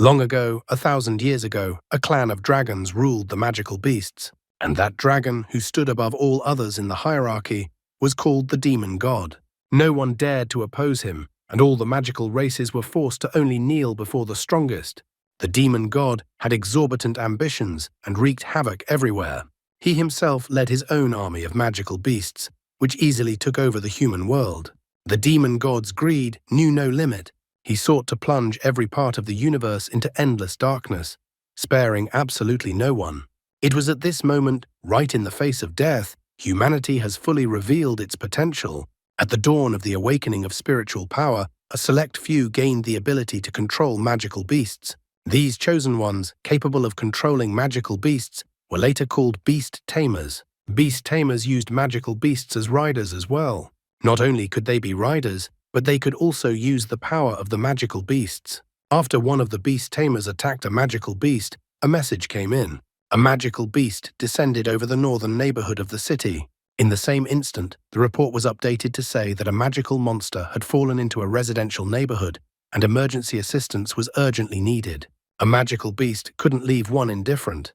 Long ago, 1,000 years ago, a clan of dragons ruled the magical beasts, and that dragon, who stood above all others in the hierarchy, was called the demon god. No one dared to oppose him, and all the magical races were forced to only kneel before the strongest. The demon god had exorbitant ambitions and wreaked havoc everywhere. He himself led his own army of magical beasts, which easily took over the human world. The demon god's greed knew no limit. He sought to plunge every part of the universe into endless darkness, sparing absolutely no one. It was at this moment, right in the face of death, humanity has fully revealed its potential. At the dawn of the awakening of spiritual power, a select few gained the ability to control magical beasts. These chosen ones, capable of controlling magical beasts, were later called beast tamers. Beast tamers used magical beasts as riders as well. Not only could they be riders, but they could also use the power of the magical beasts. After one of the beast tamers attacked a magical beast, a message came in. A magical beast descended over the northern neighborhood of the city. In the same instant, the report was updated to say that a magical monster had fallen into a residential neighborhood and emergency assistance was urgently needed. A magical beast couldn't leave one indifferent,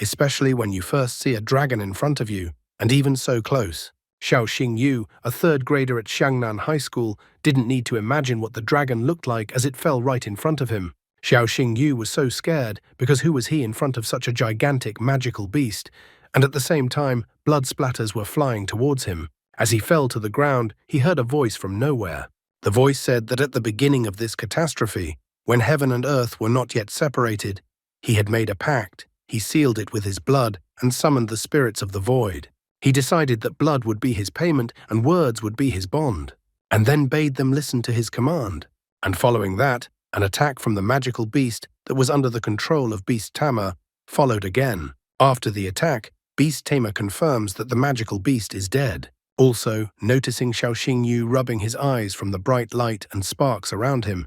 especially when you first see a dragon in front of you, and even so close. Xiao Xingyu, a third grader at Xiangnan High School, didn't need to imagine what the dragon looked like as it fell right in front of him. Xiao Xingyu was so scared because who was he in front of such a gigantic magical beast? And at the same time, blood splatters were flying towards him. As he fell to the ground, he heard a voice from nowhere. The voice said that at the beginning of this catastrophe, when heaven and earth were not yet separated, he had made a pact. He sealed it with his blood and summoned the spirits of the void. He decided that blood would be his payment and words would be his bond, and then bade them listen to his command. And following that, an attack from the magical beast that was under the control of Beast Tamer followed again. After the attack, Beast Tamer confirms that the magical beast is dead. Also, noticing Xiao Xingyu rubbing his eyes from the bright light and sparks around him,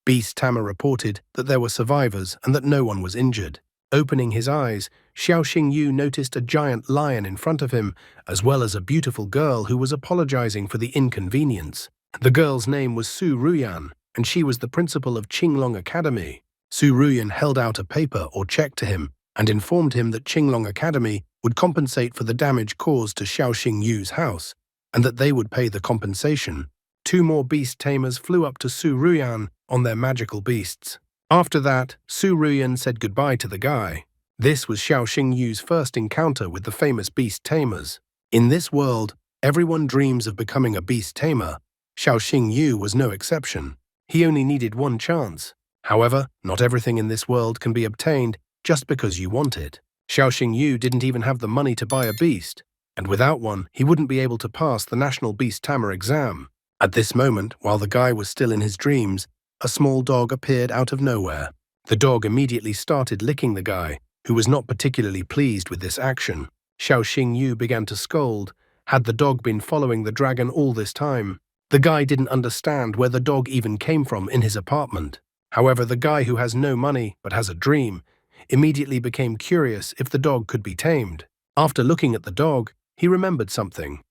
Beast Tamer reported that there were survivors and that no one was injured. Opening his eyes, Xiao Xingyu noticed a giant lion in front of him, as well as a beautiful girl who was apologizing for the inconvenience. The girl's name was Su Ruyan, and she was the principal of Qinglong Academy. Su Ruyan held out a paper or check to him and informed him that Qinglong Academy would compensate for the damage caused to Xiao Xingyu's house, and that they would pay the compensation. Two more beast tamers flew up to Su Ruyan on their magical beasts. After that, Su Ruyan said goodbye to the guy. This was Xiao Xingyu's first encounter with the famous beast tamers. In this world, everyone dreams of becoming a beast tamer. Xiao Xingyu was no exception. He only needed one chance. However, not everything in this world can be obtained just because you want it. Xiao Xingyu didn't even have the money to buy a beast, and without one, he wouldn't be able to pass the National Beast Tamer exam. At this moment, while the guy was still in his dreams, a small dog appeared out of nowhere. The dog immediately started licking the guy, who was not particularly pleased with this action. Xiao Xingyu began to scold. Had the dog been following the dragon all this time? The guy didn't understand where the dog even came from in his apartment. However, the guy who has no money but has a dream immediately became curious if the dog could be tamed. After looking at the dog, he remembered something.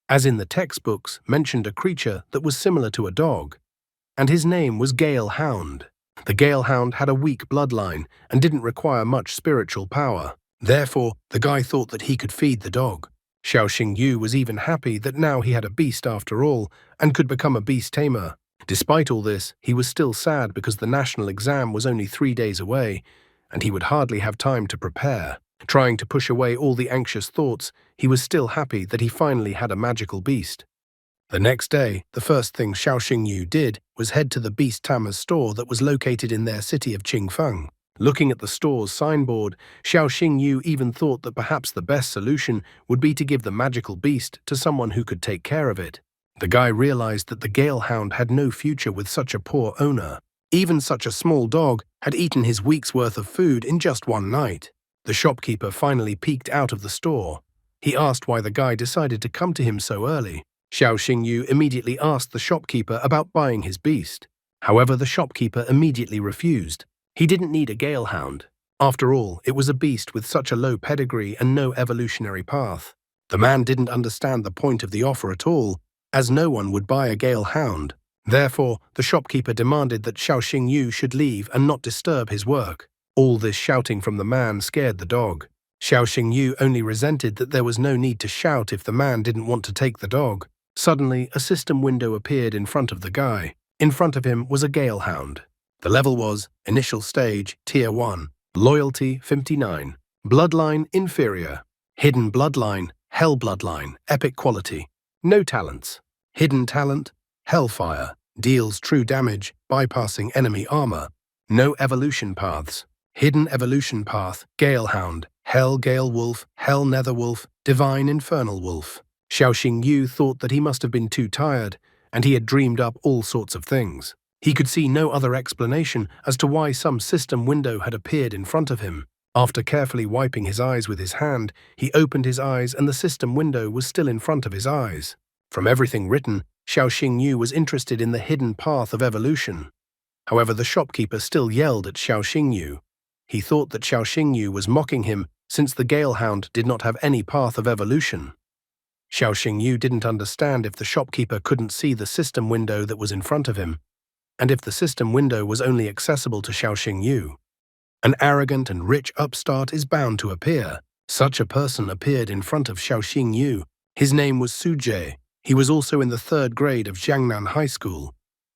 As in the textbooks, mentioned a creature that was similar to a dog, and his name was Gale Hound. The Gale Hound had a weak bloodline and didn't require much spiritual power. Therefore, the guy thought that he could feed the dog. Xiao Xingyu was even happy that now he had a beast after all and could become a beast tamer. Despite all this, he was still sad because the national exam was only 3 days away, and he would hardly have time to prepare. Trying to push away all the anxious thoughts, he was still happy that he finally had a magical beast. The next day, the first thing Xiao Xingyu did was head to the Beast Tamer's store that was located in their city of Qingfeng. Looking at the store's signboard, Xiao Xingyu even thought that perhaps the best solution would be to give the magical beast to someone who could take care of it. The guy realized that the Gale Hound had no future with such a poor owner. Even such a small dog had eaten his week's worth of food in just one night. The shopkeeper finally peeked out of the store. He asked why the guy decided to come to him so early. Xiao Xingyu immediately asked the shopkeeper about buying his beast. However, the shopkeeper immediately refused. He didn't need a Gale Hound. After all, it was a beast with such a low pedigree and no evolutionary path. The man didn't understand the point of the offer at all, as no one would buy a Gale Hound. Therefore, the shopkeeper demanded that Xiao Xingyu should leave and not disturb his work. All this shouting from the man scared the dog. Xiao Xingyu only resented that there was no need to shout if the man didn't want to take the dog. Suddenly, a system window appeared in front of the guy. In front of him was a gale hound. The level was Initial Stage, Tier 1, Loyalty 59, Bloodline Inferior, Hidden Bloodline, Hell Bloodline, Epic Quality. No talents. Hidden Talent, Hellfire, deals true damage, bypassing enemy armor. No evolution paths. Hidden Evolution Path, Gale Hound, Hell Gale Wolf, Hell Nether Wolf, Divine Infernal Wolf. Xiao Xingyu thought that he must have been too tired, and he had dreamed up all sorts of things. He could see no other explanation as to why some system window had appeared in front of him. After carefully wiping his eyes with his hand, he opened his eyes and the system window was still in front of his eyes. From everything written, Xiao Xingyu was interested in the hidden path of evolution. However, the shopkeeper still yelled at Xiao Xingyu. He thought that Xiao Xingyu was mocking him since the Gale Hound did not have any path of evolution. Xiao Xingyu didn't understand if the shopkeeper couldn't see the system window that was in front of him, and if the system window was only accessible to Xiao Xingyu. An arrogant and rich upstart is bound to appear. Such a person appeared in front of Xiao Xingyu. His name was Sujie. He was also in the 3rd grade of Jiangnan High School.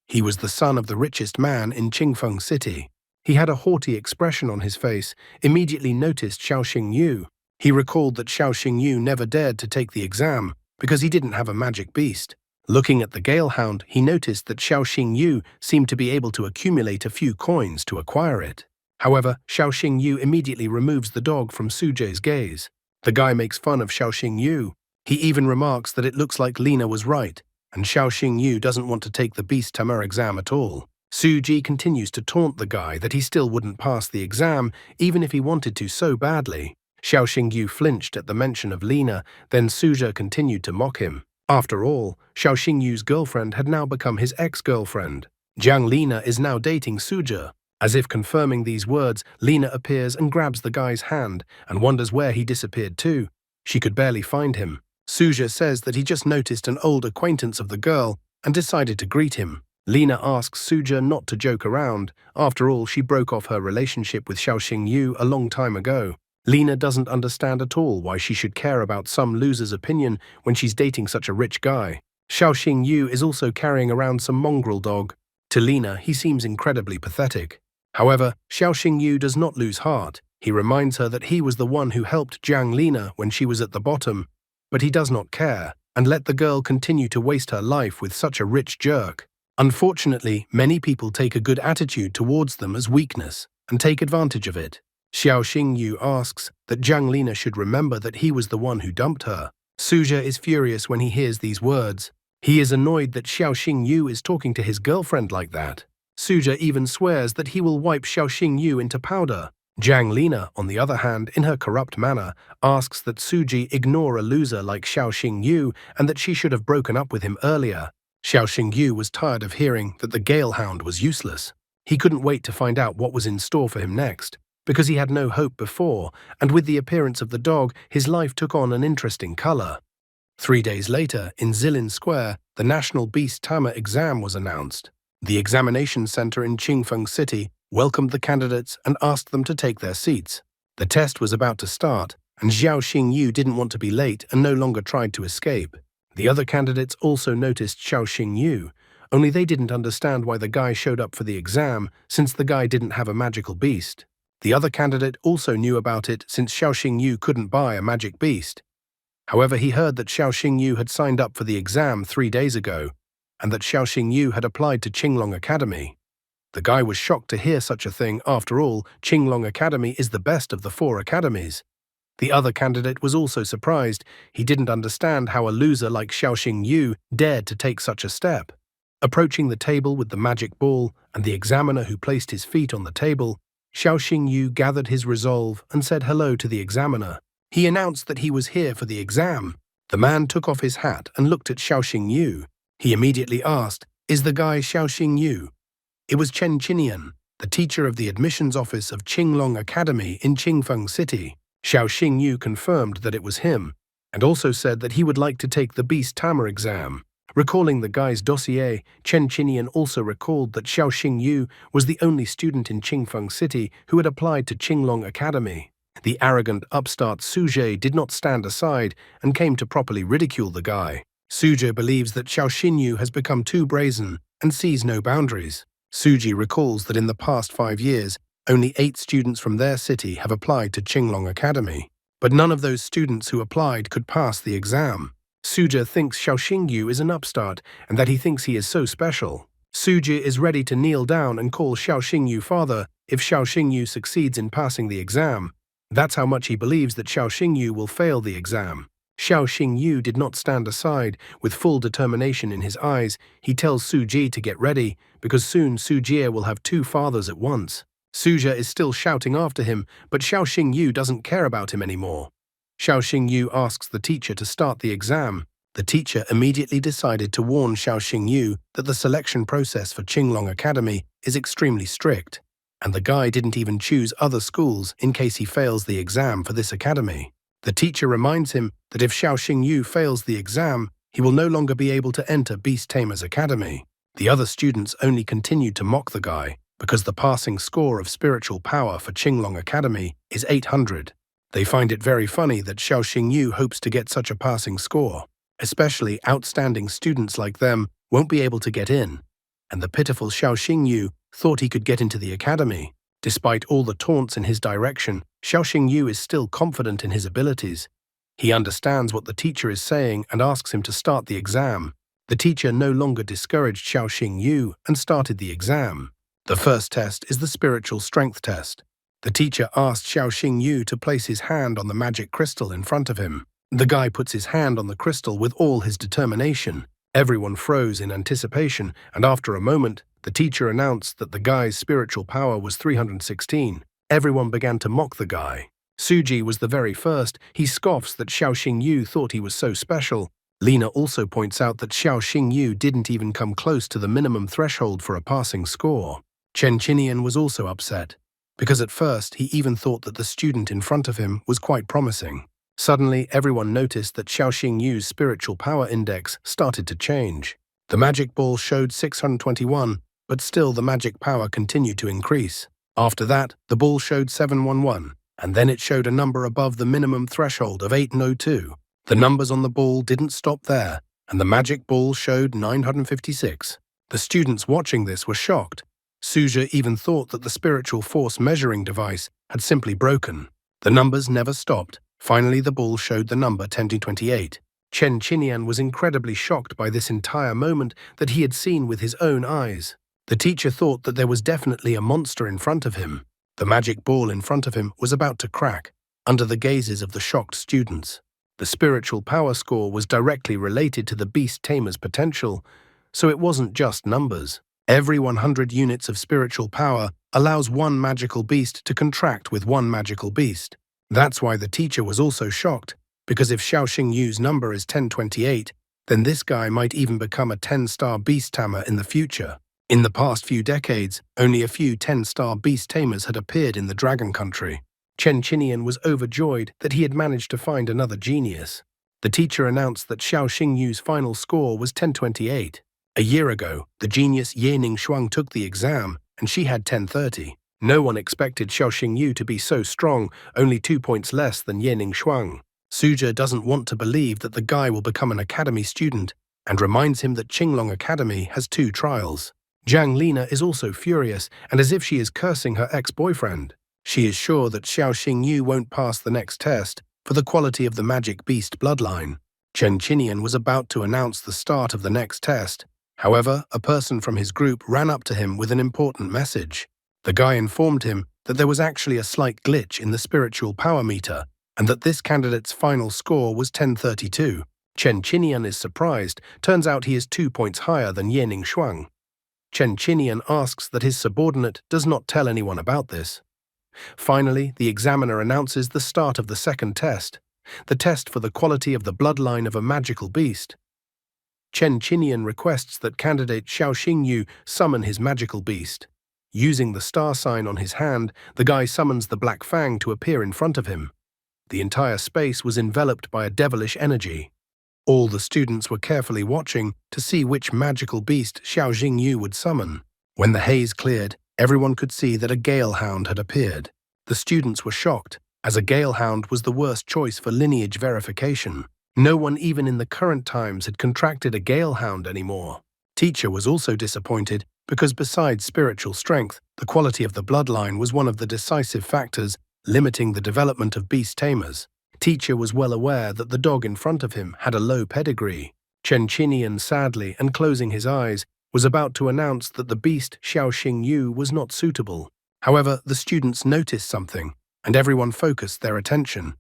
He was the son of the richest man in Qingfeng City. He had a haughty expression on his face, immediately noticed Xiao Xingyu. He recalled that Xiao Xingyu never dared to take the exam because he didn't have a magic beast. Looking at the Gale Hound, he noticed that Xiao Xingyu seemed to be able to accumulate a few coins to acquire it. However, Xiao Xingyu immediately removes the dog from Sujie's gaze. The guy makes fun of Xiao Xingyu. He even remarks that it looks like Lina was right, and Xiao Xingyu doesn't want to take the Beast Tamer exam at all. Sujie continues to taunt the guy that he still wouldn't pass the exam, even if he wanted to so badly. Xiao Xingyu flinched at the mention of Lina, then Sujie continued to mock him. After all, Xiao Xingyu's girlfriend had now become his ex-girlfriend. Jiang Lina is now dating Sujie. As if confirming these words, Lina appears and grabs the guy's hand and wonders where he disappeared to. She could barely find him. Sujie says that he just noticed an old acquaintance of the girl and decided to greet him. Lina asks Sujie not to joke around. After all, she broke off her relationship with Xiao Xingyu a long time ago. Lina doesn't understand at all why she should care about some loser's opinion when she's dating such a rich guy. Xiao Xingyu is also carrying around some mongrel dog. To Lina, he seems incredibly pathetic. However, Xiao Xingyu does not lose heart. He reminds her that he was the one who helped Jiang Lina when she was at the bottom, but he does not care and let the girl continue to waste her life with such a rich jerk. Unfortunately, many people take a good attitude towards them as weakness and take advantage of it. Xiao Xingyu asks that Jiang Lina should remember that he was the one who dumped her. Sujie is furious when he hears these words. He is annoyed that Xiao Xingyu is talking to his girlfriend like that. Sujie even swears that he will wipe Xiao Xingyu into powder. Jiang Lina, on the other hand, in her corrupt manner, asks that Sujie ignore a loser like Xiao Xingyu and that she should have broken up with him earlier. Xiao Xingyu was tired of hearing that the Gale Hound was useless. He couldn't wait to find out what was in store for him next, because he had no hope before, and with the appearance of the dog, his life took on an interesting color. 3 days later, in Zilin Square, the National Beast Tamer exam was announced. The examination center in Qingfeng City welcomed the candidates and asked them to take their seats. The test was about to start, and Xiao Xingyu didn't want to be late and no longer tried to escape. The other candidates also noticed Xiao Xingyu, only they didn't understand why the guy showed up for the exam since the guy didn't have a magical beast. The other candidate also knew about it since Xiao Xingyu couldn't buy a magic beast. However, he heard that Xiao Xingyu had signed up for the exam 3 days ago, and that Xiao Xingyu had applied to Qinglong Academy. The guy was shocked to hear such a thing. After all, Qinglong Academy is the best of the 4 academies. The other candidate was also surprised. He didn't understand how a loser like Xiao Xingyu dared to take such a step. Approaching the table with the magic ball and the examiner who placed his feet on the table, Xiao Xingyu gathered his resolve and said hello to the examiner. He announced that he was here for the exam. The man took off his hat and looked at Xiao Xingyu. He immediately asked, "Is the guy Xiao Xingyu?" It was Chen Qinian, the teacher of the admissions office of Qinglong Academy in Qingfeng City. Xiao Xingyu confirmed that it was him, and also said that he would like to take the Beast Tamer exam. Recalling the guy's dossier, Chen Qinian also recalled that Xiao Xingyu was the only student in Qingfeng City who had applied to Qinglong Academy. The arrogant upstart Suje did not stand aside and came to properly ridicule the guy. Suje believes that Xiao Xingyu has become too brazen and sees no boundaries. Suji recalls that in the past 5 years, only 8 students from their city have applied to Qinglong Academy. But none of those students who applied could pass the exam. Suja thinks Xiao Xingyu is an upstart and that he thinks he is so special. Suji is ready to kneel down and call Xiao Xingyu father if Xiao Xingyu succeeds in passing the exam. That's how much he believes that Xiao Xingyu will fail the exam. Xiao Xingyu did not stand aside. With full determination in his eyes, he tells Suji to get ready, because soon Sujie will have 2 fathers at once. Suja is still shouting after him, but Xiao Xingyu doesn't care about him anymore. Xiao Xingyu asks the teacher to start the exam. The teacher immediately decided to warn Xiao Xingyu that the selection process for Qinglong Academy is extremely strict, and the guy didn't even choose other schools in case he fails the exam for this academy. The teacher reminds him that if Xiao Xingyu fails the exam, he will no longer be able to enter Beast Tamer's academy. The other students only continued to mock the guy because the passing score of spiritual power for Qinglong Academy is 800. They find it very funny that Xiao Xingyu hopes to get such a passing score. Especially outstanding students like them won't be able to get in, and the pitiful Xiao Xingyu thought he could get into the academy. Despite all the taunts in his direction, Xiao Xingyu is still confident in his abilities. He understands what the teacher is saying and asks him to start the exam. The teacher no longer discouraged Xiao Xingyu and started the exam. The first test is the spiritual strength test. The teacher asked Xiao Xingyu to place his hand on the magic crystal in front of him. The guy puts his hand on the crystal with all his determination. Everyone froze in anticipation, and after a moment, the teacher announced that the guy's spiritual power was 316. Everyone began to mock the guy. Suji was the very first. He scoffs that Xiao Xingyu thought he was so special. Lina also points out that Xiao Xingyu didn't even come close to the minimum threshold for a passing score. Chen Qinian was also upset, because at first he even thought that the student in front of him was quite promising. Suddenly, everyone noticed that Xiao Xingyu's spiritual power index started to change. The magic ball showed 621, but still the magic power continued to increase. After that, the ball showed 711, and then it showed a number above the minimum threshold of 802. The numbers on the ball didn't stop there, and the magic ball showed 956. The students watching this were shocked. Suja even thought that the spiritual force measuring device had simply broken. The numbers never stopped. Finally, the ball showed the number 1028. Chen Qinian was incredibly shocked by this entire moment that he had seen with his own eyes. The teacher thought that there was definitely a monster in front of him. The magic ball in front of him was about to crack, under the gazes of the shocked students. The spiritual power score was directly related to the beast tamer's potential, so it wasn't just numbers. Every 100 units of spiritual power allows one magical beast to contract with one magical beast. That's why the teacher was also shocked, because if Xiao Xingyu's number is 1028, then this guy might even become a 10-star beast tamer in the future. In the past few decades, only a few 10-star beast tamers had appeared in the Dragon Country. Chen Qinian was overjoyed that he had managed to find another genius. The teacher announced that Xiao Xingyu's final score was 1028. A year ago, the genius Yening Shuang took the exam, and she had 1030. No one expected Xiao Xingyu to be so strong, only 2 points less than Yening Shuang. Suja doesn't want to believe that the guy will become an academy student and reminds him that Qinglong Academy has 2 trials. Jiang Lina is also furious and as if she is cursing her ex-boyfriend. She is sure that Xiao Xingyu won't pass the next test for the quality of the magic beast bloodline. Chen Qinian was about to announce the start of the next test. However, a person from his group ran up to him with an important message. The guy informed him that there was actually a slight glitch in the spiritual power meter and that this candidate's final score was 1032. Chen Qinian is surprised. Turns out he is 2 points higher than Yening Shuang. Chen Qinian asks that his subordinate does not tell anyone about this. Finally, the examiner announces the start of the second test, the test for the quality of the bloodline of a magical beast. Chen Qinian requests that candidate Xiao Xingyu summon his magical beast. Using the star sign on his hand, the guy summons the Black Fang to appear in front of him. The entire space was enveloped by a devilish energy. All the students were carefully watching to see which magical beast Xiao Jingyu would summon. When the haze cleared, everyone could see that a gale hound had appeared. The students were shocked, as a gale hound was the worst choice for lineage verification. No one even in the current times had contracted a gale hound anymore. Teacher was also disappointed because besides spiritual strength, the quality of the bloodline was one of the decisive factors limiting the development of beast tamers. Teacher was well aware that the dog in front of him had a low pedigree. Chen Qinian sadly and closing his eyes was about to announce that the beast Xiao Xingyu was not suitable. However, the students noticed something, and everyone focused their attention.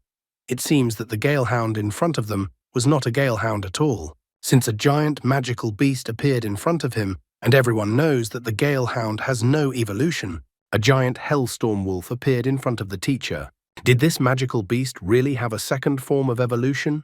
It seems that the galehound in front of them was not a galehound at all, since a giant magical beast appeared in front of him, and everyone knows that the galehound has no evolution. A giant hellstorm wolf appeared in front of the teacher. Did this magical beast really have a second form of evolution?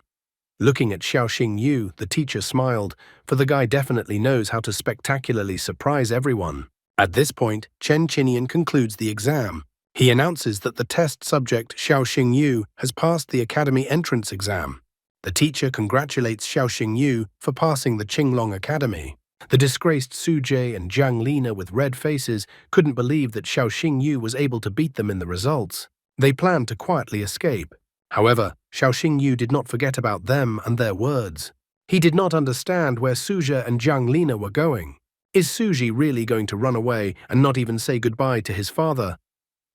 Looking at Xiao Xingyu, the teacher smiled, for the guy definitely knows how to spectacularly surprise everyone. At this point, Chen Qinian concludes the exam. He announces that the test subject Xiao Xingyu has passed the academy entrance exam. The teacher congratulates Xiao Xingyu for passing the Qinglong Academy. The disgraced Su Jie and Jiang Lina with red faces couldn't believe that Xiao Xingyu was able to beat them in the results. They planned to quietly escape. However, Xiao Xingyu did not forget about them and their words. He did not understand where Suzhi and Jiang Lina were going. Is Suzhi really going to run away and not even say goodbye to his father?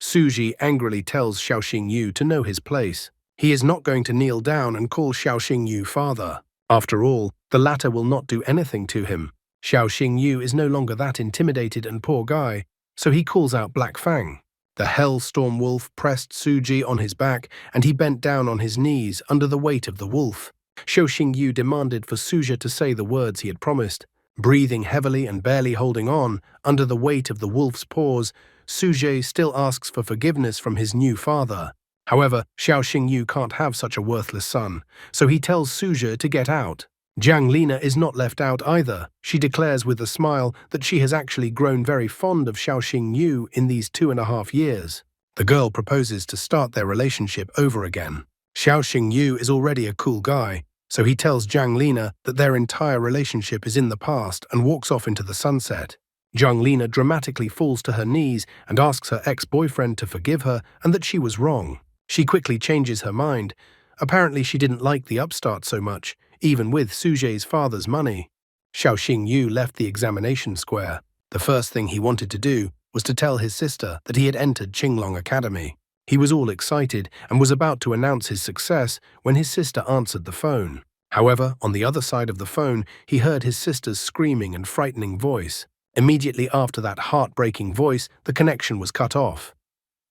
Suzhi angrily tells Xiao Xingyu to know his place. He is not going to kneel down and call Xiao Xingyu father. After all, the latter will not do anything to him. Xiao Xingyu is no longer that intimidated and poor guy, so he calls out Black Fang. The hellstorm wolf pressed Suzhi on his back, and he bent down on his knees under the weight of the wolf. Xiao Xingyu demanded for Suzhi to say the words he had promised. Breathing heavily and barely holding on, under the weight of the wolf's paws, Suzhi still asks for forgiveness from his new father. However, Xiao Xingyu can't have such a worthless son, so he tells Suzhi to get out. Jiang Lina is not left out either. She declares with a smile that she has actually grown very fond of Xiao Xingyu in these 2.5 years. The girl proposes to start their relationship over again. Xiao Xingyu is already a cool guy, so he tells Jiang Lina that their entire relationship is in the past and walks off into the sunset. Jiang Lina dramatically falls to her knees and asks her ex-boyfriend to forgive her and that she was wrong. She quickly changes her mind. Apparently she didn't like the upstart so much, even with Suzhi's father's money. Xiao Xingyu left the examination square. The first thing he wanted to do was to tell his sister that he had entered Qinglong Academy. He was all excited and was about to announce his success when his sister answered the phone. However, on the other side of the phone, he heard his sister's screaming and frightening voice. Immediately after that heartbreaking voice, the connection was cut off.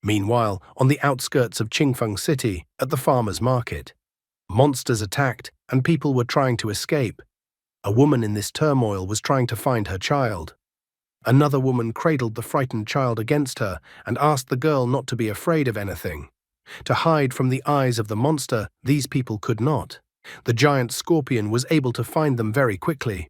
Meanwhile, on the outskirts of Qingfeng City, at the farmer's market, monsters attacked and people were trying to escape. A woman in this turmoil was trying to find her child. Another woman cradled the frightened child against her and asked the girl not to be afraid of anything. To hide from the eyes of the monster, these people could not. The giant scorpion was able to find them very quickly.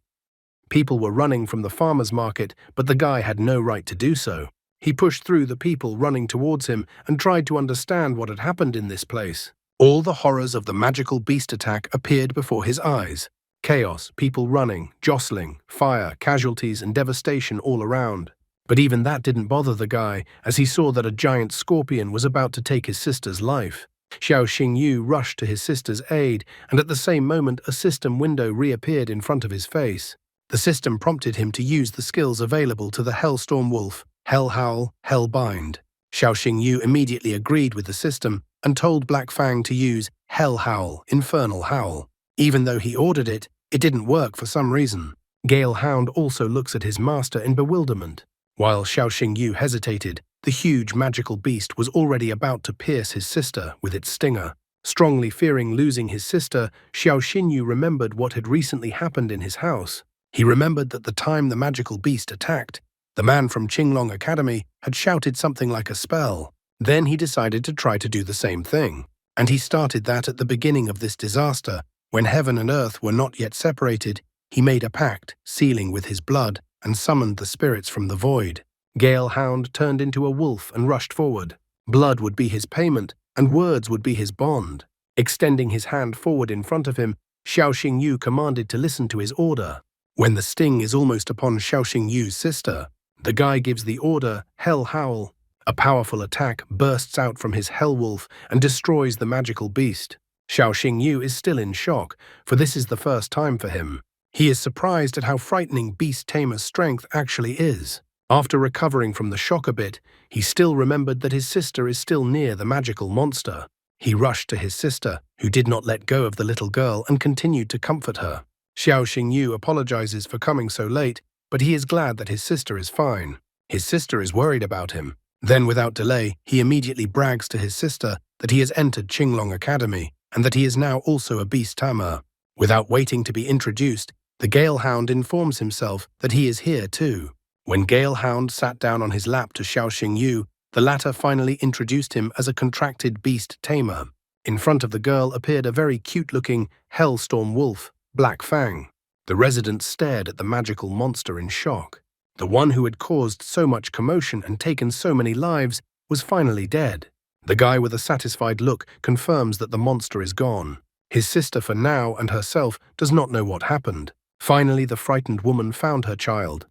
People were running from the farmer's market, but the guy had no right to do so. He pushed through the people running towards him and tried to understand what had happened in this place. All the horrors of the magical beast attack appeared before his eyes. Chaos, people running, jostling, fire, casualties, and devastation all around. But even that didn't bother the guy, as he saw that a giant scorpion was about to take his sister's life. Xiao Xingyu rushed to his sister's aid, and at the same moment a system window reappeared in front of his face. The system prompted him to use the skills available to the Hellstorm Wolf, Hell Howl, Hell Bind. Xiao Xingyu immediately agreed with the system and told Black Fang to use Hell Howl, Infernal Howl. Even though he ordered it, it didn't work for some reason. Gale Hound also looks at his master in bewilderment. While Xiao Xingyu hesitated, the huge magical beast was already about to pierce his sister with its stinger. Strongly fearing losing his sister, Xiao Xingyu remembered what had recently happened in his house. He remembered that the time the magical beast attacked, the man from Qinglong Academy had shouted something like a spell. Then he decided to try to do the same thing. And he started that at the beginning of this disaster, when heaven and earth were not yet separated. He made a pact, sealing with his blood, and summoned the spirits from the void. Gale Hound turned into a wolf and rushed forward. Blood would be his payment, and words would be his bond. Extending his hand forward in front of him, Xiao Xingyu commanded to listen to his order. When the sting is almost upon Xiao Xingyu's sister, the guy gives the order, Hell Howl. A powerful attack bursts out from his Hell Wolf and destroys the magical beast. Xiao Xingyu is still in shock, for this is the first time for him. He is surprised at how frightening Beast Tamer's strength actually is. After recovering from the shock a bit, he still remembered that his sister is still near the magical monster. He rushed to his sister, who did not let go of the little girl and continued to comfort her. Xiao Xingyu apologizes for coming so late, but he is glad that his sister is fine. His sister is worried about him. Then, without delay, he immediately brags to his sister that he has entered Qinglong Academy and that he is now also a Beast Tamer. Without waiting to be introduced, the Galehound informs himself that he is here too. When Galehound sat down on his lap to Xiao Xingyu, the latter finally introduced him as a contracted beast tamer. In front of the girl appeared a very cute-looking Hellstorm wolf, Black Fang. The residents stared at the magical monster in shock. The one who had caused so much commotion and taken so many lives was finally dead. The guy with a satisfied look confirms that the monster is gone. His sister for now and herself does not know what happened. Finally, the frightened woman found her child.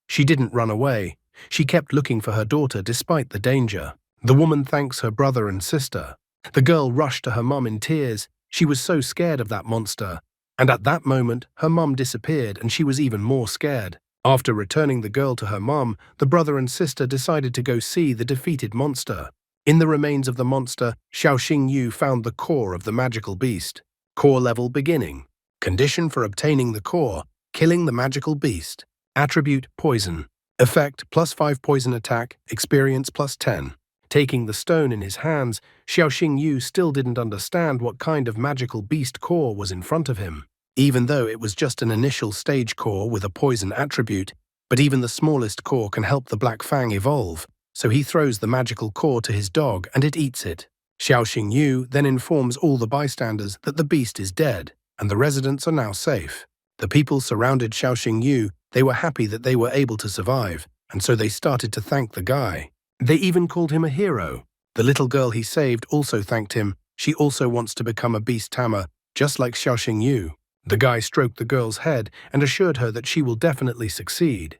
She didn't run away. She kept looking for her daughter despite the danger. The woman thanks her brother and sister. The girl rushed to her mum in tears. She was so scared of that monster. And at that moment, her mum disappeared and she was even more scared. After returning the girl to her mum, the brother and sister decided to go see the defeated monster. In the remains of the monster, Xiao Xingyu found the core of the magical beast. Core level beginning. Condition for obtaining the core, killing the magical beast. Attribute poison. Effect +5 poison attack, experience +10. Taking the stone in his hands, Xiao Xingyu still didn't understand what kind of magical beast core was in front of him. Even though it was just an initial stage core with a poison attribute, but even the smallest core can help the Black Fang evolve, so he throws the magical core to his dog and it eats it. Xiao Xingyu then informs all the bystanders that the beast is dead, and the residents are now safe. The people surrounded Xiao Xingyu. They were happy that they were able to survive, and so they started to thank the guy. They even called him a hero. The little girl he saved also thanked him. She also wants to become a beast tamer, just like Xiao Xingyu. The guy stroked the girl's head and assured her that she will definitely succeed.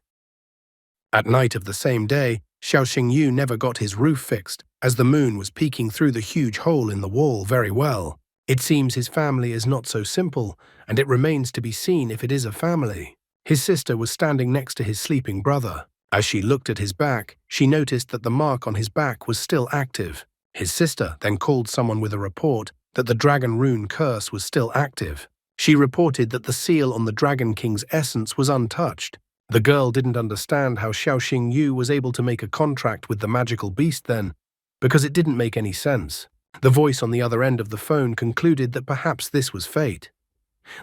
At night of the same day, Xiao Xingyu never got his roof fixed, as the moon was peeking through the huge hole in the wall very well. It seems his family is not so simple, and it remains to be seen if it is a family. His sister was standing next to his sleeping brother. As she looked at his back, she noticed that the mark on his back was still active. His sister then called someone with a report that the Dragon Rune curse was still active. She reported that the seal on the Dragon King's essence was untouched. The girl didn't understand how Xiao Xingyu was able to make a contract with the magical beast then, because it didn't make any sense. The voice on the other end of the phone concluded that perhaps this was fate.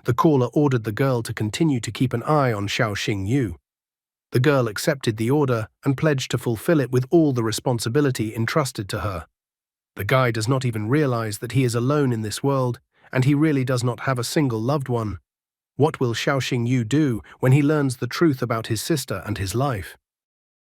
The caller ordered the girl to continue to keep an eye on Xiao Xingyu. The girl accepted the order and pledged to fulfill it with all the responsibility entrusted to her. The guy does not even realize that he is alone in this world, and he really does not have a single loved one. What will Xiao Xingyu do when he learns the truth about his sister and his life?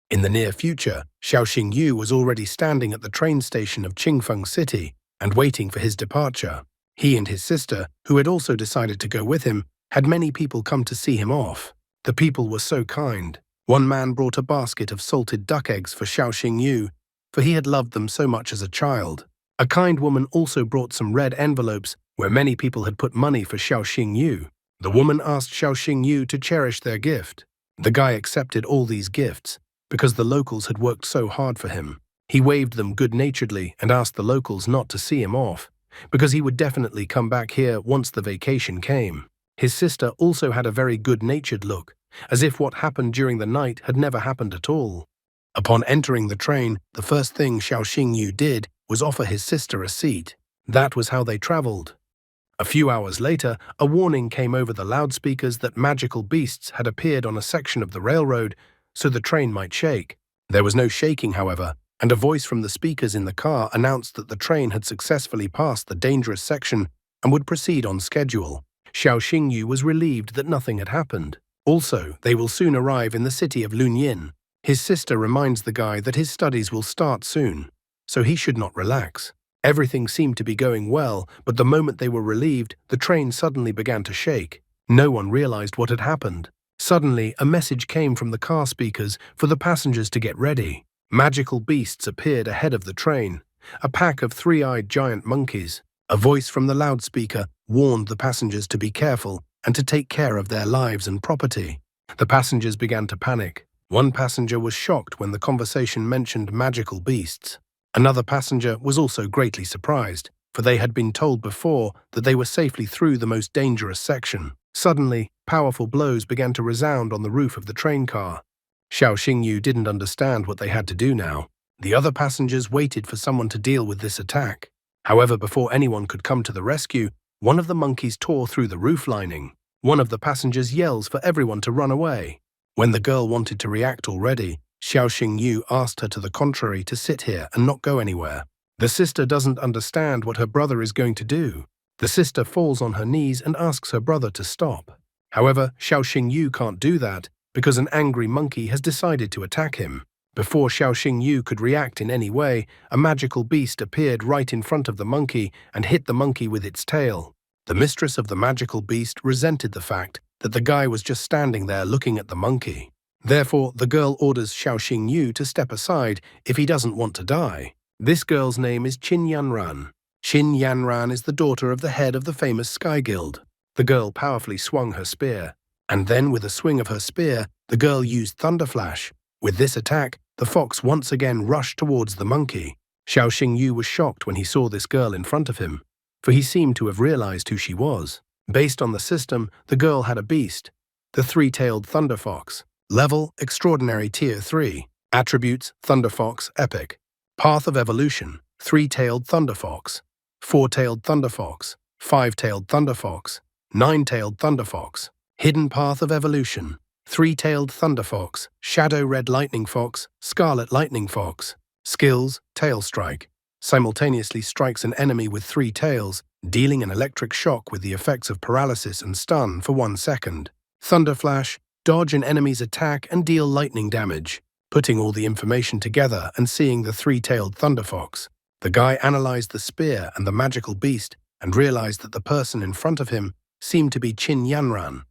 In the near future, Xiao Xingyu was already standing at the train station of Qingfeng City and waiting for his departure. He and his sister, who had also decided to go with him, had many people come to see him off. The people were so kind. One man brought a basket of salted duck eggs for Xiao Xingyu, for he had loved them so much as a child. A kind woman also brought some red envelopes where many people had put money for Xiao Xingyu. The woman asked Xiao Xingyu to cherish their gift. The guy accepted all these gifts because the locals had worked so hard for him. He waved them good-naturedly and asked the locals not to see him off, because he would definitely come back here once the vacation came. His sister also had a very good-natured look, as if what happened during the night had never happened at all. Upon entering the train, the first thing Xiao Xingyu did was offer his sister a seat. That was how they traveled. A few hours later, a warning came over the loudspeakers that magical beasts had appeared on a section of the railroad, so the train might shake. There was no shaking, however, and a voice from the speakers in the car announced that the train had successfully passed the dangerous section and would proceed on schedule. Xiao Xingyu was relieved that nothing had happened. Also, they will soon arrive in the city of Lunyin. His sister reminds the guy that his studies will start soon, so he should not relax. Everything seemed to be going well, but the moment they were relieved, the train suddenly began to shake. No one realized what had happened. Suddenly, a message came from the car speakers for the passengers to get ready. Magical beasts appeared ahead of the train, a pack of three-eyed giant monkeys. A voice from the loudspeaker warned the passengers to be careful and to take care of their lives and property. The passengers began to panic. One passenger was shocked when the conversation mentioned magical beasts. Another passenger was also greatly surprised, for they had been told before that they were safely through the most dangerous section. Suddenly, powerful blows began to resound on the roof of the train car. Xiao Xingyu didn't understand what they had to do now. The other passengers waited for someone to deal with this attack. However, before anyone could come to the rescue, one of the monkeys tore through the roof lining. One of the passengers yells for everyone to run away. When the girl wanted to react already, Xiao Xingyu asked her to the contrary to sit here and not go anywhere. The sister doesn't understand what her brother is going to do. The sister falls on her knees and asks her brother to stop. However, Xiao Xingyu can't do that because an angry monkey has decided to attack him. Before Xiao Xingyu could react in any way, a magical beast appeared right in front of the monkey and hit the monkey with its tail. The mistress of the magical beast resented the fact that the guy was just standing there looking at the monkey. Therefore, the girl orders Xiao Xingyu to step aside if he doesn't want to die. This girl's name is Qin Yanran. Qin Yanran is the daughter of the head of the famous Sky Guild. The girl powerfully swung her spear, and then with a swing of her spear, the girl used Thunder Flash. With this attack, the fox once again rushed towards the monkey. Xiao Xingyu was shocked when he saw this girl in front of him, for he seemed to have realized who she was. Based on the system, the girl had a beast, the three-tailed Thunder Fox. Level, Extraordinary Tier 3. Attributes, Thunder Fox, Epic. Path of Evolution, Three-tailed Thunder Fox, Four-tailed Thunder Fox, Five-tailed Thunder Fox, Nine-tailed Thunder Fox. Hidden Path of Evolution, Three-tailed Thunder Fox, Shadow Red Lightning Fox, Scarlet Lightning Fox. Skills, Tail Strike. Simultaneously strikes an enemy with three tails, dealing an electric shock with the effects of paralysis and stun for 1 second. Thunder Flash, dodge an enemy's attack and deal lightning damage. Putting all the information together and seeing the three-tailed Thunder Fox, the guy analyzed the spear and the magical beast and realized that the person in front of him seemed to be Qin Yanran,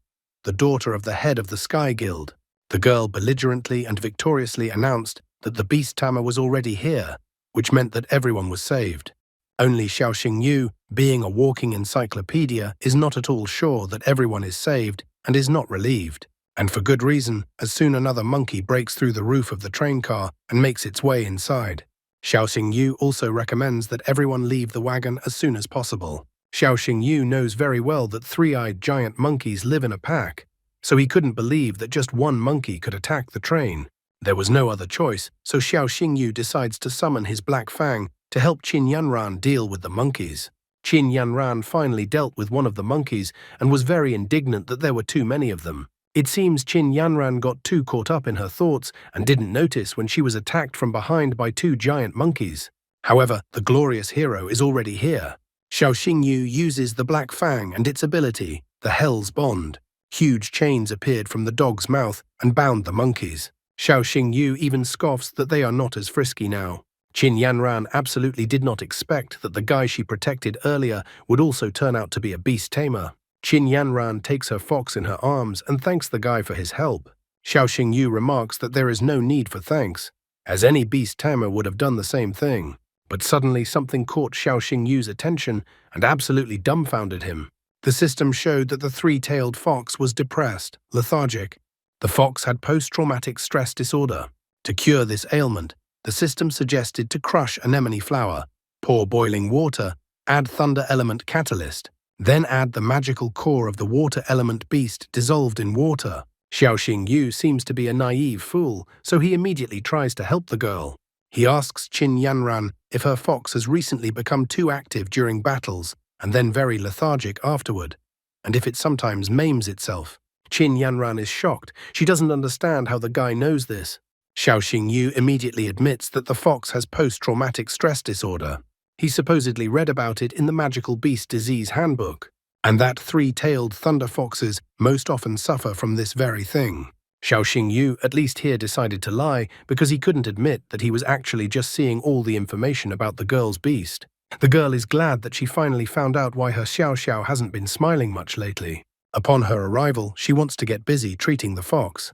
the daughter of the head of the Sky Guild. The girl belligerently and victoriously announced that the beast tamer was already here, which meant that everyone was saved. Only Xiao Xingyu, being a walking encyclopedia, is not at all sure that everyone is saved and is not relieved. And for good reason, as soon another monkey breaks through the roof of the train car and makes its way inside. Xiao Xingyu also recommends that everyone leave the wagon as soon as possible. Xiao Xingyu knows very well that three-eyed giant monkeys live in a pack, so he couldn't believe that just one monkey could attack the train. There was no other choice, so Xiao Xingyu decides to summon his Black Fang to help Qin Yanran deal with the monkeys. Qin Yanran finally dealt with one of the monkeys and was very indignant that there were too many of them. It seems Qin Yanran got too caught up in her thoughts and didn't notice when she was attacked from behind by two giant monkeys. However, the glorious hero is already here. Xiao Xingyu uses the Black Fang and its ability, the Hell's Bond. Huge chains appeared from the dog's mouth and bound the monkeys. Xiao Xingyu even scoffs that they are not as frisky now. Qin Yanran absolutely did not expect that the guy she protected earlier would also turn out to be a beast tamer. Qin Yanran takes her fox in her arms and thanks the guy for his help. Xiao Xingyu remarks that there is no need for thanks, as any beast tamer would have done the same thing. But suddenly something caught Xiao Xingyu's attention and absolutely dumbfounded him. The system showed that the three-tailed fox was depressed, lethargic. The fox had post-traumatic stress disorder. To cure this ailment, the system suggested to crush anemone flower, pour boiling water, add thunder element catalyst, then add the magical core of the water element beast dissolved in water. Xiao Xingyu seems to be a naive fool, so he immediately tries to help the girl. He asks Qin Yanran if her fox has recently become too active during battles and then very lethargic afterward, and if it sometimes maims itself. Qin Yanran is shocked. She doesn't understand how the guy knows this. Xiao Xingyu immediately admits that the fox has post-traumatic stress disorder. He supposedly read about it in the Magical Beast Disease Handbook, and that three-tailed thunder foxes most often suffer from this very thing. Xiao Xingyu at least here decided to lie because he couldn't admit that he was actually just seeing all the information about the girl's beast. The girl is glad that she finally found out why her Xiao Xiao hasn't been smiling much lately. Upon her arrival, she wants to get busy treating the fox.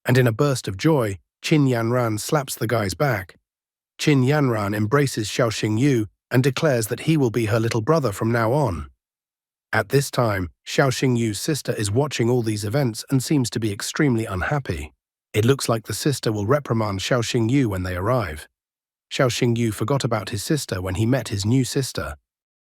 And in a burst of joy, Qin Yanran slaps the guy's back. Qin Yanran embraces Xiao Xingyu and declares that he will be her little brother from now on. At this time, Xiao Xingyu's sister is watching all these events and seems to be extremely unhappy. It looks like the sister will reprimand Xiao Xingyu when they arrive. Xiao Xingyu forgot about his sister when he met his new sister.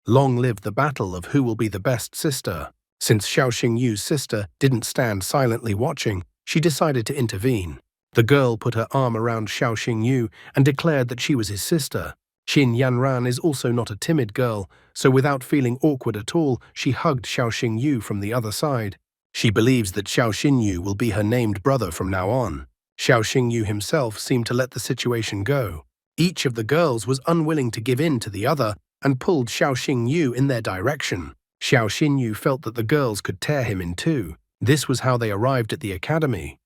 Long live the battle of who will be the best sister. Since Xiao Xingyu's sister didn't stand silently watching, she decided to intervene. The girl put her arm around Xiao Xingyu and declared that she was his sister. Qin Yanran is also not a timid girl, so without feeling awkward at all, she hugged Xiao Xingyu from the other side. She believes that Xiao Xingyu will be her named brother from now on. Xiao Xingyu himself seemed to let the situation go. Each of the girls was unwilling to give in to the other and pulled Xiao Xingyu in their direction. Xiao Xingyu felt that the girls could tear him in two. This was how they arrived at the academy.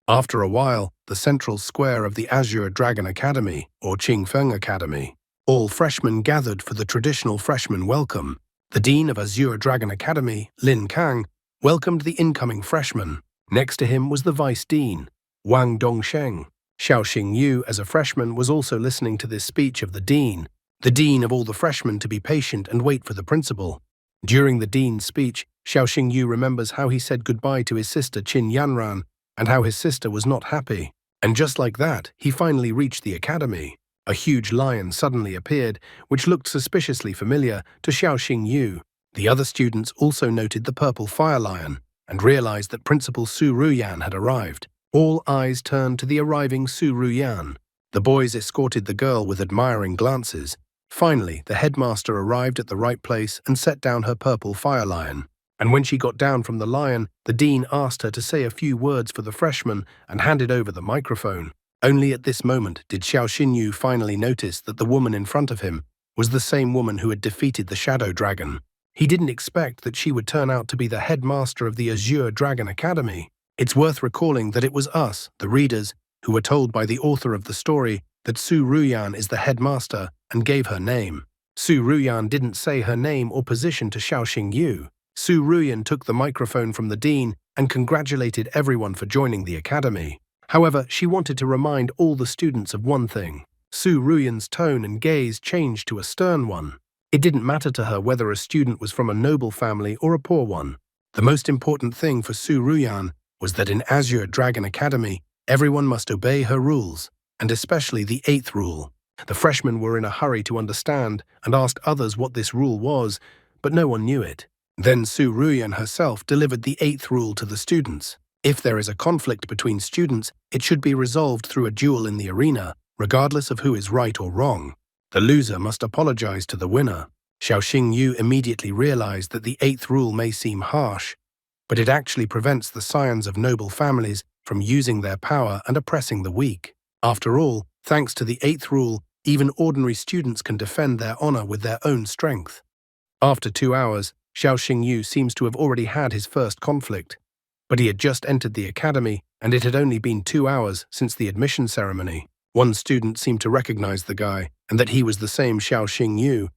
After a while, the central square of the Azure Dragon Academy, or Qingfeng Academy. All freshmen gathered for the traditional freshman welcome. The Dean of Azure Dragon Academy, Lin Kang, welcomed the incoming freshmen. Next to him was the Vice Dean, Wang Dongsheng. Xiao Xingyu, as a freshman, was also listening to this speech of the dean of all the freshmen, to be patient and wait for the principal. During the dean's speech, Xiao Xingyu remembers how he said goodbye to his sister Qin Yanran and how his sister was not happy. And just like that, he finally reached the academy. A huge lion suddenly appeared, which looked suspiciously familiar to Xiao Xingyu. The other students also noted the purple fire lion and realized that Principal Su Ruyan had arrived. All eyes turned to the arriving Su Ruyan. The boys escorted the girl with admiring glances. Finally, the headmaster arrived at the right place and set down her purple fire lion. And when she got down from the lion, the dean asked her to say a few words for the freshmen and handed over the microphone. Only at this moment did Xiao Xinyu finally notice that the woman in front of him was the same woman who had defeated the Shadow Dragon. He didn't expect that she would turn out to be the headmaster of the Azure Dragon Academy. It's worth recalling that it was us, the readers, who were told by the author of the story that Su Ruyan is the headmaster and gave her name. Su Ruyan didn't say her name or position to Xiao Xingyu. Su Ruyan took the microphone from the dean and congratulated everyone for joining the academy. However, she wanted to remind all the students of one thing. Su Ruyan's tone and gaze changed to a stern one. It didn't matter to her whether a student was from a noble family or a poor one. The most important thing for Su Ruyan was that in Azure Dragon Academy, everyone must obey her rules, and especially the 8th rule. The freshmen were in a hurry to understand and asked others what this rule was, but no one knew it. Then Su Ruyan herself delivered the 8th rule to the students. If there is a conflict between students, it should be resolved through a duel in the arena, regardless of who is right or wrong. The loser must apologize to the winner. Xiao Xingyu immediately realized that the 8th rule may seem harsh, but it actually prevents the scions of noble families from using their power and oppressing the weak. After all, thanks to the 8th rule, even ordinary students can defend their honor with their own strength. After 2 hours, Xiao Xingyu seems to have already had his first conflict, but he had just entered the academy, and it had only been 2 hours since the admission ceremony. One student seemed to recognize the guy, and that he was the same Xiao Xingyu.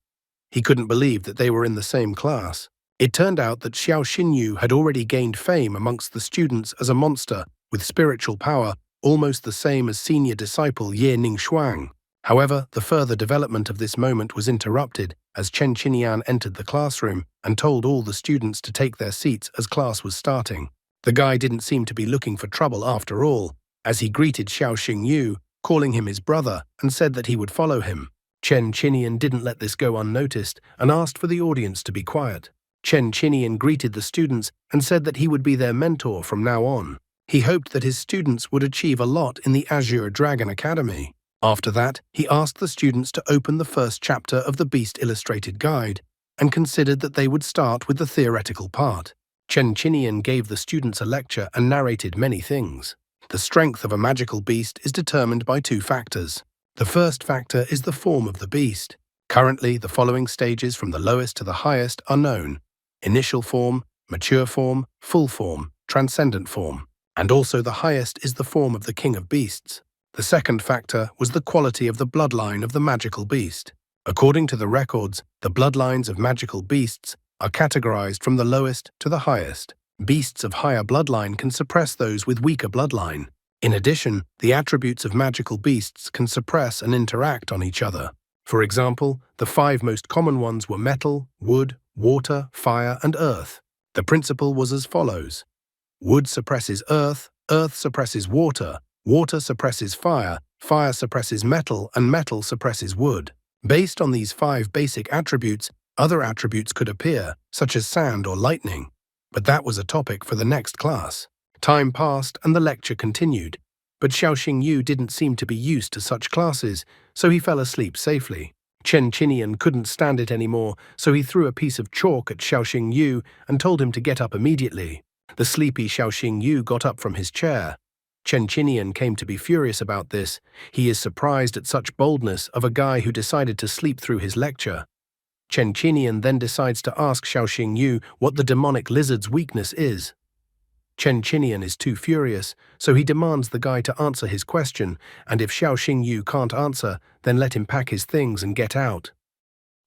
He couldn't believe that they were in the same class. It turned out that Xiao Xingyu had already gained fame amongst the students as a monster with spiritual power, almost the same as senior disciple Ye Ningxuang. However, the further development of this moment was interrupted as Chen Qinian entered the classroom and told all the students to take their seats as class was starting. The guy didn't seem to be looking for trouble after all, as he greeted Xiao Xingyu, calling him his brother, and said that he would follow him. Chen Qinian didn't let this go unnoticed and asked for the audience to be quiet. Chen Qinian greeted the students and said that he would be their mentor from now on. He hoped that his students would achieve a lot in the Azure Dragon Academy. After that, he asked the students to open the first chapter of the Beast Illustrated Guide and considered that they would start with the theoretical part. Chen Qinian gave the students a lecture and narrated many things. The strength of a magical beast is determined by 2 factors. The first factor is the form of the beast. Currently, the following stages from the lowest to the highest are known: initial form, mature form, full form, transcendent form, and also the highest is the form of the king of beasts. The second factor was the quality of the bloodline of the magical beast. According to the records, the bloodlines of magical beasts are categorized from the lowest to the highest. Beasts of higher bloodline can suppress those with weaker bloodline. In addition, the attributes of magical beasts can suppress and interact on each other. For example, the 5 most common ones were metal, wood, water, fire, and earth. The principle was as follows. Wood suppresses earth, earth suppresses water, water suppresses fire, fire suppresses metal, and metal suppresses wood. Based on these 5 basic attributes, other attributes could appear, such as sand or lightning. But that was a topic for the next class. Time passed and the lecture continued, but Xiaoxing Yu didn't seem to be used to such classes, so he fell asleep safely. Chen Qinian couldn't stand it anymore, so he threw a piece of chalk at Xiaoxing Yu and told him to get up immediately. The sleepy Xiaoxing Yu got up from his chair. Chen Qinian came to be furious about this. He is surprised at such boldness of a guy who decided to sleep through his lecture. Chen Qinian then decides to ask Xiaoxing Yu what the demonic lizard's weakness is. Chen Qinian is too furious, so he demands the guy to answer his question, and if Xiaoxing Yu can't answer, then let him pack his things and get out.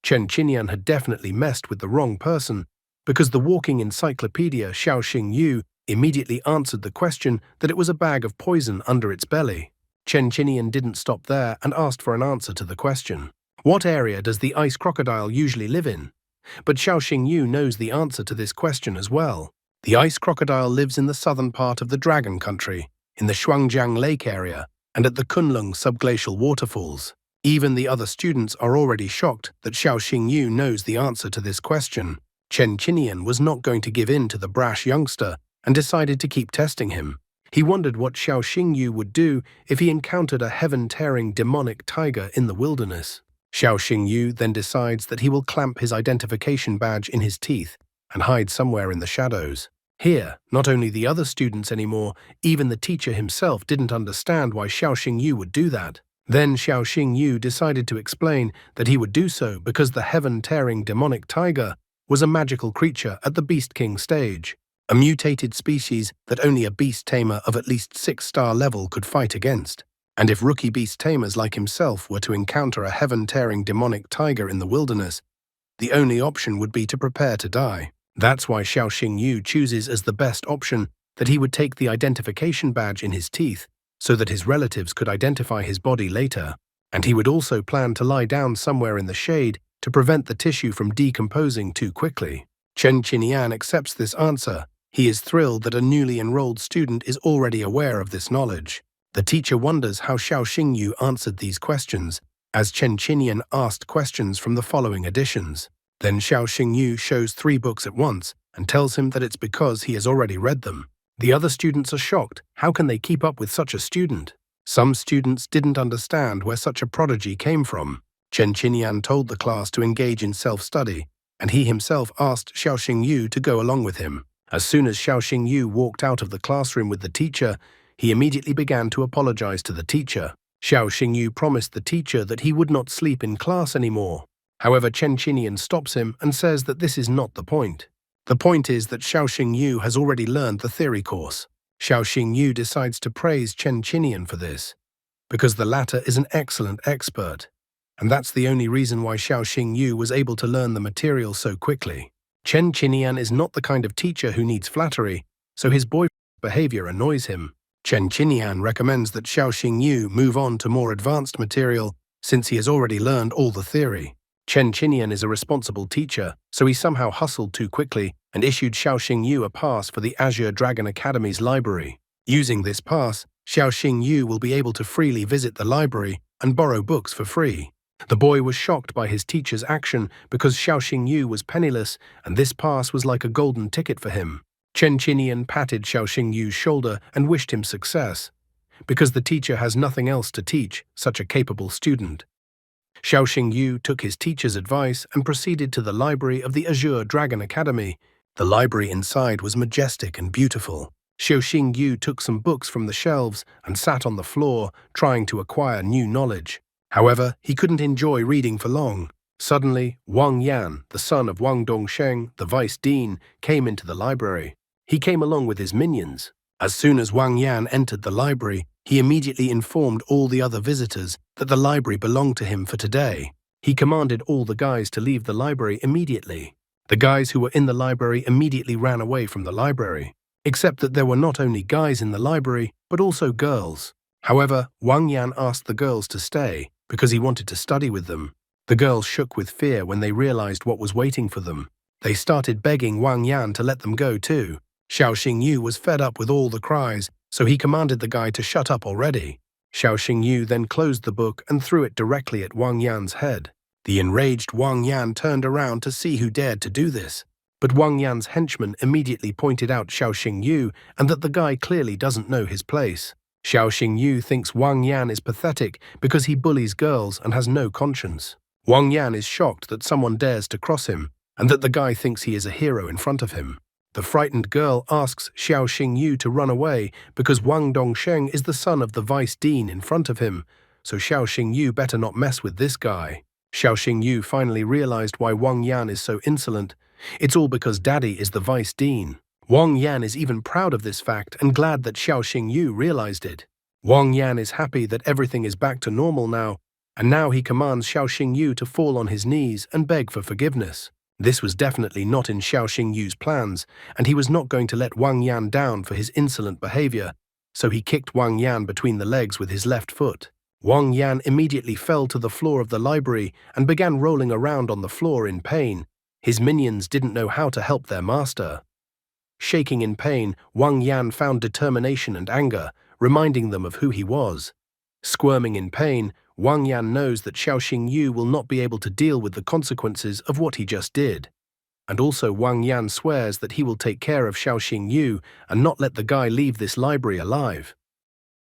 Chen Qinian had definitely messed with the wrong person, because the walking encyclopedia Xiaoxing Yu immediately answered the question that it was a bag of poison under its belly. Chen Qinian didn't stop there and asked for an answer to the question. What area does the ice crocodile usually live in? But Xiaoxing Yu knows the answer to this question as well. The ice crocodile lives in the southern part of the Dragon Country, in the Shuangjiang Lake area, and at the Kunlun subglacial waterfalls. Even the other students are already shocked that Xiaoxing Yu knows the answer to this question. Chen Qinian was not going to give in to the brash youngster and decided to keep testing him. He wondered what Xiaoxing Yu would do if he encountered a heaven-tearing demonic tiger in the wilderness. Xiaoxing Yu then decides that he will clamp his identification badge in his teeth and hide somewhere in the shadows. Here, not only the other students anymore, even the teacher himself didn't understand why Xiaoxing Yu would do that. Then Xiaoxing Yu decided to explain that he would do so because the heaven-tearing demonic tiger was a magical creature at the Beast King stage, a mutated species that only a beast tamer of at least 6-star level could fight against. And if rookie beast tamers like himself were to encounter a heaven-tearing demonic tiger in the wilderness, the only option would be to prepare to die. That's why Xiaoxing Yu chooses as the best option that he would take the identification badge in his teeth so that his relatives could identify his body later, and he would also plan to lie down somewhere in the shade to prevent the tissue from decomposing too quickly. Chen Qinian accepts this answer. He is thrilled that a newly enrolled student is already aware of this knowledge. The teacher wonders how Xiaoxing Yu answered these questions, as Chen Qinian asked questions from the following editions. Then Xiaoxing Yu shows 3 books at once and tells him that it's because he has already read them. The other students are shocked. How can they keep up with such a student? Some students didn't understand where such a prodigy came from. Chen Qinian told the class to engage in self-study, and he himself asked Xiaoxing Yu to go along with him. As soon as Xiaoxing Yu walked out of the classroom with the teacher, he immediately began to apologize to the teacher. Xiaoxing Yu promised the teacher that he would not sleep in class anymore. However, Chen Qinian stops him and says that this is not the point. The point is that Xiaoxing Yu has already learned the theory course. Xiaoxing Yu decides to praise Chen Qinian for this, because the latter is an excellent expert, and that's the only reason why Xiaoxing Yu was able to learn the material so quickly. Chen Qinian is not the kind of teacher who needs flattery, so his boyfriend's behavior annoys him. Chen Qinian recommends that Xiaoxing Yu move on to more advanced material since he has already learned all the theory. Chen Qinian is a responsible teacher, so he somehow hustled too quickly and issued Xiaoxing Yu a pass for the Azure Dragon Academy's library. Using this pass, Xiaoxing Yu will be able to freely visit the library and borrow books for free. The boy was shocked by his teacher's action because Xiaoxing Yu was penniless and this pass was like a golden ticket for him. Chen Qinian patted Xiaoxing Yu's shoulder and wished him success, because the teacher has nothing else to teach such a capable student. Xiaoxing Yu took his teacher's advice and proceeded to the library of the Azure Dragon Academy. The library inside was majestic and beautiful. Xiaoxing Yu took some books from the shelves and sat on the floor, trying to acquire new knowledge. However, he couldn't enjoy reading for long. Suddenly, Wang Yan, the son of Wang Dongsheng, the vice dean, came into the library. He came along with his minions. As soon as Wang Yan entered the library, he immediately informed all the other visitors that the library belonged to him for today. He commanded all the guys to leave the library immediately. The guys who were in the library immediately ran away from the library, except that there were not only guys in the library, but also girls. However, Wang Yan asked the girls to stay because he wanted to study with them. The girls shook with fear when they realized what was waiting for them. They started begging Wang Yan to let them go too. Xiao Xingyu was fed up with all the cries, so he commanded the guy to shut up already. Xiao Xingyu then closed the book and threw it directly at Wang Yan's head. The enraged Wang Yan turned around to see who dared to do this. But Wang Yan's henchman immediately pointed out Xiao Xingyu and that the guy clearly doesn't know his place. Xiao Xingyu thinks Wang Yan is pathetic because he bullies girls and has no conscience. Wang Yan is shocked that someone dares to cross him and that the guy thinks he is a hero in front of him. The frightened girl asks Xiao Xingyu to run away because Wang Dongsheng is the son of the vice dean in front of him, so Xiao Xingyu better not mess with this guy. Xiao Xingyu finally realized why Wang Yan is so insolent. It's all because Daddy is the vice dean. Wang Yan is even proud of this fact and glad that Xiao Xingyu realized it. Wang Yan is happy that everything is back to normal now, and now he commands Xiao Xingyu to fall on his knees and beg for forgiveness. This was definitely not in Xiao Xingyu's plans, and he was not going to let Wang Yan down for his insolent behavior, so he kicked Wang Yan between the legs with his left foot. Wang Yan immediately fell to the floor of the library and began rolling around on the floor in pain. His minions didn't know how to help their master. Shaking in pain, Wang Yan found determination and anger, reminding them of who he was. Squirming in pain, Wang Yan knows that Xiao Xingyu will not be able to deal with the consequences of what he just did. And also Wang Yan swears that he will take care of Xiao Xingyu and not let the guy leave this library alive.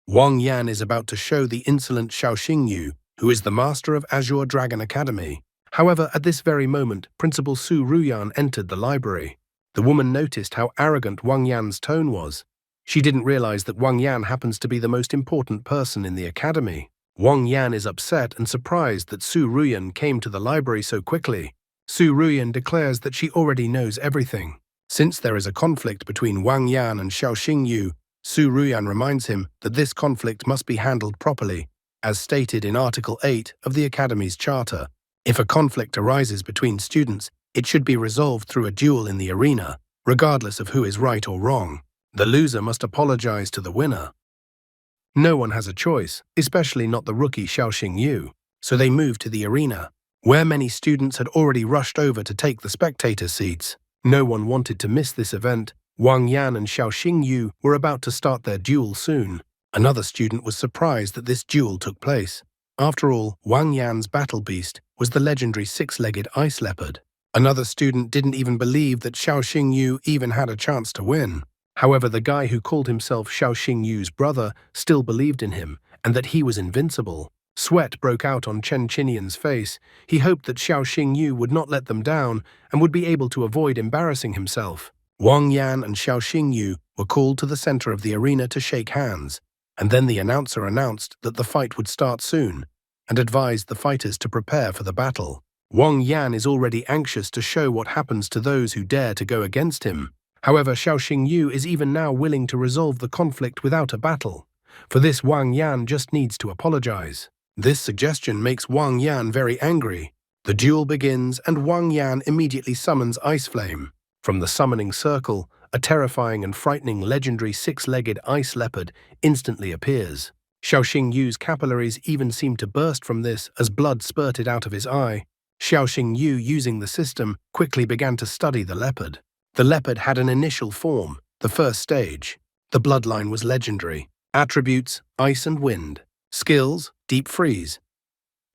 Wang Yan is about to show the insolent Xiao Xingyu, who is the master of Azure Dragon Academy. However, at this very moment, Principal Su Ruyan entered the library. The woman noticed how arrogant Wang Yan's tone was. She didn't realize that Wang Yan happens to be the most important person in the academy. Wang Yan is upset and surprised that Su Ruyan came to the library so quickly. Su Ruyan declares that she already knows everything. Since there is a conflict between Wang Yan and Xiao Xingyu, Su Ruyan reminds him that this conflict must be handled properly, as stated in Article 8 of the Academy's Charter. If a conflict arises between students, it should be resolved through a duel in the arena, regardless of who is right or wrong. The loser must apologize to the winner. No one has a choice, especially not the rookie Xiao Xingyu, so they move to the arena, where many students had already rushed over to take the spectator seats. No one wanted to miss this event. Wang Yan and Xiao Xingyu were about to start their duel soon. Another student was surprised that this duel took place. After all, Wang Yan's battle beast was the legendary six-legged ice leopard. Another student didn't even believe that Xiao Xingyu even had a chance to win. However, the guy who called himself Xiao Xingyu's brother still believed in him and that he was invincible. Sweat broke out on Chen Qinian's face. He hoped that Xiao Xingyu would not let them down and would be able to avoid embarrassing himself. Wang Yan and Xiao Xingyu were called to the center of the arena to shake hands, and then the announcer announced that the fight would start soon and advised the fighters to prepare for the battle. Wang Yan is already anxious to show what happens to those who dare to go against him. However, Xiao Xingyu is even now willing to resolve the conflict without a battle. For this, Wang Yan just needs to apologize. This suggestion makes Wang Yan very angry. The duel begins and Wang Yan immediately summons Ice Flame. From the summoning circle, a terrifying and frightening legendary six-legged ice leopard instantly appears. Xiao Xingyu's capillaries even seemed to burst from this as blood spurted out of his eye. Xiao Xingyu, using the system, quickly began to study the leopard. The leopard had an initial form, the first stage. The bloodline was legendary. Attributes, ice and wind. Skills, deep freeze.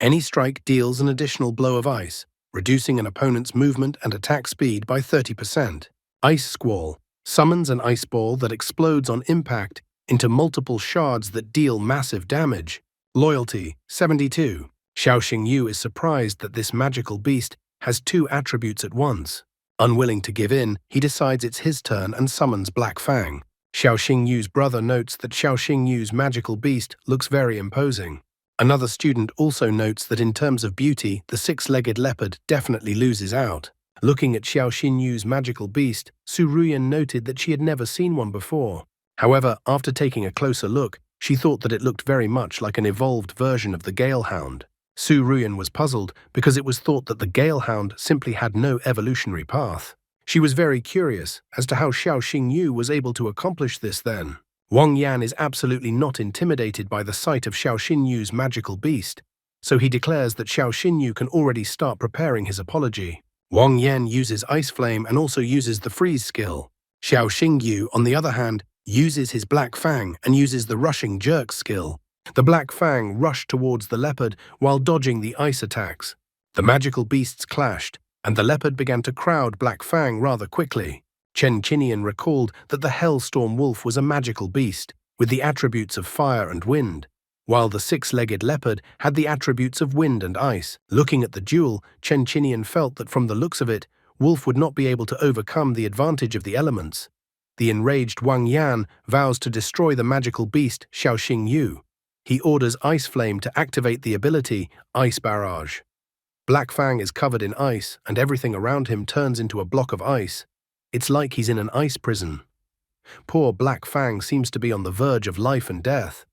Any strike deals an additional blow of ice, reducing an opponent's movement and attack speed by 30%. Ice Squall summons an ice ball that explodes on impact into multiple shards that deal massive damage. Loyalty, 72. Xiao Xingyu is surprised that this magical beast has two attributes at once. Unwilling to give in, he decides it's his turn and summons Black Fang. Xiao Xingyu's brother notes that Xiao Xingyu's magical beast looks very imposing. Another student also notes that in terms of beauty, the six-legged leopard definitely loses out. Looking at Xiao Xingyu's magical beast, Su Ruyan noted that she had never seen one before. However, after taking a closer look, she thought that it looked very much like an evolved version of the Gale Hound. Su Ruyan was puzzled because it was thought that the Galehound simply had no evolutionary path. She was very curious as to how Xiao Xingyu was able to accomplish this then. Wang Yan is absolutely not intimidated by the sight of Xiao Xinyu's magical beast, so he declares that Xiao Xinyu can already start preparing his apology. Wang Yan uses Ice Flame and also uses the Freeze skill. Xiao Xingyu, on the other hand, uses his Black Fang and uses the Rushing Jerk skill. The Black Fang rushed towards the leopard while dodging the ice attacks. The magical beasts clashed, and the leopard began to crowd Black Fang rather quickly. Chen Qinian recalled that the Hellstorm Wolf was a magical beast, with the attributes of fire and wind, while the six-legged leopard had the attributes of wind and ice. Looking at the duel, Chen Qinian felt that from the looks of it, Wolf would not be able to overcome the advantage of the elements. The enraged Wang Yan vows to destroy the magical beast Xiao Xingyu. He orders Ice Flame to activate the ability Ice Barrage. Black Fang is covered in ice, and everything around him turns into a block of ice. It's like he's in an ice prison. Poor Black Fang seems to be on the verge of life and death.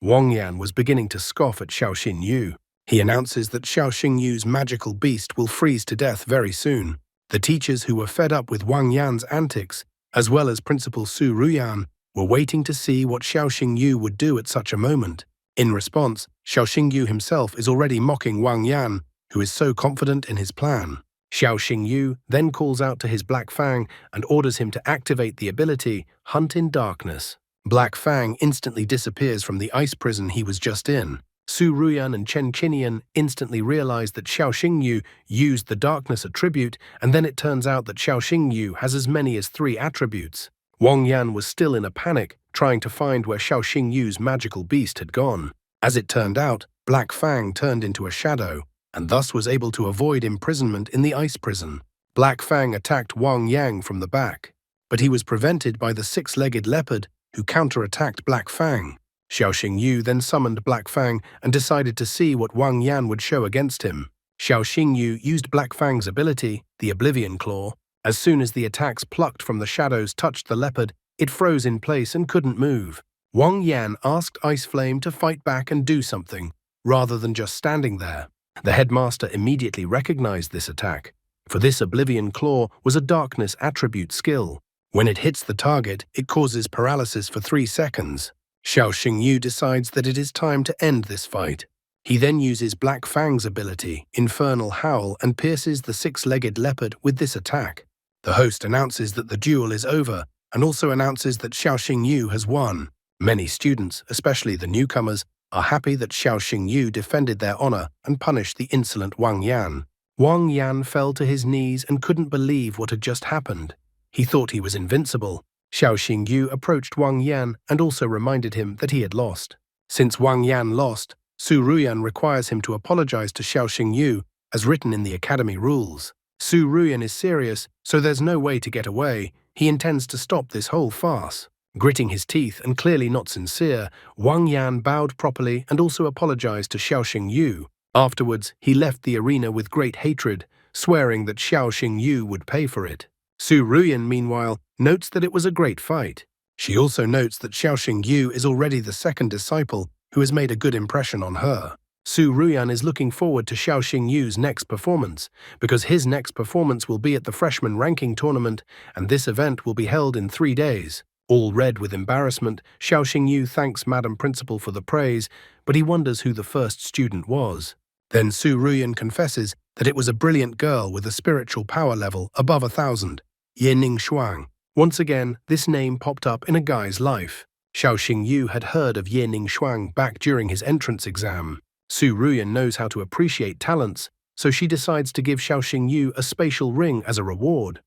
Wang Yan was beginning to scoff at Xiao Xinyu. He announces that Xiao Xingyu's magical beast will freeze to death very soon. The teachers who were fed up with Wang Yan's antics, as well as Principal Su Ruyan, were waiting to see what Xiao Xingyu would do at such a moment. In response, Xiao Xingyu himself is already mocking Wang Yan, who is so confident in his plan. Xiao Xingyu then calls out to his Black Fang and orders him to activate the ability Hunt in Darkness. Black Fang instantly disappears from the ice prison he was just in. Su Ruyan and Chen Qinian instantly realize that Xiao Xingyu used the darkness attribute, and then it turns out that Xiao Xingyu has as many as 3 attributes. Wang Yan was still in a panic, trying to find where Xiao Xingyu's magical beast had gone. As it turned out, Black Fang turned into a shadow, and thus was able to avoid imprisonment in the ice prison. Black Fang attacked Wang Yang from the back, but he was prevented by the 6-legged leopard, who counterattacked Black Fang. Xiao Xingyu then summoned Black Fang and decided to see what Wang Yan would show against him. Xiao Xingyu used Black Fang's ability, the Oblivion Claw. As soon as the attacks plucked from the shadows touched the leopard, it froze in place and couldn't move. Wang Yan asked Ice Flame to fight back and do something, rather than just standing there. The headmaster immediately recognized this attack, for this Oblivion Claw was a darkness attribute skill. When it hits the target, it causes paralysis for 3 seconds. Xiao Xingyu decides that it is time to end this fight. He then uses Black Fang's ability, Infernal Howl, and pierces the 6-legged leopard with this attack. The host announces that the duel is over, and also announces that Xiao Xingyu has won. Many students, especially the newcomers, are happy that Xiao Xingyu defended their honor and punished the insolent Wang Yan. Wang Yan fell to his knees and couldn't believe what had just happened. He thought he was invincible. Xiao Xingyu approached Wang Yan and also reminded him that he had lost. Since Wang Yan lost, Su Ruyan requires him to apologize to Xiao Xingyu, as written in the academy rules. Su Ruyan is serious, so there's no way to get away. He intends to stop this whole farce. Gritting his teeth and clearly not sincere, Wang Yan bowed properly and also apologized to Xiao Xingyu. Afterwards, he left the arena with great hatred, swearing that Xiao Xingyu would pay for it. Su Ruyan, meanwhile, notes that it was a great fight. She also notes that Xiao Xingyu is already the 2nd disciple who has made a good impression on her. Su Ruyan is looking forward to Xiao Xingyu's next performance, because his next performance will be at the freshman ranking tournament, and this event will be held in 3 days. All red with embarrassment, Xiao Xingyu thanks Madam Principal for the praise, but he wonders who the first student was. Then Su Ruyan confesses that it was a brilliant girl with a spiritual power level above 1,000, Ye Ning Shuang. Once again, this name popped up in a guy's life. Xiao Xingyu had heard of Ye Ning Shuang back during his entrance exam. Su Ruyan knows how to appreciate talents, so she decides to give Xiao Xingyu a spatial ring as a reward.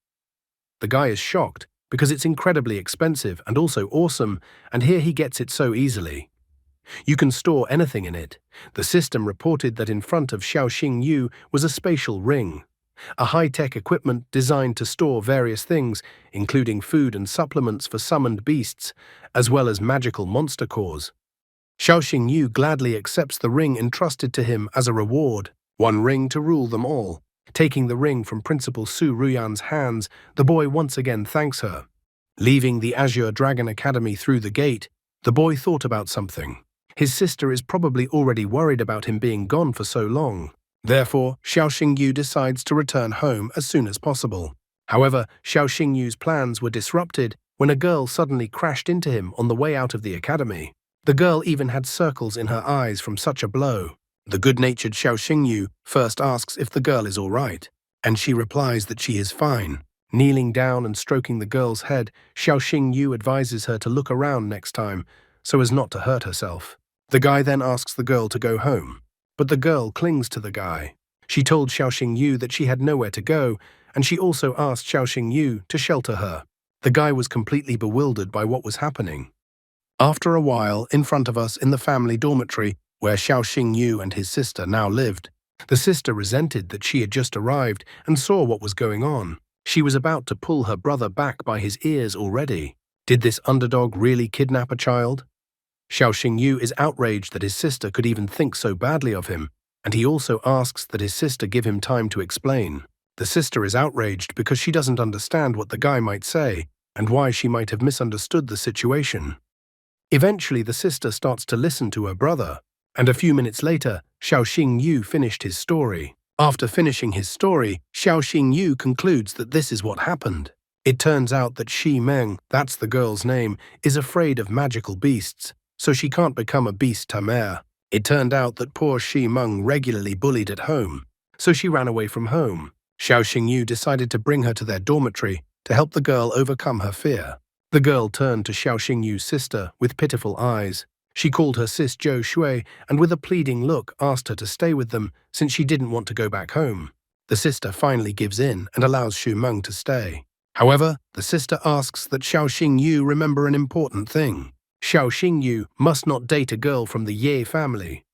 The guy is shocked, because it's incredibly expensive and also awesome, and here he gets it so easily. You can store anything in it. The system reported that in front of Xiao Xingyu was a spatial ring, a high-tech equipment designed to store various things, including food and supplements for summoned beasts, as well as magical monster cores. Xiao Xingyu gladly accepts the ring entrusted to him as a reward, 1 ring to rule them all. Taking the ring from Principal Su Ruyan's hands, the boy once again thanks her. Leaving the Azure Dragon Academy through the gate, the boy thought about something. His sister is probably already worried about him being gone for so long. Therefore, Xiao Xingyu decides to return home as soon as possible. However, Xiao Xingyu's plans were disrupted when a girl suddenly crashed into him on the way out of the academy. The girl even had circles in her eyes from such a blow. The good-natured Xiao Xingyu first asks if the girl is all right, and she replies that she is fine. Kneeling down and stroking the girl's head, Xiao Xingyu advises her to look around next time so as not to hurt herself. The guy then asks the girl to go home, but the girl clings to the guy. She told Xiao Xingyu that she had nowhere to go, and she also asked Xiao Xingyu to shelter her. The guy was completely bewildered by what was happening. After a while, in front of us in the family dormitory, where Xiao Xingyu and his sister now lived, the sister resented that she had just arrived and saw what was going on. She was about to pull her brother back by his ears already. Did this underdog really kidnap a child? Xiao Xingyu is outraged that his sister could even think so badly of him, and he also asks that his sister give him time to explain. The sister is outraged because she doesn't understand what the guy might say and why she might have misunderstood the situation. Eventually, the sister starts to listen to her brother, and a few minutes later, Xiao Xingyu finished his story. After finishing his story, Xiao Xingyu concludes that this is what happened. It turns out that Shi Meng, that's the girl's name, is afraid of magical beasts, so she can't become a beast tamer. It turned out that poor Shi Meng regularly bullied at home, so she ran away from home. Xiao Xingyu decided to bring her to their dormitory to help the girl overcome her fear. The girl turned to Xiao Xingyu's sister with pitiful eyes. She called her sis Zhou Shui and with a pleading look asked her to stay with them since she didn't want to go back home. The sister finally gives in and allows Xu Meng to stay. However, the sister asks that Xiao Xingyu remember an important thing. Xiao Xingyu must not date a girl from the Ye family.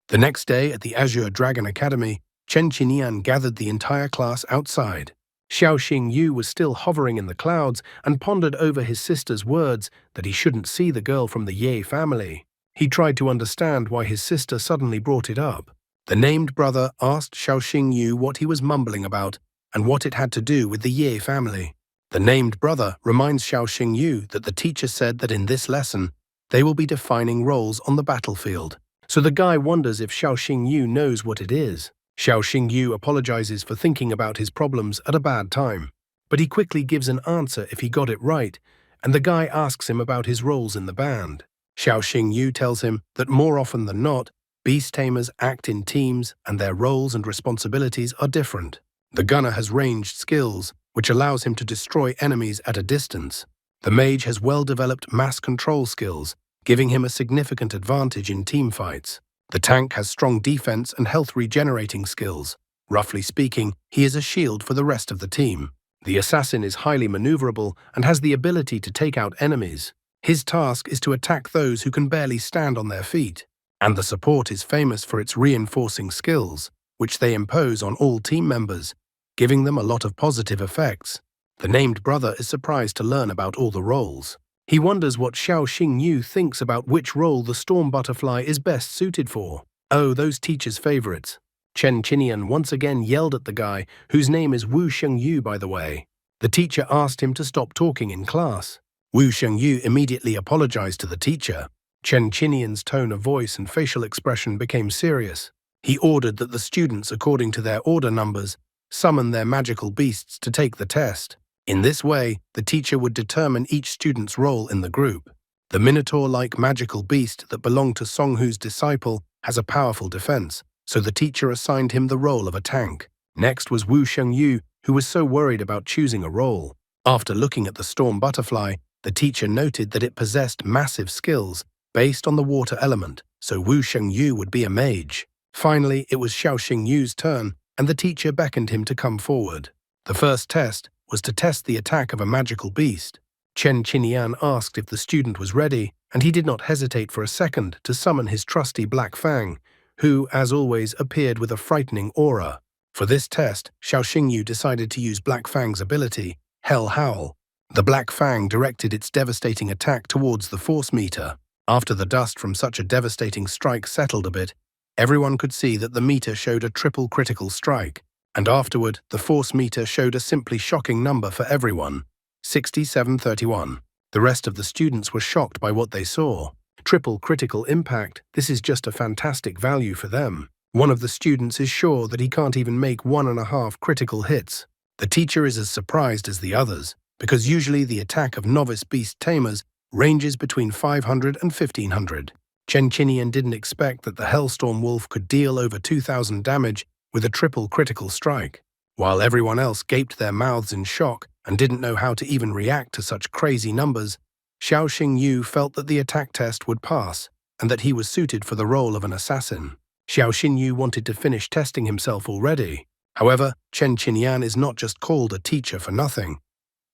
The next day at the Azure Dragon Academy, Chen Qinian gathered the entire class outside. Xiao Xingyu was still hovering in the clouds and pondered over his sister's words that he shouldn't see the girl from the Ye family. He tried to understand why his sister suddenly brought it up. The named brother asked Xiao Xingyu what he was mumbling about and what it had to do with the Ye family. The named brother reminds Xiao Xingyu that the teacher said that in this lesson, they will be defining roles on the battlefield. So the guy wonders if Xiao Xingyu knows what it is. Xiao Xingyu apologizes for thinking about his problems at a bad time, but he quickly gives an answer if he got it right, and the guy asks him about his roles in the band. Xiao Xingyu tells him that more often than not, beast tamers act in teams and their roles and responsibilities are different. The gunner has ranged skills, which allows him to destroy enemies at a distance. The mage has well-developed mass control skills, giving him a significant advantage in team fights. The tank has strong defense and health regenerating skills. Roughly speaking, he is a shield for the rest of the team. The assassin is highly maneuverable and has the ability to take out enemies. His task is to attack those who can barely stand on their feet. And the support is famous for its reinforcing skills, which they impose on all team members, giving them a lot of positive effects. The named brother is surprised to learn about all the roles. He wonders what Xiao Xingyu thinks about which role the storm butterfly is best suited for. Oh, those teachers' favorites. Chen Qinian once again yelled at the guy, whose name is Wu Shengyu by the way. The teacher asked him to stop talking in class. Wu Shengyu immediately apologized to the teacher. Chen Qinian's tone of voice and facial expression became serious. He ordered that the students, according to their order numbers, summon their magical beasts to take the test. In this way, the teacher would determine each student's role in the group. The Minotaur-like magical beast that belonged to Songhu's disciple has a powerful defense, so the teacher assigned him the role of a tank. Next was Wu Shengyu, who was so worried about choosing a role. After looking at the storm butterfly, the teacher noted that it possessed massive skills based on the water element, so Wu Shengyu would be a mage. Finally, it was Xiao Xingyu's turn, and the teacher beckoned him to come forward. The first test was to test the attack of a magical beast. Chen Qinian asked if the student was ready, and he did not hesitate for a second to summon his trusty Black Fang, who, as always, appeared with a frightening aura. For this test, Xiao Xingyu decided to use Black Fang's ability, Hell Howl. The Black Fang directed its devastating attack towards the force meter. After the dust from such a devastating strike settled a bit, everyone could see that the meter showed a triple critical strike. And afterward, the force meter showed a simply shocking number for everyone, 6731. The rest of the students were shocked by what they saw. Triple critical impact, this is just a fantastic value for them. One of the students is sure that he can't even make 1.5 critical hits. The teacher is as surprised as the others, because usually the attack of novice beast tamers ranges between 500 and 1500. Chen Qinian didn't expect that the Hellstorm Wolf could deal over 2000 damage with a triple critical strike. While everyone else gaped their mouths in shock and didn't know how to even react to such crazy numbers, Xiao Xingyu felt that the attack test would pass and that he was suited for the role of an assassin. Xiao Xingyu wanted to finish testing himself already. However, Chen Qinian is not just called a teacher for nothing.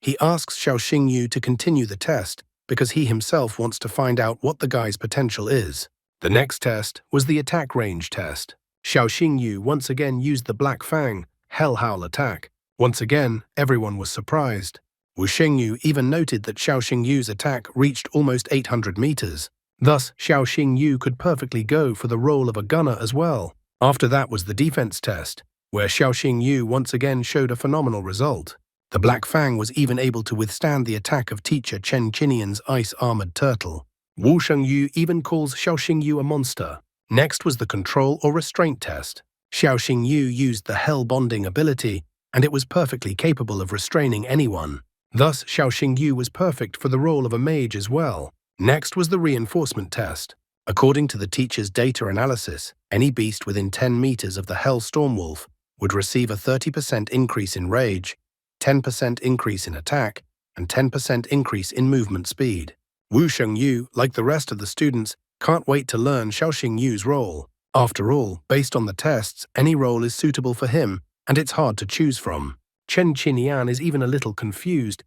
He asks Xiao Xingyu to continue the test because he himself wants to find out what the guy's potential is. The next test was the attack range test. Xiao Xingyu once again used the Black Fang Hell Howl attack. Once again, everyone was surprised. Wu Xingyu even noted that Xiao Xingyu's attack reached almost 800 meters. Thus, Xiao Xingyu could perfectly go for the role of a gunner as well. After that was the defense test, where Xiao Xingyu once again showed a phenomenal result. The Black Fang was even able to withstand the attack of teacher Chen Qinian's ice-armored turtle. Wu Shengyu even calls Xiao Xingyu a monster. Next was the control or restraint test. Xiao Xingyu used the Hell Bonding ability, and it was perfectly capable of restraining anyone. Thus, Xiao Xingyu was perfect for the role of a mage as well. Next was the reinforcement test. According to the teacher's data analysis, any beast within 10 meters of the Hell Storm Wolf would receive a 30% increase in rage, 10% increase in attack, and 10% increase in movement speed. Wu Shengyu, like the rest of the students, can't wait to learn Xiao Xingyu's role. After all, based on the tests, any role is suitable for him, and it's hard to choose from. Chen Qinian is even a little confused,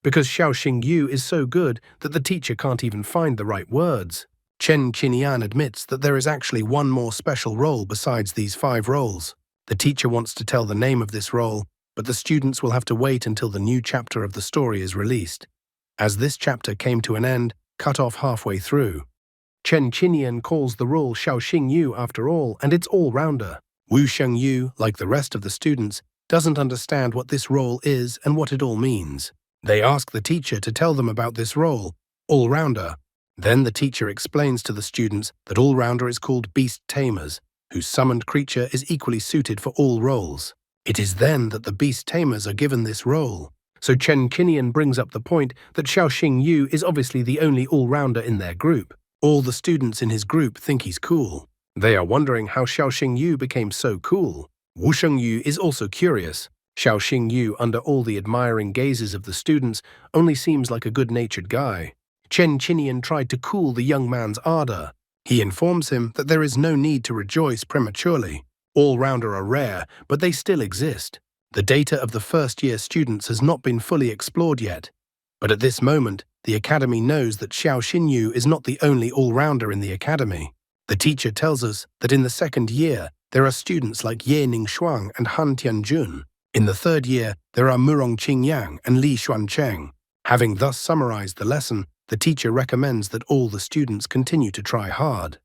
because Xiao Xingyu is so good that the teacher can't even find the right words. Chen Qinian admits that there is actually one more special role besides these 5 roles. The teacher wants to tell the name of this role, but the students will have to wait until the new chapter of the story is released. As this chapter came to an end, cut off halfway through. Chen Qinian calls the role Xiao Xingyu after all, and it's all-rounder. Wu Shengyu, like the rest of the students, doesn't understand what this role is and what it all means. They ask the teacher to tell them about this role, all-rounder. Then the teacher explains to the students that all-rounder is called Beast Tamers, whose summoned creature is equally suited for all roles. It is then that the Beast Tamers are given this role. So Chen Qinian brings up the point that Xiao Xingyu is obviously the only all-rounder in their group. All the students in his group think he's cool. They are wondering how Xiao Xingyu became so cool. Wu Shengyu is also curious. Xiao Xingyu, under all the admiring gazes of the students, only seems like a good-natured guy. Chen Qinian tried to cool the young man's ardor. He informs him that there is no need to rejoice prematurely. All-rounder are rare, but they still exist. The data of the first-year students has not been fully explored yet. But at this moment, the academy knows that Xiao Xinyu is not the only all-rounder in the academy. The teacher tells us that in the second year, there are students like Ye Ningshuang and Han Tianjun. In the third year, there are Murong Qingyang and Li Xuancheng. Having thus summarized the lesson, the teacher recommends that all the students continue to try hard.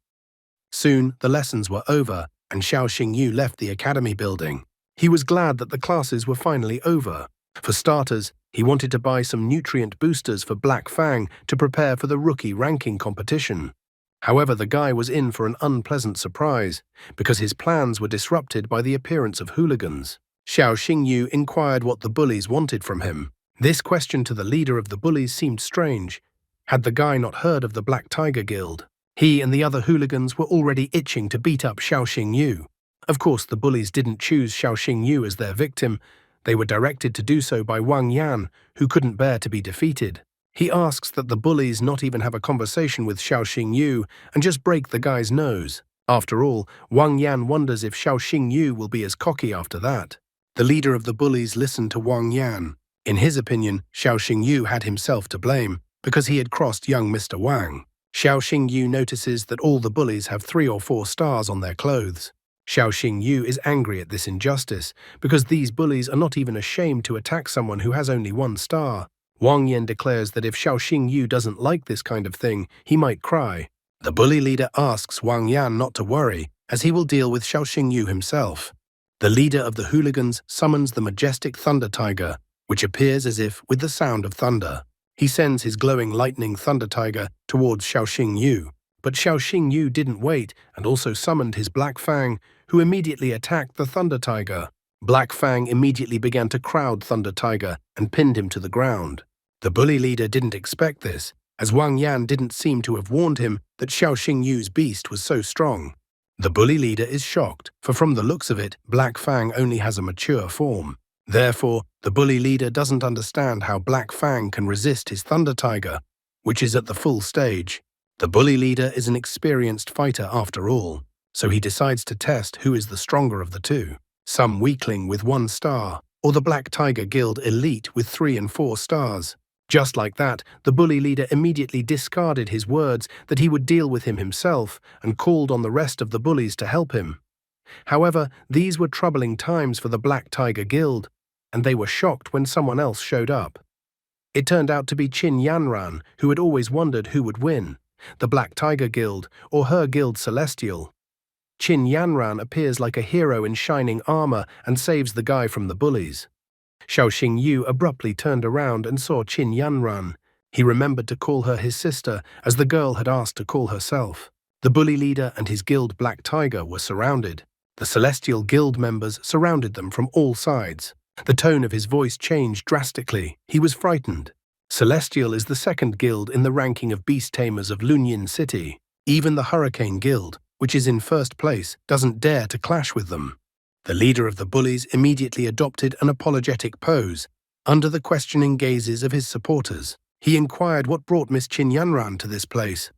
Soon, the lessons were over, and Xiao Xingyu left the academy building. He was glad that the classes were finally over. For starters, he wanted to buy some nutrient boosters for Black Fang to prepare for the rookie ranking competition. However, the guy was in for an unpleasant surprise, because his plans were disrupted by the appearance of hooligans. Xiao Xingyu inquired what the bullies wanted from him. This question to the leader of the bullies seemed strange. Had the guy not heard of the Black Tiger Guild? He and the other hooligans were already itching to beat up Xiao Xingyu. Of course, the bullies didn't choose Xiao Xingyu as their victim. They were directed to do so by Wang Yan, who couldn't bear to be defeated. He asks that the bullies not even have a conversation with Xiao Xingyu and just break the guy's nose. After all, Wang Yan wonders if Xiao Xingyu will be as cocky after that. The leader of the bullies listened to Wang Yan. In his opinion, Xiao Xingyu had himself to blame, because he had crossed young Mr. Wang. Xiao Xingyu notices that all the bullies have 3 or 4 stars on their clothes. Xiao Xingyu is angry at this injustice, because these bullies are not even ashamed to attack someone who has only 1 star. Wang Yan declares that if Xiao Xingyu doesn't like this kind of thing, he might cry. The bully leader asks Wang Yan not to worry, as he will deal with Xiao Xingyu himself. The leader of the hooligans summons the majestic Thunder Tiger, which appears as if with the sound of thunder. He sends his glowing lightning Thunder Tiger towards Xiao Xingyu. But Xiao Xingyu didn't wait and also summoned his Black Fang, who immediately attacked the Thunder Tiger. Black Fang immediately began to crowd Thunder Tiger and pinned him to the ground. The bully leader didn't expect this, as Wang Yan didn't seem to have warned him that Xiao Xingyu's beast was so strong. The bully leader is shocked, for from the looks of it, Black Fang only has a mature form. Therefore, the bully leader doesn't understand how Black Fang can resist his Thunder Tiger, which is at the full stage. The bully leader is an experienced fighter after all, so he decides to test who is the stronger of the two. Some weakling with 1 star, or the Black Tiger Guild elite with 3 and 4 stars. Just like that, the bully leader immediately discarded his words that he would deal with him himself and called on the rest of the bullies to help him. However, these were troubling times for the Black Tiger Guild, and they were shocked when someone else showed up. It turned out to be Qin Yanran, who had always wondered who would win, the Black Tiger Guild or her guild Celestial. Qin Yanran appears like a hero in shining armor and saves the guy from the bullies. Xiao Xingyu abruptly turned around and saw Qin Yanran. He remembered to call her his sister, as the girl had asked to call herself. The bully leader and his guild Black Tiger were surrounded. The Celestial Guild members surrounded them from all sides. The tone of his voice changed drastically. He was frightened. Celestial is the second guild in the ranking of beast tamers of Lunyin City. Even the Hurricane Guild, which is in first place, doesn't dare to clash with them. The leader of the bullies immediately adopted an apologetic pose. Under the questioning gazes of his supporters, he inquired what brought Miss Qin Yanran to this place.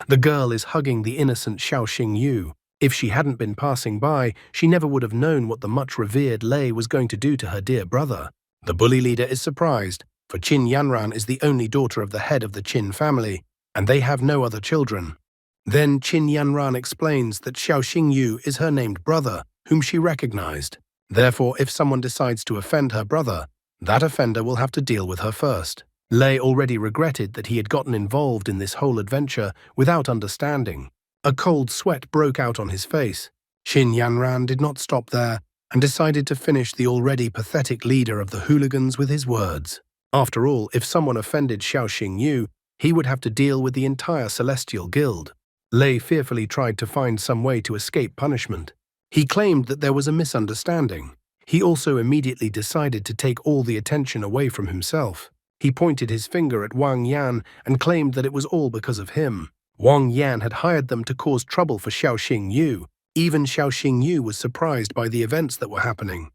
The girl is hugging the innocent Xiao Xingyu. If she hadn't been passing by, she never would have known what the much-revered Lei was going to do to her dear brother. The bully leader is surprised, for Qin Yanran is the only daughter of the head of the Qin family, and they have no other children. Then Qin Yanran explains that Xiao Xingyu is her named brother, whom she recognized. Therefore, if someone decides to offend her brother, that offender will have to deal with her first. Lei already regretted that he had gotten involved in this whole adventure without understanding. A cold sweat broke out on his face. Qin Yanran did not stop there and decided to finish the already pathetic leader of the hooligans with his words. After all, if someone offended Xiao Xingyu, he would have to deal with the entire Celestial Guild. Lei fearfully tried to find some way to escape punishment. He claimed that there was a misunderstanding. He also immediately decided to take all the attention away from himself. He pointed his finger at Wang Yan and claimed that it was all because of him. Wang Yan had hired them to cause trouble for Xiao Xingyu. Even Xiao Xingyu was surprised by the events that were happening.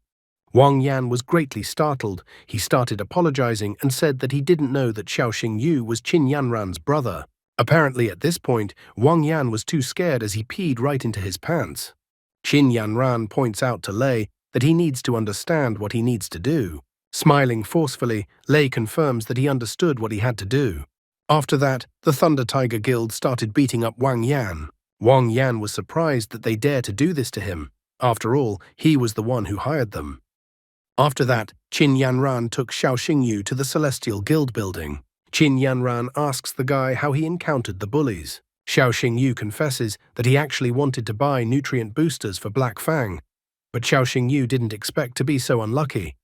Wang Yan was greatly startled. He started apologizing and said that he didn't know that Xiao Xingyu was Qin Yanran's brother. Apparently at this point, Wang Yan was too scared as he peed right into his pants. Qin Yanran points out to Lei that he needs to understand what he needs to do. Smiling forcefully, Lei confirms that he understood what he had to do. After that, the Thunder Tiger Guild started beating up Wang Yan. Wang Yan was surprised that they dared to do this to him. After all, he was the one who hired them. After that, Qin Yanran took Xiao Xingyu to the Celestial Guild building. Qin Yanran asks the guy how he encountered the bullies. Xiao Xingyu confesses that he actually wanted to buy nutrient boosters for Black Fang, but Xiao Xingyu didn't expect to be so unlucky.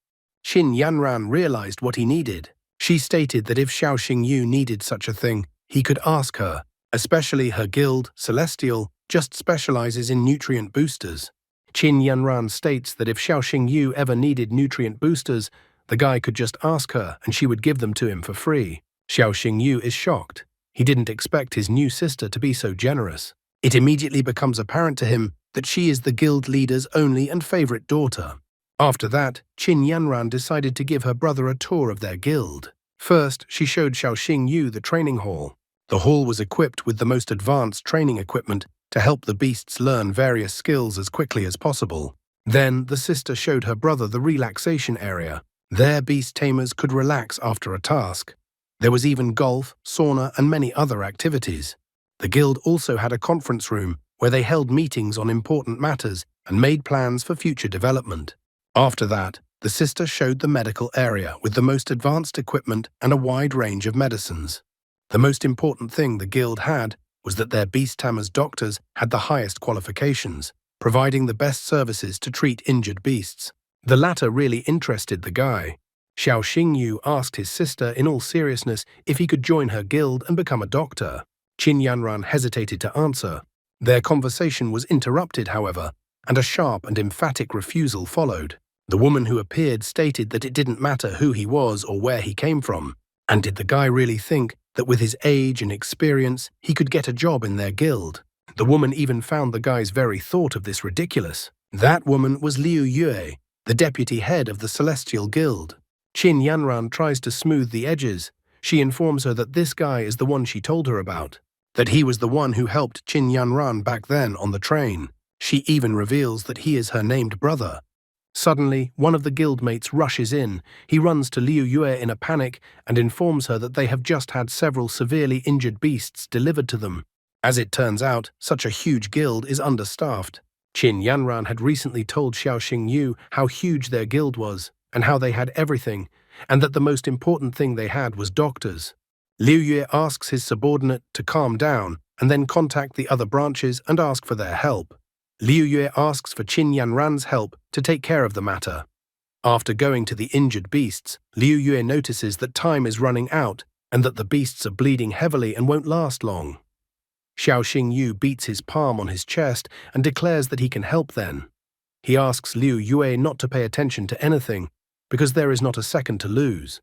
Qin Yanran realized what he needed. She stated that if Xiao Xingyu needed such a thing, he could ask her, especially her guild, Celestial, just specializes in nutrient boosters. Qin Yanran states that if Xiao Xingyu ever needed nutrient boosters, the guy could just ask her and she would give them to him for free. Xiao Xingyu is shocked. He didn't expect his new sister to be so generous. It immediately becomes apparent to him that she is the guild leader's only and favorite daughter. After that, Qin Yanran decided to give her brother a tour of their guild. First, she showed Xiao Xingyu the training hall. The hall was equipped with the most advanced training equipment to help the beasts learn various skills as quickly as possible. Then, the sister showed her brother the relaxation area. There, beast tamers could relax after a task. There was even golf, sauna, and many other activities. The guild also had a conference room where they held meetings on important matters and made plans for future development. After that, the sister showed the medical area with the most advanced equipment and a wide range of medicines. The most important thing the guild had was that their beast tamers' doctors had the highest qualifications, providing the best services to treat injured beasts. The latter really interested the guy. Xiao Xingyu asked his sister in all seriousness if he could join her guild and become a doctor. Qin Yanran hesitated to answer. Their conversation was interrupted, however, and a sharp and emphatic refusal followed. The woman who appeared stated that it didn't matter who he was or where he came from. And did the guy really think that with his age and experience, he could get a job in their guild? The woman even found the guy's very thought of this ridiculous. That woman was Liu Yue, the deputy head of the Celestial Guild. Qin Yanran tries to smooth the edges. She informs her that this guy is the one she told her about, that he was the one who helped Qin Yanran back then on the train. She even reveals that he is her named brother. Suddenly, one of the guildmates rushes in. He runs to Liu Yue in a panic and informs her that they have just had several severely injured beasts delivered to them. As it turns out, such a huge guild is understaffed. Qin Yanran had recently told Xiao Xingyu how huge their guild was, and how they had everything, and that the most important thing they had was doctors. Liu Yue asks his subordinate to calm down and then contact the other branches and ask for their help. Liu Yue asks for Qin Yanran's help to take care of the matter. After going to the injured beasts, Liu Yue notices that time is running out and that the beasts are bleeding heavily and won't last long. Xiao Xingyu beats his palm on his chest and declares that he can help then. He asks Liu Yue not to pay attention to anything, because there is not a second to lose.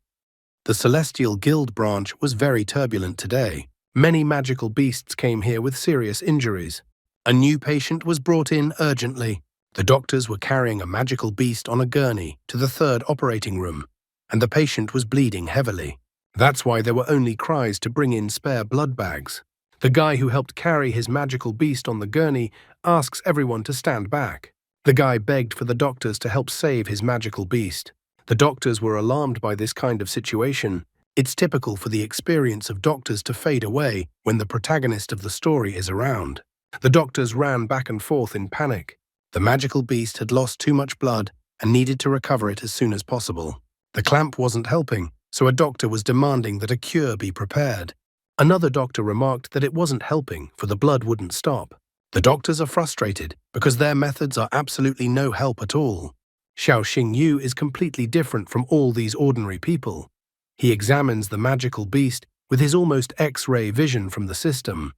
The Celestial Guild branch was very turbulent today. Many magical beasts came here with serious injuries. A new patient was brought in urgently. The doctors were carrying a magical beast on a gurney to the third operating room, and the patient was bleeding heavily. That's why there were only cries to bring in spare blood bags. The guy who helped carry his magical beast on the gurney asks everyone to stand back. The guy begged for the doctors to help save his magical beast. The doctors were alarmed by this kind of situation. It's typical for the experience of doctors to fade away when the protagonist of the story is around. The doctors ran back and forth in panic. The magical beast had lost too much blood and needed to recover it as soon as possible. The clamp wasn't helping, so a doctor was demanding that a cure be prepared. Another doctor remarked that it wasn't helping, for the blood wouldn't stop. The doctors are frustrated because their methods are absolutely no help at all. Xiao Xingyu is completely different from all these ordinary people. He examines the magical beast with his almost X-ray vision from the system.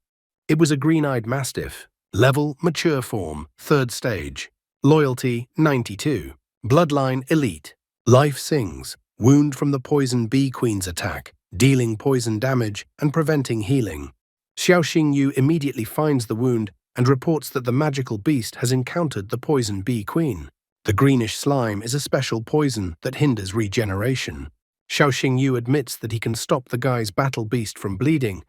It was a green-eyed mastiff. Level, mature form, 3rd stage. Loyalty, 92. Bloodline, elite. Life sings. Wound from the poison bee queen's attack, dealing poison damage and preventing healing. Xiao Xingyu immediately finds the wound and reports that the magical beast has encountered the poison bee queen. The greenish slime is a special poison that hinders regeneration. Xiao Xingyu admits that he can stop the guy's battle beast from bleeding,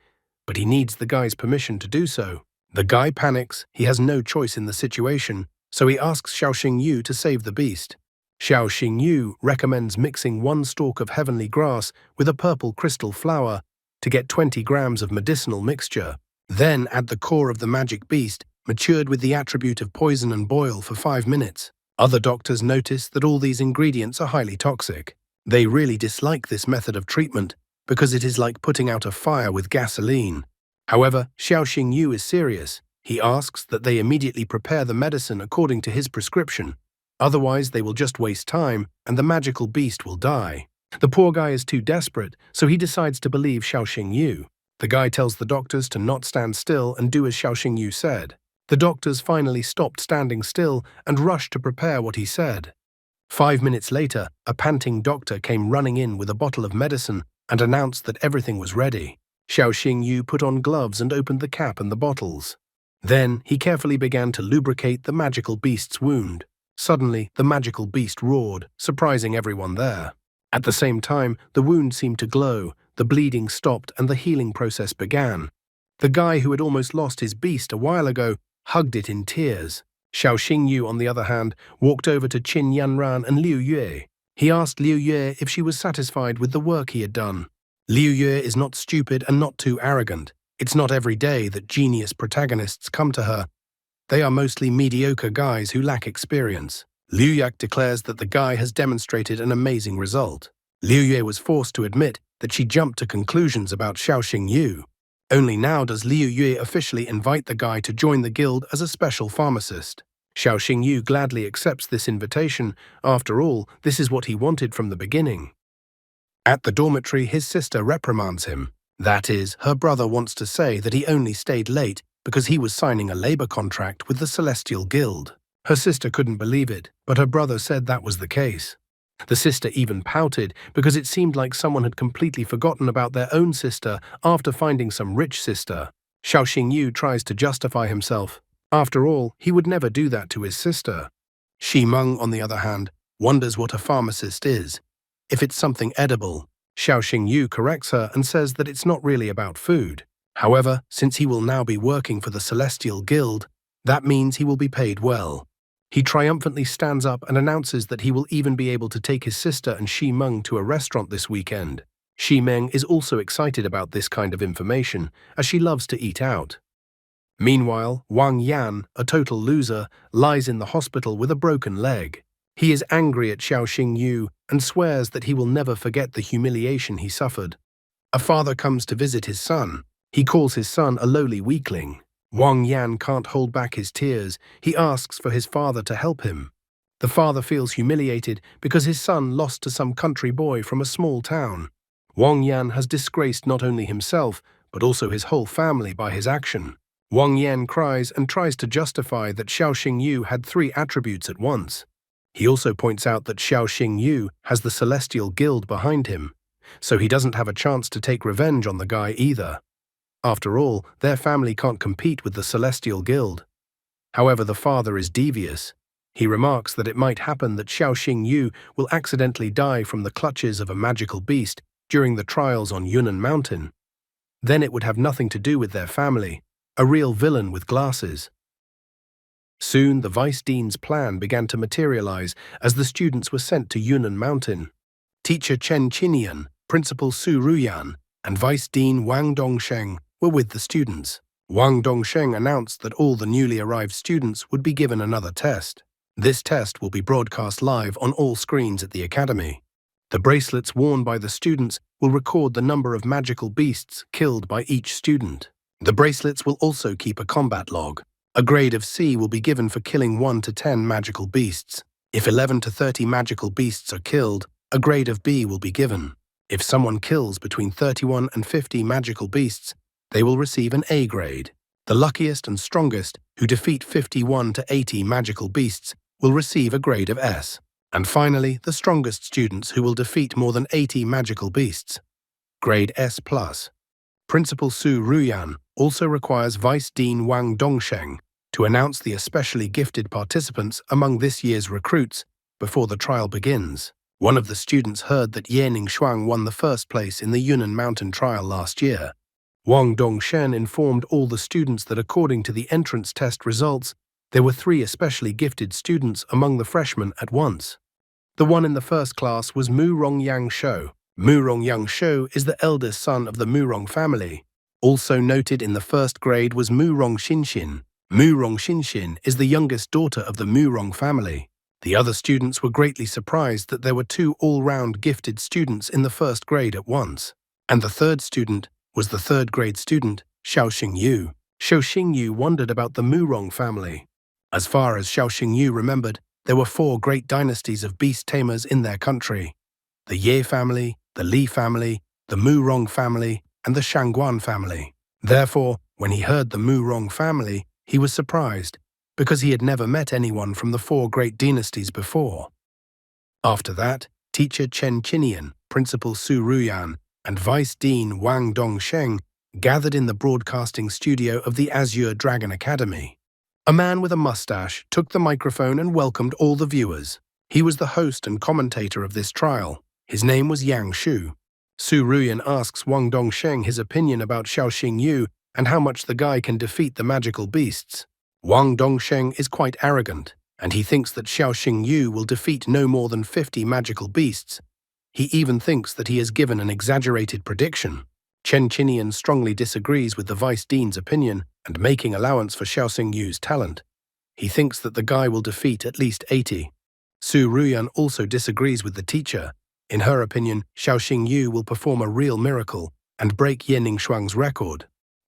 but he needs the guy's permission to do so. The guy panics, he has no choice in the situation, so he asks Xiao Xingyu to save the beast. Xiao Xingyu recommends mixing 1 stalk of heavenly grass with a purple crystal flower to get 20 grams of medicinal mixture. Then add the core of the magic beast, matured with the attribute of poison, and boil for 5 minutes. Other doctors notice that all these ingredients are highly toxic. They really dislike this method of treatment because it is like putting out a fire with gasoline. However, Xiao Xingyu is serious. He asks that they immediately prepare the medicine according to his prescription. Otherwise, they will just waste time and the magical beast will die. The poor guy is too desperate, so he decides to believe Xiao Xingyu. The guy tells the doctors to not stand still and do as Xiao Xingyu said. The doctors finally stopped standing still and rushed to prepare what he said. 5 minutes later, a panting doctor came running in with a bottle of medicine and announced that everything was ready. Xiao Xingyu put on gloves and opened the cap and the bottles. Then he carefully began to lubricate the magical beast's wound. Suddenly, the magical beast roared, surprising everyone there. At the same time, the wound seemed to glow, the bleeding stopped, and the healing process began. The guy who had almost lost his beast a while ago hugged it in tears. Xiao Xingyu, on the other hand, walked over to Qin Yanran and Liu Yue. He asked Liu Yue if she was satisfied with the work he had done. Liu Yue is not stupid and not too arrogant. It's not every day that genius protagonists come to her. They are mostly mediocre guys who lack experience. Liu Yak declares that the guy has demonstrated an amazing result. Liu Yue was forced to admit that she jumped to conclusions about Xiao Xingyu. Only now does Liu Yue officially invite the guy to join the guild as a special pharmacist. Xiao Xingyu gladly accepts this invitation. After all, this is what he wanted from the beginning. At the dormitory, his sister reprimands him. That is, her brother wants to say that he only stayed late because he was signing a labor contract with the Celestial Guild. Her sister couldn't believe it, but her brother said that was the case. The sister even pouted because it seemed like someone had completely forgotten about their own sister after finding some rich sister. Xiao Xingyu tries to justify himself. After all, he would never do that to his sister. Shi Meng, on the other hand, wonders what a pharmacist is. If it's something edible, Xiao Xingyu corrects her and says that it's not really about food. However, since he will now be working for the Celestial Guild, that means he will be paid well. He triumphantly stands up and announces that he will even be able to take his sister and Shi Meng to a restaurant this weekend. Shi Meng is also excited about this kind of information, as she loves to eat out. Meanwhile, Wang Yan, a total loser, lies in the hospital with a broken leg. He is angry at Xiao Xingyu and swears that he will never forget the humiliation he suffered. A father comes to visit his son. He calls his son a lowly weakling. Wang Yan can't hold back his tears. He asks for his father to help him. The father feels humiliated because his son lost to some country boy from a small town. Wang Yan has disgraced not only himself, but also his whole family by his action. Wang Yan cries and tries to justify that Xiao Xingyu had 3 attributes at once. He also points out that Xiao Xingyu has the Celestial Guild behind him, so he doesn't have a chance to take revenge on the guy either. After all, their family can't compete with the Celestial Guild. However, the father is devious. He remarks that it might happen that Xiao Xingyu will accidentally die from the clutches of a magical beast during the trials on Yunnan Mountain. Then it would have nothing to do with their family, a real villain with glasses. Soon, the vice dean's plan began to materialize as the students were sent to Yunnan Mountain. Teacher Chen Qinian, Principal Su Ruyan, and Vice Dean Wang Dongsheng were with the students. Wang Dongsheng announced that all the newly arrived students would be given another test. This test will be broadcast live on all screens at the academy. The bracelets worn by the students will record the number of magical beasts killed by each student. The bracelets will also keep a combat log. A grade of C will be given for killing 1 to 10 magical beasts. If 11 to 30 magical beasts are killed, a grade of B will be given. If someone kills between 31 and 50 magical beasts, they will receive an A grade. The luckiest and strongest, who defeat 51 to 80 magical beasts, will receive a grade of S. And finally, the strongest students who will defeat more than 80 magical beasts. Grade S+. Principal Su Ruyan also requires Vice Dean Wang Dongsheng to announce the especially gifted participants among this year's recruits before the trial begins. One of the students heard that Ye Ningshuang won the first place in the Yunnan Mountain trial last year. Wang Dongshen informed all the students that according to the entrance test results, there were 3 especially gifted students among the freshmen at once. The one in the first class was Mu Rongyang Shou. Mu Rongyang Shou is the eldest son of the Mu Rong family. Also noted in the first grade was Mu Rong Xinshin. Mu Rong Xinshin is the youngest daughter of the Mu Rong family. The other students were greatly surprised that there were 2 all-round gifted students in the first grade at once. And the third student was the third grade student, Xiao Xingyu. Xiao Xingyu wondered about the Mu Rong family. As far as Xiao Xingyu remembered, there were 4 great dynasties of beast tamers in their country: the Ye family, the Li family, the Mu Rong family, and the Shangguan family. Therefore, when he heard the Mu Rong family, he was surprised, because he had never met anyone from the 4 great dynasties before. After that, teacher Chen Qinian, Principal Su Ruyan, and Vice Dean Wang Dongsheng gathered in the broadcasting studio of the Azure Dragon Academy. A man with a mustache took the microphone and welcomed all the viewers. He was the host and commentator of this trial. His name was Yang Shu. Su Ruyan asks Wang Dongsheng his opinion about Xiao Xingyu and how much the guy can defeat the magical beasts. Wang Dongsheng is quite arrogant, and he thinks that Xiao Xingyu will defeat no more than 50 magical beasts. He even thinks that he has given an exaggerated prediction. Chen Qinian strongly disagrees with the Vice Dean's opinion and making allowance for Xiao Xingyu's talent. He thinks that the guy will defeat at least 80. Su Ruyan also disagrees with the teacher. In her opinion, Xiao Xingyu will perform a real miracle and break Ye Ningshuang's record.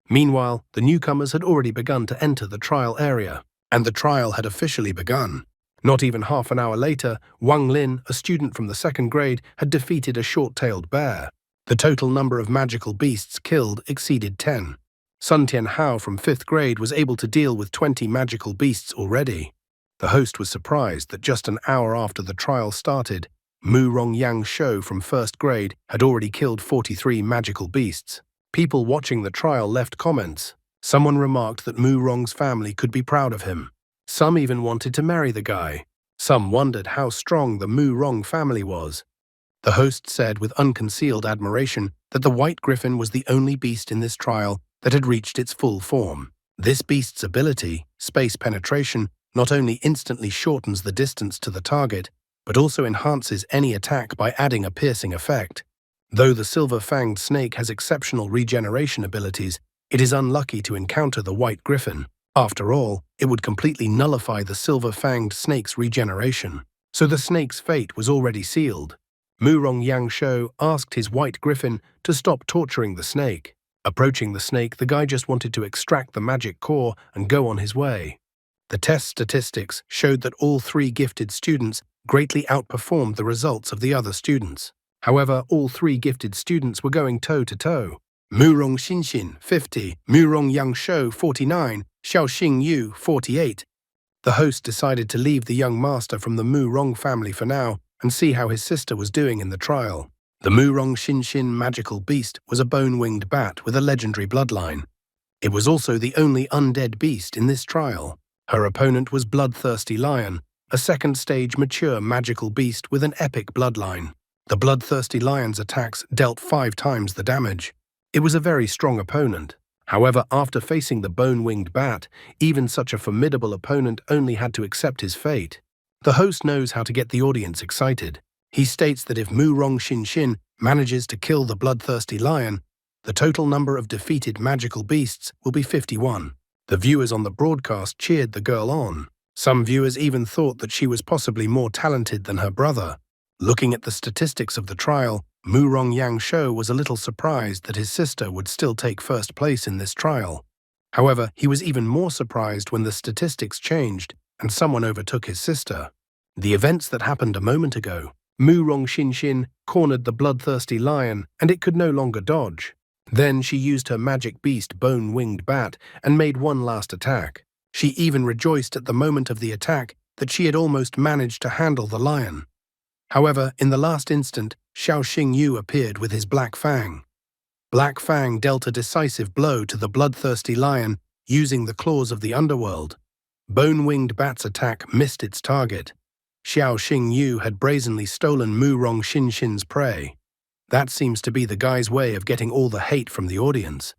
Meanwhile, the newcomers had already begun to enter the trial area, and the trial had officially begun. Not even half an hour later, Wang Lin, a student from the second grade, had defeated a short-tailed bear. The total number of magical beasts killed exceeded 10. Sun Tianhao from 5th grade was able to deal with 20 magical beasts already. The host was surprised that just an hour after the trial started, Mu Rongyang Shou from 1st grade had already killed 43 magical beasts. People watching the trial left comments. Someone remarked that Mu Rong's family could be proud of him. Some even wanted to marry the guy. Some wondered how strong the Mu Rong family was. The host said with unconcealed admiration that the white griffin was the only beast in this trial that had reached its full form. This beast's ability, space penetration, not only instantly shortens the distance to the target, but also enhances any attack by adding a piercing effect. Though the silver-fanged snake has exceptional regeneration abilities, it is unlucky to encounter the white griffin. After all, it would completely nullify the silver-fanged snake's regeneration. So the snake's fate was already sealed. Mu Rongyang Shou asked his white griffin to stop torturing the snake. Approaching the snake, the guy just wanted to extract the magic core and go on his way. The test statistics showed that all 3 gifted students greatly outperformed the results of the other students. However, all 3 gifted students were going toe-to-toe. Mu Rong Xinxin, 50, Mu Rongyang Shou, 49, Xiao Xingyu, 48. The host decided to leave the young master from the Mu Rong family for now and see how his sister was doing in the trial. The Mu Rong Xinxin magical beast was a bone-winged bat with a legendary bloodline. It was also the only undead beast in this trial. Her opponent was Bloodthirsty Lion, a second-stage mature magical beast with an epic bloodline. The Bloodthirsty Lion's attacks dealt 5 times the damage. It was a very strong opponent. However, after facing the bone-winged bat, even such a formidable opponent only had to accept his fate. The host knows how to get the audience excited. He states that if Mu Rong Xinxin manages to kill the Bloodthirsty Lion, the total number of defeated magical beasts will be 51. The viewers on the broadcast cheered the girl on. Some viewers even thought that she was possibly more talented than her brother. Looking at the statistics of the trial, Mu Rongyang Shou was a little surprised that his sister would still take 1st place in this trial. However, he was even more surprised when the statistics changed and someone overtook his sister. The events that happened a moment ago. Mu Rong Xinxin cornered the Bloodthirsty Lion and it could no longer dodge. Then she used her magic beast Bone-Winged Bat and made one last attack. She even rejoiced at the moment of the attack that she had almost managed to handle the lion. However, in the last instant, Xiao Xingyu appeared with his Black Fang. Black Fang dealt a decisive blow to the Bloodthirsty Lion using the claws of the underworld. Bone-Winged Bat's attack missed its target. Xiao Xingyu had brazenly stolen Mu Rong Xinxin's prey. That seems to be the guy's way of getting all the hate from the audience.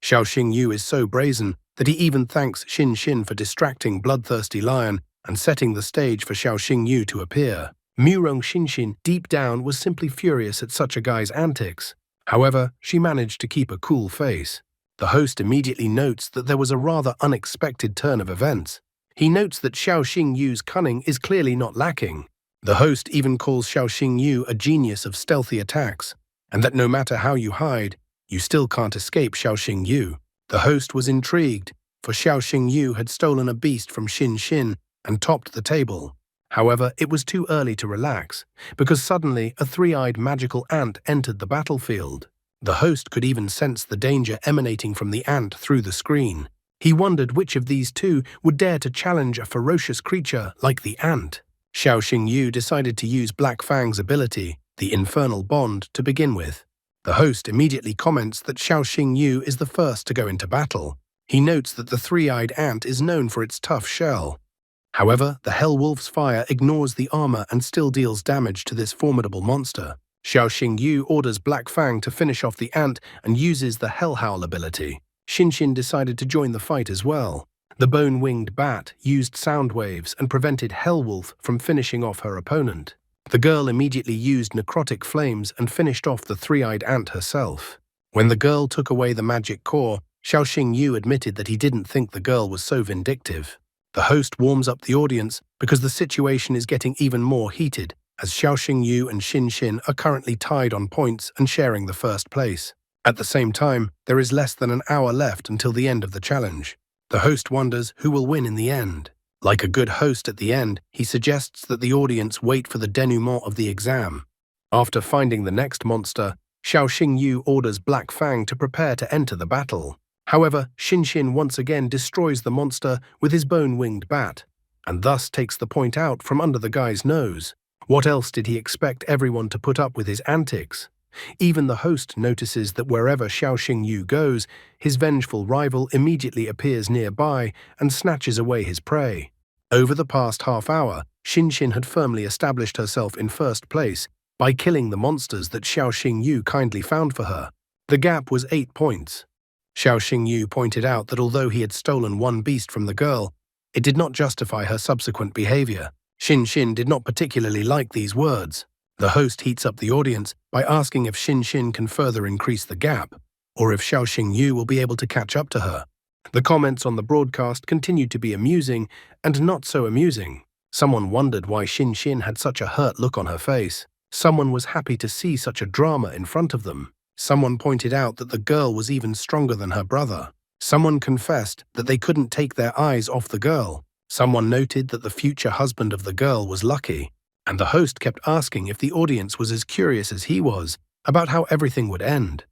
Xiao Xingyu is so brazen that he even thanks Xinxin for distracting Bloodthirsty Lion and setting the stage for Xiao Xingyu to appear. Mu Rong Xinxin, deep down, was simply furious at such a guy's antics. However, she managed to keep a cool face. The host immediately notes that there was a rather unexpected turn of events. He notes that Xiao Xingyu's cunning is clearly not lacking. The host even calls Xiao Xingyu a genius of stealthy attacks, and that no matter how you hide, you still can't escape Xiao Xingyu. The host was intrigued, for Xiao Xingyu had stolen a beast from Xinxin and topped the table. However, it was too early to relax, because suddenly a 3-eyed magical ant entered the battlefield. The host could even sense the danger emanating from the ant through the screen. He wondered which of these two would dare to challenge a ferocious creature like the ant. Xiao Xingyu decided to use Black Fang's ability, the Infernal Bond, to begin with. The host immediately comments that Xiao Xingyu is the first to go into battle. He notes that the 3-eyed ant is known for its tough shell. However, the Hell Wolf's fire ignores the armor and still deals damage to this formidable monster. Xiao Xingyu orders Black Fang to finish off the ant and uses the Hell Howl ability. Xinxin decided to join the fight as well. The Bone-Winged Bat used sound waves and prevented Hell Wolf from finishing off her opponent. The girl immediately used necrotic flames and finished off the 3-eyed ant herself. When the girl took away the magic core, Xiao Xingyu admitted that he didn't think the girl was so vindictive. The host warms up the audience because the situation is getting even more heated, as Xiao Xingyu and Xinxin are currently tied on points and sharing the first place. At the same time, there is less than an hour left until the end of the challenge. The host wonders who will win in the end. Like a good host at the end, he suggests that the audience wait for the denouement of the exam. After finding the next monster, Xiao Xingyu orders Black Fang to prepare to enter the battle. However, Xin once again destroys the monster with his bone-winged bat, and thus takes the point out from under the guy's nose. What else did he expect everyone to put up with his antics? Even the host notices that wherever Xiao Xingyu goes, his vengeful rival immediately appears nearby and snatches away his prey. Over the past half hour, Xin had firmly established herself in first place by killing the monsters that Xiao Xingyu kindly found for her. The gap was 8 points. Xiao Xingyu pointed out that although he had stolen one beast from the girl, it did not justify her subsequent behavior. Xin did not particularly like these words. The host heats up the audience by asking if Xin can further increase the gap, or if Xiao Xingyu will be able to catch up to her. The comments on the broadcast continued to be amusing and not so amusing. Someone wondered why Xin had such a hurt look on her face. Someone was happy to see such a drama in front of them. Someone pointed out that the girl was even stronger than her brother. Someone confessed that they couldn't take their eyes off the girl. Someone noted that the future husband of the girl was lucky. And the host kept asking if the audience was as curious as he was about how everything would end.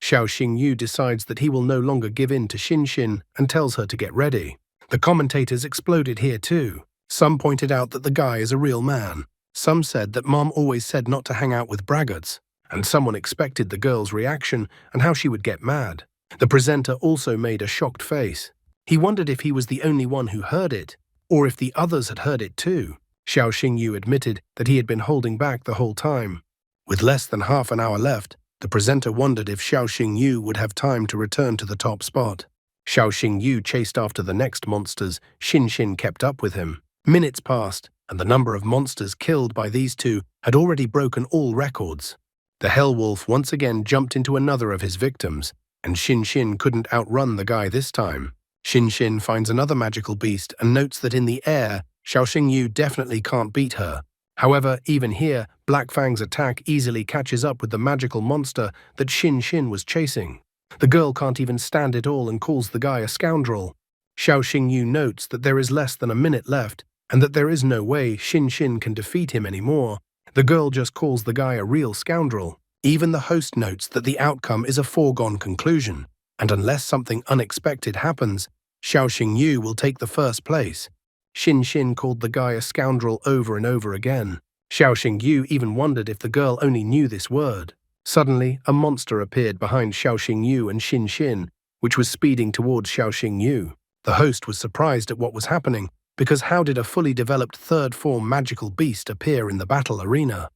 Xiao Xingyu decides that he will no longer give in to Xin and tells her to get ready. The commentators exploded here too. Some pointed out that the guy is a real man. Some said that Mom always said not to hang out with braggarts. And someone expected the girl's reaction and how she would get mad. The presenter also made a shocked face. He wondered if he was the only one who heard it, or if the others had heard it too. Xiao Xingyu admitted that he had been holding back the whole time. With less than half an hour left, the presenter wondered if Xiao Xingyu would have time to return to the top spot. Xiao Xingyu chased after the next monsters. Xin kept up with him. Minutes passed, and the number of monsters killed by these two had already broken all records. The Hell Wolf once again jumped into another of his victims, and Xin couldn't outrun the guy this time. Xin finds another magical beast and notes that in the air, Xiao Xingyu definitely can't beat her. However, even here, Black Fang's attack easily catches up with the magical monster that Xin was chasing. The girl can't even stand it all and calls the guy a scoundrel. Xiao Xingyu notes that there is less than a minute left and that there is no way Xin can defeat him anymore. The girl just calls the guy a real scoundrel. Even the host notes that the outcome is a foregone conclusion, and unless something unexpected happens, Xiao Xingyu will take the first place. Xin called the guy a scoundrel over and over again. Xiao Xingyu even wondered if the girl only knew this word. Suddenly, a monster appeared behind Xiao Xingyu and Xin, which was speeding towards Xiao Xingyu. The host was surprised at what was happening, because how did a fully developed third-form magical beast appear in the battle arena?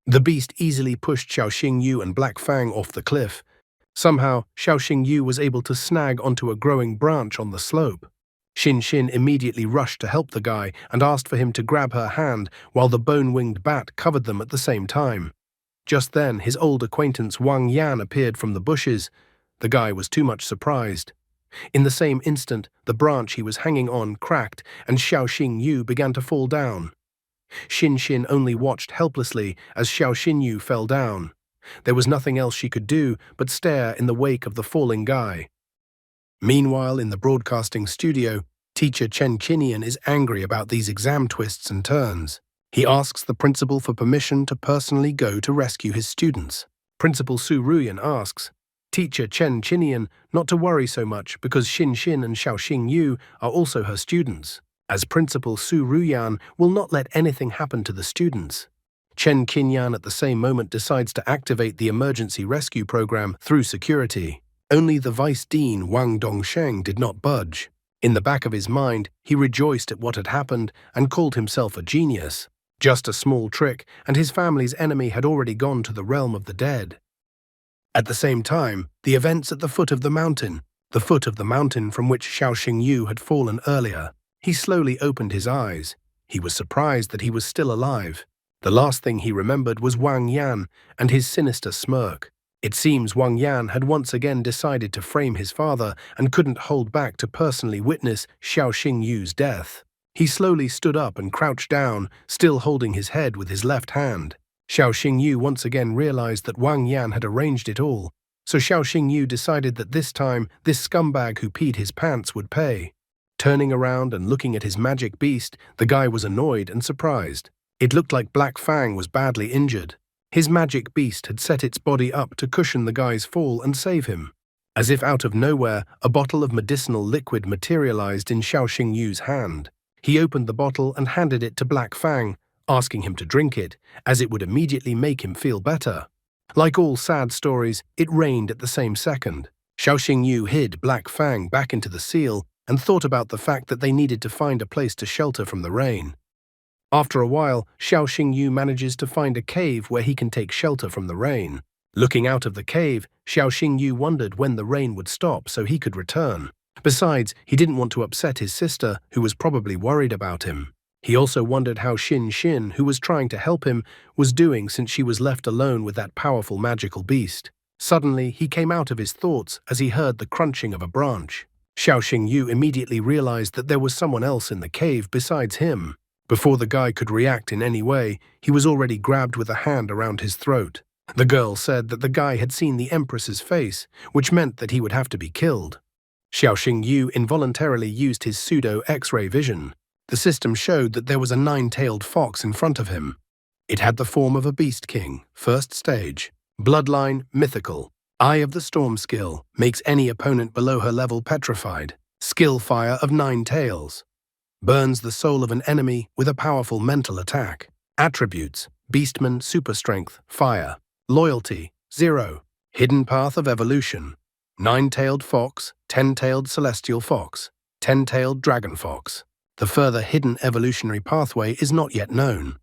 The beast easily pushed Xiao Xingyu and Black Fang off the cliff. Somehow, Xiao Xingyu was able to snag onto a growing branch on the slope. Xin immediately rushed to help the guy and asked for him to grab her hand while the bone-winged bat covered them at the same time. Just then, his old acquaintance Wang Yan appeared from the bushes. The guy was too much surprised. In the same instant, the branch he was hanging on cracked and Xiao Xingyu began to fall down. Xin only watched helplessly as Xiao Xingyu fell down. There was nothing else she could do but stare in the wake of the falling guy. Meanwhile, in the broadcasting studio, teacher Chen Qinian is angry about these exam twists and turns. He asks the principal for permission to personally go to rescue his students. Principal Su Ruyan asks teacher Chen Qinian not to worry so much because Xin and Xiao Xingyu are also her students, as Principal Su Ruyan will not let anything happen to the students. Chen Qinian at the same moment decides to activate the emergency rescue program through security. Only the Vice Dean Wang Dongsheng did not budge. In the back of his mind, he rejoiced at what had happened and called himself a genius. Just a small trick, and his family's enemy had already gone to the realm of the dead. At the same time, the events at the foot of the mountain from which Xiao Xingyu had fallen earlier. He slowly opened his eyes. He was surprised that he was still alive. The last thing he remembered was Wang Yan and his sinister smirk. It seems Wang Yan had once again decided to frame his father and couldn't hold back to personally witness Xiao Xingyu's death. He slowly stood up and crouched down, still holding his head with his left hand. Xiao Xingyu once again realized that Wang Yan had arranged it all, so Xiao Xingyu decided that this time this scumbag who peed his pants would pay. Turning around and looking at his magic beast, the guy was annoyed and surprised. It looked like Black Fang was badly injured. His magic beast had set its body up to cushion the guy's fall and save him. As if out of nowhere, a bottle of medicinal liquid materialized in Xiao Xingyu's hand. He opened the bottle and handed it to Black Fang, asking him to drink it, as it would immediately make him feel better. Like all sad stories, it rained at the same second. Xiao Xingyu hid Black Fang back into the seal and thought about the fact that they needed to find a place to shelter from the rain. After a while, Xiao Xingyu manages to find a cave where he can take shelter from the rain. Looking out of the cave, Xiao Xingyu wondered when the rain would stop so he could return. Besides, he didn't want to upset his sister, who was probably worried about him. He also wondered how Xin, who was trying to help him, was doing since she was left alone with that powerful magical beast. Suddenly, he came out of his thoughts as he heard the crunching of a branch. Xiao Xingyu immediately realized that there was someone else in the cave besides him. Before the guy could react in any way, he was already grabbed with a hand around his throat. The girl said that the guy had seen the Empress's face, which meant that he would have to be killed. Xiao Xingyu involuntarily used his pseudo-X-ray vision. The system showed that there was a 9-tailed fox in front of him. It had the form of a beast king, first stage. Bloodline, mythical. Eye of the Storm skill, makes any opponent below her level petrified. Skill fire of 9 tails. Burns the soul of an enemy with a powerful mental attack. Attributes, Beastman super strength, fire. Loyalty, 0. Hidden path of evolution. 9-tailed fox, 10-tailed celestial fox, 10-tailed dragon fox. The further hidden evolutionary pathway is not yet known.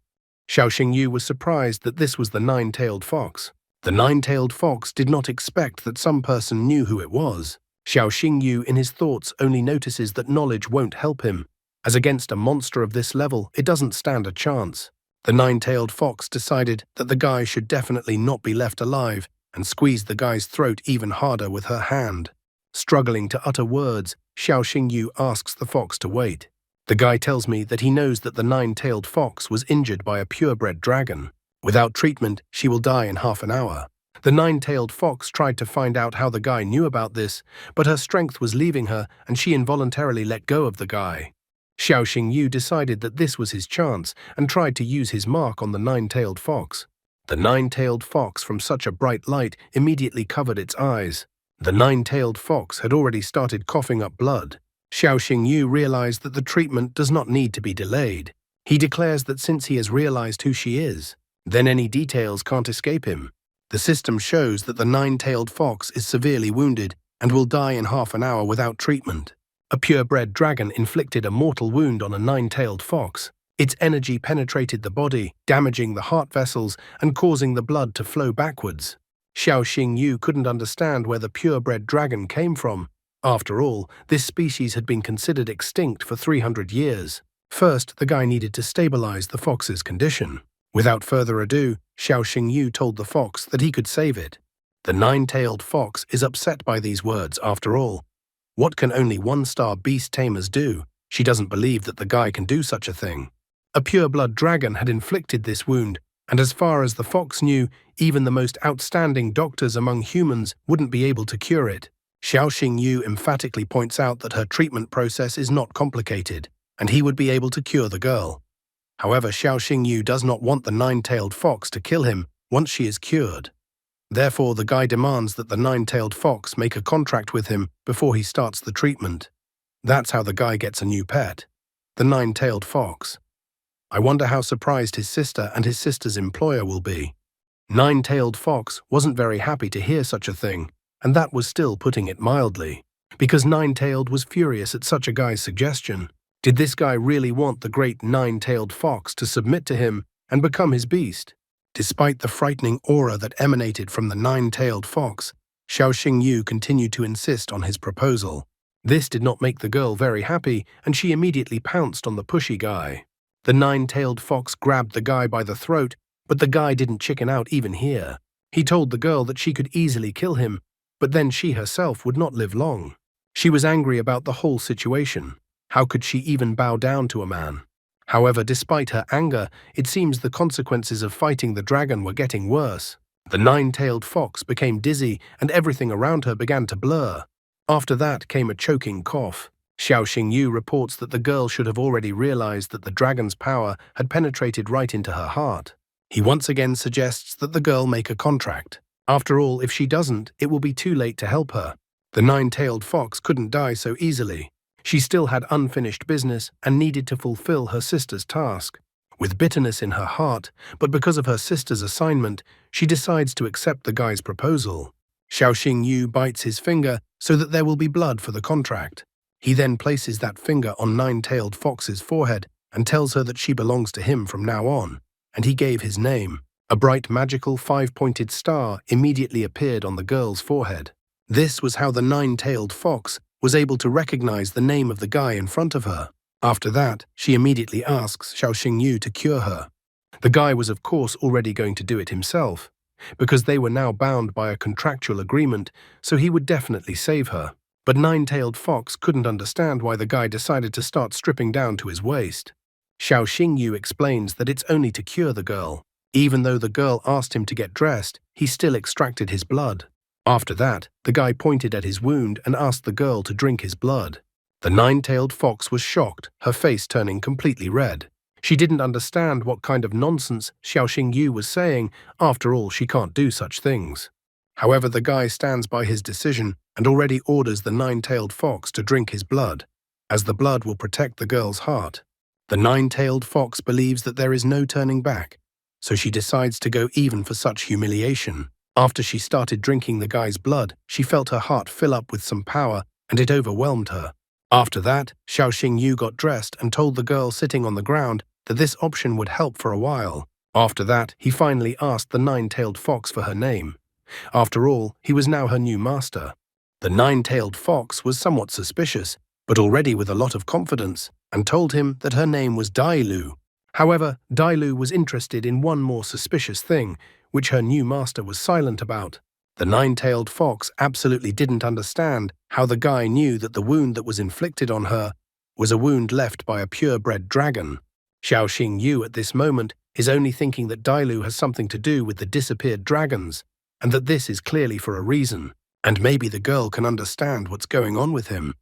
Xiao Xingyu was surprised that this was the 9-tailed fox. The 9-tailed fox did not expect that some person knew who it was. Xiao Xingyu in his thoughts only notices that knowledge won't help him, as against a monster of this level it doesn't stand a chance. The 9-tailed fox decided that the guy should definitely not be left alive and squeezed the guy's throat even harder with her hand. Struggling to utter words, Xiao Xingyu asks the fox to wait. The guy tells me that he knows that the 9-tailed fox was injured by a purebred dragon. Without treatment, she will die in half an hour. The 9-tailed fox tried to find out how the guy knew about this, but her strength was leaving her and she involuntarily let go of the guy. Xiao Xingyu decided that this was his chance and tried to use his mark on the 9-tailed fox. The 9-tailed fox from such a bright light immediately covered its eyes. The 9-tailed fox had already started coughing up blood. Xiao Xingyu realized that the treatment does not need to be delayed. He declares that since he has realized who she is, then any details can't escape him. The system shows that the 9-tailed fox is severely wounded and will die in half an hour without treatment. A purebred dragon inflicted a mortal wound on a 9-tailed fox. Its energy penetrated the body, damaging the heart vessels and causing the blood to flow backwards. Xiao Xingyu couldn't understand where the purebred dragon came from. After all, this species had been considered extinct for 300 years. First, the guy needed to stabilize the fox's condition. Without further ado, Xiao Xingyu told the fox that he could save it. The 9-tailed fox is upset by these words after all. What can only 1-star beast tamers do? She doesn't believe that the guy can do such a thing. A pure-blood dragon had inflicted this wound, and as far as the fox knew, even the most outstanding doctors among humans wouldn't be able to cure it. Xiao Xingyu emphatically points out that her treatment process is not complicated, and he would be able to cure the girl. However, Xiao Xingyu does not want the 9-tailed fox to kill him once she is cured. Therefore, the guy demands that the 9-tailed fox make a contract with him before he starts the treatment. That's how the guy gets a new pet, the 9-tailed fox. I wonder how surprised his sister and his sister's employer will be. 9-tailed fox wasn't very happy to hear such a thing, and that was still putting it mildly, because 9-tailed was furious at such a guy's suggestion. Did this guy really want the great 9-tailed fox to submit to him and become his beast? Despite the frightening aura that emanated from the 9-tailed fox, Xiao Xingyu continued to insist on his proposal. This did not make the girl very happy, and she immediately pounced on the pushy guy. The 9-tailed fox grabbed the guy by the throat, but the guy didn't chicken out even here. He told the girl that she could easily kill him, but then she herself would not live long. She was angry about the whole situation. How could she even bow down to a man? However, despite her anger, it seems the consequences of fighting the dragon were getting worse. The 9-tailed fox became dizzy and everything around her began to blur. After that came a choking cough. Xiao Xingyu reports that the girl should have already realized that the dragon's power had penetrated right into her heart. He once again suggests that the girl make a contract. After all, if she doesn't, it will be too late to help her. The nine-tailed fox couldn't die so easily. She still had unfinished business and needed to fulfill her sister's task. With bitterness in her heart, but because of her sister's assignment, she decides to accept the guy's proposal. Xiao Yu bites his finger so that there will be blood for the contract. He then places that finger on Nine-Tailed Fox's forehead and tells her that she belongs to him from now on, and he gave his name. A bright magical five-pointed star immediately appeared on the girl's forehead. This was how the Nine-Tailed Fox was able to recognize the name of the guy in front of her. After that, she immediately asks Xiao Yu to cure her. The guy was of course already going to do it himself, because they were now bound by a contractual agreement, so he would definitely save her. But Nine-Tailed Fox couldn't understand why the guy decided to start stripping down to his waist. Xiao Yu explains that it's only to cure the girl. Even though the girl asked him to get dressed, he still extracted his blood. After that, the guy pointed at his wound and asked the girl to drink his blood. The Nine-Tailed Fox was shocked, her face turning completely red. She didn't understand what kind of nonsense Xiao Yu was saying. After all, she can't do such things. However, the guy stands by his decision and already orders the Nine-Tailed Fox to drink his blood, as the blood will protect the girl's heart. The Nine-Tailed Fox believes that there is no turning back, so she decides to go even for such humiliation. After she started drinking the guy's blood, she felt her heart fill up with some power, and it overwhelmed her. After that, Xiao Yu got dressed and told the girl sitting on the ground that this option would help for a while. After that, he finally asked the Nine-Tailed Fox for her name. After all, he was now her new master. The Nine-Tailed Fox was somewhat suspicious, but already with a lot of confidence, and told him that her name was Dailu. However, Dailu was interested in one more suspicious thing, which her new master was silent about. The Nine-Tailed Fox absolutely didn't understand how the guy knew that the wound that was inflicted on her was a wound left by a purebred dragon. Xiao Yu at this moment is only thinking that Dailu has something to do with the disappeared dragons, and that this is clearly for a reason, and maybe the girl can understand what's going on with him.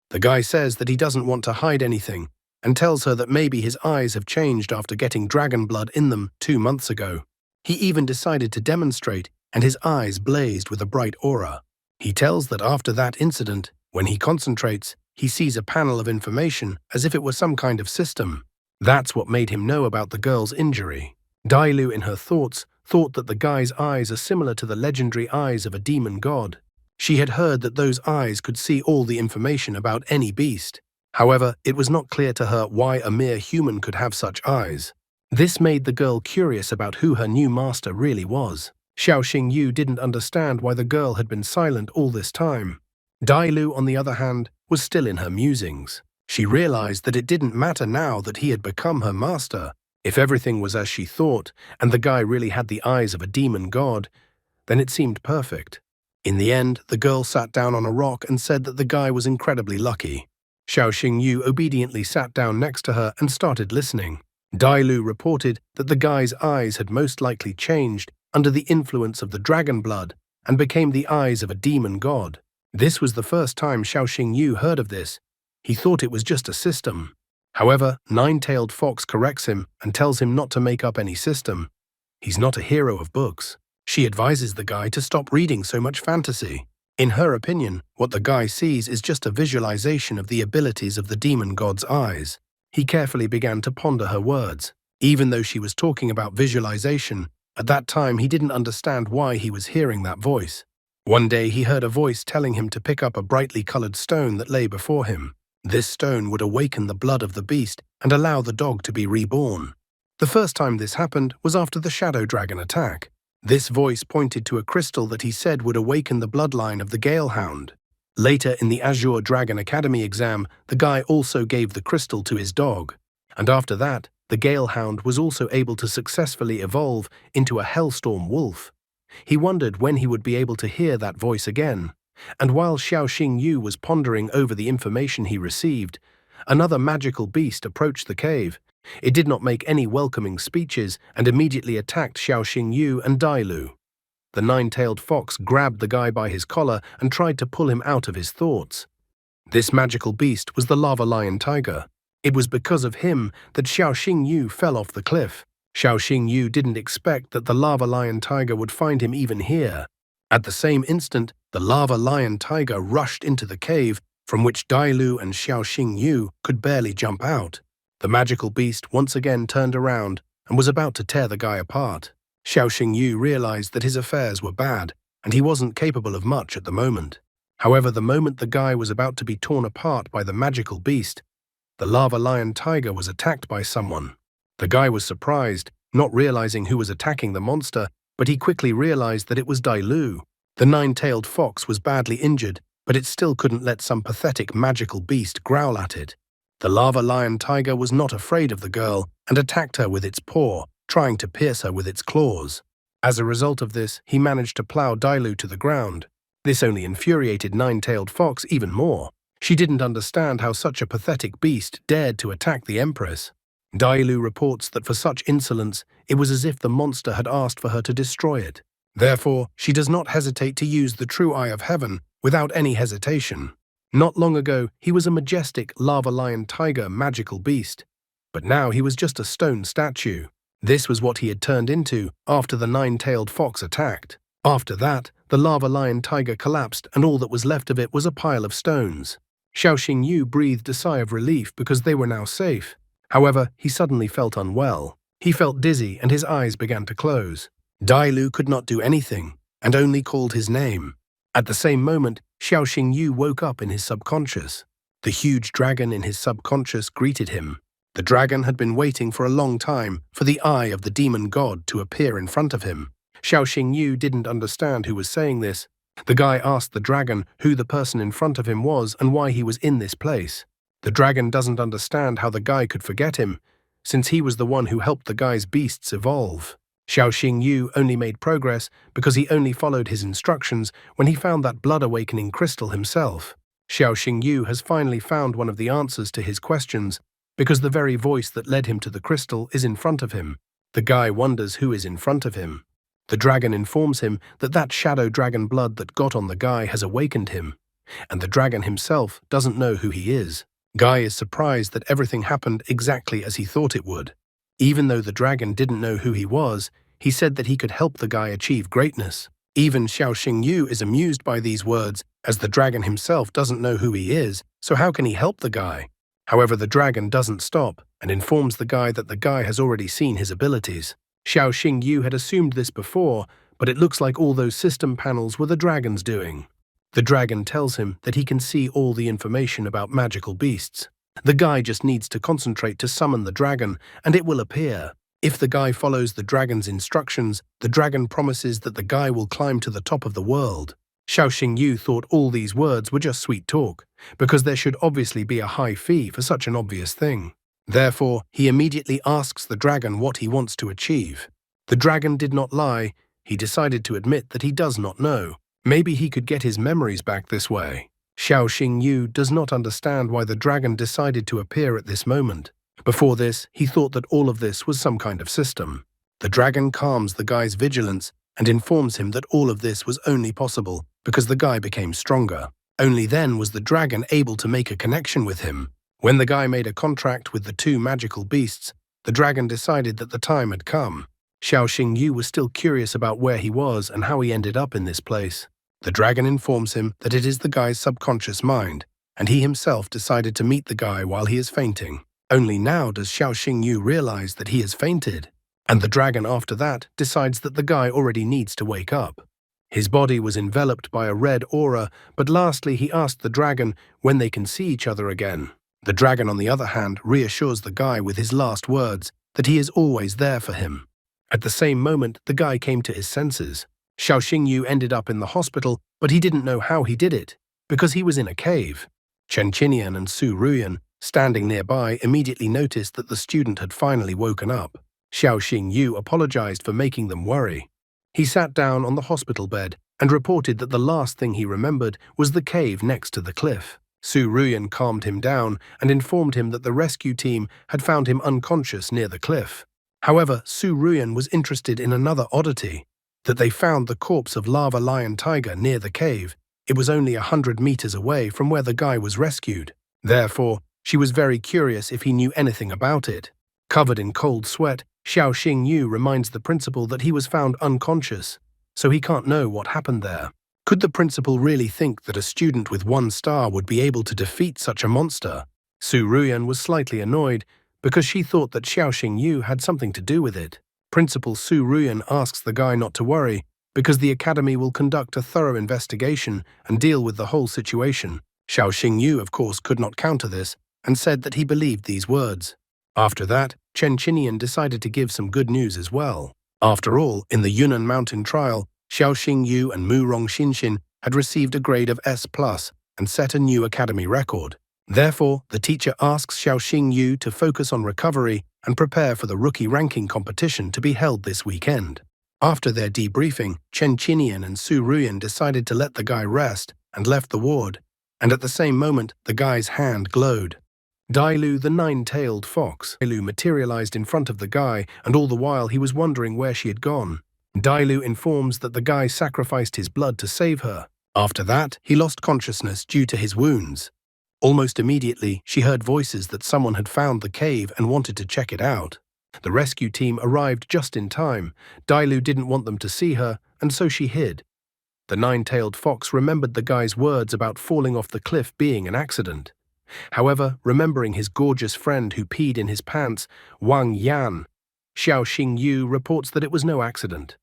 The guy says that he doesn't want to hide anything, and tells her that maybe his eyes have changed after getting dragon blood in them 2 months ago. He even decided to demonstrate, and his eyes blazed with a bright aura. He tells that after that incident, when he concentrates, he sees a panel of information as if it were some kind of system. That's what made him know about the girl's injury. Dailu, in her thoughts, thought that the guy's eyes are similar to the legendary eyes of a demon god. She had heard that those eyes could see all the information about any beast. However, it was not clear to her why a mere human could have such eyes. This made the girl curious about who her new master really was. Xiao Yu didn't understand why the girl had been silent all this time. Dailu, on the other hand, was still in her musings. She realized that it didn't matter now that he had become her master. If everything was as she thought, and the guy really had the eyes of a demon god, then it seemed perfect. In the end, the girl sat down on a rock and said that the guy was incredibly lucky. Xiao Yu obediently sat down next to her and started listening. Dailu reported that the guy's eyes had most likely changed under the influence of the dragon blood and became the eyes of a demon god. This was the first time Xiao Yu heard of this. He thought it was just a system. However, Nine-Tailed Fox corrects him and tells him not to make up any system. He's not a hero of books. She advises the guy to stop reading so much fantasy. In her opinion, what the guy sees is just a visualization of the abilities of the demon god's eyes. He carefully began to ponder her words. Even though she was talking about visualization, at that time he didn't understand why he was hearing that voice. One day he heard a voice telling him to pick up a brightly colored stone that lay before him. This stone would awaken the blood of the beast and allow the dog to be reborn. The first time this happened was after the shadow dragon attack. This voice pointed to a crystal that he said would awaken the bloodline of the Galehound. Later in the Azure Dragon Academy exam, the guy also gave the crystal to his dog. And after that, the Galehound was also able to successfully evolve into a Hellstorm wolf. He wondered when he would be able to hear that voice again. And while Xiao Yu was pondering over the information he received, another magical beast approached the cave. It did not make any welcoming speeches and immediately attacked Xiao Yu and Dailu. The Nine-Tailed Fox grabbed the guy by his collar and tried to pull him out of his thoughts. This magical beast was the lava lion tiger. It was because of him that Xiao Yu fell off the cliff. Xiao Xingyu didn't expect that the lava lion tiger would find him even here. At the same instant, the lava lion tiger rushed into the cave, from which Dailu and Xiao Xingyu could barely jump out. The magical beast once again turned around and was about to tear the guy apart. Xiao Xingyu realized that his affairs were bad, and he wasn't capable of much at the moment. However, the moment the guy was about to be torn apart by the magical beast, the lava lion tiger was attacked by someone. The guy was surprised, not realizing who was attacking the monster, but he quickly realized that it was Dailu. The nine-tailed fox was badly injured, but it still couldn't let some pathetic magical beast growl at it. The lava lion tiger was not afraid of the girl and attacked her with its paw, trying to pierce her with its claws. As a result of this, he managed to plow Dailu to the ground. This only infuriated Nine-Tailed Fox even more. She didn't understand how such a pathetic beast dared to attack the Empress. Dailu reports that for such insolence, it was as if the monster had asked for her to destroy it. Therefore, she does not hesitate to use the true eye of heaven without any hesitation. Not long ago, he was a majestic lava lion tiger magical beast, but now he was just a stone statue. This was what he had turned into after the nine-tailed fox attacked. After that, the lava lion tiger collapsed and all that was left of it was a pile of stones. Xiao Xingyu breathed a sigh of relief because they were now safe. However, he suddenly felt unwell. He felt dizzy and his eyes began to close. Dailu could not do anything and only called his name. At the same moment, Xiao Xingyu woke up in his subconscious. The huge dragon in his subconscious greeted him. The dragon had been waiting for a long time for the eye of the demon god to appear in front of him. Xiao Xingyu didn't understand who was saying this. The guy asked the dragon who the person in front of him was and why he was in this place. The dragon doesn't understand how the guy could forget him, since he was the one who helped the guy's beasts evolve. Xiao Xingyu only made progress because he only followed his instructions when he found that blood-awakening crystal himself. Xiao Xingyu has finally found one of the answers to his questions because the very voice that led him to the crystal is in front of him. The guy wonders who is in front of him. The dragon informs him that that shadow dragon blood that got on the guy has awakened him, and the dragon himself doesn't know who he is. Guy is surprised that everything happened exactly as he thought it would. Even though the dragon didn't know who he was, he said that he could help the guy achieve greatness. Even Xiao Xingyu is amused by these words, as the dragon himself doesn't know who he is, so how can he help the guy? However, the dragon doesn't stop and informs the guy that the guy has already seen his abilities. Xiao Xingyu had assumed this before, but it looks like all those system panels were the dragon's doing. The dragon tells him that he can see all the information about magical beasts. The guy just needs to concentrate to summon the dragon, and it will appear. If the guy follows the dragon's instructions, the dragon promises that the guy will climb to the top of the world. Xiao Xingyu thought all these words were just sweet talk, because there should obviously be a high fee for such an obvious thing. Therefore, he immediately asks the dragon what he wants to achieve. The dragon did not lie. He decided to admit that he does not know. Maybe he could get his memories back this way. Xiao Xingyu does not understand why the dragon decided to appear at this moment. Before this, he thought that all of this was some kind of system. The dragon calms the guy's vigilance and informs him that all of this was only possible because the guy became stronger. Only then was the dragon able to make a connection with him. When the guy made a contract with the two magical beasts, the dragon decided that the time had come. Xiao Xingyu was still curious about where he was and how he ended up in this place. The dragon informs him that it is the guy's subconscious mind, and he himself decided to meet the guy while he is fainting. Only now does Xiao Xingyu realize that he has fainted, and the dragon after that decides that the guy already needs to wake up. His body was enveloped by a red aura, but lastly he asked the dragon when they can see each other again. The dragon, on the other hand, reassures the guy with his last words that he is always there for him. At the same moment, the guy came to his senses. Xiao Xingyu ended up in the hospital, but he didn't know how he did it, because he was in a cave. Chen Qinian and Su Ruyan, standing nearby, immediately noticed that the student had finally woken up. Xiao Xingyu apologized for making them worry. He sat down on the hospital bed and reported that the last thing he remembered was the cave next to the cliff. Su Ruyan calmed him down and informed him that the rescue team had found him unconscious near the cliff. However, Su Ruyan was interested in another oddity, that they found the corpse of Lava Lion Tiger near the cave. It was only 100 meters away from where the guy was rescued. Therefore, she was very curious if he knew anything about it. Covered in cold sweat, Xiao Xingyu reminds the principal that he was found unconscious, so he can't know what happened there. Could the principal really think that a student with 1 star would be able to defeat such a monster? Su Ruyan was slightly annoyed because she thought that Xiao Xingyu had something to do with it. Principal Su Ruyan asks the guy not to worry because the academy will conduct a thorough investigation and deal with the whole situation. Xiao Xingyu, of course, could not counter this and said that he believed these words. After that, Chen Qinian decided to give some good news as well. After all, in the Yunnan Mountain trial, Xiao Xingyu and Mu Rongxinxin had received a grade of S+ and set a new academy record. Therefore, the teacher asks Xiao Xingyu to focus on recovery and prepare for the rookie ranking competition to be held this weekend. After their debriefing, Chen Qinian and Su Ruyan decided to let the guy rest and left the ward, and at the same moment, the guy's hand glowed. Dailu, the 9-tailed fox. Dailu materialized in front of the guy, and all the while he was wondering where she had gone. Dailu informs that the guy sacrificed his blood to save her. After that, he lost consciousness due to his wounds. Almost immediately, she heard voices that someone had found the cave and wanted to check it out. The rescue team arrived just in time. Dailu didn't want them to see her, and so she hid. The 9-tailed fox remembered the guy's words about falling off the cliff being an accident. However, remembering his gorgeous friend who peed in his pants, Wang Yan, Xiao Xingyu reports that it was no accident.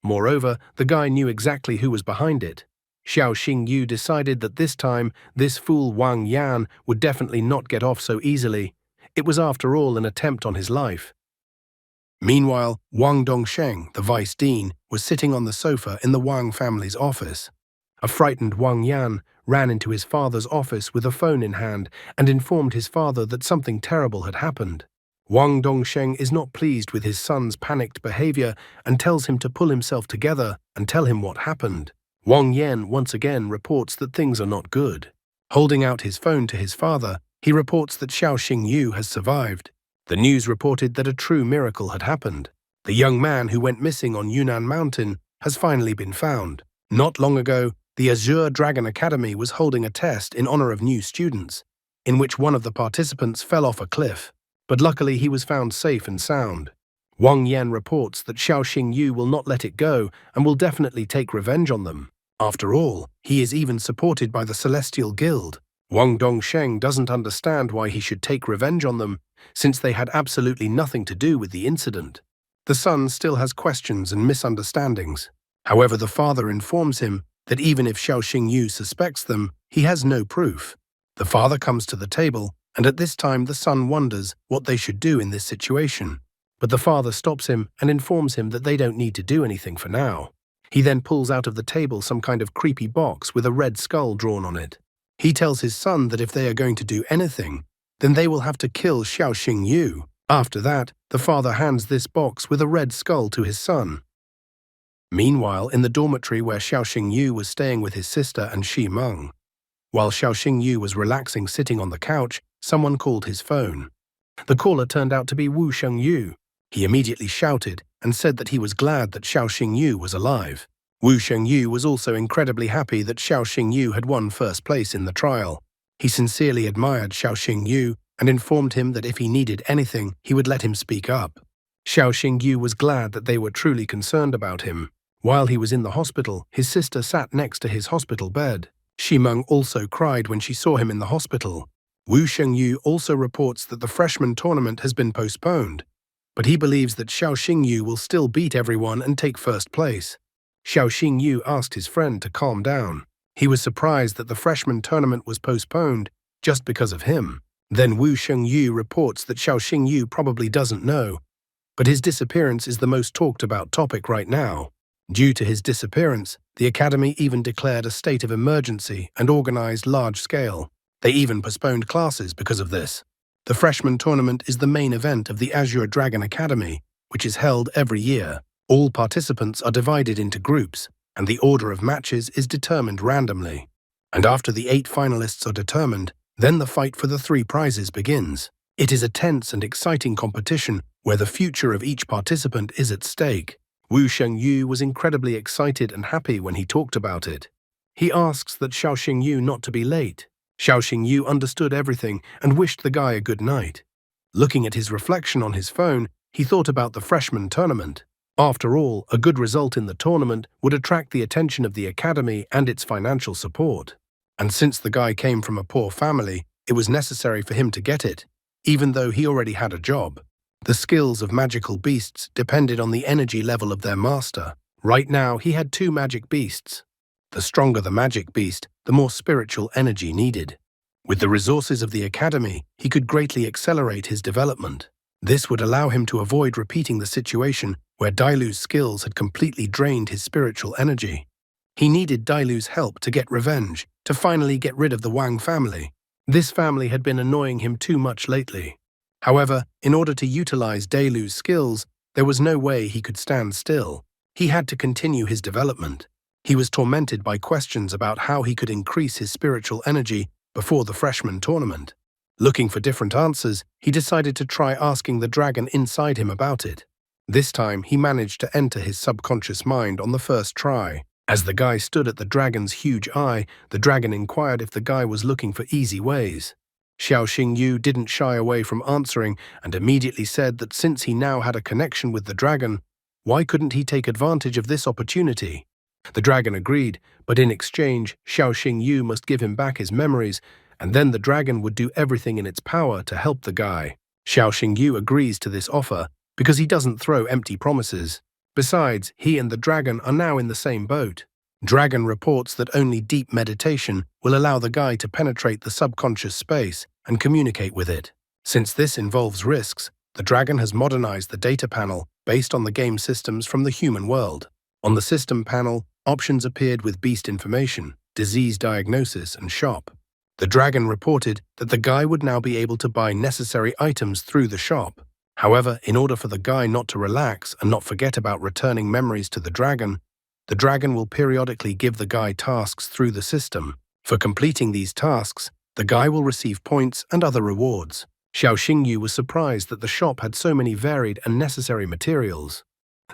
Moreover, the guy knew exactly who was behind it. Xiao Xingyu decided that this time, this fool Wang Yan would definitely not get off so easily. It was after all an attempt on his life. Meanwhile, Wang Dongsheng, the vice dean, was sitting on the sofa in the Wang family's office. A frightened Wang Yan ran into his father's office with a phone in hand and informed his father that something terrible had happened. Wang Dongsheng is not pleased with his son's panicked behavior and tells him to pull himself together and tell him what happened. Wang Yan once again reports that things are not good. Holding out his phone to his father, he reports that Xiao Xingyu has survived. The news reported that a true miracle had happened. The young man who went missing on Yunnan Mountain has finally been found. Not long ago, the Azure Dragon Academy was holding a test in honor of new students, in which one of the participants fell off a cliff, but luckily he was found safe and sound. Wang Yan reports that Xiao Xingyu will not let it go and will definitely take revenge on them. After all, he is even supported by the Celestial Guild. Wang Dongsheng doesn't understand why he should take revenge on them, since they had absolutely nothing to do with the incident. The son still has questions and misunderstandings. However, the father informs him that even if Xiao Xingyu suspects them, he has no proof. The father comes to the table, and at this time the son wonders what they should do in this situation. But the father stops him and informs him that they don't need to do anything for now. He then pulls out of the table some kind of creepy box with a red skull drawn on it. He tells his son that if they are going to do anything, then they will have to kill Xiao Xingyu. After that, the father hands this box with a red skull to his son. Meanwhile, in the dormitory where Xiao Xingyu was staying with his sister and Shi Meng. While Xiao Xingyu was relaxing sitting on the couch, someone called his phone. The caller turned out to be Wu Shengyu. He immediately shouted and said that he was glad that Xiao Xingyu was alive. Wu Shengyu was also incredibly happy that Xiao Xingyu had won first place in the trial. He sincerely admired Xiao Xingyu and informed him that if he needed anything, he would let him speak up. Xiao Xingyu was glad that they were truly concerned about him. While he was in the hospital, his sister sat next to his hospital bed. Shi Meng also cried when she saw him in the hospital. Wu Shengyu also reports that the freshman tournament has been postponed, but he believes that Xiao Xingyu will still beat everyone and take first place. Xiao Xingyu asked his friend to calm down. He was surprised that the freshman tournament was postponed just because of him. Then Wu Shengyu reports that Xiao Xingyu probably doesn't know, but his disappearance is the most talked about topic right now. Due to his disappearance, the academy even declared a state of emergency and organized large-scale. They even postponed classes because of this. The freshman tournament is the main event of the Azure Dragon Academy, which is held every year. All participants are divided into groups, and the order of matches is determined randomly. And after the 8 finalists are determined, then the fight for the 3 prizes begins. It is a tense and exciting competition where the future of each participant is at stake. Wu Shengyu was incredibly excited and happy when he talked about it. He asks that Xiao Xingyu not to be late. Xiao Xingyu understood everything and wished the guy a good night. Looking at his reflection on his phone, he thought about the freshman tournament. After all, a good result in the tournament would attract the attention of the academy and its financial support. And since the guy came from a poor family, it was necessary for him to get it, even though he already had a job. The skills of magical beasts depended on the energy level of their master. Right now, he had 2 magic beasts. The stronger the magic beast, the more spiritual energy needed. With the resources of the academy, he could greatly accelerate his development. This would allow him to avoid repeating the situation where Dailu's skills had completely drained his spiritual energy. He needed Dailu's help to get revenge, to finally get rid of the Wang family. This family had been annoying him too much lately. However, in order to utilize Dailu's skills, there was no way he could stand still. He had to continue his development. He was tormented by questions about how he could increase his spiritual energy before the freshman tournament. Looking for different answers, he decided to try asking the dragon inside him about it. This time, he managed to enter his subconscious mind on the first try. As the guy stood at the dragon's huge eye, the dragon inquired if the guy was looking for easy ways. Xiao Xingyu didn't shy away from answering and immediately said that since he now had a connection with the dragon, why couldn't he take advantage of this opportunity? The dragon agreed, but in exchange, Xiao Xingyu must give him back his memories, and then the dragon would do everything in its power to help the guy. Xiao Xingyu agrees to this offer because he doesn't throw empty promises. Besides, he and the dragon are now in the same boat. Dragon reports that only deep meditation will allow the guy to penetrate the subconscious space and communicate with it. Since this involves risks, the dragon has modernized the data panel based on the game systems from the human world. On the system panel, options appeared with beast information, disease diagnosis, and shop. The dragon reported that the guy would now be able to buy necessary items through the shop. However, in order for the guy not to relax and not forget about returning memories to the dragon will periodically give the guy tasks through the system. For completing these tasks, the guy will receive points and other rewards. Xiao Xingyu was surprised that the shop had so many varied and necessary materials.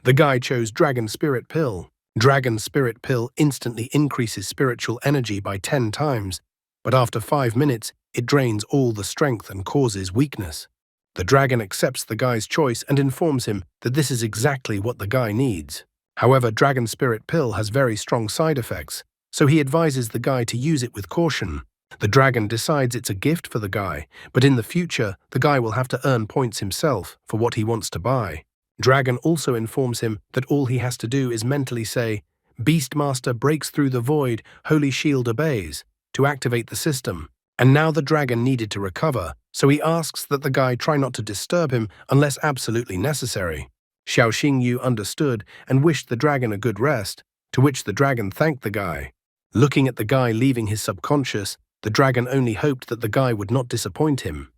The guy chose Dragon Spirit Pill. Dragon Spirit Pill instantly increases spiritual energy by 10 times, but after 5 minutes, it drains all the strength and causes weakness. The dragon accepts the guy's choice and informs him that this is exactly what the guy needs. However, Dragon Spirit Pill has very strong side effects, so he advises the guy to use it with caution. The dragon decides it's a gift for the guy, but in the future, the guy will have to earn points himself for what he wants to buy. Dragon also informs him that all he has to do is mentally say, "Beastmaster breaks through the void, Holy Shield obeys," to activate the system. And now the dragon needed to recover, so he asks that the guy try not to disturb him unless absolutely necessary. Xiao Xingyu understood and wished the dragon a good rest, to which the dragon thanked the guy. Looking at the guy leaving his subconscious, the dragon only hoped that the guy would not disappoint him.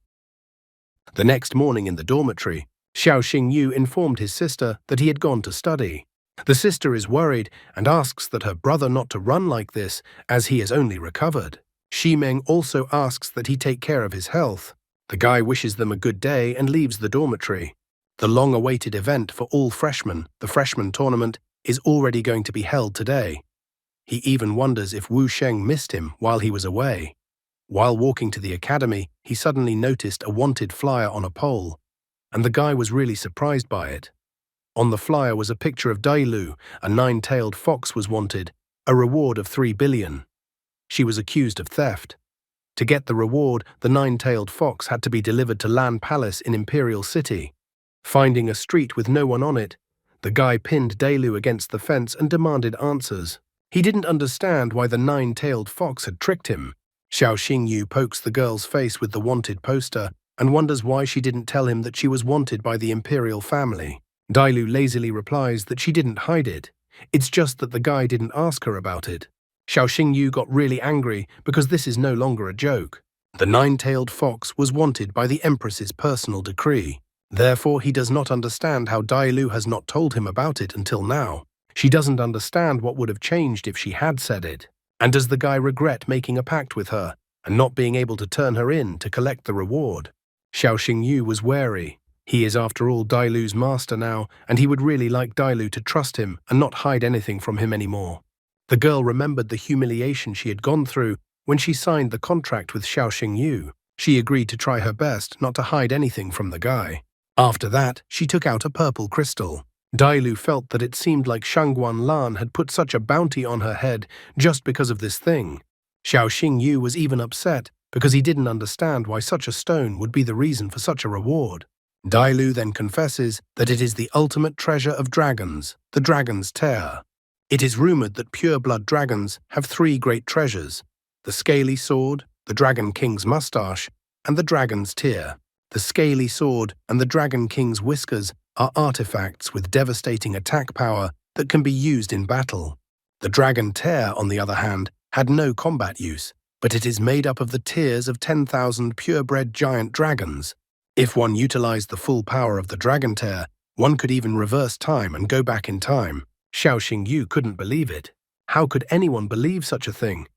The next morning in the dormitory, Xiao Xingyu informed his sister that he had gone to study. The sister is worried and asks that her brother not to run like this, as he has only recovered. Ximeng also asks that he take care of his health. The guy wishes them a good day and leaves the dormitory. The long-awaited event for all freshmen, the freshman tournament, is already going to be held today. He even wonders if Wu Sheng missed him while he was away. While walking to the academy, he suddenly noticed a wanted flyer on a pole, and the guy was really surprised by it. On the flyer was a picture of Dailu, a 9-tailed fox was wanted, a reward of 3 billion. She was accused of theft. To get the reward, the 9-tailed fox had to be delivered to Lan Palace in Imperial City. Finding a street with no one on it, the guy pinned Dailu against the fence and demanded answers. He didn't understand why the 9-tailed fox had tricked him. Xiao Xingyu pokes the girl's face with the wanted poster and wonders why she didn't tell him that she was wanted by the imperial family. Dailu lazily replies that she didn't hide it. It's just that the guy didn't ask her about it. Xiao Xingyu got really angry because this is no longer a joke. The 9-tailed fox was wanted by the Empress's personal decree. Therefore, he does not understand how Dailu has not told him about it until now. She doesn't understand what would have changed if she had said it. And does the guy regret making a pact with her and not being able to turn her in to collect the reward? Xiao Xingyu was wary. He is after all Dailu's master now, and he would really like Dailu to trust him and not hide anything from him anymore. The girl remembered the humiliation she had gone through when she signed the contract with Xiao Xingyu. She agreed to try her best not to hide anything from the guy. After that, she took out a purple crystal. Dailu felt that it seemed like Shangguan Lan had put such a bounty on her head just because of this thing. Xiao Xingyu was even upset because he didn't understand why such a stone would be the reason for such a reward. Dailu then confesses that it is the ultimate treasure of dragons, the dragon's tear. It is rumored that pure-blood dragons have three great treasures: the scaly sword, the dragon king's mustache, and the dragon's tear. The scaly sword and the dragon king's whiskers are artifacts with devastating attack power that can be used in battle. The dragon tear, on the other hand, had no combat use, but it is made up of the tears of 10,000 purebred giant dragons. If one utilized the full power of the dragon tear, one could even reverse time and go back in time. Xiao Xingyu couldn't believe it. How could anyone believe such a thing?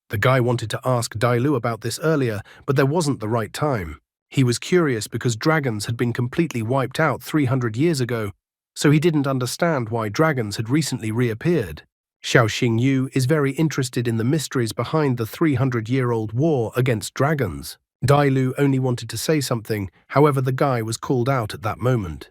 The guy wanted to ask Dailu about this earlier, but there wasn't the right time. He was curious because dragons had been completely wiped out 300 years ago, so he didn't understand why dragons had recently reappeared. Xiao Xingyu is very interested in the mysteries behind the 300-year-old war against dragons. Dailu only wanted to say something, however the guy was called out at that moment.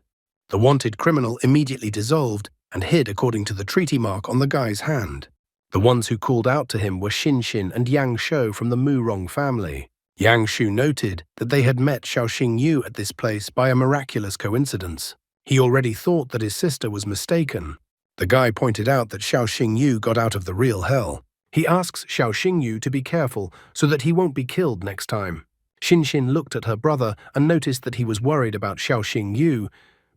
The wanted criminal immediately dissolved and hid according to the treaty mark on the guy's hand. The ones who called out to him were Xin and Yang Shou from the Murong family. Yang Shu noted that they had met Xiao Xingyu at this place by a miraculous coincidence. He already thought that his sister was mistaken. The guy pointed out that Xiao Xingyu got out of the real hell. He asks Xiao Xingyu to be careful so that he won't be killed next time. Xin looked at her brother and noticed that he was worried about Xiao Xingyu,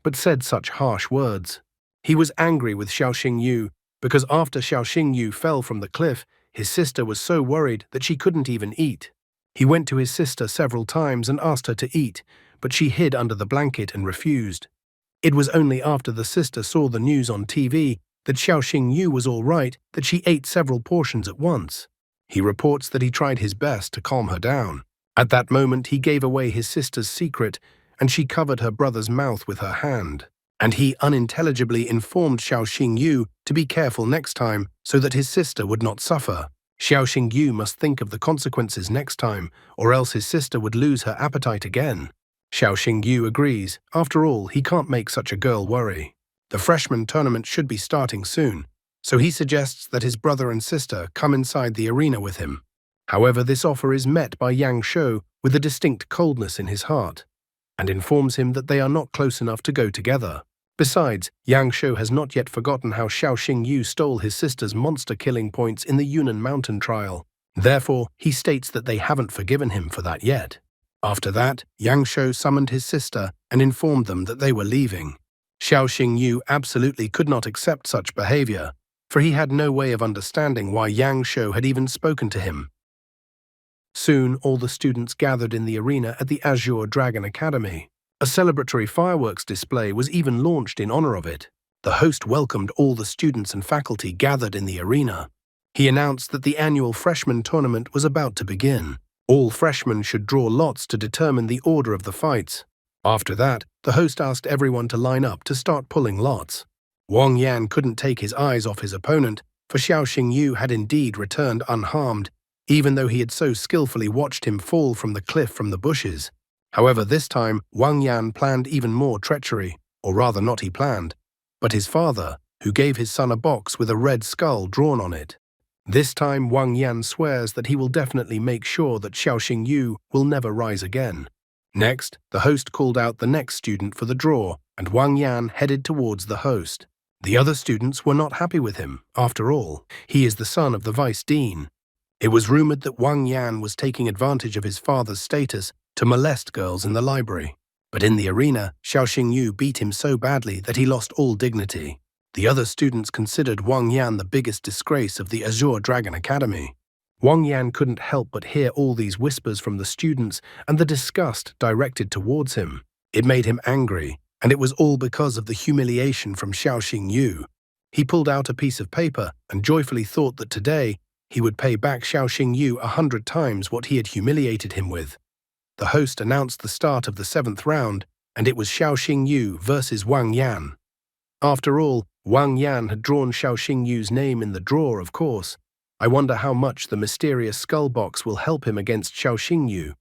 but said such harsh words. He was angry with Xiao Xingyu because after Xiao Xingyu fell from the cliff, his sister was so worried that she couldn't even eat. He went to his sister several times and asked her to eat, but she hid under the blanket and refused. It was only after the sister saw the news on TV that Xiao Xingyu was all right that she ate several portions at once. He reports that he tried his best to calm her down. At that moment, he gave away his sister's secret, and she covered her brother's mouth with her hand. And he unintelligibly informed Xiao Xingyu to be careful next time so that his sister would not suffer. Xiao Xingyu must think of the consequences next time, or else his sister would lose her appetite again. Xiao Xingyu agrees. After all, he can't make such a girl worry. The freshman tournament should be starting soon, so he suggests that his brother and sister come inside the arena with him. However, this offer is met by Yang Shou with a distinct coldness in his heart, and informs him that they are not close enough to go together. Besides, Yang Shou has not yet forgotten how Xiao Xingyu stole his sister's monster-killing points in the Yunnan Mountain trial. Therefore, he states that they haven't forgiven him for that yet. After that, Yang Shou summoned his sister and informed them that they were leaving. Xiao Xingyu absolutely could not accept such behavior, for he had no way of understanding why Yang Shou had even spoken to him. Soon, all the students gathered in the arena at the Azure Dragon Academy. A celebratory fireworks display was even launched in honor of it. The host welcomed all the students and faculty gathered in the arena. He announced that the annual freshman tournament was about to begin. All freshmen should draw lots to determine the order of the fights. After that, the host asked everyone to line up to start pulling lots. Wang Yan couldn't take his eyes off his opponent, for Xiao Xingyu had indeed returned unharmed, even though he had so skillfully watched him fall from the cliff from the bushes. However, this time, Wang Yan planned even more treachery, or rather not he planned, but his father, who gave his son a box with a red skull drawn on it. This time, Wang Yan swears that he will definitely make sure that Xiao Xingyu will never rise again. Next, the host called out the next student for the draw, and Wang Yan headed towards the host. The other students were not happy with him. After all, he is the son of the vice dean. It was rumored that Wang Yan was taking advantage of his father's status to molest girls in the library. But in the arena, Xiao Xingyu beat him so badly that he lost all dignity. The other students considered Wang Yan the biggest disgrace of the Azure Dragon Academy. Wang Yan couldn't help but hear all these whispers from the students and the disgust directed towards him. It made him angry, and it was all because of the humiliation from Xiao Xingyu. He pulled out a piece of paper and joyfully thought that today he would pay back Xiao Xingyu 100 times what he had humiliated him with. The host announced the start of the 7th round, and it was Xiao Xingyu versus Wang Yan. After all, Wang Yan had drawn Xiao Xingyu's name in the draw, of course. I wonder how much the mysterious skull box will help him against Xiao Xingyu.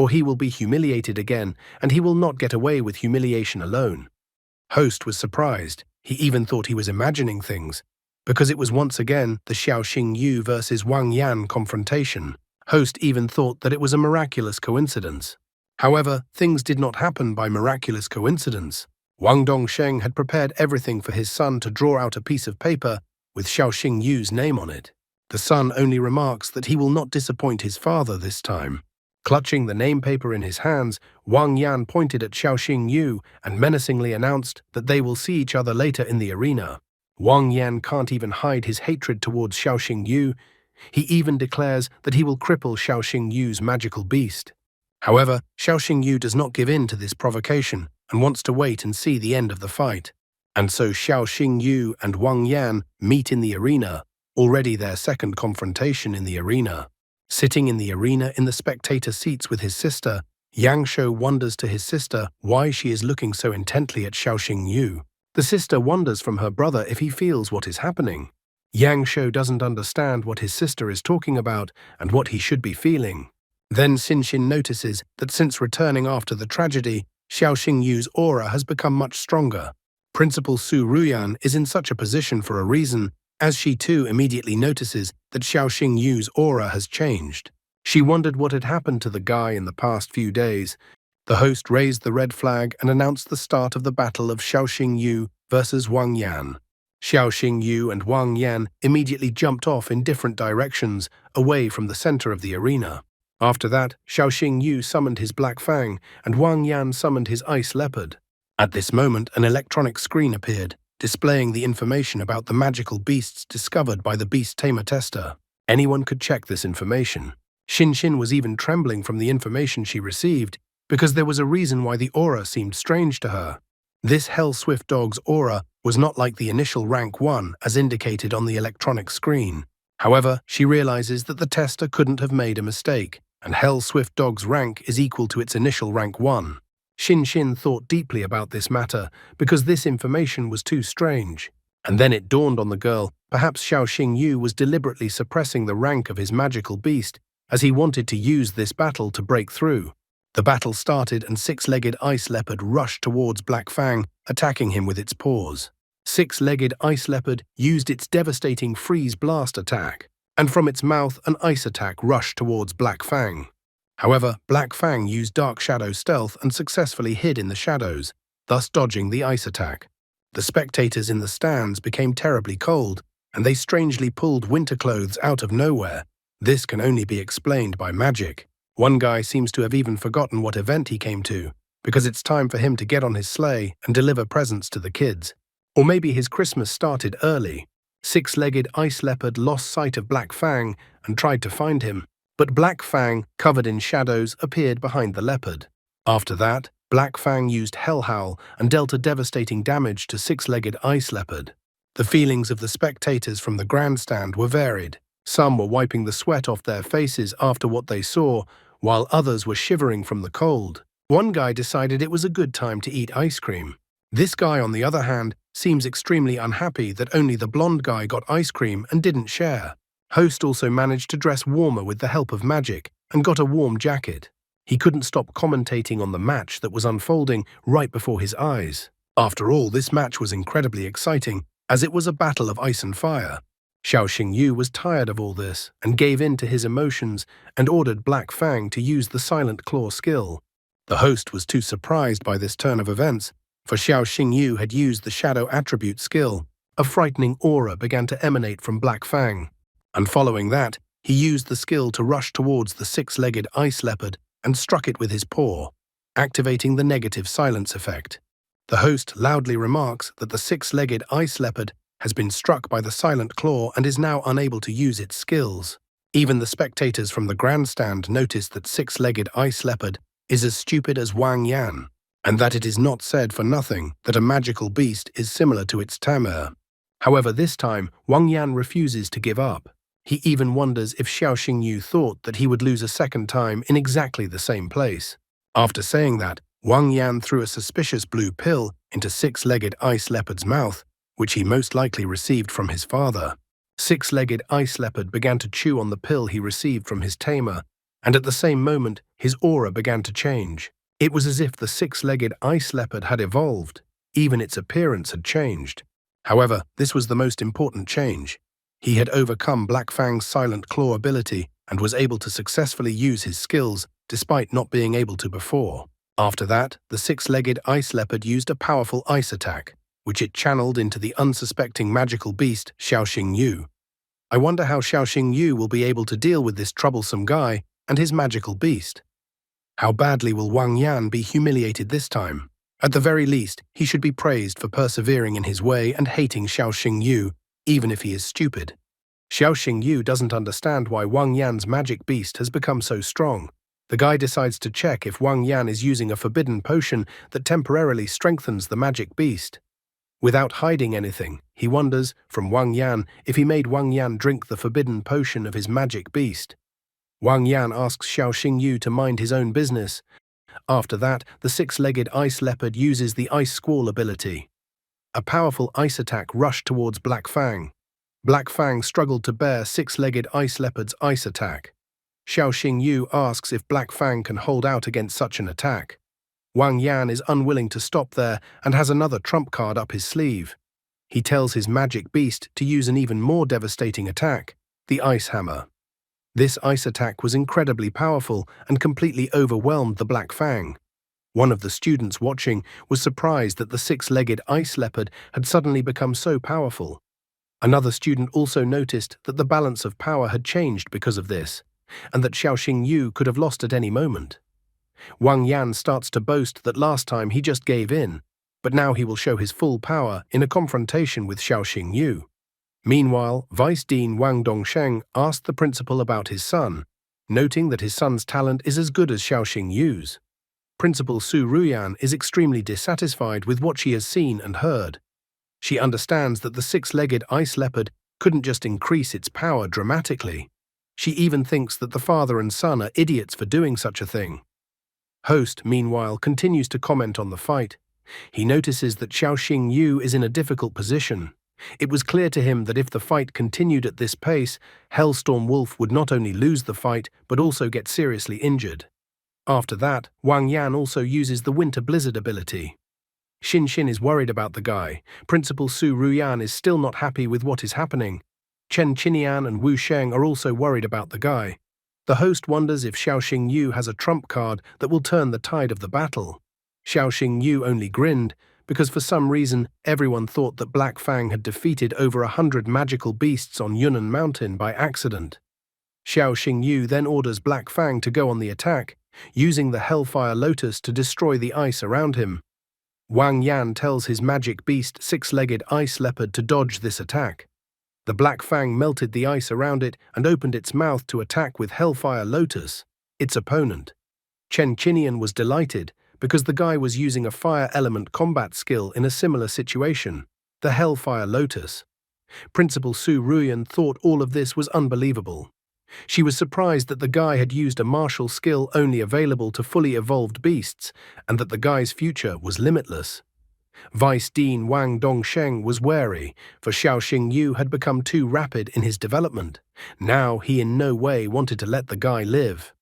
or he will be humiliated again, and he will not get away with humiliation alone. Host was surprised. He even thought he was imagining things, because it was once again the Xiaoxing Yu versus Wang Yan confrontation. Host even thought that it was a miraculous coincidence. However, things did not happen by miraculous coincidence. Wang Dongsheng had prepared everything for his son to draw out a piece of paper with Xiaoxing Yu's name on it. The son only remarks that he will not disappoint his father this time. Clutching the name paper in his hands, Wang Yan pointed at Xiaoxing Yu and menacingly announced that they will see each other later in the arena. Wang Yan can't even hide his hatred towards Xiaoxing Yu. He even declares that he will cripple Xiaoxing Yu's magical beast. However, Xiaoxing Yu does not give in to this provocation and wants to wait and see the end of the fight. And so Xiaoxing Yu and Wang Yan meet in the arena, already their second confrontation in the arena. Sitting in the arena in the spectator seats with his sister, Yang Shou wonders to his sister why she is looking so intently at Xiaoxing Yu. The sister wonders from her brother if he feels what is happening. Yang Shou doesn't understand what his sister is talking about and what he should be feeling. Then Xinxin notices that since returning after the tragedy, Xiaoxing Yu's aura has become much stronger. Principal Su Ruyan is in such a position for a reason, as she too immediately notices that Xiaoxing Yu's aura has changed. She wondered what had happened to the guy in the past few days. The host raised the red flag and announced the start of the battle of Xiaoxing Yu versus Wang Yan. Xiaoxing Yu and Wang Yan immediately jumped off in different directions, away from the center of the arena. After that, Xiaoxing Yu summoned his Black Fang, and Wang Yan summoned his Ice Leopard. At this moment, an electronic screen appeared, displaying the information about the magical beasts discovered by the Beast Tamer tester. Anyone could check this information. Xinxin was even trembling from the information she received, because there was a reason why the aura seemed strange to her. This Hell Swift Dog's aura was not like the initial rank 1 as indicated on the electronic screen. However, she realizes that the tester couldn't have made a mistake, and Hell Swift Dog's rank is equal to its initial rank 1. Xinxin thought deeply about this matter because this information was too strange. And then it dawned on the girl, perhaps Xiaoxing Yu was deliberately suppressing the rank of his magical beast as he wanted to use this battle to break through. The battle started and six-legged Ice Leopard rushed towards Black Fang, attacking him with its paws. Six-legged Ice Leopard used its devastating Freeze Blast attack, and from its mouth an ice attack rushed towards Black Fang. However, Black Fang used Dark Shadow Stealth and successfully hid in the shadows, thus dodging the ice attack. The spectators in the stands became terribly cold, and they strangely pulled winter clothes out of nowhere. This can only be explained by magic. One guy seems to have even forgotten what event he came to, because it's time for him to get on his sleigh and deliver presents to the kids. Or maybe his Christmas started early. Six-legged Ice Leopard lost sight of Black Fang and tried to find him, but Black Fang, covered in shadows, appeared behind the leopard. After that, Black Fang used Hell Howl and dealt a devastating damage to Six-legged Ice Leopard. The feelings of the spectators from the grandstand were varied. Some were wiping the sweat off their faces after what they saw, while others were shivering from the cold. One guy decided it was a good time to eat ice cream. This guy, on the other hand, seems extremely unhappy that only the blonde guy got ice cream and didn't share. Host also managed to dress warmer with the help of magic and got a warm jacket. He couldn't stop commentating on the match that was unfolding right before his eyes. After all, this match was incredibly exciting, as it was a battle of ice and fire. Xiaoxing Yu was tired of all this and gave in to his emotions and ordered Black Fang to use the Silent Claw skill. The host was too surprised by this turn of events, for Xiaoxing Yu had used the Shadow Attribute skill. A frightening aura began to emanate from Black Fang. And following that, he used the skill to rush towards the six-legged Ice Leopard and struck it with his paw, activating the negative silence effect. The host loudly remarks that the six-legged Ice Leopard has been struck by the Silent Claw and is now unable to use its skills. Even the spectators from the grandstand notice that six-legged Ice Leopard is as stupid as Wang Yan, and that it is not said for nothing that a magical beast is similar to its tamer. However, this time, Wang Yan refuses to give up. He even wonders if Xiaoxing Yu thought that he would lose a second time in exactly the same place. After saying that, Wang Yan threw a suspicious blue pill into Six-legged Ice Leopard's mouth, which he most likely received from his father. Six-legged Ice Leopard began to chew on the pill he received from his tamer, and at the same moment, His aura began to change. It was as if the six-legged ice leopard had evolved. Even its appearance had changed. However, this was the most important change. He had overcome Black Fang's silent claw ability and was able to successfully use his skills despite not being able to before. After that, the six-legged ice leopard used a powerful ice attack, which it channeled into the unsuspecting magical beast Xiaoxing Yu. I wonder how Xiaoxing Yu will be able to deal with this troublesome guy and his magical beast. How badly will Wang Yan be humiliated this time? At the very least, he should be praised for persevering in his way and hating Xiaoxing Yu, even if he is stupid. Xiaoxing Yu doesn't understand why Wang Yan's magic beast has become so strong. The guy decides to check if Wang Yan is using a forbidden potion that temporarily strengthens the magic beast. Without hiding anything, he wonders, from Wang Yan, if he made Wang Yan drink the forbidden potion of his magic beast. Wang Yan asks Xiaoxing Yu to mind his own business. After that, the six-legged ice leopard uses the Ice Squall ability. A powerful ice attack rushed towards Black Fang. Black Fang struggled to bear six-legged ice leopard's ice attack. Xiaoxing Yu asks if Black Fang can hold out against such an attack. Wang Yan is unwilling to stop there and has another trump card up his sleeve. He tells his magic beast to use an even more devastating attack, the Ice Hammer. This ice attack was incredibly powerful and completely overwhelmed the Black Fang. One of the students watching was surprised that the six-legged ice leopard had suddenly become so powerful. Another student also noticed that the balance of power had changed because of this, and that Xiaoxing Yu could have lost at any moment. Wang Yan starts to boast that last time he just gave in, but now he will show his full power in a confrontation with Xiaoxing Yu. Meanwhile, Vice Dean Wang Dongsheng asked the principal about his son, noting that his son's talent is as good as Xiaoxing Yu's. Principal Su Ruyan is extremely dissatisfied with what she has seen and heard. She understands that the six-legged ice leopard couldn't just increase its power dramatically. She even thinks that the father and son are idiots for doing such a thing. Host, meanwhile, continues to comment on the fight. He notices that Xiaoxing Yu is in a difficult position. It was clear to him that if the fight continued at this pace, Hellstorm Wolf would not only lose the fight, but also get seriously injured. After that, Wang Yan also uses the Winter Blizzard ability. Xin Xin is worried about the guy. Principal Su Ruyan is still not happy with what is happening. Chen Qinian and Wu Sheng are also worried about the guy. The host wonders if Xiaoxing Yu has a trump card that will turn the tide of the battle. Xiaoxing Yu only grinned, because for some reason everyone thought that Black Fang had defeated over 100 magical beasts on Yunnan Mountain by accident. Xiaoxing Yu then orders Black Fang to go on the attack, using the Hellfire Lotus to destroy the ice around him. Wang Yan tells his magic beast six-legged ice leopard to dodge this attack. The Black Fang melted the ice around it and opened its mouth to attack with Hellfire Lotus, its opponent. Chen Qinian was delighted, because the guy was using a fire element combat skill in a similar situation, the Hellfire Lotus. Principal Su Ruyan thought all of this was unbelievable. She was surprised that the guy had used a martial skill only available to fully evolved beasts, and that the guy's future was limitless. Vice Dean Wang Dongsheng was wary, for Xiaoxing Yu had become too rapid in his development. Now he in no way wanted to let the guy live.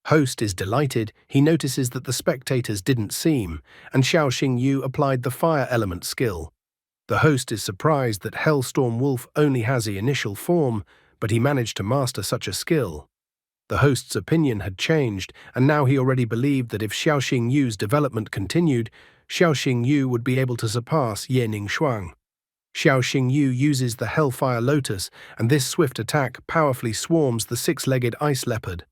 Host is delighted. He notices that the spectators didn't seem, and Xiaoxing Yu applied the fire element skill. The host is surprised that Hellstorm Wolf only has the initial form, but he managed to master such a skill. The host's opinion had changed, and now he already believed that if Xiaoxing Yu's development continued, Xiaoxing Yu would be able to surpass Ye Ningshuang. Xiaoxing Yu uses the Hellfire Lotus, and this swift attack powerfully swarms the six-legged ice leopard.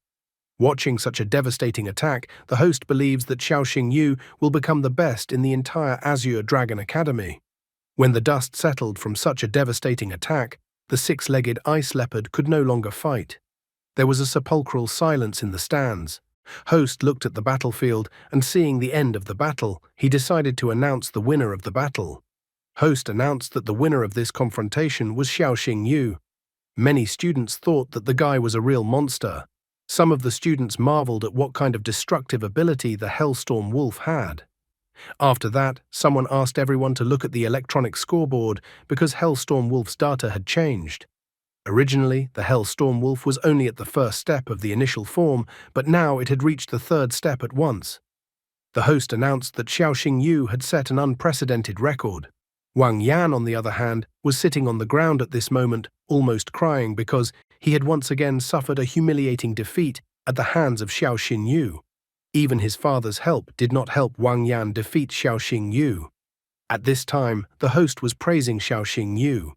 Watching such a devastating attack, the host believes that Xiaoxing Yu will become the best in the entire Azure Dragon Academy. When the dust settled from such a devastating attack, the six-legged ice leopard could no longer fight. There was a sepulchral silence in the stands. Host looked at the battlefield, and seeing the end of the battle, he decided to announce the winner of the battle. Host announced that the winner of this confrontation was Xiaoxing Yu. Many students thought that the guy was a real monster. Some of the students marveled at what kind of destructive ability the Hellstorm Wolf had. After that, someone asked everyone to look at the electronic scoreboard because Hellstorm Wolf's data had changed. Originally, the Hell Storm Wolf was only at the first step of the initial form, but now it had reached the third step at once. The host announced that Xiaoxing Yu had set an unprecedented record. Wang Yan, on the other hand, was sitting on the ground at this moment, almost crying because he had once again suffered a humiliating defeat at the hands of Xiaoxing Yu. Even his father's help did not help Wang Yan defeat Xiaoxing Yu. At this time, the host was praising Xiaoxing Yu.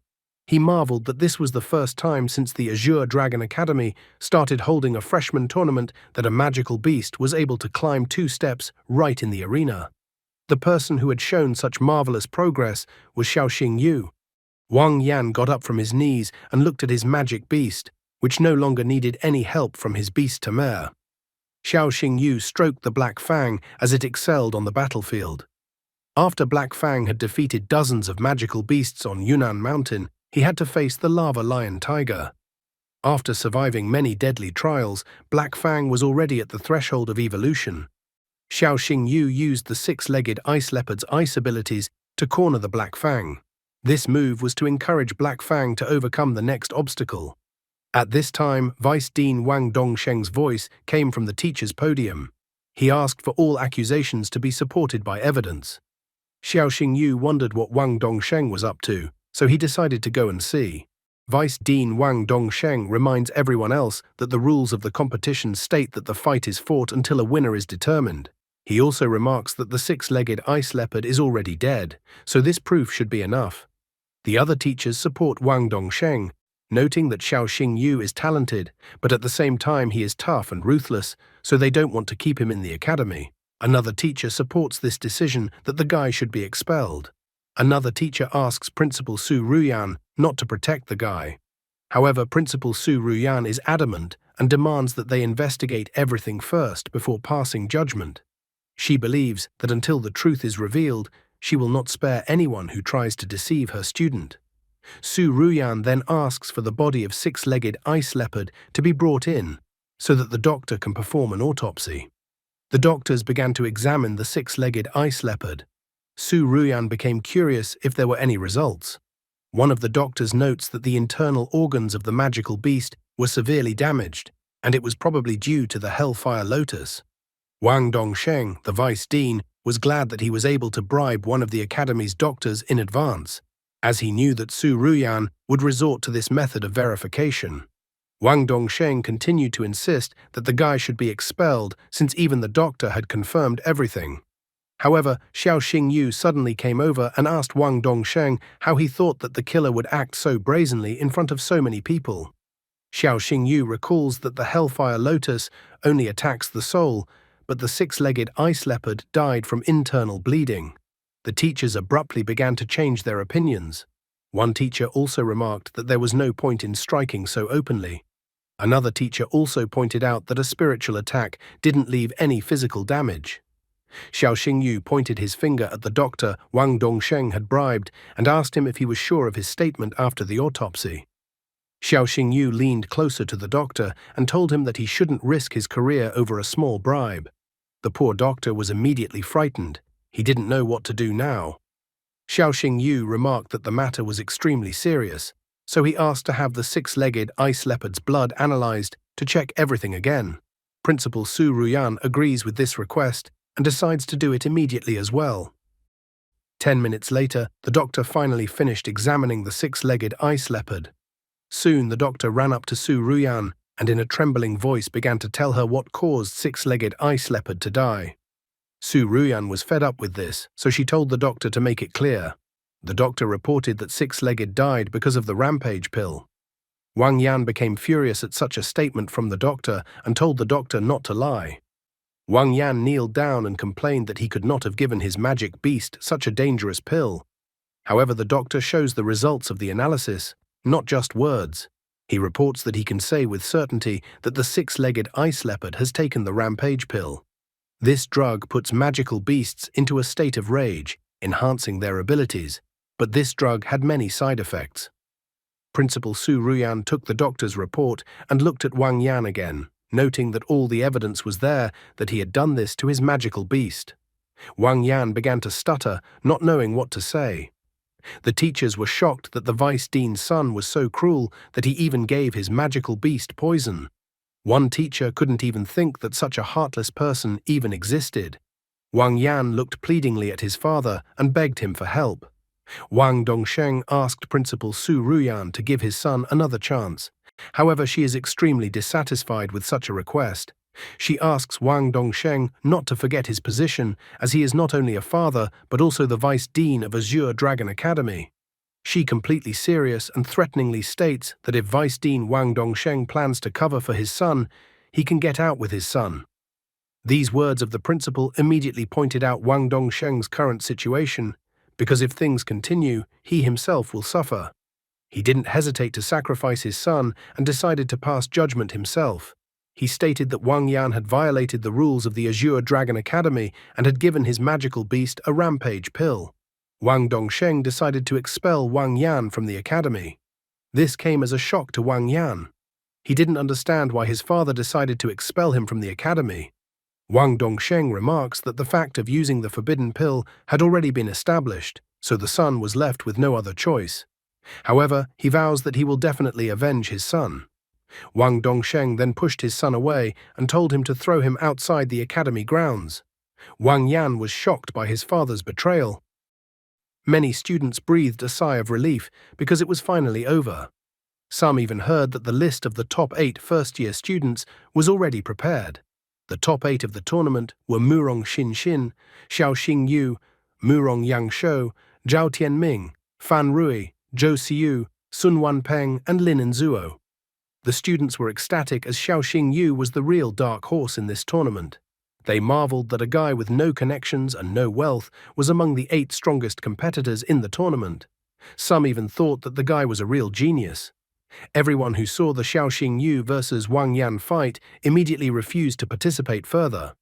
He marveled that this was the first time since the Azure Dragon Academy started holding a freshman tournament that a magical beast was able to climb 2 steps right in the arena. The person who had shown such marvelous progress was Xiaoxing Yu. Wang Yan got up from his knees and looked at his magic beast, which no longer needed any help from his beast Tamer. Xiaoxing Yu stroked the Black Fang as it excelled on the battlefield. After Black Fang had defeated dozens of magical beasts on Yunnan Mountain, he had to face the Lava Lion Tiger. After surviving many deadly trials, Black Fang was already at the threshold of evolution. Xiaoxing Yu used the 6-legged ice leopard's ice abilities to corner the Black Fang. This move was to encourage Black Fang to overcome the next obstacle. At this time, Vice Dean Wang Dongsheng's voice came from the teacher's podium. He asked for all accusations to be supported by evidence. Xiaoxing Yu wondered what Wang Dongsheng was up to, so he decided to go and see. Vice Dean Wang Dongsheng reminds everyone else that the rules of the competition state that the fight is fought until a winner is determined. He also remarks that the 6-legged ice leopard is already dead, so this proof should be enough. The other teachers support Wang Dongsheng, noting that Xiaoxing Yu is talented, but at the same time he is tough and ruthless, so they don't want to keep him in the academy. Another teacher supports this decision that the guy should be expelled. Another teacher asks Principal Su Ruyan not to protect the guy. However, Principal Su Ruyan is adamant and demands that they investigate everything first before passing judgment. She believes that until the truth is revealed, she will not spare anyone who tries to deceive her student. Su Ruyan then asks for the body of 6-legged ice leopard to be brought in so that the doctor can perform an autopsy. The doctors began to examine the 6-legged ice leopard. Su Ruyan became curious if there were any results. One of the doctors notes that the internal organs of the magical beast were severely damaged, and it was probably due to the Hellfire Lotus. Wang Dongsheng, the vice dean, was glad that he was able to bribe one of the academy's doctors in advance, as he knew that Su Ruyan would resort to this method of verification. Wang Dongsheng continued to insist that the guy should be expelled since even the doctor had confirmed everything. However, Xiaoxing Yu suddenly came over and asked Wang Dongsheng how he thought that the killer would act so brazenly in front of so many people. Xiaoxing Yu recalls that the Hellfire Lotus only attacks the soul, but the 6-legged ice leopard died from internal bleeding. The teachers abruptly began to change their opinions. One teacher also remarked that there was no point in striking so openly. Another teacher also pointed out that a spiritual attack didn't leave any physical damage. Xiaoxing Yu pointed his finger at the doctor Wang Dongsheng had bribed and asked him if he was sure of his statement after the autopsy. Xiaoxing Yu leaned closer to the doctor and told him that he shouldn't risk his career over a small bribe. The poor doctor was immediately frightened. He didn't know what to do now. Xiaoxing Yu remarked that the matter was extremely serious, so he asked to have the 6-legged ice leopard's blood analyzed to check everything again. Principal Su Ruyan agrees with this request and decides to do it immediately as well. 10 minutes later, the doctor finally finished examining the 6-legged ice leopard. Soon the doctor ran up to Su Ruyan and in a trembling voice began to tell her what caused 6-legged ice leopard to die. Su Ruyan was fed up with this, so she told the doctor to make it clear. The doctor reported that 6-legged died because of the rampage pill. Wang Yan became furious at such a statement from the doctor and told the doctor not to lie. Wang Yan kneeled down and complained that he could not have given his magic beast such a dangerous pill. However, the doctor shows the results of the analysis, not just words. He reports that he can say with certainty that the 6-legged ice leopard has taken the rampage pill. This drug puts magical beasts into a state of rage, enhancing their abilities, but this drug had many side effects. Principal Su Ruyan took the doctor's report and looked at Wang Yan again, noting that all the evidence was there that he had done this to his magical beast. Wang Yan began to stutter, not knowing what to say. The teachers were shocked that the vice dean's son was so cruel that he even gave his magical beast poison. One teacher couldn't even think that such a heartless person even existed. Wang Yan looked pleadingly at his father and begged him for help. Wang Dongsheng asked Principal Su Ruyan to give his son another chance. However, she is extremely dissatisfied with such a request. She asks Wang Dongsheng not to forget his position, as he is not only a father but also the vice dean of Azure Dragon Academy. She completely serious and threateningly states that if Vice Dean Wang Dongsheng plans to cover for his son, he can get out with his son. These words of the principal immediately pointed out Wang Dongsheng's current situation, because if things continue, he himself will suffer. He didn't hesitate to sacrifice his son and decided to pass judgment himself. He stated that Wang Yan had violated the rules of the Azure Dragon Academy and had given his magical beast a rampage pill. Wang Dongsheng decided to expel Wang Yan from the academy. This came as a shock to Wang Yan. He didn't understand why his father decided to expel him from the academy. Wang Dongsheng remarks that the fact of using the forbidden pill had already been established, so the son was left with no other choice. However, he vows that he will definitely avenge his son. Wang Dongsheng then pushed his son away and told him to throw him outside the academy grounds. Wang Yan was shocked by his father's betrayal. Many students breathed a sigh of relief because it was finally over. Some even heard that the list of the top 8 first-year students was already prepared. The top 8 of the tournament were Murong Xin, Xiao Xingyu, Murong Yangshou, Zhao Tianming, Fan Rui, Zhou Xiu, Sun Wanpeng, and Lin Enzuo. The students were ecstatic as Xiao Xingyu was the real dark horse in this tournament. They marveled that a guy with no connections and no wealth was among the 8 strongest competitors in the tournament. Some even thought that the guy was a real genius. Everyone who saw the Xiao Xingyu versus Wang Yan fight immediately refused to participate further.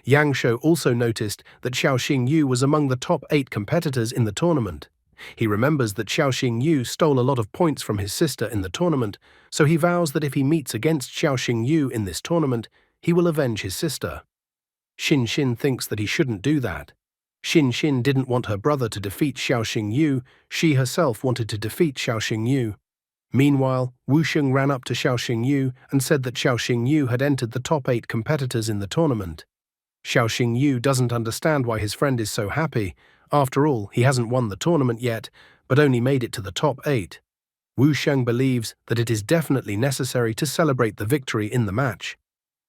Yang Shou also noticed that Xiao Xingyu was among the top 8 competitors in the tournament. He remembers that Xiao Xingyu stole a lot of points from his sister in the tournament, so he vows that if he meets against Xiao Xingyu in this tournament, he will avenge his sister. Xin thinks that he shouldn't do that. Xin didn't want her brother to defeat Xiao Xingyu, she herself wanted to defeat Xiao Xingyu. Meanwhile, Wusheng ran up to Xiao Xingyu and said that Xiao Xingyu had entered the top 8 competitors in the tournament. Xiao Xingyu doesn't understand why his friend is so happy. After all, he hasn't won the tournament yet, but only made it to the top 8. Wusheng believes that it is definitely necessary to celebrate the victory in the match.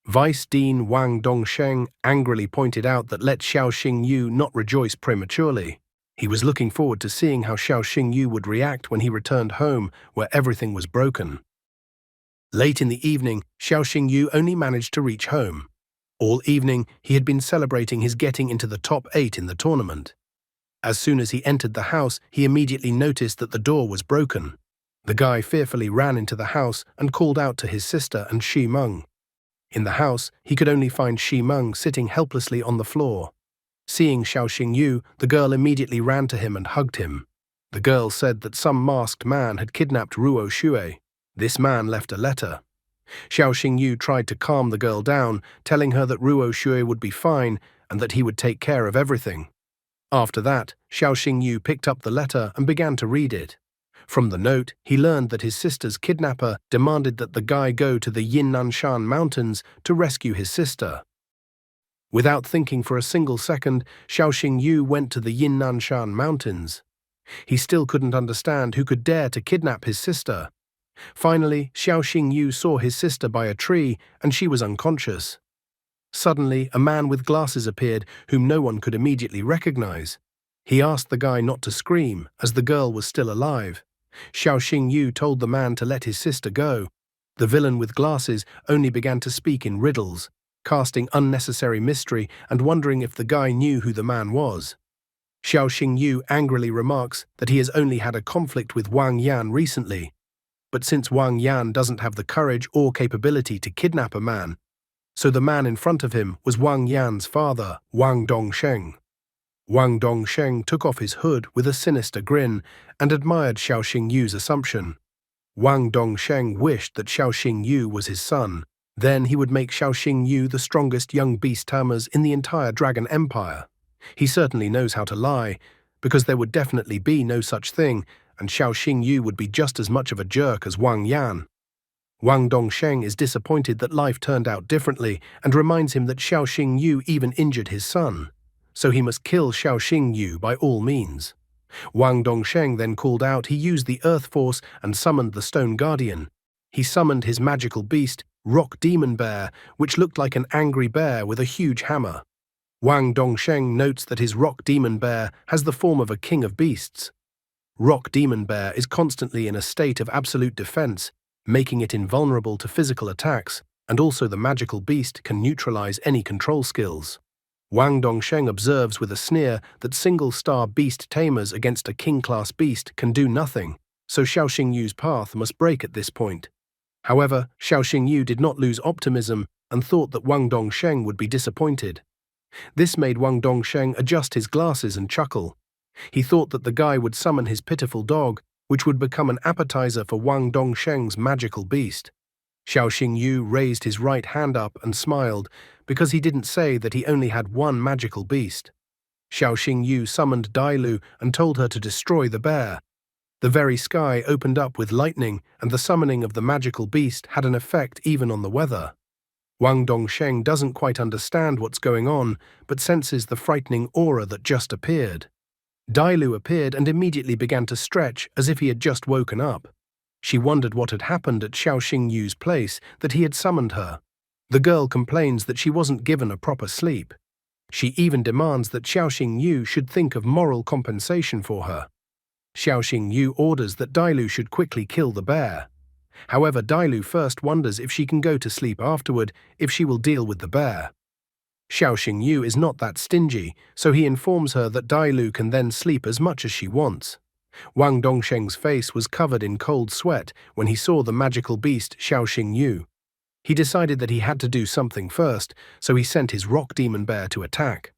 Vice Dean Wang Dongsheng angrily pointed out that let Xiao Xingyu not rejoice prematurely. He was looking forward to seeing how Xiao Xingyu would react when he returned home, where everything was broken. Late in the evening, Xiao Xingyu only managed to reach home. All evening, he had been celebrating his getting into the top 8 in the tournament. As soon as he entered the house, he immediately noticed that the door was broken. The guy fearfully ran into the house and called out to his sister and Shi Meng. In the house, he could only find Shi Meng sitting helplessly on the floor. Seeing Xiao Xingyu, the girl immediately ran to him and hugged him. The girl said that some masked man had kidnapped Ruo Xue. This man left a letter. Xiao Xingyu tried to calm the girl down, telling her that Ruo Xue would be fine and that he would take care of everything. After that, Xiao Xingyu picked up the letter and began to read it. From the note, he learned that his sister's kidnapper demanded that the guy go to the Yinnanshan Mountains to rescue his sister. Without thinking for a single second, Xiao Xingyu went to the Yinnanshan Mountains. He still couldn't understand who could dare to kidnap his sister. Finally, Xiao Xingyu saw his sister by a tree and she was unconscious. Suddenly, a man with glasses appeared whom no one could immediately recognize. He asked the guy not to scream, as the girl was still alive. Xiao Xingyu told the man to let his sister go. The villain with glasses only began to speak in riddles, casting unnecessary mystery and wondering if the guy knew who the man was. Xiao Xingyu angrily remarks that he has only had a conflict with Wang Yan recently. But since Wang Yan doesn't have the courage or capability to kidnap a man, so the man in front of him was Wang Yan's father, Wang Dongsheng. Wang Dongsheng took off his hood with a sinister grin and admired Xiao Xingyu's assumption. Wang Dongsheng wished that Xiao Xingyu was his son. Then he would make Xiao Xingyu the strongest young beast tamers in the entire Dragon Empire. He certainly knows how to lie, because there would definitely be no such thing, and Xiao Xingyu would be just as much of a jerk as Wang Yan. Wang Dongsheng is disappointed that life turned out differently and reminds him that Xiao Xingyu even injured his son, so he must kill Xiao Xingyu by all means. Wang Dongsheng then called out he used the Earth Force and summoned the Stone Guardian. He summoned his magical beast, Rock Demon Bear, which looked like an angry bear with a huge hammer. Wang Dongsheng notes that his Rock Demon Bear has the form of a king of beasts. Rock Demon Bear is constantly in a state of absolute defense, making it invulnerable to physical attacks, and also the magical beast can neutralize any control skills. Wang Dongsheng observes with a sneer that single-star beast tamers against a king-class beast can do nothing, so Xiao Xingyu's path must break at this point. However, Xiao Xingyu did not lose optimism and thought that Wang Dongsheng would be disappointed. This made Wang Dongsheng adjust his glasses and chuckle. He thought that the guy would summon his pitiful dog, which would become an appetizer for Wang Dongsheng's magical beast. Xiao Xingyu raised his right hand up and smiled, because he didn't say that he only had one magical beast. Xiao Xingyu summoned Dailu and told her to destroy the bear. The very sky opened up with lightning, and the summoning of the magical beast had an effect even on the weather. Wang Dongsheng doesn't quite understand what's going on, but senses the frightening aura that just appeared. Dailu appeared and immediately began to stretch as if he had just woken up. She wondered what had happened at Xiao Xingyu's place, that he had summoned her. The girl complains that she wasn't given a proper sleep. She even demands that Xiao Xingyu should think of moral compensation for her. Xiao Xingyu orders that Dailu should quickly kill the bear. However, Dailu first wonders if she can go to sleep afterward, if she will deal with the bear. Xiao Xingyu is not that stingy, so he informs her that Dailu can then sleep as much as she wants. Wang Dongsheng's face was covered in cold sweat when he saw the magical beast Xiao Xingyu. He decided that he had to do something first, so he sent his Rock Demon Bear to attack.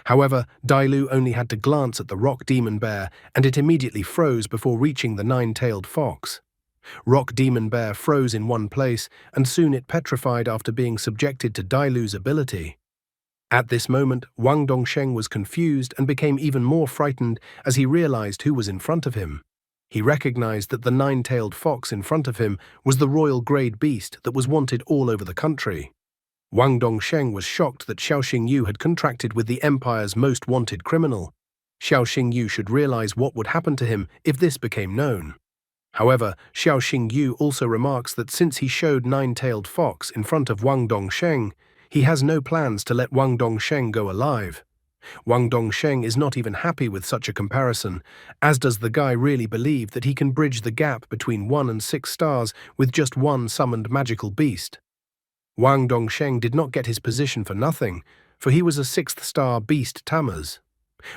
However, Dailu only had to glance at the Rock Demon Bear, and it immediately froze before reaching the nine-tailed fox. Rock Demon Bear froze in one place, and soon it petrified after being subjected to Dailu's ability. At this moment, Wang Dongsheng was confused and became even more frightened as he realized who was in front of him. He recognized that the nine-tailed fox in front of him was the royal grade beast that was wanted all over the country. Wang Dongsheng was shocked that Xiao Xingyu had contracted with the empire's most wanted criminal. Xiao Xingyu should realize what would happen to him if this became known. However, Xiao Xingyu also remarks that since he showed nine-tailed fox in front of Wang Dongsheng, he has no plans to let Wang Dongsheng go alive. Wang Dongsheng is not even happy with such a comparison, as does the guy really believe that he can bridge the gap between 1 and 6 stars with just one summoned magical beast. Wang Dongsheng did not get his position for nothing, for he was a 6th-star beast tamers.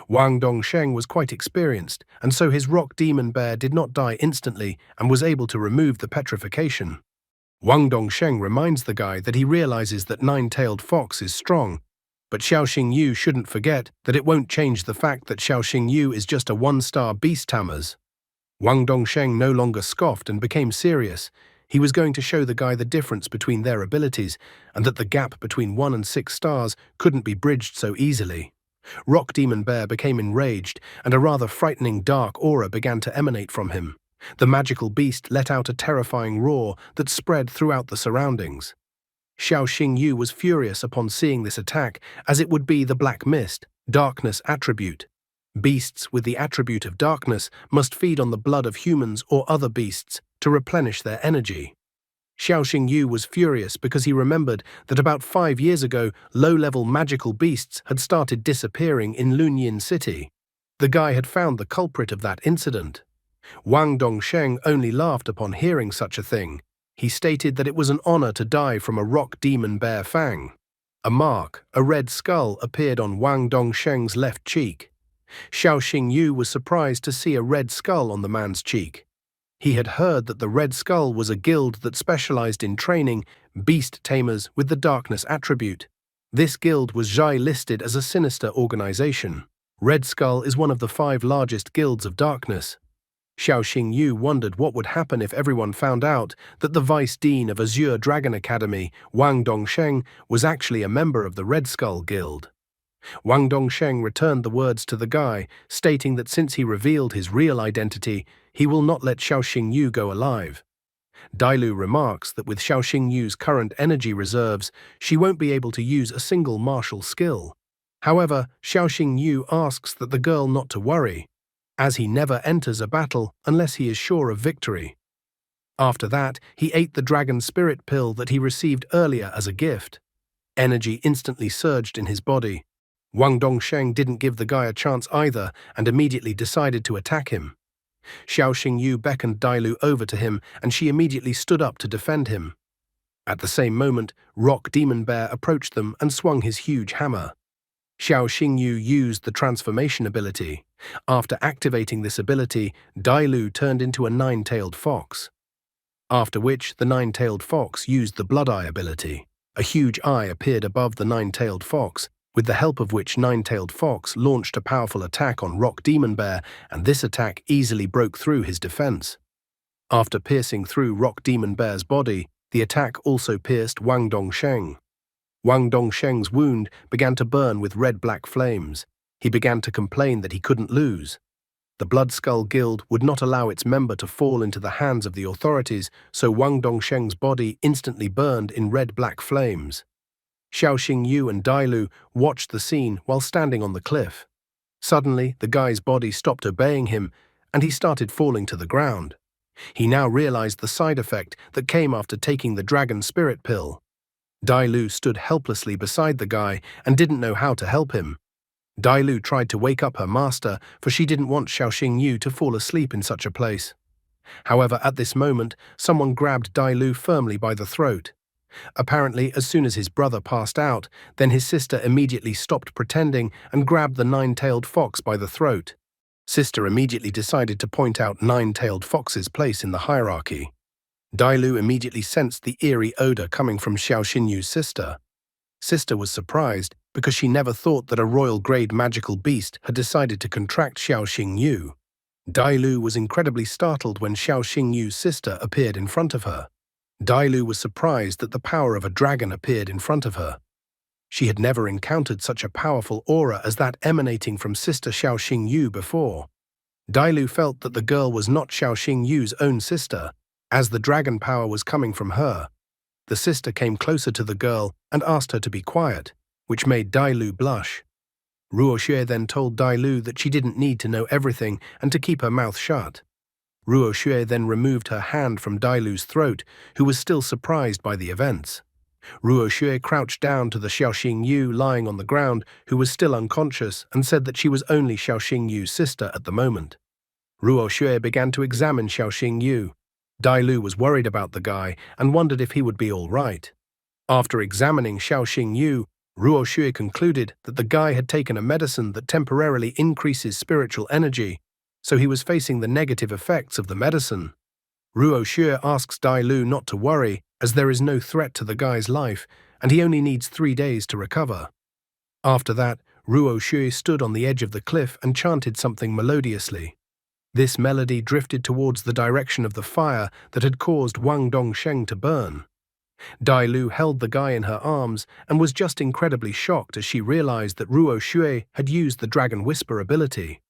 Wang Dongsheng was quite experienced, and so his Rock Demon Bear did not die instantly and was able to remove the petrification. Wang Dongsheng reminds the guy that he realizes that nine-tailed fox is strong, but Xiao Xingyu shouldn't forget that it won't change the fact that Xiao Xingyu is just a 1-star beast tamers. Wang Dongsheng no longer scoffed and became serious. He was going to show the guy the difference between their abilities and that the gap between 1 and 6 stars couldn't be bridged so easily. Rock Demon Bear became enraged, and a rather frightening dark aura began to emanate from him. The magical beast let out a terrifying roar that spread throughout the surroundings. Xiao Xingyu was furious upon seeing this attack, as it would be the Black Mist, darkness attribute. Beasts with the attribute of darkness must feed on the blood of humans or other beasts to replenish their energy. Xiao Xingyu was furious because he remembered that about 5 years ago, low-level magical beasts had started disappearing in Lunyin City. The guy had found the culprit of that incident. Wang Dongsheng only laughed upon hearing such a thing. He stated that it was an honor to die from a Rock Demon Bear fang. A mark, a red skull, appeared on Wang Dongsheng's left cheek. Xiao Xingyu was surprised to see a red skull on the man's cheek. He had heard that the Red Skull was a guild that specialized in training beast tamers with the darkness attribute. This guild was listed as a sinister organization. Red Skull is one of the 5 largest guilds of darkness. Xiao Xingyu wondered what would happen if everyone found out that the Vice Dean of Azure Dragon Academy, Wang Dongsheng, was actually a member of the Red Skull Guild. Wang Dongsheng returned the words to the guy, stating that since he revealed his real identity, he will not let Xiao Xingyu go alive. Dailu remarks that with Xiao Xingyu's current energy reserves, she won't be able to use a single martial skill. However, Xiao Xingyu asks that the girl not to worry, as he never enters a battle unless he is sure of victory. After that, he ate the dragon spirit pill that he received earlier as a gift. Energy instantly surged in his body. Wang Dongsheng didn't give the guy a chance either and immediately decided to attack him. Xiao Xingyu beckoned Dailu over to him and she immediately stood up to defend him. At the same moment, Rock Demon Bear approached them and swung his huge hammer. Xiao Xingyu used the transformation ability. After activating this ability, Dailu turned into a nine-tailed fox. After which, the nine-tailed fox used the Blood Eye ability. A huge eye appeared above the nine-tailed fox, with the help of which nine-tailed fox launched a powerful attack on Rock Demon Bear, and this attack easily broke through his defense. After piercing through Rock Demon Bear's body, the attack also pierced Wang Dongsheng. Wang Dongsheng's wound began to burn with red-black flames. He began to complain that he couldn't lose. The Blood Skull Guild would not allow its member to fall into the hands of the authorities, so Wang Dongsheng's body instantly burned in red-black flames. Xiao Xingyu and Dailu watched the scene while standing on the cliff. Suddenly, the guy's body stopped obeying him, and he started falling to the ground. He now realized the side effect that came after taking the dragon spirit pill. Dailu stood helplessly beside the guy and didn't know how to help him. Dailu tried to wake up her master, for she didn't want Xiao Xingyu to fall asleep in such a place. However, at this moment, someone grabbed Dailu firmly by the throat. Apparently, as soon as his brother passed out, then his sister immediately stopped pretending and grabbed the nine-tailed fox by the throat. Sister immediately decided to point out nine-tailed fox's place in the hierarchy. Dailu immediately sensed the eerie odor coming from Xiao Xinyu's sister. Sister was surprised because she never thought that a royal-grade magical beast had decided to contract Xiao Xingyu. Dailu was incredibly startled when Xiao Xingyu's sister appeared in front of her. Dailu was surprised that the power of a dragon appeared in front of her. She had never encountered such a powerful aura as that emanating from Sister Xiao Xingyu before. Dailu felt that the girl was not Xiao Xingyu's own sister, as the dragon power was coming from her. The sister came closer to the girl and asked her to be quiet, which made Dailu blush. Ruoxue then told Dailu that she didn't need to know everything and to keep her mouth shut. Ruoxue then removed her hand from Dailu's throat, who was still surprised by the events. Ruoxue crouched down to the Xiao Xingyu lying on the ground, who was still unconscious, and said that she was only Xiao Xingyu's sister at the moment. Ruoxue began to examine Xiao Xingyu. Dailu was worried about the guy and wondered if he would be all right. After examining Xiao Xingyu, Ruoxue concluded that the guy had taken a medicine that temporarily increases spiritual energy, so he was facing the negative effects of the medicine. Ruoxue asks Dailu not to worry, as there is no threat to the guy's life, and he only needs 3 days to recover. After that, Ruoxue stood on the edge of the cliff and chanted something melodiously. This melody drifted towards the direction of the fire that had caused Wang Dongsheng to burn. Dailu held the guy in her arms and was just incredibly shocked as she realized that Ruoxue had used the Dragon Whisper ability.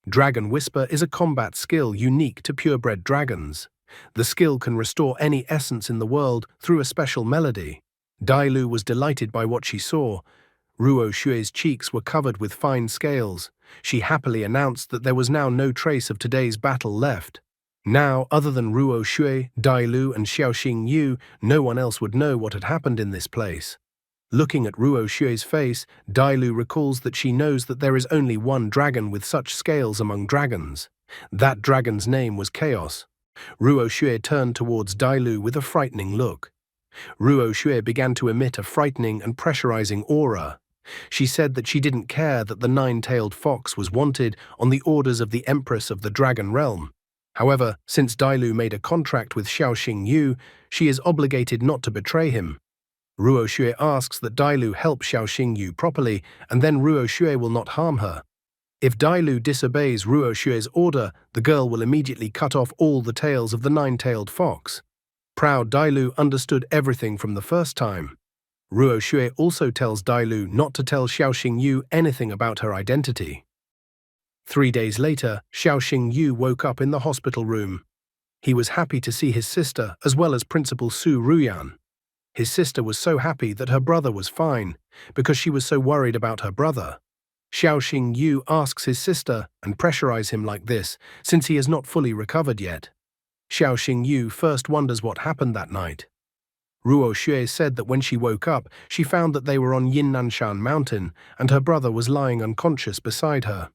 Dragon Whisper is a combat skill unique to purebred dragons. The skill can restore any essence in the world through a special melody. Dailu was delighted by what she saw. Ruoxue's cheeks were covered with fine scales. She happily announced that there was now no trace of today's battle left. Now, other than Ruoxue, Dailu, and Xiao Xingyu, no one else would know what had happened in this place. Looking at Ruoxue's face, Dailu recalls that she knows that there is only one dragon with such scales among dragons. That dragon's name was Chaos. Ruoxue turned towards Dailu with a frightening look. Ruoxue began to emit a frightening and pressurizing aura. She said that she didn't care that the nine-tailed fox was wanted on the orders of the Empress of the Dragon Realm. However, since Dailu made a contract with Xiao Xingyu, she is obligated not to betray him. Ruoxue asks that Dailu help Xiao Xingyu properly, and then Ruoxue will not harm her. If Dailu disobeys Ruoxue's order, the girl will immediately cut off all the tails of the nine-tailed fox. Proud Dailu understood everything from the first time. Ruo Xue also tells Dailu not to tell Xiaoxing Yu anything about her identity. 3 days later, Xiaoxing Yu woke up in the hospital room. He was happy to see his sister as well as Principal Su Ruyan. His sister was so happy that her brother was fine, because she was so worried about her brother. Xiaoxing Yu asks his sister and pressurizes him like this, since he has not fully recovered yet. Xiaoxing Yu first wonders what happened that night. Ruo Xue said that when she woke up, she found that they were on Yinnanshan Mountain and her brother was lying unconscious beside her.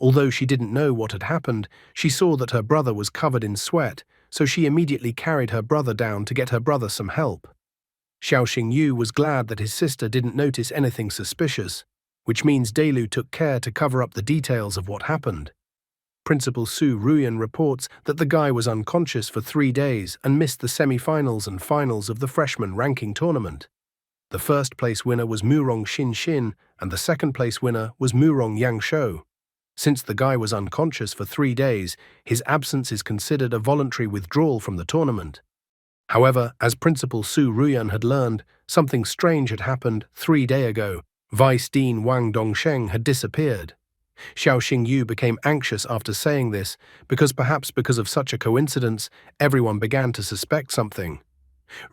Although she didn't know what had happened, she saw that her brother was covered in sweat, so she immediately carried her brother down to get her brother some help. Xiaoxing Yu was glad that his sister didn't notice anything suspicious, which means Dailu took care to cover up the details of what happened. Principal Su Ruyan reports that the guy was unconscious for 3 days and missed the semi-finals and finals of the freshman ranking tournament. The first-place winner was Murong Xin and the second-place winner was Murong Yangshou. Since the guy was unconscious for 3 days, his absence is considered a voluntary withdrawal from the tournament. However, as Principal Su Ruyan had learned, something strange had happened 3 days ago. Vice Dean Wang Dongsheng had disappeared. Xiaoxing Yu became anxious after saying this, because perhaps because of such a coincidence, everyone began to suspect something.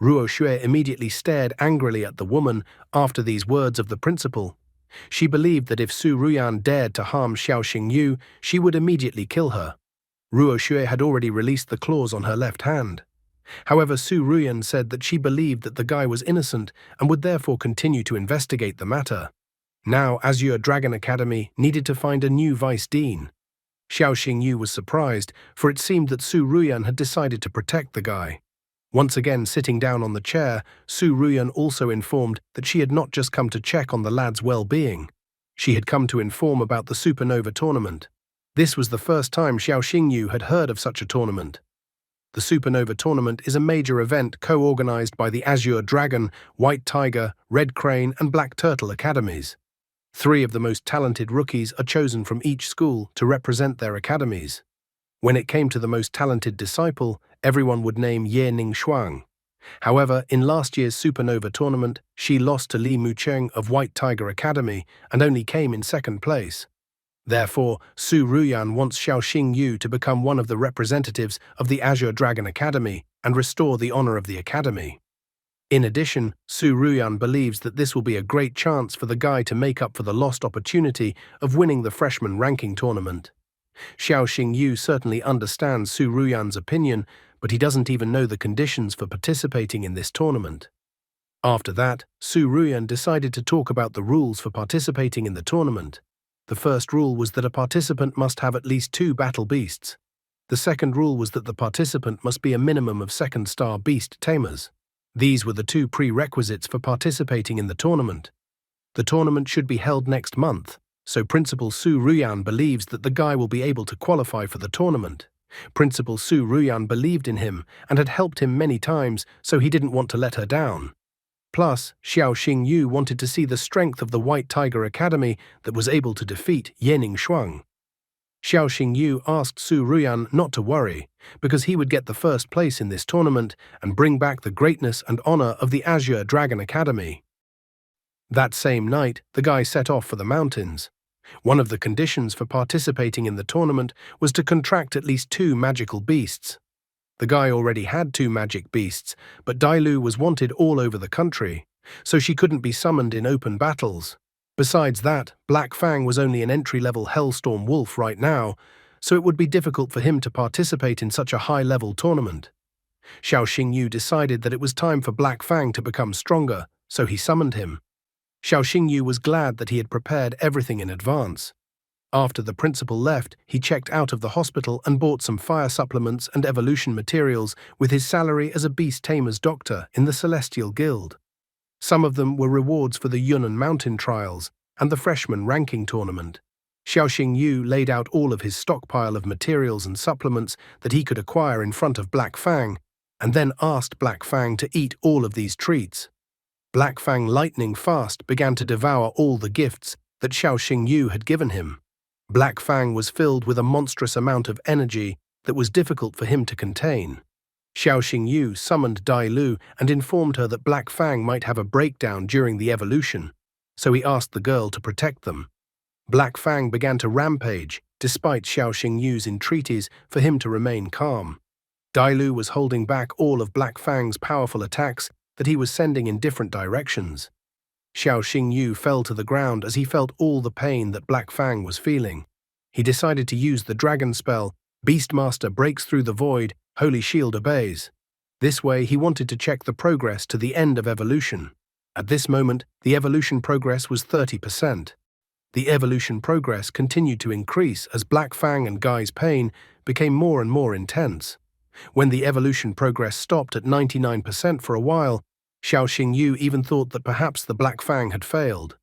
Ruo Xue immediately stared angrily at the woman after these words of the principal. She believed that if Su Ruyan dared to harm Xiaoxing Yu, she would immediately kill her. Ruo Xue had already released the claws on her left hand. However, Su Ruyan said that she believed that the guy was innocent and would therefore continue to investigate the matter. Now, Azure Dragon Academy needed to find a new vice dean. Xiaoxing Yu was surprised, for it seemed that Su Ruyan had decided to protect the guy. Once again sitting down on the chair, Su Ruyan also informed that she had not just come to check on the lad's well-being. She had come to inform about the Supernova tournament. This was the first time Xiaoxing Yu had heard of such a tournament. The Supernova tournament is a major event co-organized by the Azure Dragon, White Tiger, Red Crane and Black Turtle academies. 3 of the most talented rookies are chosen from each school to represent their academies. When it came to the most talented disciple, everyone would name Ye Ningshuang. However, in last year's Supernova tournament, she lost to Li Mucheng of White Tiger Academy and only came in 2nd place. Therefore, Su Ruyan wants Xiaoxing Yu to become one of the representatives of the Azure Dragon Academy and restore the honor of the academy. In addition, Su Ruyan believes that this will be a great chance for the guy to make up for the lost opportunity of winning the freshman ranking tournament. Xiaoxing Yu certainly understands Su Ruyan's opinion, but he doesn't even know the conditions for participating in this tournament. After that, Su Ruyan decided to talk about the rules for participating in the tournament. The first rule was that a participant must have at least 2 battle beasts. The second rule was that the participant must be a minimum of 2nd-star beast tamers. These were the 2 prerequisites for participating in the tournament. The tournament should be held next month, so Principal Su Ruyan believes that the guy will be able to qualify for the tournament. Principal Su Ruyan believed in him and had helped him many times, so he didn't want to let her down. Plus, Xiaoxing Yu wanted to see the strength of the White Tiger Academy that was able to defeat Ye Ningshuang. Xiaoxing Yu asked Su Ruyan not to worry, because he would get the 1st place in this tournament and bring back the greatness and honor of the Azure Dragon Academy. That same night, the guy set off for the mountains. One of the conditions for participating in the tournament was to contract at least 2 magical beasts. The guy already had 2 magic beasts, but Dailu was wanted all over the country, so she couldn't be summoned in open battles. Besides that, Black Fang was only an entry-level Hellstorm Wolf right now, so it would be difficult for him to participate in such a high-level tournament. Xiaoxing Yu decided that it was time for Black Fang to become stronger, so he summoned him. Xiaoxing Yu was glad that he had prepared everything in advance. After the principal left, he checked out of the hospital and bought some fire supplements and evolution materials with his salary as a beast tamer's doctor in the Celestial Guild. Some of them were rewards for the Yunnan Mountain trials and the freshman ranking tournament. Xiaoxing Yu laid out all of his stockpile of materials and supplements that he could acquire in front of Black Fang, and then asked Black Fang to eat all of these treats. Black Fang lightning fast began to devour all the gifts that Xiaoxing Yu had given him. Black Fang was filled with a monstrous amount of energy that was difficult for him to contain. Xiao Xingyu summoned Dai Lu and informed her that Black Fang might have a breakdown during the evolution, so he asked the girl to protect them. Black Fang began to rampage, despite Xiao Xingyu's entreaties for him to remain calm. Dai Lu was holding back all of Black Fang's powerful attacks that he was sending in different directions. Xiao Xingyu fell to the ground as he felt all the pain that Black Fang was feeling. He decided to use the dragon spell, Beastmaster breaks through the void, Holy Shield obeys. This way he wanted to check the progress to the end of evolution. At this moment, the evolution progress was 30%. The evolution progress continued to increase as Black Fang and Guy's pain became more and more intense. When the evolution progress stopped at 99% for a while, Xiao Xingyu even thought that perhaps the Black Fang had failed.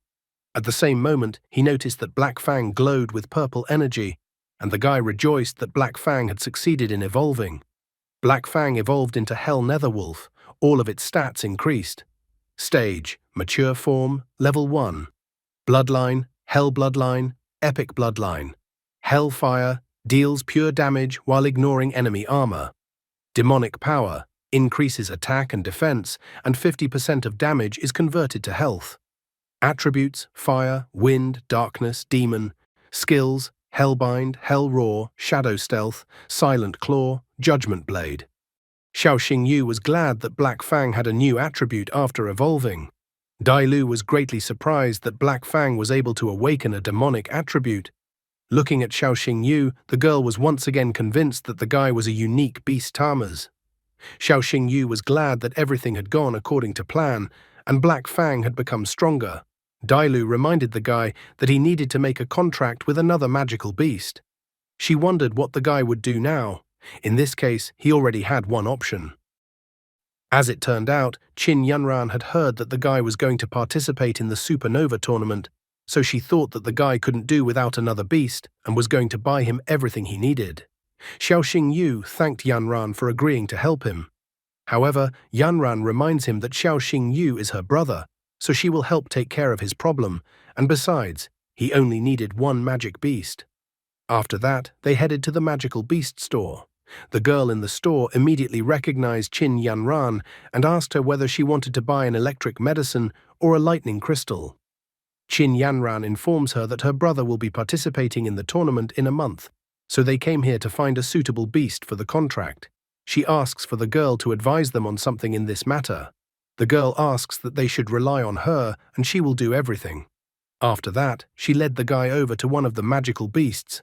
At the same moment, he noticed that Black Fang glowed with purple energy, and the guy rejoiced that Black Fang had succeeded in evolving. Black Fang evolved into Hell Netherwolf. All of its stats increased. Stage, Mature Form, Level 1. Bloodline, Hell Bloodline, Epic Bloodline. Hellfire, deals pure damage while ignoring enemy armor. Demonic Power, increases attack and defense, and 50% of damage is converted to health. Attributes, Fire, Wind, Darkness, Demon. Skills, Hellbind, Hell Roar, Shadow Stealth, Silent Claw, Judgment Blade. Xiao Xingyu was glad that Black Fang had a new attribute after evolving. Dai Lu was greatly surprised that Black Fang was able to awaken a demonic attribute. Looking at Xiao Xingyu, the girl was once again convinced that the guy was a unique beast tamers. Xiao Xingyu was glad that everything had gone according to plan, and Black Fang had become stronger. Dai Lu reminded the guy that he needed to make a contract with another magical beast. She wondered what the guy would do now. In this case, he already had one option. As it turned out, Qin Yunran had heard that the guy was going to participate in the Supernova tournament, so she thought that the guy couldn't do without another beast and was going to buy him everything he needed. Xiao Xingyu thanked Yunran for agreeing to help him. However, Yunran reminds him that Xiao Xingyu is her brother, so she will help take care of his problem, and besides, he only needed one magic beast. After that, they headed to the magical beast store. The girl in the store immediately recognized Qin Yunran and asked her whether she wanted to buy an electric medicine or a lightning crystal. Qin Yunran informs her that her brother will be participating in the tournament in a month, so they came here to find a suitable beast for the contract. She asks for the girl to advise them on something in this matter. The girl asks that they should rely on her and she will do everything. After that, she led the guy over to one of the magical beasts.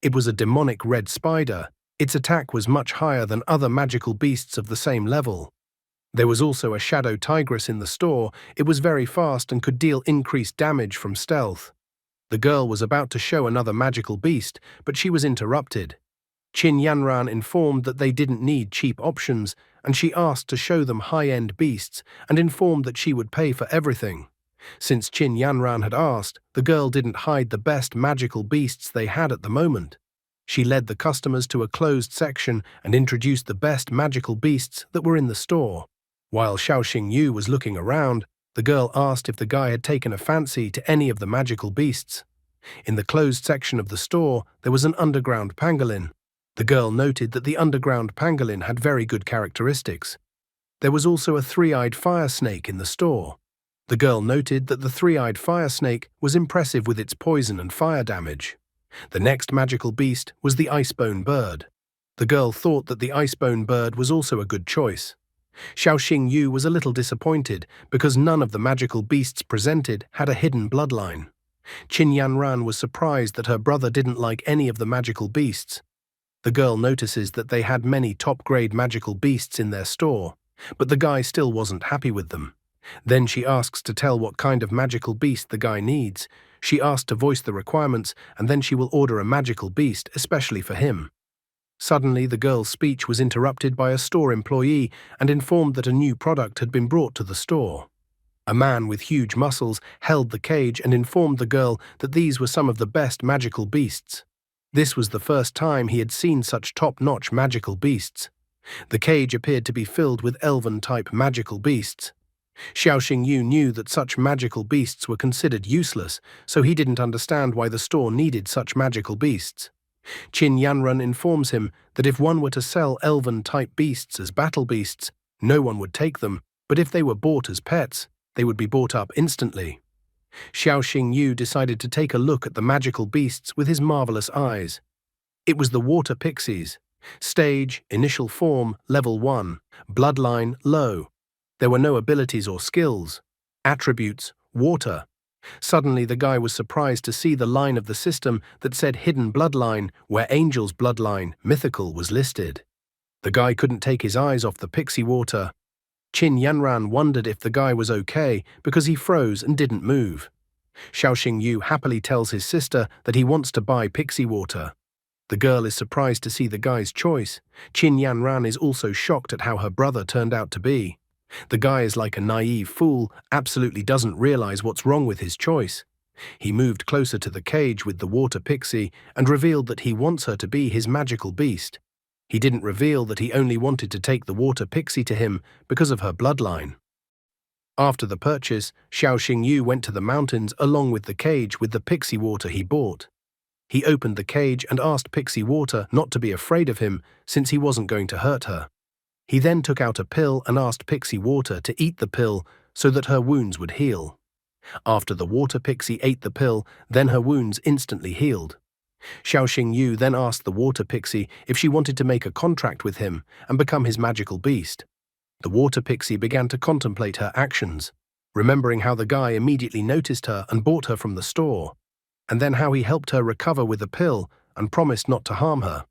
It was a demonic red spider. Its attack was much higher than other magical beasts of the same level. There was also a shadow tigress in the store. It was very fast and could deal increased damage from stealth. The girl was about to show another magical beast, but she was interrupted. Qin Yunran informed that they didn't need cheap options, and she asked to show them high-end beasts and informed that she would pay for everything. Since Qin Yunran had asked, the girl didn't hide the best magical beasts they had at the moment. She led the customers to a closed section and introduced the best magical beasts that were in the store. While Xiao Xingyu was looking around, the girl asked if the guy had taken a fancy to any of the magical beasts. In the closed section of the store, there was an underground pangolin. The girl noted that the underground pangolin had very good characteristics. There was also a three-eyed fire snake in the store. The girl noted that the three-eyed fire snake was impressive with its poison and fire damage. The next magical beast was the icebone bird. The girl thought that the icebone bird was also a good choice. Xiao Xingyu was a little disappointed because none of the magical beasts presented had a hidden bloodline. Qin Yunran was surprised that her brother didn't like any of the magical beasts. The girl notices that they had many top-grade magical beasts in their store, but the guy still wasn't happy with them. Then she asks to tell what kind of magical beast the guy needs. She asked to voice the requirements, and then she will order a magical beast especially for him. Suddenly, the girl's speech was interrupted by a store employee and informed that a new product had been brought to the store. A man with huge muscles held the cage and informed the girl that these were some of the best magical beasts. This was the first time he had seen such top-notch magical beasts. The cage appeared to be filled with elven-type magical beasts. Xiao Xingyu knew that such magical beasts were considered useless, so he didn't understand why the store needed such magical beasts. Qin Yanran informs him that if one were to sell elven-type beasts as battle beasts, no one would take them, but if they were bought as pets, they would be bought up instantly. Xiao Xingyu decided to take a look at the magical beasts with his marvelous eyes. It was the water pixies. Stage, initial form, level 1. Bloodline, low. There were no abilities or skills. Attributes, water. Suddenly the guy was surprised to see the line of the system that said hidden bloodline, where angel's bloodline, mythical, was listed. The guy couldn't take his eyes off the pixie water. Qin Yanran wondered if the guy was okay because he froze and didn't move. Xiao Xingyu happily tells his sister that he wants to buy pixie water. The girl is surprised to see the guy's choice. Qin Yanran is also shocked at how her brother turned out to be. The guy is like a naive fool, absolutely doesn't realize what's wrong with his choice. He moved closer to the cage with the water pixie and revealed that he wants her to be his magical beast. He didn't reveal that he only wanted to take the water pixie to him because of her bloodline. After the purchase, Xiao Xingyu went to the mountains along with the cage with the pixie water he bought. He opened the cage and asked Pixie Water not to be afraid of him since he wasn't going to hurt her. He then took out a pill and asked Pixie Water to eat the pill so that her wounds would heal. After the water pixie ate the pill, then her wounds instantly healed. Xiao Xingyu then asked the water pixie if she wanted to make a contract with him and become his magical beast. The water pixie began to contemplate her actions, remembering how the guy immediately noticed her and bought her from the store, and then how he helped her recover with a pill and promised not to harm her.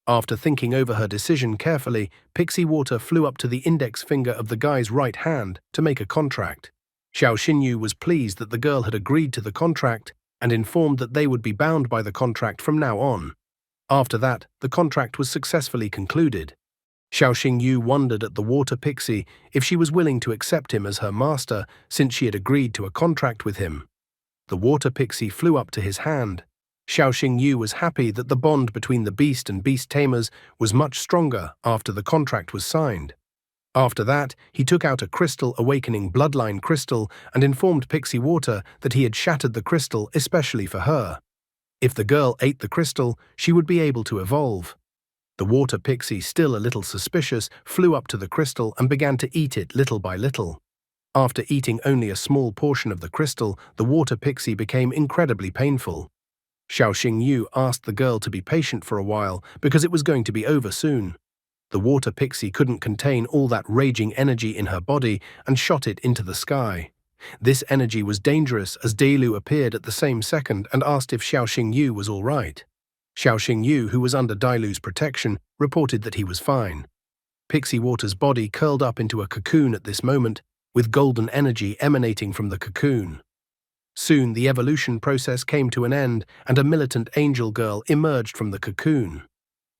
After thinking over her decision carefully, Pixie Water flew up to the index finger of the guy's right hand to make a contract. Xiao Xingyu was pleased that the girl had agreed to the contract and informed that they would be bound by the contract from now on. After that, the contract was successfully concluded. Xiao Xingyu wondered at the water pixie if she was willing to accept him as her master since she had agreed to a contract with him. The water pixie flew up to his hand. Xiao Xingyu was happy that the bond between the beast and beast tamers was much stronger after the contract was signed. After that, he took out a crystal awakening bloodline crystal and informed Pixie Water that he had shattered the crystal especially for her. If the girl ate the crystal, she would be able to evolve. The water pixie, still a little suspicious, flew up to the crystal and began to eat it little by little. After eating only a small portion of the crystal, the water pixie became incredibly painful. Xiao Xingyu asked the girl to be patient for a while because it was going to be over soon. The water pixie couldn't contain all that raging energy in her body and shot it into the sky. This energy was dangerous as Dailu appeared at the same second and asked if Xiao Xingyu was all right. Xiao Xingyu, who was under Dailu's protection, reported that he was fine. Pixie Water's body curled up into a cocoon at this moment, with golden energy emanating from the cocoon. Soon the evolution process came to an end and a militant angel girl emerged from the cocoon.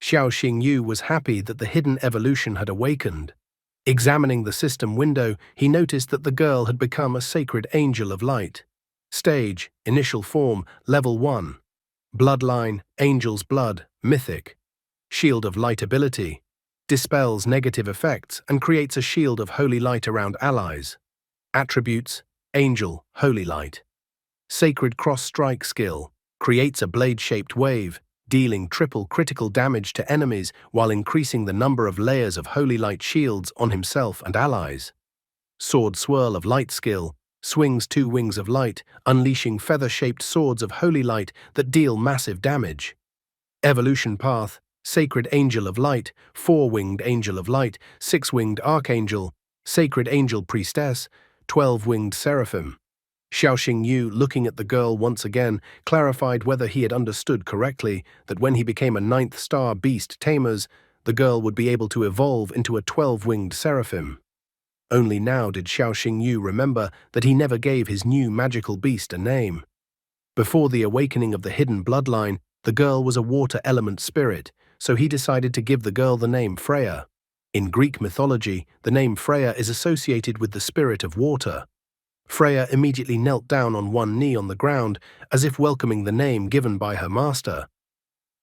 Xiao Xingyu was happy that the hidden evolution had awakened. Examining the system window, he noticed that the girl had become a sacred angel of light. Stage, initial form, level 1. Bloodline, angel's blood, mythic. Shield of light ability. Dispels negative effects and creates a shield of holy light around allies. Attributes, angel, holy light. Sacred cross-strike skill. Creates a blade-shaped wave, dealing triple critical damage to enemies while increasing the number of layers of holy light shields on himself and allies. Sword swirl of light skill. Swings 2 wings of light, unleashing feather-shaped swords of holy light that deal massive damage. Evolution path. Sacred Angel of Light, 4-winged Angel of Light, 6-winged Archangel, Sacred Angel Priestess, 12-winged Seraphim. Xiao Xingyu, looking at the girl once again, clarified whether he had understood correctly that when he became a 9th star beast tamers, the girl would be able to evolve into a 12-winged Seraphim. Only now did Xiao Xingyu remember that he never gave his new magical beast a name. Before the awakening of the hidden bloodline, the girl was a water element spirit, so he decided to give the girl the name Freya. In Greek mythology, the name Freya is associated with the spirit of water. Freya immediately knelt down on one knee on the ground, as if welcoming the name given by her master.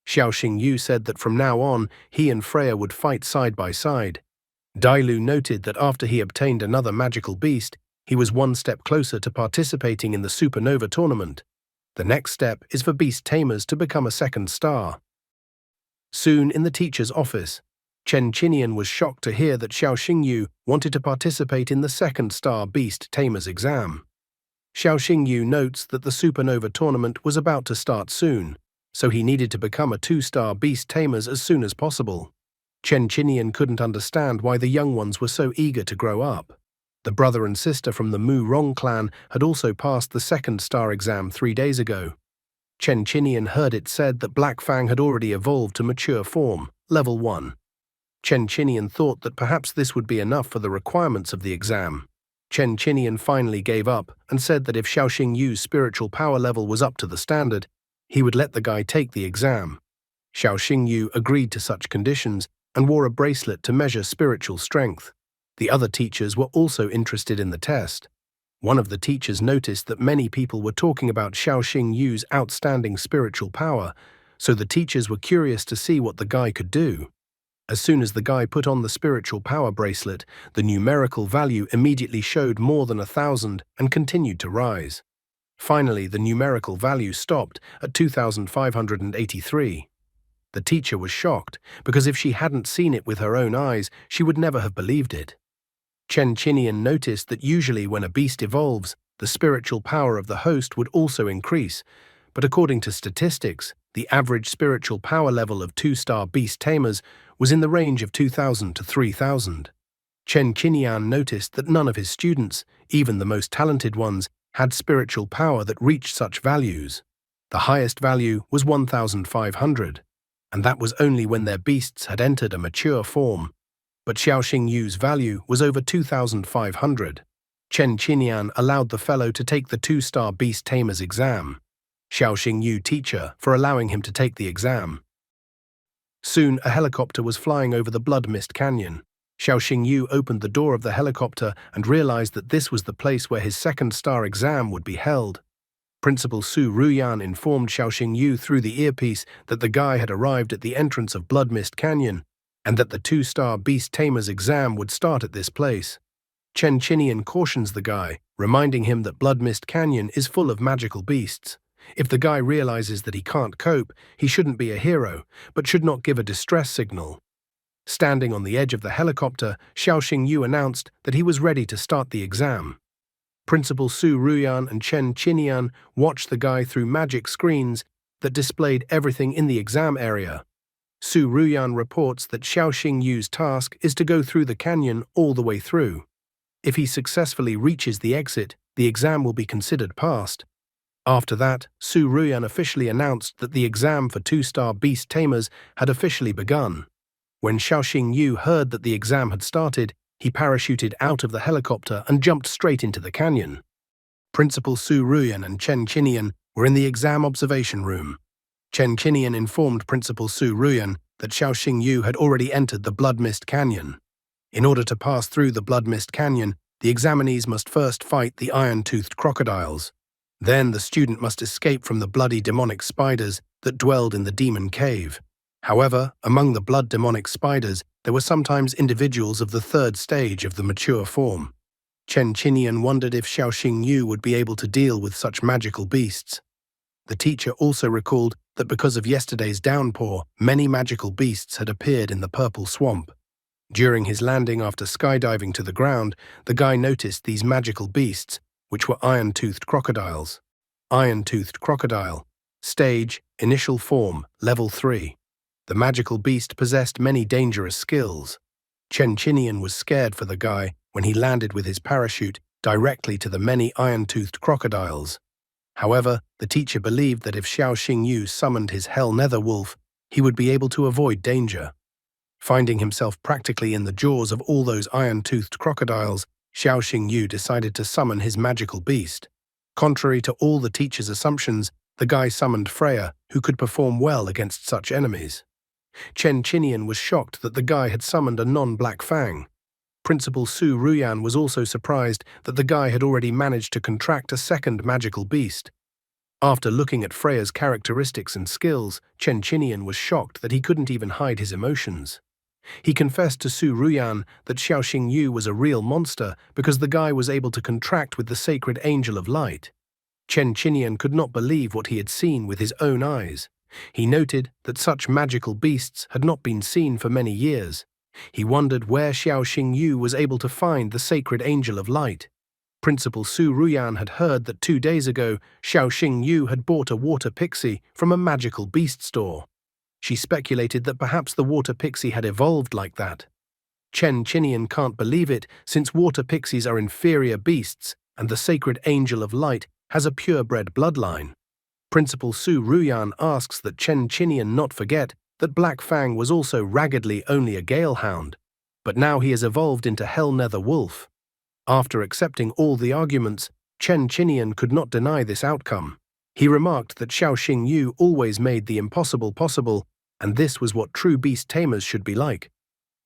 Xiao Xingyu said that from now on, he and Freya would fight side by side. Dailu noted that after he obtained another magical beast, he was one step closer to participating in the Supernova tournament. The next step is for beast tamers to become a 2nd star. Soon in the teacher's office, Chen Qinian was shocked to hear that Xiao Xingyu wanted to participate in the second Star Beast Tamer's exam. Xiao Xingyu notes that the Supernova tournament was about to start soon, so he needed to become a 2-star Beast Tamers as soon as possible. Chen Qinian couldn't understand why the young ones were so eager to grow up. The brother and sister from the Mu Rong clan had also passed the second star exam 3 days ago. Chen Qinian heard it said that Black Fang had already evolved to mature form, level 1. Chen Qinian thought that perhaps this would be enough for the requirements of the exam. Chen Qinian finally gave up and said that if Xiao Xingyu's spiritual power level was up to the standard, he would let the guy take the exam. Xiao Xingyu agreed to such conditions and wore a bracelet to measure spiritual strength. The other teachers were also interested in the test. One of the teachers noticed that many people were talking about Xiao Xingyu's outstanding spiritual power, so the teachers were curious to see what the guy could do. As soon as the guy put on the spiritual power bracelet, the numerical value immediately showed more than 1,000 and continued to rise. Finally, the numerical value stopped at 2,583. The teacher was shocked, because if she hadn't seen it with her own eyes, she would never have believed it. Chen Qinian noticed that usually when a beast evolves, the spiritual power of the host would also increase, but according to statistics, the average spiritual power level of 2-star beast tamers was in the range of 2,000 to 3,000. Chen Qinian noticed that none of his students, even the most talented ones, had spiritual power that reached such values. The highest value was 1,500, and that was only when their beasts had entered a mature form. But Xiao Xingyu's value was over 2,500. Chen Qinian allowed the fellow to take the 2-star beast tamer's exam. Xiao Xingyu teacher for allowing him to take the exam. Soon a helicopter was flying over the Blood Mist Canyon. Xiao Xingyu opened the door of the helicopter and realized that this was the place where his second star exam would be held. Principal Su Ruyan informed Xiao Xingyu through the earpiece that the guy had arrived at the entrance of Blood Mist Canyon, and that the 2-star Beast Tamer's exam would start at this place. Chen Qinian cautions the guy, reminding him that Blood Mist Canyon is full of magical beasts. If the guy realizes that he can't cope, he shouldn't be a hero, but should not give a distress signal. Standing on the edge of the helicopter, Xiao Xingyu announced that he was ready to start the exam. Principal Su Ruyan and Chen Qinian watched the guy through magic screens that displayed everything in the exam area. Su Ruyan reports that Xiao Xingyu's task is to go through the canyon all the way through. If he successfully reaches the exit, the exam will be considered passed. After that, Su Ruyan officially announced that the exam for 2-star beast tamers had officially begun. When Xiao Xingyu heard that the exam had started, he parachuted out of the helicopter and jumped straight into the canyon. Principal Su Ruyan and Chen Qinian were in the exam observation room. Chen Qinian informed Principal Su Ruyan that Xiao Xingyu had already entered the Blood Mist Canyon. In order to pass through the Blood Mist Canyon, the examinees must first fight the iron-toothed crocodiles. Then the student must escape from the bloody demonic spiders that dwelled in the demon cave. However, among the blood demonic spiders, there were sometimes individuals of the 3rd stage of the mature form. Chen Qinian wondered if Xiao Xingyu would be able to deal with such magical beasts. The teacher also recalled that because of yesterday's downpour, many magical beasts had appeared in the purple swamp. During his landing after skydiving to the ground, the guy noticed these magical beasts, which were iron-toothed crocodiles. Iron-toothed crocodile. Stage, initial form, level 3. The magical beast possessed many dangerous skills. Chen Qinian was scared for the guy when he landed with his parachute directly to the many iron-toothed crocodiles. However, the teacher believed that if Xiao Xingyu summoned his Hell Nether Wolf, he would be able to avoid danger. Finding himself practically in the jaws of all those iron-toothed crocodiles, Xiao Xingyu decided to summon his magical beast. Contrary to all the teacher's assumptions, the guy summoned Freya, who could perform well against such enemies. Chen Qinian was shocked that the guy had summoned a non-Black Fang. Principal Su Ruyan was also surprised that the guy had already managed to contract a second magical beast. After looking at Freya's characteristics and skills, Chen Qinian was shocked that he couldn't even hide his emotions. He confessed to Su Ruyan that Xiao Xingyu was a real monster because the guy was able to contract with the sacred angel of light. Chen Qinian could not believe what he had seen with his own eyes. He noted that such magical beasts had not been seen for many years. He wondered where Xiao Xingyu was able to find the sacred angel of light. Principal Su Ruyan had heard that 2 days ago Xiao Xingyu had bought a water pixie from a magical beast store. She speculated that perhaps the water pixie had evolved like that. Chen Chinian can't believe it, since water pixies are inferior beasts and the sacred angel of light has a purebred bloodline. Principal Su Ruyan asks that Chen Chinian not forget that Black Fang was also raggedly only a gale hound, but now he has evolved into Hell Nether Wolf. After accepting all the arguments, Chen Chinian could not deny this outcome. He remarked that Xiao Xingyu always made the impossible possible, and this was what true beast tamers should be like.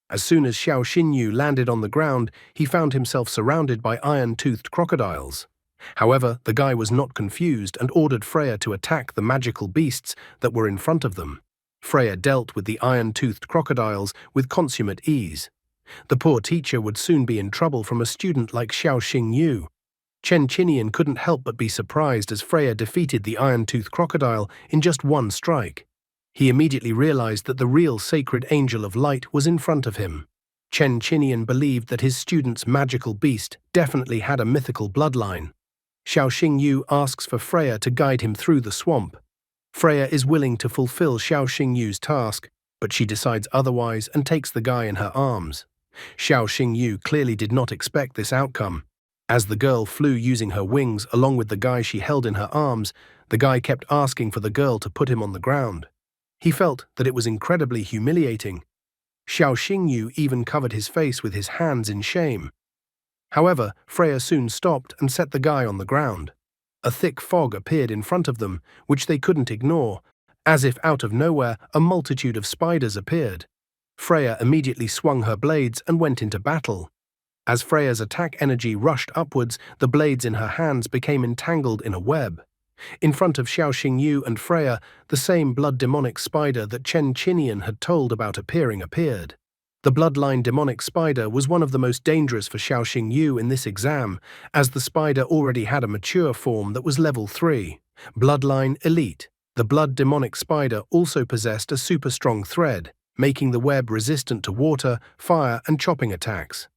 As soon as Xiao Xingyu landed on the ground, he found himself surrounded by iron-toothed crocodiles. However, the guy was not confused and ordered Freya to attack the magical beasts that were in front of them. Freya dealt with the iron-toothed crocodiles with consummate ease. The poor teacher would soon be in trouble from a student like Xiao Xingyu. Chen Chinian couldn't help but be surprised as Freya defeated the iron-toothed crocodile in just one strike. He immediately realized that the real sacred angel of light was in front of him. Chen Chinian believed that his student's magical beast definitely had a mythical bloodline. Xiao Xingyu asks for Freya to guide him through the swamp. Freya is willing to fulfill Xiao Xingyu's task, but she decides otherwise and takes the guy in her arms. Xiao Xingyu clearly did not expect this outcome. As the girl flew using her wings along with the guy she held in her arms, the guy kept asking for the girl to put him on the ground. He felt that it was incredibly humiliating. Xiao Xingyu even covered his face with his hands in shame. However, Freya soon stopped and set the guy on the ground. A thick fog appeared in front of them, which they couldn't ignore. As if out of nowhere, a multitude of spiders appeared. Freya immediately swung her blades and went into battle. As Freya's attack energy rushed upwards, the blades in her hands became entangled in a web. In front of Xiao Xingyu and Freya, the same blood demonic spider that Chen Chinian had told about appeared. The bloodline demonic spider was one of the most dangerous for Xiao Xingyu in this exam, as the spider already had a mature form that was level 3, bloodline elite. The blood demonic spider also possessed a super strong thread, making the web resistant to water, fire, and chopping attacks.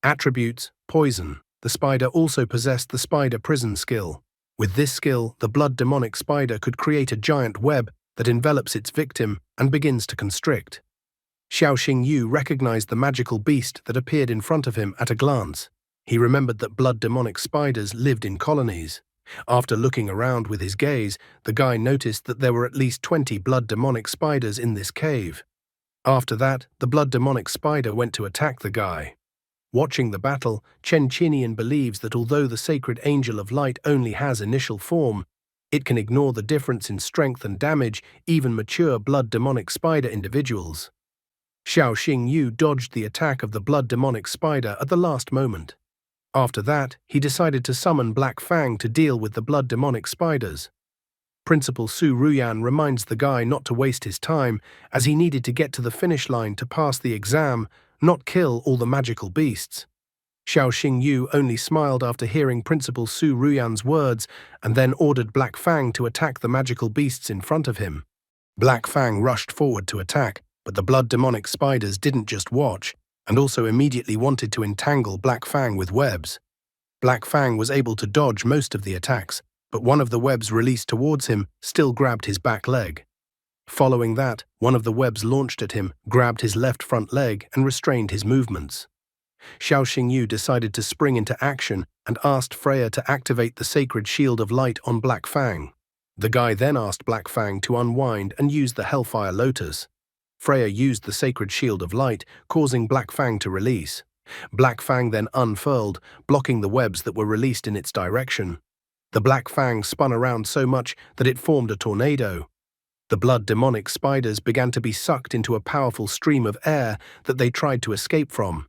Attributes: poison. The spider also possessed the spider prison skill. With this skill, the blood demonic spider could create a giant web that envelops its victim and begins to constrict. Xiao Xingyu recognized the magical beast that appeared in front of him at a glance. He remembered that blood demonic spiders lived in colonies. After looking around with his gaze, the guy noticed that there were at least 20 blood demonic spiders in this cave. After that, the blood demonic spider went to attack the guy. Watching the battle, Chen Chinian believes that although the sacred angel of light only has initial form, it can ignore the difference in strength and damage even mature blood demonic spider individuals. Xiao Xingyu dodged the attack of the blood demonic spider at the last moment. After that, he decided to summon Black Fang to deal with the blood demonic spiders. Principal Su Ruyan reminds the guy not to waste his time, as he needed to get to the finish line to pass the exam, not kill all the magical beasts. Xiao Xingyu only smiled after hearing Principal Su Ruyan's words and then ordered Black Fang to attack the magical beasts in front of him. Black Fang rushed forward to attack, but the blood demonic spiders didn't just watch, and also immediately wanted to entangle Black Fang with webs. Black Fang was able to dodge most of the attacks, but one of the webs released towards him still grabbed his back leg. Following that, one of the webs launched at him, grabbed his left front leg, and restrained his movements. Xiao Xingyu decided to spring into action and asked Freya to activate the sacred shield of light on Black Fang. The guy then asked Black Fang to unwind and use the Hellfire Lotus. Freya used the sacred shield of light, causing Black Fang to release. Black Fang then unfurled, blocking the webs that were released in its direction. The Black Fang spun around so much that it formed a tornado. The blood demonic spiders began to be sucked into a powerful stream of air that they tried to escape from.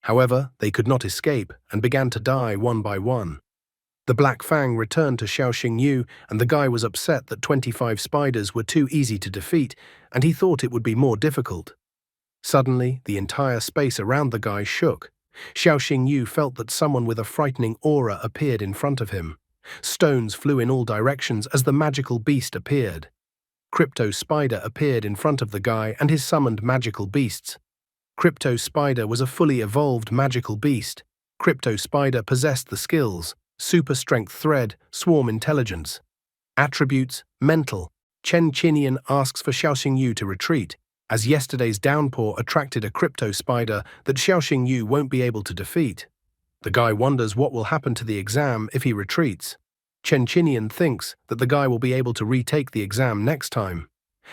However, they could not escape and began to die one by one. The Black Fang returned to Xiao Xingyu, and the guy was upset that 25 spiders were too easy to defeat, and he thought it would be more difficult. Suddenly, the entire space around the guy shook. Xiao Xingyu felt that someone with a frightening aura appeared in front of him. Stones flew in all directions as the magical beast appeared. Crypto Spider appeared in front of the guy and his summoned magical beasts. Crypto Spider was a fully evolved magical beast. Crypto Spider possessed the skills: super strength thread, swarm intelligence. Attributes: mental. Chen Qinian asks for Xiaoxing Yu to retreat, as yesterday's downpour attracted a Crypto Spider that Xiaoxing Yu won't be able to defeat. The guy wonders what will happen to the exam if he retreats. Chen Qinian thinks that the guy will be able to retake the exam next time.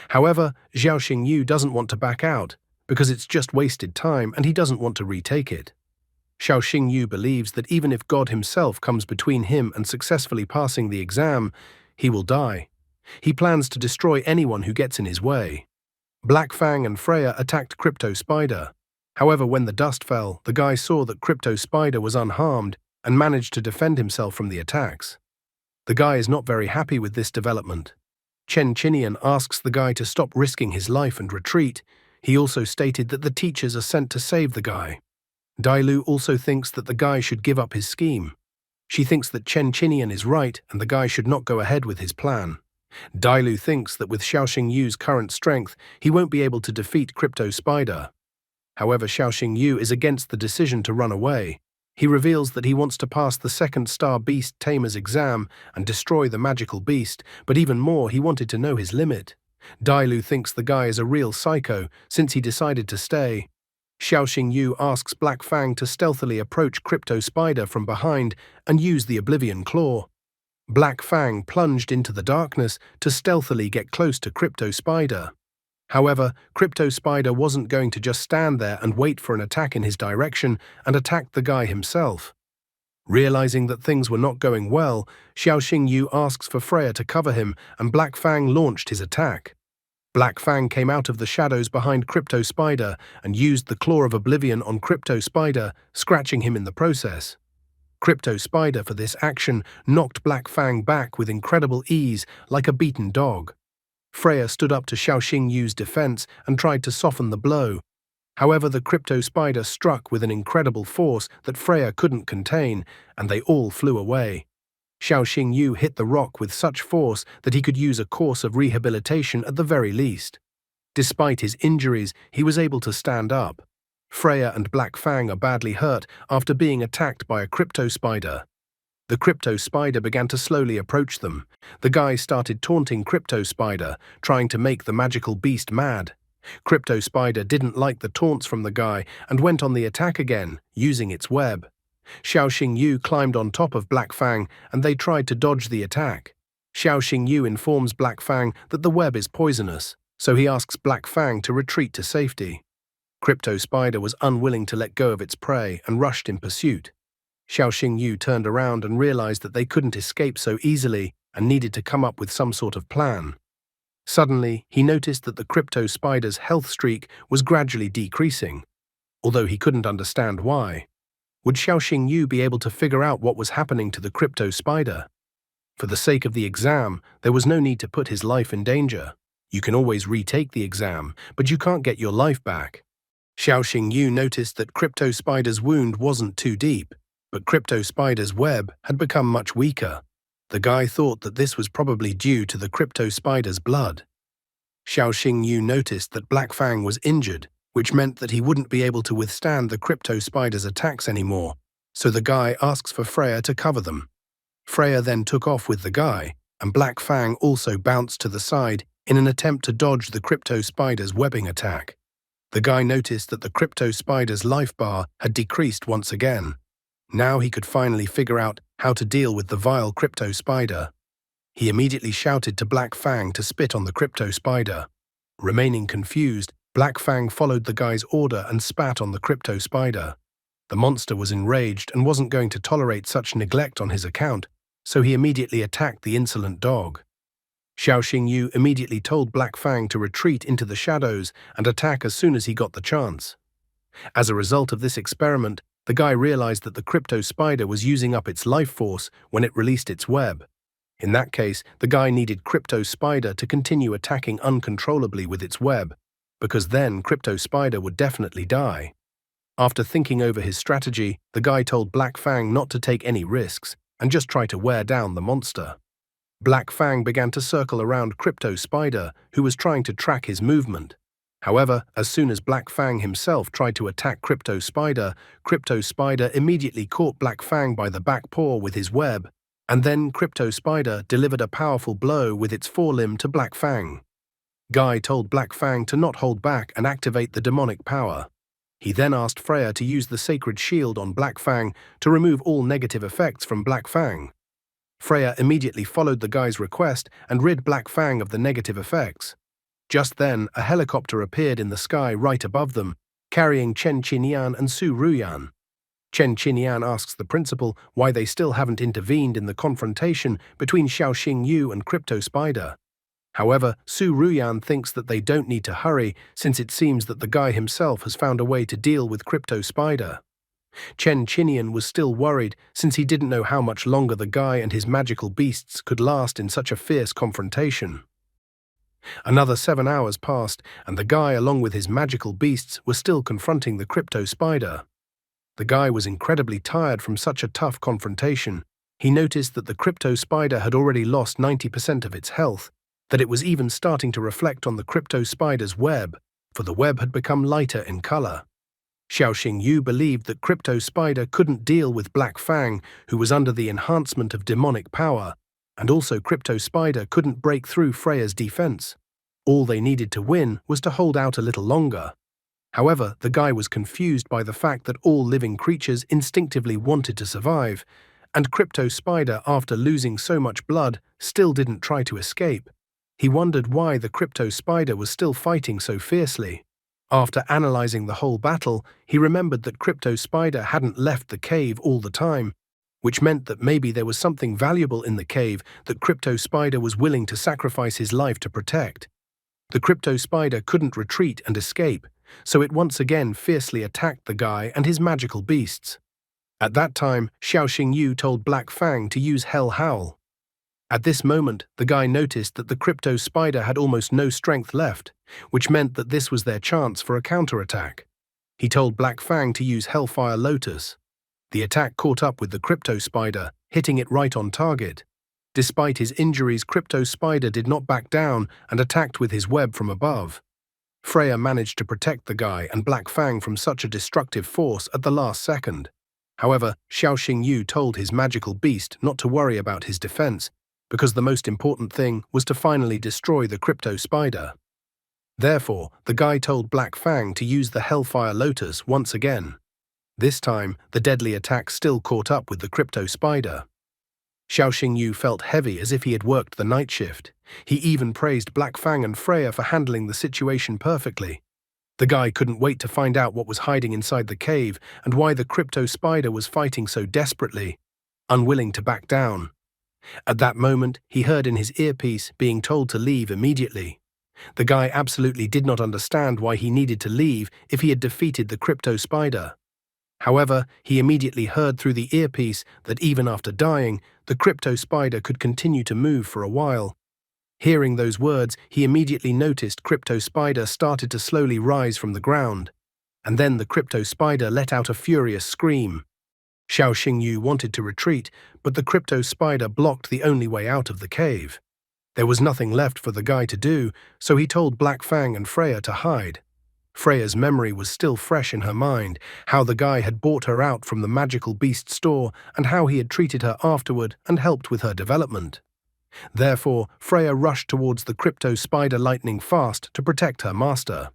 However, Xiaoxing Yu doesn't want to back out, because it's just wasted time and he doesn't want to retake it. Xiaoxing Yu believes that even if God himself comes between him and successfully passing the exam, he will die. He plans to destroy anyone who gets in his way. Black Fang and Freya attacked Crypto Spider. However, when the dust fell, the guy saw that Crypto Spider was unharmed and managed to defend himself from the attacks. The guy is not very happy with this development. Chen Qinian asks the guy to stop risking his life and retreat. He also stated that the teachers are sent to save the guy. Dailu also thinks that the guy should give up his scheme. She thinks that Chen Qinian is right and the guy should not go ahead with his plan. Dailu thinks that with Xiaoxing Yu's current strength, he won't be able to defeat Crypto Spider. However, Xiaoxing Yu is against the decision to run away. He reveals that he wants to pass the second Star Beast Tamer's exam and destroy the magical beast, but even more, he wanted to know his limit. Dailu thinks the guy is a real psycho since he decided to stay. Xiaoxing Yu asks Black Fang to stealthily approach Crypto Spider from behind and use the Oblivion Claw. Black Fang plunged into the darkness to stealthily get close to Crypto Spider. However, Crypto Spider wasn't going to just stand there and wait for an attack in his direction and attacked the guy himself. Realizing that things were not going well, Xiaoxing Yu asks for Freya to cover him and Black Fang launched his attack. Black Fang came out of the shadows behind Crypto Spider and used the Claw of Oblivion on Crypto Spider, scratching him in the process. Crypto Spider, for this action, knocked Black Fang back with incredible ease, like a beaten dog. Freya stood up to Xiaoxing Yu's defense and tried to soften the blow. However, the Crypto Spider struck with an incredible force that Freya couldn't contain, and they all flew away. Xiaoxing Yu hit the rock with such force that he could use a course of rehabilitation at the very least. Despite his injuries, he was able to stand up. Freya and Black Fang are badly hurt after being attacked by a Crypto Spider. The Crypto Spider began to slowly approach them. The guy started taunting Crypto Spider, trying to make the magical beast mad. Crypto Spider didn't like the taunts from the guy and went on the attack again, using its web. Xiaoxing Yu climbed on top of Black Fang and they tried to dodge the attack. Xiaoxing Yu informs Black Fang that the web is poisonous, so he asks Black Fang to retreat to safety. Crypto Spider was unwilling to let go of its prey and rushed in pursuit. Xiaoxing Yu turned around and realized that they couldn't escape so easily and needed to come up with some sort of plan. Suddenly, he noticed that the Crypto Spider's health streak was gradually decreasing, although he couldn't understand why. Would Xiaoxing Yu be able to figure out what was happening to the Crypto Spider? For the sake of the exam, there was no need to put his life in danger. You can always retake the exam, but you can't get your life back. Xiaoxing Yu noticed that Crypto Spider's wound wasn't too deep, but Crypto Spider's web had become much weaker. The guy thought that this was probably due to the Crypto Spider's blood. Xiaoxing Yu noticed that Black Fang was injured, which meant that he wouldn't be able to withstand the Crypto Spider's attacks anymore, so the guy asks for Freya to cover them. Freya then took off with the guy, and Black Fang also bounced to the side in an attempt to dodge the Crypto Spider's webbing attack. The guy noticed that the Crypto Spider's life bar had decreased once again. Now he could finally figure out how to deal with the vile Crypto Spider. He immediately shouted to Black Fang to spit on the Crypto Spider. Remaining confused, Black Fang followed the guy's order and spat on the Crypto Spider. The monster was enraged and wasn't going to tolerate such neglect on his account, so he immediately attacked the insolent dog. Xiaoxing Yu immediately told Black Fang to retreat into the shadows and attack as soon as he got the chance. As a result of this experiment, the guy realized that the Crypto Spider was using up its life force when it released its web. In that case, the guy needed Crypto Spider to continue attacking uncontrollably with its web, because then Crypto Spider would definitely die. After thinking over his strategy, the guy told Black Fang not to take any risks and just try to wear down the monster. Black Fang began to circle around Crypto Spider, who was trying to track his movement. However, as soon as Black Fang himself tried to attack Crypto Spider immediately caught Black Fang by the back paw with his web, and then Crypto Spider delivered a powerful blow with its forelimb to Black Fang. Guy told Black Fang to not hold back and activate the demonic power. He then asked Freya to use the sacred shield on Black Fang to remove all negative effects from Black Fang. Freya immediately followed the guy's request and rid Black Fang of the negative effects. Just then, a helicopter appeared in the sky right above them, carrying Chen Qinyan and Su Ruyan. Chen Qinyan asks the principal why they still haven't intervened in the confrontation between Xiao Xingyu and Crypto Spider. However, Su Ruyan thinks that they don't need to hurry since it seems that the guy himself has found a way to deal with Crypto Spider. Chen Qinyan was still worried since he didn't know how much longer the guy and his magical beasts could last in such a fierce confrontation. Another 7 hours passed, and the guy along with his magical beasts were still confronting the Crypto Spider. The guy was incredibly tired from such a tough confrontation. He noticed that the Crypto Spider had already lost 90% of its health, that it was even starting to reflect on the Crypto Spider's web, for the web had become lighter in color. Xiao Xingyu believed that Crypto Spider couldn't deal with Black Fang, who was under the enhancement of demonic power, and also Crypto Spider couldn't break through Freya's defense. All they needed to win was to hold out a little longer. However, the guy was confused by the fact that all living creatures instinctively wanted to survive, and Crypto Spider, after losing so much blood, still didn't try to escape. He wondered why the Crypto Spider was still fighting so fiercely. After analyzing the whole battle, he remembered that Crypto Spider hadn't left the cave all the time, which meant that maybe there was something valuable in the cave that Crypto Spider was willing to sacrifice his life to protect. The Crypto Spider couldn't retreat and escape, so it once again fiercely attacked the guy and his magical beasts. At that time, Xiao Xingyu told Black Fang to use Hell Howl. At this moment, the guy noticed that the Crypto Spider had almost no strength left, which meant that this was their chance for a counterattack. He told Black Fang to use Hellfire Lotus. The attack caught up with the Crypto Spider, hitting it right on target. Despite his injuries, Crypto Spider did not back down and attacked with his web from above. Freya managed to protect the guy and Black Fang from such a destructive force at the last second. However, Xiao Xingyu told his magical beast not to worry about his defense, because the most important thing was to finally destroy the Crypto Spider. Therefore, the guy told Black Fang to use the Hellfire Lotus once again. This time, the deadly attack still caught up with the Crypto Spider. Xiao Xingyu felt heavy as if he had worked the night shift. He even praised Black Fang and Freya for handling the situation perfectly. The guy couldn't wait to find out what was hiding inside the cave and why the Crypto Spider was fighting so desperately, unwilling to back down. At that moment, he heard in his earpiece being told to leave immediately. The guy absolutely did not understand why he needed to leave if he had defeated the Crypto Spider. However, he immediately heard through the earpiece that even after dying, the Crypto Spider could continue to move for a while. Hearing those words, he immediately noticed Crypto Spider started to slowly rise from the ground. And then the Crypto Spider let out a furious scream. Xiao Xingyu wanted to retreat, but the Crypto Spider blocked the only way out of the cave. There was nothing left for the guy to do, so he told Black Fang and Freya to hide. Freya's memory was still fresh in her mind, how the guy had bought her out from the magical beast store and how he had treated her afterward and helped with her development. Therefore, Freya rushed towards the Crypto Spider lightning fast to protect her master.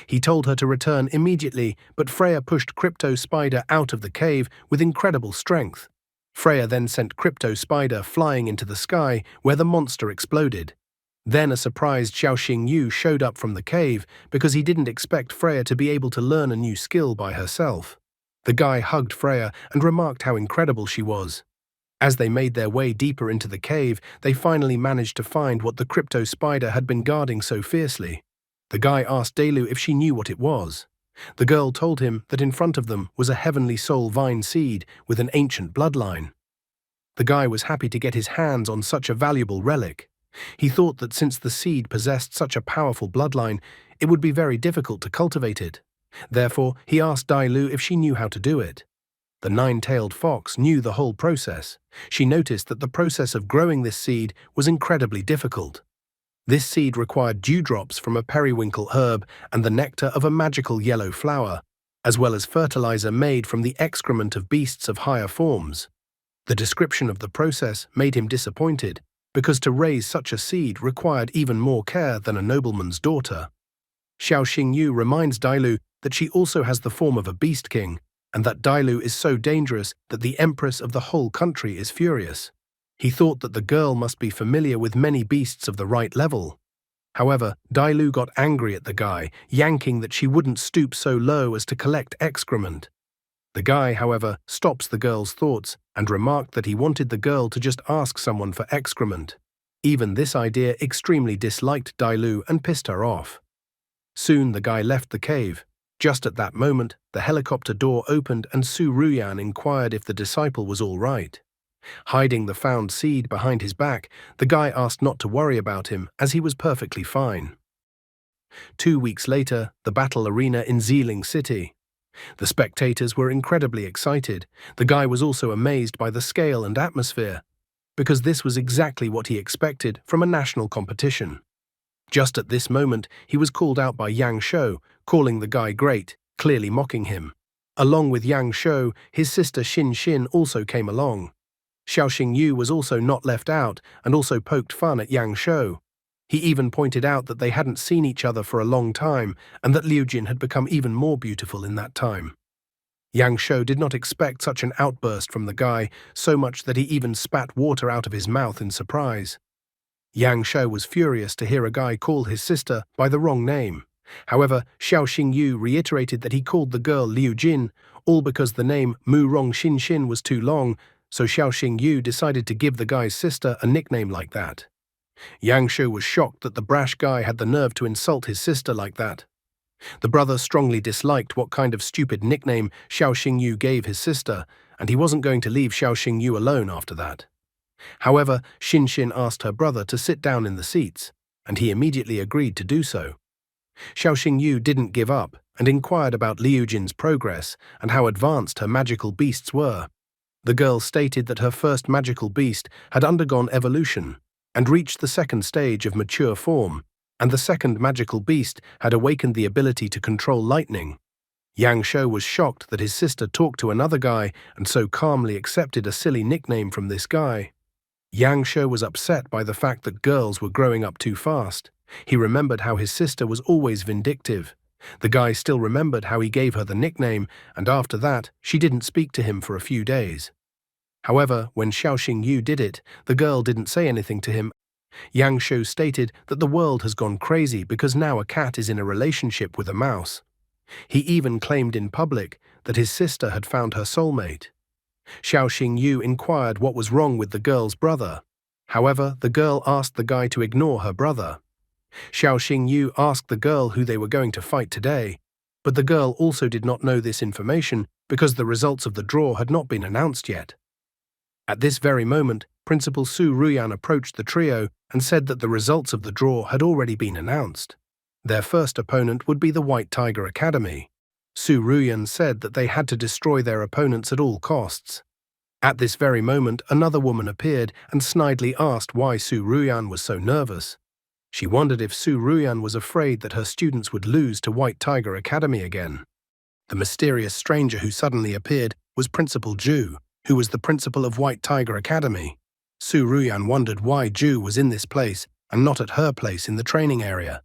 He told her to return immediately, but Freya pushed Crypto Spider out of the cave with incredible strength. Freya then sent Crypto Spider flying into the sky, where the monster exploded. Then a surprised Xiao Xingyu showed up from the cave because he didn't expect Freya to be able to learn a new skill by herself. The guy hugged Freya and remarked how incredible she was. As they made their way deeper into the cave, they finally managed to find what the Crypto Spider had been guarding so fiercely. The guy asked Delu if she knew what it was. The girl told him that in front of them was a heavenly soul vine seed with an ancient bloodline. The guy was happy to get his hands on such a valuable relic. He thought that since the seed possessed such a powerful bloodline, it would be very difficult to cultivate it. Therefore, he asked Dai Lu if she knew how to do it. The nine-tailed fox knew the whole process. She noticed that the process of growing this seed was incredibly difficult. This seed required dewdrops from a periwinkle herb and the nectar of a magical yellow flower, as well as fertilizer made from the excrement of beasts of higher forms. The description of the process made him disappointed, because to raise such a seed required even more care than a nobleman's daughter. Xiao Xingyu reminds Dailu that she also has the form of a beast king, and that Dailu is so dangerous that the empress of the whole country is furious. He thought that the girl must be familiar with many beasts of the right level. However, Dailu got angry at the guy, yanking that she wouldn't stoop so low as to collect excrement. The guy, however, stops the girl's thoughts and remarked that he wanted the girl to just ask someone for excrement. Even this idea extremely disliked Dailu and pissed her off. Soon the guy left the cave. Just at that moment, the helicopter door opened and Su Ruyan inquired if the disciple was all right. Hiding the found seed behind his back, the guy asked not to worry about him as he was perfectly fine. 2 weeks later, the battle arena in Xiling City. The spectators were incredibly excited. The guy was also amazed by the scale and atmosphere, because this was exactly what he expected from a national competition. Just at this moment, he was called out by Yang Shou, calling the guy great, clearly mocking him. Along with Yang Shou, his sister Xin Xin also came along. Xiao Xingyu was also not left out and also poked fun at Yang Shou. He even pointed out that they hadn't seen each other for a long time and that Liu Jin had become even more beautiful in that time. Yang Shou did not expect such an outburst from the guy, so much that he even spat water out of his mouth in surprise. Yang Shou was furious to hear a guy call his sister by the wrong name. However, Xiao Xingyu reiterated that he called the girl Liu Jin, all because the name Mu Rong Xin Xin was too long, so Xiao Xingyu decided to give the guy's sister a nickname like that. Yang Shou was shocked that the brash guy had the nerve to insult his sister like that. The brother strongly disliked what kind of stupid nickname Xiao Xingyu gave his sister, and he wasn't going to leave Xiao Xingyu alone after that. However, Xin Xin asked her brother to sit down in the seats, and he immediately agreed to do so. Xiao Xingyu didn't give up and inquired about Liu Jin's progress and how advanced her magical beasts were. The girl stated that her first magical beast had undergone evolution and reached the second stage of mature form, and the second magical beast had awakened the ability to control lightning. Yang Shou was shocked that his sister talked to another guy and so calmly accepted a silly nickname from this guy. Yang Shou was upset by the fact that girls were growing up too fast. He remembered how his sister was always vindictive. The guy still remembered how he gave her the nickname, and after that, she didn't speak to him for a few days. However, when Xiao Xingyu did it, the girl didn't say anything to him. Yang Shou stated that the world has gone crazy because now a cat is in a relationship with a mouse. He even claimed in public that his sister had found her soulmate. Xiao Xingyu inquired what was wrong with the girl's brother. However, the girl asked the guy to ignore her brother. Xiao Xingyu asked the girl who they were going to fight today, but the girl also did not know this information because the results of the draw had not been announced yet. At this very moment, Principal Su Ruyan approached the trio and said that the results of the draw had already been announced. Their first opponent would be the White Tiger Academy. Su Ruyan said that they had to destroy their opponents at all costs. At this very moment, another woman appeared and snidely asked why Su Ruyan was so nervous. She wondered if Su Ruyan was afraid that her students would lose to White Tiger Academy again. The mysterious stranger who suddenly appeared was Principal Zhu, who was the principal of White Tiger Academy. Su Ruyan wondered why Zhu was in this place and not at her place in the training area.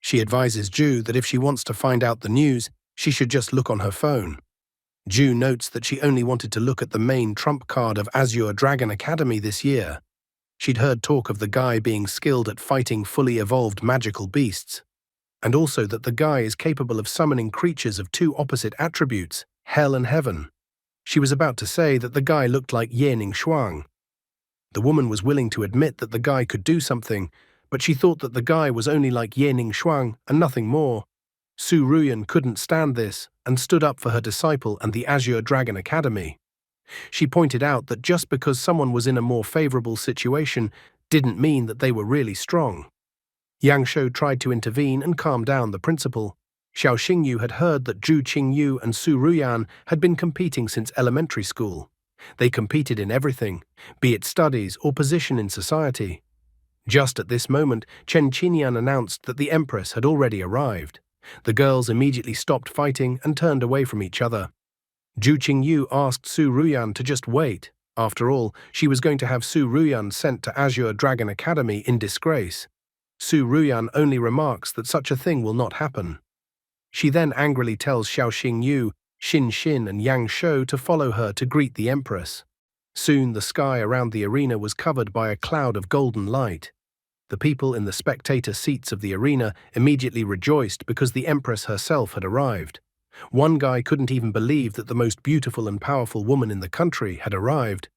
She advises Zhu that if she wants to find out the news, she should just look on her phone. Zhu notes that she only wanted to look at the main trump card of Azure Dragon Academy this year. She'd heard talk of the guy being skilled at fighting fully evolved magical beasts, and also that the guy is capable of summoning creatures of two opposite attributes, hell and heaven. She was about to say that the guy looked like Yening Shuang. The woman was willing to admit that the guy could do something, but she thought that the guy was only like Yening Shuang and nothing more. Su Ruyan couldn't stand this and stood up for her disciple and the Azure Dragon Academy. She pointed out that just because someone was in a more favorable situation didn't mean that they were really strong. Yang Shou tried to intervene and calm down the principal. Xiao Xingyu had heard that Zhu Qingyu and Su Ruyan had been competing since elementary school. They competed in everything, be it studies or position in society. Just at this moment, Chen Qinyan announced that the Empress had already arrived. The girls immediately stopped fighting and turned away from each other. Zhu Qingyu asked Su Ruyan to just wait. After all, she was going to have Su Ruyan sent to Azure Dragon Academy in disgrace. Su Ruyan only remarks that such a thing will not happen. She then angrily tells Xiao Xingyu, Xin Xin and Yang Shou to follow her to greet the Empress. Soon the sky around the arena was covered by a cloud of golden light. The people in the spectator seats of the arena immediately rejoiced because the Empress herself had arrived. One guy couldn't even believe that the most beautiful and powerful woman in the country had arrived.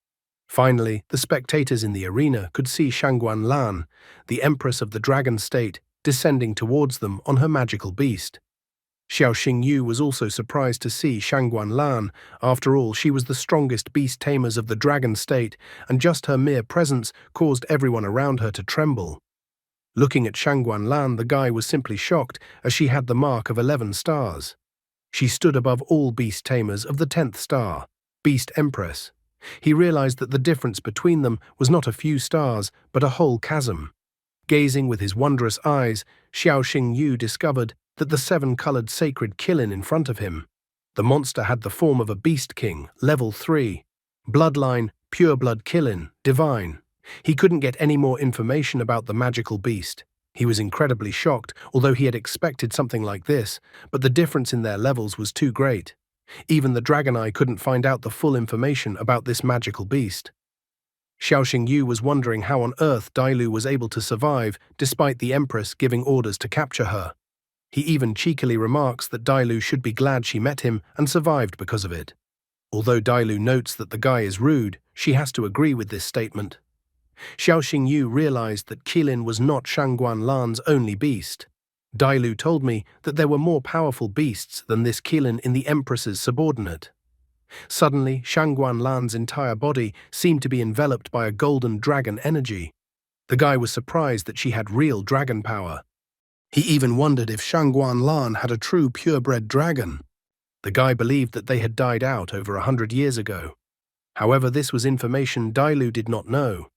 Finally, the spectators in the arena could see Shangguan Lan, the Empress of the Dragon State, descending towards them on her magical beast. Xiao Xingyu was also surprised to see Shangguan Lan. After all, she was the strongest beast tamers of the Dragon State, and just her mere presence caused everyone around her to tremble. Looking at Shangguan Lan, the guy was simply shocked, as she had the mark of 11 stars. She stood above all beast tamers of the 10th star, Beast Empress. He realized that the difference between them was not a few stars, but a whole chasm. Gazing with his wondrous eyes, Xiao Xingyu discovered that the 7-colored sacred Qilin in front of him. The monster had the form of a beast king, level 3. Bloodline, pure blood Qilin, divine. He couldn't get any more information about the magical beast. He was incredibly shocked, although he had expected something like this, but the difference in their levels was too great. Even the Dragon Eye couldn't find out the full information about this magical beast. Xiao Xingyu was wondering how on earth Dailu was able to survive despite the Empress giving orders to capture her. He even cheekily remarks that Dailu should be glad she met him and survived because of it. Although Dailu notes that the guy is rude, she has to agree with this statement. Xiao Xingyu realized that Qilin was not Shangguan Lan's only beast. Dailu told me that there were more powerful beasts than this Qilin in the Empress's subordinate. Suddenly, Shangguan Lan's entire body seemed to be enveloped by a golden dragon energy. The guy was surprised that she had real dragon power. He even wondered if Shangguan Lan had a true purebred dragon. The guy believed that they had died out over 100 years ago. However, this was information Dailu did not know.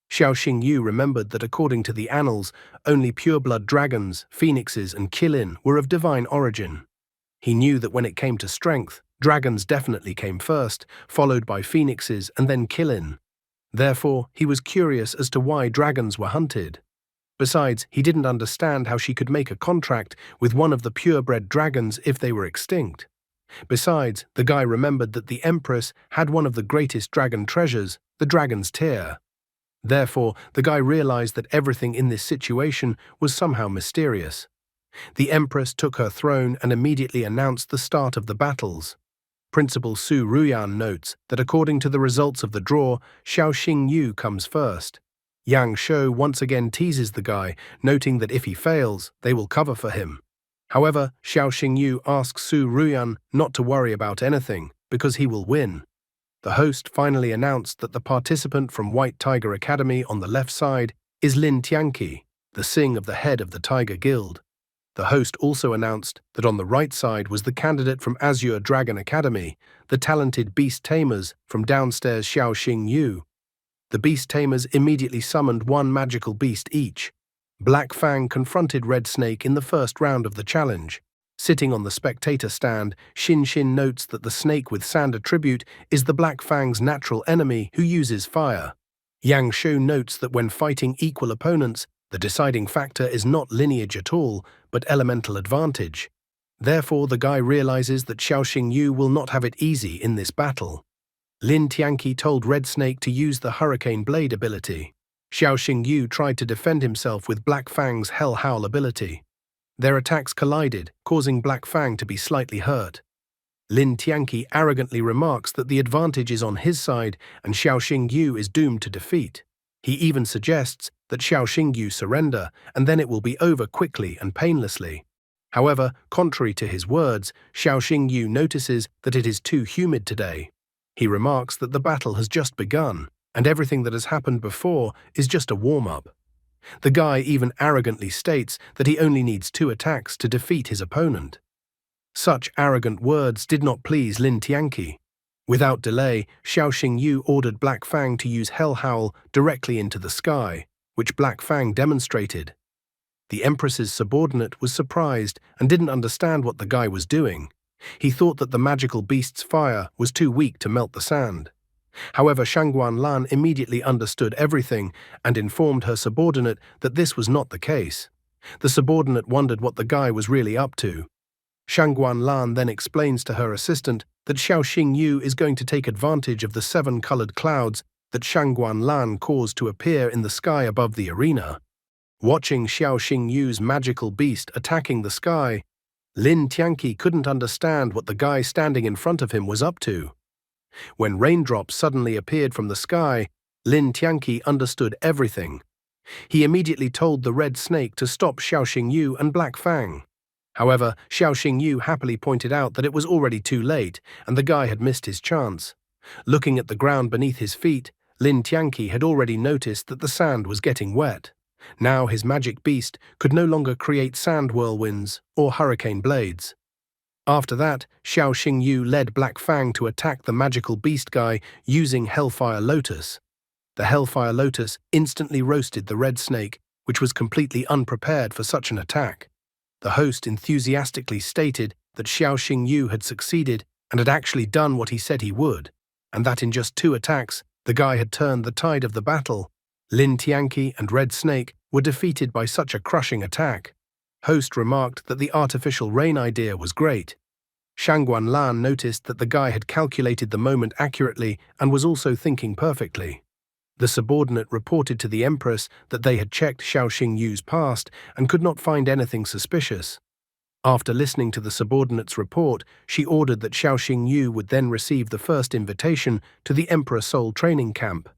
Xiao Xingyu remembered that according to the annals, only pureblood dragons, phoenixes and Qilin were of divine origin. He knew that when it came to strength, dragons definitely came first, followed by phoenixes and then Qilin. Therefore, he was curious as to why dragons were hunted. Besides, he didn't understand how she could make a contract with one of the purebred dragons if they were extinct. Besides, the guy remembered that the Empress had one of the greatest dragon treasures, the dragon's tear. Therefore, the guy realized that everything in this situation was somehow mysterious. The Empress took her throne and immediately announced the start of the battles. Principal Su Ruyan notes that according to the results of the draw, Xiao Xingyu comes first. Yang Shou once again teases the guy, noting that if he fails, they will cover for him. However, Xiao Xingyu asks Su Ruyan not to worry about anything, because he will win. The host finally announced that the participant from White Tiger Academy on the left side is Lin Tianqi, the Sing of the head of the Tiger Guild. The host also announced that on the right side was the candidate from Azure Dragon Academy, the talented beast tamers from downstairs Xiao Xingyu. The beast tamers immediately summoned one magical beast each. Black Fang confronted Red Snake in the first round of the challenge. Sitting on the spectator stand, Xin Xin notes that the snake with sand attribute is the Black Fang's natural enemy who uses fire. Yang Shou notes that when fighting equal opponents, the deciding factor is not lineage at all, but elemental advantage. Therefore, the guy realizes that Xiao Xingyu will not have it easy in this battle. Lin Tianqi told Red Snake to use the Hurricane Blade ability. Xiao Xingyu tried to defend himself with Black Fang's Hell Howl ability. Their attacks collided, causing Black Fang to be slightly hurt. Lin Tianqi arrogantly remarks that the advantage is on his side and Xiao Xingyu is doomed to defeat. He even suggests that Xiao Xingyu surrender, and then it will be over quickly and painlessly. However, contrary to his words, Xiao Xingyu notices that it is too humid today. He remarks that the battle has just begun, and everything that has happened before is just a warm-up. The guy even arrogantly states that he only needs 2 attacks to defeat his opponent. Such arrogant words did not please Lin Tianqi. Without delay, Xiao Xingyu ordered Black Fang to use Hell Howl directly into the sky, which Black Fang demonstrated. The Empress's subordinate was surprised and didn't understand what the guy was doing. He thought that the magical beast's fire was too weak to melt the sand. However, Shangguan Lan immediately understood everything and informed her subordinate that this was not the case. The subordinate wondered what the guy was really up to. Shangguan Lan then explains to her assistant that Xiao Xingyu is going to take advantage of the 7 colored clouds that Shangguan Lan caused to appear in the sky above the arena. Watching Xiao Xingyu's magical beast attacking the sky, Lin Tianqi couldn't understand what the guy standing in front of him was up to. When raindrops suddenly appeared from the sky, Lin Tianqi understood everything. He immediately told the red snake to stop Xiao Xingyu and Black Fang. However, Xiao Xingyu happily pointed out that it was already too late and the guy had missed his chance. Looking at the ground beneath his feet, Lin Tianqi had already noticed that the sand was getting wet. Now his magic beast could no longer create sand whirlwinds or hurricane blades. After that, Xiao Xingyu led Black Fang to attack the magical beast guy using Hellfire Lotus. The Hellfire Lotus instantly roasted the red snake, which was completely unprepared for such an attack. The host enthusiastically stated that Xiao Xingyu had succeeded and had actually done what he said he would, and that in just 2 attacks, the guy had turned the tide of the battle. Lin Tianqi and Red Snake were defeated by such a crushing attack. Host remarked that the artificial rain idea was great. Shangguan Lan noticed that the guy had calculated the moment accurately and was also thinking perfectly. The subordinate reported to the Empress that they had checked Xiao Xingyu's past and could not find anything suspicious. After listening to the subordinate's report, she ordered that Xiao Xingyu would then receive the first invitation to the Emperor Soul training camp.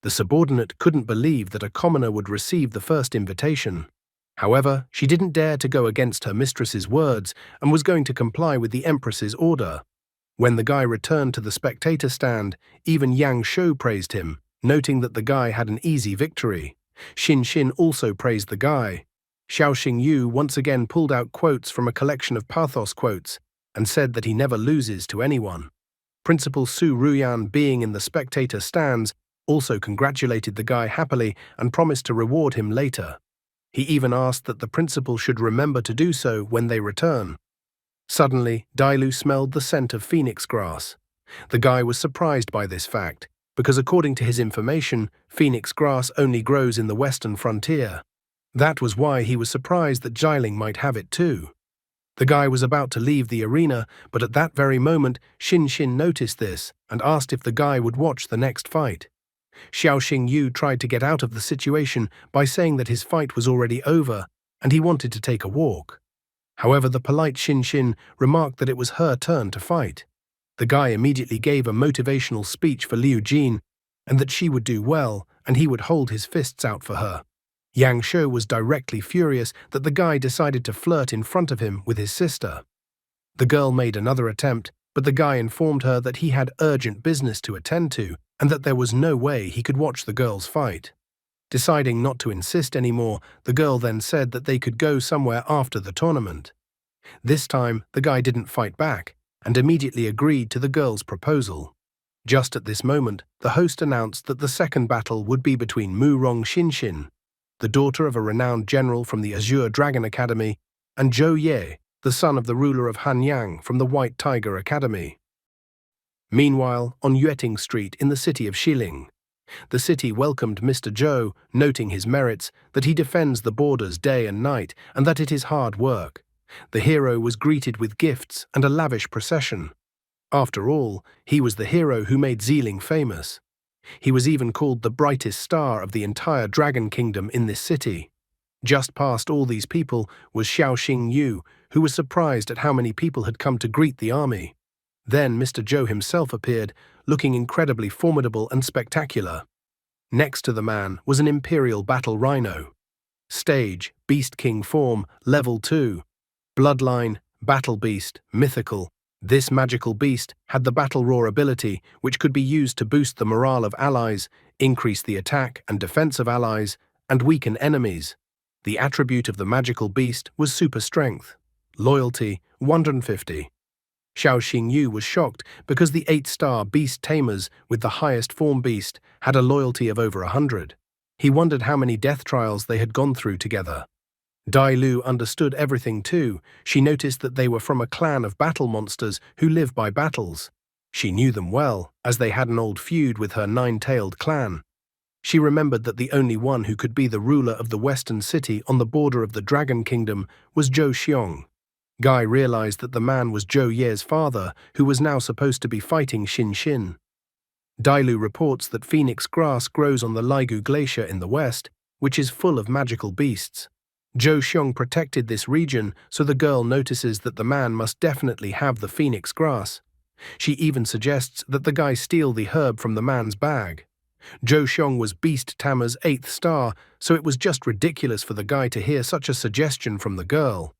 The subordinate couldn't believe that a commoner would receive the first invitation. However, she didn't dare to go against her mistress's words and was going to comply with the Empress's order. When the guy returned to the spectator stand, even Yang Shou praised him, noting that the guy had an easy victory. Xin Xin also praised the guy. Xiao Xingyu once again pulled out quotes from a collection of pathos quotes and said that he never loses to anyone. Principal Su Ruyan, being in the spectator stands, also congratulated the guy happily and promised to reward him later. He even asked that the principal should remember to do so when they return. Suddenly, Dailu smelled the scent of phoenix grass. The guy was surprised by this fact, because according to his information, phoenix grass only grows in the western frontier. That was why he was surprised that Jiling might have it too. The guy was about to leave the arena, but at that very moment, Xin Xin noticed this and asked if the guy would watch the next fight. Xiao Xingyu tried to get out of the situation by saying that his fight was already over and he wanted to take a walk. However, the polite Xin Xin remarked that it was her turn to fight. The guy immediately gave a motivational speech for Liu Jin and that she would do well and he would hold his fists out for her. Yang Shou was directly furious that the guy decided to flirt in front of him with his sister. The girl made another attempt, but the guy informed her that he had urgent business to attend to and that there was no way he could watch the girls fight. Deciding not to insist anymore, the girl then said that they could go somewhere after the tournament. This time, the guy didn't fight back and immediately agreed to the girl's proposal. Just at this moment, the host announced that the second battle would be between Mu Rong Xinxin, the daughter of a renowned general from the Azure Dragon Academy, and Zhou Ye, the son of the ruler of Hanyang from the White Tiger Academy. Meanwhile, on Yueting Street in the city of Xiling, the city welcomed Mr. Zhou, noting his merits, that he defends the borders day and night, and that it is hard work. The hero was greeted with gifts and a lavish procession. After all, he was the hero who made Xiling famous. He was even called the brightest star of the entire Dragon Kingdom in this city. Just past all these people was Xiao Xingyu, who was surprised at how many people had come to greet the army. Then Mr. Zhou himself appeared, looking incredibly formidable and spectacular. Next to the man was an Imperial Battle Rhino. Stage, Beast King form, Level 2. Bloodline, Battle Beast, Mythical. This magical beast had the Battle Roar ability, which could be used to boost the morale of allies, increase the attack and defense of allies, and weaken enemies. The attribute of the magical beast was super strength. Loyalty, 150. Xiao Xingyu was shocked because the 8-star beast tamers with the highest form beast had a loyalty of over 100. He wondered how many death trials they had gone through together. Dai Lu understood everything too. She noticed that they were from a clan of battle monsters who live by battles. She knew them well, as they had an old feud with her 9-tailed clan. She remembered that the only one who could be the ruler of the western city on the border of the Dragon Kingdom was Zhou Xiong. Guy realized that the man was Zhou Ye's father, who was now supposed to be fighting Xin Xin. Dailu reports that phoenix grass grows on the Ligu Glacier in the west, which is full of magical beasts. Zhou Xiong protected this region, so the girl notices that the man must definitely have the phoenix grass. She even suggests that the guy steal the herb from the man's bag. Zhou Xiong was Beast Tamer's 8th star, so it was just ridiculous for the guy to hear such a suggestion from the girl.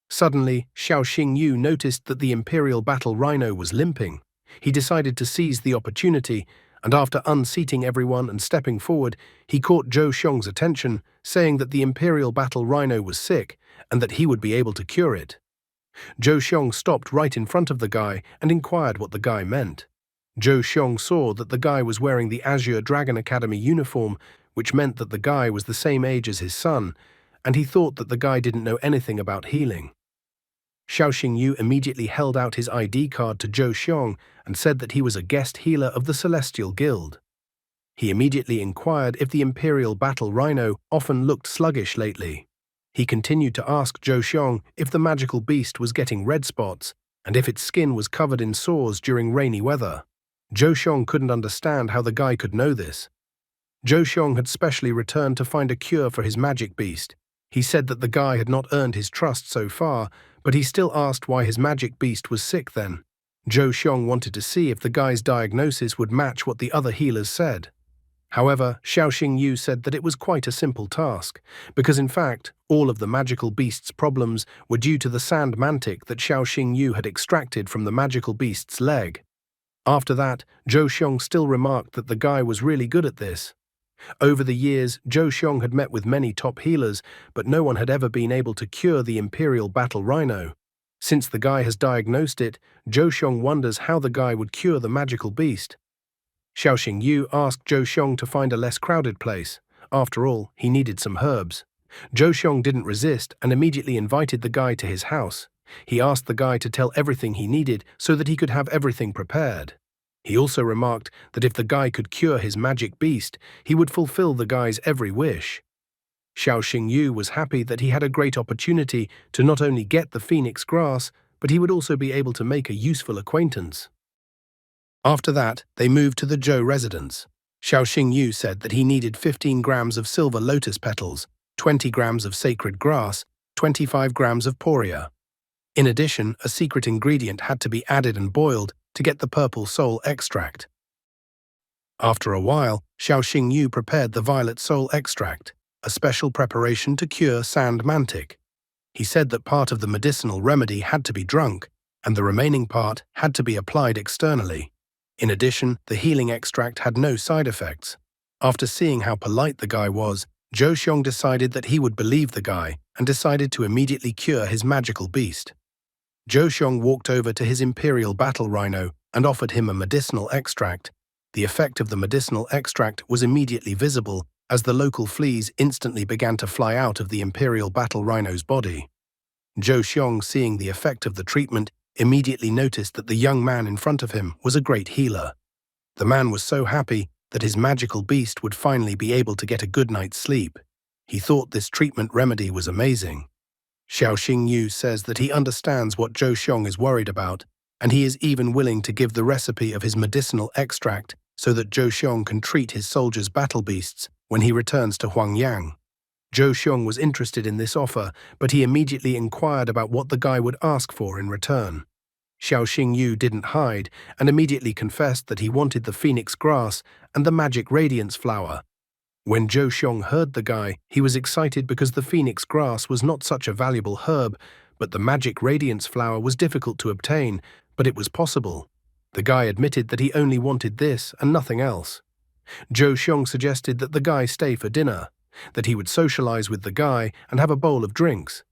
Suddenly, Xiao Xingyu noticed that the Imperial Battle Rhino was limping. He decided to seize the opportunity, and after unseating everyone and stepping forward, he caught Zhou Xiong's attention, saying that the Imperial Battle Rhino was sick and that he would be able to cure it. Zhou Xiong stopped right in front of the guy and inquired what the guy meant. Zhou Xiong saw that the guy was wearing the Azure Dragon Academy uniform, which meant that the guy was the same age as his son, and he thought that the guy didn't know anything about healing. Xiao Xingyu immediately held out his ID card to Zhou Xiong and said that he was a guest healer of the Celestial Guild. He immediately inquired if the Imperial Battle Rhino often looked sluggish lately. He continued to ask Zhou Xiong if the magical beast was getting red spots and if its skin was covered in sores during rainy weather. Zhou Xiong couldn't understand how the guy could know this. Zhou Xiong had specially returned to find a cure for his magic beast. He said that the guy had not earned his trust so far, but he still asked why his magic beast was sick then. Zhou Xiong wanted to see if the guy's diagnosis would match what the other healers said. However, Xiao Xingyu said that it was quite a simple task, because in fact, all of the magical beast's problems were due to the sand mantic that Xiao Xingyu had extracted from the magical beast's leg. After that, Zhou Xiong still remarked that the guy was really good at this. Over the years, Zhou Xiong had met with many top healers, but no one had ever been able to cure the Imperial Battle Rhino. Since the guy has diagnosed it, Zhou Xiong wonders how the guy would cure the magical beast. Xiao Xingyu asked Zhou Xiong to find a less crowded place. After all, he needed some herbs. Zhou Xiong didn't resist and immediately invited the guy to his house. He asked the guy to tell everything he needed so that he could have everything prepared. He also remarked that if the guy could cure his magic beast, he would fulfill the guy's every wish. Xiao Xingyu was happy that he had a great opportunity to not only get the phoenix grass, but he would also be able to make a useful acquaintance. After that, they moved to the Zhou residence. Xiao Xingyu said that he needed 15 grams of silver lotus petals, 20 grams of sacred grass, 25 grams of poria. In addition, a secret ingredient had to be added and boiled to get the purple soul extract. After a while, Xiao Xingyu prepared the violet soul extract, a special preparation to cure sand mantic. He said that part of the medicinal remedy had to be drunk, and the remaining part had to be applied externally. In addition, the healing extract had no side effects. After seeing how polite the guy was, Zhou Xiong decided that he would believe the guy and decided to immediately cure his magical beast. Zhou Xiong walked over to his Imperial Battle Rhino and offered him a medicinal extract. The effect of the medicinal extract was immediately visible as the local fleas instantly began to fly out of the Imperial Battle Rhino's body. Zhou Xiong, seeing the effect of the treatment, immediately noticed that the young man in front of him was a great healer. The man was so happy that his magical beast would finally be able to get a good night's sleep. He thought this treatment remedy was amazing. Xiao Xingyu says that he understands what Zhou Xiong is worried about, and he is even willing to give the recipe of his medicinal extract so that Zhou Xiong can treat his soldiers' battle beasts when he returns to Huangyang. Zhou Xiong was interested in this offer, but he immediately inquired about what the guy would ask for in return. Xiao Xingyu didn't hide and immediately confessed that he wanted the phoenix grass and the magic radiance flower. When Zhou Xiong heard the guy, he was excited because the phoenix grass was not such a valuable herb, but the magic radiance flower was difficult to obtain, but it was possible. The guy admitted that he only wanted this and nothing else. Zhou Xiong suggested that the guy stay for dinner. that he would socialize with the guy and have a bowl of drinks.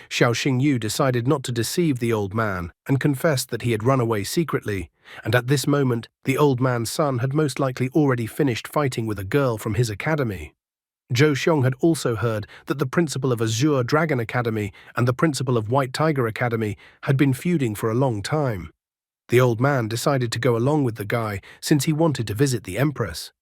Xiao Xingyu decided not to deceive the old man and confessed that he had run away secretly, and at this moment the old man's son had most likely already finished fighting with a girl from his academy. Zhou Xiong had also heard that the principal of Azure Dragon Academy and the principal of White Tiger Academy had been feuding for a long time. The old man decided to go along with the guy since he wanted to visit the Empress.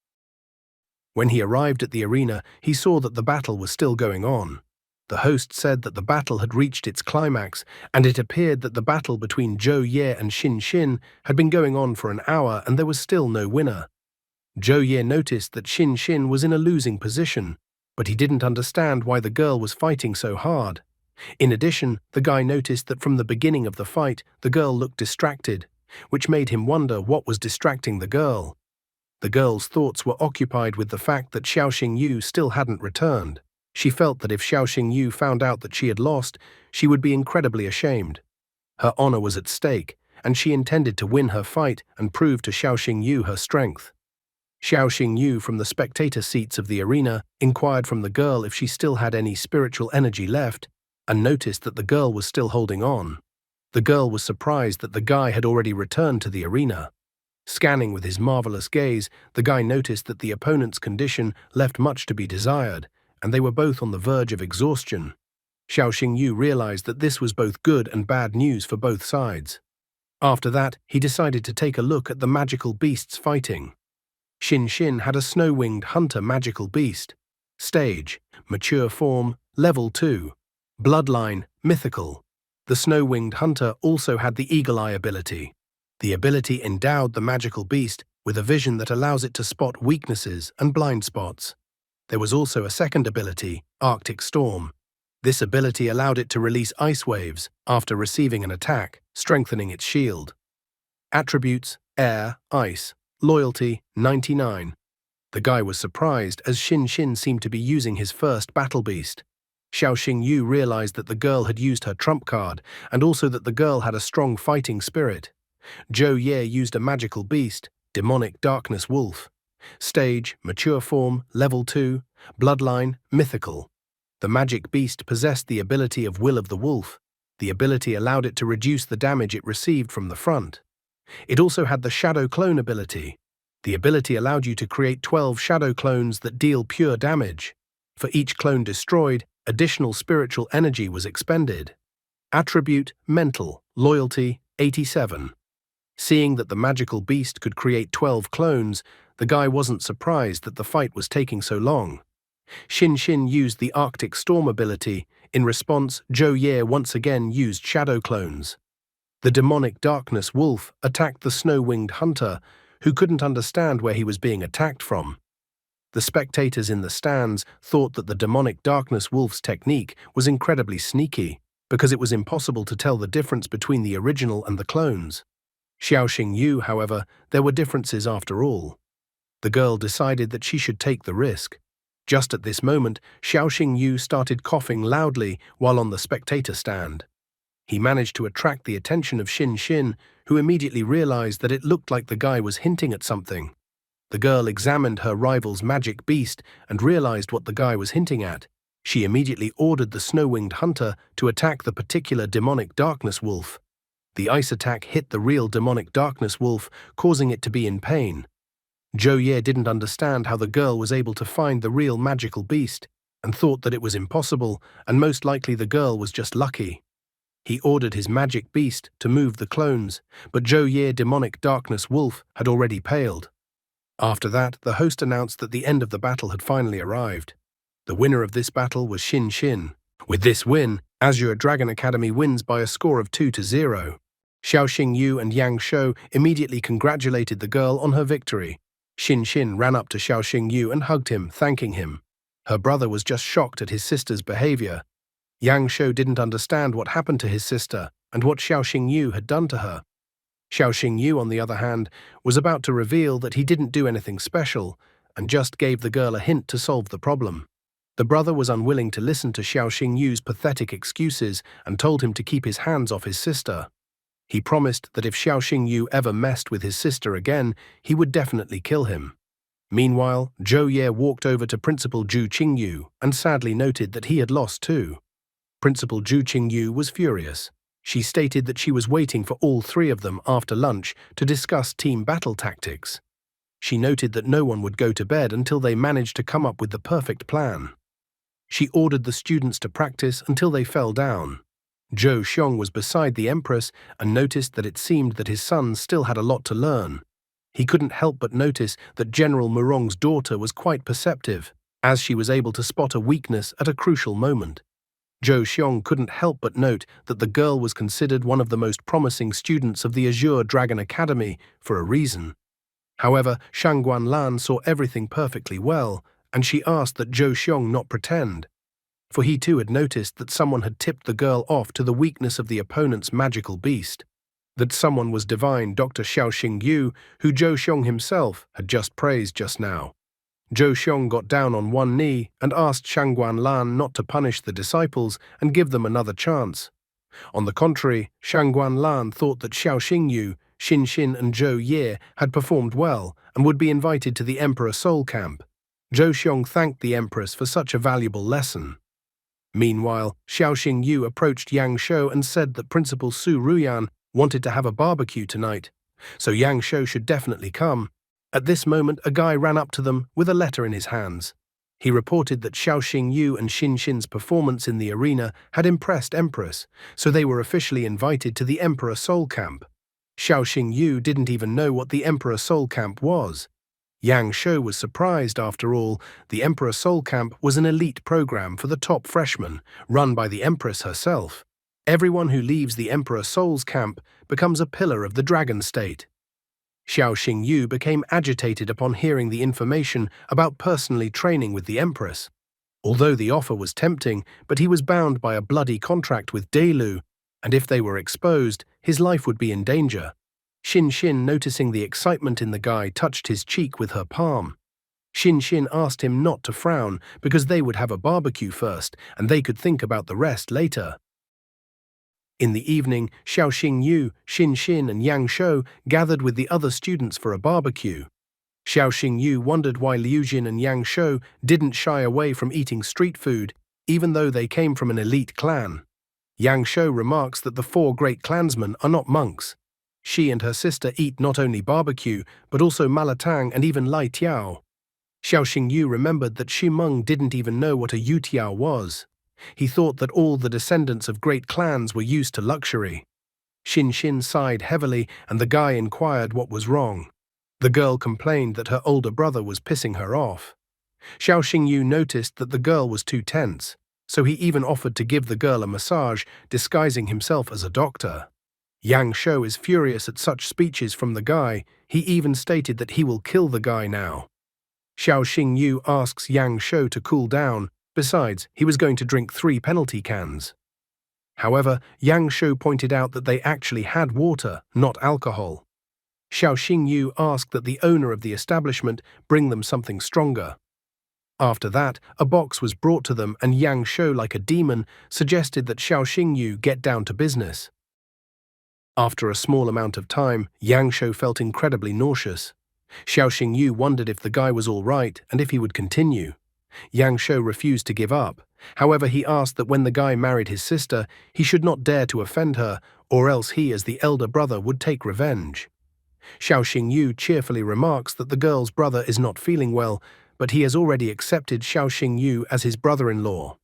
When he arrived at the arena, he saw that the battle was still going on. The host said that the battle had reached its climax, and it appeared that the battle between Zhou Ye and Xin Xin had been going on for an hour and there was still no winner. Zhou Ye noticed that Xin Xin was in a losing position, but he didn't understand why the girl was fighting so hard. In addition, the guy noticed that from the beginning of the fight, the girl looked distracted, which made him wonder what was distracting the girl. The girl's thoughts were occupied with the fact that Xiao Xingyu still hadn't returned. She felt that if Xiao Xingyu found out that she had lost, she would be incredibly ashamed. Her honor was at stake, and she intended to win her fight and prove to Xiao Xingyu her strength. Xiao Xingyu from the spectator seats of the arena inquired from the girl if she still had any spiritual energy left, and noticed that the girl was still holding on. The girl was surprised that the guy had already returned to the arena. Scanning with his marvelous gaze, the guy noticed that the opponent's condition left much to be desired, and they were both on the verge of exhaustion. Xiao Xingyu realized that this was both good and bad news for both sides. After that, he decided to take a look at the magical beasts fighting. Xin Xin had a snow-winged hunter magical beast. Stage, mature form, level 2. Bloodline, mythical. The snow-winged hunter also had the eagle eye ability. The ability endowed the magical beast with a vision that allows it to spot weaknesses and blind spots. There was also a second ability, Arctic Storm. This ability allowed it to release ice waves after receiving an attack, strengthening its shield. Attributes, air, ice. Loyalty, 99. The guy was surprised as Xin Xin seemed to be using his first battle beast. Xiao Xingyu realized that the girl had used her trump card and also that the girl had a strong fighting spirit. Zhou Ye used a magical beast, demonic darkness wolf. Stage, mature form, level 2, bloodline, mythical. The magic beast possessed the ability of Will of the Wolf. The ability allowed it to reduce the damage it received from the front. It also had the Shadow Clone ability. The ability allowed you to create 12 shadow clones that deal pure damage. For each clone destroyed, additional spiritual energy was expended. Attribute, mental, loyalty, 87. Seeing that the magical beast could create 12 clones, the guy wasn't surprised that the fight was taking so long. Xin Xin used the Arctic Storm ability. In response, Zhou Ye once again used shadow clones. The demonic darkness wolf attacked the snow-winged hunter, who couldn't understand where he was being attacked from. The spectators in the stands thought that the demonic darkness wolf's technique was incredibly sneaky, because it was impossible to tell the difference between the original and the clones. Xiao Xingyu, however, there were differences after all. The girl decided that she should take the risk. Just at this moment, Xiao Xingyu started coughing loudly while on the spectator stand. He managed to attract the attention of Xin Xin, who immediately realized that it looked like the guy was hinting at something. The girl examined her rival's magic beast and realized what the guy was hinting at. She immediately ordered the snow-winged hunter to attack the particular demonic darkness wolf. The ice attack hit the real demonic darkness wolf, causing it to be in pain. Zhou Ye didn't understand how the girl was able to find the real magical beast, and thought that it was impossible, and most likely the girl was just lucky. He ordered his magic beast to move the clones, but Zhou Ye demonic darkness wolf had already paled. After that, the host announced that the end of the battle had finally arrived. The winner of this battle was Xin Xin. With this win, Azure Dragon Academy wins by a score of 2-0. Xiao Xingyu and Yang Shou immediately congratulated the girl on her victory. Xin Xin ran up to Xiao Xingyu and hugged him, thanking him. Her brother was just shocked at his sister's behavior. Yang Shou didn't understand what happened to his sister and what Xiao Xingyu had done to her. Xiao Xingyu, on the other hand, was about to reveal that he didn't do anything special and just gave the girl a hint to solve the problem. The brother was unwilling to listen to Xiao Xingyu's pathetic excuses and told him to keep his hands off his sister. He promised that if Xiao Xingyu ever messed with his sister again, he would definitely kill him. Meanwhile, Zhou Ye walked over to Principal Zhu Qingyu and sadly noted that he had lost too. Principal Zhu Qingyu was furious. She stated that she was waiting for all three of them after lunch to discuss team battle tactics. She noted that no one would go to bed until they managed to come up with the perfect plan. She ordered the students to practice until they fell down. Zhou Xiong was beside the Empress and noticed that it seemed that his son still had a lot to learn. He couldn't help but notice that General Murong's daughter was quite perceptive, as she was able to spot a weakness at a crucial moment. Zhou Xiong couldn't help but note that the girl was considered one of the most promising students of the Azure Dragon Academy for a reason. However, Shang Guanlan saw everything perfectly well, and she asked that Zhou Xiong not pretend, for he too had noticed that someone had tipped the girl off to the weakness of the opponent's magical beast. That someone was divine Dr. Xiaoxing Yu, who Zhou Xiong himself had just praised just now. Zhou Xiong got down on one knee and asked Shang Guanlan not to punish the disciples and give them another chance. On the contrary, Shang Guanlan thought that Xiaoxing Yu, Xin Xin and Zhou Ye had performed well and would be invited to the Emperor Soul Camp. Zhou Xiong thanked the Empress for such a valuable lesson. Meanwhile, Xiaoxing Yu approached Yang Shou and said that Principal Su Ruyan wanted to have a barbecue tonight, so Yang Shou should definitely come. At this moment, a guy ran up to them with a letter in his hands. He reported that Xiaoxing Yu and Xin Xin's performance in the arena had impressed Empress, so they were officially invited to the Emperor Soul Camp. Xiaoxing Yu didn't even know what the Emperor Soul Camp was. Yang Shou was surprised. After all, the Emperor Soul Camp was an elite program for the top freshmen, run by the Empress herself. Everyone who leaves the Emperor Soul's camp becomes a pillar of the Dragon State. Xiaoxing Yu became agitated upon hearing the information about personally training with the Empress. Although the offer was tempting, but he was bound by a bloody contract with Delu, and if they were exposed, his life would be in danger. Xin Xin, noticing the excitement in the guy, touched his cheek with her palm. Xin Xin asked him not to frown because they would have a barbecue first and they could think about the rest later. In the evening, Xiaoxing Yu, Xin Xin and Yang Shou gathered with the other students for a barbecue. Xiaoxing Yu wondered why Liu Jin and Yang Shou didn't shy away from eating street food, even though they came from an elite clan. Yang Shou remarks that the four great clansmen are not monks. She and her sister eat not only barbecue, but also malatang and even lai tiao. Xiaoxing Yu remembered that Xu Meng didn't even know what a yutiao was. He thought that all the descendants of great clans were used to luxury. Xin Xin sighed heavily, and the guy inquired what was wrong. The girl complained that her older brother was pissing her off. Xiaoxing Yu noticed that the girl was too tense, so he even offered to give the girl a massage, disguising himself as a doctor. Yang Shou is furious at such speeches from the guy. He even stated that he will kill the guy now. Xiaoxing Yu asks Yang Shou to cool down. Besides, he was going to drink 3 penalty cans. However, Yang Shou pointed out that they actually had water, not alcohol. Xiaoxing Yu asked that the owner of the establishment bring them something stronger. After that, a box was brought to them and Yang Shou, like a demon, suggested that Xiaoxing Yu get down to business. After a small amount of time, Yang Shou felt incredibly nauseous. Xiaoxing Yu wondered if the guy was all right and if he would continue. Yang Shou refused to give up. However, he asked that when the guy married his sister, he should not dare to offend her, or else he, as the elder brother, would take revenge. Xiaoxing Yu cheerfully remarks that the girl's brother is not feeling well, but he has already accepted Xiaoxing Yu as his brother-in-law.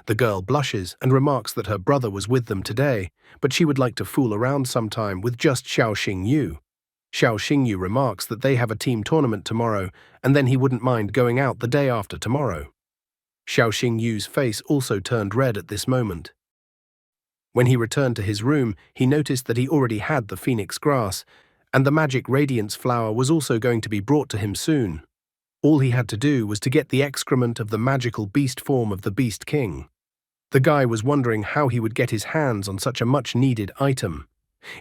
The girl blushes and remarks that her brother was with them today, but she would like to fool around sometime with just Xiaoxing Yu. Xiaoxing Yu remarks that they have a team tournament tomorrow, and then he wouldn't mind going out the day after tomorrow. Xiaoxing Yu's face also turned red at this moment. When he returned to his room, he noticed that he already had the phoenix grass, and the magic radiance flower was also going to be brought to him soon. All he had to do was to get the excrement of the magical beast form of the Beast King. The guy was wondering how he would get his hands on such a much-needed item.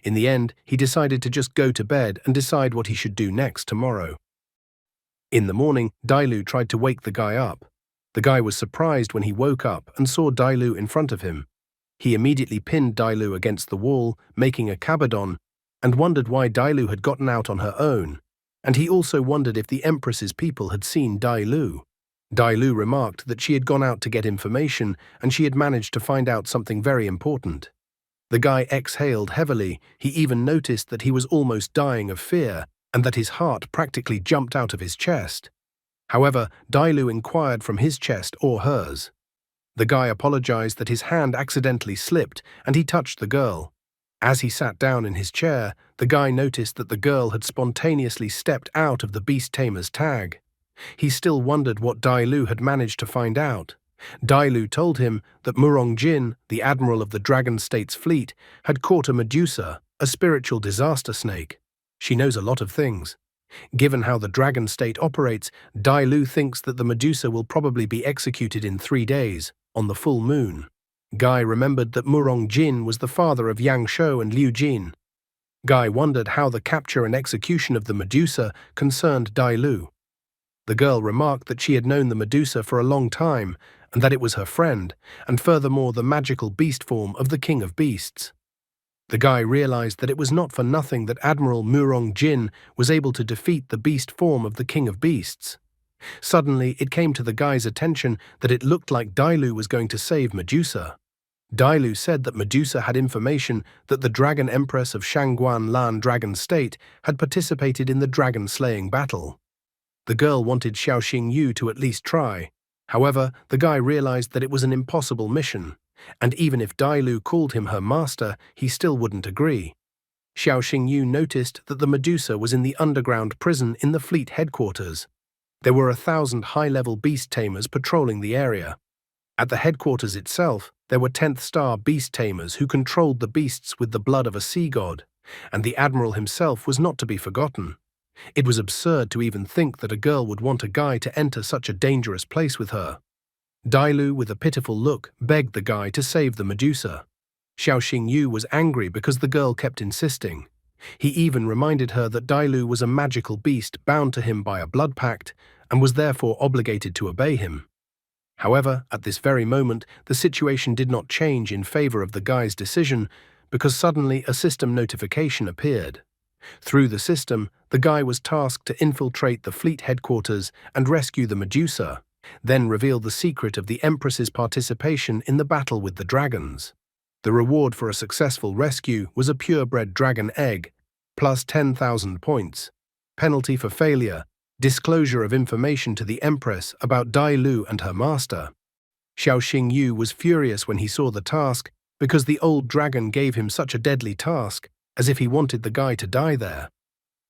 In the end, he decided to just go to bed and decide what he should do next tomorrow. In the morning, Dailu tried to wake the guy up. The guy was surprised when he woke up and saw Dailu in front of him. He immediately pinned Dailu against the wall, making a kabadon, and wondered why Dailu had gotten out on her own. and he also wondered if the Empress's people had seen Dai Lu. Dai Lu remarked that she had gone out to get information and she had managed to find out something very important. The guy exhaled heavily. He even noticed that he was almost dying of fear and that his heart practically jumped out of his chest. However, Dai Lu inquired from his chest or hers. The guy apologized that his hand accidentally slipped and he touched the girl. As he sat down in his chair, the guy noticed that the girl had spontaneously stepped out of the beast tamer's tag. He still wondered what Dai Lu had managed to find out. Dai Lu told him that Murong Jin, the admiral of the Dragon State's fleet, had caught a Medusa, a spiritual disaster snake. She knows a lot of things. Given how the Dragon State operates, Dai Lu thinks that the Medusa will probably be executed in 3 days, on the full moon. Guy remembered that Murong Jin was the father of Yang Shou and Liu Jin. Guy wondered how the capture and execution of the Medusa concerned Dai Lu. The girl remarked that she had known the Medusa for a long time, and that it was her friend, and furthermore the magical beast form of the King of Beasts. The guy realized that it was not for nothing that Admiral Murong Jin was able to defeat the beast form of the King of Beasts. Suddenly, it came to the guy's attention that it looked like Dai Lu was going to save Medusa. Dai Lu said that Medusa had information that the Dragon Empress of Shangguan Lan Dragon State had participated in the dragon-slaying battle. The girl wanted Xiao Xingyu to at least try. However, the guy realized that it was an impossible mission, and even if Dai Lu called him her master, he still wouldn't agree. Xiao Xingyu noticed that the Medusa was in the underground prison in the fleet headquarters. There were 1,000 high-level beast tamers patrolling the area. At the headquarters itself, there were 10th star beast tamers who controlled the beasts with the blood of a sea god, and the admiral himself was not to be forgotten. It was absurd to even think that a girl would want a guy to enter such a dangerous place with her. Dai Lu, with a pitiful look, begged the guy to save the Medusa. Xiao Xingyu was angry because the girl kept insisting. He even reminded her that Dai Lu was a magical beast bound to him by a blood pact and was therefore obligated to obey him. However, at this very moment, the situation did not change in favor of the guy's decision because suddenly a system notification appeared. Through the system, the guy was tasked to infiltrate the fleet headquarters and rescue the Medusa, then reveal the secret of the Empress's participation in the battle with the dragons. The reward for a successful rescue was a purebred dragon egg, plus 10,000 points. Penalty for failure: disclosure of information to the Empress about Dai Lu and her master. Xiao Xingyu was furious when he saw the task because the old dragon gave him such a deadly task, as if he wanted the guy to die there.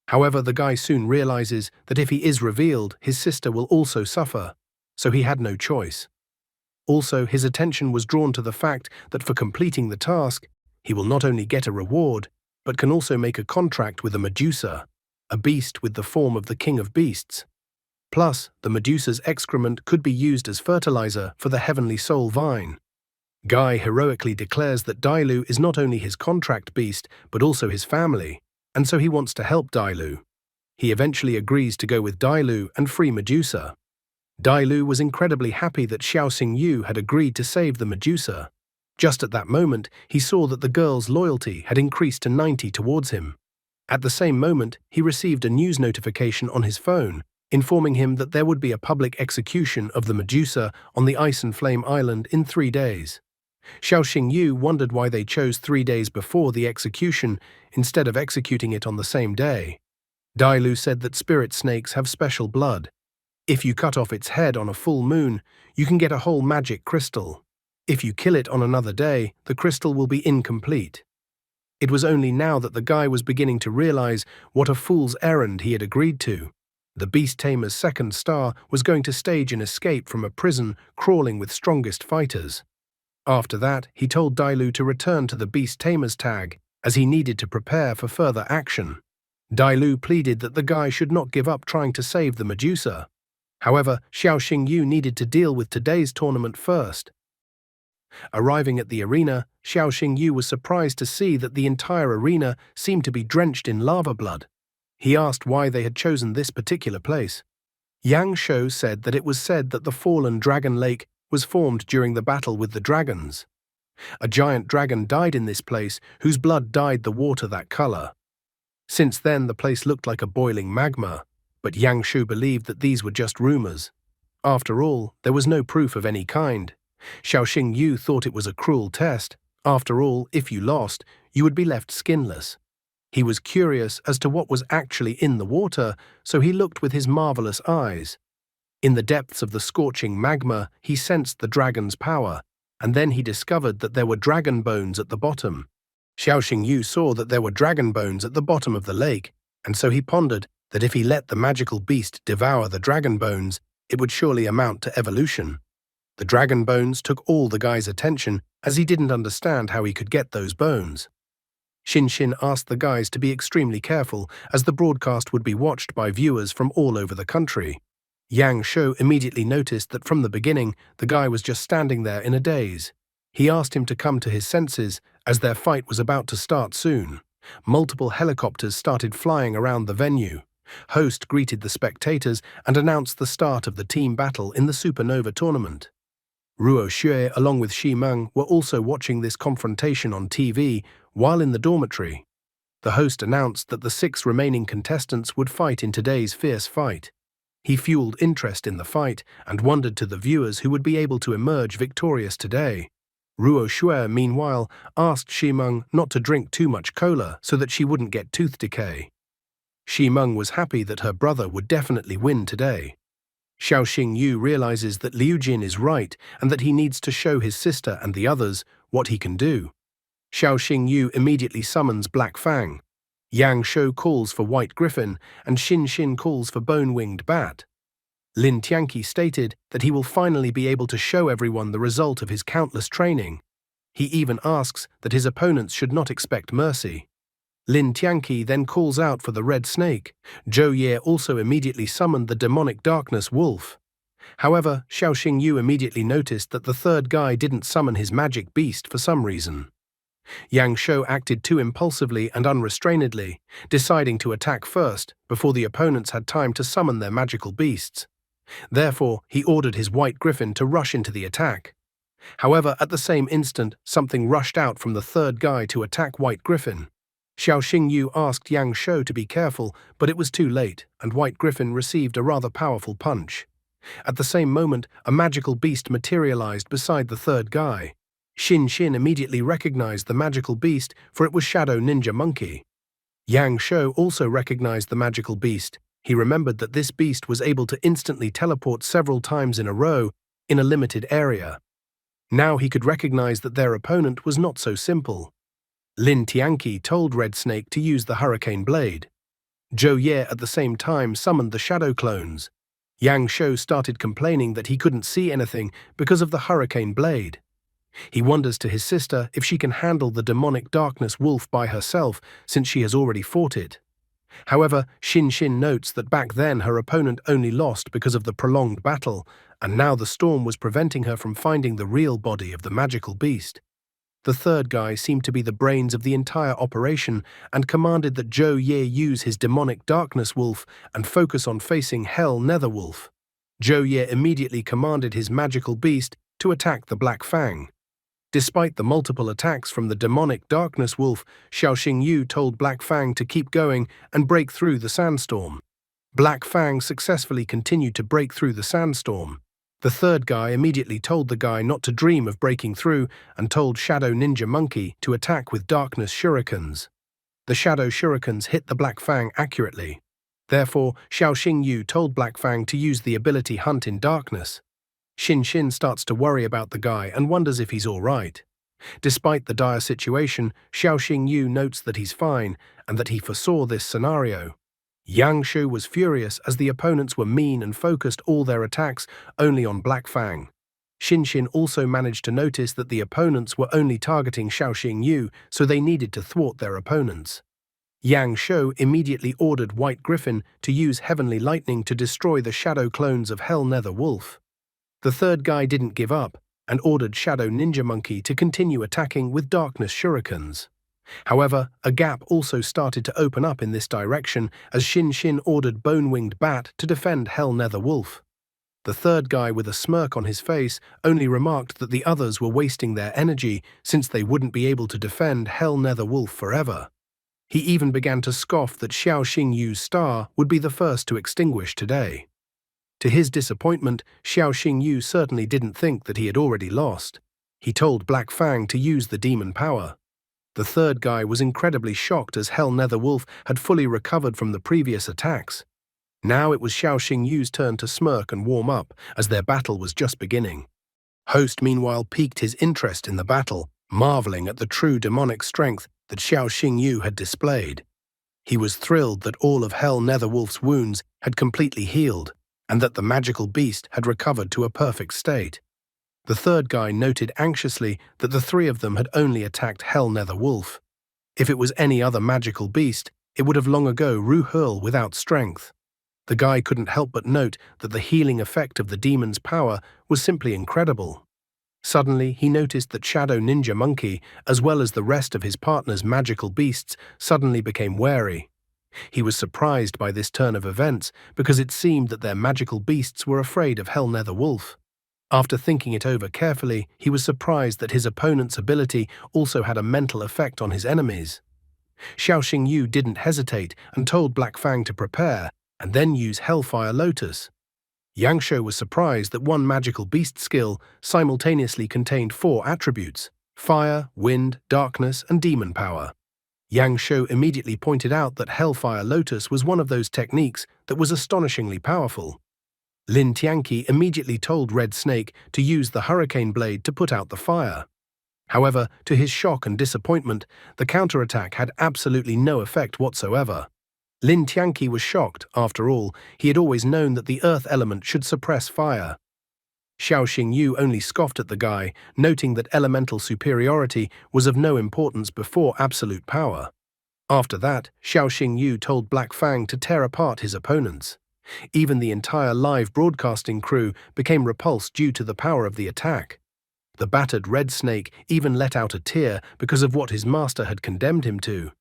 However, the guy soon realizes that if he is revealed, his sister will also suffer, so he had no choice. Also, his attention was drawn to the fact that for completing the task, he will not only get a reward, but can also make a contract with a Medusa, a beast with the form of the King of Beasts. Plus, the Medusa's excrement could be used as fertilizer for the heavenly soul vine. Guy heroically declares that Dai Lu is not only his contract beast, but also his family, and so he wants to help Dai Lu. He eventually agrees to go with Dai Lu and free Medusa. Dai Lu was incredibly happy that Xiao Xingyu had agreed to save the Medusa. Just at that moment, he saw that the girl's loyalty had increased to 90 towards him. At the same moment, he received a news notification on his phone, informing him that there would be a public execution of the Medusa on the Ice and Flame Island in 3 days. Xiao Xingyu wondered why they chose 3 days before the execution instead of executing it on the same day. Dai Lu said that spirit snakes have special blood. If you cut off its head on a full moon, you can get a whole magic crystal. If you kill it on another day, the crystal will be incomplete. It was only now that the guy was beginning to realize what a fool's errand he had agreed to. The Beast Tamer's 2nd star was going to stage an escape from a prison crawling with strongest fighters. After that, he told Dai Lu to return to the Beast Tamer's tag, as he needed to prepare for further action. Dai Lu pleaded that the guy should not give up trying to save the Medusa. However, Xiao Xingyu needed to deal with today's tournament first. Arriving at the arena, Xiao Xingyu was surprised to see that the entire arena seemed to be drenched in lava blood. He asked why they had chosen this particular place. Yang Shou said that it was said that the fallen dragon lake was formed during the battle with the dragons. A giant dragon died in this place whose blood dyed the water that color. Since then, the place looked like a boiling magma, but Yang Shu believed that these were just rumors. After all, there was no proof of any kind. Xiaoxing Yu thought it was a cruel test. After all, if you lost, you would be left skinless. He was curious as to what was actually in the water, so he looked with his marvelous eyes. In the depths of the scorching magma, he sensed the dragon's power, and then he discovered that there were dragon bones at the bottom. Xiaoxing Yu saw that there were dragon bones at the bottom of the lake, and so he pondered that if he let the magical beast devour the dragon bones, it would surely amount to evolution. The dragon bones took all the guy's attention, as he didn't understand how he could get those bones. Xin asked the guys to be extremely careful, as the broadcast would be watched by viewers from all over the country. Yang Shu immediately noticed that from the beginning, the guy was just standing there in a daze. He asked him to come to his senses, as their fight was about to start soon. Multiple helicopters started flying around the venue. Host greeted the spectators and announced the start of the team battle in the Supernova tournament. Ruo Xue, along with Xi Meng, were also watching this confrontation on TV while in the dormitory. The host announced that the 6 remaining contestants would fight in today's fierce fight. He fueled interest in the fight and wondered to the viewers who would be able to emerge victorious today. Ruo Xue, meanwhile, asked Xi Meng not to drink too much cola so that she wouldn't get tooth decay. Xi Meng was happy that her brother would definitely win today. Xiaoxing Yu realizes that Liu Jin is right and that he needs to show his sister and the others what he can do. Xiaoxing Yu immediately summons Black Fang. Yang Shu calls for White Griffin, and Xin calls for Bone-Winged Bat. Lin Tianqi stated that he will finally be able to show everyone the result of his countless training. He even asks that his opponents should not expect mercy. Lin Tianqi then calls out for the Red Snake. Zhou Ye also immediately summoned the demonic darkness wolf. However, Xiaoxing Yu immediately noticed that the third guy didn't summon his magic beast for some reason. Yang Shu acted too impulsively and unrestrainedly, deciding to attack first before the opponents had time to summon their magical beasts. Therefore, he ordered his White Griffin to rush into the attack. However, at the same instant, something rushed out from the third guy to attack White Griffin. Xiaoxing Yu asked Yang Shu to be careful, but it was too late, and White Griffin received a rather powerful punch. At the same moment, a magical beast materialized beside the third guy. Xin immediately recognized the magical beast, for it was Shadow Ninja Monkey. Yang Shu also recognized the magical beast. He remembered that this beast was able to instantly teleport several times in a row in a limited area. Now he could recognize that their opponent was not so simple. Lin Tianqi told Red Snake to use the Hurricane Blade. Zhou Ye at the same time summoned the Shadow Clones. Yang Shu started complaining that he couldn't see anything because of the Hurricane Blade. He wonders to his sister if she can handle the demonic darkness wolf by herself since she has already fought it. However, Xin notes that back then her opponent only lost because of the prolonged battle, and now the storm was preventing her from finding the real body of the magical beast. The third guy seemed to be the brains of the entire operation and commanded that Zhou Ye use his demonic darkness wolf and focus on facing Hell Netherwolf. Zhou Ye immediately commanded his magical beast to attack the Black Fang. Despite the multiple attacks from the demonic darkness wolf, Xiaoxing Yu told Black Fang to keep going and break through the sandstorm. Black Fang successfully continued to break through the sandstorm. The third guy immediately told the guy not to dream of breaking through and told Shadow Ninja Monkey to attack with darkness shurikens. The Shadow shurikens hit the Black Fang accurately. Therefore, Xiaoxing Yu told Black Fang to use the ability Hunt in Darkness. Xin starts to worry about the guy and wonders if he's all right. Despite the dire situation, Xiaoxing Yu notes that he's fine and that he foresaw this scenario. Yang Shu was furious as the opponents were mean and focused all their attacks only on Black Fang. Xin also managed to notice that the opponents were only targeting Xiaoxing Yu, so they needed to thwart their opponents. Yang Shu immediately ordered White Griffin to use Heavenly Lightning to destroy the shadow clones of Hell Nether Wolf. The third guy didn't give up and ordered Shadow Ninja Monkey to continue attacking with Darkness Shurikens. However, a gap also started to open up in this direction as Xin ordered Bone-Winged Bat to defend Hell Nether Wolf. The third guy with a smirk on his face only remarked that the others were wasting their energy since they wouldn't be able to defend Hell Nether Wolf forever. He even began to scoff that Xiao Xingyu's star would be the first to extinguish today. To his disappointment, Xiao Xingyu certainly didn't think that he had already lost. He told Black Fang to use the demon power. The third guy was incredibly shocked as Hell Nether Wolf had fully recovered from the previous attacks. Now it was Xiao Xingyu's turn to smirk and warm up, as their battle was just beginning. Host meanwhile piqued his interest in the battle, marveling at the true demonic strength that Xiao Xingyu had displayed. He was thrilled that all of Hell Nether Wolf's wounds had completely healed, and that the magical beast had recovered to a perfect state. The third guy noted anxiously that the three of them had only attacked Hell Nether Wolf. If it was any other magical beast, it would have long ago Ruhul without strength. The guy couldn't help but note that the healing effect of the demon's power was simply incredible. Suddenly, he noticed that Shadow Ninja Monkey, as well as the rest of his partner's magical beasts, suddenly became wary. He was surprised by this turn of events because it seemed that their magical beasts were afraid of Hell Nether Wolf. After thinking it over carefully, he was surprised that his opponent's ability also had a mental effect on his enemies. Xiao Xingyu didn't hesitate and told Black Fang to prepare, and then use Hellfire Lotus. Yangshuo was surprised that one magical beast skill simultaneously contained 4 attributes: fire, wind, darkness, and demon power. Yangshuo immediately pointed out that Hellfire Lotus was one of those techniques that was astonishingly powerful. Lin Tianqi immediately told Red Snake to use the Hurricane Blade to put out the fire. However, to his shock and disappointment, the counterattack had absolutely no effect whatsoever. Lin Tianqi was shocked. After all, he had always known that the earth element should suppress fire. Xiao Xingyu only scoffed at the guy, noting that elemental superiority was of no importance before absolute power. After that, Xiao Xingyu told Black Fang to tear apart his opponents. Even the entire live broadcasting crew became repulsed due to the power of the attack. The battered Red Snake even let out a tear because of what his master had condemned him to.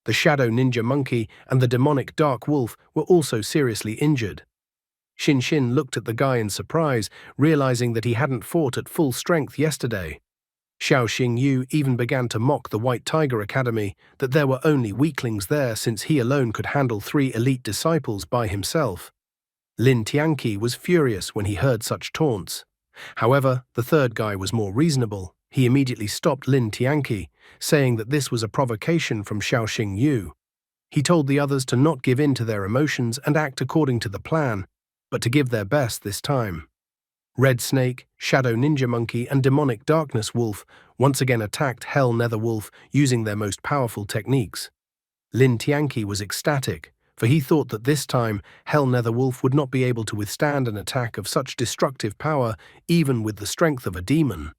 The Shadow Ninja Monkey and the demonic Dark Wolf were also seriously injured. Xin Xin looked at the guy in surprise, realizing that he hadn't fought at full strength yesterday. Xiao Xingyu even began to mock the White Tiger Academy, that there were only weaklings there since he alone could handle 3 elite disciples by himself. Lin Tianqi was furious when he heard such taunts. However, the third guy was more reasonable. He immediately stopped Lin Tianqi, saying that this was a provocation from Xiao Xingyu. He told the others to not give in to their emotions and act according to the plan, but to give their best this time. Red Snake, Shadow Ninja Monkey, and Demonic Darkness Wolf once again attacked Hell Nether Wolf using their most powerful techniques. Lin Tianqi was ecstatic, for he thought that this time Hell Nether Wolf would not be able to withstand an attack of such destructive power even with the strength of a demon.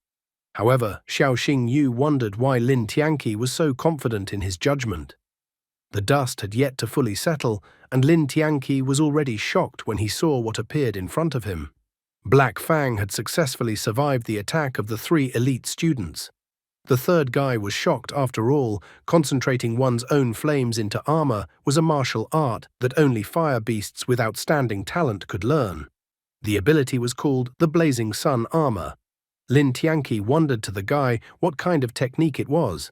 However, Xiao Xingyu wondered why Lin Tianqi was so confident in his judgment. The dust had yet to fully settle, and Lin Tianqi was already shocked when he saw what appeared in front of him. Black Fang had successfully survived the attack of the 3 elite students. The third guy was shocked. After all, concentrating one's own flames into armor was a martial art that only fire beasts with outstanding talent could learn. The ability was called the Blazing Sun Armor. Lin Tianqi wondered to the guy what kind of technique it was.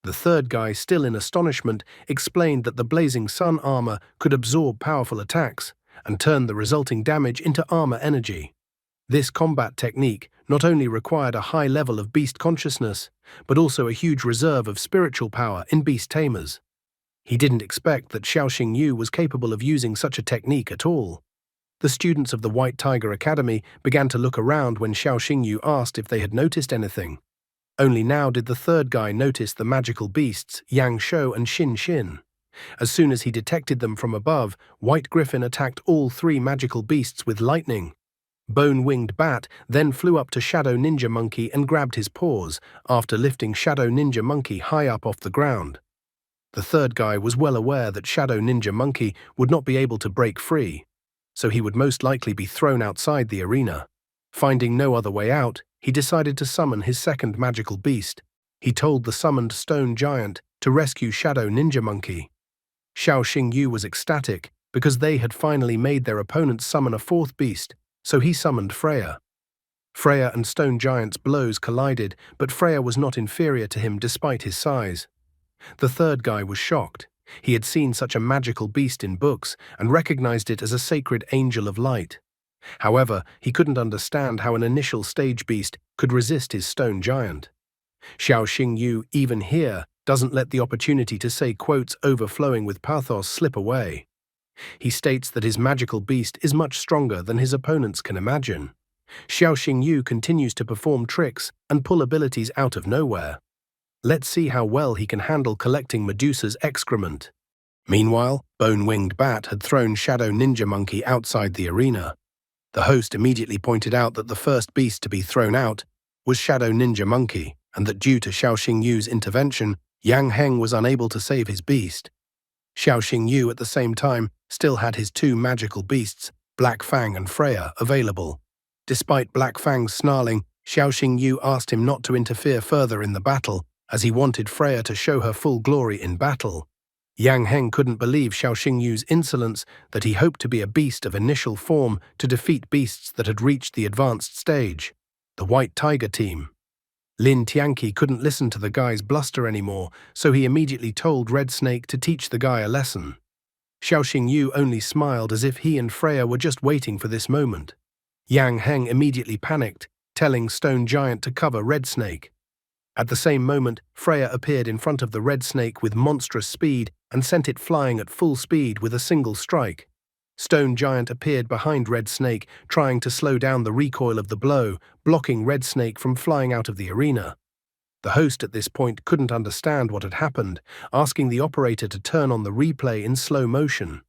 The third guy, still in astonishment, explained that the Blazing Sun armor could absorb powerful attacks and turn the resulting damage into armor energy. This combat technique not only required a high level of beast consciousness, but also a huge reserve of spiritual power in beast tamers. He didn't expect that Xiao Xingyu was capable of using such a technique at all. The students of the White Tiger Academy began to look around when Xiao Xingyu asked if they had noticed anything. Only now did the third guy notice the magical beasts, Yangshuo and Xin Xin. As soon as he detected them from above, White Griffin attacked all 3 magical beasts with lightning. Bone-Winged Bat then flew up to Shadow Ninja Monkey and grabbed his paws, after lifting Shadow Ninja Monkey high up off the ground. The third guy was well aware that Shadow Ninja Monkey would not be able to break free, so he would most likely be thrown outside the arena. Finding no other way out, he decided to summon his second magical beast. He told the summoned stone giant to rescue Shadow Ninja Monkey. Xiao Xingyu was ecstatic because they had finally made their opponents summon a 4th beast, so he summoned Freya. Freya and Stone Giant's blows collided, but Freya was not inferior to him despite his size. The third guy was shocked. He had seen such a magical beast in books and recognized it as a sacred angel of light. However, he couldn't understand how an initial stage beast could resist his stone giant. Xiao Xingyu, even here, doesn't let the opportunity to say quotes overflowing with pathos slip away. He states that his magical beast is much stronger than his opponents can imagine. Xiao Xingyu continues to perform tricks and pull abilities out of nowhere. Let's see how well he can handle collecting Medusa's excrement. Meanwhile, Bone-Winged Bat had thrown Shadow Ninja Monkey outside the arena. The host immediately pointed out that the first beast to be thrown out was Shadow Ninja Monkey, and that due to Xiao Xingyu's intervention, Yang Heng was unable to save his beast. Xiao Xingyu at the same time still had his two magical beasts, Black Fang and Freya, available. Despite Black Fang's snarling, Xiao Xingyu asked him not to interfere further in the battle, as he wanted Freya to show her full glory in battle. Yang Heng couldn't believe Xiao Xingyu's insolence that he hoped to be a beast of initial form to defeat beasts that had reached the advanced stage. The White Tiger team. Lin Tianqi couldn't listen to the guy's bluster anymore, so he immediately told Red Snake to teach the guy a lesson. Xiao Xingyu only smiled as if he and Freya were just waiting for this moment. Yang Heng immediately panicked, telling Stone Giant to cover Red Snake. At the same moment, Freya appeared in front of the Red Snake with monstrous speed and sent it flying at full speed with a single strike. Stone Giant appeared behind Red Snake, trying to slow down the recoil of the blow, blocking Red Snake from flying out of the arena. The host at this point couldn't understand what had happened, asking the operator to turn on the replay in slow motion.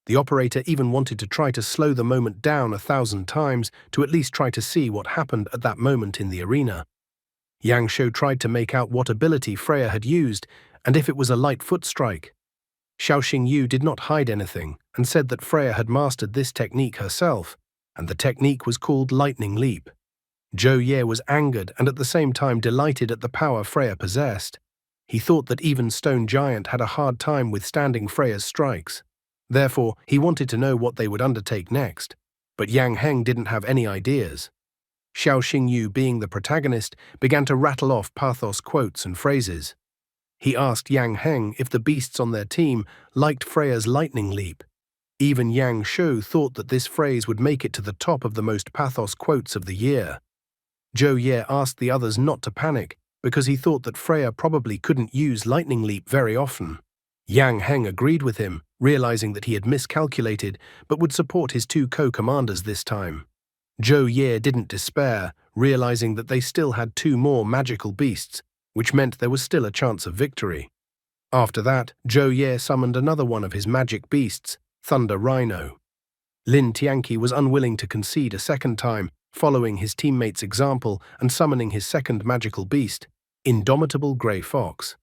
The operator even wanted to try to slow the moment down 1,000 times to at least try to see what happened at that moment in the arena. Yang Shou tried to make out what ability Freya had used, and if it was a light foot strike. Xiao Xingyu did not hide anything, and said that Freya had mastered this technique herself, and the technique was called Lightning Leap. Zhou Ye was angered and at the same time delighted at the power Freya possessed. He thought that even Stone Giant had a hard time withstanding Freya's strikes. Therefore, he wanted to know what they would undertake next, but Yang Heng didn't have any ideas. Xiao Xingyu, being the protagonist, began to rattle off pathos quotes and phrases. He asked Yang Heng if the beasts on their team liked Freya's lightning leap. Even Yang Shou thought that this phrase would make it to the top of the most pathos quotes of the year. Zhou Ye asked the others not to panic because he thought that Freya probably couldn't use lightning leap very often. Yang Heng agreed with him, realizing that he had miscalculated but would support his two co-commanders this time. Zhou Ye didn't despair, realizing that they still had two more magical beasts, which meant there was still a chance of victory. After that, Zhou Ye summoned another one of his magic beasts, Thunder Rhino. Lin Tianqi was unwilling to concede a second time, following his teammate's example and summoning his second magical beast, Indomitable Grey Fox.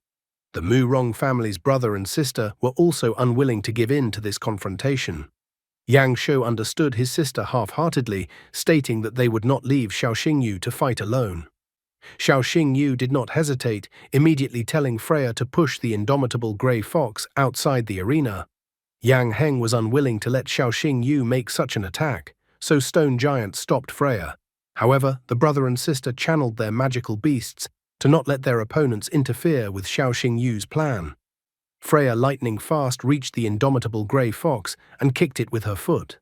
The Mu Rong family's brother and sister were also unwilling to give in to this confrontation. Yang Shou understood his sister half-heartedly, stating that they would not leave Xiao Xingyu to fight alone. Xiao Xingyu did not hesitate, immediately telling Freya to push the Indomitable Grey Fox outside the arena. Yang Heng was unwilling to let Xiao Xingyu make such an attack, so Stone Giant stopped Freya. However, the brother and sister channeled their magical beasts to not let their opponents interfere with Xiao Xingyu's plan. Freya lightning fast reached the Indomitable Grey Fox and kicked it with her foot.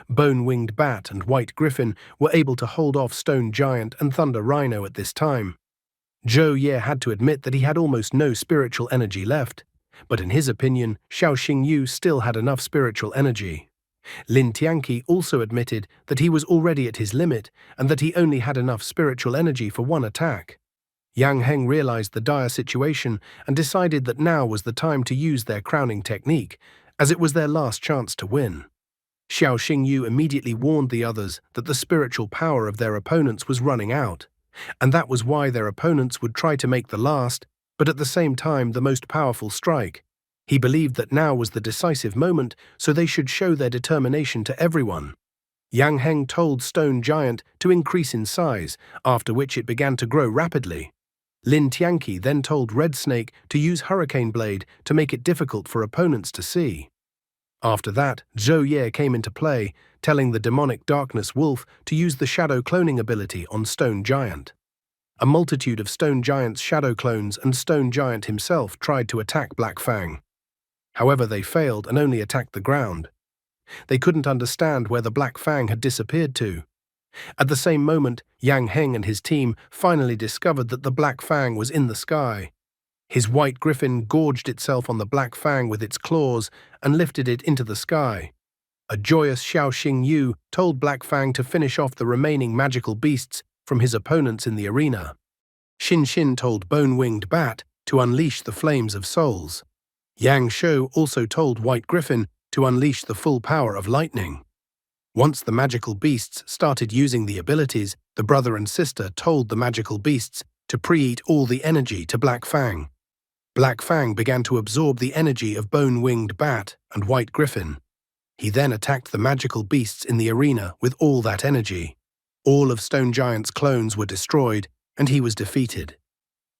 Bone-Winged Bat and White Griffin were able to hold off Stone Giant and Thunder Rhino at this time. Zhou Ye had to admit that he had almost no spiritual energy left, but in his opinion, Xiao Xingyu still had enough spiritual energy. Lin Tianqi also admitted that he was already at his limit and that he only had enough spiritual energy for one attack. Yang Heng realized the dire situation and decided that now was the time to use their crowning technique, as it was their last chance to win. Xiao Xingyu immediately warned the others that the spiritual power of their opponents was running out, and that was why their opponents would try to make the last, but at the same time the most powerful strike. He believed that now was the decisive moment, so they should show their determination to everyone. Yang Heng told Stone Giant to increase in size, after which it began to grow rapidly. Lin Tianqi then told Red Snake to use Hurricane Blade to make it difficult for opponents to see. After that, Zhou Ye came into play, telling the demonic Darkness Wolf to use the Shadow Cloning ability on Stone Giant. A multitude of Stone Giant's shadow clones and Stone Giant himself tried to attack Black Fang. However, they failed and only attacked the ground. They couldn't understand where the Black Fang had disappeared to. At the same moment, Yang Heng and his team finally discovered that the Black Fang was in the sky. His white griffin gorged itself on the Black Fang with its claws and lifted it into the sky. A joyous Xiao Xingyu told Black Fang to finish off the remaining magical beasts from his opponents in the arena. Xin Xin told Bone-Winged Bat to unleash the flames of souls. Yang Shou also told White Griffin to unleash the full power of lightning. Once the magical beasts started using the abilities, the brother and sister told the magical beasts to pre-eat all the energy to Black Fang. Black Fang began to absorb the energy of Bone-Winged Bat and White Griffin. He then attacked the magical beasts in the arena with all that energy. All of Stone Giant's clones were destroyed, and he was defeated.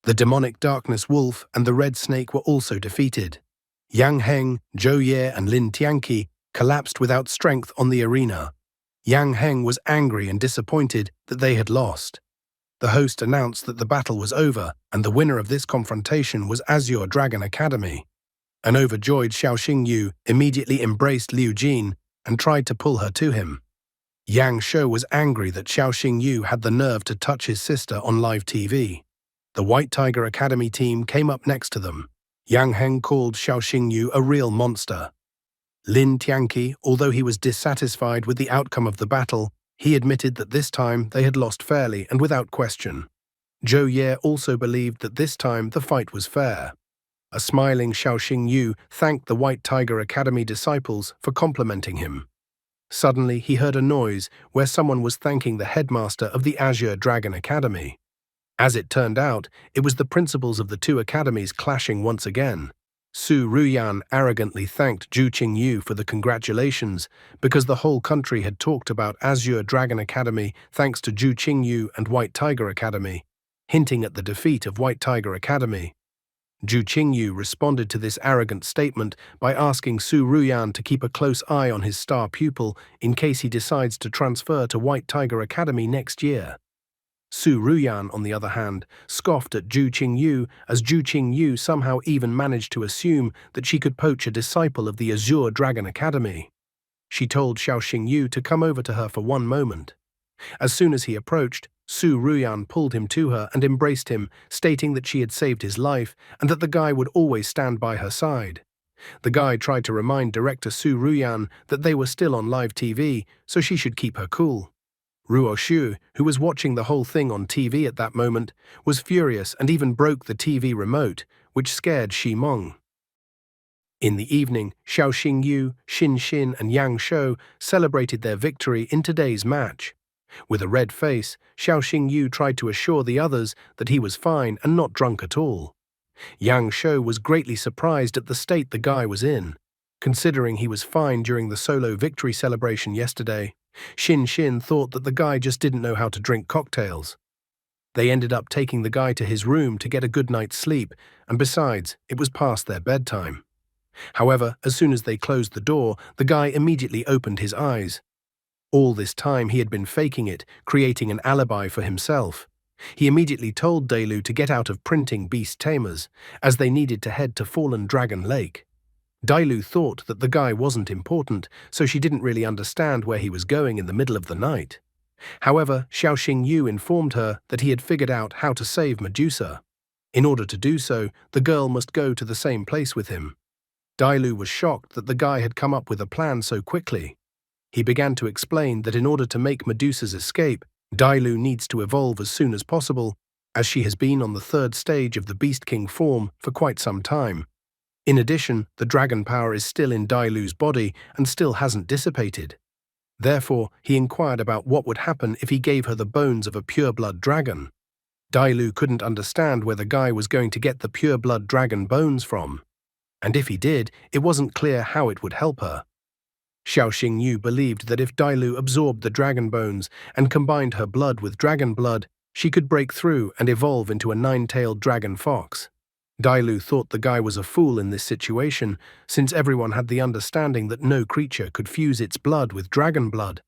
The demonic darkness wolf and the red snake were also defeated. Yang Heng, Zhou Ye, and Lin Tianqi collapsed without strength on the arena. Yang Heng was angry and disappointed that they had lost. The host announced that the battle was over, and the winner of this confrontation was Azure Dragon Academy. An overjoyed Xiao Xingyu immediately embraced Liu Jin and tried to pull her to him. Yang Shou was angry that Xiao Xingyu had the nerve to touch his sister on live TV. The White Tiger Academy team came up next to them. Yang Heng called Xiao Xingyu a real monster. Lin Tianqi, although he was dissatisfied with the outcome of the battle, he admitted that this time they had lost fairly and without question. Zhou Ye also believed that this time the fight was fair. A smiling Xiao Xingyu thanked the White Tiger Academy disciples for complimenting him. Suddenly, he heard a noise where someone was thanking the headmaster of the Azure Dragon Academy. As it turned out, it was the principals of the two academies clashing once again. Su Ruyan arrogantly thanked Zhu Qingyu for the congratulations because the whole country had talked about Azure Dragon Academy thanks to Zhu Qingyu and White Tiger Academy, hinting at the defeat of White Tiger Academy. Zhu Qingyu responded to this arrogant statement by asking Su Ruyan to keep a close eye on his star pupil in case he decides to transfer to White Tiger Academy next year. Su Ruyan, on the other hand, scoffed at Zhu Qingyu as Zhu Qingyu somehow even managed to assume that she could poach a disciple of the Azure Dragon Academy. She told Xiao Xingyu to come over to her for one moment. As soon as he approached, Su Ruyan pulled him to her and embraced him, stating that she had saved his life and that the guy would always stand by her side. The guy tried to remind director Su Ruyan that they were still on live TV, so she should keep her cool. Ruo Xu, who was watching the whole thing on TV at that moment, was furious and even broke the TV remote, which scared Shi Meng. In the evening, Xiao Xingyu, Xin Xin, and Yang Shou celebrated their victory in today's match. With a red face, Xiao Xingyu tried to assure the others that he was fine and not drunk at all. Yang Shou was greatly surprised at the state the guy was in. Considering he was fine during the solo victory celebration yesterday, Xin Xin thought that the guy just didn't know how to drink cocktails. They ended up taking the guy to his room to get a good night's sleep, and besides, it was past their bedtime. However, as soon as they closed the door, the guy immediately opened his eyes. All this time he had been faking it, creating an alibi for himself. He immediately told Dailu to get out of printing beast tamers, as they needed to head to Fallen Dragon Lake. Dailu thought that the guy wasn't important, so she didn't really understand where he was going in the middle of the night. However, Xiao Xingyu informed her that he had figured out how to save Medusa. In order to do so, the girl must go to the same place with him. Dailu was shocked that the guy had come up with a plan so quickly. He began to explain that in order to make Medusa's escape, Dailu needs to evolve as soon as possible, as she has been on the third stage of the Beast King form for quite some time. In addition, the dragon power is still in Dailu's body and still hasn't dissipated. Therefore, he inquired about what would happen if he gave her the bones of a pure-blood dragon. Dailu couldn't understand where the guy was going to get the pure-blood dragon bones from. And if he did, it wasn't clear how it would help her. Xiao Xingyu believed that if Dailu absorbed the dragon bones and combined her blood with dragon blood, she could break through and evolve into a nine-tailed dragon fox. Dailu thought the guy was a fool in this situation, since everyone had the understanding that no creature could fuse its blood with dragon blood.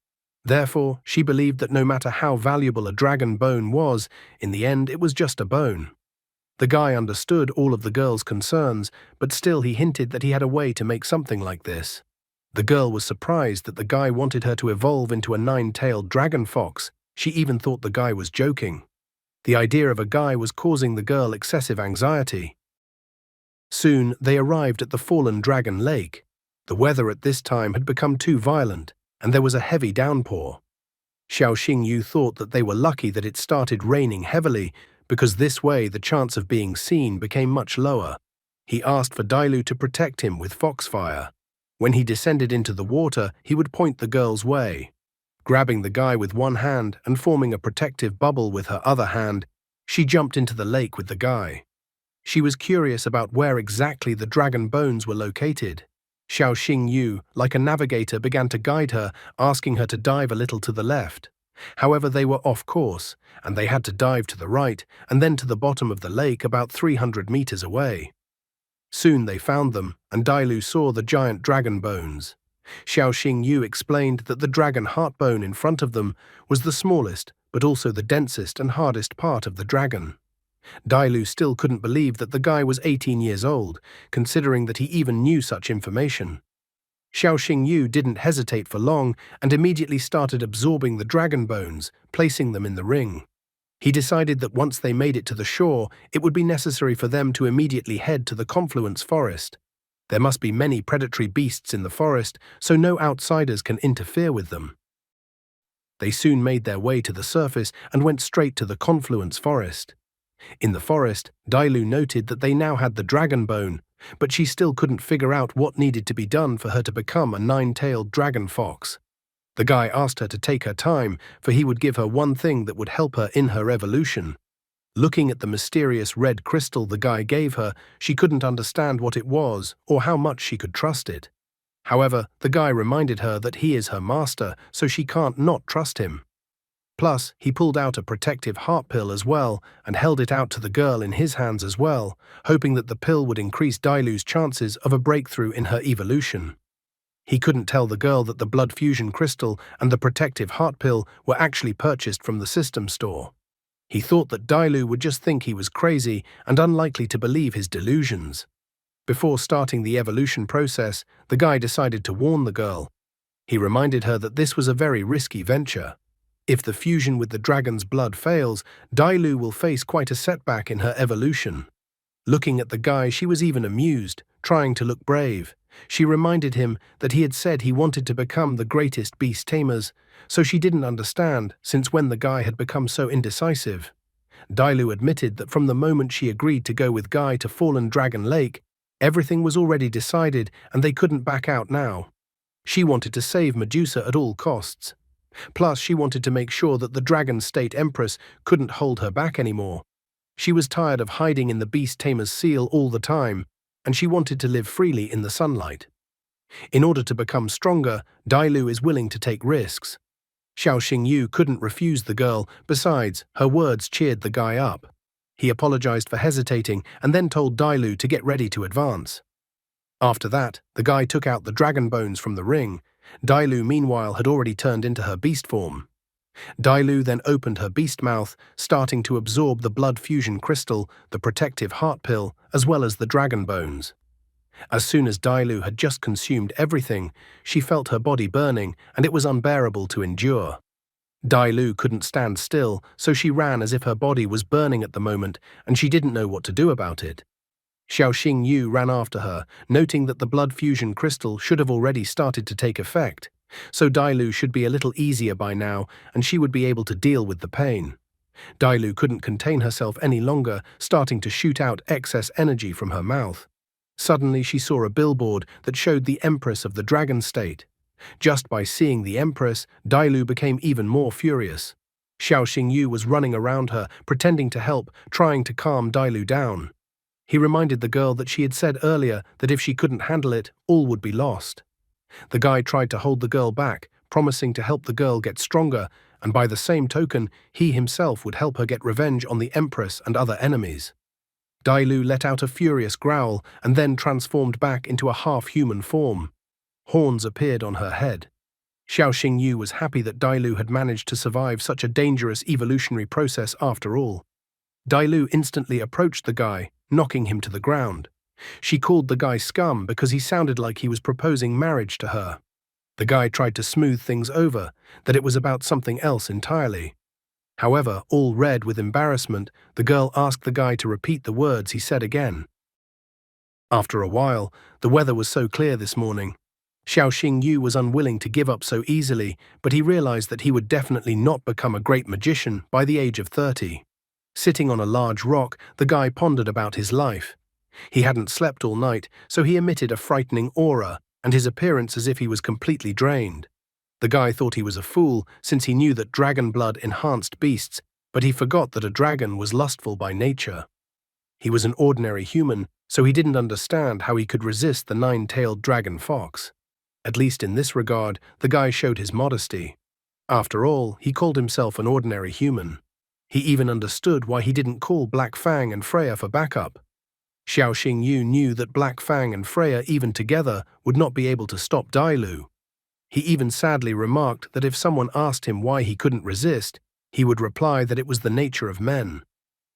Therefore, she believed that no matter how valuable a dragon bone was, in the end it was just a bone. The guy understood all of the girl's concerns, but still he hinted that he had a way to make something like this. The girl was surprised that the guy wanted her to evolve into a nine-tailed dragon fox. She even thought the guy was joking. The idea of a guy was causing the girl excessive anxiety. Soon, they arrived at the fallen dragon lake. The weather at this time had become too violent, and there was a heavy downpour. Xiao Xingyu thought that they were lucky that it started raining heavily, because this way the chance of being seen became much lower. He asked for Dailu to protect him with foxfire. When he descended into the water, he would point the girl's way. Grabbing the guy with one hand and forming a protective bubble with her other hand, she jumped into the lake with the guy. She was curious about where exactly the dragon bones were located. Xiao Xingyu, like a navigator, began to guide her, asking her to dive a little to the left. However, they were off course, and they had to dive to the right and then to the bottom of the lake about 300 meters away. Soon they found them, and Dailu saw the giant dragon bones. Xiao Xingyu explained that the dragon heart bone in front of them was the smallest, but also the densest and hardest part of the dragon. Dailu still couldn't believe that the guy was 18 years old, considering that he even knew such information. Xiao Xingyu didn't hesitate for long and immediately started absorbing the dragon bones, placing them in the ring. He decided that once they made it to the shore, it would be necessary for them to immediately head to the confluence forest. There must be many predatory beasts in the forest, so no outsiders can interfere with them. They soon made their way to the surface and went straight to the confluence forest. In the forest, Dailu noted that they now had the dragon bone, but she still couldn't figure out what needed to be done for her to become a nine-tailed dragon fox. The guy asked her to take her time, for he would give her one thing that would help her in her evolution. Looking at the mysterious red crystal the guy gave her, she couldn't understand what it was or how much she could trust it. However, the guy reminded her that he is her master, so she can't not trust him. Plus, he pulled out a protective heart pill as well and held it out to the girl in his hands as well, hoping that the pill would increase Dailu's chances of a breakthrough in her evolution. He couldn't tell the girl that the blood fusion crystal and the protective heart pill were actually purchased from the system store. He thought that Dailu would just think he was crazy and unlikely to believe his delusions. Before starting the evolution process, the guy decided to warn the girl. He reminded her that this was a very risky venture. If the fusion with the dragon's blood fails, Dailu will face quite a setback in her evolution. Looking at the guy, she was even amused, trying to look brave. She reminded him that he had said he wanted to become the greatest beast tamers, so she didn't understand since when the guy had become so indecisive. Dailu admitted that from the moment she agreed to go with Guy to Fallen Dragon Lake, everything was already decided and they couldn't back out now. She wanted to save Medusa at all costs. Plus, she wanted to make sure that the Dragon State Empress couldn't hold her back anymore. She was tired of hiding in the Beast Tamer's seal all the time, and she wanted to live freely in the sunlight. In order to become stronger, Dailu is willing to take risks. Xiao Xingyu couldn't refuse the girl, besides, her words cheered the guy up. He apologized for hesitating and then told Dailu to get ready to advance. After that, the guy took out the dragon bones from the ring. Dailu, meanwhile, had already turned into her beast form. Dailu then opened her beast mouth, starting to absorb the blood fusion crystal, the protective heart pill, as well as the dragon bones. As soon as Dailu had just consumed everything, she felt her body burning, and it was unbearable to endure. Dailu couldn't stand still, so she ran as if her body was burning at the moment, and she didn't know what to do about it. Xiao Xingyu ran after her, noting that the blood fusion crystal should have already started to take effect, so Dailu should be a little easier by now, and she would be able to deal with the pain. Dailu couldn't contain herself any longer, starting to shoot out excess energy from her mouth. Suddenly she saw a billboard that showed the Empress of the Dragon State. Just by seeing the Empress, Dailu became even more furious. Xiao Xingyu was running around her, pretending to help, trying to calm Dailu down. He reminded the girl that she had said earlier that if she couldn't handle it, all would be lost. The guy tried to hold the girl back, promising to help the girl get stronger, and by the same token, he himself would help her get revenge on the Empress and other enemies. Dailu let out a furious growl and then transformed back into a half-human form. Horns appeared on her head. Xiao Xingyu was happy that Dailu had managed to survive such a dangerous evolutionary process after all. Dai instantly approached the guy, knocking him to the ground. She called the guy scum because he sounded like he was proposing marriage to her. The guy tried to smooth things over, that it was about something else entirely. However, all red with embarrassment, the girl asked the guy to repeat the words he said again. After a while, the weather was so clear this morning. Xiao Xingyu was unwilling to give up so easily, but he realized that he would definitely not become a great magician by the age of 30. Sitting on a large rock, the guy pondered about his life. He hadn't slept all night, so he emitted a frightening aura, and his appearance as if he was completely drained. The guy thought he was a fool, since he knew that dragon blood enhanced beasts, but he forgot that a dragon was lustful by nature. He was an ordinary human, so he didn't understand how he could resist the nine-tailed dragon fox. At least in this regard, the guy showed his modesty. After all, he called himself an ordinary human. He even understood why he didn't call Black Fang and Freya for backup. Xiao Xingyu knew that Black Fang and Freya, even together, would not be able to stop Dai. He even sadly remarked that if someone asked him why he couldn't resist, he would reply that it was the nature of men.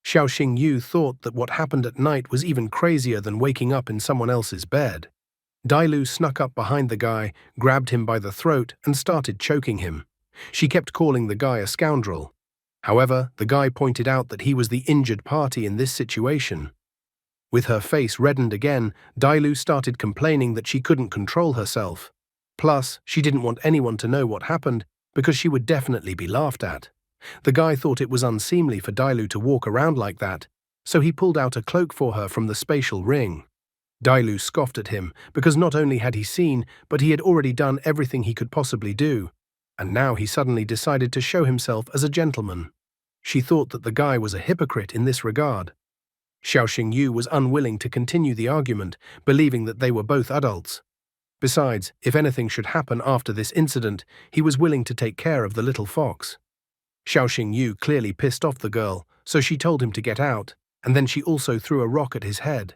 Xiao Xingyu thought that what happened at night was even crazier than waking up in someone else's bed. Dai snuck up behind the guy, grabbed him by the throat, and started choking him. She kept calling the guy a scoundrel. However, the guy pointed out that he was the injured party in this situation. With her face reddened again, Dai started complaining that she couldn't control herself. Plus, she didn't want anyone to know what happened because she would definitely be laughed at. The guy thought it was unseemly for Dai to walk around like that, so he pulled out a cloak for her from the spatial ring. Dai scoffed at him because not only had he seen, but he had already done everything he could possibly do, and now he suddenly decided to show himself as a gentleman. She thought that the guy was a hypocrite in this regard. Xiao Xingyu was unwilling to continue the argument, believing that they were both adults. Besides, if anything should happen after this incident, he was willing to take care of the little fox. Xiao Xingyu clearly pissed off the girl, so she told him to get out, and then she also threw a rock at his head.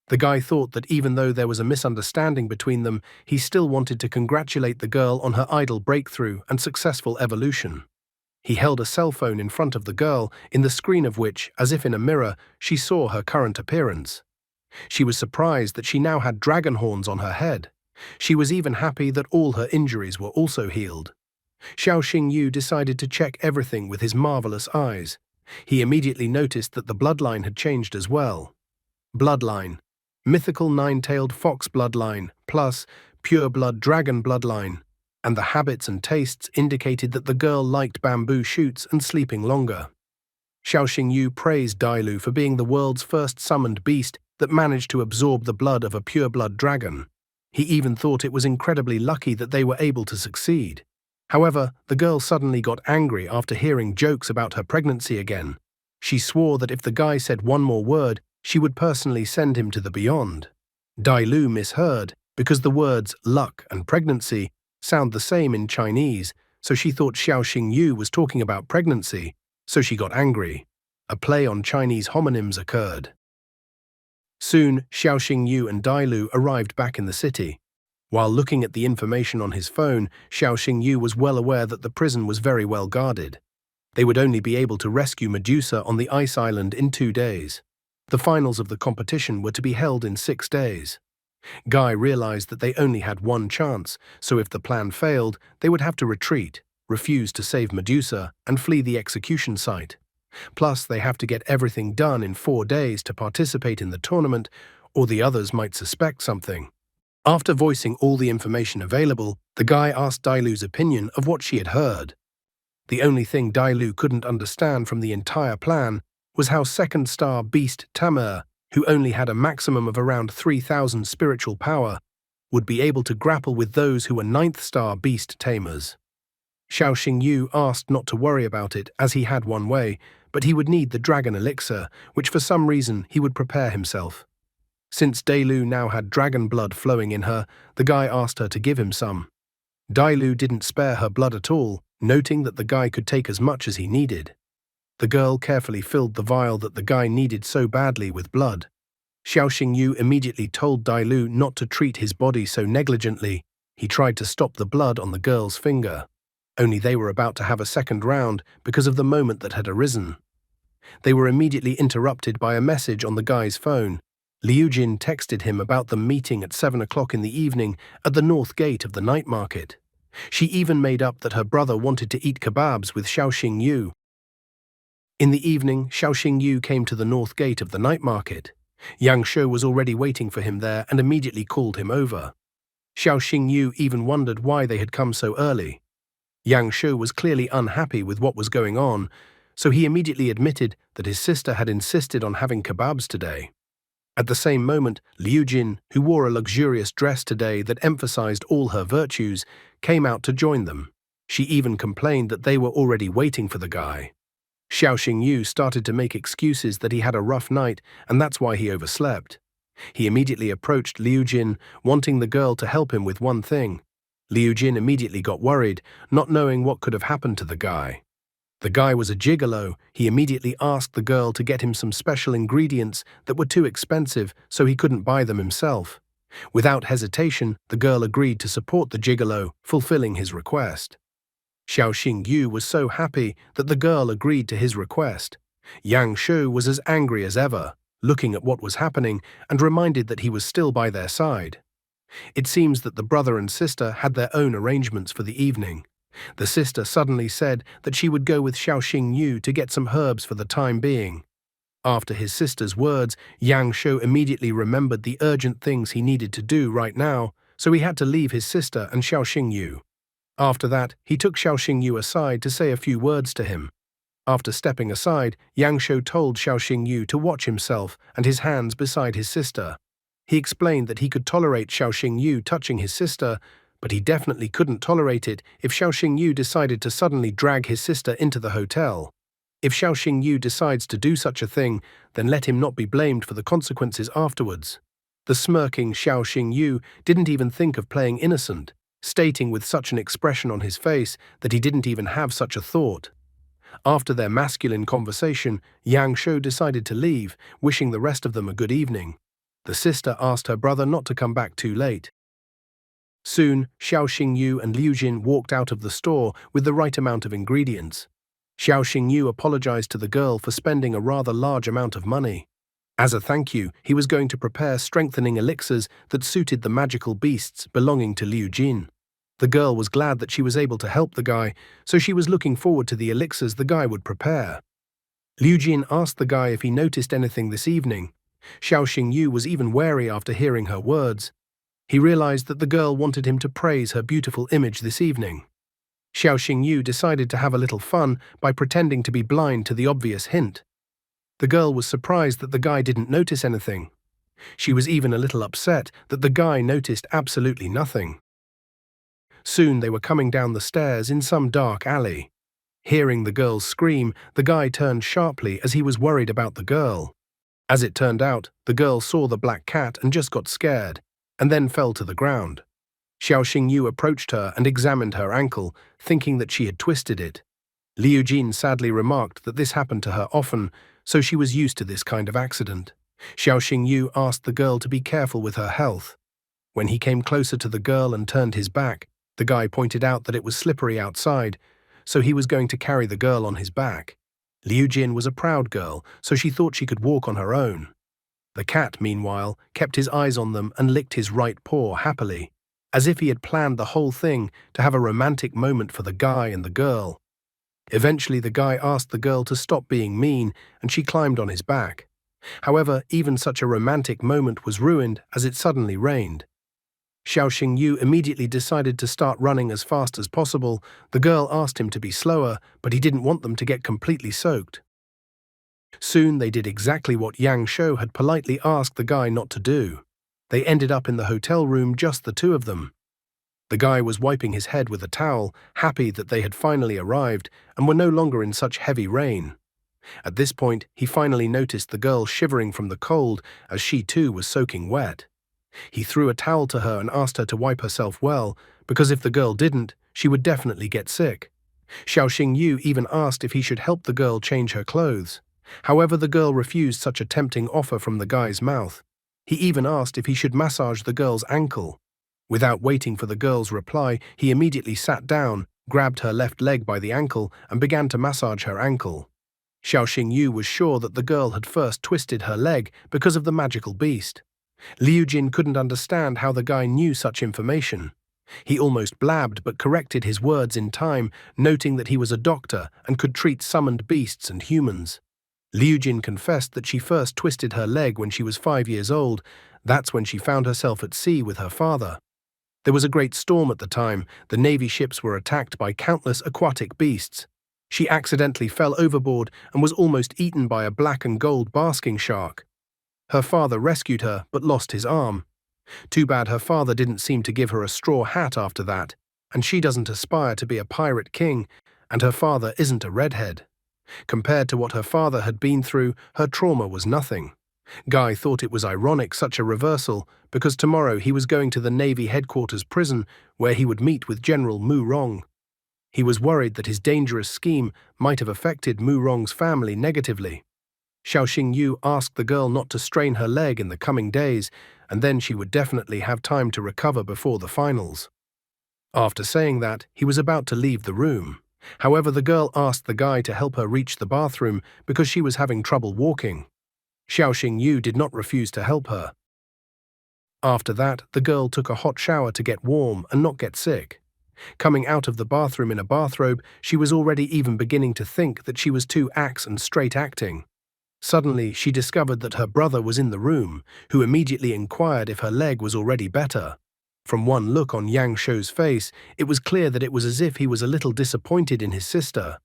The guy thought that even though there was a misunderstanding between them, he still wanted to congratulate the girl on her idol breakthrough and successful evolution. He held a cell phone in front of the girl, in the screen of which, as if in a mirror, she saw her current appearance. She was surprised that she now had dragon horns on her head. She was even happy that all her injuries were also healed. Xiao Xingyu decided to check everything with his marvelous eyes. He immediately noticed that the bloodline had changed as well. Bloodline: mythical nine-tailed fox bloodline, plus pure blood dragon bloodline. And the habits and tastes indicated that the girl liked bamboo shoots and sleeping longer. Xiao Xingyu praised Dai for being the world's first summoned beast that managed to absorb the blood of a pure-blood dragon. He even thought it was incredibly lucky that they were able to succeed. However, the girl suddenly got angry after hearing jokes about her pregnancy again. She swore that if the guy said one more word, she would personally send him to the beyond. Dai misheard, because the words luck and pregnancy sound the same in Chinese, so she thought Xiao Xingyu was talking about pregnancy, so she got angry. A play on Chinese homonyms occurred. Soon, Xiao Xingyu and Dai arrived back in the city. While looking at the information on his phone, Xiao Xingyu was well aware that the prison was very well guarded. They would only be able to rescue Medusa on the ice island in 2 days. The finals of the competition were to be held in 6 days. Guy realized that they only had one chance, so if the plan failed, they would have to retreat, refuse to save Medusa, and flee the execution site. Plus, they have to get everything done in 4 days to participate in the tournament, or the others might suspect something. After voicing all the information available, the guy asked Dailu's opinion of what she had heard. The only thing Dailu couldn't understand from the entire plan was how second star beast Tamer, who only had a maximum of around 3,000 spiritual power, would be able to grapple with those who were 9th star beast tamers. Xiao Xingyu asked not to worry about it, as he had one way, but he would need the dragon elixir, which for some reason he would prepare himself. Since Dailu now had dragon blood flowing in her, the guy asked her to give him some. Dailu didn't spare her blood at all, noting that the guy could take as much as he needed. The girl carefully filled the vial that the guy needed so badly with blood. Xiao Xingyu immediately told Dailu not to treat his body so negligently. He tried to stop the blood on the girl's finger. Only they were about to have a second round because of the moment that had arisen. They were immediately interrupted by a message on the guy's phone. Liu Jin texted him about them meeting at 7 o'clock in the evening at the north gate of the night market. She even made up that her brother wanted to eat kebabs with Xiaoxing Yu. In the evening, Xiaoxing Yu came to the north gate of the night market. Yang Shou was already waiting for him there and immediately called him over. Xiaoxing Yu even wondered why they had come so early. Yang Shou was clearly unhappy with what was going on, so he immediately admitted that his sister had insisted on having kebabs today. At the same moment, Liu Jin, who wore a luxurious dress today that emphasized all her virtues, came out to join them. She even complained that they were already waiting for the guy. Xiaoxing Yu started to make excuses that he had a rough night and that's why he overslept. He immediately approached Liu Jin, wanting the girl to help him with one thing. Liu Jin immediately got worried, not knowing what could have happened to the guy. The guy was a gigolo. He immediately asked the girl to get him some special ingredients that were too expensive, so he couldn't buy them himself. Without hesitation, the girl agreed to support the gigolo, fulfilling his request. Xiaoxing Yu was so happy that the girl agreed to his request. Yang Shou was as angry as ever, looking at what was happening and reminded that he was still by their side. It seems that the brother and sister had their own arrangements for the evening. The sister suddenly said that she would go with Xiaoxing Yu to get some herbs for the time being. After his sister's words, Yang Shou immediately remembered the urgent things he needed to do right now, so he had to leave his sister and Xiaoxing Yu. After that, he took Xiaoxing Yu aside to say a few words to him. After stepping aside, Yang Shou told Xiaoxing Yu to watch himself and his hands beside his sister. He explained that he could tolerate Xiaoxing Yu touching his sister, but he definitely couldn't tolerate it if Xiaoxing Yu decided to suddenly drag his sister into the hotel. If Xiaoxing Yu decides to do such a thing, then let him not be blamed for the consequences afterwards. The smirking Xiaoxing Yu didn't even think of playing innocent, stating with such an expression on his face that he didn't even have such a thought. After their masculine conversation, Yang Shou decided to leave, wishing the rest of them a good evening. The sister asked her brother not to come back too late. Soon, Xiaoxing Yu and Liu Jin walked out of the store with the right amount of ingredients. Xiaoxing Yu apologized to the girl for spending a rather large amount of money. As a thank you, he was going to prepare strengthening elixirs that suited the magical beasts belonging to Liu Jin. The girl was glad that she was able to help the guy, so she was looking forward to the elixirs the guy would prepare. Liu Jin asked the guy if he noticed anything this evening. Xiaoxing Yu was even wary after hearing her words. He realized that the girl wanted him to praise her beautiful image this evening. Xiaoxing Yu decided to have a little fun by pretending to be blind to the obvious hint. The girl was surprised that the guy didn't notice anything. She was even a little upset that the guy noticed absolutely nothing. Soon they were coming down the stairs in some dark alley. Hearing the girl's scream, the guy turned sharply as he was worried about the girl. As it turned out, the girl saw the black cat and just got scared, and then fell to the ground. Xiaoxing Yu approached her and examined her ankle, thinking that she had twisted it. Liu Jin sadly remarked that this happened to her often, so she was used to this kind of accident. Xiaoxing Yu asked the girl to be careful with her health. When he came closer to the girl and turned his back, the guy pointed out that it was slippery outside, so he was going to carry the girl on his back. Liu Jin was a proud girl, so she thought she could walk on her own. The cat, meanwhile, kept his eyes on them and licked his right paw happily, as if he had planned the whole thing to have a romantic moment for the guy and the girl. Eventually, the guy asked the girl to stop being mean, and she climbed on his back. However, even such a romantic moment was ruined as it suddenly rained. Xiaoxing Yu immediately decided to start running as fast as possible. The girl asked him to be slower, but he didn't want them to get completely soaked. Soon they did exactly what Yang Shou had politely asked the guy not to do. They ended up in the hotel room, just the two of them. The guy was wiping his head with a towel, happy that they had finally arrived and were no longer in such heavy rain. At this point, he finally noticed the girl shivering from the cold as she too was soaking wet. He threw a towel to her and asked her to wipe herself well, because if the girl didn't, she would definitely get sick. Xiaoxing Yu even asked if he should help the girl change her clothes. However, the girl refused such a tempting offer from the guy's mouth. He even asked if he should massage the girl's ankle. Without waiting for the girl's reply, he immediately sat down, grabbed her left leg by the ankle, and began to massage her ankle. Xiao Xingyu was sure that the girl had first twisted her leg because of the magical beast. Liu Jin couldn't understand how the guy knew such information. He almost blabbed but corrected his words in time, noting that he was a doctor and could treat summoned beasts and humans. Liu Jin confessed that she first twisted her leg when she was 5 years old. That's when she found herself at sea with her father. There was a great storm at the time. The Navy ships were attacked by countless aquatic beasts. She accidentally fell overboard and was almost eaten by a black and gold basking shark. Her father rescued her but lost his arm. Too bad her father didn't seem to give her a straw hat after that, and she doesn't aspire to be a pirate king, and her father isn't a redhead. Compared to what her father had been through, her trauma was nothing. Guy thought it was ironic such a reversal, because tomorrow he was going to the Navy headquarters prison where he would meet with General Mu Rong. He was worried that his dangerous scheme might have affected Mu Rong's family negatively. Xiao Xingyu asked the girl not to strain her leg in the coming days, and then she would definitely have time to recover before the finals. After saying that, he was about to leave the room. However, the girl asked the guy to help her reach the bathroom because she was having trouble walking. Xiao Xingyu did not refuse to help her. After that, the girl took a hot shower to get warm and not get sick. Coming out of the bathroom in a bathrobe, she was already even beginning to think that she was too axe and straight acting. Suddenly, she discovered that her brother was in the room, who immediately inquired if her leg was already better. From one look on Yang Shou's face, it was clear that it was as if he was a little disappointed in his sister.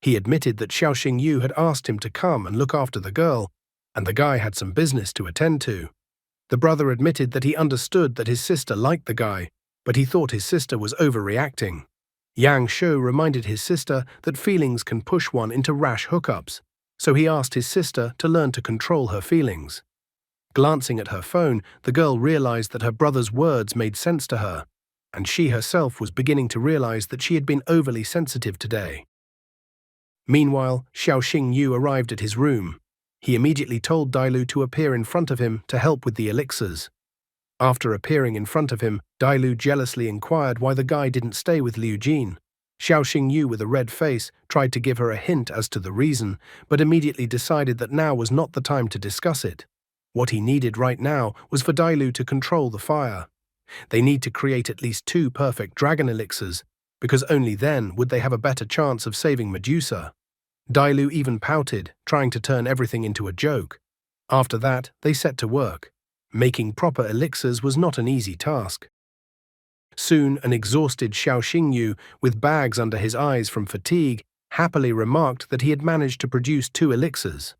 He admitted that Xiao Xingyu had asked him to come and look after the girl, and the guy had some business to attend to. The brother admitted that he understood that his sister liked the guy, but he thought his sister was overreacting. Yang Shou reminded his sister that feelings can push one into rash hookups, so he asked his sister to learn to control her feelings. Glancing at her phone, the girl realized that her brother's words made sense to her, and she herself was beginning to realize that she had been overly sensitive today. Meanwhile, Xiao Xingyu arrived at his room. He immediately told Dailu to appear in front of him to help with the elixirs. After appearing in front of him, Dailu jealously inquired why the guy didn't stay with Liu Jin. Xiao Xingyu, with a red face, tried to give her a hint as to the reason, but immediately decided that now was not the time to discuss it. What he needed right now was for Dailu to control the fire. They need to create at least 2 perfect dragon elixirs, because only then would they have a better chance of saving Medusa. Dailu even pouted, trying to turn everything into a joke. After that, they set to work. Making proper elixirs was not an easy task. Soon, an exhausted Xiao Xingyu, with bags under his eyes from fatigue, happily remarked that he had managed to produce 2 elixirs.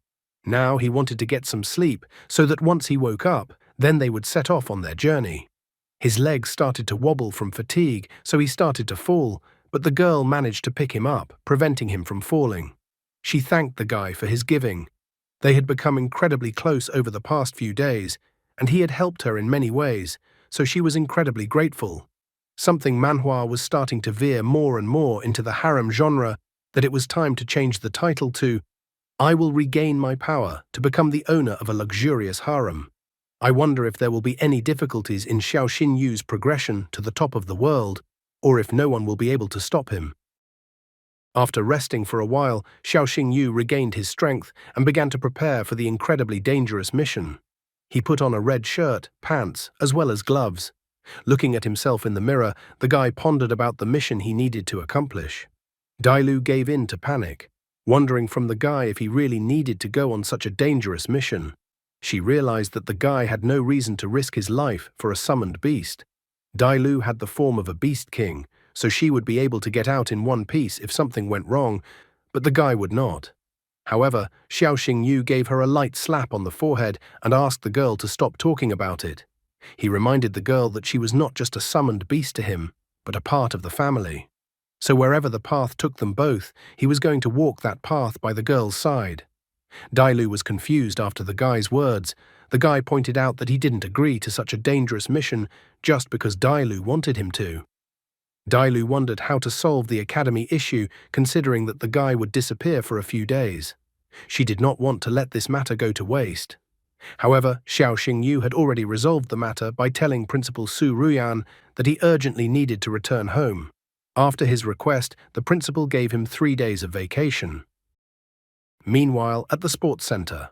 Now he wanted to get some sleep, so that once he woke up, then they would set off on their journey. His legs started to wobble from fatigue, so he started to fall, but the girl managed to pick him up, preventing him from falling. She thanked the guy for his giving. They had become incredibly close over the past few days, and he had helped her in many ways, so she was incredibly grateful. Something manhwa was starting to veer more and more into the harem genre that it was time to change the title to I Will Regain My Power to become the owner of a luxurious harem. I wonder if there will be any difficulties in Xiao Xinyu's progression to the top of the world, or if no one will be able to stop him. After resting for a while, Xiao Xingyu regained his strength and began to prepare for the incredibly dangerous mission. He put on a red shirt, pants, as well as gloves. Looking at himself in the mirror, the guy pondered about the mission he needed to accomplish. Dailu gave in to panic, wondering from the guy if he really needed to go on such a dangerous mission. She realized that the guy had no reason to risk his life for a summoned beast. Dailu had the form of a beast king, so she would be able to get out in one piece if something went wrong, but the guy would not. However, Xiao Xingyu gave her a light slap on the forehead and asked the girl to stop talking about it. He reminded the girl that she was not just a summoned beast to him, but a part of the family. So wherever the path took them both, he was going to walk that path by the girl's side. Dailu was confused after the guy's words. The guy pointed out that he didn't agree to such a dangerous mission just because Dailu wanted him to. Dailu wondered how to solve the academy issue, considering that the guy would disappear for a few days. She did not want to let this matter go to waste. However, Xiao Xingyu had already resolved the matter by telling Principal Su Ruyan that he urgently needed to return home. After his request, the principal gave him 3 days of vacation. Meanwhile, at the sports center,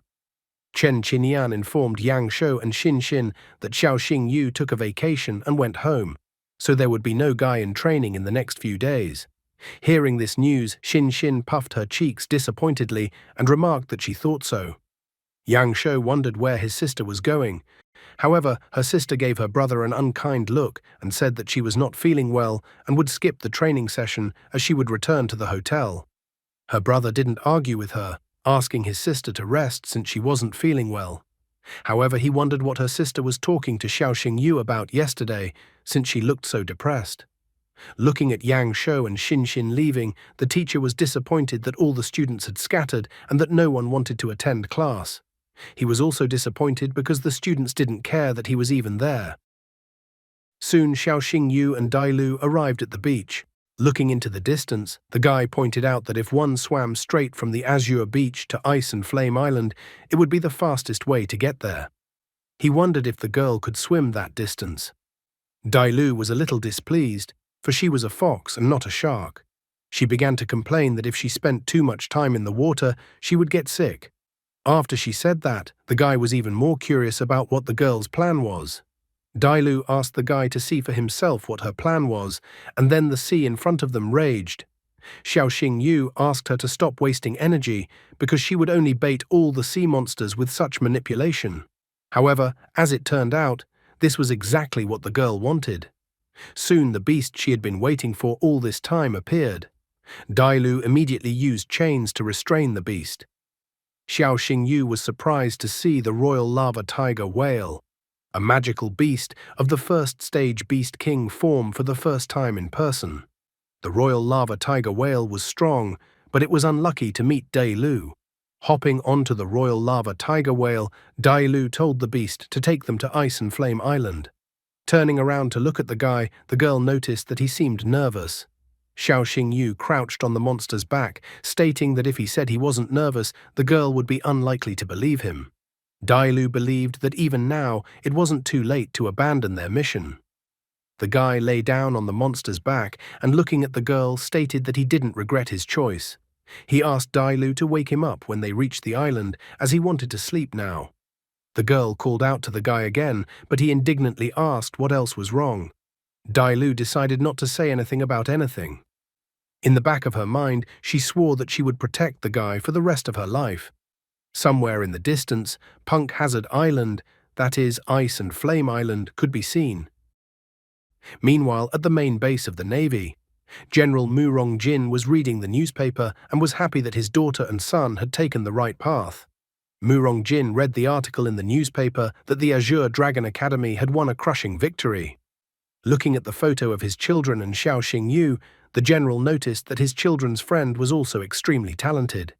Chen Qinyan informed Yang Shou and Xin Xin that Xiao Xingyu took a vacation and went home, so there would be no guy in training in the next few days. Hearing this news, Xin Xin puffed her cheeks disappointedly and remarked that she thought so. Yang Shou wondered where his sister was going. However, her sister gave her brother an unkind look and said that she was not feeling well and would skip the training session as she would return to the hotel. Her brother didn't argue with her, asking his sister to rest since she wasn't feeling well. However, he wondered what her sister was talking to Xiao Xingyu about yesterday, since she looked so depressed. Looking at Yang Shou and Xin Xin leaving, the teacher was disappointed that all the students had scattered and that no one wanted to attend class. He was also disappointed because the students didn't care that he was even there. Soon Xiao Xingyu and Dai Lu arrived at the beach. Looking into the distance, the guy pointed out that if one swam straight from the Azure Beach to Ice and Flame Island, it would be the fastest way to get there. He wondered if the girl could swim that distance. Dai Lu was a little displeased, for she was a fox and not a shark. She began to complain that if she spent too much time in the water, she would get sick. After she said that, the guy was even more curious about what the girl's plan was. Dai Lu asked the guy to see for himself what her plan was, and then the sea in front of them raged. Xiao Xingyu asked her to stop wasting energy because she would only bait all the sea monsters with such manipulation. However, as it turned out, this was exactly what the girl wanted. Soon the beast she had been waiting for all this time appeared. Dai Lu immediately used chains to restrain the beast. Xiao Xingyu was surprised to see the royal lava tiger whale, a magical beast of the first stage Beast King form for the first time in person. The royal lava tiger whale was strong, but it was unlucky to meet Dai Lu. Hopping onto the royal lava tiger whale, Dai Lu told the beast to take them to Ice and Flame Island. Turning around to look at the guy, the girl noticed that he seemed nervous. Xiao Xingyu crouched on the monster's back, stating that if he said he wasn't nervous, the girl would be unlikely to believe him. Dai Lu believed that even now it wasn't too late to abandon their mission. The guy lay down on the monster's back and, looking at the girl, stated that he didn't regret his choice. He asked Dai Lu to wake him up when they reached the island, as he wanted to sleep now. The girl called out to the guy again, but he indignantly asked what else was wrong. Dai Lu decided not to say anything about anything. In the back of her mind, she swore that she would protect the guy for the rest of her life. Somewhere in the distance, Punk Hazard Island, that is, Ice and Flame Island, could be seen. Meanwhile, at the main base of the Navy, General Mu Rongjin was reading the newspaper and was happy that his daughter and son had taken the right path. Mu Rongjin read the article in the newspaper that the Azure Dragon Academy had won a crushing victory. Looking at the photo of his children and Xiao Xingyu, the general noticed that his children's friend was also extremely talented.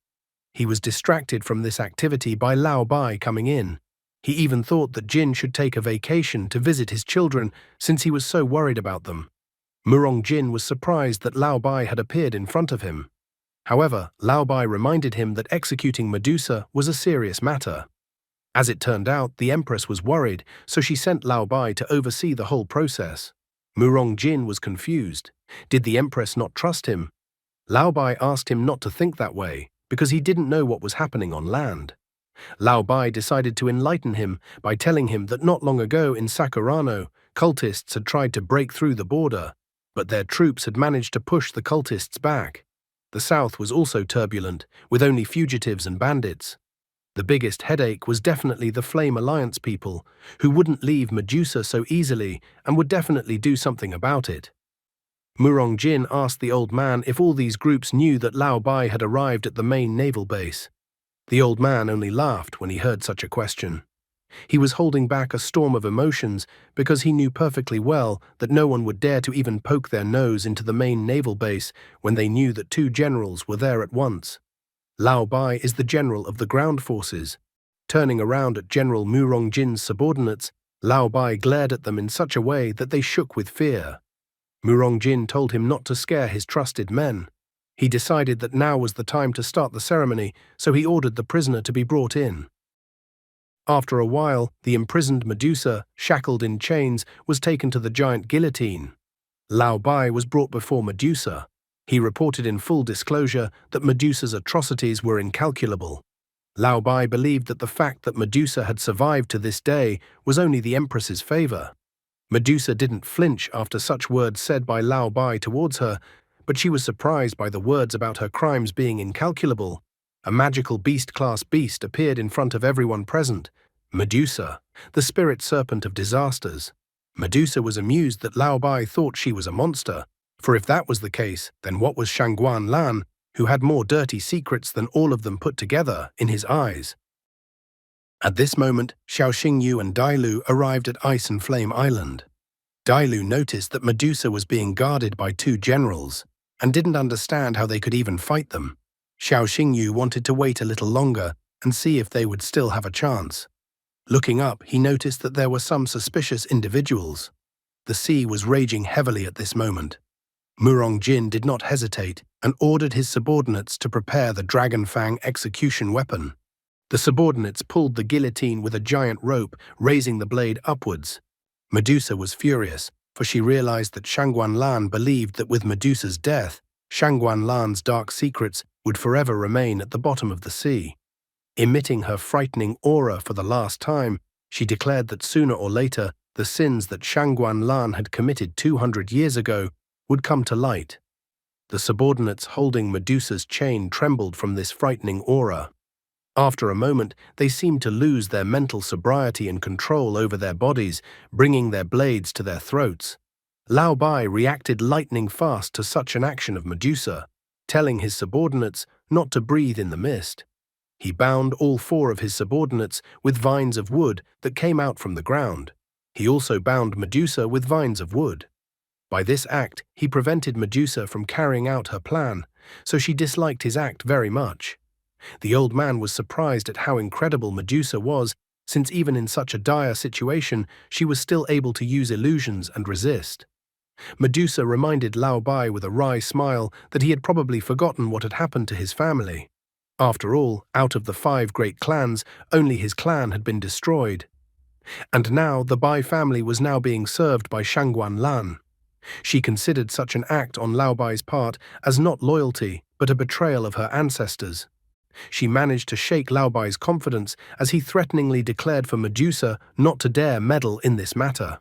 He was distracted from this activity by Lao Bai coming in. He even thought that Jin should take a vacation to visit his children since he was so worried about them. Murong Jin was surprised that Lao Bai had appeared in front of him. However, Lao Bai reminded him that executing Medusa was a serious matter. As it turned out, the Empress was worried, so she sent Lao Bai to oversee the whole process. Murong Jin was confused. Did the Empress not trust him? Lao Bai asked him not to think that way, because he didn't know what was happening on land. Lao Bai decided to enlighten him by telling him that not long ago in Sakurano, cultists had tried to break through the border, but their troops had managed to push the cultists back. The south was also turbulent, with only fugitives and bandits. The biggest headache was definitely the Flame Alliance people, who wouldn't leave Medusa so easily and would definitely do something about it. Murong Jin asked the old man if all these groups knew that Lao Bai had arrived at the main naval base. The old man only laughed when he heard such a question. He was holding back a storm of emotions because he knew perfectly well that no one would dare to even poke their nose into the main naval base when they knew that two generals were there at once. Lao Bai is the general of the ground forces. Turning around at General Murong Jin's subordinates, Lao Bai glared at them in such a way that they shook with fear. Murong Jin told him not to scare his trusted men. He decided that now was the time to start the ceremony, so he ordered the prisoner to be brought in. After a while, the imprisoned Medusa, shackled in chains, was taken to the giant guillotine. Lao Bai was brought before Medusa. He reported in full disclosure that Medusa's atrocities were incalculable. Lao Bai believed that the fact that Medusa had survived to this day was only the Empress's favor. Medusa didn't flinch after such words said by Lao Bai towards her, but she was surprised by the words about her crimes being incalculable. A magical beast-class beast appeared in front of everyone present, Medusa, the spirit serpent of disasters. Medusa was amused that Lao Bai thought she was a monster, for if that was the case, then what was Shangguan Lan, who had more dirty secrets than all of them put together, in his eyes? At this moment, Xiao Xingyu and Dailu arrived at Ice and Flame Island. Dailu noticed that Medusa was being guarded by two generals, and didn't understand how they could even fight them. Xiao Xingyu wanted to wait a little longer and see if they would still have a chance. Looking up, he noticed that there were some suspicious individuals. The sea was raging heavily at this moment. Murong Jin did not hesitate and ordered his subordinates to prepare the Dragon Fang execution weapon. The subordinates pulled the guillotine with a giant rope, raising the blade upwards. Medusa was furious, for she realized that Shangguan Lan believed that with Medusa's death, Shangguan Lan's dark secrets would forever remain at the bottom of the sea. Emitting her frightening aura for the last time, she declared that sooner or later, the sins that Shangguan Lan had committed 200 years ago would come to light. The subordinates holding Medusa's chain trembled from this frightening aura. After a moment, they seemed to lose their mental sobriety and control over their bodies, bringing their blades to their throats. Lao Bai reacted lightning fast to such an action of Medusa, telling his subordinates not to breathe in the mist. He bound all four of his subordinates with vines of wood that came out from the ground. He also bound Medusa with vines of wood. By this act, he prevented Medusa from carrying out her plan, so she disliked his act very much. The old man was surprised at how incredible Medusa was, since even in such a dire situation, she was still able to use illusions and resist. Medusa reminded Lao Bai with a wry smile that he had probably forgotten what had happened to his family. After all, out of the 5 great clans, only his clan had been destroyed. And now the Bai family was now being served by Shangguan Lan. She considered such an act on Lao Bai's part as not loyalty, but a betrayal of her ancestors. She managed to shake Lao Bai's confidence as he threateningly declared for Medusa not to dare meddle in this matter.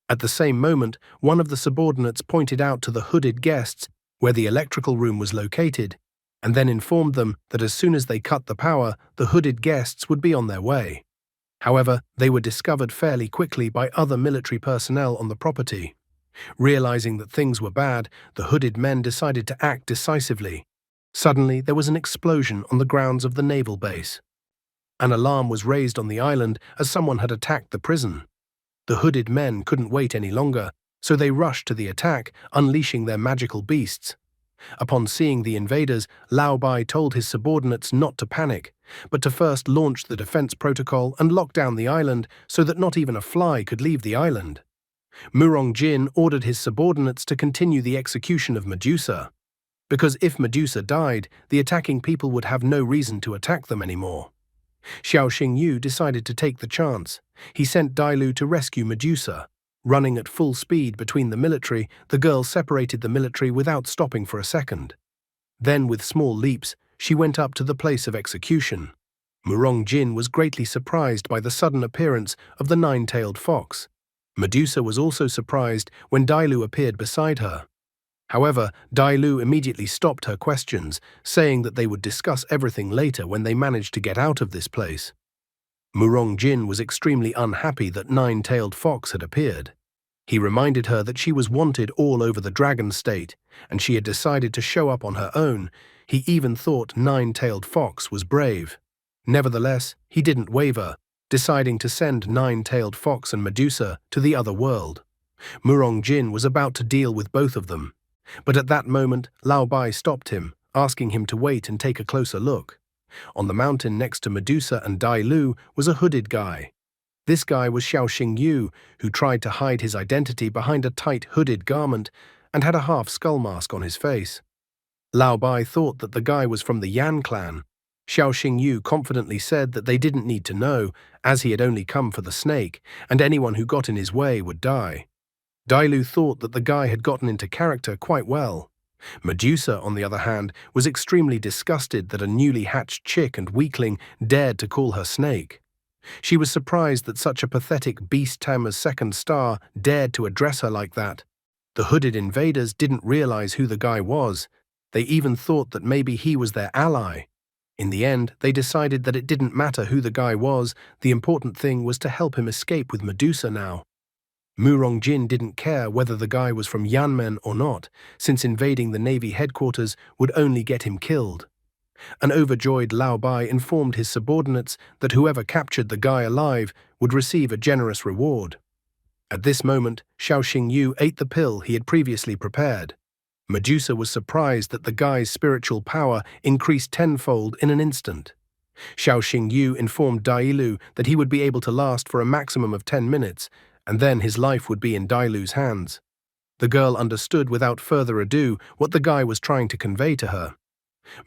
At the same moment, one of the subordinates pointed out to the hooded guests where the electrical room was located, and then informed them that as soon as they cut the power, the hooded guests would be on their way. However, they were discovered fairly quickly by other military personnel on the property. Realizing that things were bad, the hooded men decided to act decisively. Suddenly, there was an explosion on the grounds of the naval base. An alarm was raised on the island as someone had attacked the prison. The hooded men couldn't wait any longer, so they rushed to the attack, unleashing their magical beasts. Upon seeing the invaders, Lao Bai told his subordinates not to panic, but to first launch the defense protocol and lock down the island so that not even a fly could leave the island. Murong Jin ordered his subordinates to continue the execution of Medusa, because if Medusa died, the attacking people would have no reason to attack them anymore. Xiao Xingyu decided to take the chance. He sent Dailu to rescue Medusa. Running at full speed between the military, the girl separated the military without stopping for a second. Then, with small leaps, she went up to the place of execution. Murong Jin was greatly surprised by the sudden appearance of the 9-tailed fox. Medusa was also surprised when Dailu appeared beside her. However, Dailu immediately stopped her questions, saying that they would discuss everything later when they managed to get out of this place. Murong Jin was extremely unhappy that 9-tailed fox had appeared. He reminded her that she was wanted all over the Dragon State, and she had decided to show up on her own. He even thought 9-tailed fox was brave. Nevertheless, he didn't waver, deciding to send 9-tailed fox and Medusa to the other world. Murong Jin was about to deal with both of them. But at that moment, Lao Bai stopped him, asking him to wait and take a closer look. On the mountain next to Medusa and Dailu was a hooded guy. This guy was Xiao Xingyu, who tried to hide his identity behind a tight hooded garment and had a half-skull mask on his face. Lao Bai thought that the guy was from the Yan clan. Xiao Xingyu confidently said that they didn't need to know, as he had only come for the snake, and anyone who got in his way would die. Dailu thought that the guy had gotten into character quite well. Medusa, on the other hand, was extremely disgusted that a newly hatched chick and weakling dared to call her snake. She was surprised that such a pathetic beast-tamer's second star dared to address her like that. The hooded invaders didn't realize who the guy was. They even thought that maybe he was their ally. In the end, they decided that it didn't matter who the guy was, the important thing was to help him escape with Medusa now. Murongjin didn't care whether the guy was from Yanmen or not, since invading the Navy headquarters would only get him killed. An overjoyed Lao Bai informed his subordinates that whoever captured the guy alive would receive a generous reward. At this moment, Xiao Xingyu ate the pill he had previously prepared. Medusa was surprised that the guy's spiritual power increased tenfold in an instant. Xiao Xingyu informed Dailu that he would be able to last for a maximum of 10 minutes, and then his life would be in Dailu's hands. The girl understood without further ado what the guy was trying to convey to her.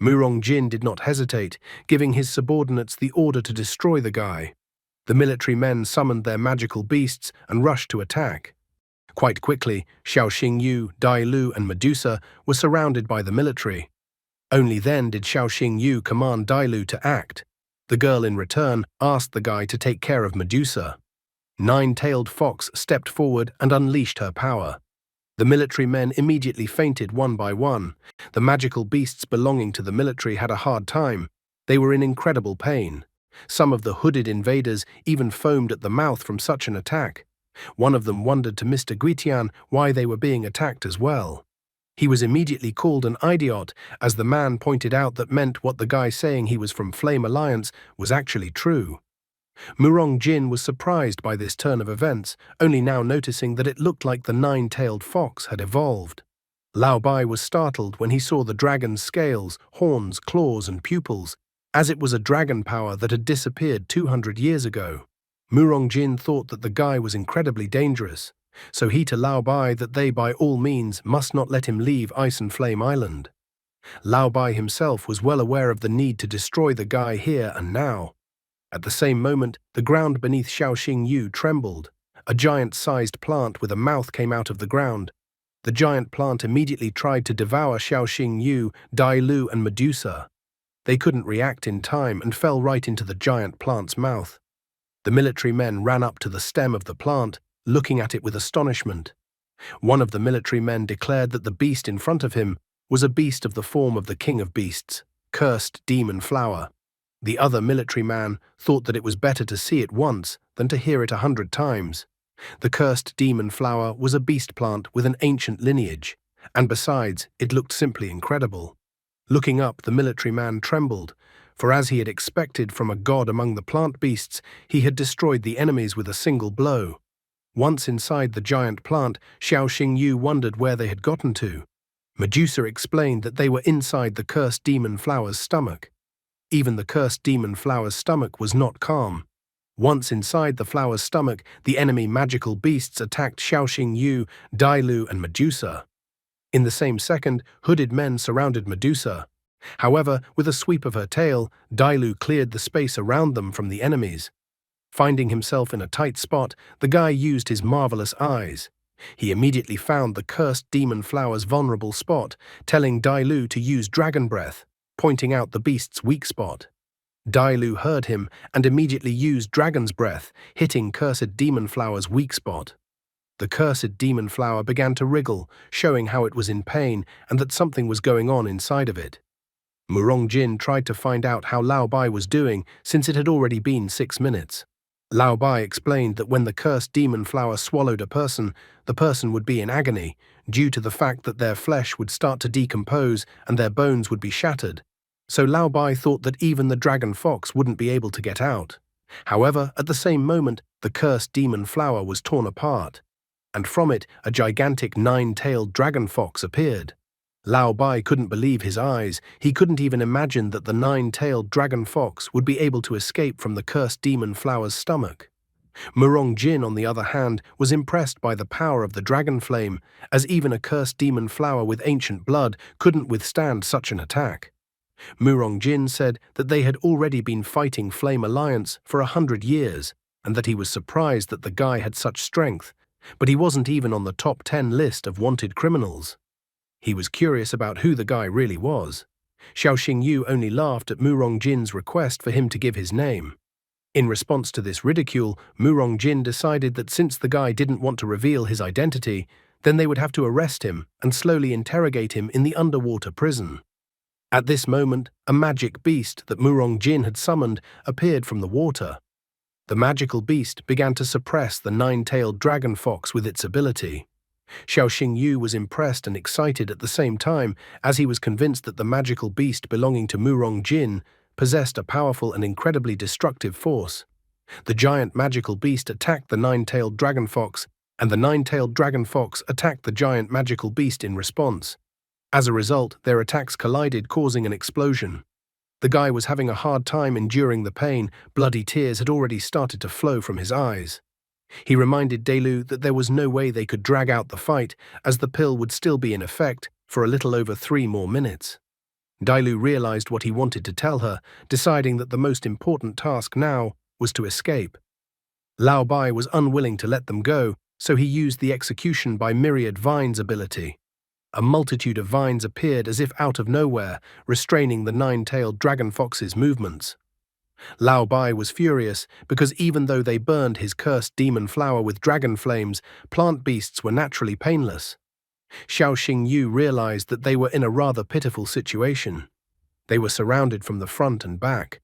Murongjin did not hesitate, giving his subordinates the order to destroy the guy. The military men summoned their magical beasts and rushed to attack. Quite quickly, Xiao Xingyu, Dailu, and Medusa were surrounded by the military. Only then did Xiao Xingyu command Dailu to act. The girl in return asked the guy to take care of Medusa. Nine-tailed Fox stepped forward and unleashed her power. The military men immediately fainted one by one. The magical beasts belonging to the military had a hard time. They were in incredible pain. Some of the hooded invaders even foamed at the mouth from such an attack. One of them wondered to Mr. Guitian why they were being attacked as well. He was immediately called an idiot, as the man pointed out that meant what the guy saying he was from Flame Alliance was actually true. Murongjin was surprised by this turn of events, only now noticing that it looked like the nine-tailed fox had evolved. Lao Bai was startled when he saw the dragon's scales, horns, claws, and pupils, as it was a dragon power that had disappeared 200 years ago. Murongjin thought that the guy was incredibly dangerous, so he to Lao Bai that they by all means must not let him leave Ice and Flame Island. Lao Bai himself was well aware of the need to destroy the guy here and now. At the same moment, the ground beneath Xiao Xingyu trembled. A giant-sized plant with a mouth came out of the ground. The giant plant immediately tried to devour Xiao Xingyu, Dailu, and Medusa. They couldn't react in time and fell right into the giant plant's mouth. The military men ran up to the stem of the plant, looking at it with astonishment. One of the military men declared that the beast in front of him was a beast of the form of the king of beasts, cursed demon flower. The other military man thought that it was better to see it once than to hear it 100 times. The cursed demon flower was a beast plant with an ancient lineage, and besides, it looked simply incredible. Looking up, the military man trembled, for as he had expected from a god among the plant beasts, he had destroyed the enemies with a single blow. Once inside the giant plant, Xiao Xingyu wondered where they had gotten to. Medusa explained that they were inside the cursed demon flower's stomach. Even the cursed demon flower's stomach was not calm. Once inside the flower's stomach, the enemy magical beasts attacked Xiao Xingyu, Dailu, and Medusa. In the same second, hooded men surrounded Medusa. However, with a sweep of her tail, Dailu cleared the space around them from the enemies. Finding himself in a tight spot, the guy used his marvelous eyes. He immediately found the cursed demon flower's vulnerable spot, telling Dailu to use dragon breath, pointing out the beast's weak spot. Dailu heard him and immediately used dragon's breath, hitting cursed demon flower's weak spot. The cursed demon flower began to wriggle, showing how it was in pain and that something was going on inside of it. Murongjin tried to find out how Lao Bai was doing, since it had already been 6 minutes. Lao Bai explained that when the cursed demon flower swallowed a person, the person would be in agony, due to the fact that their flesh would start to decompose and their bones would be shattered. So Lao Bai thought that even the dragon fox wouldn't be able to get out. However, at the same moment, the cursed demon flower was torn apart, and from it a gigantic 9-tailed dragon fox appeared. Lao Bai couldn't believe his eyes. He couldn't even imagine that the 9-tailed dragon fox would be able to escape from the cursed demon flower's stomach. Murongjin, on the other hand, was impressed by the power of the dragon flame, as even a cursed demon flower with ancient blood couldn't withstand such an attack. Murongjin said that they had already been fighting Flame Alliance for 100 years, and that he was surprised that the guy had such strength, but he wasn't even on the top 10 list of wanted criminals. He was curious about who the guy really was. Xiao Xingyu only laughed at Mu Rongjin's request for him to give his name. In response to this ridicule, Mu Rongjin decided that since the guy didn't want to reveal his identity, then they would have to arrest him and slowly interrogate him in the underwater prison. At this moment, a magic beast that Mu Rongjin had summoned appeared from the water. The magical beast began to suppress the nine-tailed dragon fox with its ability. Xiao Xingyu was impressed and excited at the same time, as he was convinced that the magical beast belonging to Mu Rongjin possessed a powerful and incredibly destructive force. The giant magical beast attacked the nine-tailed dragon fox, and the nine-tailed dragon fox attacked the giant magical beast in response. As a result, their attacks collided, causing an explosion. The guy was having a hard time enduring the pain. Bloody tears had already started to flow from his eyes. He reminded Delu that there was no way they could drag out the fight, as the pill would still be in effect for a little over 3 more minutes. Dailu realized what he wanted to tell her, deciding that the most important task now was to escape. Lao Bai was unwilling to let them go, so he used the execution by myriad vines ability. A multitude of vines appeared as if out of nowhere, restraining the nine-tailed dragon fox's movements. Lao Bai was furious because even though they burned his cursed demon flower with dragon flames, plant beasts were naturally painless. Xiao Xingyu realized that they were in a rather pitiful situation. They were surrounded from the front and back.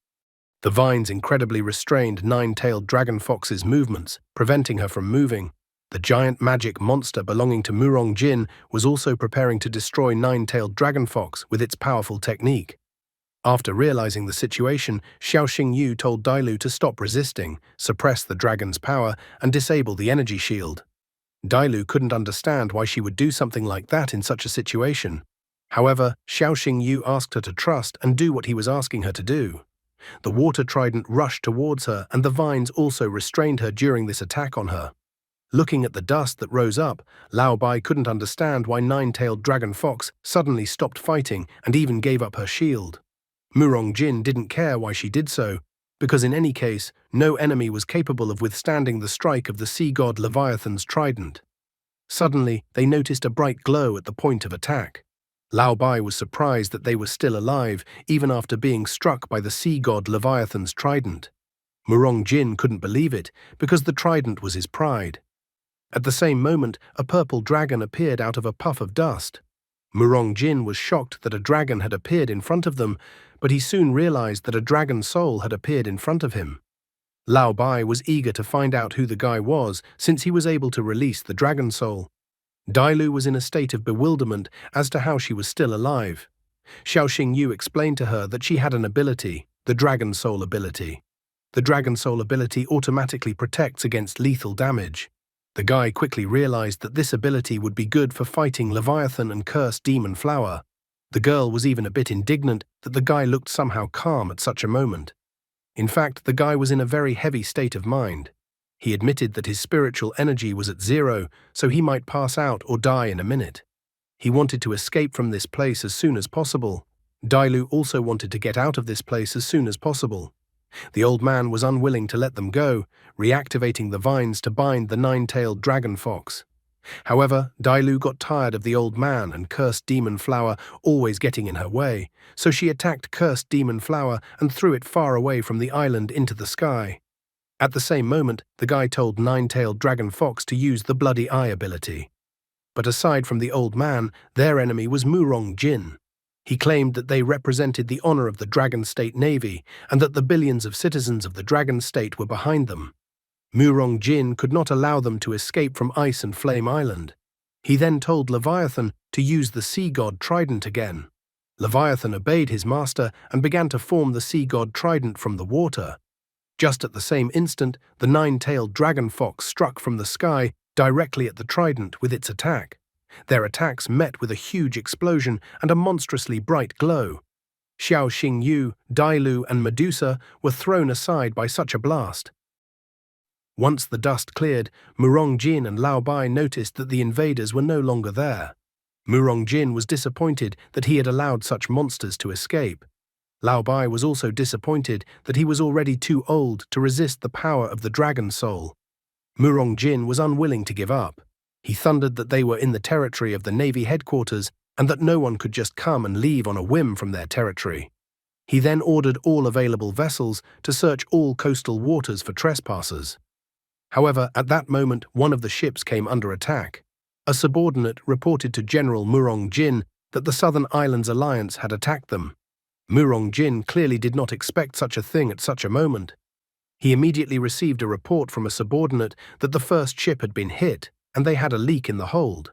The vines incredibly restrained nine-tailed dragon fox's movements, preventing her from moving. The giant magic monster belonging to Mu Rongjin was also preparing to destroy nine-tailed dragon fox with its powerful technique. After realizing the situation, Xiao Xingyu told Dailu to stop resisting, suppress the dragon's power, and disable the energy shield. Dailu couldn't understand why she would do something like that in such a situation. However, Xiao Xingyu asked her to trust and do what he was asking her to do. The water trident rushed towards her, and the vines also restrained her during this attack on her. Looking at the dust that rose up, Lao Bai couldn't understand why nine-tailed dragon fox suddenly stopped fighting and even gave up her shield. Mu Rongjin didn't care why she did so, because in any case, no enemy was capable of withstanding the strike of the sea god Leviathan's trident. Suddenly, they noticed a bright glow at the point of attack. Lao Bai was surprised that they were still alive, even after being struck by the sea god Leviathan's trident. Mu Rongjin couldn't believe it, because the trident was his pride. At the same moment, a purple dragon appeared out of a puff of dust. Mu Rongjin was shocked that a dragon had appeared in front of them, but he soon realized that a dragon soul had appeared in front of him. Lao Bai was eager to find out who the guy was, since he was able to release the dragon soul. Dailu was in a state of bewilderment as to how she was still alive. Xiao Xingyu explained to her that she had an ability, the Dragon Soul ability. The Dragon Soul ability automatically protects against lethal damage. The guy quickly realized that this ability would be good for fighting Leviathan and cursed demon flower. The girl was even a bit indignant that the guy looked somehow calm at such a moment. In fact, the guy was in a very heavy state of mind. He admitted that his spiritual energy was at 0, so he might pass out or die in a minute. He wanted to escape from this place as soon as possible. Dailu also wanted to get out of this place as soon as possible. The old man was unwilling to let them go, reactivating the vines to bind the nine-tailed dragon fox. However, Dailu got tired of the old man and cursed demon flower always getting in her way, so she attacked cursed demon flower and threw it far away from the island into the sky. At the same moment, the guy told nine-tailed dragon fox to use the bloody eye ability. But aside from the old man, their enemy was Mu Rongjin. He claimed that they represented the honor of the Dragon State Navy and that the billions of citizens of the Dragon State were behind them. Mu Rongjin could not allow them to escape from Ice and Flame Island. He then told Leviathan to use the sea god trident again. Leviathan obeyed his master and began to form the sea god trident from the water. Just at the same instant, the nine-tailed dragon fox struck from the sky directly at the trident with its attack. Their attacks met with a huge explosion and a monstrously bright glow. Xiao Xingyu, Dailu, and Medusa were thrown aside by such a blast. Once the dust cleared, Mu Rongjin and Lao Bai noticed that the invaders were no longer there. Mu Rongjin was disappointed that he had allowed such monsters to escape. Lao Bai was also disappointed that he was already too old to resist the power of the Dragon Soul. Mu Rongjin was unwilling to give up. He thundered that they were in the territory of the Navy headquarters and that no one could just come and leave on a whim from their territory. He then ordered all available vessels to search all coastal waters for trespassers. However, at that moment, one of the ships came under attack. A subordinate reported to General Murong Jin that the Southern Islands Alliance had attacked them. Murong Jin clearly did not expect such a thing at such a moment. He immediately received a report from a subordinate that the first ship had been hit and they had a leak in the hold.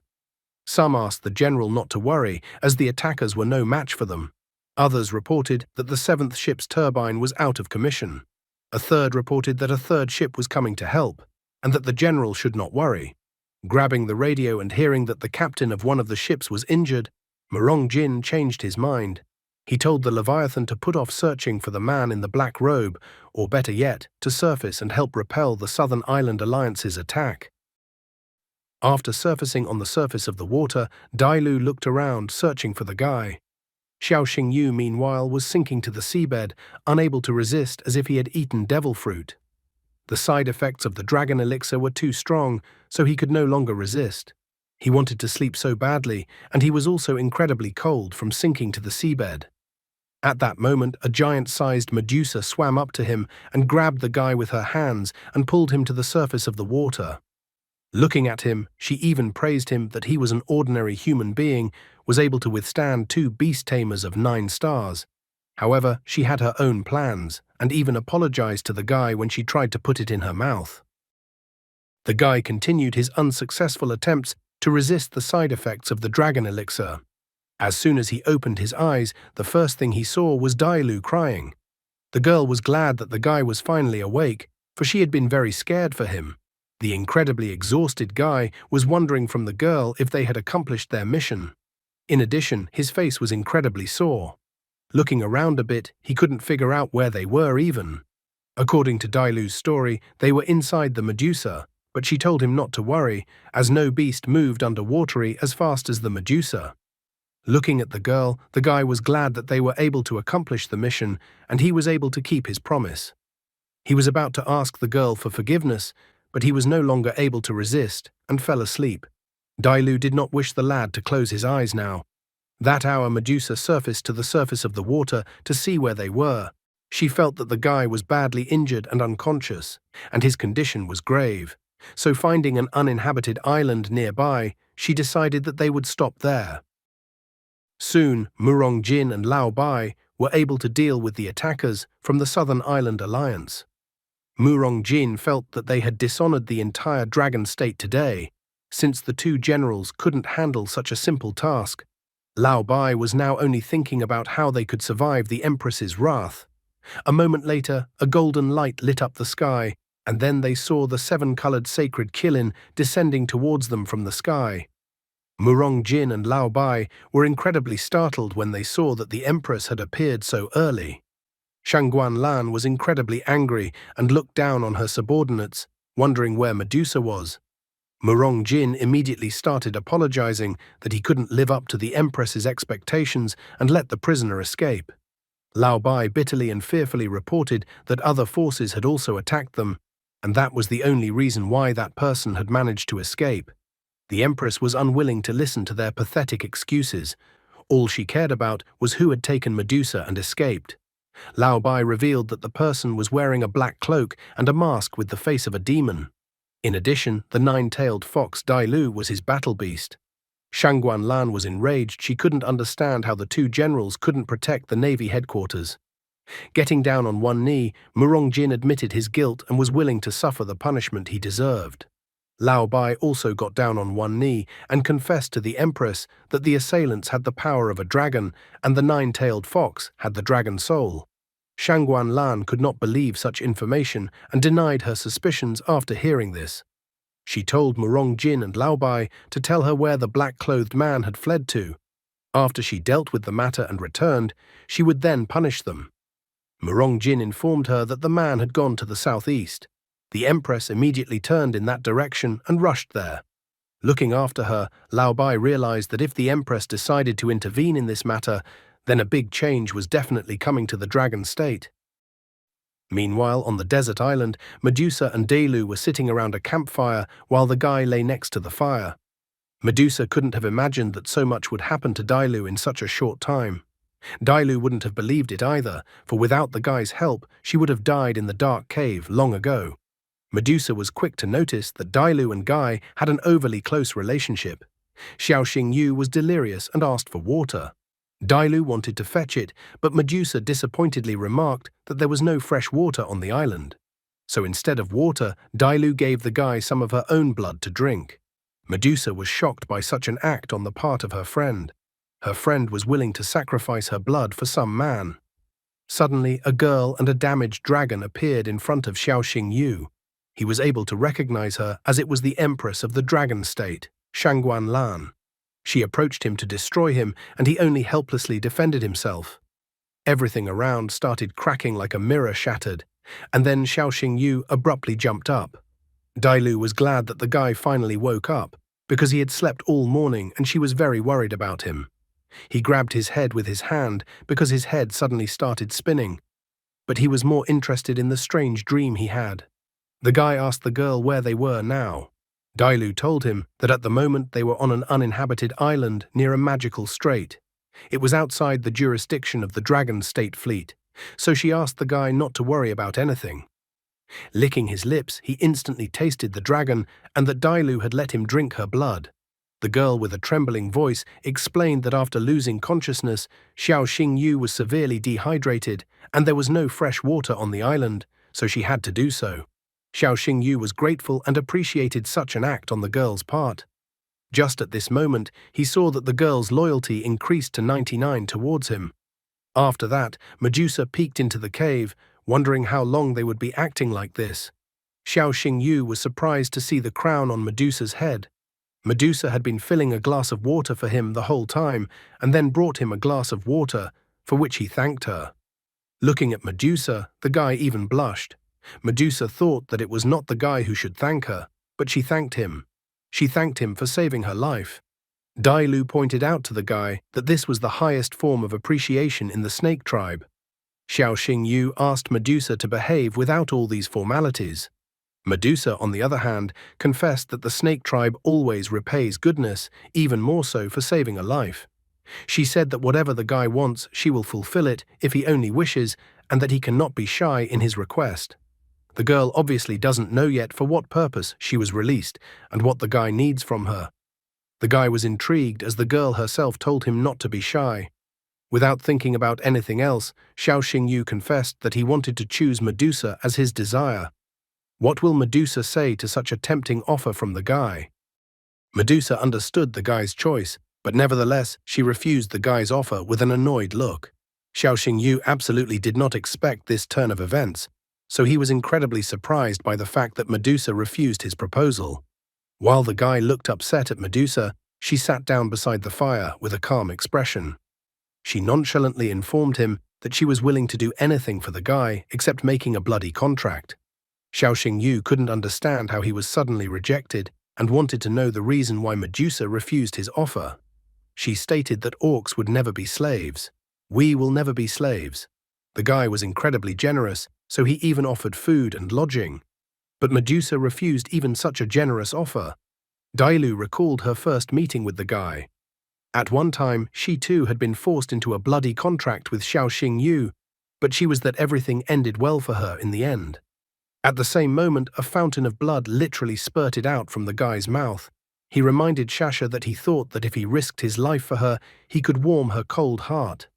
Some asked the general not to worry, as the attackers were no match for them. Others reported that the seventh ship's turbine was out of commission. A third reported that a third ship was coming to help, and that the general should not worry. Grabbing the radio and hearing that the captain of one of the ships was injured, Murong Jin changed his mind. He told the Leviathan to put off searching for the man in the black robe, or better yet, to surface and help repel the Southern Island Alliance's attack. After surfacing on the surface of the water, Dailu looked around, searching for the guy. Xiao Xingyu, meanwhile, was sinking to the seabed, unable to resist, as if he had eaten devil fruit. The side effects of the dragon elixir were too strong, so he could no longer resist. He wanted to sleep so badly, and he was also incredibly cold from sinking to the seabed. At that moment, a giant-sized Medusa swam up to him and grabbed the guy with her hands and pulled him to the surface of the water. Looking at him, she even praised him that he was an ordinary human being, was able to withstand 2 beast tamers of 9 stars. However, she had her own plans, and even apologized to the guy when she tried to put it in her mouth. The guy continued his unsuccessful attempts to resist the side effects of the dragon elixir. As soon as he opened his eyes, the first thing he saw was Dailu crying. The girl was glad that the guy was finally awake, for she had been very scared for him. The incredibly exhausted guy was wondering from the girl if they had accomplished their mission. In addition, his face was incredibly sore. Looking around a bit, he couldn't figure out where they were even. According to Dailu's story, they were inside the Medusa, but she told him not to worry, as no beast moved underwatery as fast as the Medusa. Looking at the girl, the guy was glad that they were able to accomplish the mission, and he was able to keep his promise. He was about to ask the girl for forgiveness, but he was no longer able to resist and fell asleep. Dailu did not wish the lad to close his eyes now. That hour, Medusa surfaced to the surface of the water to see where they were. She felt that the guy was badly injured and unconscious, and his condition was grave. So finding an uninhabited island nearby, she decided that they would stop there. Soon, Murong Jin and Lao Bai were able to deal with the attackers from the Southern Island Alliance. Murong Jin felt that they had dishonored the entire dragon state today, since the 2 generals couldn't handle such a simple task. Lao Bai was now only thinking about how they could survive the Empress's wrath. A moment later, a golden light lit up the sky, and then they saw the 7-colored sacred Qilin descending towards them from the sky. Murong Jin and Lao Bai were incredibly startled when they saw that the Empress had appeared so early. Shangguan Lan was incredibly angry and looked down on her subordinates, wondering where Medusa was. Murong Jin immediately started apologizing that he couldn't live up to the Empress's expectations and let the prisoner escape. Lao Bai bitterly and fearfully reported that other forces had also attacked them, and that was the only reason why that person had managed to escape. The Empress was unwilling to listen to their pathetic excuses. All she cared about was who had taken Medusa and escaped. Lao Bai revealed that the person was wearing a black cloak and a mask with the face of a demon. In addition, the 9-tailed fox Dailu was his battle beast. Shangguan Lan was enraged. She couldn't understand how the 2 generals couldn't protect the Navy headquarters. Getting down on one knee, Murong Jin admitted his guilt and was willing to suffer the punishment he deserved. Lao Bai also got down on one knee and confessed to the Empress that the assailants had the power of a dragon and the 9-tailed fox had the dragon soul. Shangguan Lan could not believe such information and denied her suspicions after hearing this. She told Murong Jin and Lao Bai to tell her where the black-clothed man had fled to. After she dealt with the matter and returned, she would then punish them. Murong Jin informed her that the man had gone to the southeast. The Empress immediately turned in that direction and rushed there. Looking after her, Lao Bai realized that if the Empress decided to intervene in this matter, then a big change was definitely coming to the dragon state. Meanwhile, on the desert island, Medusa and Dailu were sitting around a campfire while the guy lay next to the fire. Medusa couldn't have imagined that so much would happen to Dailu in such a short time. Dailu wouldn't have believed it either, for without the guy's help, she would have died in the dark cave long ago. Medusa was quick to notice that Dailu and Guy had an overly close relationship. Xiao Xingyu was delirious and asked for water. Dailu wanted to fetch it, but Medusa disappointedly remarked that there was no fresh water on the island. So instead of water, Dailu gave the guy some of her own blood to drink. Medusa was shocked by such an act on the part of her friend. Her friend was willing to sacrifice her blood for some man. Suddenly, a girl and a damaged dragon appeared in front of Xiao Xingyu. He was able to recognize her as it was the empress of the dragon state, Shangguan Lan. She approached him to destroy him, and he only helplessly defended himself. Everything around started cracking like a mirror shattered, and then Xiao Xingyu abruptly jumped up. Dailu was glad that the guy finally woke up, because he had slept all morning and she was very worried about him. He grabbed his head with his hand because his head suddenly started spinning, but he was more interested in the strange dream he had. The guy asked the girl where they were now. Dailu told him that at the moment they were on an uninhabited island near a magical strait. It was outside the jurisdiction of the Dragon State Fleet, so she asked the guy not to worry about anything. Licking his lips, he instantly tasted the dragon and that Dailu had let him drink her blood. The girl with a trembling voice explained that after losing consciousness, Xiao Xingyu was severely dehydrated and there was no fresh water on the island, so she had to do so. Xiao Xingyu was grateful and appreciated such an act on the girl's part. Just at this moment, he saw that the girl's loyalty increased to 99 towards him. After that, Medusa peeked into the cave, wondering how long they would be acting like this. Xiao Xingyu was surprised to see the crown on Medusa's head. Medusa had been filling a glass of water for him the whole time and then brought him a glass of water, for which he thanked her. Looking at Medusa, the guy even blushed. Medusa thought that it was not the guy who should thank her, but she thanked him. She thanked him for saving her life. Dailu pointed out to the guy that this was the highest form of appreciation in the snake tribe. Xiao Xingyu asked Medusa to behave without all these formalities. Medusa, on the other hand, confessed that the snake tribe always repays goodness, even more so for saving a life. She said that whatever the guy wants, she will fulfill it if he only wishes, and that he cannot be shy in his request. The girl obviously doesn't know yet for what purpose she was released and what the guy needs from her. The guy was intrigued as the girl herself told him not to be shy. Without thinking about anything else, Xiao Xingyu confessed that he wanted to choose Medusa as his desire. What will Medusa say to such a tempting offer from the guy? Medusa understood the guy's choice, but nevertheless she refused the guy's offer with an annoyed look. Xiao Xingyu absolutely did not expect this turn of events, so he was incredibly surprised by the fact that Medusa refused his proposal. While the guy looked upset at Medusa, she sat down beside the fire with a calm expression. She nonchalantly informed him that she was willing to do anything for the guy except making a bloody contract. Xiao Xingyu couldn't understand how he was suddenly rejected and wanted to know the reason why Medusa refused his offer. She stated that orcs would never be slaves. We will never be slaves. The guy was incredibly generous, so he even offered food and lodging. But Medusa refused even such a generous offer. Dailu recalled her first meeting with the guy. At one time, she too had been forced into a bloody contract with Xiao Xingyu, but she was that everything ended well for her in the end. At the same moment, a fountain of blood literally spurted out from the guy's mouth. He reminded Shasha that he thought that if he risked his life for her, he could warm her cold heart.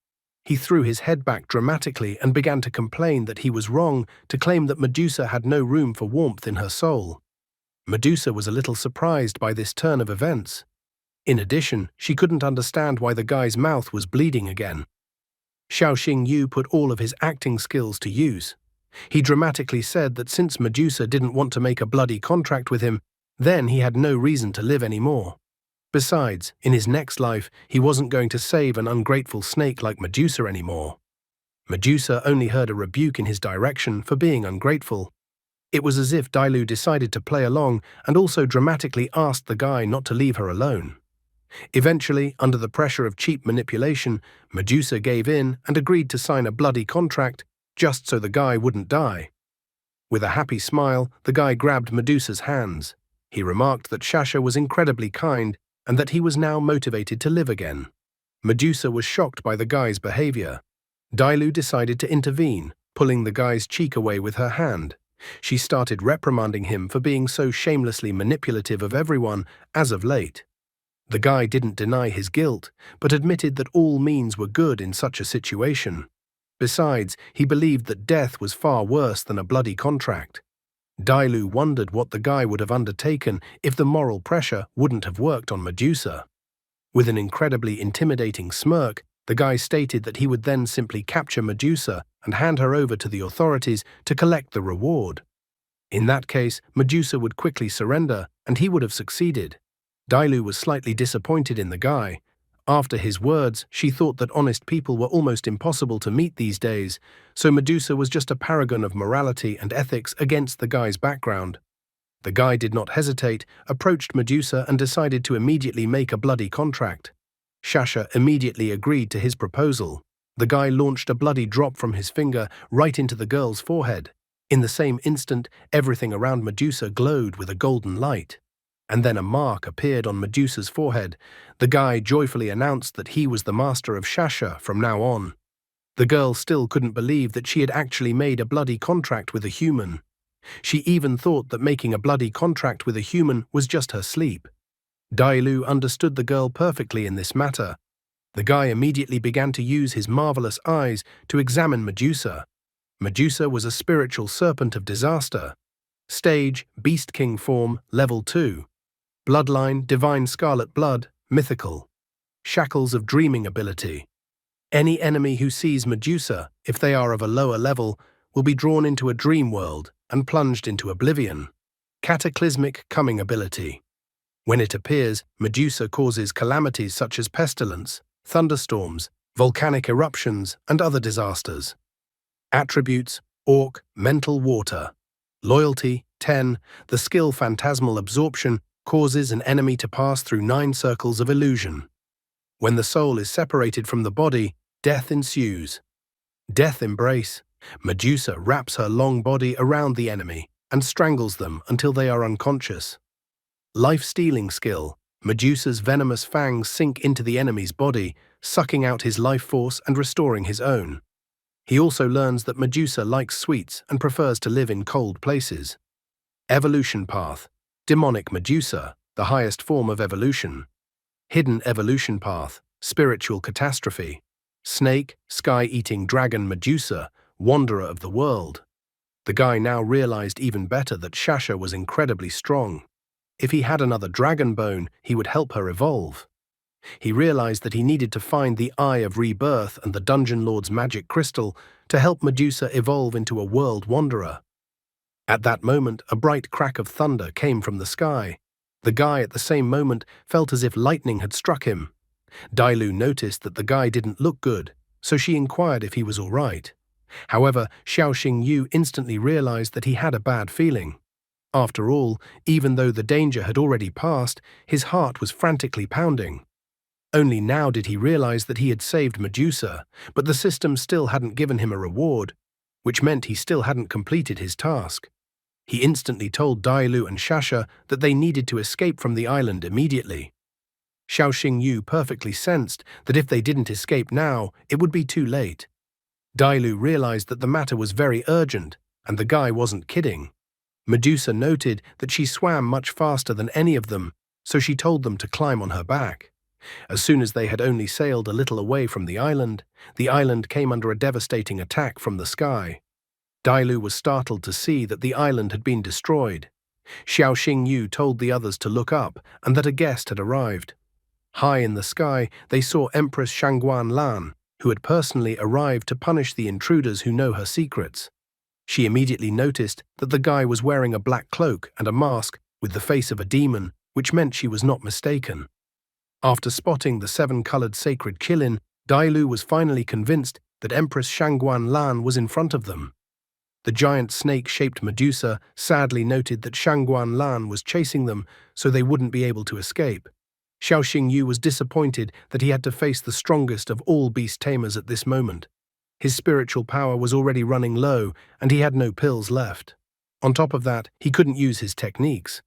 He threw his head back dramatically and began to complain that he was wrong to claim that Medusa had no room for warmth in her soul. Medusa was a little surprised by this turn of events. In addition, she couldn't understand why the guy's mouth was bleeding again. Xiao Xingyu put all of his acting skills to use. He dramatically said that since Medusa didn't want to make a bloody contract with him, then he had no reason to live anymore. Besides, in his next life, he wasn't going to save an ungrateful snake like Medusa anymore. Medusa only heard a rebuke in his direction for being ungrateful. It was as if Dailu decided to play along and also dramatically asked the guy not to leave her alone. Eventually, under the pressure of cheap manipulation, Medusa gave in and agreed to sign a bloody contract just so the guy wouldn't die. With a happy smile, the guy grabbed Medusa's hands. He remarked that Shasha was incredibly kind and that he was now motivated to live again. Medusa was shocked by the guy's behavior. Dailu decided to intervene, pulling the guy's cheek away with her hand. She started reprimanding him for being so shamelessly manipulative of everyone as of late. The guy didn't deny his guilt, but admitted that all means were good in such a situation. Besides, he believed that death was far worse than a bloody contract. Dailu wondered what the guy would have undertaken if the moral pressure wouldn't have worked on Medusa. With an incredibly intimidating smirk, the guy stated that he would then simply capture Medusa and hand her over to the authorities to collect the reward. In that case, Medusa would quickly surrender, and he would have succeeded. Dailu was slightly disappointed in the guy. After his words, she thought that honest people were almost impossible to meet these days, so Medusa was just a paragon of morality and ethics against the guy's background. The guy did not hesitate, approached Medusa and decided to immediately make a bloody contract. Shasha immediately agreed to his proposal. The guy launched a bloody drop from his finger right into the girl's forehead. In the same instant, everything around Medusa glowed with a golden light. And then a mark appeared on Medusa's forehead. The guy joyfully announced that he was the master of Shasha from now on. The girl still couldn't believe that she had actually made a bloody contract with a human. She even thought that making a bloody contract with a human was just her sleep. Dailu understood the girl perfectly in this matter. The guy immediately began to use his marvelous eyes to examine Medusa. Medusa was a spiritual serpent of disaster. Stage, Beast King form, level 2. Bloodline, divine scarlet blood, mythical. Shackles of dreaming ability. Any enemy who sees Medusa, if they are of a lower level, will be drawn into a dream world and plunged into oblivion. Cataclysmic coming ability. When it appears, Medusa causes calamities such as pestilence, thunderstorms, volcanic eruptions, and other disasters. Attributes: Orc, mental water. Loyalty, 10. The skill phantasmal absorption causes an enemy to pass through 9 circles of illusion. When the soul is separated from the body, death ensues. Death embrace. Medusa wraps her long body around the enemy and strangles them until they are unconscious. Life-stealing skill. Medusa's venomous fangs sink into the enemy's body, sucking out his life force and restoring his own. He also learns that Medusa likes sweets and prefers to live in cold places. Evolution path. Demonic Medusa, the highest form of evolution. Hidden evolution path. Spiritual catastrophe. Snake, sky-eating dragon Medusa, wanderer of the world. The guy now realized even better that Shasha was incredibly strong. If he had another dragon bone, he would help her evolve. He realized that he needed to find the Eye of Rebirth and the Dungeon Lord's magic crystal to help Medusa evolve into a world wanderer. At that moment, a bright crack of thunder came from the sky. The guy at the same moment felt as if lightning had struck him. Dailu noticed that the guy didn't look good, so she inquired if he was all right. However, Xiaoxing Yu instantly realized that he had a bad feeling. After all, even though the danger had already passed, his heart was frantically pounding. Only now did he realize that he had saved Medusa, but the system still hadn't given him a reward, which meant he still hadn't completed his task. He instantly told Dailu and Shasha that they needed to escape from the island immediately. Xiaoxing Yu perfectly sensed that if they didn't escape now, it would be too late. Dailu realized that the matter was very urgent, and the guy wasn't kidding. Medusa noted that she swam much faster than any of them, so she told them to climb on her back. As soon as they had only sailed a little away from the island came under a devastating attack from the sky. Dailu was startled to see that the island had been destroyed. Xiaoxing Yu told the others to look up and that a guest had arrived. High in the sky, they saw Empress Shangguan Lan, who had personally arrived to punish the intruders who know her secrets. She immediately noticed that the guy was wearing a black cloak and a mask with the face of a demon, which meant she was not mistaken. After spotting the 7-colored sacred Qilin, Dailu was finally convinced that Empress Shangguan Lan was in front of them. The giant snake-shaped Medusa sadly noted that Shangguan Lan was chasing them, so they wouldn't be able to escape. Xiaoxing Yu was disappointed that he had to face the strongest of all beast tamers at this moment. His spiritual power was already running low, and he had no pills left. On top of that, he couldn't use his techniques.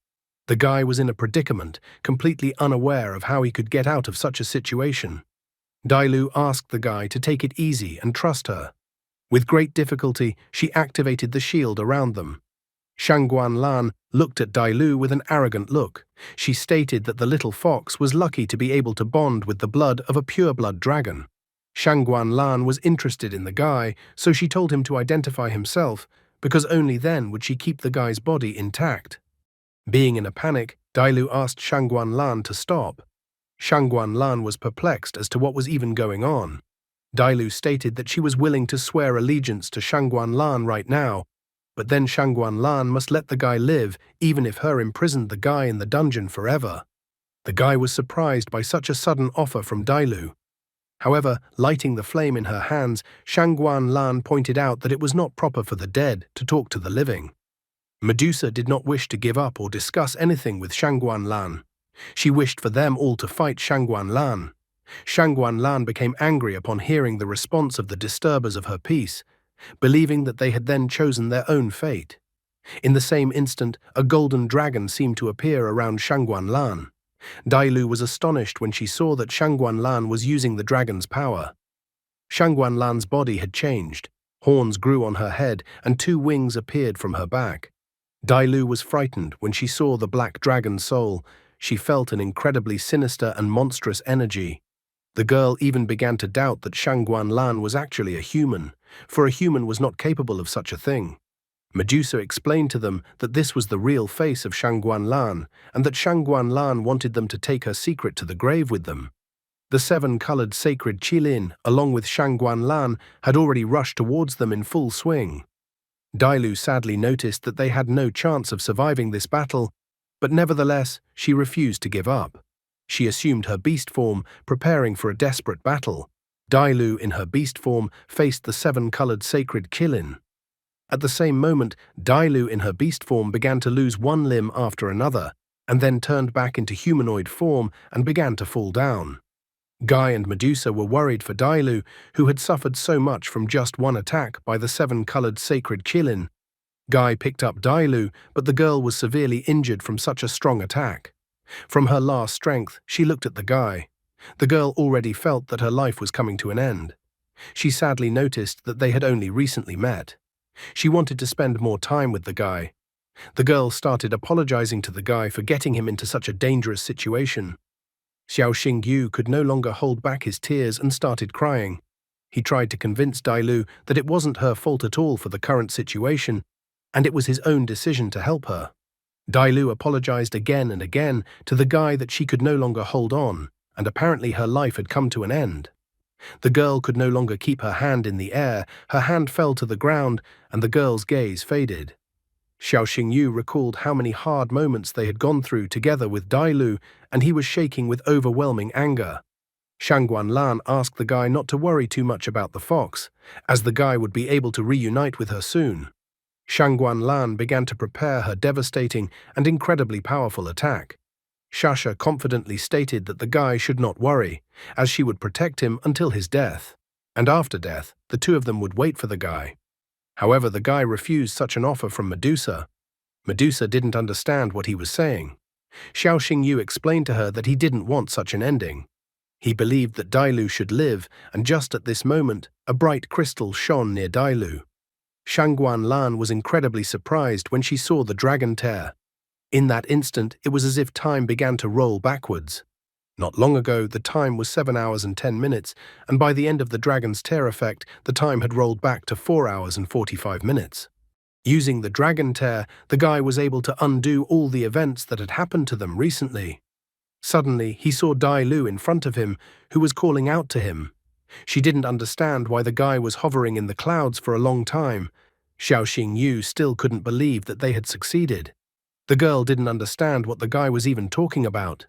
The guy was in a predicament, completely unaware of how he could get out of such a situation. Dailu asked the guy to take it easy and trust her. With great difficulty, she activated the shield around them. Shangguan Lan looked at Dailu with an arrogant look. She stated that the little fox was lucky to be able to bond with the blood of a pure-blood dragon. Shangguan Lan was interested in the guy, so she told him to identify himself, because only then would she keep the guy's body intact. Being in a panic, Dailu asked Shangguan Lan to stop. Shangguan Lan was perplexed as to what was even going on. Dailu stated that she was willing to swear allegiance to Shangguan Lan right now, but then Shangguan Lan must let the guy live, even if her imprisoned the guy in the dungeon forever. The guy was surprised by such a sudden offer from Dailu. However, lighting the flame in her hands, Shangguan Lan pointed out that it was not proper for the dead to talk to the living. Medusa did not wish to give up or discuss anything with Shangguan Lan. She wished for them all to fight Shangguan Lan. Shangguan Lan became angry upon hearing the response of the disturbers of her peace, believing that they had then chosen their own fate. In the same instant, a golden dragon seemed to appear around Shangguan Lan. Dailu was astonished when she saw that Shangguan Lan was using the dragon's power. Shangguan Lan's body had changed. Horns grew on her head and 2 wings appeared from her back. Dailu was frightened when she saw the black dragon's soul. She felt an incredibly sinister and monstrous energy. The girl even began to doubt that Shangguan Lan was actually a human, for a human was not capable of such a thing. Medusa explained to them that this was the real face of Shangguan Lan, and that Shangguan Lan wanted them to take her secret to the grave with them. The 7-colored sacred Qilin, along with Shangguan Lan, had already rushed towards them in full swing. Dailu sadly noticed that they had no chance of surviving this battle, but nevertheless, she refused to give up. She assumed her beast form, preparing for a desperate battle. Dailu, in her beast form, faced the 7-colored sacred Qilin. At the same moment, Dailu in her beast form began to lose one limb after another, and then turned back into humanoid form and began to fall down. Guy and Medusa were worried for Dailu, who had suffered so much from just one attack by the 7-colored sacred Qilin. Guy picked up Dailu, but the girl was severely injured from such a strong attack. From her last strength, she looked at the guy. The girl already felt that her life was coming to an end. She sadly noticed that they had only recently met. She wanted to spend more time with the guy. The girl started apologizing to the guy for getting him into such a dangerous situation. Xiao Xingyu could no longer hold back his tears and started crying. He tried to convince Dailu that it wasn't her fault at all for the current situation, and it was his own decision to help her. Dailu apologized again and again to the guy that she could no longer hold on, and apparently her life had come to an end. The girl could no longer keep her hand in the air, her hand fell to the ground, and the girl's gaze faded. Xiao Xingyu recalled how many hard moments they had gone through together with Dailu, and he was shaking with overwhelming anger. Shangguan Lan asked the guy not to worry too much about the fox, as the guy would be able to reunite with her soon. Shangguan Lan began to prepare her devastating and incredibly powerful attack. Shasha confidently stated that the guy should not worry, as she would protect him until his death. And after death, the 2 of them would wait for the guy. However, the guy refused such an offer from Medusa. Medusa didn't understand what he was saying. Xiao Xingyu explained to her that he didn't want such an ending. He believed that Dailu should live, and just at this moment, a bright crystal shone near Dailu. Shangguan Lan was incredibly surprised when she saw the dragon tear. In that instant, it was as if time began to roll backwards. Not long ago, the time was 7 hours and 10 minutes, and by the end of the dragon's tear effect, the time had rolled back to 4 hours and 45 minutes. Using the dragon tear, the guy was able to undo all the events that had happened to them recently. Suddenly, he saw Dailu in front of him, who was calling out to him. She didn't understand why the guy was hovering in the clouds for a long time. Xiao Xingyu still couldn't believe that they had succeeded. The girl didn't understand what the guy was even talking about.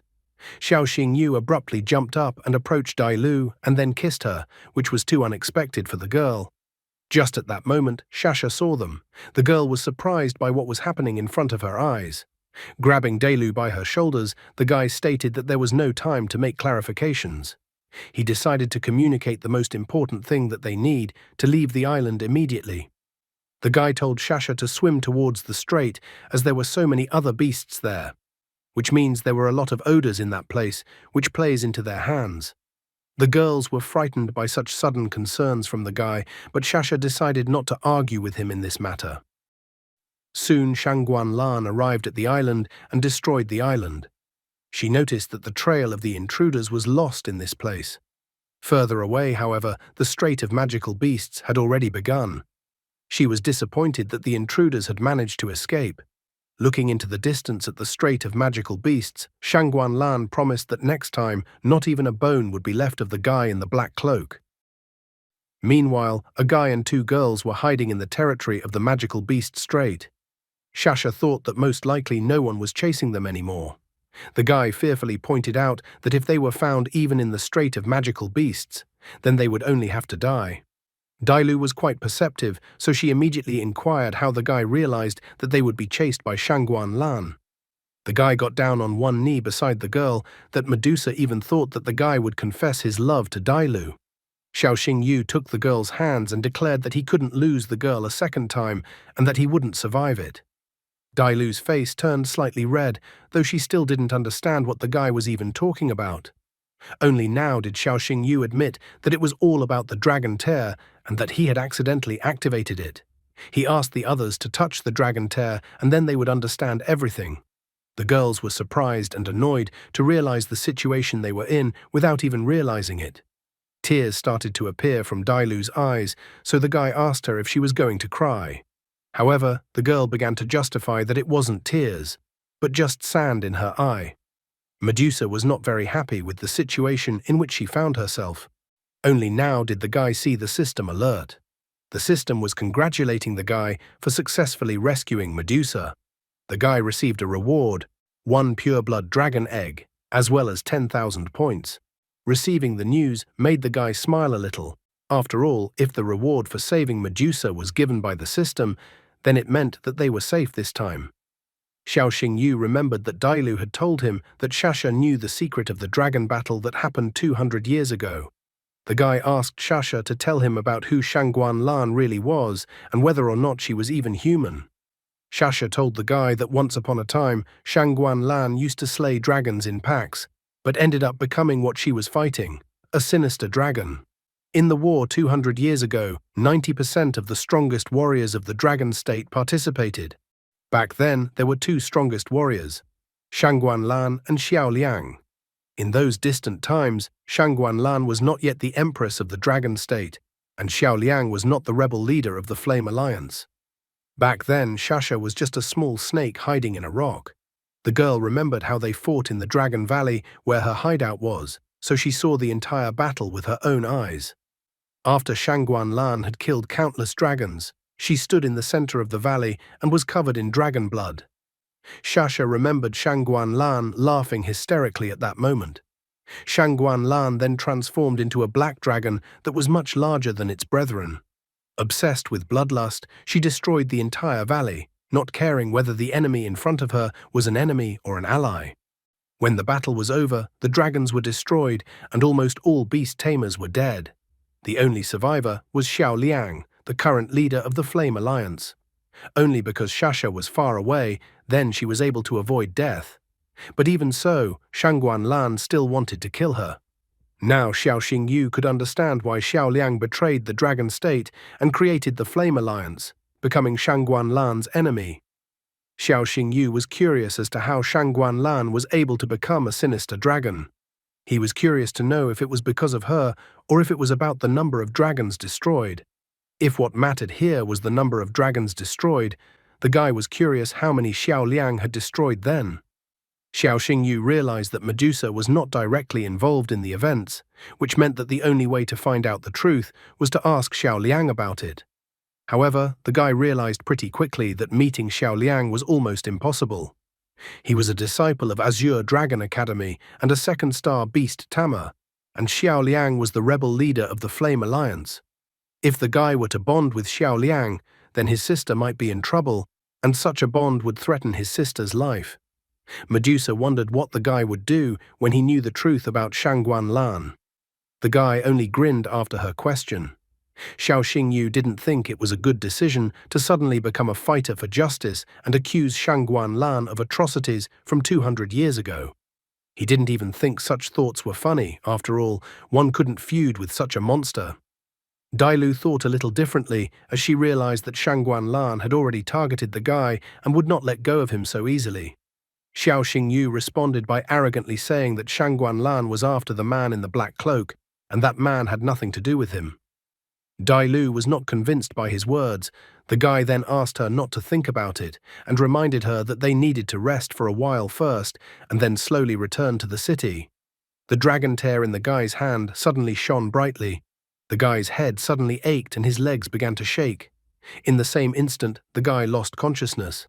Xiao Xingyu abruptly jumped up and approached Dailu and then kissed her, which was too unexpected for the girl. Just at that moment, Shasha saw them. The girl was surprised by what was happening in front of her eyes. Grabbing Dailu by her shoulders, the guy stated that there was no time to make clarifications. He decided to communicate the most important thing that they need, to leave the island immediately. The guy told Shasha to swim towards the strait, as there were so many other beasts there. which means there were a lot of odors in that place, which plays into their hands. The girls were frightened by such sudden concerns from the guy, but Shasha decided not to argue with him in this matter. Soon Shangguan Lan arrived at the island and destroyed the island. She noticed that the trail of the intruders was lost in this place. Further away, however, the Strait of Magical Beasts had already begun. She was disappointed that the intruders had managed to escape. Looking into the distance at the Strait of Magical Beasts, Shangguan Lan promised that next time not even a bone would be left of the guy in the black cloak. Meanwhile, a guy and two girls were hiding in the territory of the Magical Beast Strait. Shasha thought that most likely no one was chasing them anymore. The guy fearfully pointed out that if they were found even in the Strait of Magical Beasts, then they would only have to die. Dailu was quite perceptive, so she immediately inquired how the guy realized that they would be chased by Shangguan Lan. The guy got down on one knee beside the girl, that Medusa even thought that the guy would confess his love to Dailu. Xiao Xingyu took the girl's hands and declared that he couldn't lose the girl a second time and that he wouldn't survive it. Dailu's face turned slightly red, though she still didn't understand what the guy was even talking about. Only now did Xiao Xingyu admit that it was all about the dragon tear and that he had accidentally activated it. He asked the others to touch the dragon tear and then they would understand everything. The girls were surprised and annoyed to realize the situation they were in without even realizing it. Tears started to appear from Dailu's eyes, so the guy asked her if she was going to cry. However, the girl began to justify that it wasn't tears, but just sand in her eye. Medusa was not very happy with the situation in which she found herself. Only now did the guy see the system alert. The system was congratulating the guy for successfully rescuing Medusa. The guy received a reward, 1 pure-blood dragon egg, as well as 10,000 points. Receiving the news made the guy smile a little. After all, if the reward for saving Medusa was given by the system, then it meant that they were safe this time. Xiao Xingyu remembered that Dailu had told him that Shasha knew the secret of the dragon battle that happened 200 years ago. The guy asked Shasha to tell him about who Shangguan Lan really was and whether or not she was even human. Shasha told the guy that once upon a time, Shangguan Lan used to slay dragons in packs, but ended up becoming what she was fighting, a sinister dragon. In the war 200 years ago, 90% of the strongest warriors of the dragon state participated. Back then, there were two strongest warriors, Shangguan Lan and Xiao Liang. In those distant times, Shangguan Lan was not yet the empress of the dragon state, and Xiao Liang was not the rebel leader of the Flame Alliance. Back then, Shasha was just a small snake hiding in a rock. The girl remembered how they fought in the Dragon Valley where her hideout was, so she saw the entire battle with her own eyes. After Shangguan Lan had killed countless dragons, she stood in the center of the valley and was covered in dragon blood. Shasha remembered Shangguan Lan laughing hysterically at that moment. Shangguan Lan then transformed into a black dragon that was much larger than its brethren. Obsessed with bloodlust, she destroyed the entire valley, not caring whether the enemy in front of her was an enemy or an ally. When the battle was over, the dragons were destroyed and almost all beast tamers were dead. The only survivor was Xiao Liang, the current leader of the Flame Alliance. Only because Shasha was far away, then she was able to avoid death. But even so, Shangguan Lan still wanted to kill her. Now Xiao Xingyu could understand why Xiao Liang betrayed the dragon state and created the Flame Alliance, becoming Shangguan Lan's enemy. Xiao Xingyu was curious as to how Shangguan Lan was able to become a sinister dragon. He was curious to know if it was because of her or if it was about the number of dragons destroyed. If what mattered here was the number of dragons destroyed, the guy was curious how many Xiao Liang had destroyed then. Xiao Xingyu realized that Medusa was not directly involved in the events, which meant that the only way to find out the truth was to ask Xiao Liang about it. However, the guy realized pretty quickly that meeting Xiao Liang was almost impossible. He was a disciple of Azure Dragon Academy and a second-star beast tamer, and Xiao Liang was the rebel leader of the Flame Alliance. If the guy were to bond with Xiao Liang, then his sister might be in trouble, and such a bond would threaten his sister's life. Medusa wondered what the guy would do when he knew the truth about Shangguan Lan. The guy only grinned after her question. Xiao Xingyu didn't think it was a good decision to suddenly become a fighter for justice and accuse Shangguan Lan of atrocities from 200 years ago. He didn't even think such thoughts were funny. After all, one couldn't feud with such a monster. Dailu thought a little differently as she realized that Shangguan Lan had already targeted the guy and would not let go of him so easily. Xiao Xingyu responded by arrogantly saying that Shangguan Lan was after the man in the black cloak, and that man had nothing to do with him. Dailu was not convinced by his words. The guy then asked her not to think about it and reminded her that they needed to rest for a while first and then slowly return to the city. The dragon tear in the guy's hand suddenly shone brightly. The guy's head suddenly ached and his legs began to shake. In the same instant, the guy lost consciousness.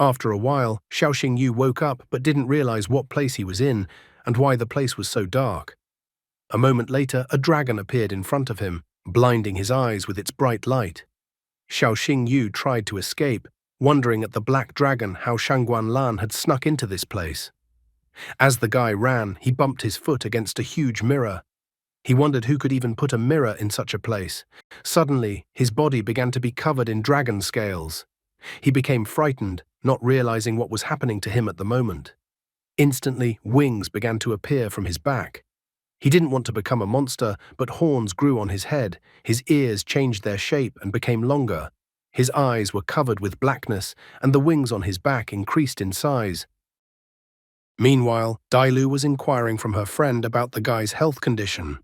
After a while, Xiao Xingyu woke up but didn't realize what place he was in and why the place was so dark. A moment later, a dragon appeared in front of him, blinding his eyes with its bright light. Xiao Xingyu tried to escape, wondering at the black dragon how Shangguan Lan had snuck into this place. As the guy ran, he bumped his foot against a huge mirror. He wondered who could even put a mirror in such a place. Suddenly, his body began to be covered in dragon scales. He became frightened, not realizing what was happening to him at the moment. Instantly, wings began to appear from his back. He didn't want to become a monster, but horns grew on his head, his ears changed their shape and became longer. His eyes were covered with blackness, and the wings on his back increased in size. Meanwhile, Dailu was inquiring from her friend about the guy's health condition.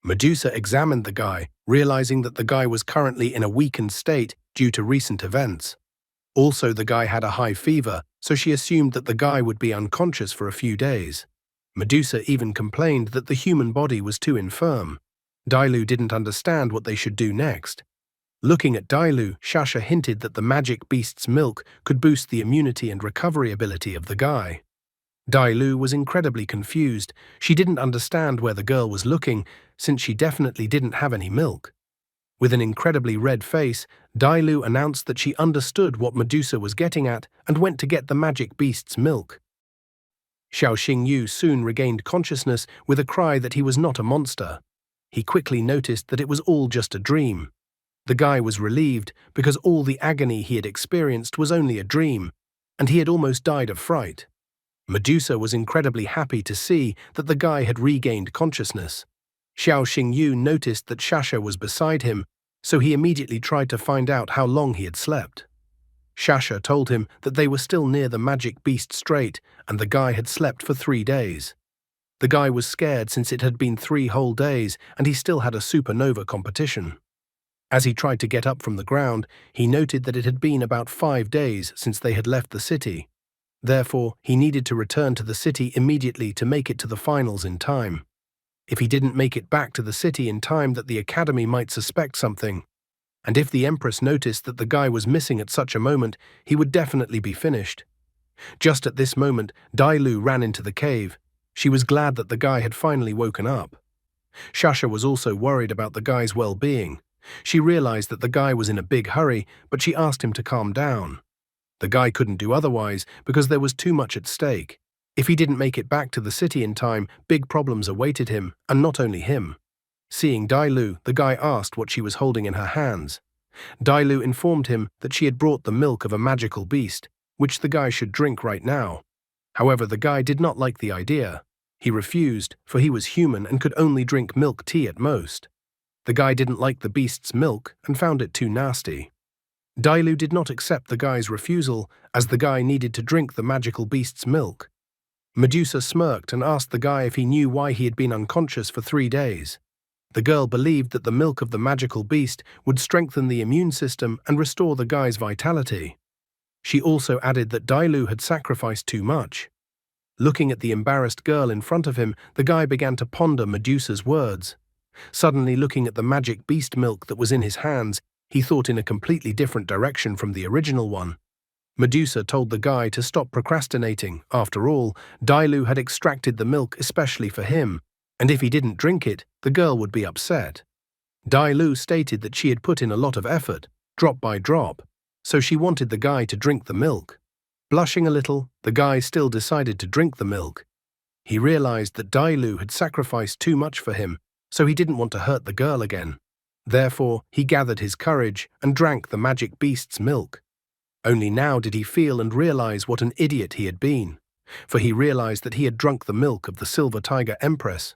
Medusa examined the guy, realizing that the guy was currently in a weakened state due to recent events. Also, the guy had a high fever, so she assumed that the guy would be unconscious for a few days. Medusa even complained that the human body was too infirm. Dailu didn't understand what they should do next. Looking at Dailu, Shasha hinted that the magic beast's milk could boost the immunity and recovery ability of the guy. Dailu was incredibly confused. She didn't understand where the girl was looking, since she definitely didn't have any milk. With an incredibly red face, Dailu announced that she understood what Medusa was getting at and went to get the magic beast's milk. Xiao Xingyu soon regained consciousness with a cry that he was not a monster. He quickly noticed that it was all just a dream. The guy was relieved because all the agony he had experienced was only a dream, and he had almost died of fright. Medusa was incredibly happy to see that the guy had regained consciousness. Xiao Xingyu noticed that Shasha was beside him, so he immediately tried to find out how long he had slept. Shasha told him that they were still near the magic beast strait and the guy had slept for 3 days. The guy was scared since it had been 3 whole days and he still had a supernova competition. As he tried to get up from the ground, he noted that it had been about 5 days since they had left the city. Therefore, he needed to return to the city immediately to make it to the finals in time. If he didn't make it back to the city in time, that the academy might suspect something. And if the Empress noticed that the guy was missing at such a moment, he would definitely be finished. Just at this moment, Dailu ran into the cave. She was glad that the guy had finally woken up. Shasha was also worried about the guy's well-being. She realized that the guy was in a big hurry, but she asked him to calm down. The guy couldn't do otherwise because there was too much at stake. If he didn't make it back to the city in time, big problems awaited him, and not only him. Seeing Dailu, the guy asked what she was holding in her hands. Dailu informed him that she had brought the milk of a magical beast, which the guy should drink right now. However, the guy did not like the idea. He refused, for he was human and could only drink milk tea at most. The guy didn't like the beast's milk and found it too nasty. Dailu did not accept the guy's refusal, as the guy needed to drink the magical beast's milk. Medusa smirked and asked the guy if he knew why he had been unconscious for 3 days. The girl believed that the milk of the magical beast would strengthen the immune system and restore the guy's vitality. She also added that Dailu had sacrificed too much. Looking at the embarrassed girl in front of him, the guy began to ponder Medusa's words. Suddenly, looking at the magic beast milk that was in his hands, he thought in a completely different direction from the original one. Medusa told the guy to stop procrastinating. After all, Dailu had extracted the milk especially for him, and if he didn't drink it, the girl would be upset. Dailu stated that she had put in a lot of effort, drop by drop, so she wanted the guy to drink the milk. Blushing a little, the guy still decided to drink the milk. He realized that Dailu had sacrificed too much for him, so he didn't want to hurt the girl again. Therefore, he gathered his courage and drank the magic beast's milk. Only now did he feel and realize what an idiot he had been, for he realized that he had drunk the milk of the Silver Tiger Empress.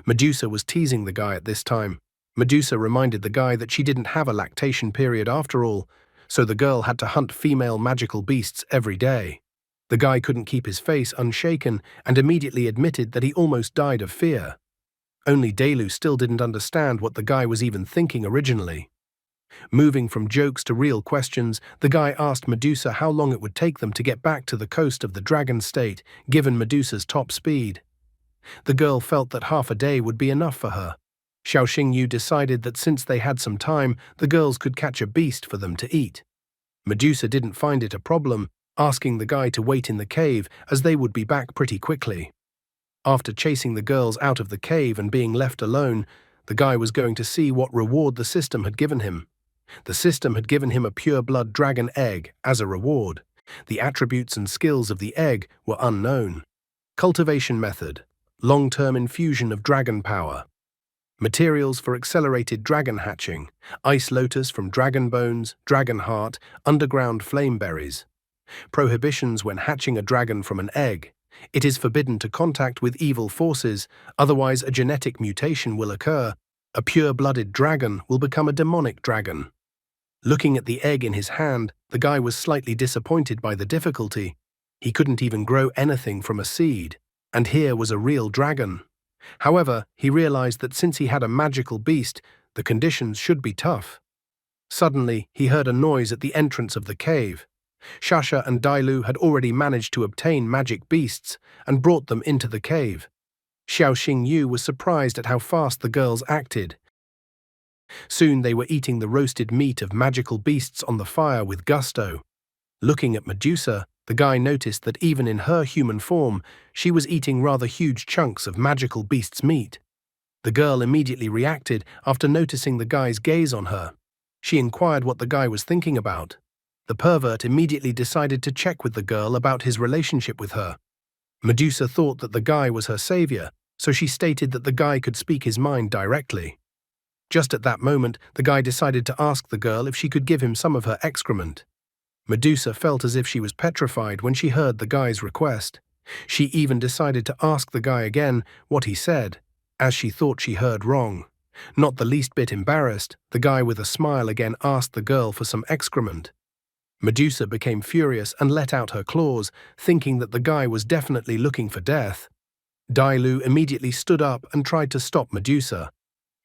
Medusa was teasing the guy at this time. Medusa reminded the guy that she didn't have a lactation period after all, so the girl had to hunt female magical beasts every day. The guy couldn't keep his face unshaken and immediately admitted that he almost died of fear. Only Delu still didn't understand what the guy was even thinking originally. Moving from jokes to real questions, the guy asked Medusa how long it would take them to get back to the coast of the Dragon State, given Medusa's top speed. The girl felt that half a day would be enough for her. Xiao Xingyu decided that since they had some time, the girls could catch a beast for them to eat. Medusa didn't find it a problem, asking the guy to wait in the cave as they would be back pretty quickly. After chasing the girls out of the cave and being left alone, the guy was going to see what reward the system had given him. The system had given him a pure-blood dragon egg as a reward. The attributes and skills of the egg were unknown. Cultivation method: long-term infusion of dragon power. Materials for accelerated dragon hatching: ice lotus from dragon bones, dragon heart, underground flame berries. Prohibitions when hatching a dragon from an egg: it is forbidden to contact with evil forces, otherwise a genetic mutation will occur. A pure-blooded dragon will become a demonic dragon. Looking at the egg in his hand, the guy was slightly disappointed by the difficulty. He couldn't even grow anything from a seed, and here was a real dragon. However, he realized that since he had a magical beast, the conditions should be tough. Suddenly, he heard a noise at the entrance of the cave. Shasha and Dailu had already managed to obtain magic beasts and brought them into the cave. Xiao Xingyu was surprised at how fast the girls acted. Soon they were eating the roasted meat of magical beasts on the fire with gusto. Looking at Medusa, the guy noticed that even in her human form, she was eating rather huge chunks of magical beast's meat. The girl immediately reacted after noticing the guy's gaze on her. She inquired what the guy was thinking about. The pervert immediately decided to check with the girl about his relationship with her. Medusa thought that the guy was her savior, so she stated that the guy could speak his mind directly. Just at that moment, the guy decided to ask the girl if she could give him some of her excrement. Medusa felt as if she was petrified when she heard the guy's request. She even decided to ask the guy again what he said, as she thought she heard wrong. Not the least bit embarrassed, the guy with a smile again asked the girl for some excrement. Medusa became furious and let out her claws, thinking that the guy was definitely looking for death. Dailu immediately stood up and tried to stop Medusa.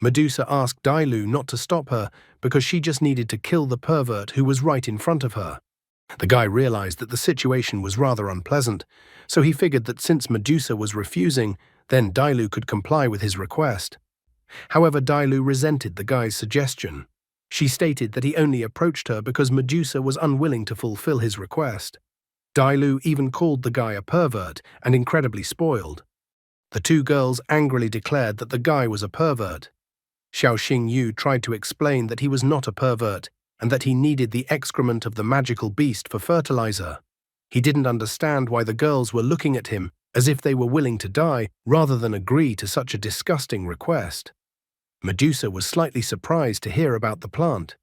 Medusa asked Dailu not to stop her because she just needed to kill the pervert who was right in front of her. The guy realized that the situation was rather unpleasant, so he figured that since Medusa was refusing, then Dailu could comply with his request. However, Dailu resented the guy's suggestion. She stated that he only approached her because Medusa was unwilling to fulfill his request. Dailu even called the guy a pervert and incredibly spoiled. The two girls angrily declared that the guy was a pervert. Xiao Xingyu tried to explain that he was not a pervert and that he needed the excrement of the magical beast for fertilizer. He didn't understand why the girls were looking at him as if they were willing to die rather than agree to such a disgusting request. Medusa was slightly surprised to hear about the plant.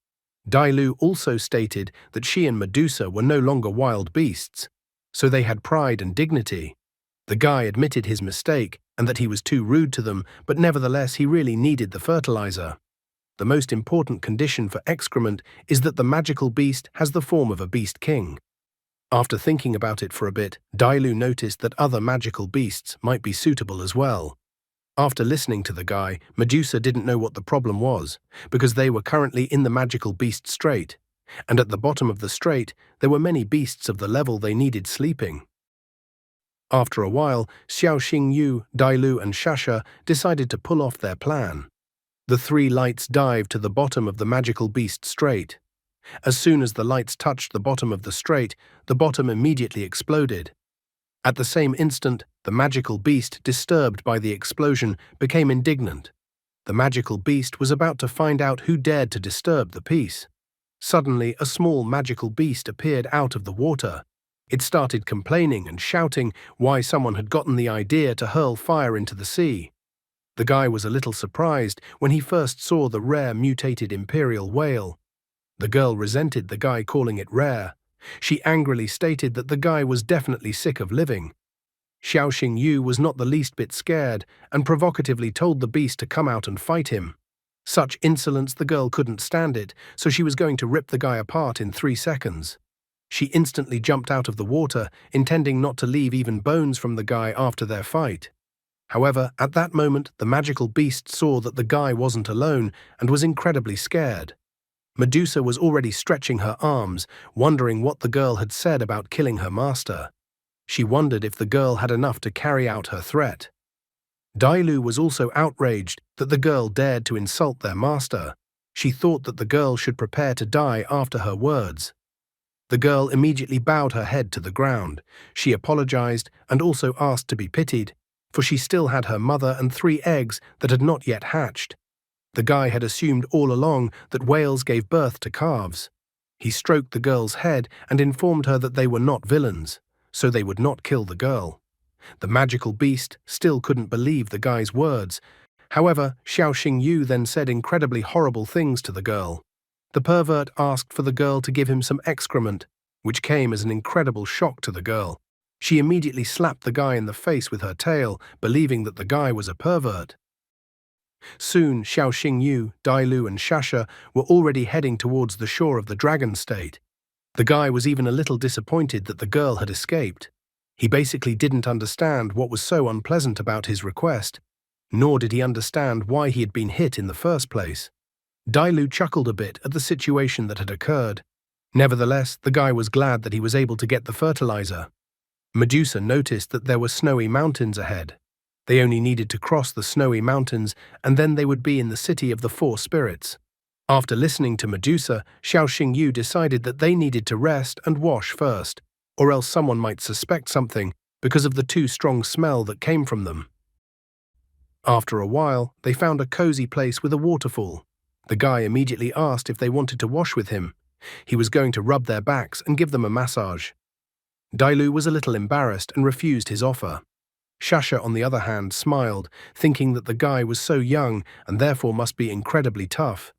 Dailu also stated that she and Medusa were no longer wild beasts, so they had pride and dignity. The guy admitted his mistake and that he was too rude to them, but nevertheless he really needed the fertilizer. The most important condition for excrement is that the magical beast has the form of a beast king. After thinking about it for a bit, Dailu noticed that other magical beasts might be suitable as well. After listening to the guy, Medusa didn't know what the problem was, because they were currently in the magical beast strait, and at the bottom of the strait there were many beasts of the level they needed sleeping. After a while, Xiao Xingyu, Dailu and Shasha decided to pull off their plan. The three lights dived to the bottom of the magical beast strait. As soon as the lights touched the bottom of the strait, the bottom immediately exploded. At the same instant, the magical beast, disturbed by the explosion, became indignant. The magical beast was about to find out who dared to disturb the peace. Suddenly, a small magical beast appeared out of the water. It started complaining and shouting why someone had gotten the idea to hurl fire into the sea. The guy was a little surprised when he first saw the rare mutated imperial whale. The girl resented the guy calling it rare. She angrily stated that the guy was definitely sick of living. Xiao Yu was not the least bit scared and provocatively told the beast to come out and fight him. Such insolence, the girl couldn't stand it, so she was going to rip the guy apart in 3 seconds. She instantly jumped out of the water, intending not to leave even bones from the guy after their fight. However, at that moment, the magical beast saw that the guy wasn't alone and was incredibly scared. Medusa was already stretching her arms, wondering what the girl had said about killing her master. She wondered if the girl had enough to carry out her threat. Dailu was also outraged that the girl dared to insult their master. She thought that the girl should prepare to die after her words. The girl immediately bowed her head to the ground. She apologized and also asked to be pitied, for she still had her mother and 3 eggs that had not yet hatched. The guy had assumed all along that whales gave birth to calves. He stroked the girl's head and informed her that they were not villains, so they would not kill the girl. The magical beast still couldn't believe the guy's words. However, Xiao Yu then said incredibly horrible things to the girl. The pervert asked for the girl to give him some excrement, which came as an incredible shock to the girl. She immediately slapped the guy in the face with her tail, believing that the guy was a pervert. Soon, Xiao Yu, Dailu and Shasha were already heading towards the shore of the dragon state. The guy was even a little disappointed that the girl had escaped. He basically didn't understand what was so unpleasant about his request, nor did he understand why he had been hit in the first place. Dailu chuckled a bit at the situation that had occurred. Nevertheless, the guy was glad that he was able to get the fertilizer. Medusa noticed that there were snowy mountains ahead. They only needed to cross the snowy mountains and then they would be in the city of the 4 spirits. After listening to Medusa, Xiao Yu decided that they needed to rest and wash first, or else someone might suspect something because of the too strong smell that came from them. After a while, they found a cozy place with a waterfall. The guy immediately asked if they wanted to wash with him. He was going to rub their backs and give them a massage. Dailu was a little embarrassed and refused his offer. Shasha, on the other hand, smiled, thinking that the guy was so young and therefore must be incredibly tough.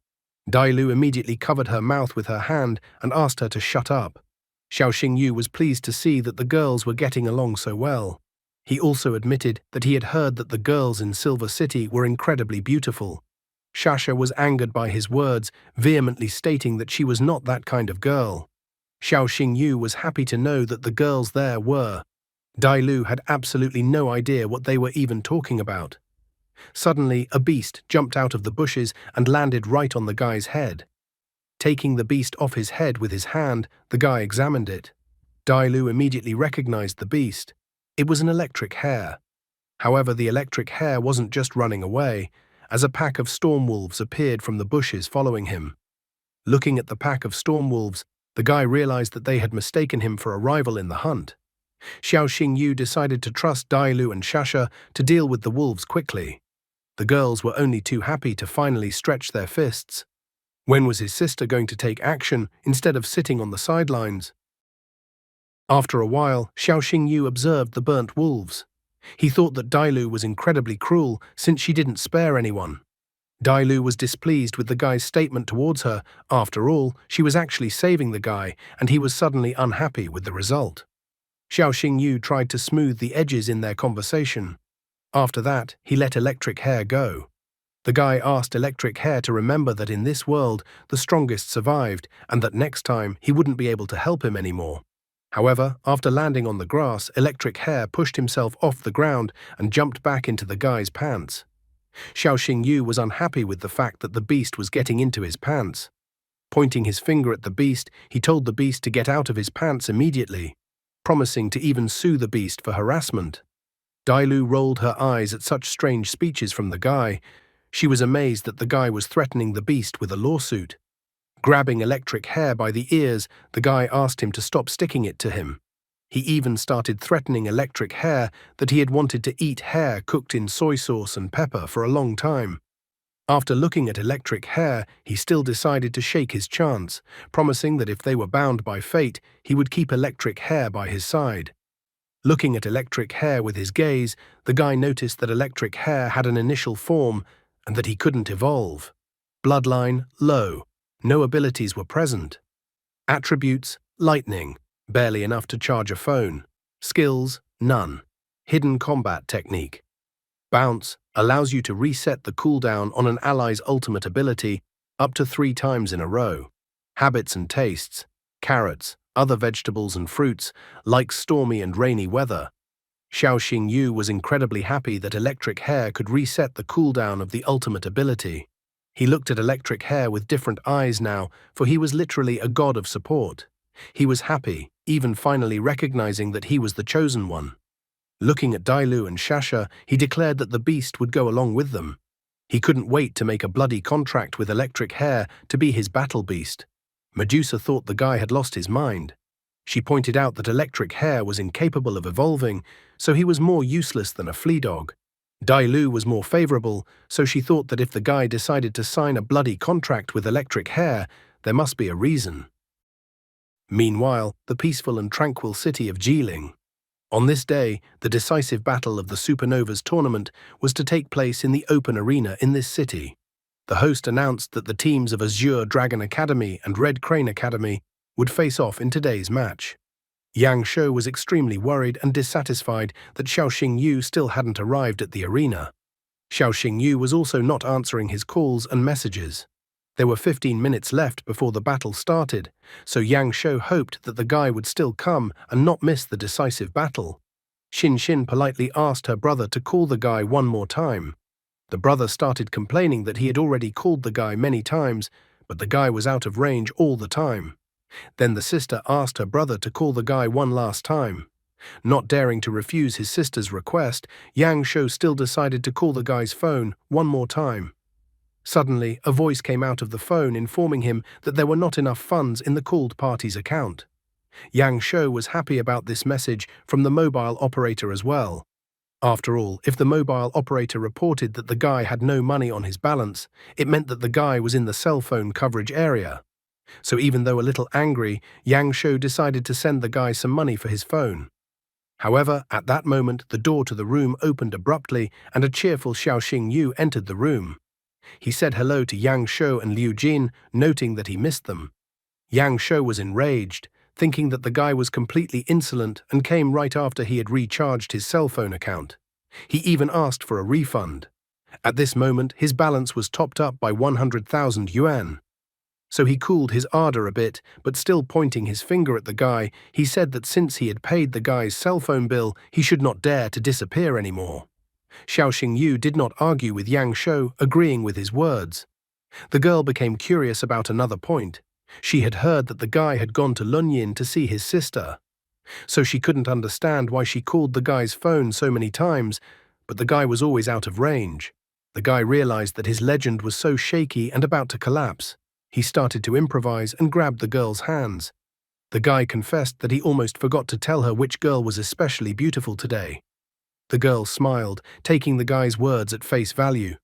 Dailu immediately covered her mouth with her hand and asked her to shut up. Xiao Yu was pleased to see that the girls were getting along so well. He also admitted that he had heard that the girls in Silver City were incredibly beautiful. Shasha was angered by his words, vehemently stating that she was not that kind of girl. Xiao Yu was happy to know that the girls there were. Dailu had absolutely no idea what they were even talking about. Suddenly, a beast jumped out of the bushes and landed right on the guy's head. Taking the beast off his head with his hand, the guy examined it. Dailu immediately recognized the beast. It was an electric hare. However, the electric hare wasn't just running away, as a pack of storm wolves appeared from the bushes following him. Looking at the pack of storm wolves, the guy realized that they had mistaken him for a rival in the hunt. Xiao Yu decided to trust Dailu and Shasha to deal with the wolves quickly. The girls were only too happy to finally stretch their fists. When was his sister going to take action instead of sitting on the sidelines? After a while, Xiao Yu observed the burnt wolves. He thought that Dailu was incredibly cruel since she didn't spare anyone. Dailu was displeased with the guy's statement towards her. After all, she was actually saving the guy, and he was suddenly unhappy with the result. Xiao Yu tried to smooth the edges in their conversation. After that, he let Electric Hare go. The guy asked Electric Hare to remember that in this world, the strongest survived, and that next time he wouldn't be able to help him anymore. However, after landing on the grass, Electric Hare pushed himself off the ground and jumped back into the guy's pants. Xiao Yu was unhappy with the fact that the beast was getting into his pants. Pointing his finger at the beast, he told the beast to get out of his pants immediately, promising to even sue the beast for harassment. Dailu rolled her eyes at such strange speeches from the guy. She was amazed that the guy was threatening the beast with a lawsuit. Grabbing Electric Hare by the ears, the guy asked him to stop sticking it to him. He even started threatening Electric Hare that he had wanted to eat hare cooked in soy sauce and pepper for a long time. After looking at Electric Hare, he still decided to shake his chance, promising that if they were bound by fate, he would keep Electric Hare by his side. Looking at electric hair with his gaze, the guy noticed that electric hair had an initial form and that he couldn't evolve. Bloodline, low. No abilities were present. Attributes, lightning, barely enough to charge a phone. Skills, none. Hidden combat technique. Bounce allows you to reset the cooldown on an ally's ultimate ability up to 3 times in a row. Habits and tastes. Carrots, other vegetables and fruits, like stormy and rainy weather. Xiao Xingyu was incredibly happy that electric hair could reset the cooldown of the ultimate ability. He looked at electric hair with different eyes now, for he was literally a god of support. He was happy, even finally recognizing that he was the chosen one. Looking at Dailu and Shasha, he declared that the beast would go along with them. He couldn't wait to make a bloody contract with electric hair to be his battle beast. Medusa thought the guy had lost his mind. She pointed out that electric hair was incapable of evolving, so he was more useless than a flea dog. Dailu was more favorable, so she thought that if the guy decided to sign a bloody contract with electric hair, there must be a reason. Meanwhile, the peaceful and tranquil city of Jiling. On this day, the decisive battle of the Supernovas tournament was to take place in the open arena in this city. The host announced that the teams of Azure Dragon Academy and Red Crane Academy would face off in today's match. Yang Shou was extremely worried and dissatisfied that Xiao Xingyu still hadn't arrived at the arena. Xiao Xingyu was also not answering his calls and messages. There were 15 minutes left before the battle started, so Yang Shou hoped that the guy would still come and not miss the decisive battle. Xin Xin politely asked her brother to call the guy one more time. The brother started complaining that he had already called the guy many times, but the guy was out of range all the time. Then the sister asked her brother to call the guy one last time. Not daring to refuse his sister's request, Yang Shou still decided to call the guy's phone one more time. Suddenly, a voice came out of the phone informing him that there were not enough funds in the called party's account. Yang Shou was happy about this message from the mobile operator as well. After all, if the mobile operator reported that the guy had no money on his balance, it meant that the guy was in the cell phone coverage area. So even though a little angry, Yang Shou decided to send the guy some money for his phone. However, at that moment, the door to the room opened abruptly and a cheerful Xiao Xingyu entered the room. He said hello to Yang Shou and Liu Jin, noting that he missed them. Yang Shou was enraged, thinking that the guy was completely insolent and came right after he had recharged his cell phone account. He even asked for a refund. At this moment, his balance was topped up by 100,000 yuan. So he cooled his ardor a bit, but still pointing his finger at the guy, he said that since he had paid the guy's cell phone bill, he should not dare to disappear anymore. Xiao Xingyu did not argue with Yang Shou, agreeing with his words. The girl became curious about another point. She had heard that the guy had gone to Lunyin to see his sister. So she couldn't understand why she called the guy's phone so many times, but the guy was always out of range. The guy realized that his legend was so shaky and about to collapse. He started to improvise and grabbed the girl's hands. The guy confessed that he almost forgot to tell her which girl was especially beautiful today. The girl smiled, taking the guy's words at face value.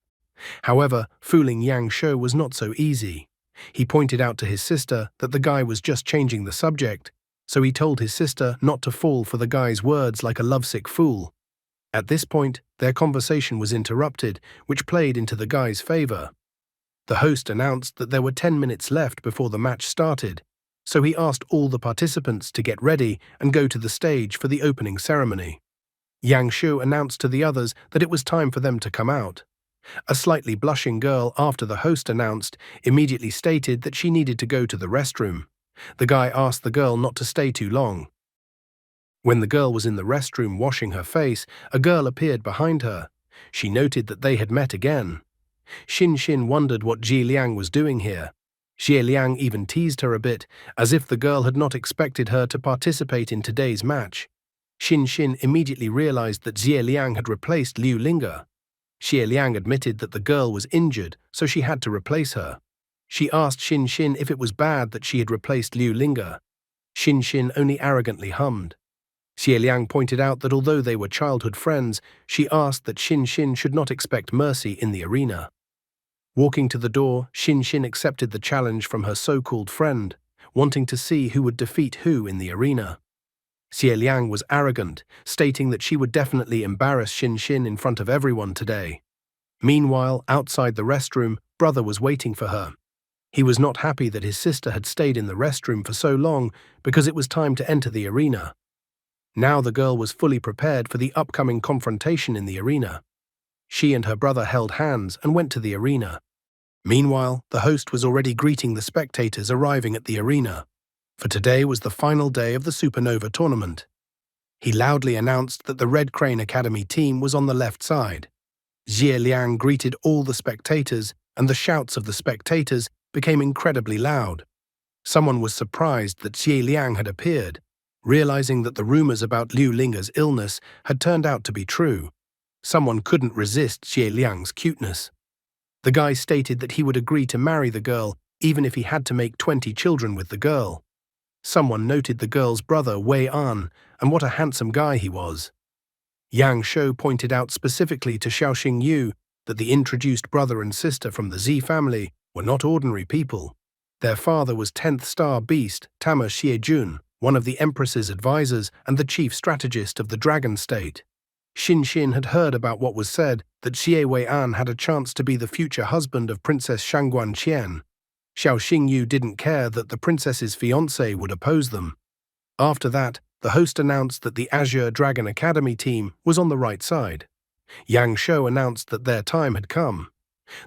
However, fooling Yang Shou was not so easy. He pointed out to his sister that the guy was just changing the subject, so he told his sister not to fall for the guy's words like a lovesick fool. At this point, their conversation was interrupted, which played into the guy's favor. The host announced that there were 10 minutes left before the match started, so he asked all the participants to get ready and go to the stage for the opening ceremony. Yang Shou announced to the others that it was time for them to come out. A slightly blushing girl, after the host announced, immediately stated that she needed to go to the restroom. The guy asked the girl not to stay too long. When the girl was in the restroom washing her face, a girl appeared behind her. She noted that they had met again. Xin Xin wondered what Ji Liang was doing here. Xie Liang even teased her a bit, as if the girl had not expected her to participate in today's match. Xin Xin immediately realized that Xie Liang had replaced Liu Linga. Xie Liang admitted that the girl was injured, so she had to replace her. She asked Xin Xin if it was bad that she had replaced Liu Linga. Xin Xin only arrogantly hummed. Xie Liang pointed out that although they were childhood friends, she asked that Xin Xin should not expect mercy in the arena. Walking to the door, Xin Xin accepted the challenge from her so-called friend, wanting to see who would defeat who in the arena. Xie Liang was arrogant, stating that she would definitely embarrass Xin Xin in front of everyone today. Meanwhile, outside the restroom, brother was waiting for her. He was not happy that his sister had stayed in the restroom for so long because it was time to enter the arena. Now the girl was fully prepared for the upcoming confrontation in the arena. She and her brother held hands and went to the arena. Meanwhile, the host was already greeting the spectators arriving at the arena, for today was the final day of the Supernova tournament. He loudly announced that the Red Crane Academy team was on the left side. Xie Liang greeted all the spectators, and the shouts of the spectators became incredibly loud. Someone was surprised that Xie Liang had appeared, realizing that the rumors about Liu Linger's illness had turned out to be true. Someone couldn't resist Xie Liang's cuteness. The guy stated that he would agree to marry the girl even if he had to make 20 children with the girl. Someone noted the girl's brother Wei An, and what a handsome guy he was. Yang Shou pointed out specifically to Xiaoxing Yu that the introduced brother and sister from the Z family were not ordinary people. Their father was 10th star beast Tama Xiejun, one of the Empress's advisors and the chief strategist of the Dragon State. Xin Xin had heard about what was said, that Xie Wei'an had a chance to be the future husband of Princess Shangguan Qian. Xiaoxing Yu didn't care that the princess's fiancé would oppose them. After that, the host announced that the Azure Dragon Academy team was on the right side. Yang Shou announced that their time had come.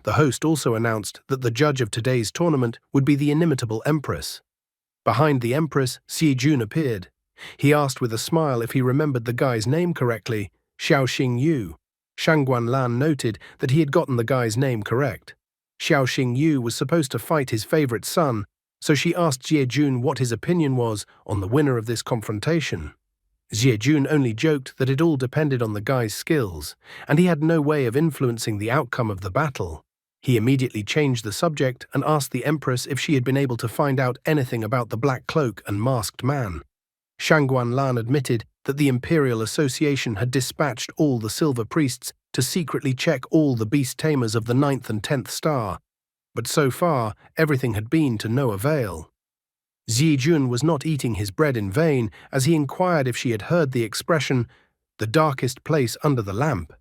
The host also announced that the judge of today's tournament would be the inimitable Empress. Behind the Empress, Xi Jun appeared. He asked with a smile if he remembered the guy's name correctly, Xiaoxing Yu. Shangguan Lan noted that he had gotten the guy's name correct. Xiaoxing Yu was supposed to fight his favorite son, so she asked Xie Jun what his opinion was on the winner of this confrontation. Xie Jun only joked that it all depended on the guy's skills, and he had no way of influencing the outcome of the battle. He immediately changed the subject and asked the Empress if she had been able to find out anything about the Black Cloak and Masked Man. Shangguan Lan admitted that the Imperial Association had dispatched all the Silver Priests to secretly check all the beast tamers of the 9th and 10th star, but so far everything had been to no avail. Xi Jun was not eating his bread in vain as he inquired if she had heard the expression, "the darkest place under the lamp."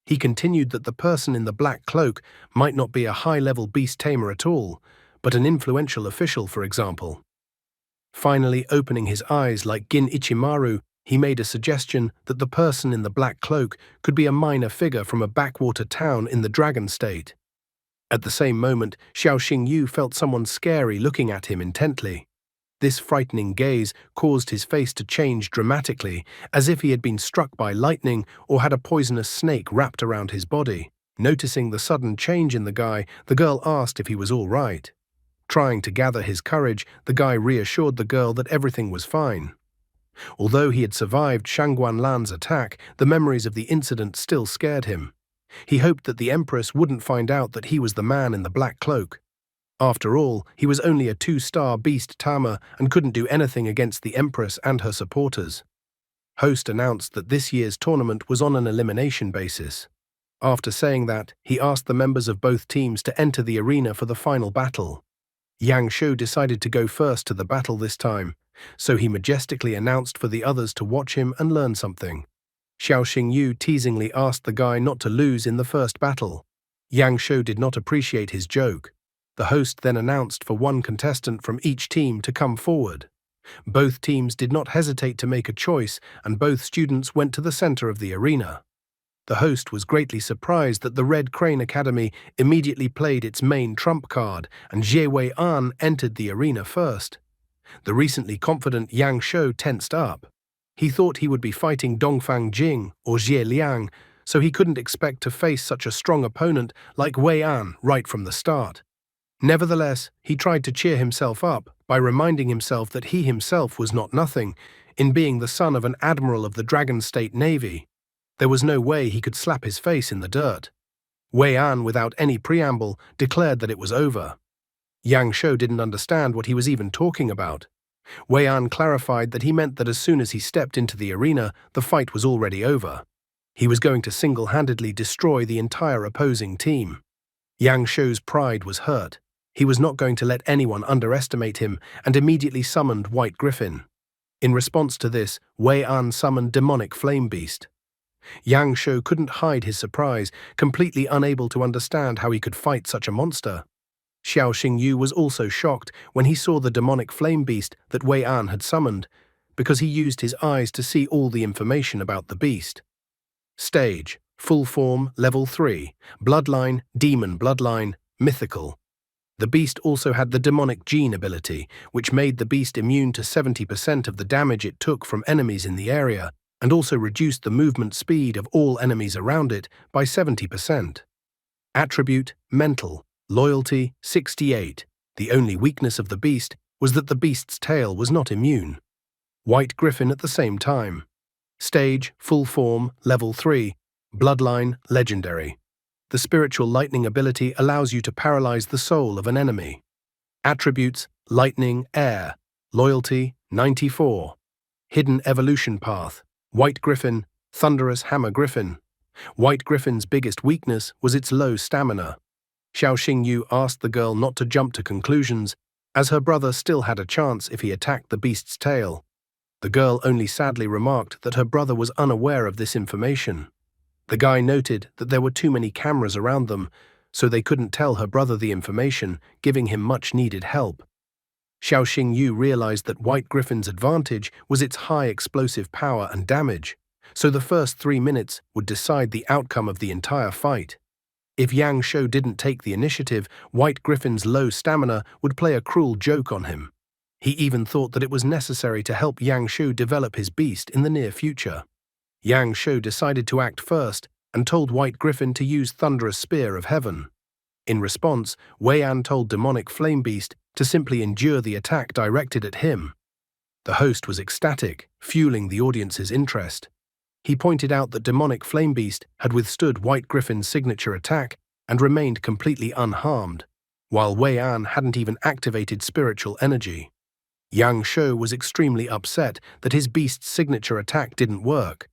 He continued that the person in the black cloak might not be a high-level beast tamer at all, but an influential official, for example. Finally, opening his eyes like Gin Ichimaru, he made a suggestion that the person in the black cloak could be a minor figure from a backwater town in the Dragon State. At the same moment, Xiaoxing Yu felt someone scary looking at him intently. This frightening gaze caused his face to change dramatically, as if he had been struck by lightning or had a poisonous snake wrapped around his body. Noticing the sudden change in the guy, the girl asked if he was all right. Trying to gather his courage, the guy reassured the girl that everything was fine. Although he had survived Shangguan Lan's attack, the memories of the incident still scared him. He hoped that the Empress wouldn't find out that he was the man in the black cloak. After all, he was only a 2-star beast tamer and couldn't do anything against the Empress and her supporters. Host announced that this year's tournament was on an elimination basis. After saying that, he asked the members of both teams to enter the arena for the final battle. Yang Shou decided to go first to the battle this time, so he majestically announced for the others to watch him and learn something. Xiaoxing Yu teasingly asked the guy not to lose in the first battle. Yang Shou did not appreciate his joke. The host then announced for one contestant from each team to come forward. Both teams did not hesitate to make a choice, and both students went to the center of the arena. The host was greatly surprised that the Red Crane Academy immediately played its main trump card, and Xie Wei'an entered the arena first. The recently confident Yang Shou tensed up. He thought he would be fighting Dongfang Jing or Xie Liang, so he couldn't expect to face such a strong opponent like Wei'an right from the start. Nevertheless, he tried to cheer himself up by reminding himself that he himself was not nothing, in being the son of an admiral of the Dragon State Navy. There was no way he could slap his face in the dirt. Wei'an, without any preamble, declared that it was over. Yang Shou didn't understand what he was even talking about. Wei'an clarified that he meant that as soon as he stepped into the arena, the fight was already over. He was going to single-handedly destroy the entire opposing team. Yang Shou's pride was hurt. He was not going to let anyone underestimate him and immediately summoned White Griffin. In response to this, Wei An summoned demonic flame beast. Yang Shou couldn't hide his surprise, completely unable to understand how he could fight such a monster. Xiao Xingyu was also shocked when he saw the demonic flame beast that Wei An had summoned, because he used his eyes to see all the information about the beast. Stage, full form, level 3, bloodline, demon bloodline, mythical. The beast also had the demonic gene ability, which made the beast immune to 70% of the damage it took from enemies in the area, and also reduced the movement speed of all enemies around it by 70%. Attribute, mental, loyalty, 68. The only weakness of the beast was that the beast's tail was not immune. White griffin at the same time. Stage, full form, level 3, bloodline, legendary. The spiritual lightning ability allows you to paralyze the soul of an enemy. Attributes, lightning, air, loyalty, 94. Hidden evolution path, white griffin, thunderous hammer griffin. White griffin's biggest weakness was its low stamina. Xiao Xingyu asked the girl not to jump to conclusions, as her brother still had a chance if he attacked the beast's tail. The girl only sadly remarked that her brother was unaware of this information. The guy noted that there were too many cameras around them, so they couldn't tell her brother the information, giving him much-needed help. Xiao Xingyu realized that White Griffin's advantage was its high explosive power and damage, so the first 3 minutes would decide the outcome of the entire fight. If Yang Shou didn't take the initiative, White Griffin's low stamina would play a cruel joke on him. He even thought that it was necessary to help Yang Shou develop his beast in the near future. Yang Shou decided to act first and told White Griffin to use Thunderous Spear of Heaven. In response, Wei An told Demonic Flame Beast to simply endure the attack directed at him. The host was ecstatic, fueling the audience's interest. He pointed out that Demonic Flame Beast had withstood White Griffin's signature attack and remained completely unharmed, while Wei An hadn't even activated spiritual energy. Yang Shou was extremely upset that his beast's signature attack didn't work.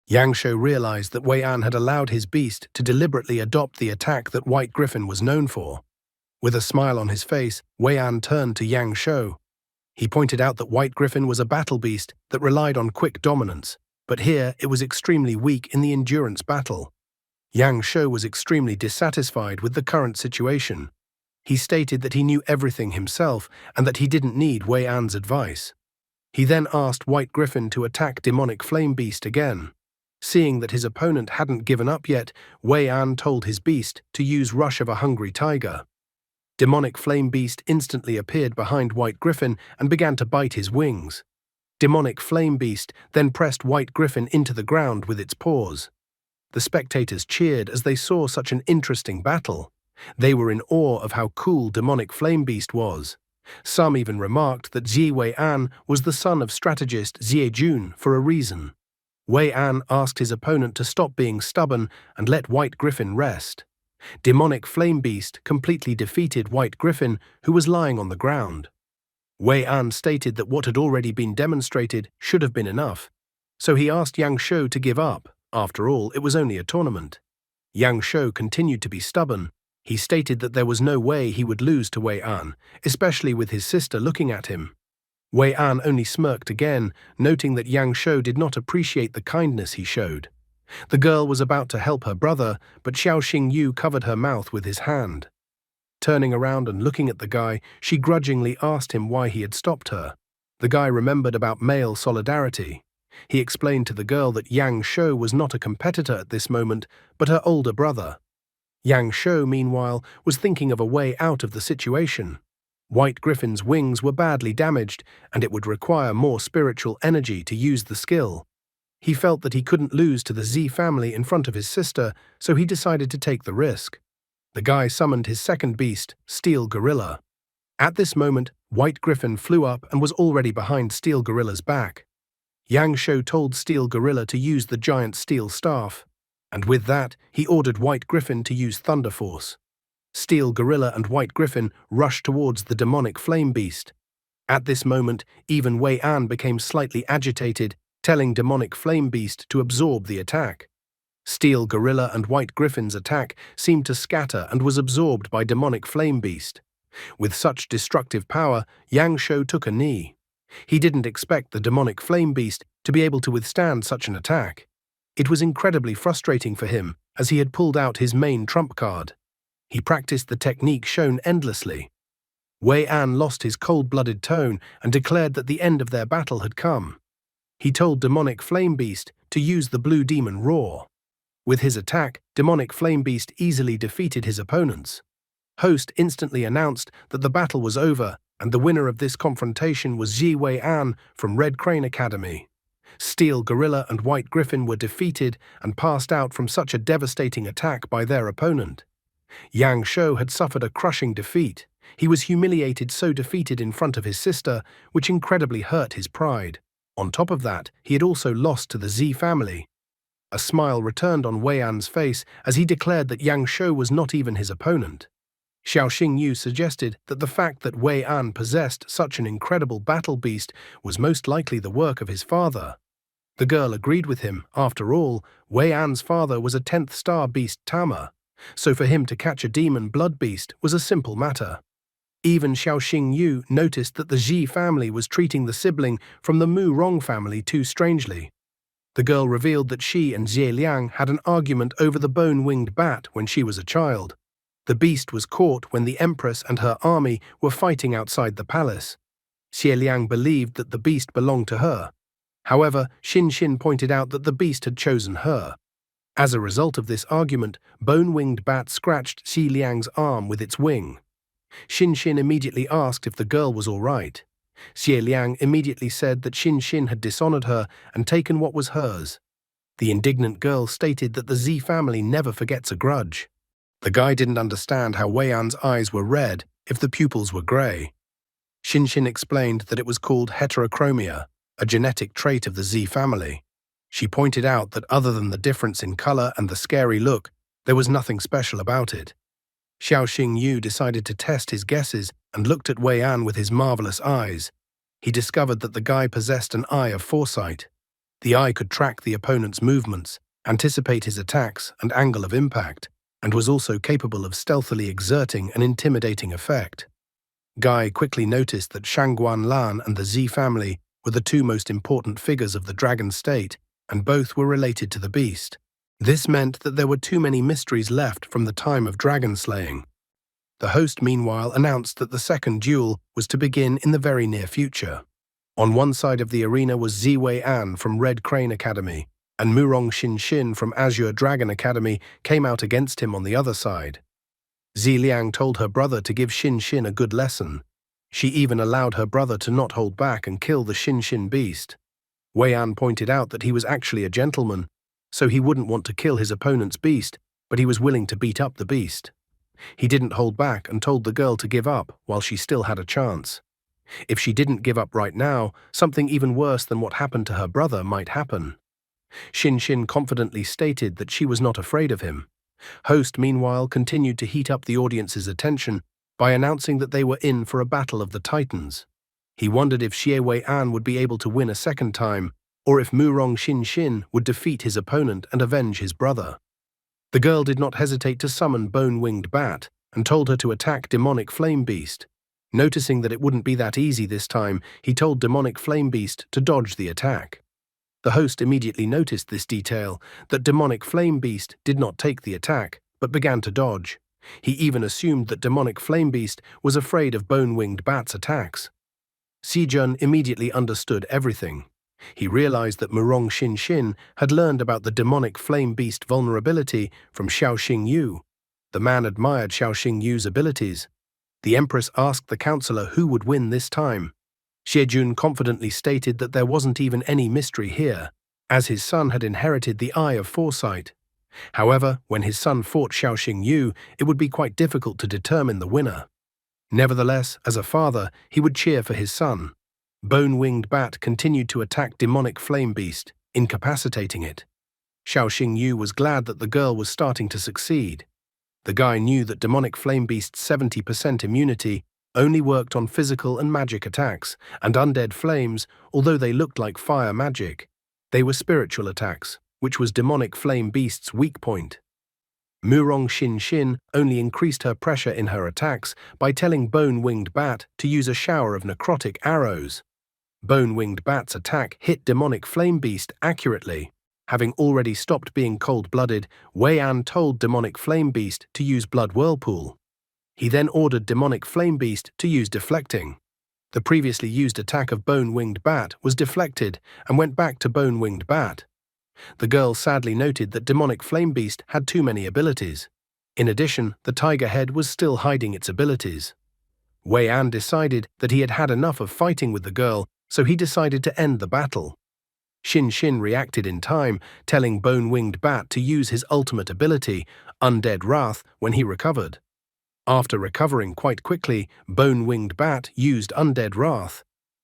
Yang Shou realized that Wei An had allowed his beast to deliberately adopt the attack that White Griffin was known for. With a smile on his face, Wei An turned to Yang Shou. He pointed out that White Griffin was a battle beast that relied on quick dominance, but here it was extremely weak in the endurance battle. Yang Shou was extremely dissatisfied with the current situation. He stated that he knew everything himself and that he didn't need Wei An's advice. He then asked White Griffin to attack Demonic Flame Beast again. Seeing that his opponent hadn't given up yet, Wei An told his beast to use Rush of a Hungry Tiger. Demonic Flame Beast instantly appeared behind White Griffin and began to bite his wings. Demonic Flame Beast then pressed White Griffin into the ground with its paws. The spectators cheered as they saw such an interesting battle. They were in awe of how cool Demonic Flame Beast was. Some even remarked that Zi Wei An was the son of strategist Xie Jun for a reason. Wei An asked his opponent to stop being stubborn and let White Griffin rest. Demonic Flame Beast completely defeated White Griffin, who was lying on the ground. Wei An stated that what had already been demonstrated should have been enough, so he asked Yang Shou to give up. After all, it was only a tournament. Yang Shou continued to be stubborn. He stated that there was no way he would lose to Wei An, especially with his sister looking at him. Wei An only smirked again, noting that Yang Shou did not appreciate the kindness he showed. The girl was about to help her brother, but Xiao Xingyu covered her mouth with his hand. Turning around and looking at the guy, she grudgingly asked him why he had stopped her. The guy remembered about male solidarity. He explained to the girl that Yang Shou was not a competitor at this moment, but her older brother. Yang Shou, meanwhile, was thinking of a way out of the situation. White Griffin's wings were badly damaged, and it would require more spiritual energy to use the skill. He felt that he couldn't lose to the Z family in front of his sister, so he decided to take the risk. The guy summoned his second beast, Steel Gorilla. At this moment, White Griffin flew up and was already behind Steel Gorilla's back. Yang Shou told Steel Gorilla to use the giant steel staff, and with that, he ordered White Griffin to use Thunder Force. Steel Gorilla and White Griffin rushed towards the demonic flame beast. At this moment, even Wei An became slightly agitated, telling demonic flame beast to absorb the attack. Steel Gorilla and White Griffin's attack seemed to scatter and was absorbed by demonic flame beast. With such destructive power, Yang Shou took a knee. He didn't expect the demonic flame beast to be able to withstand such an attack. It was incredibly frustrating for him, as he had pulled out his main trump card. He practiced the technique shown endlessly. Wei An lost his cold-blooded tone and declared that the end of their battle had come. He told Demonic Flame Beast to use the Blue Demon Roar. With his attack, Demonic Flame Beast easily defeated his opponents. Host instantly announced that the battle was over, and the winner of this confrontation was Ji Wei An from Red Crane Academy. Steel Gorilla and White Griffin were defeated and passed out from such a devastating attack by their opponent. Yang Shou had suffered a crushing defeat. He was humiliated, so defeated in front of his sister, which incredibly hurt his pride. On top of that, he had also lost to the Z family. A smile returned on Wei An's face as he declared that Yang Shou was not even his opponent. Xiao Xingyu suggested that the fact that Wei An possessed such an incredible battle beast was most likely the work of his father. The girl agreed with him. After all, Wei An's father was a 10th star beast tamer, so for him to catch a demon blood beast was a simple matter. Even Xiao Xingyu noticed that the Ji family was treating the sibling from the Mu Rong family too strangely. The girl revealed that she and Xie Liang had an argument over the bone-winged bat when she was a child. The beast was caught when the Empress and her army were fighting outside the palace. Xie Liang believed that the beast belonged to her. However, Xin Xin pointed out that the beast had chosen her. As a result of this argument, bone-winged bat scratched Xie Liang's arm with its wing. Xin Xin immediately asked if the girl was all right. Xie Liang immediately said that Xin Xin had dishonored her and taken what was hers. The indignant girl stated that the Z family never forgets a grudge. The guy didn't understand how Wei An's eyes were red if the pupils were grey. Xin Xin explained that it was called heterochromia, a genetic trait of the Z family. She pointed out that other than the difference in color and the scary look, there was nothing special about it. Xiao Xingyu decided to test his guesses and looked at Wei An with his marvelous eyes. He discovered that the guy possessed an eye of foresight. The eye could track the opponent's movements, anticipate his attacks and angle of impact, and was also capable of stealthily exerting an intimidating effect. Guy quickly noticed that Shangguan Lan and the Z family were the two most important figures of the dragon state, and both were related to the beast. This meant that there were too many mysteries left from the time of dragon slaying. The host, meanwhile, announced that the second duel was to begin in the very near future. On one side of the arena was Zi Wei An from Red Crane Academy, and Murong Xin Xin from Azure Dragon Academy came out against him on the other side. Zi Liang told her brother to give Xin Xin a good lesson. She even allowed her brother to not hold back and kill the Xin Xin beast. Wei An pointed out that he was actually a gentleman, so he wouldn't want to kill his opponent's beast, but he was willing to beat up the beast. He didn't hold back and told the girl to give up while she still had a chance. If she didn't give up right now, something even worse than what happened to her brother might happen. Xin Xin confidently stated that she was not afraid of him. Host, meanwhile, continued to heat up the audience's attention by announcing that they were in for a battle of the Titans. He wondered if Xie Wei An would be able to win a second time, or if Murong Xin Xin would defeat his opponent and avenge his brother. The girl did not hesitate to summon Bone-Winged Bat and told her to attack Demonic Flame Beast. Noticing that it wouldn't be that easy this time, he told Demonic Flame Beast to dodge the attack. The host immediately noticed this detail, that Demonic Flame Beast did not take the attack, but began to dodge. He even assumed that Demonic Flame Beast was afraid of Bone-Winged Bat's attacks. Sijun immediately understood everything. He realized that Murong Xin Xin had learned about the Demonic Flame Beast vulnerability from Xiao Xingyu. The man admired Xiao Xingyu's abilities. The Empress asked the counselor who would win this time. Xiejun confidently stated that there wasn't even any mystery here, as his son had inherited the Eye of Foresight. However, when his son fought Xiao Xingyu, it would be quite difficult to determine the winner. Nevertheless, as a father, he would cheer for his son. Bone-Winged Bat continued to attack Demonic Flame Beast, incapacitating it. Xiao Xingyu was glad that the girl was starting to succeed. The guy knew that Demonic Flame Beast's 70% immunity only worked on physical and magic attacks, and undead flames, although they looked like fire magic. They were spiritual attacks, which was Demonic Flame Beast's weak point. Murong Xin Xin only increased her pressure in her attacks by telling Bone-Winged Bat to use a shower of necrotic arrows. Bone-winged bat's attack hit demonic flame beast accurately. Having already stopped being cold-blooded, Wei An told demonic flame beast to use blood whirlpool. He then ordered demonic flame beast to use deflecting. The previously used attack of bone-winged bat was deflected and went back to bone-winged bat. The girl sadly noted that demonic flame beast had too many abilities. In addition, the tiger head was still hiding its abilities. Wei An decided that he had had enough of fighting with the girl, so he decided to end the battle. Xin Xin reacted in time, telling Bone-Winged Bat to use his ultimate ability, Undead Wrath, when he recovered. After recovering quite quickly, Bone-Winged Bat used Undead Wrath.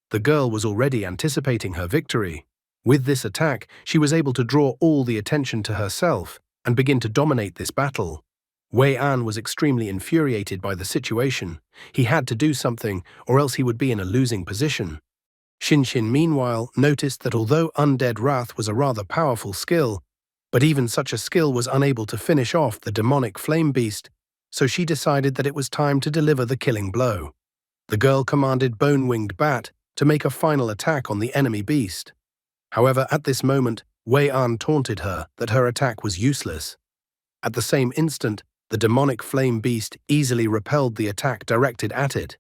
The girl was already anticipating her victory. With this attack, she was able to draw all the attention to herself and begin to dominate this battle. Wei An was extremely infuriated by the situation. He had to do something, or else he would be in a losing position. Xin Xin, meanwhile, noticed that although Undead Wrath was a rather powerful skill, but even such a skill was unable to finish off the demonic flame beast, so she decided that it was time to deliver the killing blow. The girl commanded Bone-Winged Bat to make a final attack on the enemy beast. However, at this moment, Wei An taunted her that her attack was useless. At the same instant, the demonic flame beast easily repelled the attack directed at it.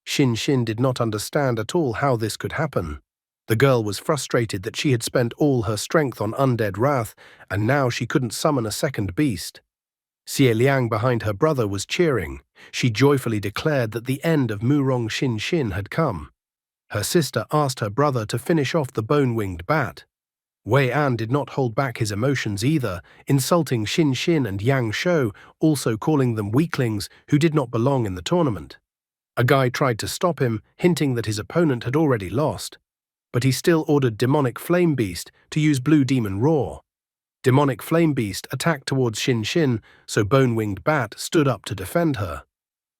Xin Xin did not understand at all how this could happen. The girl was frustrated that she had spent all her strength on Undead Wrath, and now she couldn't summon a second beast. Xie Liang behind her brother was cheering. She joyfully declared that the end of Murong Xin Xin had come. Her sister asked her brother to finish off the bone-winged bat. Wei An did not hold back his emotions either, insulting Xin Xin and Yang Shou, also calling them weaklings who did not belong in the tournament. A guy tried to stop him, hinting that his opponent had already lost, but he still ordered Demonic Flame Beast to use Blue Demon Roar. Demonic Flame Beast attacked towards Xin Xin, so Bone-Winged Bat stood up to defend her.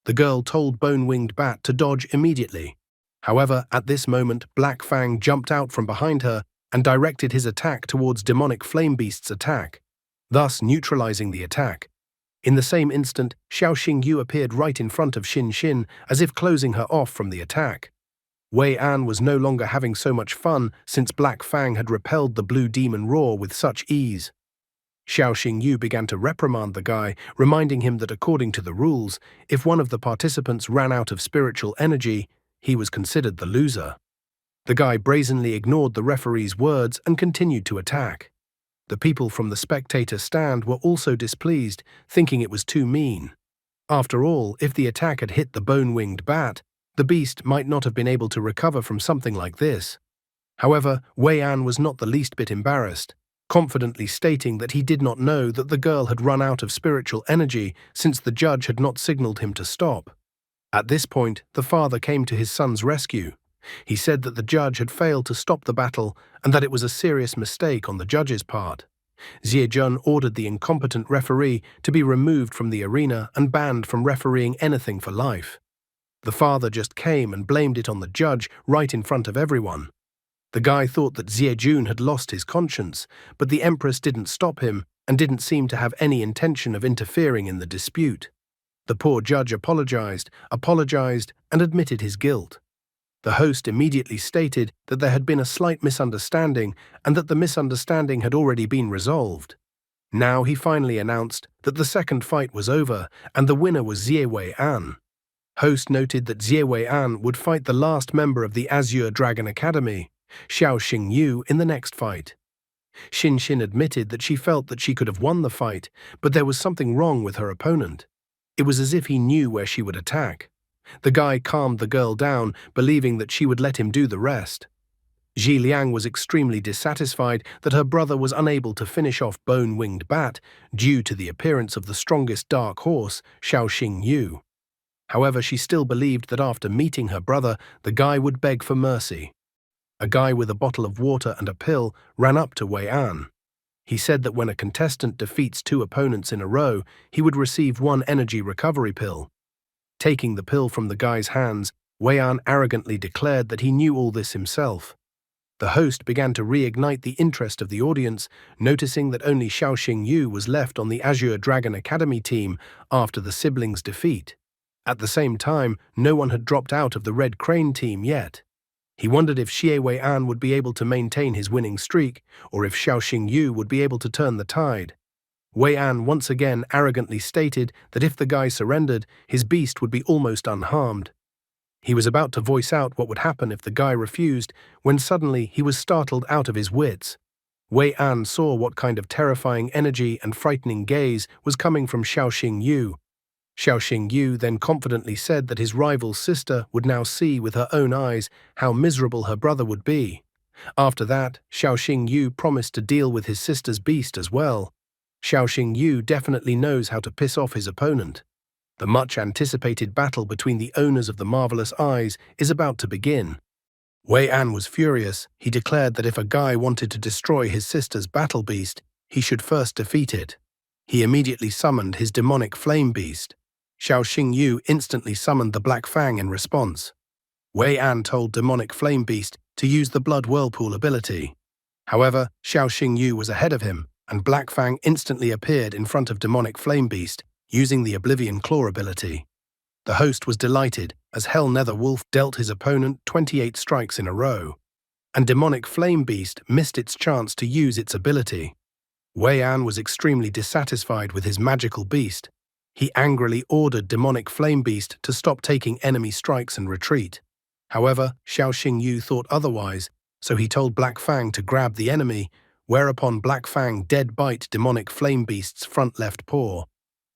The girl told Bone-Winged Bat to dodge immediately. However, at this moment, Black Fang jumped out from behind her and directed his attack towards Demonic Flame Beast's attack, thus neutralizing the attack. In the same instant, Xiao Xingyu appeared right in front of Xin Xin, as if closing her off from the attack. Wei An was no longer having so much fun since Black Fang had repelled the Blue Demon Roar with such ease. Xiao Xingyu began to reprimand the guy, reminding him that according to the rules, if one of the participants ran out of spiritual energy, he was considered the loser. The guy brazenly ignored the referee's words and continued to attack. The people from the spectator stand were also displeased, thinking it was too mean. After all, if the attack had hit the bone-winged bat, the beast might not have been able to recover from something like this. However, Wei An was not the least bit embarrassed, confidently stating that he did not know that the girl had run out of spiritual energy since the judge had not signaled him to stop. At this point, the father came to his son's rescue. He said that the judge had failed to stop the battle and that it was a serious mistake on the judge's part. Xie Jun ordered the incompetent referee to be removed from the arena and banned from refereeing anything for life. The father just came and blamed it on the judge right in front of everyone. The guy thought that Xie Jun had lost his conscience, but the empress didn't stop him and didn't seem to have any intention of interfering in the dispute. The poor judge apologized, and admitted his guilt. The host immediately stated that there had been a slight misunderstanding and that the misunderstanding had already been resolved. Now he finally announced that the second fight was over and the winner was Xie Wei An. Host noted that Xie Wei An would fight the last member of the Azure Dragon Academy, Xiao Xingyu, in the next fight. Xin Xin admitted that she felt that she could have won the fight, but there was something wrong with her opponent. It was as if he knew where she would attack. The guy calmed the girl down, believing that she would let him do the rest. Xi Liang was extremely dissatisfied that her brother was unable to finish off Bone-Winged Bat due to the appearance of the strongest dark horse, Xiao Xingyu. However, she still believed that after meeting her brother, the guy would beg for mercy. A guy with a bottle of water and a pill ran up to Wei An. He said that when a contestant defeats 2 opponents in a row, he would receive 1 energy recovery pill. Taking the pill from the guy's hands, Wei An arrogantly declared that he knew all this himself. The host began to reignite the interest of the audience, noticing that only Xiao Xingyu was left on the Azure Dragon Academy team after the siblings' defeat. At the same time, no one had dropped out of the Red Crane team yet. He wondered if Xie Wei-an would be able to maintain his winning streak, or if Xiao Xingyu would be able to turn the tide. Wei-an once again arrogantly stated that if the guy surrendered, his beast would be almost unharmed. He was about to voice out what would happen if the guy refused, when suddenly he was startled out of his wits. Wei-an saw what kind of terrifying energy and frightening gaze was coming from Xiao Xingyu. Xiao Xingyu then confidently said that his rival's sister would now see with her own eyes how miserable her brother would be. After that, Xiao Xingyu promised to deal with his sister's beast as well. Xiao Xingyu definitely knows how to piss off his opponent. The much-anticipated battle between the owners of the marvelous eyes is about to begin. Wei-an was furious. He declared that if a guy wanted to destroy his sister's battle beast, he should first defeat it. He immediately summoned his demonic flame beast. Xiao Xingyu instantly summoned the Black Fang in response. Wei-an told demonic flame beast to use the blood whirlpool ability. However, Xiao Xingyu was ahead of him, and Black Fang instantly appeared in front of demonic flame beast, using the Oblivion Claw ability. The host was delighted, as Hell Nether Wolf dealt his opponent 28 strikes in a row, and demonic flame beast missed its chance to use its ability. Wei-an was extremely dissatisfied with his magical beast. He angrily ordered demonic flame beast to stop taking enemy strikes and retreat. However, Xiao Xingyu thought otherwise, so he told Black Fang to grab the enemy, whereupon Black Fang dead-bite demonic flame beast's front left paw.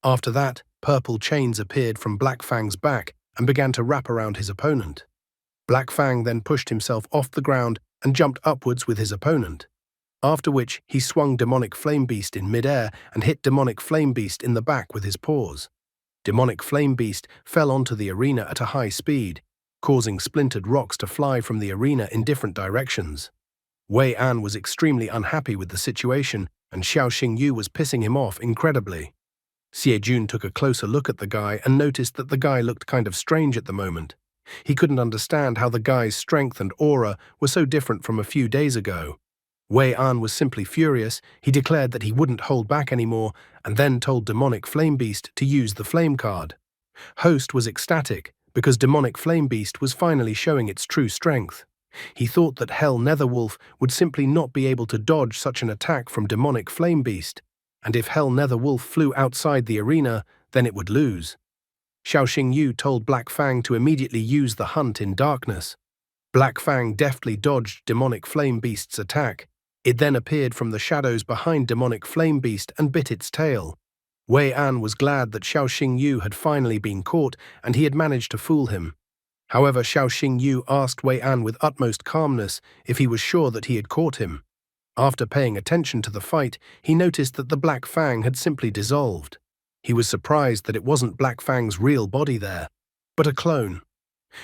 After that, purple chains appeared from Black Fang's back and began to wrap around his opponent. Black Fang then pushed himself off the ground and jumped upwards with his opponent, after which he swung Demonic Flame Beast in mid-air and hit Demonic Flame Beast in the back with his paws. Demonic Flame Beast fell onto the arena at a high speed, causing splintered rocks to fly from the arena in different directions. Wei-an was extremely unhappy with the situation, and Xiao Xingyu was pissing him off incredibly. Xie Jun took a closer look at the guy and noticed that the guy looked kind of strange at the moment. He couldn't understand how the guy's strength and aura were so different from a few days ago. Wei-an was simply furious. He declared that he wouldn't hold back anymore and then told Demonic Flame Beast to use the flame card. Host was ecstatic because Demonic Flame Beast was finally showing its true strength. He thought that Hell Nether Wolf would simply not be able to dodge such an attack from Demonic Flame Beast, and if Hell Nether Wolf flew outside the arena, then it would lose. Xiao Xingyu told Black Fang to immediately use the hunt in darkness. Black Fang deftly dodged Demonic Flame Beast's attack. It then appeared from the shadows behind Demonic Flame Beast and bit its tail. Wei-an was glad that Xiao Xingyu had finally been caught and he had managed to fool him. However, Xiao Xingyu asked Wei-an with utmost calmness if he was sure that he had caught him. After paying attention to the fight, he noticed that the Black Fang had simply dissolved. He was surprised that it wasn't Black Fang's real body there, but a clone.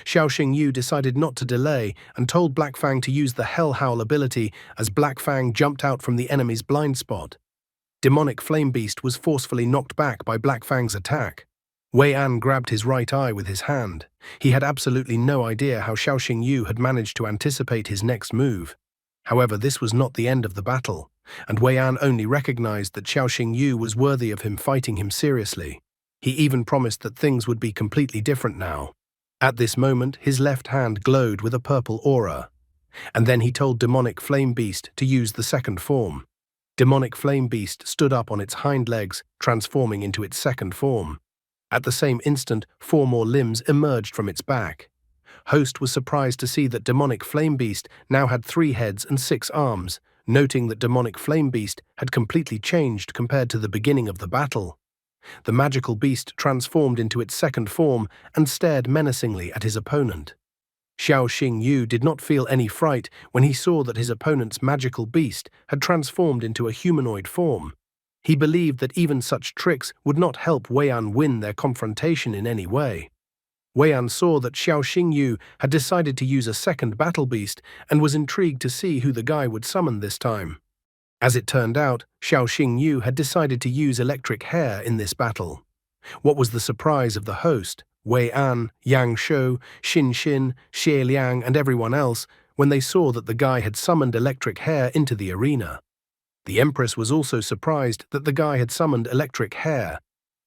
Xiao Xingyu decided not to delay and told Black Fang to use the Hell Howl ability as Black Fang jumped out from the enemy's blind spot. Demonic Flame Beast was forcefully knocked back by Black Fang's attack. Wei-an grabbed his right eye with his hand. He had absolutely no idea how Xiao Xingyu had managed to anticipate his next move. However, this was not the end of the battle, and Wei-an only recognized that Xiao Xingyu was worthy of him fighting him seriously. He even promised that things would be completely different now. At this moment, his left hand glowed with a purple aura, and then he told Demonic Flame Beast to use the second form. Demonic Flame Beast stood up on its hind legs, transforming into its second form. At the same instant, 4 more limbs emerged from its back. Host was surprised to see that Demonic Flame Beast now had 3 heads and 6 arms, noting that Demonic Flame Beast had completely changed compared to the beginning of the battle. The magical beast transformed into its second form and stared menacingly at his opponent. Xiao Xingyu did not feel any fright when he saw that his opponent's magical beast had transformed into a humanoid form. He believed that even such tricks would not help Wei-an win their confrontation in any way. Wei-an saw that Xiao Xingyu had decided to use a second battle beast and was intrigued to see who the guy would summon this time. As it turned out, Xiao Xingyu had decided to use electric hair in this battle. What was the surprise of the host, Wei-an, Yang Shou, Xin Xin, Xie Liang, and everyone else when they saw that the guy had summoned electric hair into the arena. The Empress was also surprised that the guy had summoned electric hair.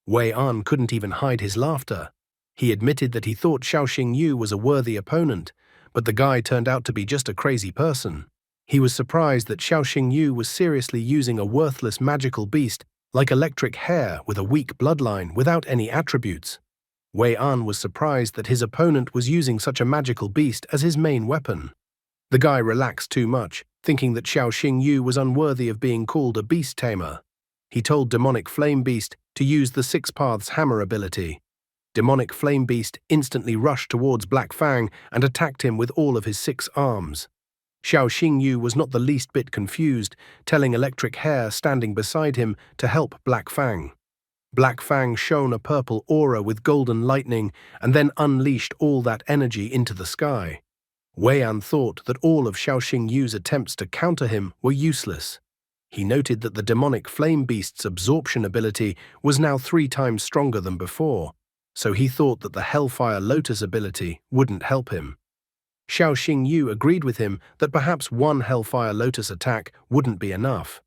Wei-an couldn't even hide his laughter. He admitted that he thought Xiao Xingyu was a worthy opponent, but the guy turned out to be just a crazy person. He was surprised that Xiao Xingyu was seriously using a worthless magical beast like electric hair with a weak bloodline without any attributes. Wei An was surprised that his opponent was using such a magical beast as his main weapon. The guy relaxed too much, thinking that Xiao Xingyu was unworthy of being called a beast tamer. He told Demonic Flame Beast to use the Six Paths Hammer ability. Demonic Flame Beast instantly rushed towards Black Fang and attacked him with all of his 6 arms. Xiao Xingyu was not the least bit confused, telling Electric Hair standing beside him to help Black Fang. Black Fang shone a purple aura with golden lightning and then unleashed all that energy into the sky. Wei An thought that all of Xiao Xingyu's attempts to counter him were useless. He noted that the Demonic Flame Beast's absorption ability was now 3 times stronger than before, so he thought that the Hellfire Lotus ability wouldn't help him. Xiao Xingyu agreed with him that perhaps one Hellfire Lotus attack wouldn't be enough.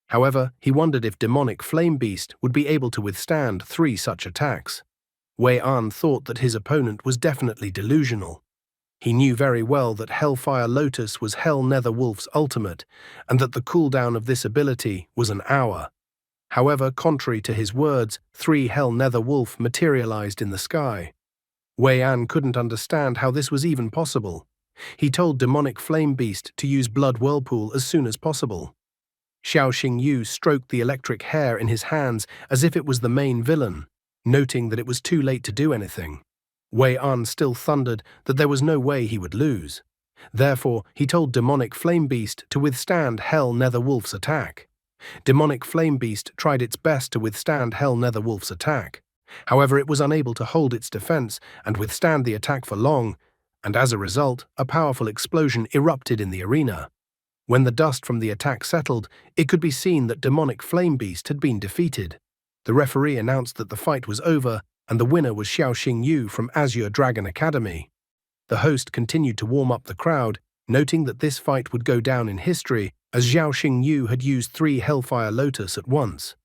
However, he wondered if Demonic Flame Beast would be able to withstand 3 such attacks. Wei An thought that his opponent was definitely delusional. He knew very well that Hellfire Lotus was Hell Nether Wolf's ultimate, and that the cooldown of this ability was an hour. However, contrary to his words, 3 Hell Nether Wolf materialized in the sky. Wei An couldn't understand how this was even possible. He told Demonic Flame Beast to use Blood Whirlpool as soon as possible. Xiao Xingyu stroked the electric hair in his hands as if it was the main villain, noting that it was too late to do anything. Wei An still thundered that there was no way he would lose. Therefore, he told Demonic Flame Beast to withstand Hell Nether Wolf's attack. Demonic Flame Beast tried its best to withstand Hell Nether Wolf's attack. However, it was unable to hold its defense and withstand the attack for long, and as a result, a powerful explosion erupted in the arena. When the dust from the attack settled, it could be seen that Demonic Flame Beast had been defeated. The referee announced that the fight was over, and the winner was Xiao Xingyu from Azure Dragon Academy. The host continued to warm up the crowd, noting that this fight would go down in history as Xiao Xingyu had used 3 Hellfire Lotus at once.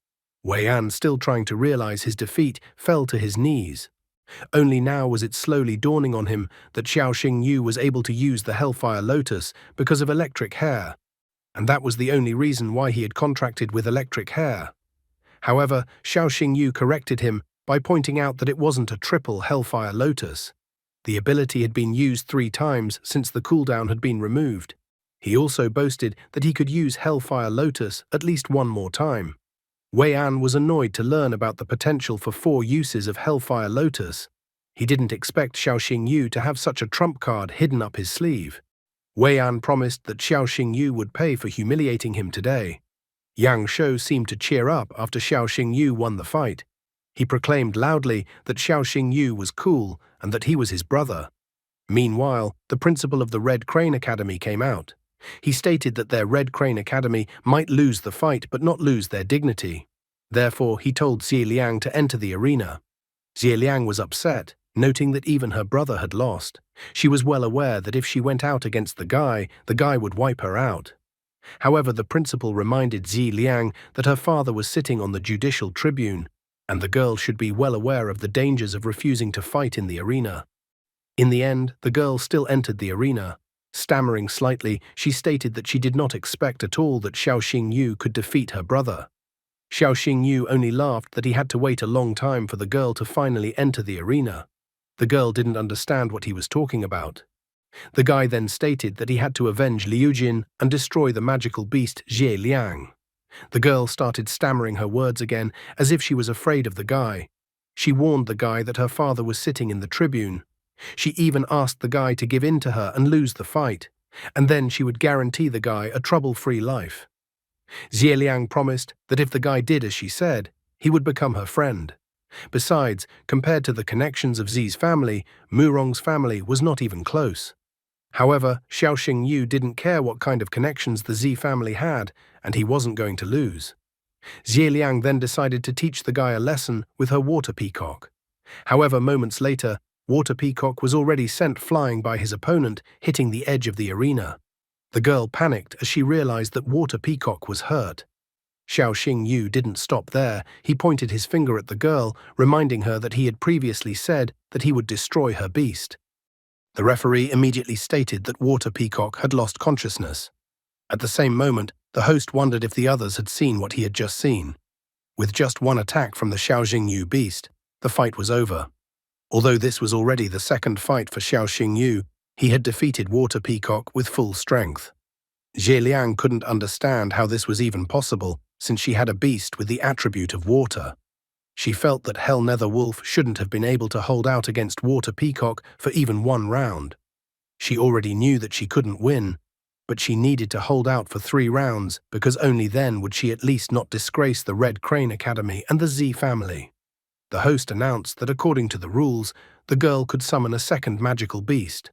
Wei An, still trying to realize his defeat, fell to his knees. Only now was it slowly dawning on him that Xiao Xingyu was able to use the Hellfire Lotus because of Electric Hair, and that was the only reason why he had contracted with Electric Hair. However, Xiao Xingyu corrected him by pointing out that it wasn't a triple Hellfire Lotus. The ability had been used 3 times since the cooldown had been removed. He also boasted that he could use Hellfire Lotus at least 1 more time. Wei An was annoyed to learn about the potential for 4 uses of Hellfire Lotus. He didn't expect Xiao Xingyu to have such a trump card hidden up his sleeve. Wei An promised that Xiao Xingyu would pay for humiliating him today. Yang Shou seemed to cheer up after Xiao Xingyu won the fight. He proclaimed loudly that Xiao Xingyu was cool and that he was his brother. Meanwhile, the principal of the Red Crane Academy came out. He stated that their Red Crane Academy might lose the fight but not lose their dignity. Therefore, he told Xie Liang to enter the arena. Xie Liang was upset, noting that even her brother had lost. She was well aware that if she went out against the guy would wipe her out. However, the principal reminded Xie Liang that her father was sitting on the judicial tribune, and the girl should be well aware of the dangers of refusing to fight in the arena. In the end, the girl still entered the arena. Stammering slightly, she stated that she did not expect at all that Xiao Xingyu could defeat her brother. Xiao Xingyu only laughed that he had to wait a long time for the girl to finally enter the arena. The girl didn't understand what he was talking about. The guy then stated that he had to avenge Liu Jin and destroy the magical beast Xie Liang. The girl started stammering her words again, as if she was afraid of the guy. She warned the guy that her father was sitting in the tribune. She even asked the guy to give in to her and lose the fight, and then she would guarantee the guy a trouble-free life. Xie Liang promised that if the guy did as she said, he would become her friend. Besides, compared to the connections of Xi's family, Murong's family was not even close. However, Xiao Xingyu didn't care what kind of connections the Xi family had, and he wasn't going to lose. Xie Liang then decided to teach the guy a lesson with her water peacock. However, moments later, Water Peacock was already sent flying by his opponent, hitting the edge of the arena. The girl panicked as she realized that Water Peacock was hurt. Xiao Xingyu didn't stop there. He pointed his finger at the girl, reminding her that he had previously said that he would destroy her beast. The referee immediately stated that Water Peacock had lost consciousness. At the same moment, the host wondered if the others had seen what he had just seen. With just one attack from the Xiao Xingyu beast, the fight was over. Although this was already the second fight for Xiao Xingyu, he had defeated Water Peacock with full strength. Zhe couldn't understand how this was even possible, since she had a beast with the attribute of water. She felt that Hell Nether Wolf shouldn't have been able to hold out against Water Peacock for even one round. She already knew that she couldn't win, but she needed to hold out for 3 rounds because only then would she at least not disgrace the Red Crane Academy and the Z family. The host announced that according to the rules, the girl could summon a second magical beast.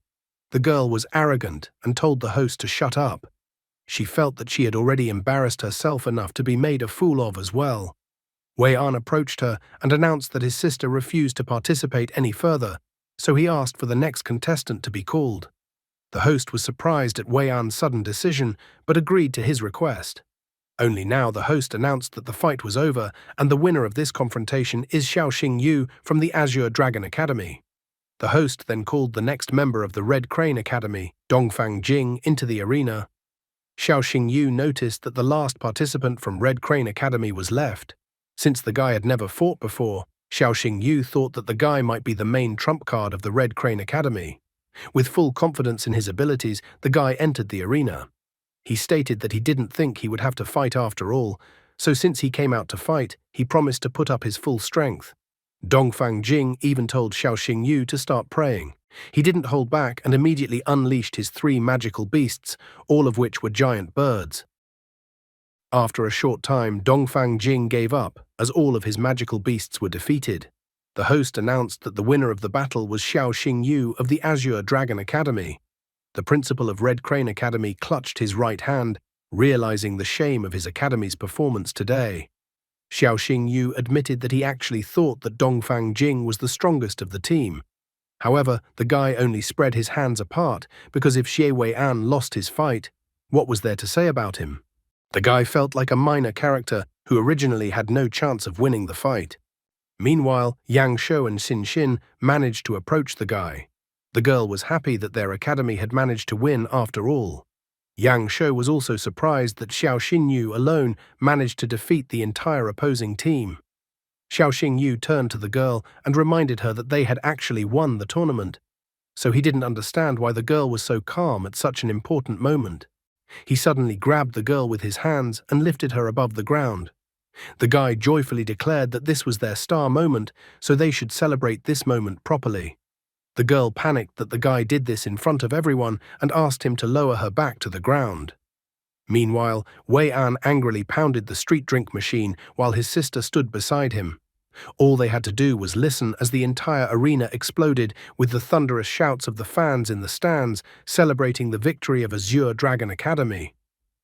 The girl was arrogant and told the host to shut up. She felt that she had already embarrassed herself enough to be made a fool of as well. Wei An approached her and announced that his sister refused to participate any further, so he asked for the next contestant to be called. The host was surprised at Wei An's sudden decision, but agreed to his request. Only now the host announced that the fight was over, and the winner of this confrontation is Xiao Xingyu from the Azure Dragon Academy. The host then called the next member of the Red Crane Academy, Dongfang Jing, into the arena. Xiao Xingyu noticed that the last participant from Red Crane Academy was left. Since the guy had never fought before, Xiao Xingyu thought that the guy might be the main trump card of the Red Crane Academy. With full confidence in his abilities, the guy entered the arena. He stated that he didn't think he would have to fight after all, so since he came out to fight, he promised to put up his full strength. Dongfang Jing even told Xiao Xingyu to start praying. He didn't hold back and immediately unleashed his 3 magical beasts, all of which were giant birds. After a short time, Dongfang Jing gave up, as all of his magical beasts were defeated. The host announced that the winner of the battle was Xiao Xingyu of the Azure Dragon Academy. The principal of Red Crane Academy clutched his right hand, realizing the shame of his academy's performance today. Xiao Xingyu admitted that he actually thought that Dongfang Jing was the strongest of the team. However, the guy only spread his hands apart because if Xie Wei An lost his fight, what was there to say about him? The guy felt like a minor character who originally had no chance of winning the fight. Meanwhile, Yang Shou and Xin Xin managed to approach the guy. The girl was happy that their academy had managed to win after all. Yang Shou was also surprised that Xiao Xingyu alone managed to defeat the entire opposing team. Xiao Xingyu turned to the girl and reminded her that they had actually won the tournament, so he didn't understand why the girl was so calm at such an important moment. He suddenly grabbed the girl with his hands and lifted her above the ground. The guy joyfully declared that this was their star moment, so they should celebrate this moment properly. The girl panicked that the guy did this in front of everyone and asked him to lower her back to the ground. Meanwhile, Wei An angrily pounded the street drink machine while his sister stood beside him. All they had to do was listen as the entire arena exploded with the thunderous shouts of the fans in the stands celebrating the victory of Azure Dragon Academy.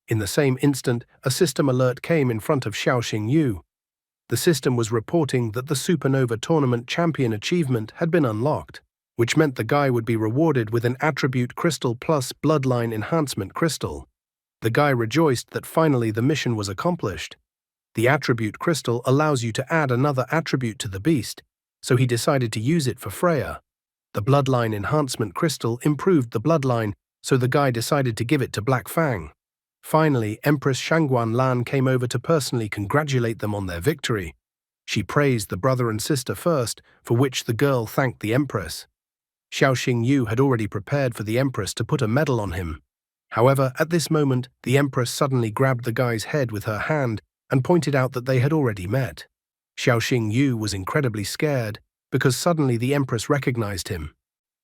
In the same instant, a system alert came in front of Xiao Xingyu. The system was reporting that the Supernova Tournament Champion achievement had been unlocked, which meant the guy would be rewarded with an Attribute Crystal plus Bloodline Enhancement Crystal. The guy rejoiced that finally the mission was accomplished. The Attribute Crystal allows you to add another attribute to the beast, so he decided to use it for Freya. The Bloodline Enhancement Crystal improved the bloodline, so the guy decided to give it to Black Fang. Finally, Empress Shangguan Lan came over to personally congratulate them on their victory. She praised the brother and sister first, for which the girl thanked the Empress. Xiao Xingyu had already prepared for the Empress to put a medal on him. However, at this moment, the Empress suddenly grabbed the guy's head with her hand and pointed out that they had already met. Xiao Xingyu was incredibly scared because suddenly the Empress recognized him.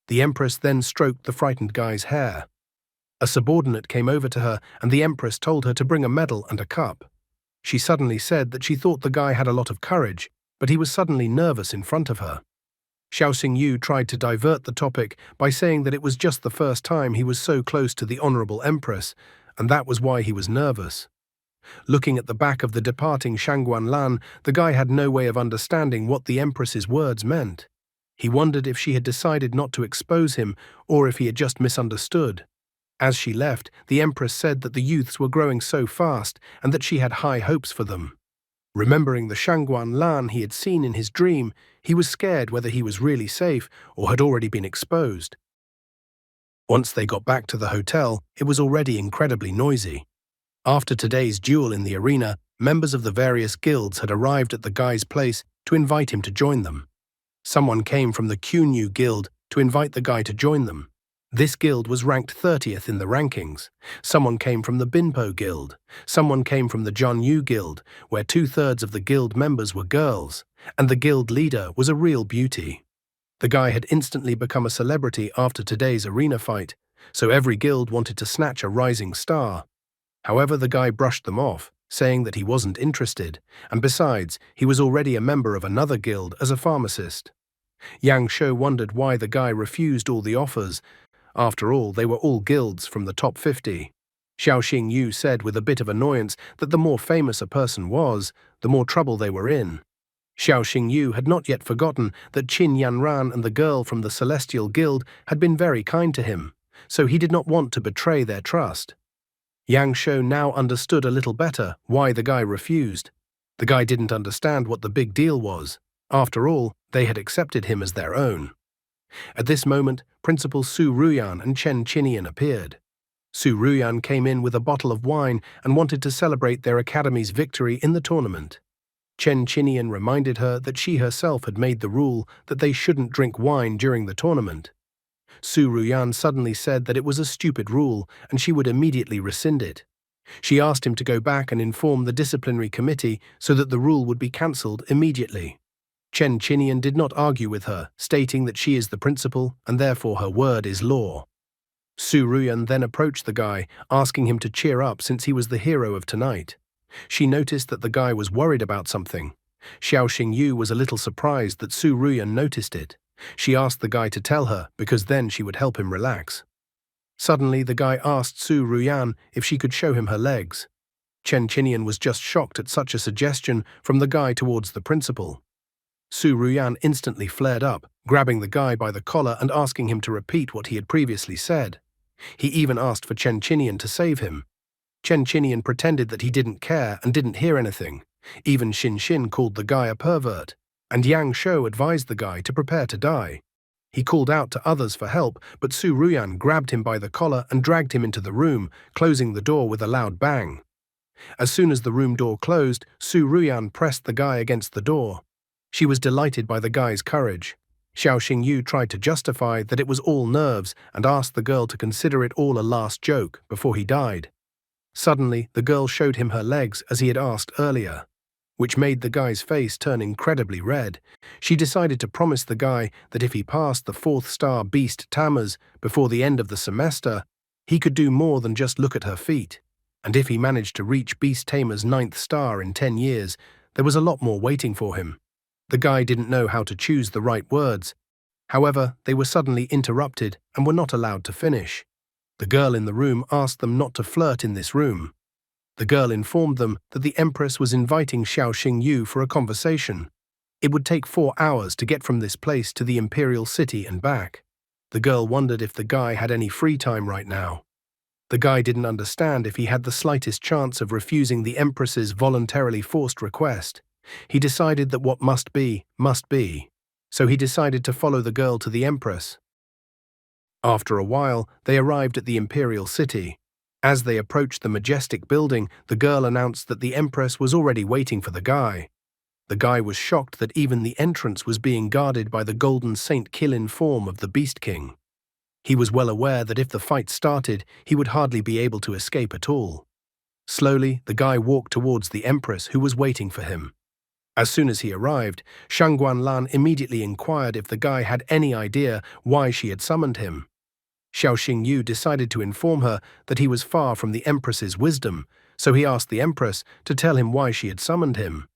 The Empress then stroked the frightened guy's hair. A subordinate came over to her and the Empress told her to bring a medal and a cup. She suddenly said that she thought the guy had a lot of courage, but he was suddenly nervous in front of her. Xiao Xingyu tried to divert the topic by saying that it was just the first time he was so close to the Honorable Empress, and that was why he was nervous. Looking at the back of the departing Shangguan Lan, the guy had no way of understanding what the Empress's words meant. He wondered if she had decided not to expose him or if he had just misunderstood. As she left, the Empress said that the youths were growing so fast and that she had high hopes for them. Remembering the Shangguan Lan he had seen in his dream, he was scared whether he was really safe or had already been exposed. Once they got back to the hotel, it was already incredibly noisy. After today's duel in the arena, members of the various guilds had arrived at the guy's place to invite him to join them. Someone came from the Qnu guild to invite the guy to join them. This guild was ranked 30th in the rankings. Someone came from the Binpo guild. Someone came from the Jonyu guild, where 2/3 of the guild members were girls, and the guild leader was a real beauty. The guy had instantly become a celebrity after today's arena fight, so every guild wanted to snatch a rising star. However, the guy brushed them off, saying that he wasn't interested, and besides, he was already a member of another guild as a pharmacist. Yang Shou wondered why the guy refused all the offers. After all, they were all guilds from the top 50. Xiao Xingyu said with a bit of annoyance that the more famous a person was, the more trouble they were in. Xiao Xingyu had not yet forgotten that Qin Yanran and the girl from the Celestial Guild had been very kind to him, so he did not want to betray their trust. Yang Shou now understood a little better why the guy refused. The guy didn't understand what the big deal was. After all, they had accepted him as their own. At this moment, Principal Su Ruyan and Chen Qinian appeared. Su Ruyan came in with a bottle of wine and wanted to celebrate their academy's victory in the tournament. Chen Qinian reminded her that she herself had made the rule that they shouldn't drink wine during the tournament. Su Ruyan suddenly said that it was a stupid rule and she would immediately rescind it. She asked him to go back and inform the disciplinary committee so that the rule would be cancelled immediately. Chen Qinian did not argue with her, stating that she is the principal and therefore her word is law. Su Ruyan then approached the guy, asking him to cheer up since he was the hero of tonight. She noticed that the guy was worried about something. Xiao Xingyu was a little surprised that Su Ruyan noticed it. She asked the guy to tell her because then she would help him relax. Suddenly, the guy asked Su Ruyan if she could show him her legs. Chen Qinian was just shocked at such a suggestion from the guy towards the principal. Su Ruyan instantly flared up, grabbing the guy by the collar and asking him to repeat what he had previously said. He even asked for Chen Qinian to save him. Chen Qinian pretended that he didn't care and didn't hear anything. Even Xin Xin called the guy a pervert, and Yang Shou advised the guy to prepare to die. He called out to others for help, but Su Ruyan grabbed him by the collar and dragged him into the room, closing the door with a loud bang. As soon as the room door closed, Su Ruyan pressed the guy against the door. She was delighted by the guy's courage. Xiao Xingyu tried to justify that it was all nerves and asked the girl to consider it all a last joke before he died. Suddenly, the girl showed him her legs as he had asked earlier, which made the guy's face turn incredibly red. She decided to promise the guy that if he passed the 4th star Beast Tamers before the end of the semester, he could do more than just look at her feet. And if he managed to reach Beast Tamer's 9th star in 10 years, there was a lot more waiting for him. The guy didn't know how to choose the right words. However, they were suddenly interrupted and were not allowed to finish. The girl in the room asked them not to flirt in this room. The girl informed them that the Empress was inviting Xiao Xingyu for a conversation. It would take 4 hours to get from this place to the Imperial City and back. The girl wondered if the guy had any free time right now. The guy didn't understand if he had the slightest chance of refusing the Empress's voluntarily forced request. He decided that what must be, so he decided to follow the girl to the Empress. After a while, they arrived at the Imperial City. As they approached the majestic building, the girl announced that the Empress was already waiting for the guy. The guy was shocked that even the entrance was being guarded by the golden Saint Killin form of the Beast King. He was well aware that if the fight started, he would hardly be able to escape at all. Slowly, the guy walked towards the Empress, who was waiting for him. As soon as he arrived, Shangguan Lan immediately inquired if the guy had any idea why she had summoned him. Xiao Xingyu decided to inform her that he was far from the Empress's wisdom, so he asked the Empress to tell him why she had summoned him.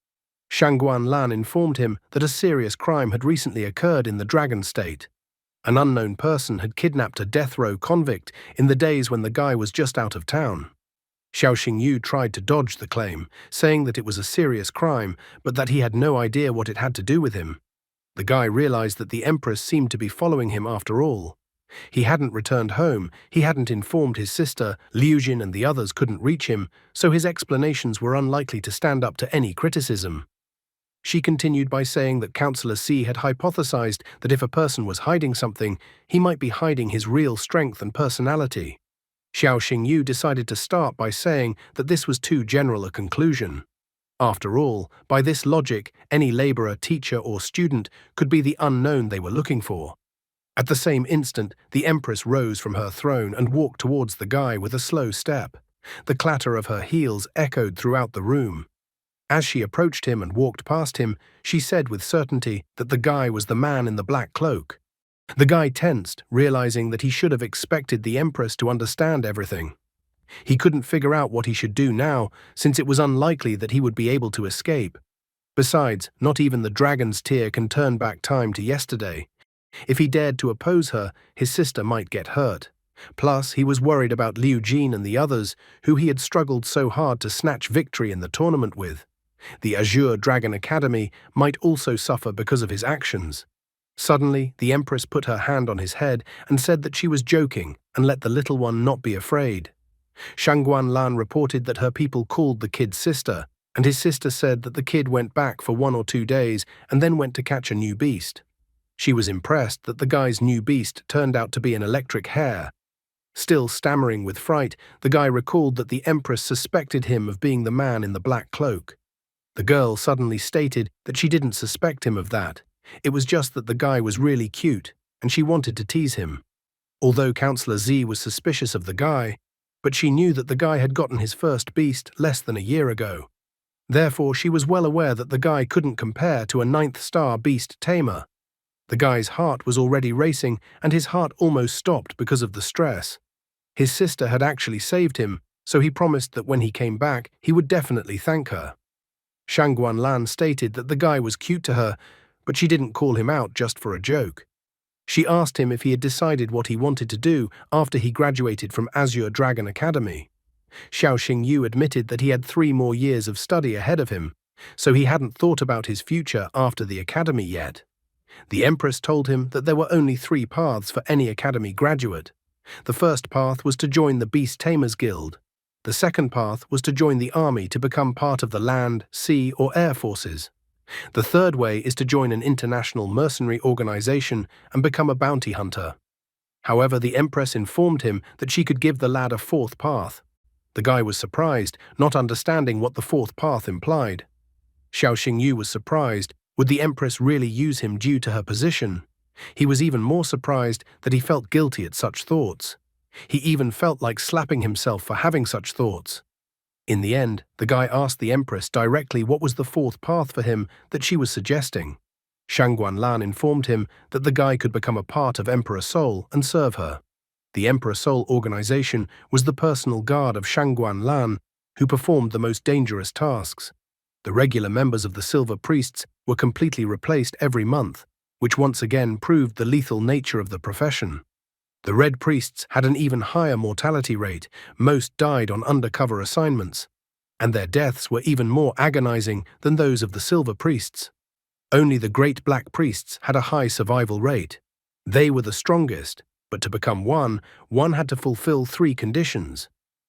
Shangguan Lan informed him that a serious crime had recently occurred in the Dragon State. An unknown person had kidnapped a death row convict in the days when the guy was just out of town. Xiao Xingyu tried to dodge the claim, saying that it was a serious crime, but that he had no idea what it had to do with him. The guy realized that the Empress seemed to be following him after all. He hadn't returned home, he hadn't informed his sister, Liu Jin and the others couldn't reach him, so his explanations were unlikely to stand up to any criticism. She continued by saying that Counselor C had hypothesized that if a person was hiding something, he might be hiding his real strength and personality. Xiao Xingyu decided to start by saying that this was too general a conclusion. After all, by this logic, any laborer, teacher, or student could be the unknown they were looking for. At the same instant, the Empress rose from her throne and walked towards the guy with a slow step. The clatter of her heels echoed throughout the room. As she approached him and walked past him, she said with certainty that the guy was the man in the black cloak. The guy tensed, realizing that he should have expected the Empress to understand everything. He couldn't figure out what he should do now, since it was unlikely that he would be able to escape. Besides, not even the dragon's tear can turn back time to yesterday. If he dared to oppose her, his sister might get hurt. Plus, he was worried about Liu Jin and the others, who he had struggled so hard to snatch victory in the tournament with. The Azure Dragon Academy might also suffer because of his actions. Suddenly, the Empress put her hand on his head and said that she was joking and let the little one not be afraid. Shangguan Lan reported that her people called the kid's sister, and his sister said that the kid went back for 1 or 2 days and then went to catch a new beast. She was impressed that the guy's new beast turned out to be an electric hare. Still stammering with fright, the guy recalled that the Empress suspected him of being the man in the black cloak. The girl suddenly stated that she didn't suspect him of that. It was just that the guy was really cute, and she wanted to tease him. Although Counselor Z was suspicious of the guy, but she knew that the guy had gotten his first beast less than a year ago. Therefore, she was well aware that the guy couldn't compare to a 9th-star beast tamer. The guy's heart was already racing, and his heart almost stopped because of the stress. His sister had actually saved him, so he promised that when he came back, he would definitely thank her. Shangguan Lan stated that the guy was cute to her, but she didn't call him out just for a joke. She asked him if he had decided what he wanted to do after he graduated from Azure Dragon Academy. Xiao Xingyu admitted that he had 3 more years of study ahead of him, so he hadn't thought about his future after the academy yet. The Empress told him that there were only 3 paths for any academy graduate. The first path was to join the Beast Tamers Guild. The second path was to join the army to become part of the land, sea, or air forces. The third way is to join an international mercenary organization and become a bounty hunter. However, the Empress informed him that she could give the lad a 4th path. The guy was surprised, not understanding what the 4th path implied. Xiao Xingyu was surprised. Would the Empress really use him due to her position? He was even more surprised that he felt guilty at such thoughts. He even felt like slapping himself for having such thoughts. In the end, the guy asked the Empress directly what was the 4th path for him that she was suggesting. Shangguan Lan informed him that the guy could become a part of Emperor Soul and serve her. The Emperor Soul organization was the personal guard of Shangguan Lan, who performed the most dangerous tasks. The regular members of the Silver Priests were completely replaced every month, which once again proved the lethal nature of the profession. The Red Priests had an even higher mortality rate. Most died on undercover assignments, and their deaths were even more agonizing than those of the Silver Priests. Only the Great Black Priests had a high survival rate. They were the strongest, but to become one had to fulfill 3 conditions: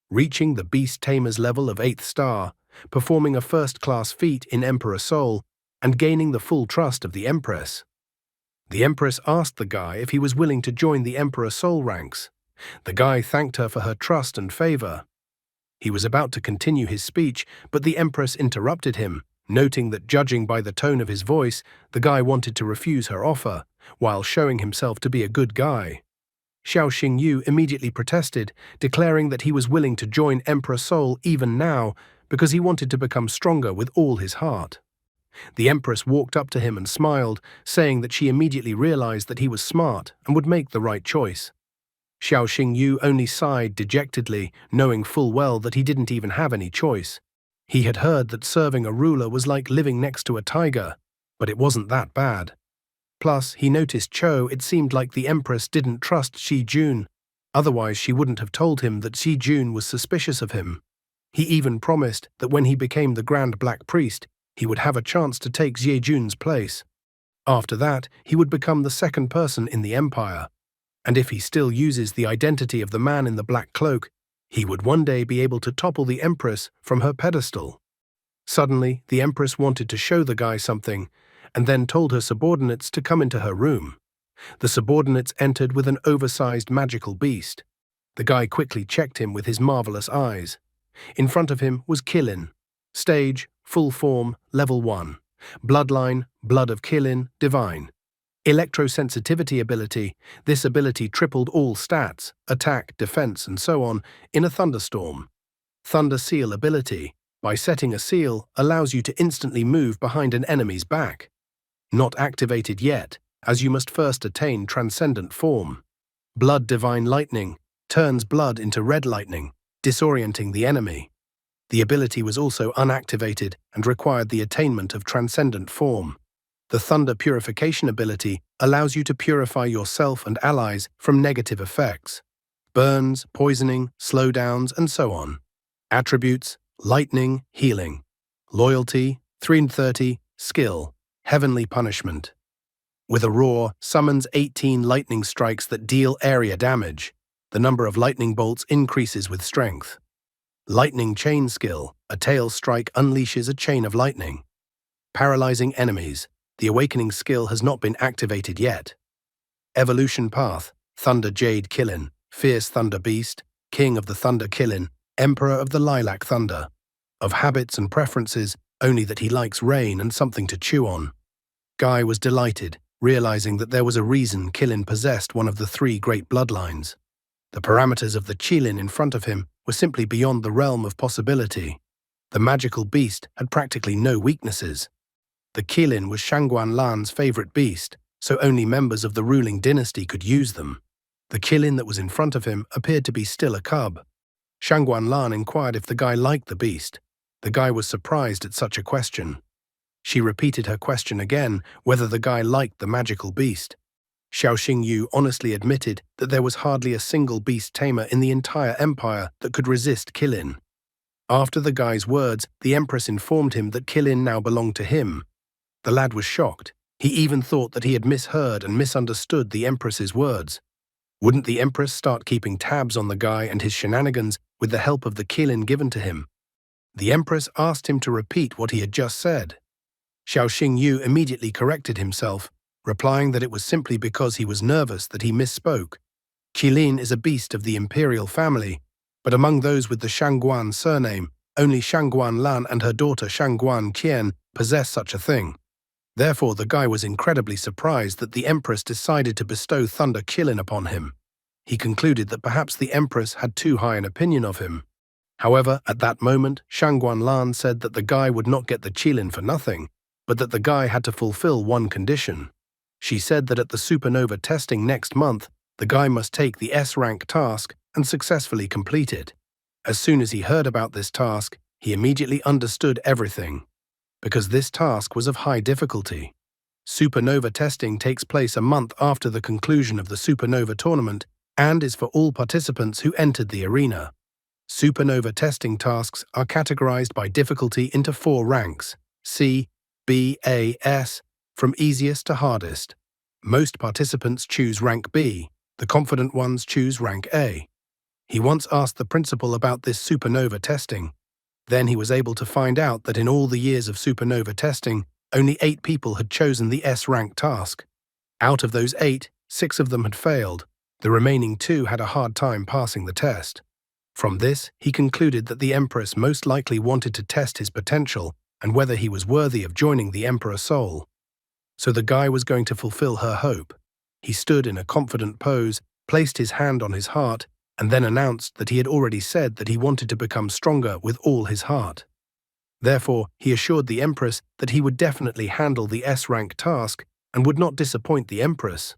reaching the Beast Tamer's level of 8th star, performing a first-class feat in Emperor Soul, and gaining the full trust of the Empress. The Empress asked the guy if he was willing to join the Emperor Soul ranks. The guy thanked her for her trust and favor. He was about to continue his speech, but the Empress interrupted him, noting that judging by the tone of his voice, the guy wanted to refuse her offer, while showing himself to be a good guy. Xiao Xingyu immediately protested, declaring that he was willing to join Emperor Soul even now because he wanted to become stronger with all his heart. The Empress walked up to him and smiled, saying that she immediately realized that he was smart and would make the right choice. Xiao Xingyu only sighed dejectedly, knowing full well that he didn't even have any choice. He had heard that serving a ruler was like living next to a tiger, but it wasn't that bad. Plus, he noticed it seemed like the Empress didn't trust Xi Jun. Otherwise, she wouldn't have told him that Xi Jun was suspicious of him. He even promised that when he became the Grand Black Priest, he would have a chance to take Xie Jun's place. After that, he would become the 2nd person in the Empire. And if he still uses the identity of the man in the black cloak, he would one day be able to topple the Empress from her pedestal. Suddenly, the Empress wanted to show the guy something, and then told her subordinates to come into her room. The subordinates entered with an oversized magical beast. The guy quickly checked him with his marvelous eyes. In front of him was Killin. Stage, full form, level 1. Bloodline, blood of Killin, divine. Electrosensitivity ability. This ability tripled all stats, attack, defense, and so on, in a thunderstorm. Thunder seal ability. By setting a seal, allows you to instantly move behind an enemy's back. Not activated yet, as you must first attain transcendent form. Blood divine lightning. Turns blood into red lightning, disorienting the enemy. The ability was also unactivated and required the attainment of transcendent form. The Thunder Purification ability allows you to purify yourself and allies from negative effects. Burns, poisoning, slowdowns, and so on. Attributes: lightning, healing. Loyalty, 330, skill, heavenly punishment. With a roar, summons 18 lightning strikes that deal area damage. The number of lightning bolts increases with strength. Lightning chain skill, a tail strike unleashes a chain of lightning. Paralyzing enemies, the awakening skill has not been activated yet. Evolution path, Thunder Jade Killin, fierce thunder beast, king of the Thunder Killin, emperor of the Lilac Thunder. Of habits and preferences, only that he likes rain and something to chew on. Guy was delighted, realizing that there was a reason Killin possessed one of the 3 great bloodlines. The parameters of the Qilin in front of him were simply beyond the realm of possibility. The magical beast had practically no weaknesses. The Qilin was Shangguan Lan's favorite beast, so only members of the ruling dynasty could use them. The Qilin that was in front of him appeared to be still a cub. Shangguan Lan inquired if the guy liked the beast. The guy was surprised at such a question. She repeated her question again, whether the guy liked the magical beast. Xiao Xingyu honestly admitted that there was hardly a single beast tamer in the entire empire that could resist Qilin. After the guy's words, the Empress informed him that Qilin now belonged to him. The lad was shocked. He even thought that he had misheard and misunderstood the Empress's words. Wouldn't the Empress start keeping tabs on the guy and his shenanigans with the help of the Qilin given to him? The Empress asked him to repeat what he had just said. Xiao Xingyu immediately corrected himself, replying that it was simply because he was nervous that he misspoke. Qilin is a beast of the imperial family, but among those with the Shangguan surname, only Shangguan Lan and her daughter Shangguan Qian possess such a thing. Therefore, the guy was incredibly surprised that the Empress decided to bestow Thunder Qilin upon him. He concluded that perhaps the Empress had too high an opinion of him. However, at that moment, Shangguan Lan said that the guy would not get the Qilin for nothing, but that the guy had to fulfill one condition. She said that at the supernova testing next month, the guy must take the S-rank task and successfully complete it. As soon as he heard about this task, he immediately understood everything. Because this task was of high difficulty. Supernova testing takes place a month after the conclusion of the supernova tournament and is for all participants who entered the arena. Supernova testing tasks are categorized by difficulty into 4 ranks: C, B, A, S, from easiest to hardest. Most participants choose rank B, the confident ones choose rank A. He once asked the principal about this supernova testing. Then he was able to find out that in all the years of supernova testing, only 8 people had chosen the S-rank task. Out of those 8, 6 of them had failed. The remaining 2 had a hard time passing the test. From this, he concluded that the Empress most likely wanted to test his potential and whether he was worthy of joining the Emperor Soul. So the guy was going to fulfill her hope. He stood in a confident pose, placed his hand on his heart, and then announced that he had already said that he wanted to become stronger with all his heart. Therefore, he assured the Empress that he would definitely handle the S-rank task and would not disappoint the Empress.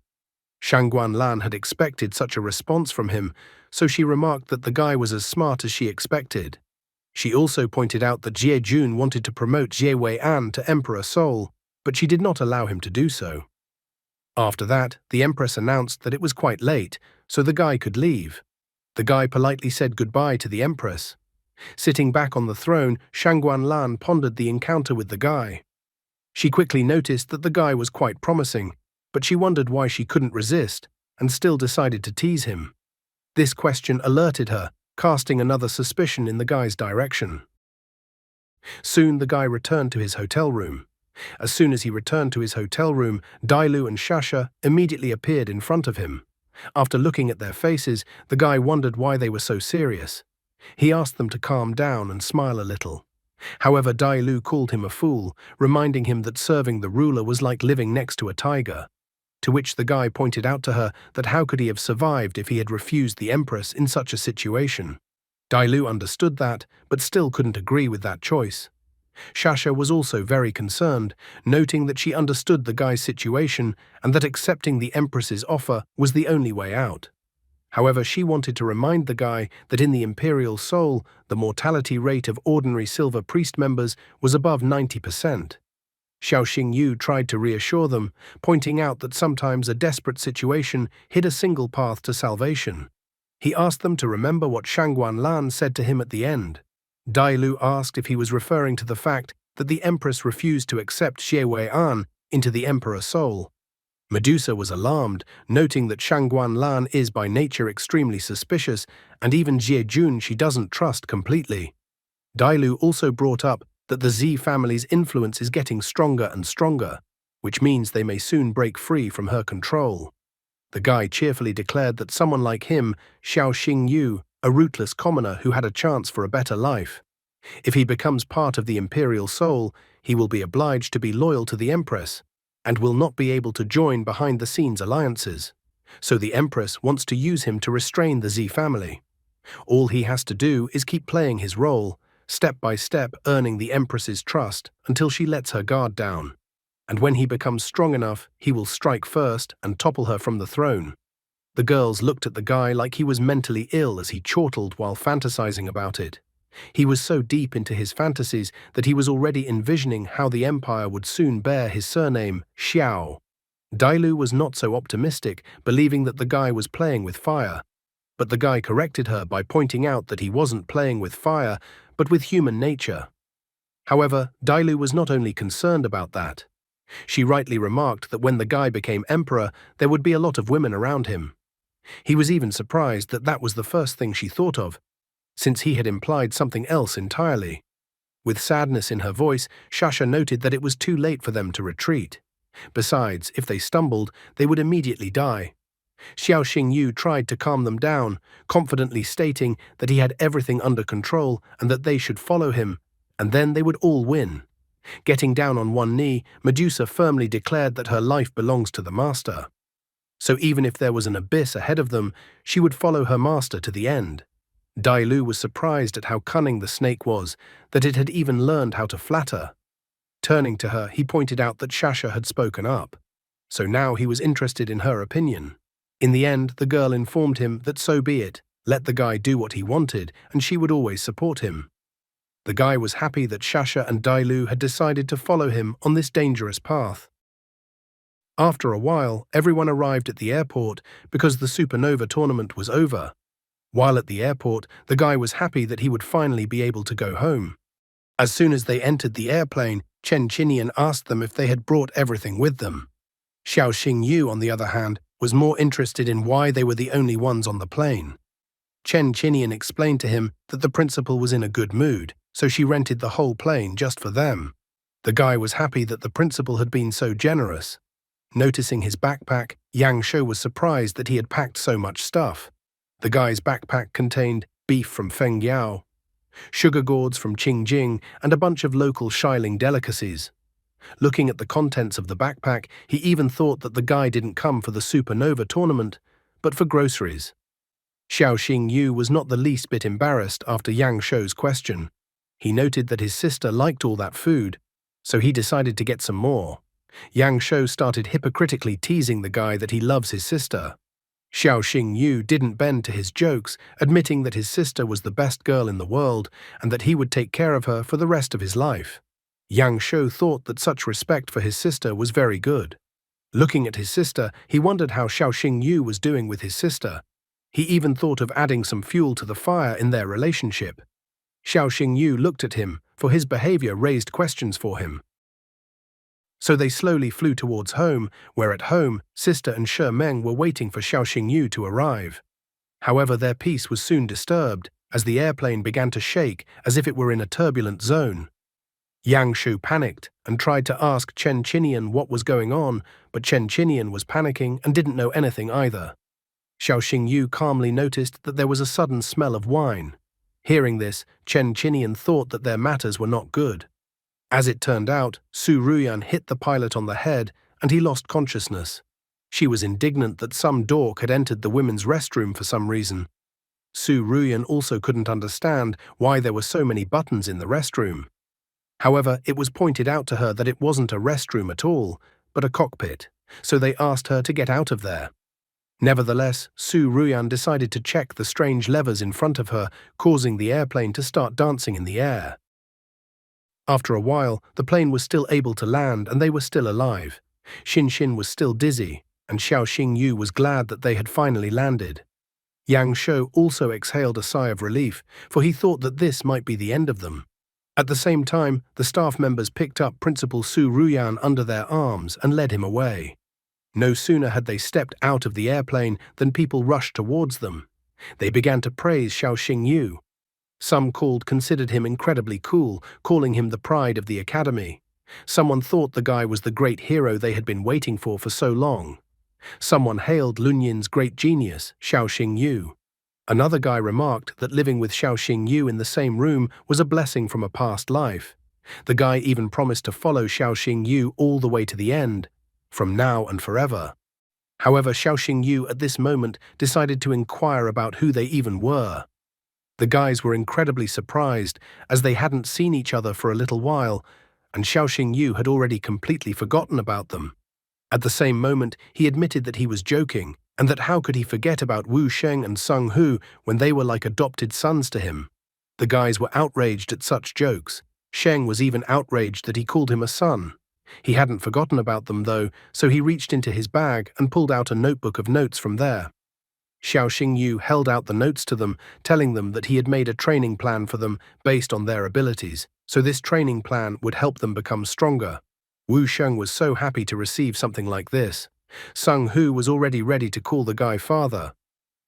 Shangguan Lan had expected such a response from him, so she remarked that the guy was as smart as she expected. She also pointed out that Jie Jun wanted to promote Jie Wei-an to Emperor Soul, but she did not allow him to do so. After that, the Empress announced that it was quite late, so the guy could leave. The guy politely said goodbye to the Empress. Sitting back on the throne, Shangguan Lan pondered the encounter with the guy. She quickly noticed that the guy was quite promising, but she wondered why she couldn't resist, and still decided to tease him. This question alerted her, casting another suspicion in the guy's direction. Soon the guy returned to his hotel room. As soon as he returned to his hotel room, Dailu and Shasha immediately appeared in front of him. After looking at their faces, the guy wondered why they were so serious. He asked them to calm down and smile a little. However, Dailu called him a fool, reminding him that serving the ruler was like living next to a tiger. To which the guy pointed out to her that how could he have survived if he had refused the empress in such a situation. Dailu understood that, but still couldn't agree with that choice. Shasha was also very concerned, noting that she understood the guy's situation and that accepting the empress's offer was the only way out. However, she wanted to remind the guy that in the imperial soul, the mortality rate of ordinary silver priest members was above 90%. Xiao Xingyu tried to reassure them, pointing out that sometimes a desperate situation hid a single path to salvation. He asked them to remember what Shangguan Lan said to him at the end. Dailu asked if he was referring to the fact that the empress refused to accept Xie Wei-an into the emperor soul. Medusa was alarmed, noting that Shangguan Lan is by nature extremely suspicious, and even Jie Jun she doesn't trust completely. Dailu also brought up that the Z family's influence is getting stronger and stronger, which means they may soon break free from her control. The guy cheerfully declared that someone like him, Xiao Xingyu, a rootless commoner who had a chance for a better life. If he becomes part of the imperial soul, he will be obliged to be loyal to the empress, and will not be able to join behind-the-scenes alliances. So the empress wants to use him to restrain the Z family. All he has to do is keep playing his role, step by step earning the empress's trust until she lets her guard down. And when he becomes strong enough, he will strike first and topple her from the throne. The girls looked at the guy like he was mentally ill as he chortled while fantasizing about it. He was so deep into his fantasies that he was already envisioning how the empire would soon bear his surname, Xiao. Dailu was not so optimistic, believing that the guy was playing with fire. But the guy corrected her by pointing out that he wasn't playing with fire, but with human nature. However, Dailu was not only concerned about that. She rightly remarked that when the guy became emperor, there would be a lot of women around him. He was even surprised that that was the first thing she thought of, since he had implied something else entirely. With sadness in her voice, Shasha noted that it was too late for them to retreat. Besides, if they stumbled, they would immediately die. Xiao Xingyu tried to calm them down, confidently stating that he had everything under control and that they should follow him, and then they would all win. Getting down on one knee, Medusa firmly declared that her life belongs to the master. So even if there was an abyss ahead of them, she would follow her master to the end. Dailu was surprised at how cunning the snake was, that it had even learned how to flatter. Turning to her, he pointed out that Shasha had spoken up. So now he was interested in her opinion. In the end, the girl informed him that so be it, let the guy do what he wanted, and she would always support him. The guy was happy that Shasha and Dailu had decided to follow him on this dangerous path. After a while, everyone arrived at the airport because the supernova tournament was over. While at the airport, the guy was happy that he would finally be able to go home. As soon as they entered the airplane, Chen Qinian asked them if they had brought everything with them. Xiao Xingyu, on the other hand, was more interested in why they were the only ones on the plane. Chen Qinian explained to him that the principal was in a good mood, so she rented the whole plane just for them. The guy was happy that the principal had been so generous. Noticing his backpack, Yang Shou was surprised that he had packed so much stuff. The guy's backpack contained beef from Fengyao, sugar gourds from Qingjing, and a bunch of local Shiling delicacies. Looking at the contents of the backpack, he even thought that the guy didn't come for the supernova tournament, but for groceries. Xiao Xingyu was not the least bit embarrassed after Yang Shou's question. He noted that his sister liked all that food, so he decided to get some more. Yang Shou started hypocritically teasing the guy that he loves his sister. Xiao Xingyu didn't bend to his jokes, admitting that his sister was the best girl in the world and that he would take care of her for the rest of his life. Yang Shou thought that such respect for his sister was very good. Looking at his sister, he wondered how Xiao Xingyu was doing with his sister. He even thought of adding some fuel to the fire in their relationship. Xiao Xingyu looked at him, for his behavior raised questions for him. So they slowly flew towards home, where at home, Sister and Shi Meng were waiting for Xiao Xingyu to arrive. However, their peace was soon disturbed, as the airplane began to shake as if it were in a turbulent zone. Yang Shu panicked and tried to ask Chen Qinian what was going on, but Chen Qinian was panicking and didn't know anything either. Xiao Xingyu calmly noticed that there was a sudden smell of wine. Hearing this, Chen Qinian thought that their matters were not good. As it turned out, Su Ruyan hit the pilot on the head and he lost consciousness. She was indignant that some dork had entered the women's restroom for some reason. Su Ruyan also couldn't understand why there were so many buttons in the restroom. However, it was pointed out to her that it wasn't a restroom at all, but a cockpit, so they asked her to get out of there. Nevertheless, Su Ruyan decided to check the strange levers in front of her, causing the airplane to start dancing in the air. After a while, the plane was still able to land and they were still alive. Xin Xin was still dizzy, and Xiao Xingyu was glad that they had finally landed. Yang Shou also exhaled a sigh of relief, for he thought that this might be the end of them. At the same time, the staff members picked up Principal Su Ruyan under their arms and led him away. No sooner had they stepped out of the airplane than people rushed towards them. They began to praise Xiao Xingyu. Some considered him incredibly cool, calling him the pride of the academy. Someone thought the guy was the great hero they had been waiting for so long. Someone hailed Lunyin's great genius, Xiao Xingyu. Another guy remarked that living with Xiao Xingyu in the same room was a blessing from a past life. The guy even promised to follow Xiao Xingyu all the way to the end, from now and forever. However, Xiao Xingyu at this moment decided to inquire about who they even were. The guys were incredibly surprised, as they hadn't seen each other for a little while, and Xiao Xingyu had already completely forgotten about them. At the same moment, he admitted that he was joking, and that how could he forget about Wu Sheng and Sung Hu when they were like adopted sons to him. The guys were outraged at such jokes. Sheng was even outraged that he called him a son. He hadn't forgotten about them, though, so he reached into his bag and pulled out a notebook of notes from there. Xiao Xingyu held out the notes to them, telling them that he had made a training plan for them based on their abilities, so this training plan would help them become stronger. Wu Sheng was so happy to receive something like this. Sung Hu was already ready to call the guy father.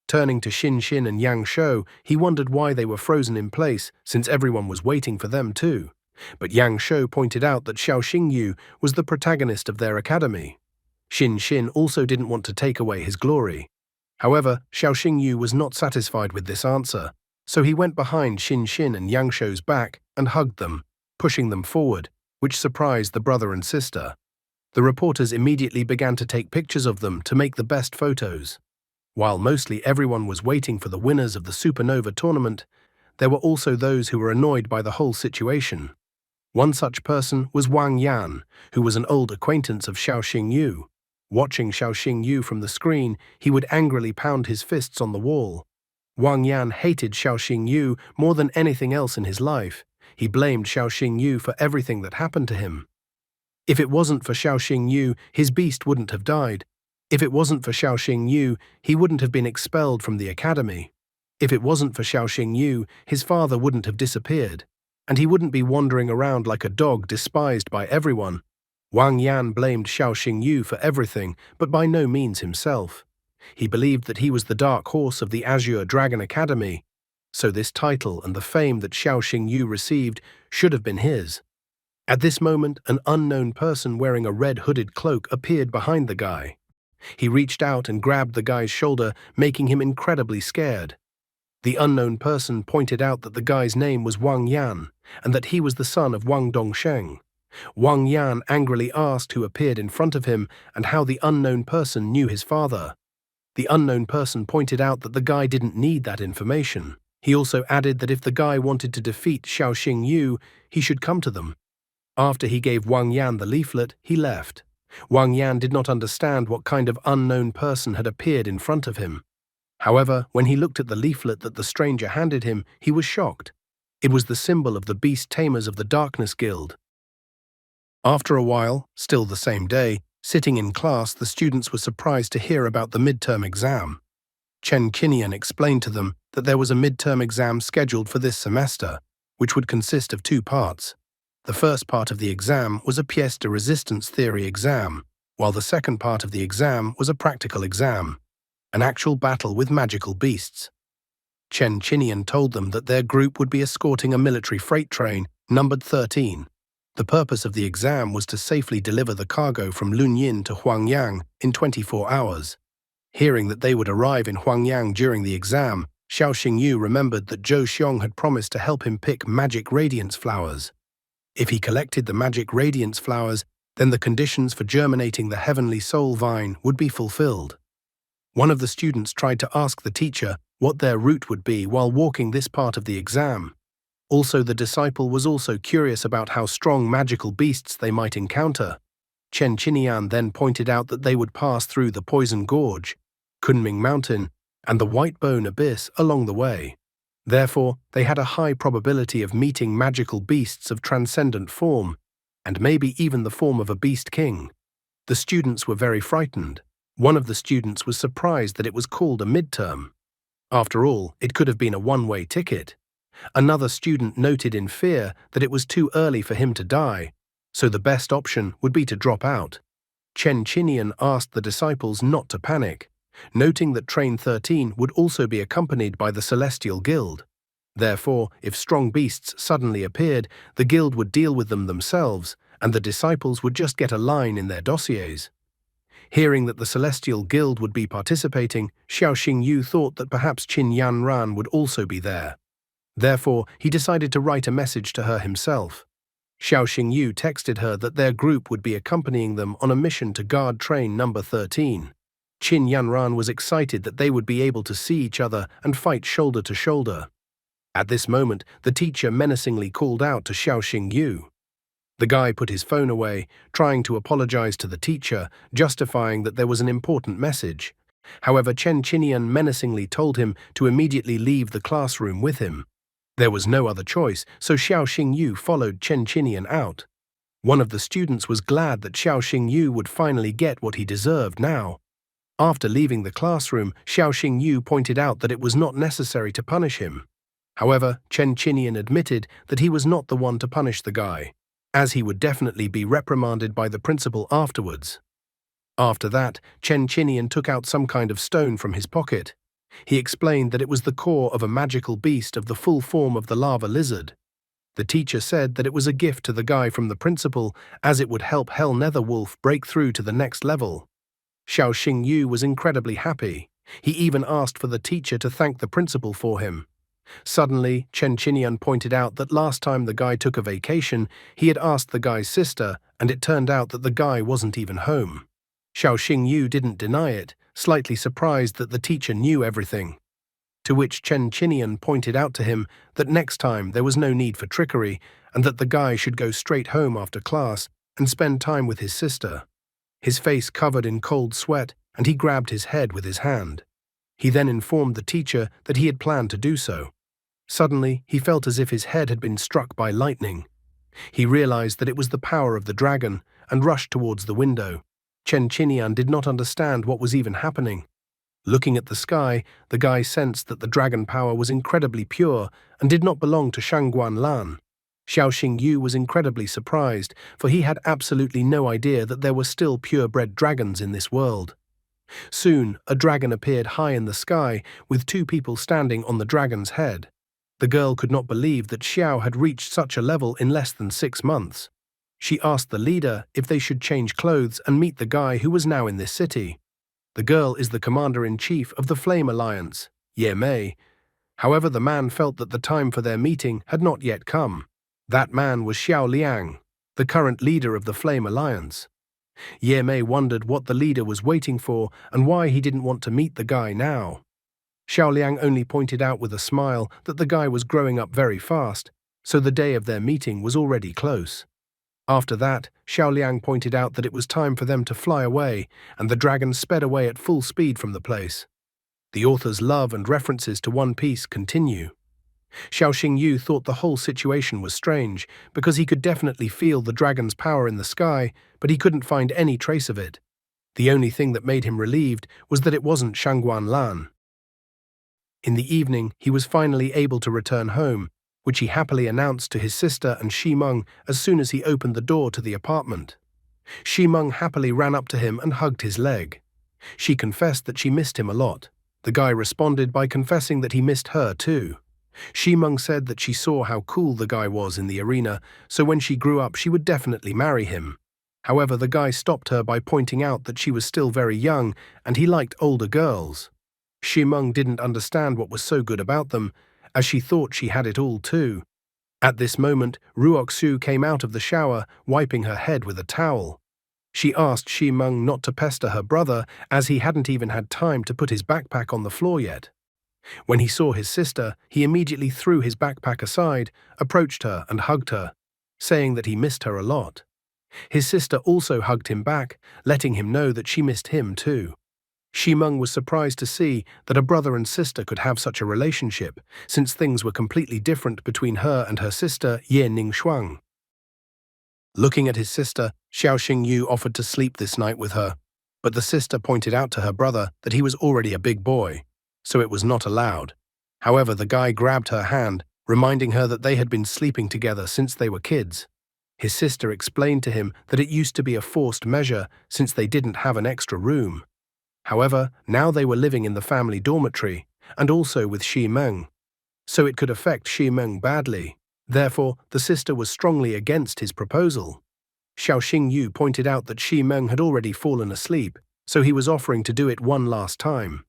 Turning to Xin Xin and Yang Shou, he wondered why they were frozen in place, since everyone was waiting for them too. But Yang Shou pointed out that Xiao Xingyu was the protagonist of their academy. Xin Xin also didn't want to take away his glory. However, Xiao Xingyu was not satisfied with this answer, so he went behind Xin Xin and Yang Shou's back and hugged them, pushing them forward, which surprised the brother and sister. The reporters immediately began to take pictures of them to make the best photos. While mostly everyone was waiting for the winners of the Supernova tournament, there were also those who were annoyed by the whole situation. One such person was Wang Yan, who was an old acquaintance of Xiao Xingyu. Watching Xiao Xingyu from the screen, he would angrily pound his fists on the wall. Wang Yan hated Xiao Xingyu more than anything else in his life. He blamed Xiao Xingyu for everything that happened to him. If it wasn't for Xiao Xingyu, his beast wouldn't have died. If it wasn't for Xiao Xingyu, he wouldn't have been expelled from the academy. If it wasn't for Xiao Xingyu, his father wouldn't have disappeared. And he wouldn't be wandering around like a dog despised by everyone. Wang Yan blamed Xiao Xingyu for everything, but by no means himself. He believed that he was the dark horse of the Azure Dragon Academy, so this title and the fame that Xiao Xingyu received should have been his. At this moment, an unknown person wearing a red hooded cloak appeared behind the guy. He reached out and grabbed the guy's shoulder, making him incredibly scared. The unknown person pointed out that the guy's name was Wang Yan, and that he was the son of Wang Dongsheng. Wang Yan angrily asked who appeared in front of him and how the unknown person knew his father. The unknown person pointed out that the guy didn't need that information. He also added that if the guy wanted to defeat Xiao Xingyu, he should come to them. After he gave Wang Yan the leaflet, he left. Wang Yan did not understand what kind of unknown person had appeared in front of him. However, when he looked at the leaflet that the stranger handed him, he was shocked. It was the symbol of the Beast Tamers of the Darkness Guild. After a while, still the same day, sitting in class, the students were surprised to hear about the midterm exam. Chen Qinian explained to them that there was a midterm exam scheduled for this semester, which would consist of 2 parts. The first part of the exam was a pièce de resistance theory exam, while the second part of the exam was a practical exam, an actual battle with magical beasts. Chen Qinian told them that their group would be escorting a military freight train numbered 13. The purpose of the exam was to safely deliver the cargo from Lunyin to Huangyang in 24 hours. Hearing that they would arrive in Huangyang during the exam, Xiao Xingyu remembered that Zhou Xiong had promised to help him pick magic radiance flowers. If he collected the magic radiance flowers, then the conditions for germinating the heavenly soul vine would be fulfilled. One of the students tried to ask the teacher what their route would be while walking this part of the exam. Also, the disciple was also curious about how strong magical beasts they might encounter. Chen Qinian then pointed out that they would pass through the Poison Gorge, Kunming Mountain, and the White Bone Abyss along the way. Therefore, they had a high probability of meeting magical beasts of transcendent form, and maybe even the form of a beast king. The students were very frightened. One of the students was surprised that it was called a midterm. After all, it could have been a one-way ticket. Another student noted in fear that it was too early for him to die, so the best option would be to drop out. Chen Qinian asked the disciples not to panic, noting that Train 13 would also be accompanied by the Celestial Guild. Therefore, if strong beasts suddenly appeared, the guild would deal with them themselves, and the disciples would just get a line in their dossiers. Hearing that the Celestial Guild would be participating, Xiao Xingyu thought that perhaps Qin Yanran would also be there. Therefore, he decided to write a message to her himself. Xiao Xingyu texted her that their group would be accompanying them on a mission to guard train number 13. Qin Yanran was excited that they would be able to see each other and fight shoulder to shoulder. At this moment, the teacher menacingly called out to Xiao Xingyu. The guy put his phone away, trying to apologize to the teacher, justifying that there was an important message. However, Chen Qinian menacingly told him to immediately leave the classroom with him. There was no other choice, so Xiao Xingyu followed Chen Qinian out. One of the students was glad that Xiao Xingyu would finally get what he deserved now. After leaving the classroom, Xiao Xingyu pointed out that it was not necessary to punish him. However, Chen Qinian admitted that he was not the one to punish the guy, as he would definitely be reprimanded by the principal afterwards. After that, Chen Qinian took out some kind of stone from his pocket. He explained that it was the core of a magical beast of the full form of the lava lizard. The teacher said that it was a gift to the guy from the principal, as it would help Hell Nether Wolf break through to the next level. Xiao Xingyu was incredibly happy. He even asked for the teacher to thank the principal for him. Suddenly, Chen Qinian pointed out that last time the guy took a vacation, he had asked the guy's sister, and it turned out that the guy wasn't even home. Xiao Xingyu didn't deny it, slightly surprised that the teacher knew everything. To which Chen Qinian pointed out to him that next time there was no need for trickery, and that the guy should go straight home after class and spend time with his sister. His face covered in cold sweat, and he grabbed his head with his hand. He then informed the teacher that he had planned to do so. Suddenly, he felt as if his head had been struck by lightning. He realized that it was the power of the dragon and rushed towards the window. Chen Qinian did not understand what was even happening. Looking at the sky, the guy sensed that the dragon power was incredibly pure and did not belong to Shangguan Lan. Xiao Xingyu was incredibly surprised, for he had absolutely no idea that there were still purebred dragons in this world. Soon, a dragon appeared high in the sky, with two people standing on the dragon's head. The girl could not believe that Xiao had reached such a level in less than 6 months. She asked the leader if they should change clothes and meet the guy who was now in this city. The girl is the commander-in-chief of the Flame Alliance, Ye Mei. However, the man felt that the time for their meeting had not yet come. That man was Xiao Liang, the current leader of the Flame Alliance. Ye Mei wondered what the leader was waiting for and why he didn't want to meet the guy now. Xiao Liang only pointed out with a smile that the guy was growing up very fast, so the day of their meeting was already close. After that, Xiao Liang pointed out that it was time for them to fly away, and the dragon sped away at full speed from the place. The author's love and references to One Piece continue. Xiao Xingyu thought the whole situation was strange, because he could definitely feel the dragon's power in the sky, but he couldn't find any trace of it. The only thing that made him relieved was that it wasn't Shangguan Lan. In the evening, he was finally able to return home, which he happily announced to his sister and Shimeng as soon as he opened the door to the apartment. Shimeng happily ran up to him and hugged his leg. She confessed that she missed him a lot. The guy responded by confessing that he missed her too. Shimeng said that she saw how cool the guy was in the arena, so when she grew up she would definitely marry him. However, the guy stopped her by pointing out that she was still very young and he liked older girls. Shimeng didn't understand what was so good about them, as she thought she had it all too. At this moment, Ruoksu came out of the shower, wiping her head with a towel. She asked Shimeng not to pester her brother, as he hadn't even had time to put his backpack on the floor yet. When he saw his sister, he immediately threw his backpack aside, approached her and hugged her, saying that he missed her a lot. His sister also hugged him back, letting him know that she missed him too. Shimeng was surprised to see that a brother and sister could have such a relationship, since things were completely different between her and her sister Ye Ningshuang. Looking at his sister, Xiao Xingyu offered to sleep this night with her, but the sister pointed out to her brother that he was already a big boy, so it was not allowed. However, the guy grabbed her hand, reminding her that they had been sleeping together since they were kids. His sister explained to him that it used to be a forced measure since they didn't have an extra room. However, now they were living in the family dormitory, and also with Shimeng, so it could affect Shimeng badly. Therefore, the sister was strongly against his proposal. Xiao Xingyu pointed out that Shimeng had already fallen asleep, so he was offering to do it one last time.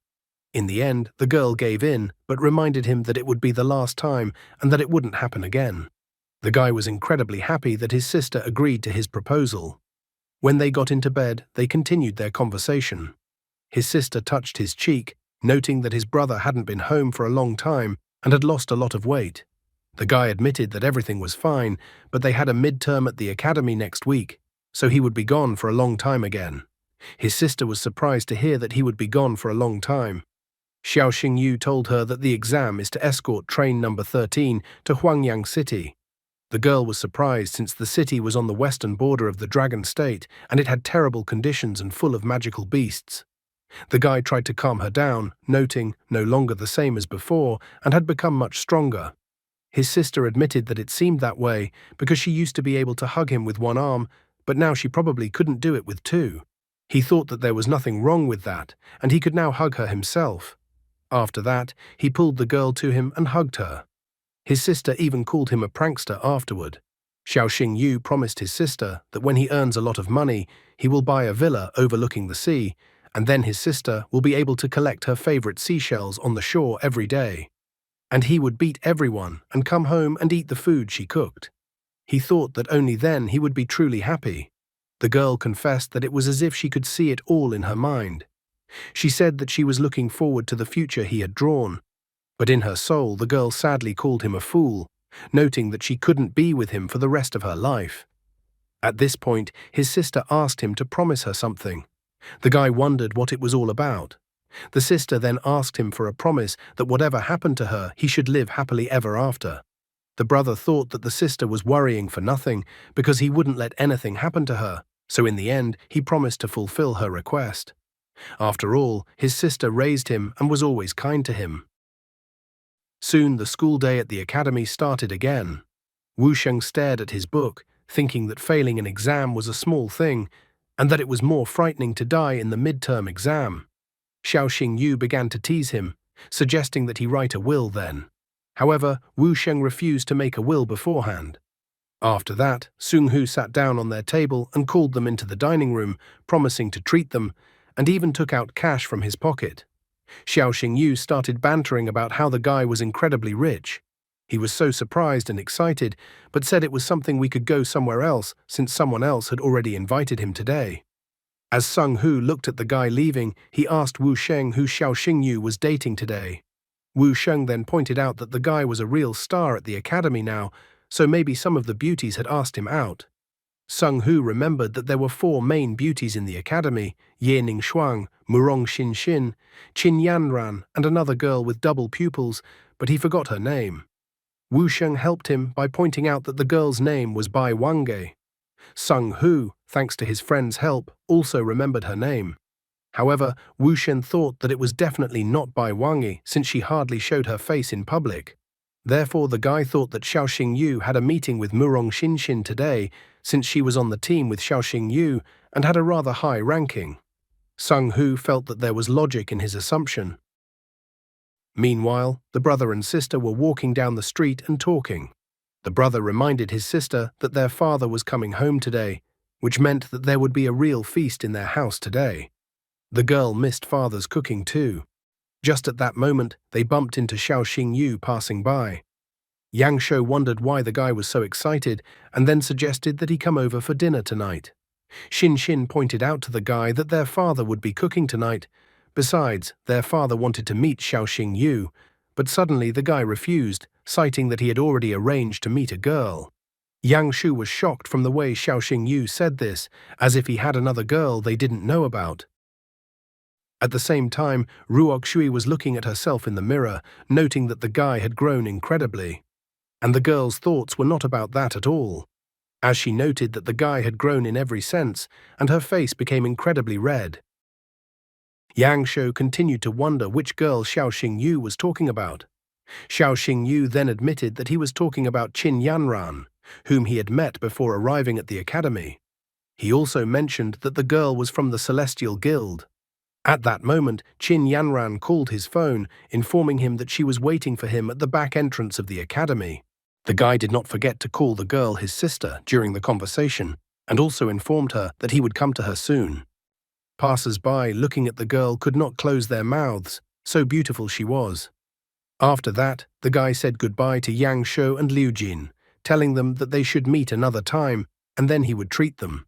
In the end, the girl gave in, but reminded him that it would be the last time and that it wouldn't happen again. The guy was incredibly happy that his sister agreed to his proposal. When they got into bed, they continued their conversation. His sister touched his cheek, noting that his brother hadn't been home for a long time and had lost a lot of weight. The guy admitted that everything was fine, but they had a midterm at the academy next week, so he would be gone for a long time again. His sister was surprised to hear that he would be gone for a long time. Xiao Xingyu told her that the exam is to escort train number 13 to Huangyang City. The girl was surprised since the city was on the western border of the Dragon State and it had terrible conditions and full of magical beasts. The guy tried to calm her down, noting no longer the same as before and had become much stronger. His sister admitted that it seemed that way because she used to be able to hug him with one arm, but now she probably couldn't do it with two. He thought that there was nothing wrong with that, and he could now hug her himself. After that, he pulled the girl to him and hugged her. His sister even called him a prankster afterward. Xiao Xingyu promised his sister that when he earns a lot of money, he will buy a villa overlooking the sea, and then his sister will be able to collect her favorite seashells on the shore every day. And he would beat everyone and come home and eat the food she cooked. He thought that only then he would be truly happy. The girl confessed that it was as if she could see it all in her mind. She said that she was looking forward to the future he had drawn. But in her soul, the girl sadly called him a fool, noting that she couldn't be with him for the rest of her life. At this point, his sister asked him to promise her something. The guy wondered what it was all about. The sister then asked him for a promise that whatever happened to her, he should live happily ever after. The brother thought that the sister was worrying for nothing because he wouldn't let anything happen to her, so in the end, he promised to fulfill her request. After all, his sister raised him and was always kind to him. Soon the school day at the academy started again. Wu Sheng stared at his book, thinking that failing an exam was a small thing, and that it was more frightening to die in the midterm exam. Xiao Xingyu began to tease him, suggesting that he write a will then. However, Wu Sheng refused to make a will beforehand. After that, Sung Hu sat down on their table and called them into the dining room, promising to treat them, and even took out cash from his pocket. Xiao Xingyu started bantering about how the guy was incredibly rich. He was so surprised and excited, but said it was something we could go somewhere else since someone else had already invited him today. As Sung Hu looked at the guy leaving, he asked Wu Sheng who Xiao Xingyu was dating today. Wu Sheng then pointed out that the guy was a real star at the academy now, so maybe some of the beauties had asked him out. Sung Hu remembered that there were 4 main beauties in the academy, Ye Ningshuang, Murong Xinxin, Qin Yanran, and another girl with double pupils, but he forgot her name. Wu Sheng helped him by pointing out that the girl's name was Bai Wange. Sung Hu, thanks to his friend's help, also remembered her name. However, Wu Shen thought that it was definitely not Bai Wange since she hardly showed her face in public. Therefore, the guy thought that Xiao Xingyu had a meeting with Murong Xinxin today since she was on the team with Xiao Xingyu and had a rather high ranking. Sung Hu felt that there was logic in his assumption. Meanwhile, the brother and sister were walking down the street and talking. The brother reminded his sister that their father was coming home today, which meant that there would be a real feast in their house today. The girl missed father's cooking too. Just at that moment, they bumped into Xiao Xingyu passing by. Yang Shou wondered why the guy was so excited and then suggested that he come over for dinner tonight. Xin Xin pointed out to the guy that their father would be cooking tonight. Besides, their father wanted to meet Xiao Xingyu, but suddenly the guy refused, citing that he had already arranged to meet a girl. Yang Shu was shocked from the way Xiao Xingyu said this, as if he had another girl they didn't know about. At the same time, Ruok Shui was looking at herself in the mirror, noting that the guy had grown incredibly. And the girl's thoughts were not about that at all, as she noted that the guy had grown in every sense, and her face became incredibly red. Yang Shou continued to wonder which girl Xiao Xingyu was talking about. Xiao Xingyu then admitted that he was talking about Qin Yanran, whom he had met before arriving at the academy. He also mentioned that the girl was from the Celestial Guild. At that moment, Qin Yanran called his phone, informing him that she was waiting for him at the back entrance of the academy. The guy did not forget to call the girl his sister during the conversation, and also informed her that he would come to her soon. Passers-by looking at the girl could not close their mouths, so beautiful she was. After that, the guy said goodbye to Yang Shou and Liu Jin, telling them that they should meet another time, and then he would treat them.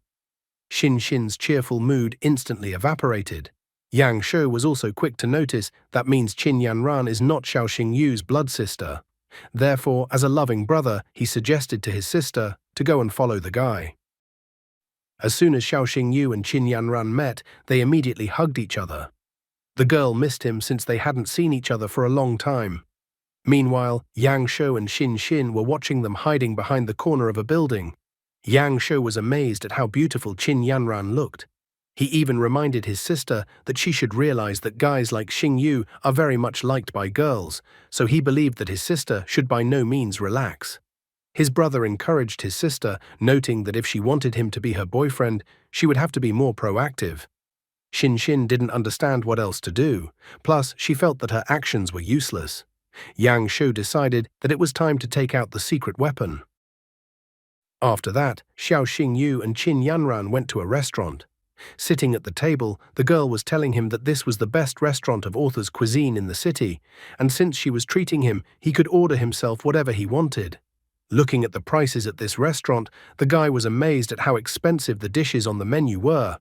Xin Xin's cheerful mood instantly evaporated. Yang Shou was also quick to notice that means Qin Yanran is not Xiao Xingyu's blood sister. Therefore, as a loving brother, he suggested to his sister to go and follow the guy. As soon as Xiao Xingyu and Qin Yanran met, they immediately hugged each other. The girl missed him since they hadn't seen each other for a long time. Meanwhile, Yang Shou and Xin Xin were watching them hiding behind the corner of a building. Yang Shou was amazed at how beautiful Qin Yanran looked. He even reminded his sister that she should realize that guys like Xingyu are very much liked by girls, so he believed that his sister should by no means relax. His brother encouraged his sister, noting that if she wanted him to be her boyfriend, she would have to be more proactive. Xin Xin didn't understand what else to do, plus she felt that her actions were useless. Yang Shou decided that it was time to take out the secret weapon. After that, Xiao Xingyu and Qin Yanran went to a restaurant. Sitting at the table, the girl was telling him that this was the best restaurant of author's cuisine in the city, and since she was treating him, he could order himself whatever he wanted. Looking at the prices at this restaurant, the guy was amazed at how expensive the dishes on the menu were.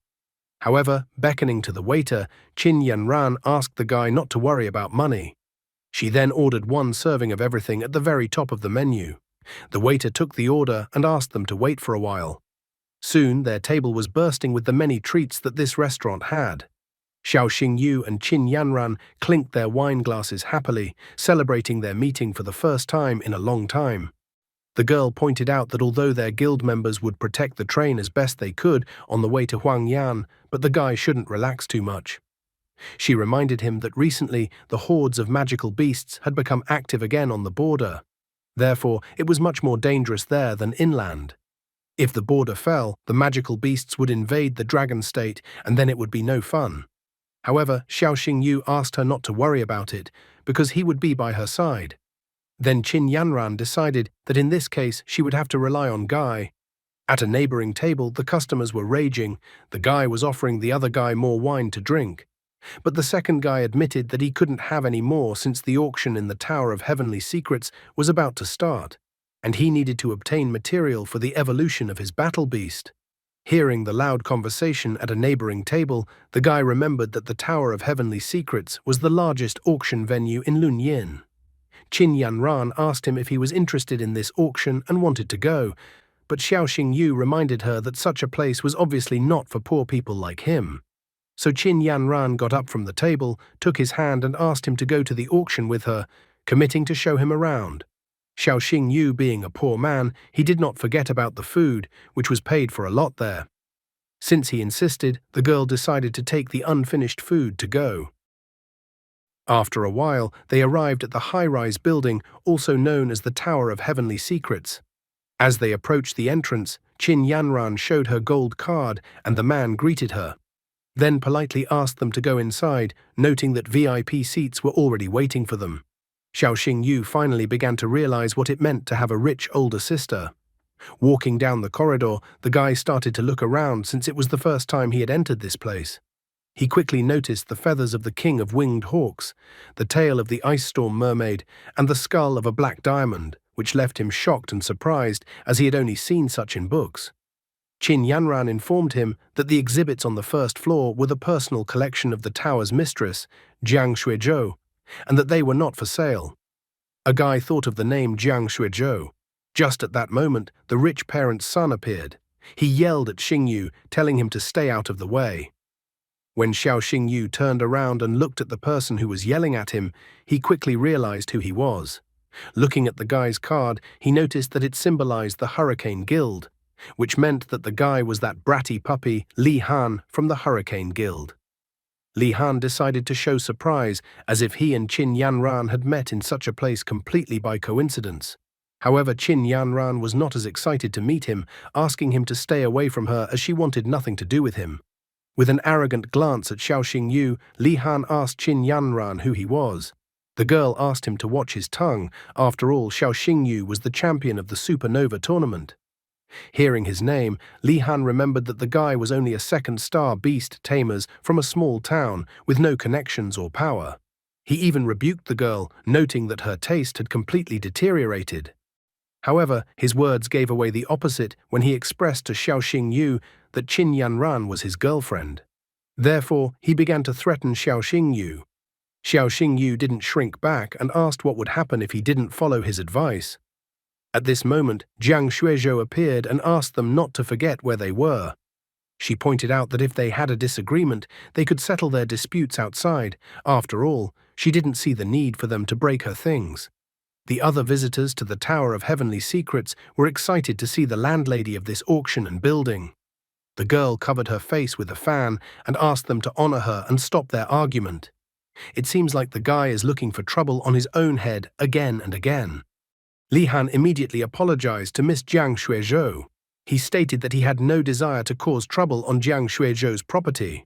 However, beckoning to the waiter, Qin Yanran asked the guy not to worry about money. She then ordered one serving of everything at the very top of the menu. The waiter took the order and asked them to wait for a while. Soon, their table was bursting with the many treats that this restaurant had. Xiao Xingyu and Qin Yanran clinked their wine glasses happily, celebrating their meeting for the first time in a long time. The girl pointed out that although their guild members would protect the train as best they could on the way to Huangyan, but the guy shouldn't relax too much. She reminded him that recently the hordes of magical beasts had become active again on the border. Therefore, it was much more dangerous there than inland. If the border fell, the magical beasts would invade the dragon state, and then it would be no fun. However, Xiao Xingyu asked her not to worry about it, because he would be by her side. Then Qin Yanran decided that in this case she would have to rely on Guy. At a neighboring table, the customers were raging. The guy was offering the other guy more wine to drink. But the second guy admitted that he couldn't have any more since the auction in the Tower of Heavenly Secrets was about to start, and he needed to obtain material for the evolution of his battle beast. Hearing the loud conversation at a neighboring table, the guy remembered that the Tower of Heavenly Secrets was the largest auction venue in Lunyin. Qin Yanran asked him if he was interested in this auction and wanted to go, but Xiao Xingyu reminded her that such a place was obviously not for poor people like him. So Qin Yanran got up from the table, took his hand and asked him to go to the auction with her, committing to show him around. Xiao Xingyu being a poor man, he did not forget about the food, which was paid for a lot there. Since he insisted, the girl decided to take the unfinished food to go. After a while, they arrived at the high-rise building, also known as the Tower of Heavenly Secrets. As they approached the entrance, Qin Yanran showed her gold card and the man greeted her. then politely asked them to go inside, noting that VIP seats were already waiting for them. Xiao Xingyu finally began to realize what it meant to have a rich older sister. Walking down the corridor, the guy started to look around since it was the first time he had entered this place. He quickly noticed the feathers of the king of winged hawks, the tail of the ice storm mermaid, and the skull of a black diamond, which left him shocked and surprised as he had only seen such in books. Qin Yanran informed him that the exhibits on the first floor were the personal collection of the tower's mistress, Jiang Xuezhou, and that they were not for sale. A guy thought of the name Jiang Xuezhou. Just at that moment, the rich parent's son appeared. He yelled at Xingyu, telling him to stay out of the way. When Xiao Xingyu turned around and looked at the person who was yelling at him, he quickly realized who he was. Looking at the guy's card, he noticed that it symbolized the Hurricane Guild, which meant that the guy was that bratty puppy, Li Han, from the Hurricane Guild. Li Han decided to show surprise, as if he and Qin Yanran had met in such a place completely by coincidence. However, Qin Yanran was not as excited to meet him, asking him to stay away from her as she wanted nothing to do with him. With an arrogant glance at Xiao Xingyu, Li Han asked Qin Yanran who he was. The girl asked him to watch his tongue. After all, Xiao Xingyu was the champion of the Supernova tournament. Hearing his name, Li Han remembered that the guy was only a second-star beast tamers from a small town with no connections or power. He even rebuked the girl, noting that her taste had completely deteriorated. However, his words gave away the opposite when he expressed to Xiao Xingyu that Qin Yanran was his girlfriend. Therefore, he began to threaten Xiao Xingyu. Xiao Xingyu didn't shrink back and asked what would happen if he didn't follow his advice. At this moment, Jiang Xuezhou appeared and asked them not to forget where they were. She pointed out that if they had a disagreement, they could settle their disputes outside. After all, she didn't see the need for them to break her things. The other visitors to the Tower of Heavenly Secrets were excited to see the landlady of this auction and building. The girl covered her face with a fan and asked them to honor her and stop their argument. It seems like the guy is looking for trouble on his own head again and again. Li Han immediately apologized to Miss Jiang Xuezhou. He stated that he had no desire to cause trouble on Jiang Xuezhou's property.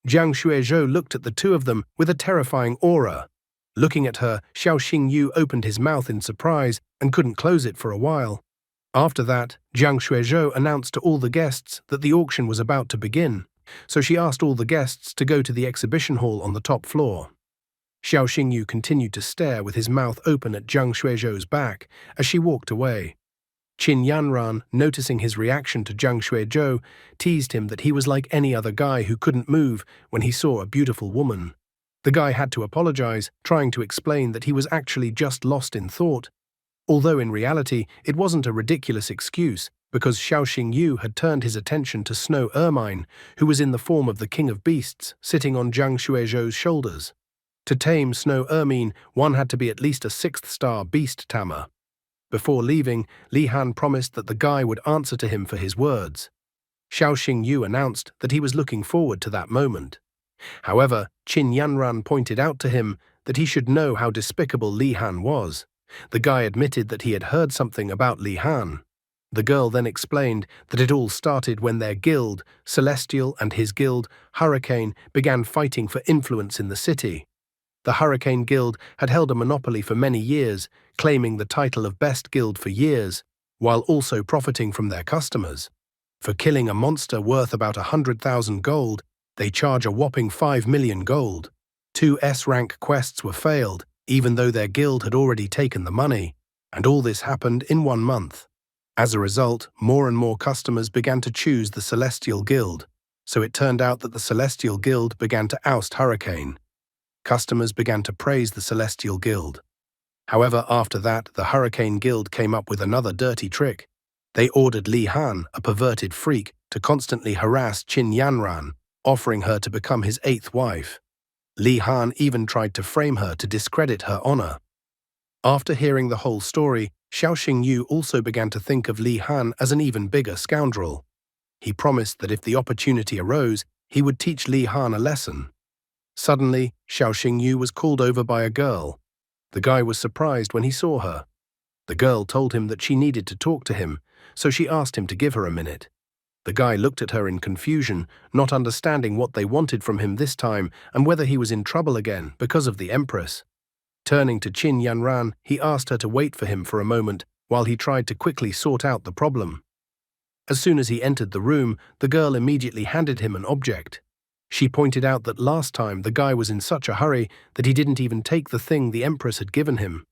Jiang Xuezhou looked at the two of them with a terrifying aura. Looking at her, Xiao Xingyu opened his mouth in surprise and couldn't close it for a while. After that, Jiang Xuezhou announced to all the guests that the auction was about to begin, so she asked all the guests to go to the exhibition hall on the top floor. Xiao Xingyu continued to stare with his mouth open at Jiang Xuezhou's back as she walked away. Qin Yanran, noticing his reaction to Jiang Xuezhou, teased him that he was like any other guy who couldn't move when he saw a beautiful woman. The guy had to apologize, trying to explain that he was actually just lost in thought. Although in reality, it wasn't a ridiculous excuse, because Xiao Xingyu had turned his attention to Snow Ermine, who was in the form of the King of Beasts, sitting on Jiang Xuezhou's shoulders. To tame Snow Ermine, one had to be at least a 6th-star beast tamer. Before leaving, Li Han promised that the guy would answer to him for his words. Xiao Xingyu announced that he was looking forward to that moment. However, Qin Yanran pointed out to him that he should know how despicable Li Han was. The guy admitted that he had heard something about Li Han. The girl then explained that it all started when their guild, Celestial, and his guild, Hurricane, began fighting for influence in the city. The Hurricane Guild had held a monopoly for many years, claiming the title of best guild for years, while also profiting from their customers. For killing a monster worth about 100,000 gold, they charge a whopping 5 million gold. 2 S-rank quests were failed, even though their guild had already taken the money, and all this happened in 1 month. As a result, more and more customers began to choose the Celestial Guild, so it turned out that the Celestial Guild began to oust Hurricane. Customers began to praise the Celestial Guild. However, after that, the Hurricane Guild came up with another dirty trick. They ordered Li Han, a perverted freak, to constantly harass Qin Yanran, offering her to become his 8th wife. Li Han even tried to frame her to discredit her honor. After hearing the whole story, Xiao Xingyu also began to think of Li Han as an even bigger scoundrel. He promised that if the opportunity arose, he would teach Li Han a lesson. Suddenly, Xiao Xingyu was called over by a girl. The guy was surprised when he saw her. The girl told him that she needed to talk to him, so she asked him to give her a minute. The guy looked at her in confusion, not understanding what they wanted from him this time and whether he was in trouble again because of the Empress. Turning to Qin Yanran, he asked her to wait for him for a moment while he tried to quickly sort out the problem. As soon as he entered the room, the girl immediately handed him an object. She pointed out that last time the guy was in such a hurry that he didn't even take the thing the Empress had given him.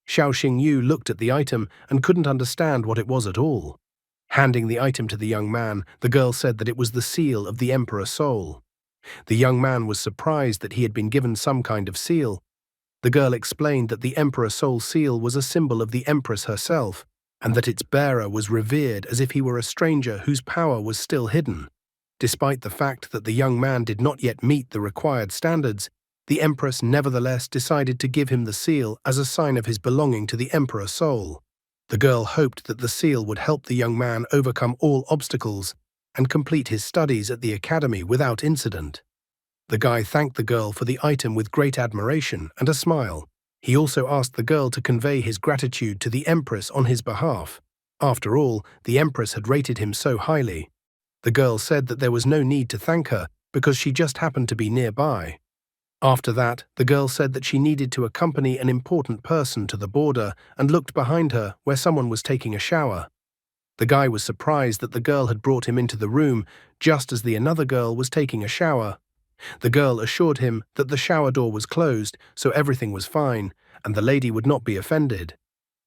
Xiao Xingyu looked at the item and couldn't understand what it was at all. Handing the item to the young man, the girl said that it was the seal of the Emperor Soul. The young man was surprised that he had been given some kind of seal. The girl explained that the Emperor Soul seal was a symbol of the Empress herself, and that its bearer was revered as if he were a stranger whose power was still hidden. Despite the fact that the young man did not yet meet the required standards, the Empress nevertheless decided to give him the seal as a sign of his belonging to the Emperor Soul. The girl hoped that the seal would help the young man overcome all obstacles and complete his studies at the academy without incident. The guy thanked the girl for the item with great admiration and a smile. He also asked the girl to convey his gratitude to the Empress on his behalf. After all, the Empress had rated him so highly. The girl said that there was no need to thank her because she just happened to be nearby. After that, the girl said that she needed to accompany an important person to the border and looked behind her where someone was taking a shower. The guy was surprised that the girl had brought him into the room just as the another girl was taking a shower. The girl assured him that the shower door was closed, so everything was fine, and the lady would not be offended.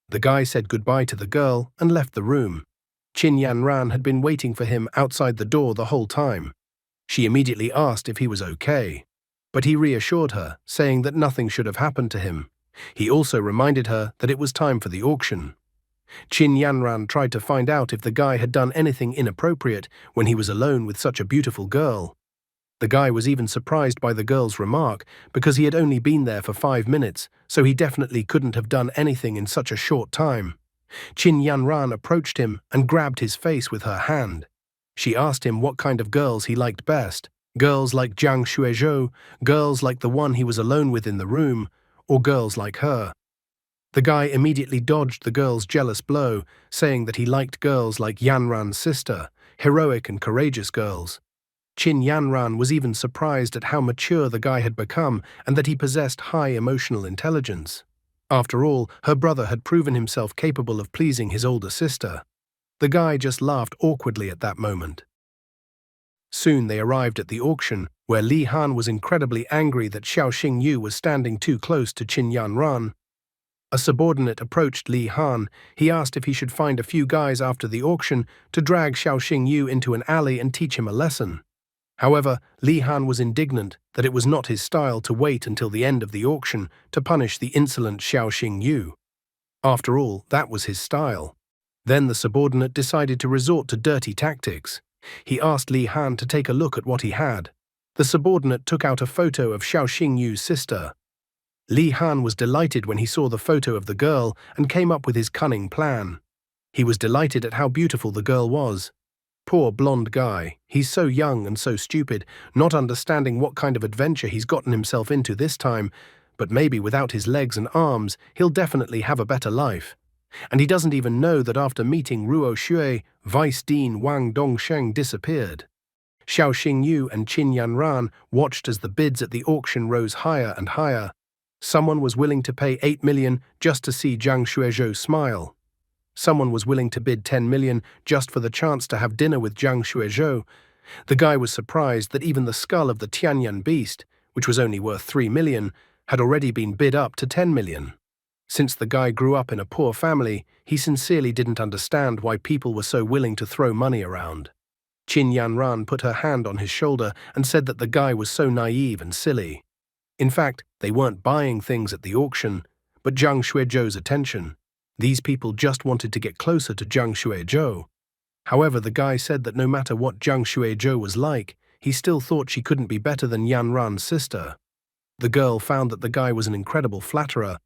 The guy said goodbye to the girl and left the room. Qin Yanran had been waiting for him outside the door the whole time. She immediately asked if he was okay, but he reassured her, saying that nothing should have happened to him. He also reminded her that it was time for the auction. Qin Yanran tried to find out if the guy had done anything inappropriate when he was alone with such a beautiful girl. The guy was even surprised by the girl's remark because he had only been there for 5 minutes, so he definitely couldn't have done anything in such a short time. Qin Yanran approached him and grabbed his face with her hand. She asked him what kind of girls he liked best. Girls like Jiang Xuezhou, girls like the one he was alone with in the room, or girls like her. The guy immediately dodged the girl's jealous blow, saying that he liked girls like Yanran's sister, heroic and courageous girls. Qin Yanran was even surprised at how mature the guy had become and that he possessed high emotional intelligence. After all, her brother had proven himself capable of pleasing his older sister. The guy just laughed awkwardly at that moment. Soon they arrived at the auction, where Li Han was incredibly angry that Xiao Xingyu was standing too close to Qin Yanran. A subordinate approached Li Han. He asked if he should find a few guys after the auction to drag Xiao Xingyu into an alley and teach him a lesson. However, Li Han was indignant that it was not his style to wait until the end of the auction to punish the insolent Xiao Xingyu. After all, that was his style. Then the subordinate decided to resort to dirty tactics. He asked Li Han to take a look at what he had. The subordinate took out a photo of Xiao Xingyu's sister. Li Han was delighted when he saw the photo of the girl and came up with his cunning plan. He was delighted at how beautiful the girl was. Poor blonde guy, he's so young and so stupid, not understanding what kind of adventure he's gotten himself into this time, but maybe without his legs and arms, he'll definitely have a better life. And he doesn't even know that after meeting Ruo Xue, Vice Dean Wang Dongsheng disappeared. Xiao Xingyu and Qin Yanran watched as the bids at the auction rose higher and higher. Someone was willing to pay 8 million just to see Jiang Xuezhou smile. Someone was willing to bid 10 million just for the chance to have dinner with Jiang Xuezhou. The guy was surprised that even the skull of the Tianyan beast, which was only worth 3 million, had already been bid up to 10 million. Since the guy grew up in a poor family, he sincerely didn't understand why people were so willing to throw money around. Qin Yanran put her hand on his shoulder and said that the guy was so naive and silly. In fact, they weren't buying things at the auction, but Jiang Xuezhou's attention. These people just wanted to get closer to Jiang Xuezhou. However, the guy said that no matter what Jiang Xuezhou was like, he still thought she couldn't be better than Yanran's sister. The girl found that the guy was an incredible flatterer.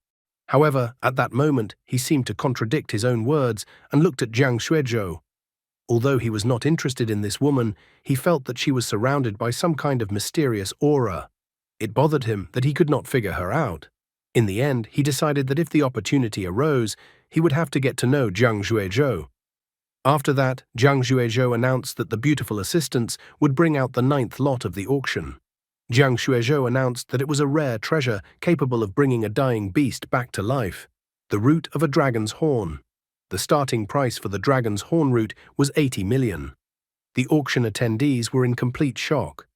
However, at that moment, he seemed to contradict his own words and looked at Jiang Xuezhou. Although he was not interested in this woman, he felt that she was surrounded by some kind of mysterious aura. It bothered him that he could not figure her out. In the end, he decided that if the opportunity arose, he would have to get to know Jiang Xuezhou. After that, Jiang Xuezhou announced that the beautiful assistants would bring out the 9th lot of the auction. Jiang Xuezhou announced that it was a rare treasure capable of bringing a dying beast back to life, the root of a dragon's horn. The starting price for the dragon's horn root was 80 million. The auction attendees were in complete shock.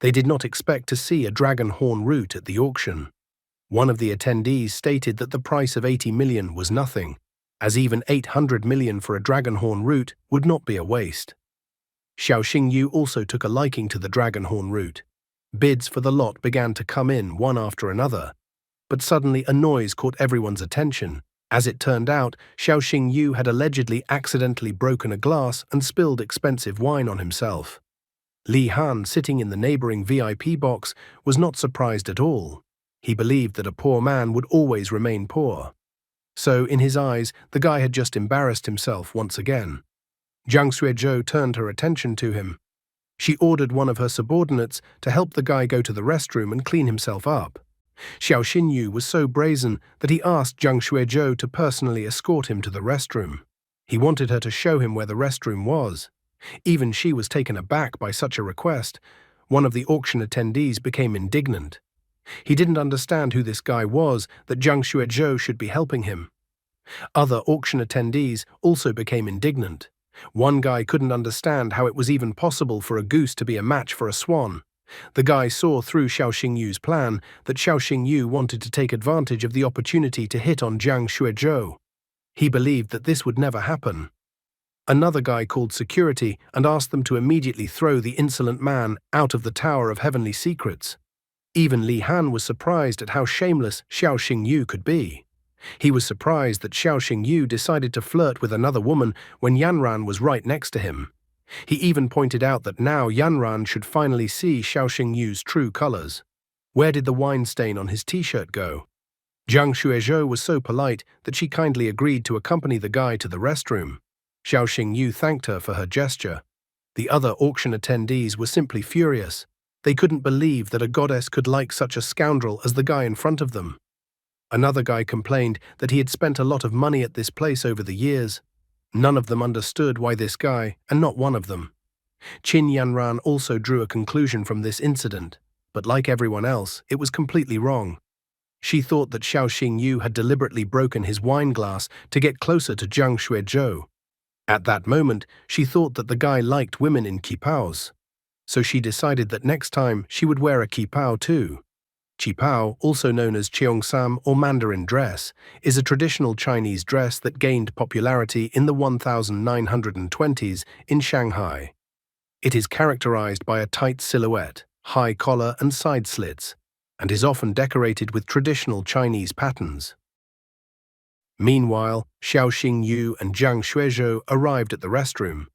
They did not expect to see a dragon horn root at the auction. One of the attendees stated that the price of 80 million was nothing, as even 800 million for a dragon horn root would not be a waste. Xiao Xingyu also took a liking to the dragon horn root. Bids for the lot began to come in one after another, but suddenly a noise caught everyone's attention. As it turned out, Xiao Xingyu had allegedly accidentally broken a glass and spilled expensive wine on himself. Li Han, sitting in the neighboring VIP box, was not surprised at all. He believed that a poor man would always remain poor. So, in his eyes, the guy had just embarrassed himself once again. Jiang Xuezhou turned her attention to him. She ordered one of her subordinates to help the guy go to the restroom and clean himself up. Xiao Xinyu was so brazen that he asked Jiang Xuezhou to personally escort him to the restroom. He wanted her to show him where the restroom was. Even she was taken aback by such a request. One of the auction attendees became indignant. He didn't understand who this guy was that Jiang Xuezhou should be helping him. Other auction attendees also became indignant. One guy couldn't understand how it was even possible for a goose to be a match for a swan. The guy saw through Xiao Xingyu's plan that Xiao Xingyu wanted to take advantage of the opportunity to hit on Jiang Xuezhou. He believed that this would never happen. Another guy called security and asked them to immediately throw the insolent man out of the Tower of Heavenly Secrets. Even Li Han was surprised at how shameless Xiao Xingyu could be. He was surprised that Xiao Xingyu decided to flirt with another woman when Yanran was right next to him. He even pointed out that now Yanran should finally see Xiao Xingyu's true colors. Where did the wine stain on his t-shirt go? Jiang Xuezhou was so polite that she kindly agreed to accompany the guy to the restroom. Xiao Xingyu thanked her for her gesture. The other auction attendees were simply furious. They couldn't believe that a goddess could like such a scoundrel as the guy in front of them. Another guy complained that he had spent a lot of money at this place over the years. None of them understood why this guy, and not one of them. Qin Yanran also drew a conclusion from this incident, but like everyone else, it was completely wrong. She thought that Xiao Xingyu had deliberately broken his wine glass to get closer to Jiang Xuezhou. At that moment, she thought that the guy liked women in qipaos. So she decided that next time she would wear a qipao too. Qipao, also known as cheongsam or Mandarin dress, is a traditional Chinese dress that gained popularity in the 1920s in Shanghai. It is characterized by a tight silhouette, high collar and side slits, and is often decorated with traditional Chinese patterns. Meanwhile, Xiao Xingyu and Jiang Xuezhou arrived at the restroom.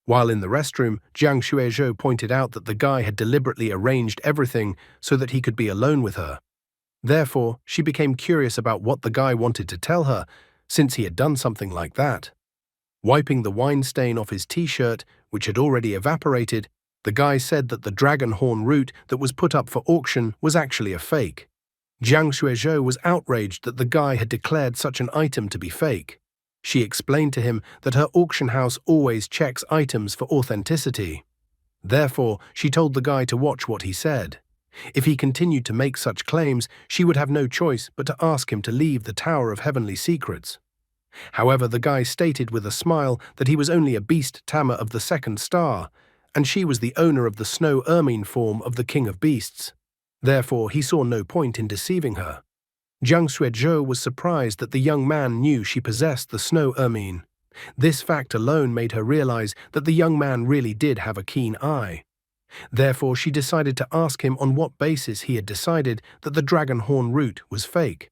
While in the restroom, Jiang Xuezhou pointed out that the guy had deliberately arranged everything so that he could be alone with her. Therefore, she became curious about what the guy wanted to tell her, since he had done something like that. Wiping the wine stain off his t-shirt, which had already evaporated, the guy said that the dragon horn root that was put up for auction was actually a fake. Jiang Xuezhou was outraged that the guy had declared such an item to be fake. She explained to him that her auction house always checks items for authenticity. Therefore, she told the guy to watch what he said. If he continued to make such claims, she would have no choice but to ask him to leave the Tower of Heavenly Secrets. However, the guy stated with a smile that he was only a beast tamer of the 2nd star, and she was the owner of the snow ermine form of the King of Beasts. Therefore, he saw no point in deceiving her. Jiang Xuezhou was surprised that the young man knew she possessed the snow ermine. This fact alone made her realize that the young man really did have a keen eye. Therefore, she decided to ask him on what basis he had decided that the dragon horn root was fake.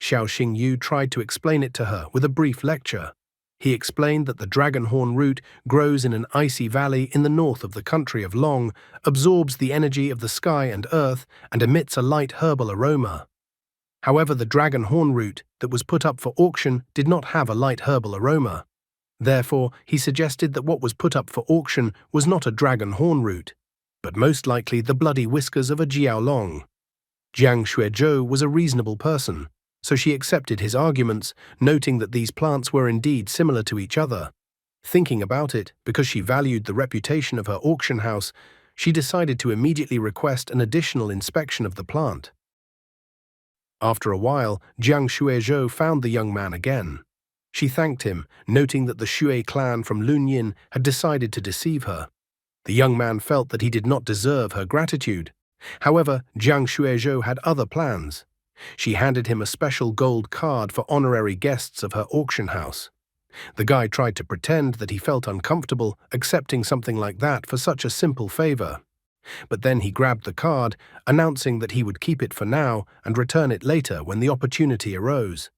Xiao Xingyu tried to explain it to her with a brief lecture. He explained that the dragon horn root grows in an icy valley in the north of the country of Long, absorbs the energy of the sky and earth, and emits a light herbal aroma. However, the dragon horn root that was put up for auction did not have a light herbal aroma. Therefore, he suggested that what was put up for auction was not a dragon horn root, but most likely the bloody whiskers of a jiaolong. Jiang Xuezhou was a reasonable person, so she accepted his arguments, noting that these plants were indeed similar to each other. Thinking about it, because she valued the reputation of her auction house, she decided to immediately request an additional inspection of the plant. After a while, Jiang Shuizhou found the young man again. She thanked him, noting that the Shui clan from Lunyin had decided to deceive her. The young man felt that he did not deserve her gratitude. However, Jiang Shuizhou had other plans. She handed him a special gold card for honorary guests of her auction house. The guy tried to pretend that he felt uncomfortable accepting something like that for such a simple favor. But then he grabbed the card, announcing that he would keep it for now and return it later when the opportunity arose.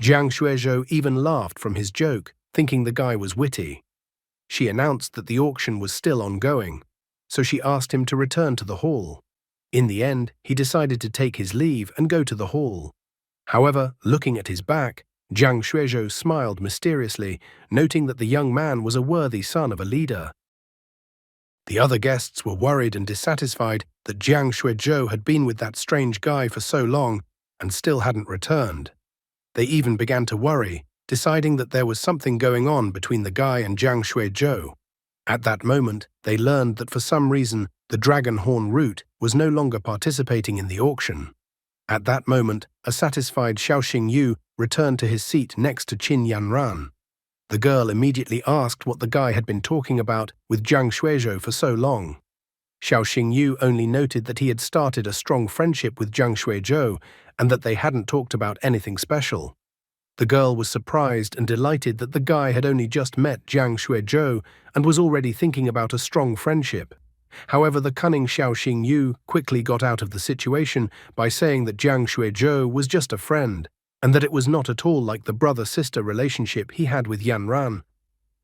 Jiang Shuizhou even laughed from his joke, thinking the guy was witty. She announced that the auction was still ongoing, so she asked him to return to the hall. In the end, he decided to take his leave and go to the hall. However, looking at his back, Jiang Shuizhou smiled mysteriously, noting that the young man was a worthy son of a leader. The other guests were worried and dissatisfied that Jiang Shuizhou had been with that strange guy for so long and still hadn't returned. They even began to worry, deciding that there was something going on between the guy and Jiang Shuizhou. At that moment, they learned that for some reason, the Dragon Horn route was no longer participating in the auction. At that moment, a satisfied Xiaoxing Yu returned to his seat next to Qin Yanran. The girl immediately asked what the guy had been talking about with Jiang Shuizhou for so long. Xiaoxing Yu only noted that he had started a strong friendship with Jiang Shuizhou and that they hadn't talked about anything special. The girl was surprised and delighted that the guy had only just met Jiang Shuizhou and was already thinking about a strong friendship. However, the cunning Xiaoxing Yu quickly got out of the situation by saying that Jiang Shuizhou was just a friend, and that it was not at all like the brother-sister relationship he had with Yanran.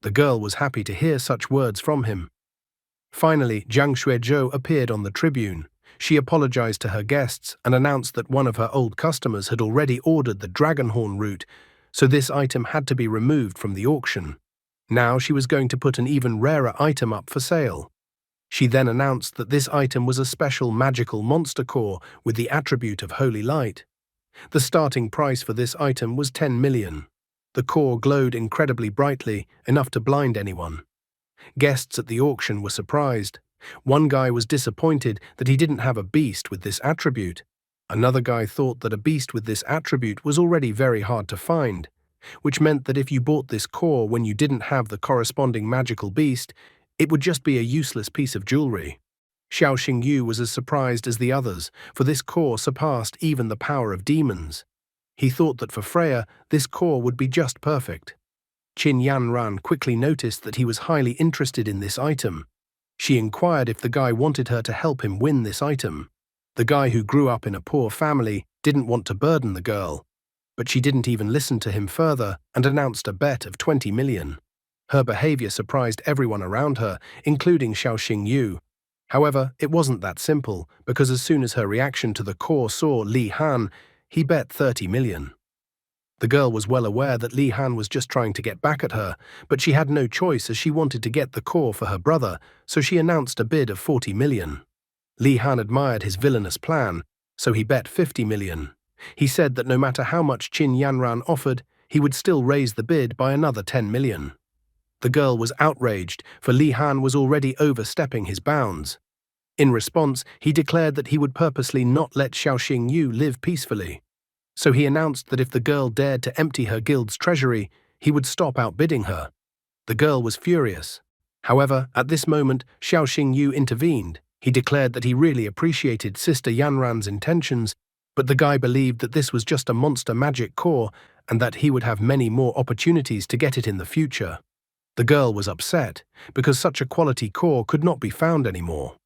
The girl was happy to hear such words from him. Finally, Jiang Shuizhou appeared on the tribune. She apologized to her guests and announced that one of her old customers had already ordered the Dragonhorn route, so this item had to be removed from the auction. Now she was going to put an even rarer item up for sale. She then announced that this item was a special magical monster core with the attribute of holy light. The starting price for this item was 10 million. The core glowed incredibly brightly, enough to blind anyone. Guests at the auction were surprised. One guy was disappointed that he didn't have a beast with this attribute. Another guy thought that a beast with this attribute was already very hard to find, which meant that if you bought this core when you didn't have the corresponding magical beast, it would just be a useless piece of jewelry. Xiaoxing Yu was as surprised as the others, for this core surpassed even the power of demons. He thought that for Freya, this core would be just perfect. Qin Yanran quickly noticed that he was highly interested in this item. She inquired if the guy wanted her to help him win this item. The guy who grew up in a poor family didn't want to burden the girl, but she didn't even listen to him further and announced a bet of 20 million. Her behavior surprised everyone around her, including Xiaoxing Yu. However, it wasn't that simple, because as soon as her reaction to the core saw Li Han, he bet 30 million. The girl was well aware that Li Han was just trying to get back at her, but she had no choice as she wanted to get the core for her brother, so she announced a bid of 40 million. Li Han admired his villainous plan, so he bet 50 million. He said that no matter how much Qin Yanran offered, he would still raise the bid by another 10 million. The girl was outraged, for Li Han was already overstepping his bounds. In response, he declared that he would purposely not let Xiaoxing Yu live peacefully. So he announced that if the girl dared to empty her guild's treasury, he would stop outbidding her. The girl was furious. However, at this moment, Xiaoxing Yu intervened. He declared that he really appreciated Sister Yanran's intentions, but the guy believed that this was just a monster magic core and that he would have many more opportunities to get it in the future. The girl was upset, because such a quality core could not be found anymore.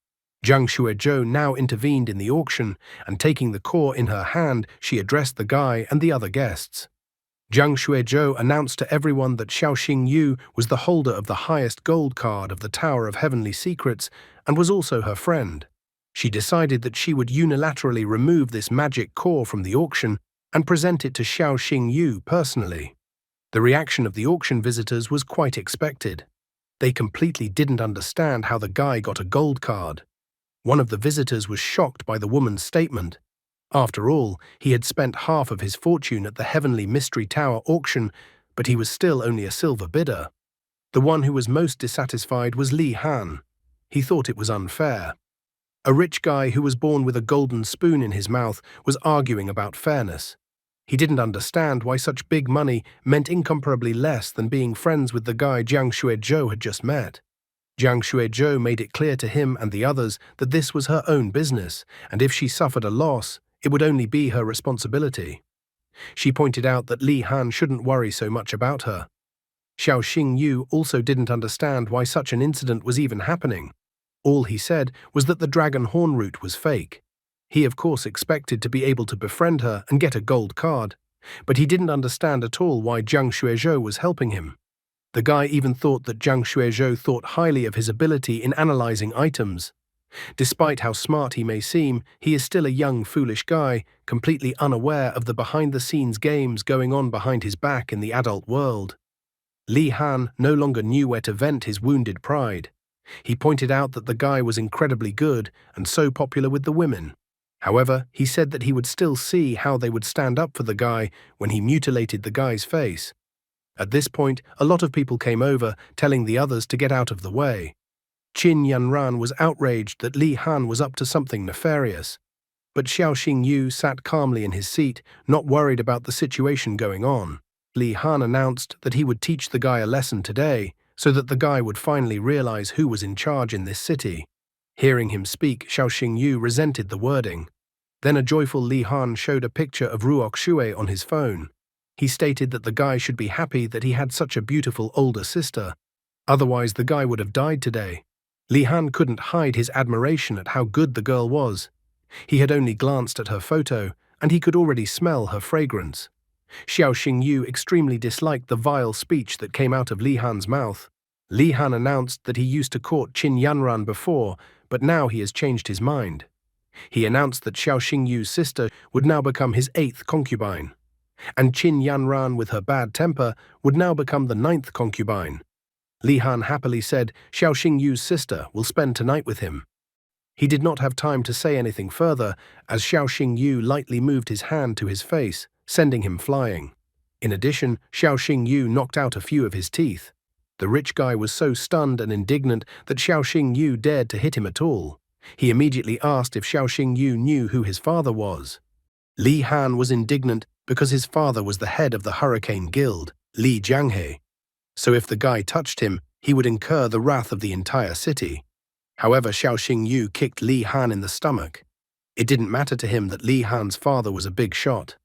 Jiang Shuizhou now intervened in the auction, and taking the core in her hand, she addressed the guy and the other guests. Jiang Shuizhou announced to everyone that Xiaoxing Yu was the holder of the highest gold card of the Tower of Heavenly Secrets and was also her friend. She decided that she would unilaterally remove this magic core from the auction and present it to Xiaoxing Yu personally. The reaction of the auction visitors was quite expected. They completely didn't understand how the guy got a gold card. One of the visitors was shocked by the woman's statement. After all, he had spent half of his fortune at the Heavenly Mystery Tower auction, but he was still only a silver bidder. The one who was most dissatisfied was Li Han. He thought it was unfair. A rich guy who was born with a golden spoon in his mouth was arguing about fairness. He didn't understand why such big money meant incomparably less than being friends with the guy Jiang Shuizhou had just met. Jiang Shuizhou made it clear to him and the others that this was her own business, and if she suffered a loss, it would only be her responsibility. She pointed out that Li Han shouldn't worry so much about her. Xiao Xingyu also didn't understand why such an incident was even happening. All he said was that the dragon horn route was fake. He of course expected to be able to befriend her and get a gold card, but he didn't understand at all why Jiang Shuizhou was helping him. The guy even thought that Jiang Shuizhou thought highly of his ability in analyzing items. Despite how smart he may seem, he is still a young, foolish guy, completely unaware of the behind-the-scenes games going on behind his back in the adult world. Li Han no longer knew where to vent his wounded pride. He pointed out that the guy was incredibly good and so popular with the women. However, he said that he would still see how they would stand up for the guy when he mutilated the guy's face. At this point, a lot of people came over, telling the others to get out of the way. Qin Yanran was outraged that Li Han was up to something nefarious. But Xiao Xingyu sat calmly in his seat, not worried about the situation going on. Li Han announced that he would teach the guy a lesson today, so that the guy would finally realize who was in charge in this city. Hearing him speak, Xiao Xingyu resented the wording. Then a joyful Li Han showed a picture of Ruok Shui on his phone. He stated that the guy should be happy that he had such a beautiful older sister. Otherwise, the guy would have died today. Li Han couldn't hide his admiration at how good the girl was. He had only glanced at her photo, and he could already smell her fragrance. Xiao Xingyu extremely disliked the vile speech that came out of Li Han's mouth. Li Han announced that he used to court Qin Yanran before, but now he has changed his mind. He announced that Xiao Xingyu's sister would now become his 8th concubine, and Qin Yanran, with her bad temper, would now become the 9th concubine. Li Han happily said Xiao Xingyu's sister will spend tonight with him. He did not have time to say anything further, as Xiao Xingyu lightly moved his hand to his face, sending him flying. In addition, Xiao Xingyu knocked out a few of his teeth. The rich guy was so stunned and indignant that Xiao Xingyu dared to hit him at all. He immediately asked if Xiao Xingyu knew who his father was. Li Han was indignant because his father was the head of the Hurricane Guild, Li Jianghe. So if the guy touched him, he would incur the wrath of the entire city. However, Xiao Xingyu kicked Li Han in the stomach. It didn't matter to him that Li Han's father was a big shot.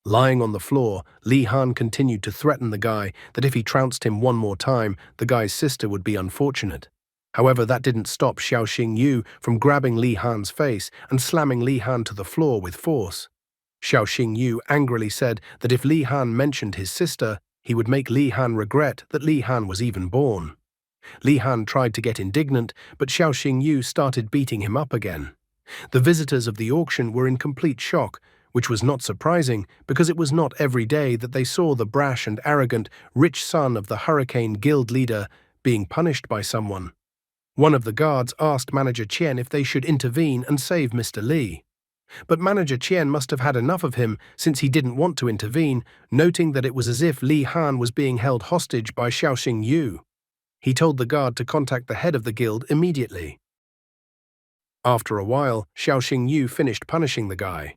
Lying on the floor, Li Han continued to threaten the guy that if he trounced him one more time, the guy's sister would be unfortunate. However, that didn't stop Xiao Xingyu from grabbing Li Han's face and slamming Li Han to the floor with force. Xiao Xingyu angrily said that if Li Han mentioned his sister, he would make Li Han regret that Li Han was even born. Li Han tried to get indignant, but Xiao Xingyu started beating him up again. The visitors of the auction were in complete shock, which was not surprising because it was not every day that they saw the brash and arrogant, rich son of the Hurricane Guild leader being punished by someone. One of the guards asked Manager Qian if they should intervene and save Mr. Li. But Manager Qian must have had enough of him since he didn't want to intervene, noting that it was as if Li Han was being held hostage by Xiao Xingyu. He told the guard to contact the head of the guild immediately. After a while, Xiao Xingyu finished punishing the guy.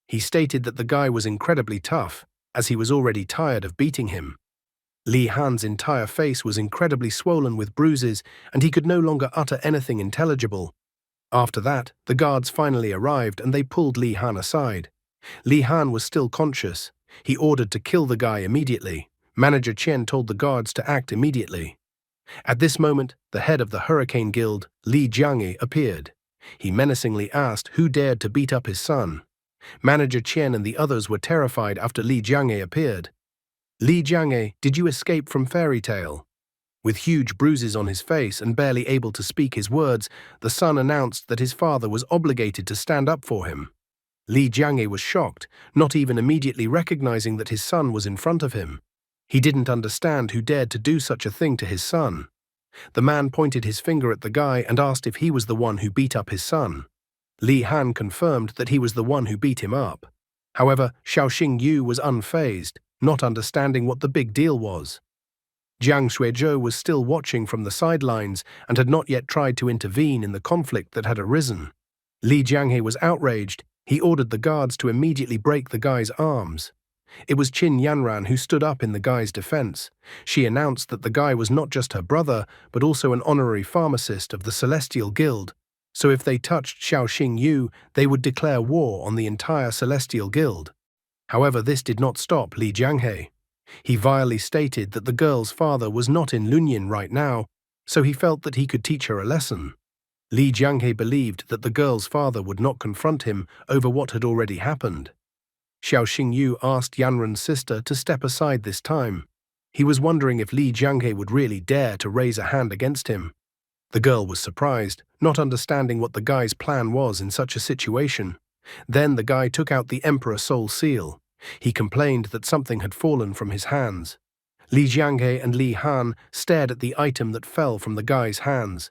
He stated that the guy was incredibly tough, as he was already tired of beating him. Li Han's entire face was incredibly swollen with bruises, and he could no longer utter anything intelligible. After that, the guards finally arrived and they pulled Li Han aside. Li Han was still conscious. He ordered to kill the guy immediately. Manager Chen told the guards to act immediately. At this moment, the head of the Hurricane Guild, Li Jianghe, appeared. He menacingly asked who dared to beat up his son. Manager Chen and the others were terrified after Li Jianghe appeared. Li Jianghe, did you escape from fairy tale? With huge bruises on his face and barely able to speak his words, the son announced that his father was obligated to stand up for him. Li Jianghe was shocked, not even immediately recognizing that his son was in front of him. He didn't understand who dared to do such a thing to his son. The man pointed his finger at the guy and asked if he was the one who beat up his son. Li Han confirmed that he was the one who beat him up. However, Xiao Xingyu was unfazed, not understanding what the big deal was. Jiang Xuezhou was still watching from the sidelines and had not yet tried to intervene in the conflict that had arisen. Li Jianghe was outraged. He ordered the guards to immediately break the guy's arms. It was Qin Yanran who stood up in the guy's defense. She announced that the guy was not just her brother, but also an honorary pharmacist of the Celestial Guild, so if they touched Xiao Xingyu, they would declare war on the entire Celestial Guild. However, this did not stop Li Jianghe. He vilely stated that the girl's father was not in Lunyin right now, so he felt that he could teach her a lesson. Li Jianghe believed that the girl's father would not confront him over what had already happened. Xiao Xingyu asked Yanran's sister to step aside this time. He was wondering if Li Jianghe would really dare to raise a hand against him. The girl was surprised, not understanding what the guy's plan was in such a situation. Then the guy took out the Emperor Soul Seal. He complained that something had fallen from his hands. Li Jianghe and Li Han stared at the item that fell from the guy's hands.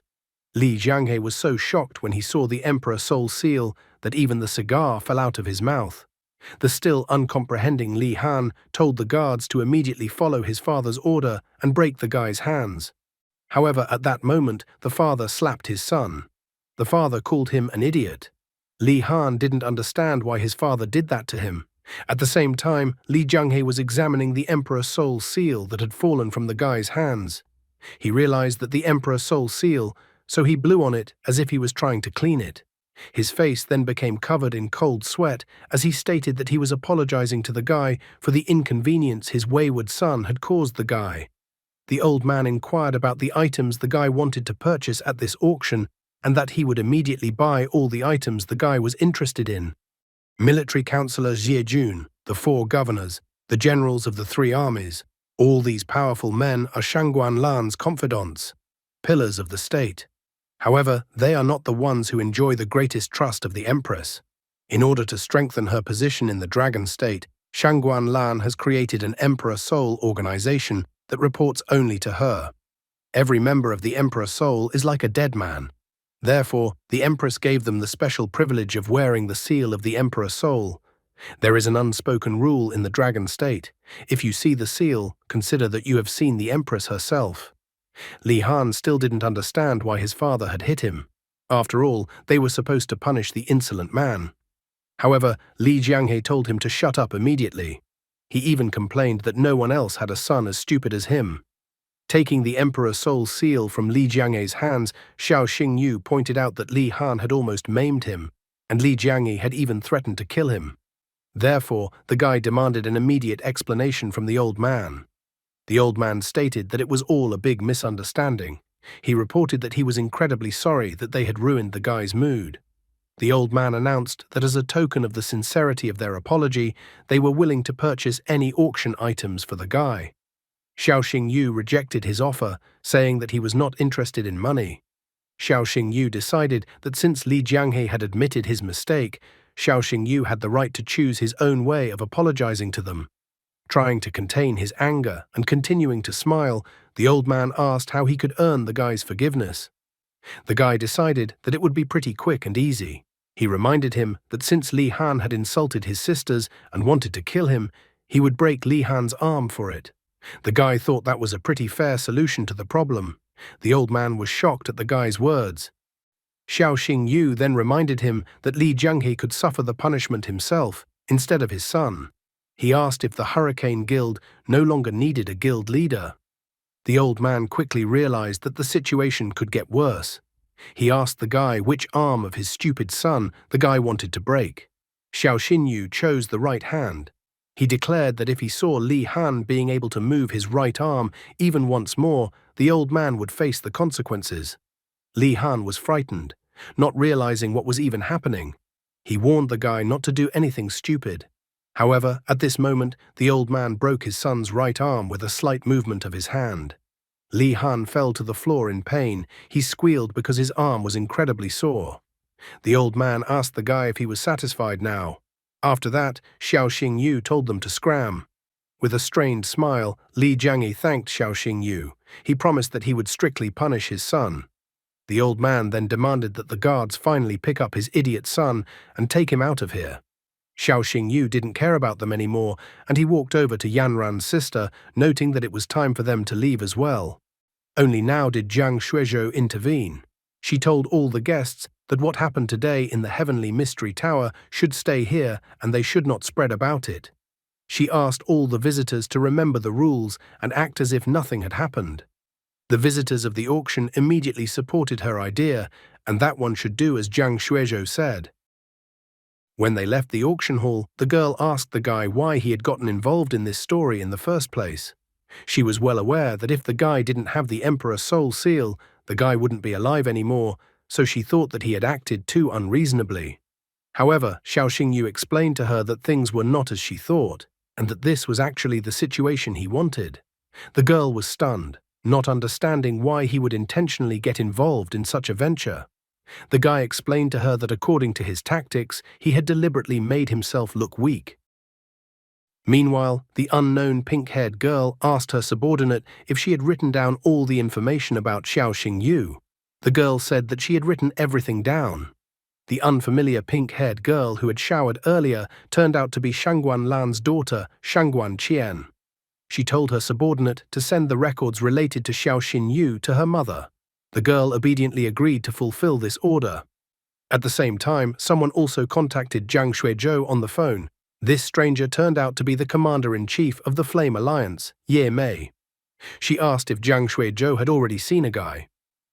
Li Jianghe was so shocked when he saw the Emperor Soul Seal that even the cigar fell out of his mouth. The still uncomprehending Li Han told the guards to immediately follow his father's order and break the guy's hands. However, at that moment, the father slapped his son. The father called him an idiot. Li Han didn't understand why his father did that to him. At the same time, Li Jianghe was examining the Emperor Soul Seal that had fallen from the guy's hands. He realized that the Emperor Soul Seal, so he blew on it as if he was trying to clean it. His face then became covered in cold sweat as he stated that he was apologizing to the guy for the inconvenience his wayward son had caused the guy. The old man inquired about the items the guy wanted to purchase at this auction and that he would immediately buy all the items the guy was interested in. Military Councillor Jie Jun, the 4 governors, the generals of the 3 armies, all these powerful men are Shangguan Lan's confidants, pillars of the state. However, they are not the ones who enjoy the greatest trust of the Empress. In order to strengthen her position in the Dragon State, Shangguan Lan has created an Emperor Soul organization that reports only to her. Every member of the Emperor Soul is like a dead man. Therefore, the Empress gave them the special privilege of wearing the seal of the Emperor Soul. There is an unspoken rule in the Dragon State. If you see the seal, consider that you have seen the Empress herself. Li Han still didn't understand why his father had hit him. After all, they were supposed to punish the insolent man. However, Li Jianghe told him to shut up immediately. He even complained that no one else had a son as stupid as him. Taking the Emperor Soul Seal from Li Jianghe's hands, Xiao Xingyu pointed out that Li Han had almost maimed him, and Li Jianghe had even threatened to kill him. Therefore, the guy demanded an immediate explanation from the old man. The old man stated that it was all a big misunderstanding. He reported that he was incredibly sorry that they had ruined the guy's mood. The old man announced that as a token of the sincerity of their apology, they were willing to purchase any auction items for the guy. Xiao Xingyu rejected his offer, saying that he was not interested in money. Xiao Xingyu decided that since Li Jianghe had admitted his mistake, Xiao Xingyu had the right to choose his own way of apologizing to them. Trying to contain his anger and continuing to smile, the old man asked how he could earn the guy's forgiveness. The guy decided that it would be pretty quick and easy. He reminded him that since Li Han had insulted his sisters and wanted to kill him, he would break Li Han's arm for it. The guy thought that was a pretty fair solution to the problem. The old man was shocked at the guy's words. Xiao Xingyu then reminded him that Li Jianghe could suffer the punishment himself, instead of his son. He asked if the Hurricane Guild no longer needed a guild leader. The old man quickly realized that the situation could get worse. He asked the guy which arm of his stupid son the guy wanted to break. Xiao Xingyu chose the right hand. He declared that if he saw Li Han being able to move his right arm even once more, the old man would face the consequences. Li Han was frightened, not realizing what was even happening. He warned the guy not to do anything stupid. However, at this moment, the old man broke his son's right arm with a slight movement of his hand. Li Han fell to the floor in pain. He squealed because his arm was incredibly sore. The old man asked the guy if he was satisfied now. After that, Xiao Xingyu told them to scram. With a strained smile, Li Jianghe thanked Xiao Xingyu. He promised that he would strictly punish his son. The old man then demanded that the guards finally pick up his idiot son and take him out of here. Xiao Xingyu didn't care about them anymore, and he walked over to Yanran's sister, noting that it was time for them to leave as well. Only now did Jiang Shuizhou intervene. She told all the guests that what happened today in the Heavenly Mystery Tower should stay here and they should not spread about it. She asked all the visitors to remember the rules and act as if nothing had happened. The visitors of the auction immediately supported her idea, and that one should do as Jiang Shuizhou said. When they left the auction hall, the girl asked the guy why he had gotten involved in this story in the first place. She was well aware that if the guy didn't have the Emperor Soul Seal, the guy wouldn't be alive anymore, so she thought that he had acted too unreasonably. However, Xiao Xingyu explained to her that things were not as she thought, and that this was actually the situation he wanted. The girl was stunned, not understanding why he would intentionally get involved in such a venture. The guy explained to her that according to his tactics, he had deliberately made himself look weak. Meanwhile, the unknown pink-haired girl asked her subordinate if she had written down all the information about Xiao Xingyu. The girl said that she had written everything down. The unfamiliar pink-haired girl who had showered earlier turned out to be Shangguan Lan's daughter, Shangguan Qian. She told her subordinate to send the records related to Xiao Xingyu to her mother. The girl obediently agreed to fulfill this order. At the same time, someone also contacted Jiang Shuizhou on the phone. This stranger turned out to be the commander-in-chief of the Flame Alliance, Ye Mei. She asked if Jiang Shuizhou had already seen a guy.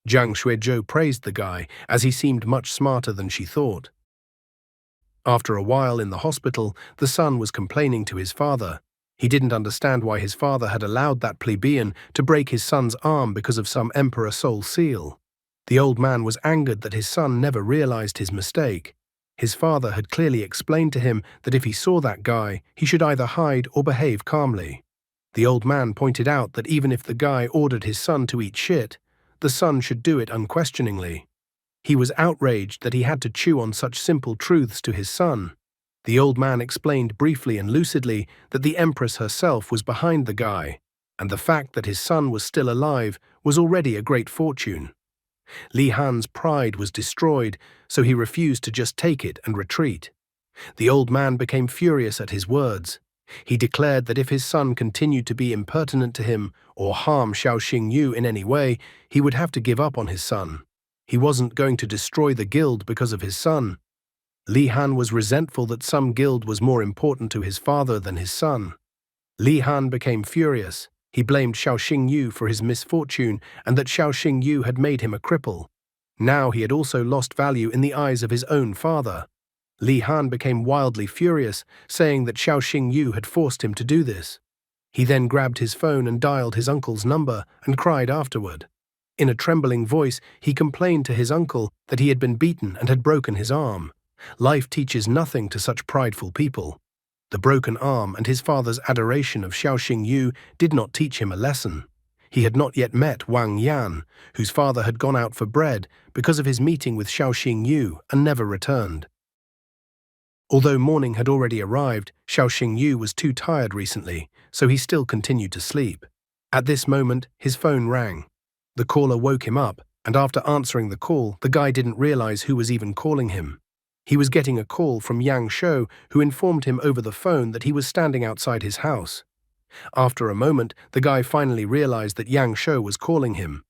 Jiang Shuizhou praised the guy, as he seemed much smarter than she thought. After a while in the hospital, the son was complaining to his father. He didn't understand why his father had allowed that plebeian to break his son's arm because of some Emperor Soul Seal. The old man was angered that his son never realized his mistake. His father had clearly explained to him that if he saw that guy, he should either hide or behave calmly. The old man pointed out that even if the guy ordered his son to eat shit, the son should do it unquestioningly. He was outraged that he had to chew on such simple truths to his son. The old man explained briefly and lucidly that the Empress herself was behind the guy, and the fact that his son was still alive was already a great fortune. Li Han's pride was destroyed, so he refused to just take it and retreat. The old man became furious at his words. He declared that if his son continued to be impertinent to him or harm Xiao Xingyu in any way, he would have to give up on his son. He wasn't going to destroy the guild because of his son. Li Han was resentful that some guild was more important to his father than his son. Li Han became furious. He blamed Xiao Xingyu for his misfortune and that Xiao Xingyu had made him a cripple. Now he had also lost value in the eyes of his own father. Li Han became wildly furious, saying that Xiao Xingyu had forced him to do this. He then grabbed his phone and dialed his uncle's number and cried afterward. In a trembling voice, he complained to his uncle that he had been beaten and had broken his arm. Life teaches nothing to such prideful people. The broken arm and his father's adoration of Xiao Xingyu did not teach him a lesson. He had not yet met Wang Yan, whose father had gone out for bread because of his meeting with Xiao Xingyu and never returned. Although morning had already arrived, Xiao Xingyu was too tired recently, so he still continued to sleep. At this moment, his phone rang. The caller woke him up, and after answering the call, the guy didn't realize who was even calling him. He was getting a call from Yang Shou, who informed him over the phone that he was standing outside his house. After a moment, the guy finally realized that Yang Shou was calling him.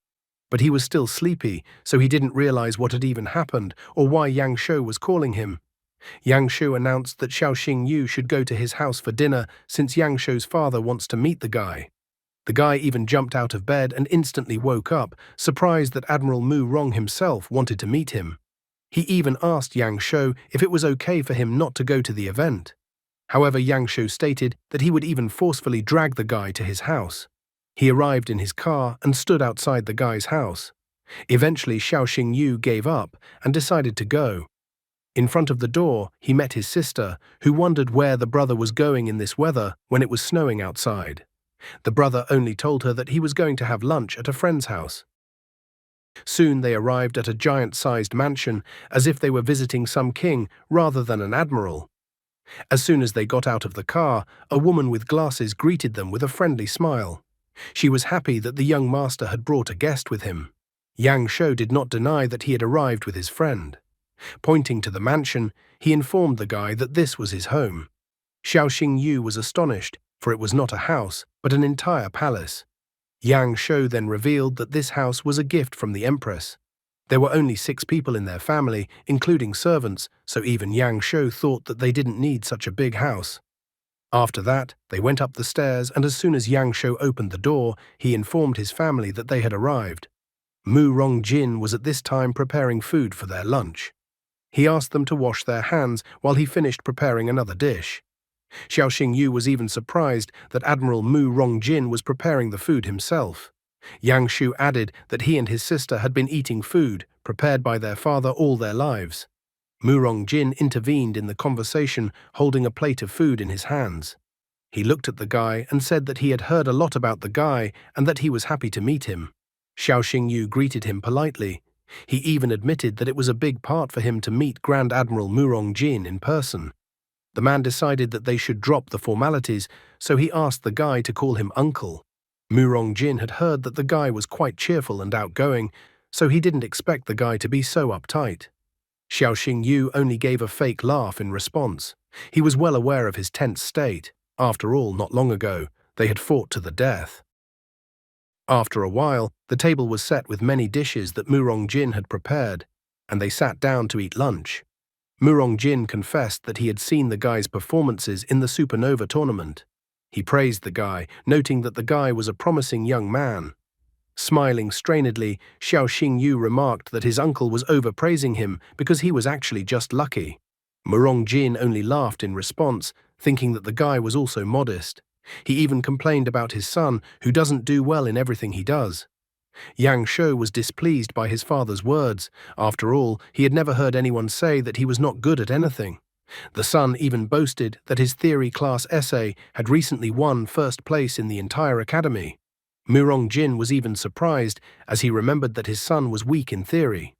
But he was still sleepy, so he didn't realize what had even happened or why Yang Shou was calling him. Yang Shu announced that Xiao Xingyu should go to his house for dinner since Yang Shou's father wants to meet the guy. The guy even jumped out of bed and instantly woke up, surprised that Admiral Mu Rong himself wanted to meet him. He even asked Yang Shou if it was okay for him not to go to the event. However, Yang Shou stated that he would even forcefully drag the guy to his house. He arrived in his car and stood outside the guy's house. Eventually, Xiao Xingyu gave up and decided to go. In front of the door, he met his sister, who wondered where the brother was going in this weather when it was snowing outside. The brother only told her that he was going to have lunch at a friend's house. Soon they arrived at a giant-sized mansion, as if they were visiting some king rather than an admiral. As soon as they got out of the car, a woman with glasses greeted them with a friendly smile. She was happy that the young master had brought a guest with him. Yang Shou did not deny that he had arrived with his friend. Pointing to the mansion, he informed the guy that this was his home. Xiao Xingyu was astonished, for it was not a house, but an entire palace. Yang Shou then revealed that this house was a gift from the empress. There were only 6 people in their family, including servants, so even Yang Shou thought that they didn't need such a big house. After that, they went up the stairs, and as soon as Yang Shou opened the door, he informed his family that they had arrived. Mu Rongjin was at this time preparing food for their lunch. He asked them to wash their hands while he finished preparing another dish. Xiao Xingyu was even surprised that Admiral Mu Rongjin was preparing the food himself. Yang Shu added that he and his sister had been eating food prepared by their father all their lives. Mu Rongjin intervened in the conversation, holding a plate of food in his hands. He looked at the guy and said that he had heard a lot about the guy and that he was happy to meet him. Xiao Xingyu greeted him politely. He even admitted that it was a big part for him to meet Grand Admiral Mu Rongjin in person. The man decided that they should drop the formalities, so he asked the guy to call him uncle. Mu Rongjin had heard that the guy was quite cheerful and outgoing, so he didn't expect the guy to be so uptight. Xiao Xingyu only gave a fake laugh in response. He was well aware of his tense state. After all, not long ago, they had fought to the death. After a while, the table was set with many dishes that Mu Rongjin had prepared, and they sat down to eat lunch. Mu Rongjin confessed that he had seen the guy's performances in the Supernova tournament. He praised the guy, noting that the guy was a promising young man. Smiling strainedly, Xiao Xingyu remarked that his uncle was overpraising him because he was actually just lucky. Mu Rongjin only laughed in response, thinking that the guy was also modest. He even complained about his son, who doesn't do well in everything he does. Yang Shou was displeased by his father's words. After all, he had never heard anyone say that he was not good at anything. The son even boasted that his theory class essay had recently won first place in the entire academy. Mu Rongjin was even surprised, as he remembered that his son was weak in theory.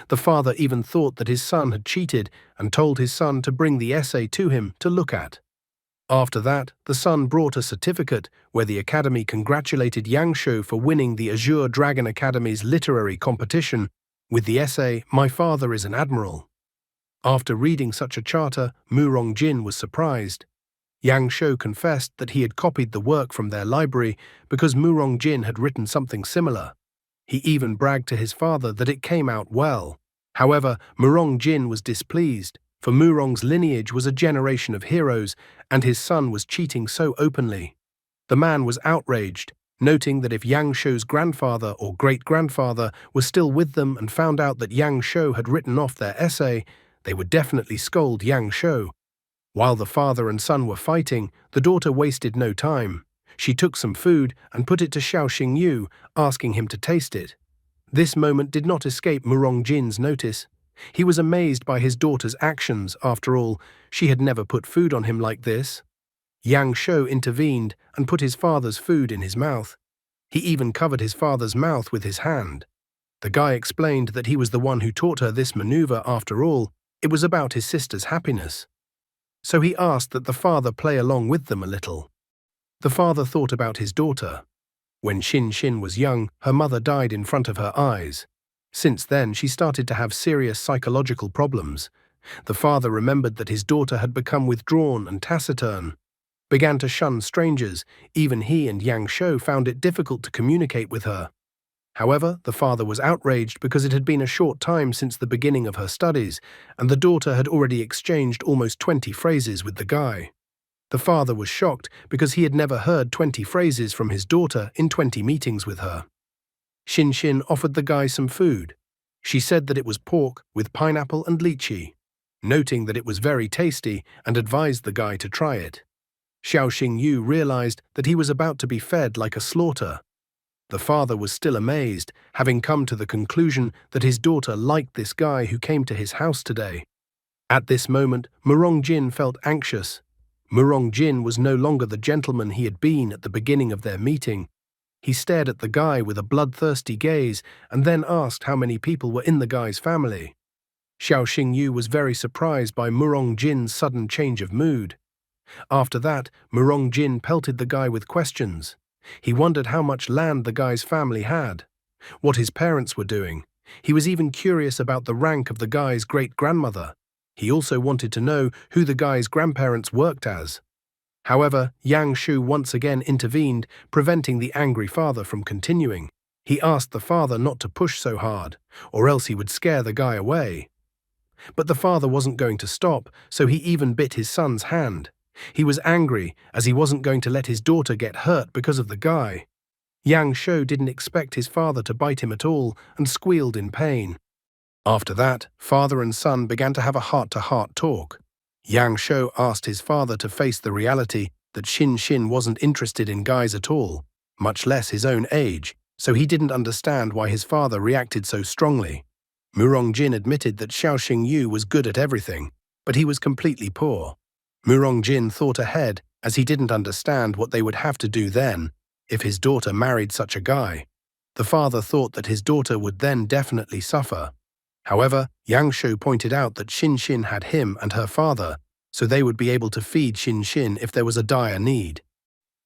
The father even thought that his son had cheated and told his son to bring the essay to him to look at. After that, the son brought a certificate where the academy congratulated Yang Shou for winning the Azure Dragon Academy's literary competition with the essay, "My Father is an Admiral." After reading such a charter, Mu Rongjin was surprised. Yang Shou confessed that he had copied the work from their library because Mu Rongjin had written something similar. He even bragged to his father that it came out well. However, Mu Rongjin was displeased, for Mu Rong's lineage was a generation of heroes, and his son was cheating so openly. The man was outraged, noting that if Yang Shou's grandfather or great-grandfather was still with them and found out that Yang Shou had written off their essay, they would definitely scold Yang Shou. While the father and son were fighting, the daughter wasted no time. She took some food and put it to Xiao Xingyu, asking him to taste it. This moment did not escape Mu Rongjin's notice. He was amazed by his daughter's actions. After all, she had never put food on him like this. Yang Shou intervened and put his father's food in his mouth. He even covered his father's mouth with his hand. The guy explained that he was the one who taught her this maneuver. After all, it was about his sister's happiness. So he asked that the father play along with them a little. The father thought about his daughter. When Xin Xin was young, her mother died in front of her eyes. Since then, she started to have serious psychological problems. The father remembered that his daughter had become withdrawn and taciturn, began to shun strangers. Even he and Yang Shou found it difficult to communicate with her. However, the father was outraged because it had been a short time since the beginning of her studies, and the daughter had already exchanged almost 20 phrases with the guy. The father was shocked because he had never heard 20 phrases from his daughter in 20 meetings with her. Xin Xin offered the guy some food. She said that it was pork with pineapple and lychee, noting that it was very tasty, and advised the guy to try it. Xiao Xingyu realized that he was about to be fed like a slaughter. The father was still amazed, having come to the conclusion that his daughter liked this guy who came to his house today. At this moment, Mu Rongjin felt anxious. Mu Rongjin was no longer the gentleman he had been at the beginning of their meeting. He stared at the guy with a bloodthirsty gaze and then asked how many people were in the guy's family. Xiao Xingyu was very surprised by Mu Rongjin's sudden change of mood. After that, Mu Rongjin pelted the guy with questions. He wondered how much land the guy's family had, what his parents were doing, He was even curious about the rank of the guy's great-grandmother. He also wanted to know who the guy's grandparents worked as. However, Yang Shu once again intervened, preventing the angry father from continuing. He asked the father not to push so hard, or else he would scare the guy away. But the father wasn't going to stop, so he even bit his son's hand. He was angry, as he wasn't going to let his daughter get hurt because of the guy. Yang Shu didn't expect his father to bite him at all and squealed in pain. After that, father and son began to have a heart-to-heart talk. Yang Shu asked his father to face the reality that Xin wasn't interested in guys at all, much less his own age, so he didn't understand why his father reacted so strongly. Murongjin admitted that Xiao Xingyu was good at everything, but he was completely poor. Murongjin thought ahead, as he didn't understand what they would have to do then if his daughter married such a guy. The father thought that his daughter would then definitely suffer. However, Yang Shu pointed out that Xin had him and her father, so they would be able to feed Xin if there was a dire need.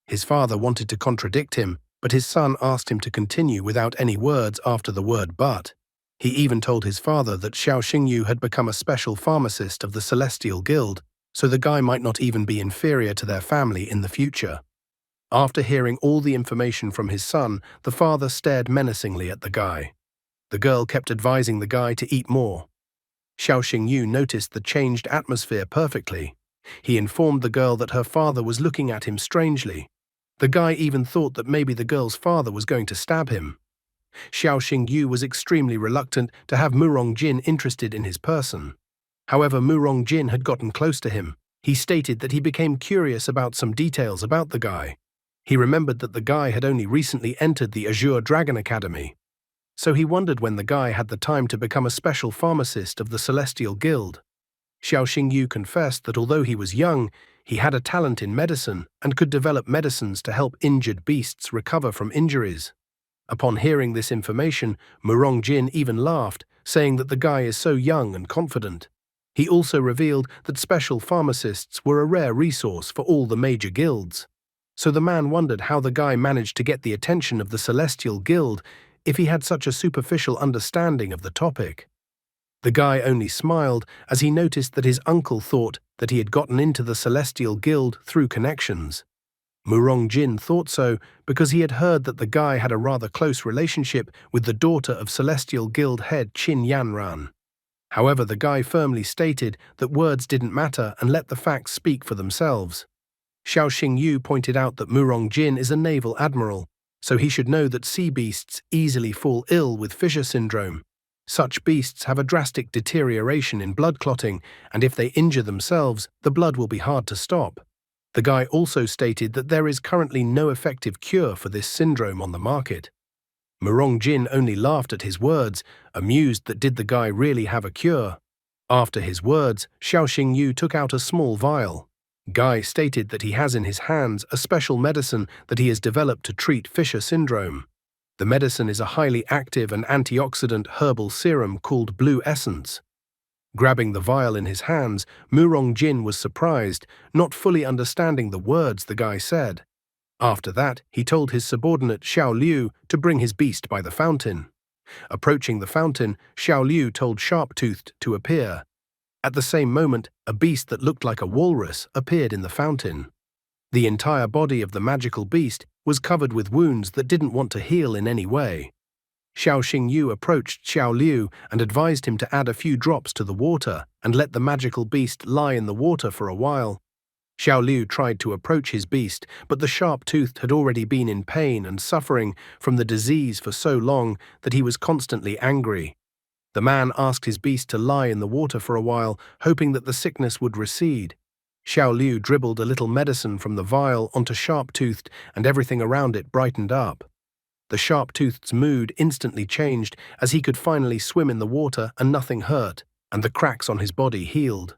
His father wanted to contradict him, but his son asked him to continue without any words after the word but. He even told his father that Xiao Xingyu had become a special pharmacist of the Celestial Guild, so the guy might not even be inferior to their family in the future. After hearing all the information from his son, the father stared menacingly at the guy. The girl kept advising the guy to eat more. Xiao Xingyu noticed the changed atmosphere perfectly. He informed the girl that her father was looking at him strangely. The guy even thought that maybe the girl's father was going to stab him. Xiao Xingyu was extremely reluctant to have Murongjin interested in his person. However, Murongjin had gotten close to him. He stated that he became curious about some details about the guy. He remembered that the guy had only recently entered the Azure Dragon Academy. So he wondered when the guy had the time to become a special pharmacist of the Celestial Guild. Xiao Xingyu confessed that although he was young, he had a talent in medicine and could develop medicines to help injured beasts recover from injuries. Upon hearing this information, Murongjin even laughed, saying that the guy is so young and confident. He also revealed that special pharmacists were a rare resource for all the major guilds. So the man wondered how the guy managed to get the attention of the Celestial Guild if he had such a superficial understanding of the topic. The guy only smiled as he noticed that his uncle thought that he had gotten into the Celestial Guild through connections. Murongjin thought so because he had heard that the guy had a rather close relationship with the daughter of Celestial Guild head Qin Yanran. However, the guy firmly stated that words didn't matter and let the facts speak for themselves. Xiao Xingyu pointed out that Murongjin is a naval admiral, so he should know that sea beasts easily fall ill with fissure syndrome. Such beasts have a drastic deterioration in blood clotting, and if they injure themselves, the blood will be hard to stop. The guy also stated that there is currently no effective cure for this syndrome on the market. Murongjin only laughed at his words, amused that did the guy really have a cure. After his words, Xiao Xingyu took out a small vial. Guy stated that he has in his hands a special medicine that he has developed to treat fissure syndrome. The medicine is a highly active and antioxidant herbal serum called Blue Essence. Grabbing the vial in his hands, Murongjin was surprised, not fully understanding the words the guy said. After that, he told his subordinate Xiao Liu to bring his beast by the fountain. Approaching the fountain, Xiao Liu told Sharp-Toothed to appear. At the same moment, a beast that looked like a walrus appeared in the fountain. The entire body of the magical beast was covered with wounds that didn't want to heal in any way. Xiao Xingyu approached Xiao Liu and advised him to add a few drops to the water and let the magical beast lie in the water for a while. Xiao Liu tried to approach his beast, but the Sharp-Toothed had already been in pain and suffering from the disease for so long that he was constantly angry. The man asked his beast to lie in the water for a while, hoping that the sickness would recede. Xiao Liu dribbled a little medicine from the vial onto Sharp-Toothed, and everything around it brightened up. The Sharp-Toothed's mood instantly changed as he could finally swim in the water and nothing hurt, and the cracks on his body healed.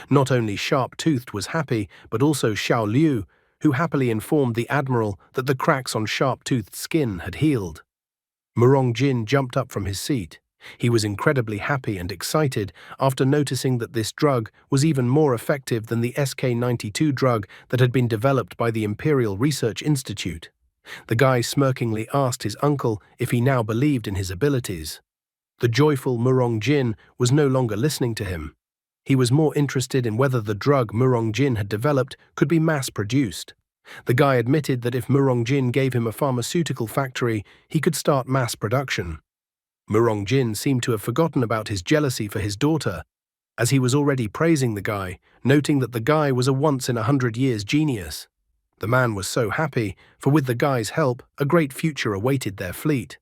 Not only Sharp-Toothed was happy, but also Xiao Liu, who happily informed the admiral that the cracks on Sharp-Toothed's skin had healed. Murongjin jumped up from his seat. He was incredibly happy and excited after noticing that this drug was even more effective than the SK-92 drug that had been developed by the Imperial Research Institute. The guy smirkingly asked his uncle if he now believed in his abilities. The joyful Murong Jin was no longer listening to him. He was more interested in whether the drug Murong Jin had developed could be mass-produced. The guy admitted that if Murong Jin gave him a pharmaceutical factory, he could start mass production. Murong Jin seemed to have forgotten about his jealousy for his daughter, as he was already praising the guy, noting that the guy was a once-in-100-years genius. The man was so happy, for with the guy's help, a great future awaited their fleet.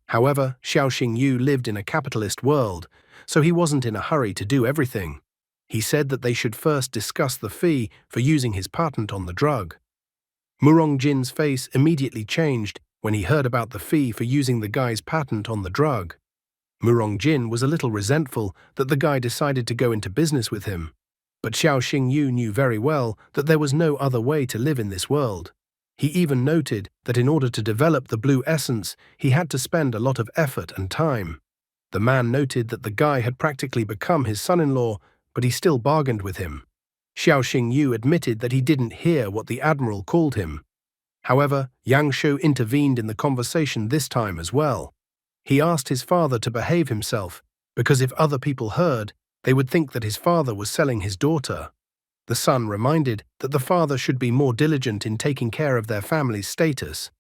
However, Xiao Yu lived in a capitalist world, so he wasn't in a hurry to do everything. He said that they should first discuss the fee for using his patent on the drug. Murong Jin's face immediately changed when he heard about the fee for using the guy's patent on the drug. Murong Jin was a little resentful that the guy decided to go into business with him. But Xiao Yu knew very well that there was no other way to live in this world. He even noted that in order to develop the blue essence, he had to spend a lot of effort and time. The man noted that the guy had practically become his son-in-law, but he still bargained with him. Xiao Yu admitted that he didn't hear what the admiral called him. However, Yang Shu intervened in the conversation this time as well. He asked his father to behave himself, because if other people heard, they would think that his father was selling his daughter. The son reminded that the father should be more diligent in taking care of their family's status.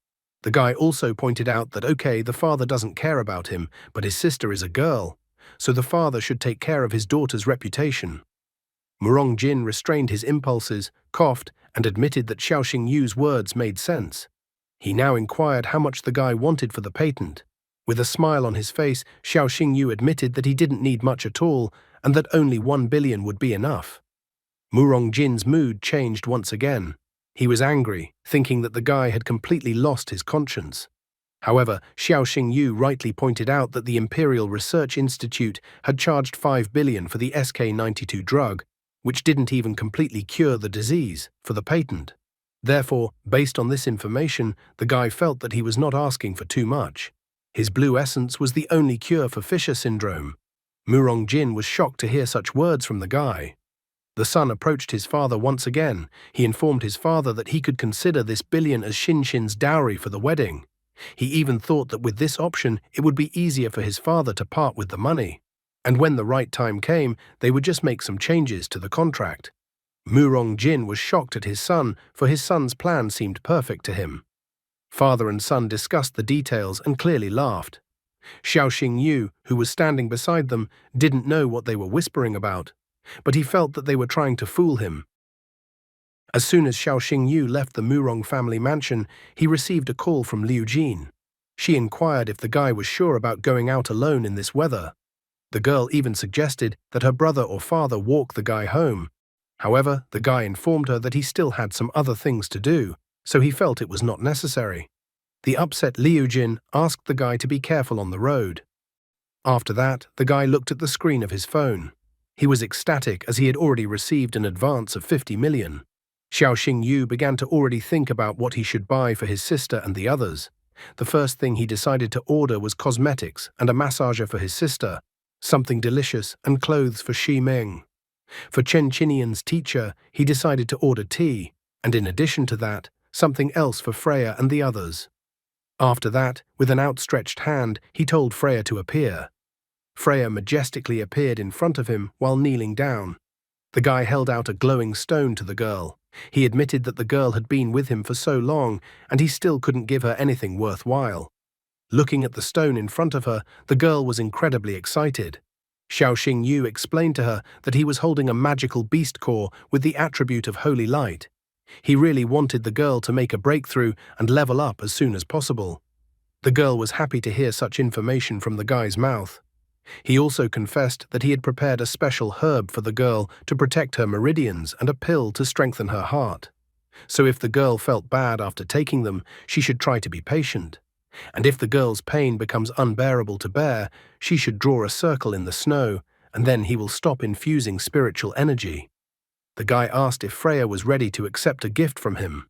The guy also pointed out that the father doesn't care about him, but his sister is a girl, so the father should take care of his daughter's reputation. Murong Jin restrained his impulses, coughed, and admitted that Xiao Yu's words made sense. He now inquired how much the guy wanted for the patent. With a smile on his face, Xiao Yu admitted that he didn't need much at all, and that only 1 billion would be enough. Murong Jin's mood changed once again. He was angry, thinking that the guy had completely lost his conscience. However, Xiao Yu rightly pointed out that the Imperial Research Institute had charged 5 billion for the SK-92 drug, which didn't even completely cure the disease, for the patent. Therefore, based on this information, the guy felt that he was not asking for too much. His blue essence was the only cure for Fisher syndrome. Murong Jin was shocked to hear such words from the guy. The son approached his father once again. He informed his father that he could consider this billion as Xin's dowry for the wedding. He even thought that with this option, it would be easier for his father to part with the money. And when the right time came, they would just make some changes to the contract. Murong Jin was shocked at his son, for his son's plan seemed perfect to him. Father and son discussed the details and clearly laughed. Xiao Yu, who was standing beside them, didn't know what they were whispering about, but he felt that they were trying to fool him. As soon as Xiao Yu left the Murong family mansion, he received a call from Liu Jin. She inquired if the guy was sure about going out alone in this weather. The girl even suggested that her brother or father walk the guy home. However, the guy informed her that he still had some other things to do, so he felt it was not necessary. The upset Liu Jin asked the guy to be careful on the road. After that, the guy looked at the screen of his phone. He was ecstatic as he had already received an advance of 50 million. Xiao Yu began to already think about what he should buy for his sister and the others. The first thing he decided to order was cosmetics and a massager for his sister, something delicious, and clothes for Xi Ming. For Chen Chinian's teacher, he decided to order tea, and in addition to that, something else for Freya and the others. After that, with an outstretched hand, he told Freya to appear. Freya majestically appeared in front of him while kneeling down. The guy held out a glowing stone to the girl. He admitted that the girl had been with him for so long, and he still couldn't give her anything worthwhile. Looking at the stone in front of her, the girl was incredibly excited. Xiao Yu explained to her that he was holding a magical beast core with the attribute of holy light. He really wanted the girl to make a breakthrough and level up as soon as possible. The girl was happy to hear such information from the guy's mouth. He also confessed that he had prepared a special herb for the girl to protect her meridians and a pill to strengthen her heart. So if the girl felt bad after taking them, she should try to be patient. And if the girl's pain becomes unbearable to bear, she should draw a circle in the snow, and then he will stop infusing spiritual energy. The guy asked if Freya was ready to accept a gift from him.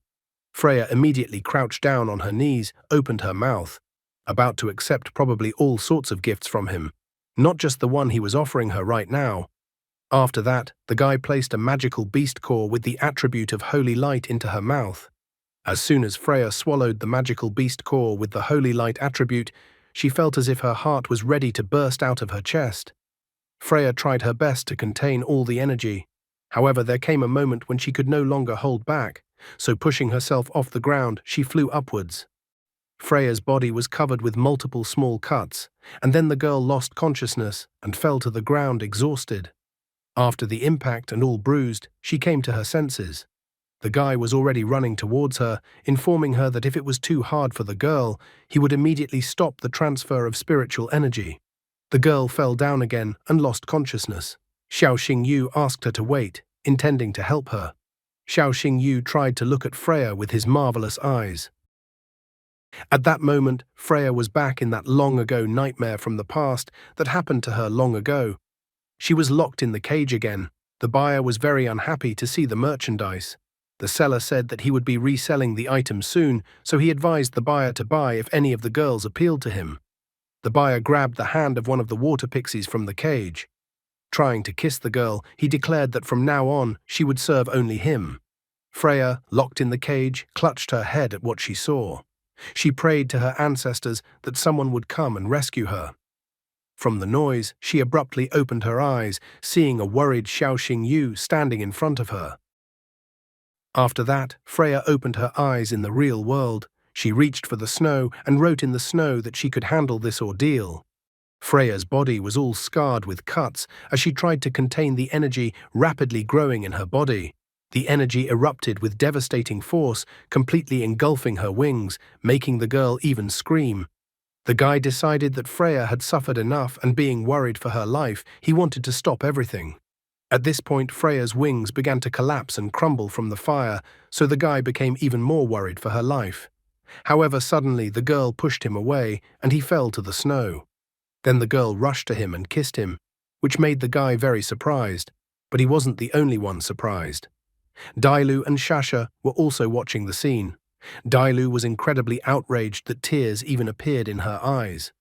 Freya immediately crouched down on her knees, opened her mouth, about to accept probably all sorts of gifts from him, not just the one he was offering her right now. After that, the guy placed a magical beast core with the attribute of holy light into her mouth. As soon as Freya swallowed the magical beast core with the holy light attribute, she felt as if her heart was ready to burst out of her chest. Freya tried her best to contain all the energy. However, there came a moment when she could no longer hold back, so pushing herself off the ground, she flew upwards. Freya's body was covered with multiple small cuts, and then the girl lost consciousness and fell to the ground exhausted. After the impact and all bruised, she came to her senses. The guy was already running towards her, informing her that if it was too hard for the girl, he would immediately stop the transfer of spiritual energy. The girl fell down again and lost consciousness. Xiao Xingyu asked her to wait, intending to help her. Xiao Xingyu tried to look at Freya with his marvelous eyes. At that moment, Freya was back in that long-ago nightmare from the past that happened to her long ago. She was locked in the cage again. The buyer was very unhappy to see the merchandise. The seller said that he would be reselling the item soon, so he advised the buyer to buy if any of the girls appealed to him. The buyer grabbed the hand of one of the water pixies from the cage. Trying to kiss the girl, he declared that from now on, she would serve only him. Freya, locked in the cage, clutched her head at what she saw. She prayed to her ancestors that someone would come and rescue her. From the noise, she abruptly opened her eyes, seeing a worried Xiao Xingyu standing in front of her. After that, Freya opened her eyes in the real world. She reached for the snow and wrote in the snow that she could handle this ordeal. Freya's body was all scarred with cuts as she tried to contain the energy rapidly growing in her body. The energy erupted with devastating force, completely engulfing her wings, making the girl even scream. The guy decided that Freya had suffered enough, and being worried for her life, he wanted to stop everything. At this point, Freya's wings began to collapse and crumble from the fire, so the guy became even more worried for her life. However, suddenly the girl pushed him away, and he fell to the snow. Then the girl rushed to him and kissed him, which made the guy very surprised, but he wasn't the only one surprised. Dailu and Shasha were also watching the scene. Dailu was incredibly outraged that tears even appeared in her eyes.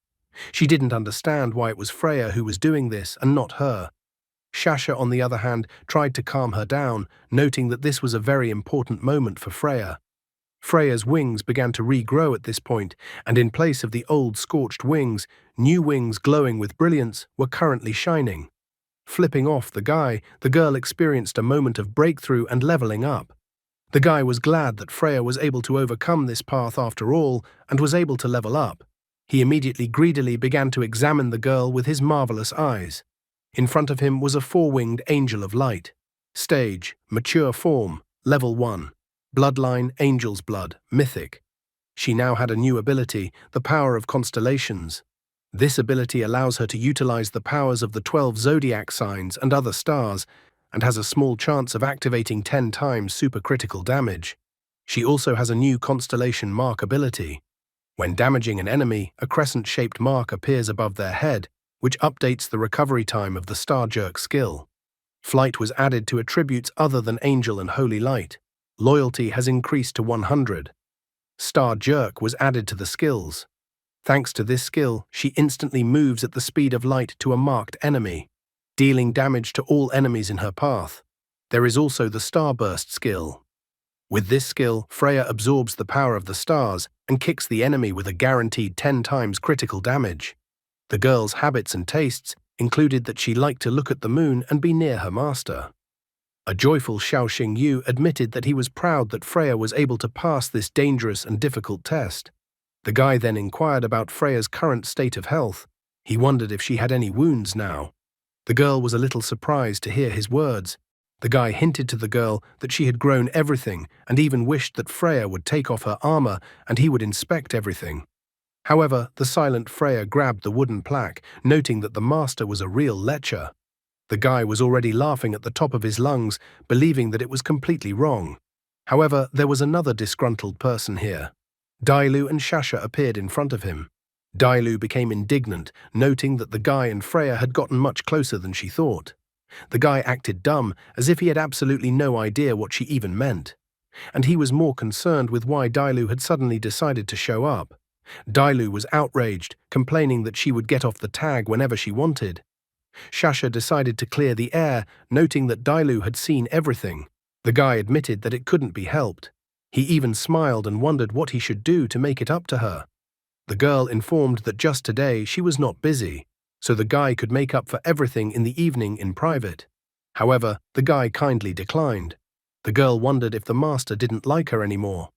She didn't understand why it was Freya who was doing this and not her. Shasha, on the other hand, tried to calm her down, noting that this was a very important moment for Freya. Freya's wings began to regrow at this point, and in place of the old scorched wings, new wings glowing with brilliance were currently shining. Flipping off the guy, the girl experienced a moment of breakthrough and leveling up. The guy was glad that Freya was able to overcome this path after all and was able to level up. He immediately greedily began to examine the girl with his marvelous eyes. In front of him was a four-winged angel of light. Stage, mature form, level 1. Bloodline, angel's blood, mythic. She now had a new ability, the power of constellations. This ability allows her to utilize the powers of the 12 zodiac signs and other stars, and has a small chance of activating 10 times supercritical damage. She also has a new constellation mark ability. When damaging an enemy, a crescent-shaped mark appears above their head, which updates the recovery time of the Star Jerk skill. Flight was added to attributes other than Angel and Holy Light. Loyalty has increased to 100. Star Jerk was added to the skills. Thanks to this skill, she instantly moves at the speed of light to a marked enemy, dealing damage to all enemies in her path. There is also the Starburst skill. With this skill, Freya absorbs the power of the stars and kicks the enemy with a guaranteed 10 times critical damage. The girl's habits and tastes included that she liked to look at the moon and be near her master. A joyful Xiao Xingyu admitted that he was proud that Freya was able to pass this dangerous and difficult test. The guy then inquired about Freya's current state of health. He wondered if she had any wounds now. The girl was a little surprised to hear his words. The guy hinted to the girl that she had grown everything and even wished that Freya would take off her armor and he would inspect everything. However, the silent Freya grabbed the wooden plaque, noting that the master was a real lecher. The guy was already laughing at the top of his lungs, believing that it was completely wrong. However, there was another disgruntled person here. Dailu and Shasha appeared in front of him. Dailu became indignant, noting that the guy and Freya had gotten much closer than she thought. The guy acted dumb, as if he had absolutely no idea what she even meant. And he was more concerned with why Dailu had suddenly decided to show up. Dailu was outraged, complaining that she would get off the tag whenever she wanted. Shasha decided to clear the air, noting that Dailu had seen everything. The guy admitted that it couldn't be helped. He even smiled and wondered what he should do to make it up to her. The girl informed that just today she was not busy, so the guy could make up for everything in the evening in private. However, the guy kindly declined. The girl wondered if the master didn't like her anymore,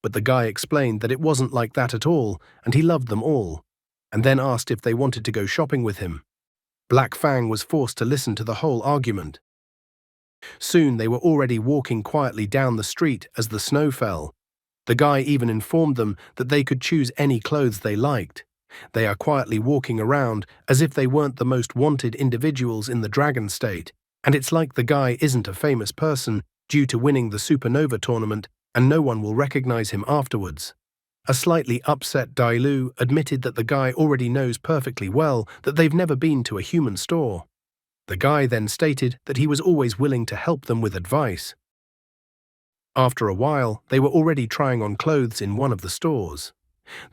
but the guy explained that it wasn't like that at all and he loved them all, and then asked if they wanted to go shopping with him. Black Fang was forced to listen to the whole argument. Soon they were already walking quietly down the street as the snow fell. The guy even informed them that they could choose any clothes they liked. They are quietly walking around as if they weren't the most wanted individuals in the Dragon State, and it's like the guy isn't a famous person due to winning the Supernova tournament and no one will recognize him afterwards. A slightly upset Dai Lu admitted that the guy already knows perfectly well that they've never been to a human store. The guy then stated that he was always willing to help them with advice. After a while, they were already trying on clothes in one of the stores.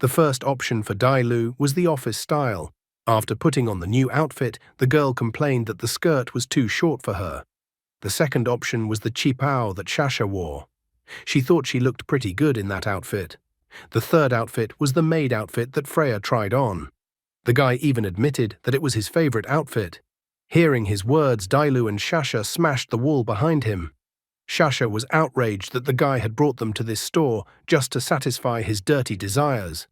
The first option for Dai Lu was the office style. After putting on the new outfit, the girl complained that the skirt was too short for her. The second option was the qipao that Shasha wore. She thought she looked pretty good in that outfit. The third outfit was the maid outfit that Freya tried on. The guy even admitted that it was his favorite outfit. Hearing his words, Dai Lu and Shasha smashed the wall behind him. Shasha was outraged that the guy had brought them to this store just to satisfy his dirty desires.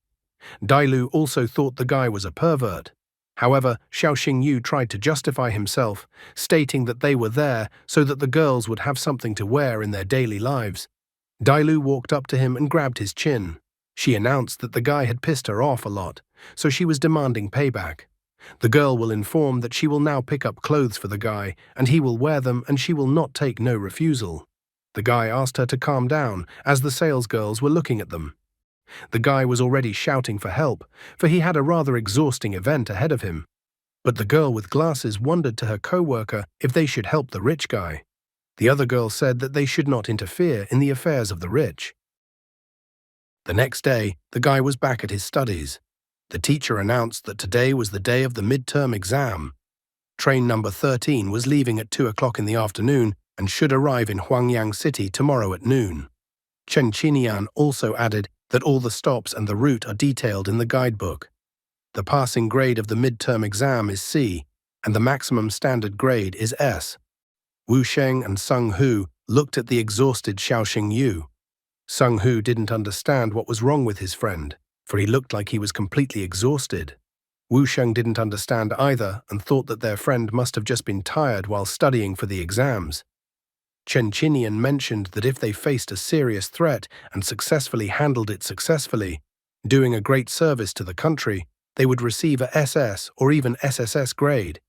Dai Lu also thought the guy was a pervert. However, Xiao Xingyu tried to justify himself, stating that they were there so that the girls would have something to wear in their daily lives. Dai Lu walked up to him and grabbed his chin. She announced that the guy had pissed her off a lot, so she was demanding payback. The girl will inform that she will now pick up clothes for the guy, and he will wear them and she will not take no refusal. The guy asked her to calm down, as the salesgirls were looking at them. The guy was already shouting for help, for he had a rather exhausting event ahead of him. But the girl with glasses wondered to her co-worker if they should help the rich guy. The other girl said that they should not interfere in the affairs of the rich. The next day, the guy was back at his studies. The teacher announced that today was the day of the midterm exam. Train number 13 was leaving at 2 o'clock in the afternoon and should arrive in Huangyang City tomorrow at noon. Chen Qinian also added that all the stops and the route are detailed in the guidebook. The passing grade of the midterm exam is C, and the maximum standard grade is S. Wu Sheng and Sung Hu looked at the exhausted Xiao Xingyu. Sung Hu didn't understand what was wrong with his friend, for he looked like he was completely exhausted. Wu Sheng didn't understand either and thought that their friend must have just been tired while studying for the exams. Chen Qinian mentioned that if they faced a serious threat and successfully handled it successfully, doing a great service to the country, they would receive a SS or even SSS grade.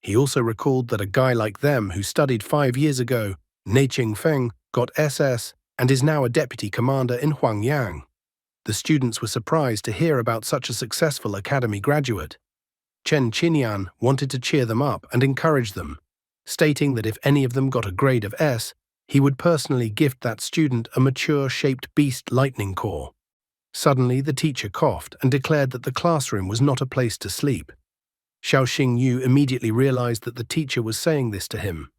He also recalled that a guy like them who studied 5 years ago, Ne Qingfeng, got SS and is now a deputy commander in Huangyang. The students were surprised to hear about such a successful academy graduate. Chen Qinian wanted to cheer them up and encourage them, stating that if any of them got a grade of S, he would personally gift that student a mature-shaped beast lightning core. Suddenly, the teacher coughed and declared that the classroom was not a place to sleep. Xiao Xingyu immediately realized that the teacher was saying this to him.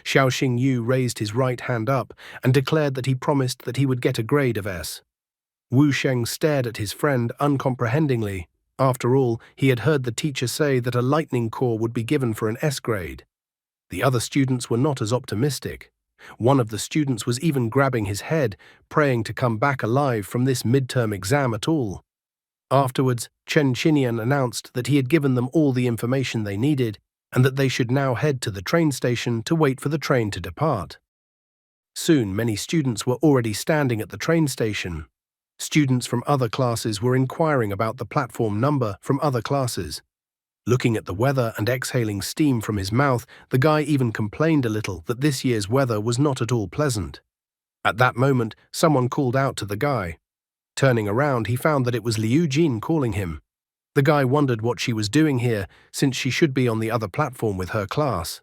Xiao Xingyu raised his right hand up and declared that he promised that he would get a grade of S. Wu Sheng stared at his friend uncomprehendingly. After all, he had heard the teacher say that a lightning core would be given for an S grade. The other students were not as optimistic. One of the students was even grabbing his head, praying to come back alive from this midterm exam at all. Afterwards, Chen Qinian announced that he had given them all the information they needed and that they should now head to the train station to wait for the train to depart. Soon, many students were already standing at the train station. Students from other classes were inquiring about the platform number from other classes. Looking at the weather and exhaling steam from his mouth, the guy even complained a little that this year's weather was not at all pleasant. At that moment, someone called out to the guy. Turning around, he found that it was Liu Jin calling him. The guy wondered what she was doing here, since she should be on the other platform with her class.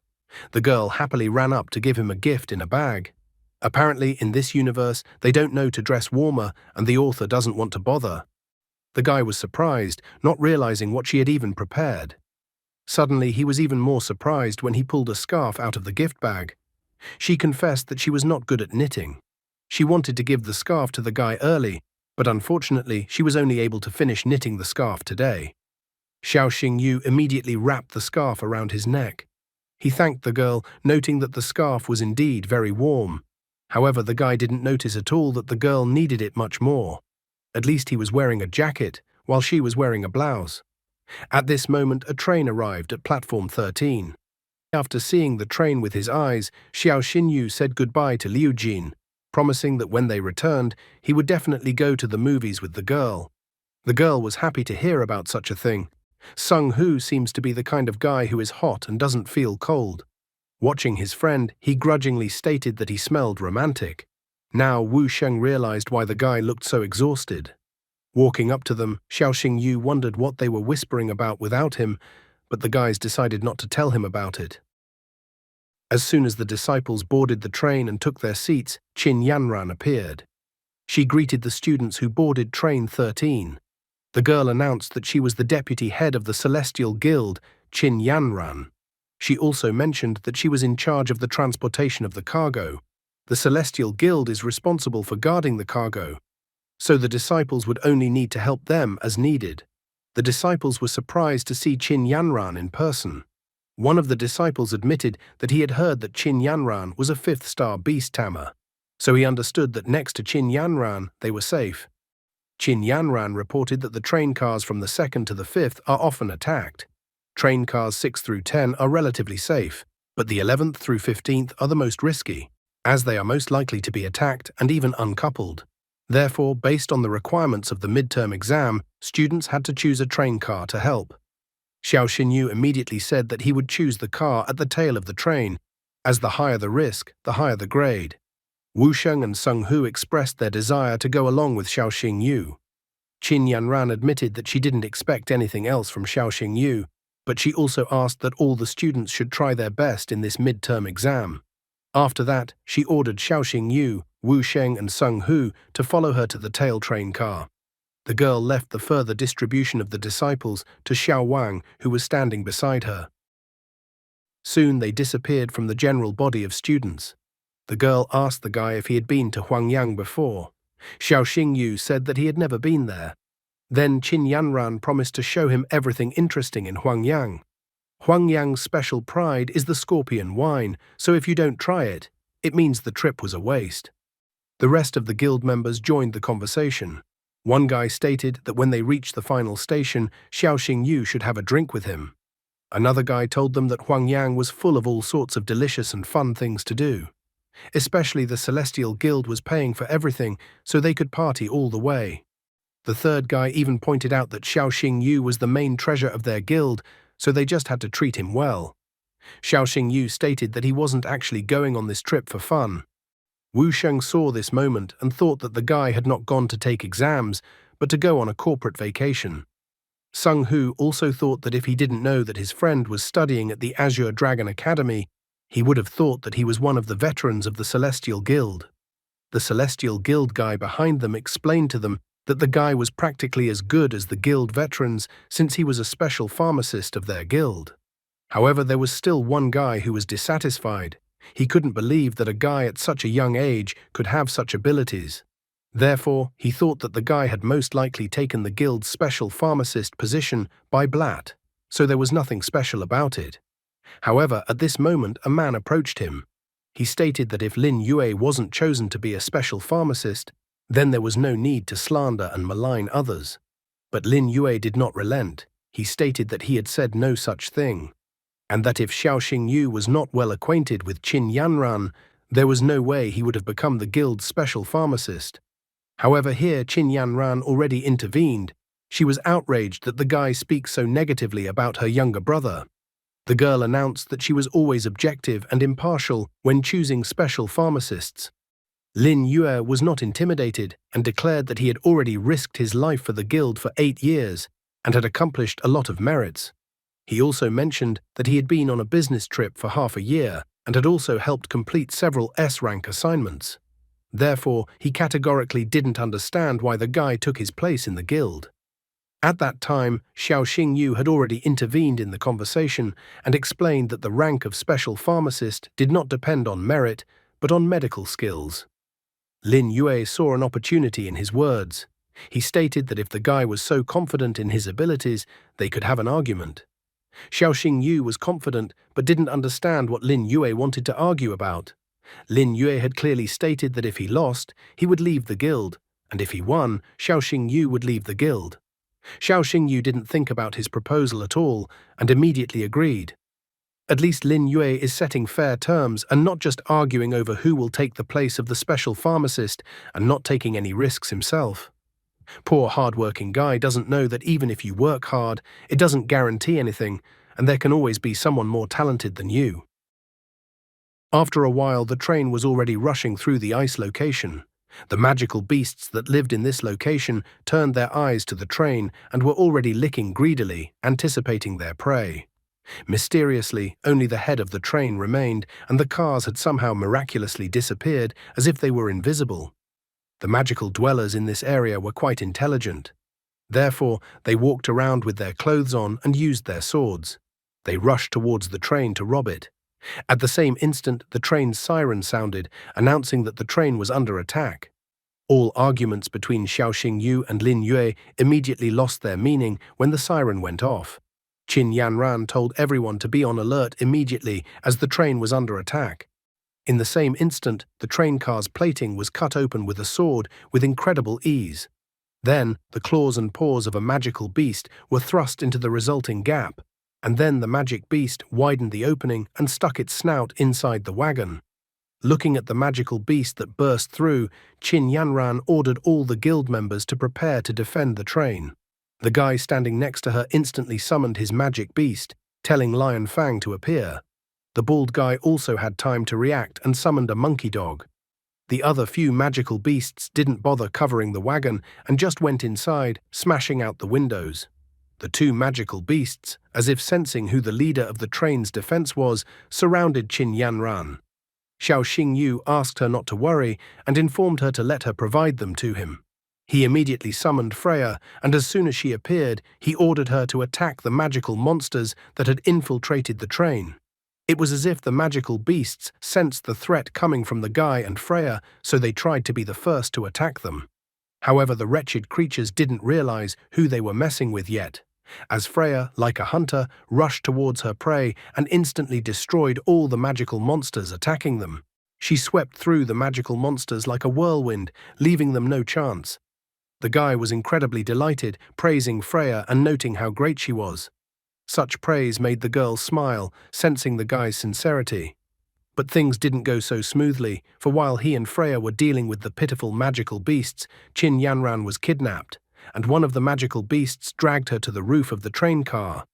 The girl happily ran up to give him a gift in a bag. Apparently, in this universe, they don't know to dress warmer, and the author doesn't want to bother. The guy was surprised, not realizing what she had even prepared. Suddenly, he was even more surprised when he pulled a scarf out of the gift bag. She confessed that she was not good at knitting. She wanted to give the scarf to the guy early, but unfortunately she was only able to finish knitting the scarf today. Xiao Xingyu immediately wrapped the scarf around his neck. He thanked the girl, noting that the scarf was indeed very warm. However, the guy didn't notice at all that the girl needed it much more. At least he was wearing a jacket, while she was wearing a blouse. At this moment, a train arrived at platform 13. After seeing the train with his eyes, Xiao Xinyu said goodbye to Liu Jin, promising that when they returned, he would definitely go to the movies with the girl. The girl was happy to hear about such a thing. Sung Hu seems to be the kind of guy who is hot and doesn't feel cold. Watching his friend, he grudgingly stated that he smelled romantic. Now Wu Sheng realized why the guy looked so exhausted. Walking up to them, Xiao Xingyu wondered what they were whispering about without him, but the guys decided not to tell him about it. As soon as the disciples boarded the train and took their seats, Qin Yanran appeared. She greeted the students who boarded train 13. The girl announced that she was the deputy head of the Celestial Guild, Qin Yanran. She also mentioned that she was in charge of the transportation of the cargo. The Celestial Guild is responsible for guarding the cargo, so the disciples would only need to help them as needed. The disciples were surprised to see Qin Yanran in person. One of the disciples admitted that he had heard that Qin Yanran was a fifth-star beast tamer, so he understood that next to Qin Yanran they were safe. Qin Yanran reported that the train cars from the 2nd to the 5th are often attacked. Train cars 6 through 10 are relatively safe, but the 11th through 15th are the most risky, as they are most likely to be attacked and even uncoupled. Therefore, based on the requirements of the midterm exam, students had to choose a train car to help. Xiao Xinyu immediately said that he would choose the car at the tail of the train, as the higher the risk, the higher the grade. Wu Sheng and Sung Hu expressed their desire to go along with Xiao Xingyu. Qin Yanran admitted that she didn't expect anything else from Xiao Xingyu, but she also asked that all the students should try their best in this midterm exam. After that, she ordered Xiao Xingyu, Wu Sheng and Sung Hu to follow her to the tail train car. The girl left the further distribution of the disciples to Xiao Wang, who was standing beside her. Soon they disappeared from the general body of students. The girl asked the guy if he had been to Huangyang before. Xiao Xingyu said that he had never been there. Then Qin Yanran promised to show him everything interesting in Huangyang. Huangyang's special pride is the scorpion wine, so if you don't try it, it means the trip was a waste. The rest of the guild members joined the conversation. One guy stated that when they reached the final station, Xiao Xingyu should have a drink with him. Another guy told them that Huangyang was full of all sorts of delicious and fun things to do. Especially the Celestial Guild was paying for everything, so they could party all the way. The third guy even pointed out that Xiao Xingyu was the main treasure of their guild, so they just had to treat him well. Xiao Xingyu stated that he wasn't actually going on this trip for fun. Wu Sheng saw this moment and thought that the guy had not gone to take exams, but to go on a corporate vacation. Sung Hu also thought that if he didn't know that his friend was studying at the Azure Dragon Academy, he would have thought that he was one of the veterans of the Celestial Guild. The Celestial Guild guy behind them explained to them that the guy was practically as good as the guild veterans since he was a special pharmacist of their guild. However, there was still one guy who was dissatisfied. He couldn't believe that a guy at such a young age could have such abilities. Therefore, he thought that the guy had most likely taken the guild's special pharmacist position by blat, so there was nothing special about it. However, at this moment, a man approached him. He stated that if Lin Yue wasn't chosen to be a special pharmacist, then there was no need to slander and malign others. But Lin Yue did not relent. He stated that he had said no such thing, and that if Xiao Xingyu was not well acquainted with Qin Yanran, there was no way he would have become the guild's special pharmacist. However, here Qin Yanran already intervened. She was outraged that the guy speaks so negatively about her younger brother. The girl announced that she was always objective and impartial when choosing special pharmacists. Lin Yue was not intimidated and declared that he had already risked his life for the guild for 8 years and had accomplished a lot of merits. He also mentioned that he had been on a business trip for half a year and had also helped complete several S-rank assignments. Therefore, he categorically didn't understand why the guy took his place in the guild. At that time, Xiao Xingyu had already intervened in the conversation and explained that the rank of special pharmacist did not depend on merit, but on medical skills. Lin Yue saw an opportunity in his words. He stated that if the guy was so confident in his abilities, they could have an argument. Xiao Xingyu was confident but didn't understand what Lin Yue wanted to argue about. Lin Yue had clearly stated that if he lost, he would leave the guild, and if he won, Xiao Xingyu would leave the guild. Xiao Xingyu didn't think about his proposal at all and immediately agreed. At least Lin Yue is setting fair terms and not just arguing over who will take the place of the special pharmacist and not taking any risks himself. Poor hard-working guy doesn't know that even if you work hard, it doesn't guarantee anything, and there can always be someone more talented than you. After a while, the train was already rushing through the ice location. The magical beasts that lived in this location turned their eyes to the train and were already licking greedily, anticipating their prey. Mysteriously, only the head of the train remained, and the cars had somehow miraculously disappeared as if they were invisible. The magical dwellers in this area were quite intelligent. Therefore, they walked around with their clothes on and used their swords. They rushed towards the train to rob it. At the same instant, the train's siren sounded, announcing that the train was under attack. All arguments between Xiao Xingyu and Lin Yue immediately lost their meaning when the siren went off. Qin Yanran told everyone to be on alert immediately as the train was under attack. In the same instant, the train car's plating was cut open with a sword with incredible ease. Then, the claws and paws of a magical beast were thrust into the resulting gap, and then the magic beast widened the opening and stuck its snout inside the wagon. Looking at the magical beast that burst through, Qin Yanran ordered all the guild members to prepare to defend the train. The guy standing next to her instantly summoned his magic beast, telling Lion Fang to appear. The bald guy also had time to react and summoned a monkey dog. The other few magical beasts didn't bother covering the wagon and just went inside, smashing out the windows. The two magical beasts, as if sensing who the leader of the train's defense was, surrounded Qin Yanran. Xiao Xingyu asked her not to worry and informed her to let her provide them to him. He immediately summoned Freya, and as soon as she appeared, he ordered her to attack the magical monsters that had infiltrated the train. It was as if the magical beasts sensed the threat coming from the guy and Freya, so they tried to be the first to attack them. However, the wretched creatures didn't realize who they were messing with yet, as Freya, like a hunter, rushed towards her prey and instantly destroyed all the magical monsters attacking them. She swept through the magical monsters like a whirlwind, leaving them no chance. The guy was incredibly delighted, praising Freya and noting how great she was. Such praise made the girl smile, sensing the guy's sincerity. But things didn't go so smoothly, for while he and Freya were dealing with the pitiful magical beasts, Qin Yanran was kidnapped, and one of the magical beasts dragged her to the roof of the train car.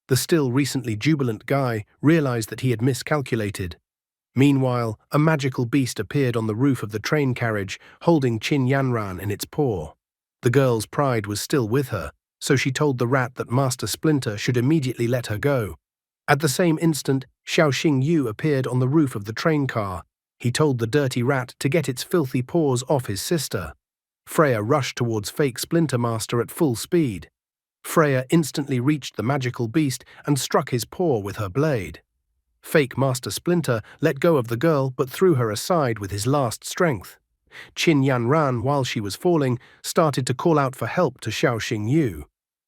The still recently jubilant guy realized that he had miscalculated. Meanwhile, a magical beast appeared on the roof of the train carriage, holding Qin Yanran in its paw. The girl's pride was still with her, so she told the rat that Master Splinter should immediately let her go. At the same instant, Xiao Xingyu appeared on the roof of the train car. He told the dirty rat to get its filthy paws off his sister. Freya rushed towards fake Splinter Master at full speed. Freya instantly reached the magical beast and struck his paw with her blade. Fake Master Splinter let go of the girl but threw her aside with his last strength. Qin Yanran, while she was falling, started to call out for help to Xiao Xingyu.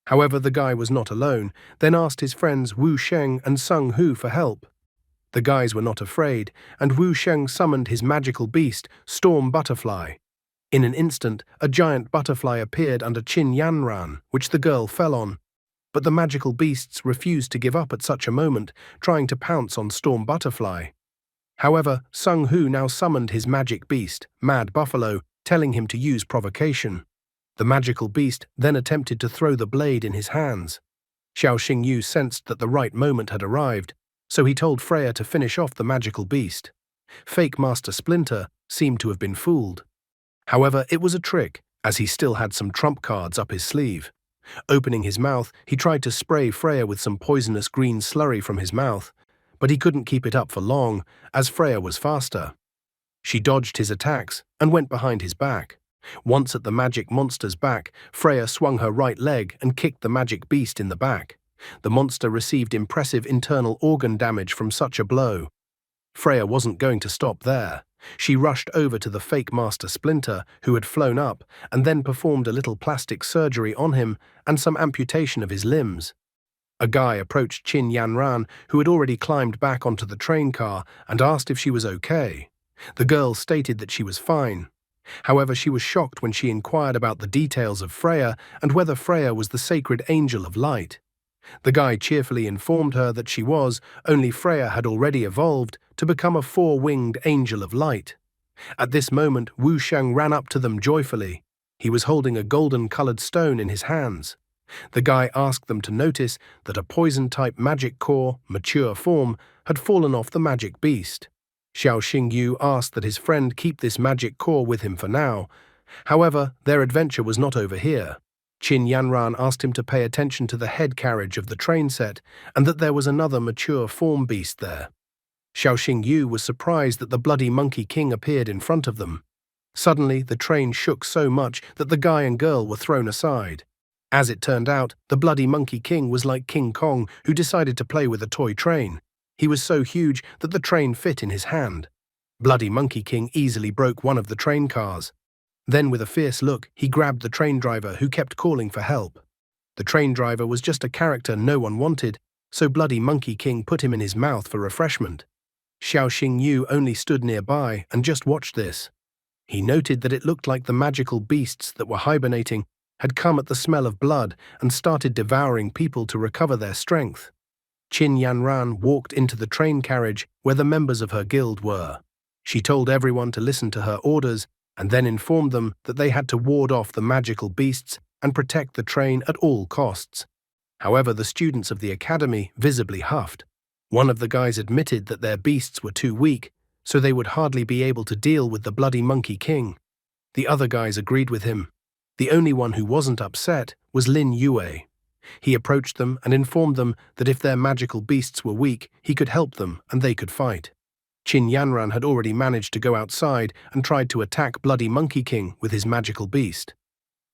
However, the guy was not alone, then asked his friends Wu Sheng and Sung Hu for help. The guys were not afraid, and Wu Sheng summoned his magical beast, Storm Butterfly. In an instant, a giant butterfly appeared under Qin Yanran, which the girl fell on. But the magical beasts refused to give up at such a moment, trying to pounce on Storm Butterfly. However, Sung Hu now summoned his magic beast, Mad Buffalo, telling him to use provocation. The magical beast then attempted to throw the blade in his hands. Xiao Xingyu sensed that the right moment had arrived, so he told Freya to finish off the magical beast. Fake Master Splinter seemed to have been fooled. However, it was a trick, as he still had some trump cards up his sleeve. Opening his mouth, he tried to spray Freya with some poisonous green slurry from his mouth, but he couldn't keep it up for long, as Freya was faster. She dodged his attacks and went behind his back. Once at the magic monster's back, Freya swung her right leg and kicked the magic beast in the back. The monster received impressive internal organ damage from such a blow. Freya wasn't going to stop there. She rushed over to the fake Master Splinter, who had flown up, and then performed a little plastic surgery on him and some amputation of his limbs. A guy approached Qin Yanran, who had already climbed back onto the train car, and asked if she was okay. The girl stated that she was fine. However, she was shocked when she inquired about the details of Freya and whether Freya was the sacred angel of light. The guy cheerfully informed her that she was, only Freya had already evolved to become a four-winged angel of light. At this moment, Wu Sheng ran up to them joyfully. He was holding a golden-colored stone in his hands. The guy asked them to notice that a poison-type magic core, mature form, had fallen off the magic beast. Xiao Xingyu asked that his friend keep this magic core with him for now. However, their adventure was not over here. Qin Yanran asked him to pay attention to the head carriage of the train set and that there was another mature form beast there. Xiao Xingyu was surprised that the bloody Monkey King appeared in front of them. Suddenly, the train shook so much that the guy and girl were thrown aside. As it turned out, the bloody Monkey King was like King Kong, who decided to play with a toy train. He was so huge that the train fit in his hand. Bloody Monkey King easily broke one of the train cars. Then, with a fierce look, he grabbed the train driver, who kept calling for help. The train driver was just a character no one wanted, so Bloody Monkey King put him in his mouth for refreshment. Xiao Xingyu only stood nearby and just watched this. He noted that it looked like the magical beasts that were hibernating had come at the smell of blood and started devouring people to recover their strength. Qin Yanran walked into the train carriage where the members of her guild were. She told everyone to listen to her orders and then informed them that they had to ward off the magical beasts and protect the train at all costs. However, the students of the academy visibly huffed. One of the guys admitted that their beasts were too weak, so they would hardly be able to deal with the bloody Monkey King. The other guys agreed with him. The only one who wasn't upset was Lin Yue. He approached them and informed them that if their magical beasts were weak, he could help them and they could fight. Qin Yanran had already managed to go outside and tried to attack Bloody Monkey King with his magical beast.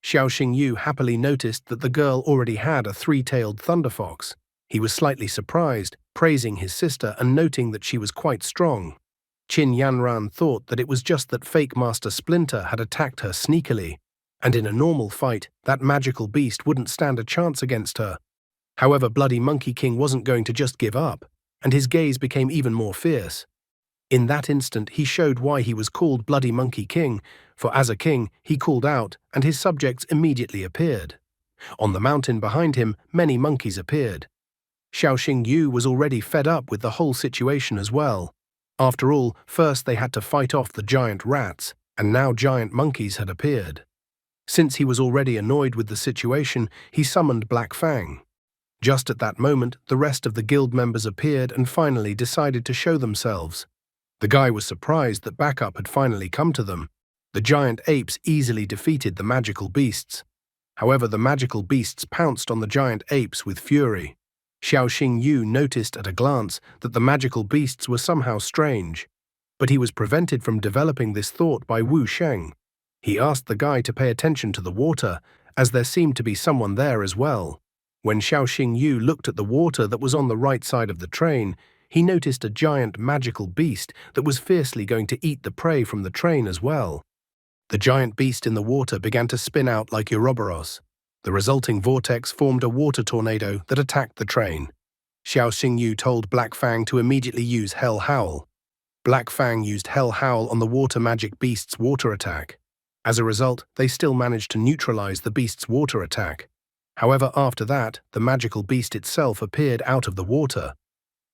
Xiao Xingyu happily noticed that the girl already had a three-tailed thunder fox. He was slightly surprised, praising his sister and noting that she was quite strong. Qin Yanran thought that it was just that fake Master Splinter had attacked her sneakily, and in a normal fight, that magical beast wouldn't stand a chance against her. However, Bloody Monkey King wasn't going to just give up, and his gaze became even more fierce. In that instant, he showed why he was called Bloody Monkey King, for as a king, he called out, and his subjects immediately appeared. On the mountain behind him, many monkeys appeared. Xiao Xingyu was already fed up with the whole situation as well. After all, first they had to fight off the giant rats, and now giant monkeys had appeared. Since he was already annoyed with the situation, he summoned Black Fang. Just at that moment, the rest of the guild members appeared and finally decided to show themselves. The guy was surprised that backup had finally come to them. The giant apes easily defeated the magical beasts. However, the magical beasts pounced on the giant apes with fury. Xiao Xingyu noticed at a glance that the magical beasts were somehow strange, but he was prevented from developing this thought by Wu Sheng. He asked the guy to pay attention to the water, as there seemed to be someone there as well. When Xiao Xingyu looked at the water that was on the right side of the train, he noticed a giant magical beast that was fiercely going to eat the prey from the train as well. The giant beast in the water began to spin out like Ouroboros. The resulting vortex formed a water tornado that attacked the train. Xiao Xingyu told Black Fang to immediately use Hell Howl. Black Fang used Hell Howl on the water magic beast's water attack. As a result, they still managed to neutralize the beast's water attack. However, after that, the magical beast itself appeared out of the water.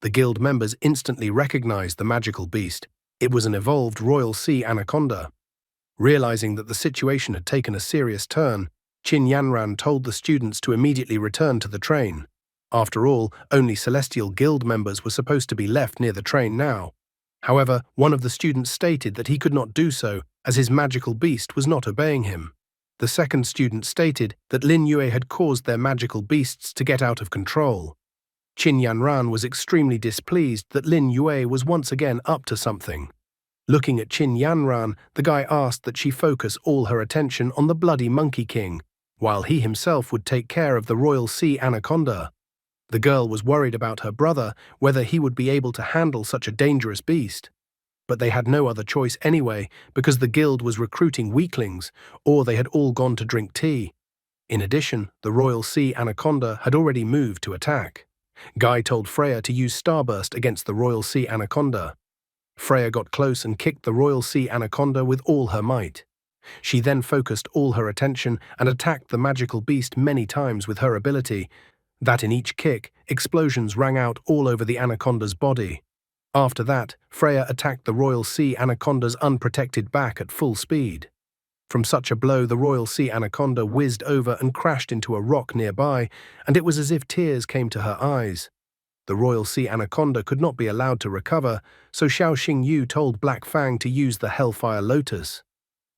The guild members instantly recognized the magical beast. It was an evolved royal sea anaconda. Realizing that the situation had taken a serious turn, Qin Yanran told the students to immediately return to the train. After all, only Celestial Guild members were supposed to be left near the train now. However, one of the students stated that he could not do so, as his magical beast was not obeying him. The second student stated that Lin Yue had caused their magical beasts to get out of control. Qin Yanran was extremely displeased that Lin Yue was once again up to something. Looking at Qin Yanran, the guy asked that she focus all her attention on the bloody Monkey King, while he himself would take care of the royal sea anaconda. The girl was worried about her brother, whether he would be able to handle such a dangerous beast. But they had no other choice anyway, because the guild was recruiting weaklings, or they had all gone to drink tea. In addition, the Royal Sea Anaconda had already moved to attack. Guy told Freya to use Starburst against the Royal Sea Anaconda. Freya got close and kicked the Royal Sea Anaconda with all her might. She then focused all her attention and attacked the magical beast many times with her ability, that in each kick, explosions rang out all over the anaconda's body. After that, Freya attacked the Royal Sea Anaconda's unprotected back at full speed. From such a blow, the Royal Sea Anaconda whizzed over and crashed into a rock nearby, and it was as if tears came to her eyes. The Royal Sea Anaconda could not be allowed to recover, so Xiao Xingyu told Black Fang to use the Hellfire Lotus.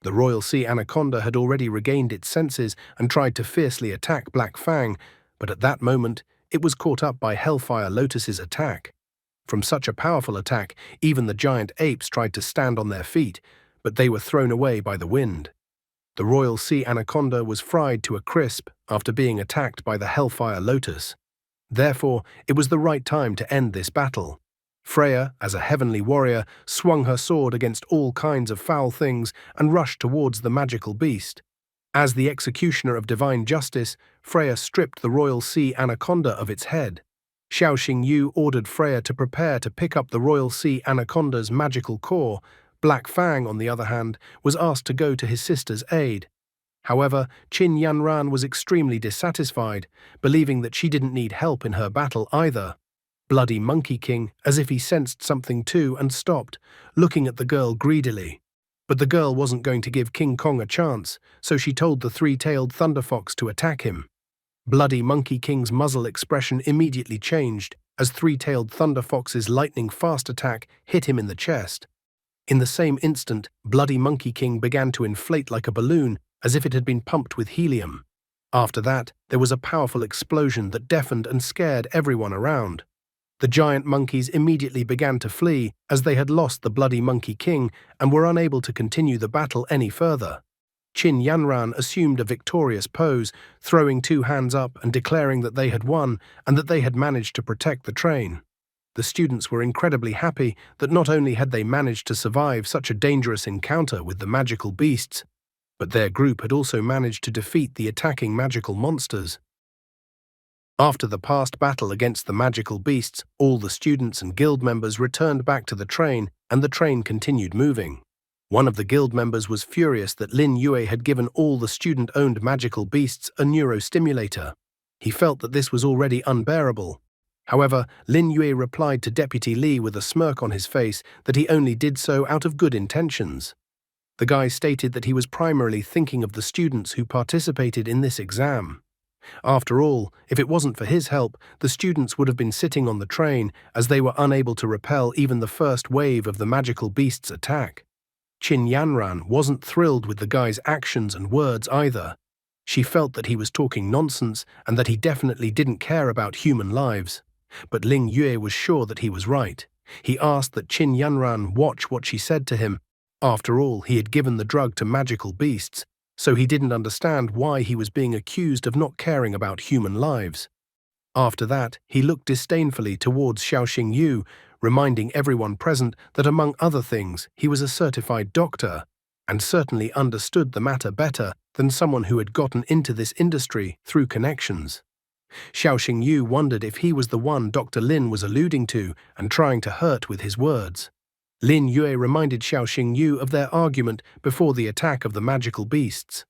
The Royal Sea Anaconda had already regained its senses and tried to fiercely attack Black Fang, but at that moment, it was caught up by Hellfire Lotus's attack. From such a powerful attack, even the giant apes tried to stand on their feet, but they were thrown away by the wind. The Royal Sea Anaconda was fried to a crisp after being attacked by the Hellfire Lotus. Therefore, it was the right time to end this battle. Freya, as a heavenly warrior, swung her sword against all kinds of foul things and rushed towards the magical beast. As the executioner of divine justice, Freya stripped the Royal Sea Anaconda of its head. Xiao Xingyu ordered Freya to prepare to pick up the Royal Sea Anaconda's magical core. Black Fang, on the other hand, was asked to go to his sister's aid. However, Qin Yanran was extremely dissatisfied, believing that she didn't need help in her battle either. Bloody Monkey King, as if he sensed something too, and stopped, looking at the girl greedily. But the girl wasn't going to give King Kong a chance, so she told the three-tailed Thunder Fox to attack him. Bloody Monkey King's muzzle expression immediately changed as three-tailed Thunder Fox's lightning-fast attack hit him in the chest. In the same instant, Bloody Monkey King began to inflate like a balloon, as if it had been pumped with helium. After that, there was a powerful explosion that deafened and scared everyone around. The giant monkeys immediately began to flee, as they had lost the Bloody Monkey King and were unable to continue the battle any further. Qin Yanran assumed a victorious pose, throwing two hands up and declaring that they had won and that they had managed to protect the train. The students were incredibly happy that not only had they managed to survive such a dangerous encounter with the magical beasts, but their group had also managed to defeat the attacking magical monsters. After the past battle against the magical beasts, all the students and guild members returned back to the train, and the train continued moving. One of the guild members was furious that Lin Yue had given all the student-owned magical beasts a neurostimulator. He felt that this was already unbearable. However, Lin Yue replied to Deputy Li with a smirk on his face that he only did so out of good intentions. The guy stated that he was primarily thinking of the students who participated in this exam. After all, if it wasn't for his help, the students would have been sitting on the train, as they were unable to repel even the first wave of the magical beast's attack. Qin Yanran wasn't thrilled with the guy's actions and words either. She felt that he was talking nonsense and that he definitely didn't care about human lives. But Ling Yue was sure that he was right. He asked that Qin Yanran watch what she said to him. After all, he had given the drug to magical beasts, so he didn't understand why he was being accused of not caring about human lives. After that, he looked disdainfully towards Xiao Xingyu, reminding everyone present that among other things, he was a certified doctor, and certainly understood the matter better than someone who had gotten into this industry through connections. Xiao Xingyu wondered if he was the one Dr. Lin was alluding to and trying to hurt with his words. Lin Yue reminded Xiao Xingyu of their argument before the attack of the magical beasts.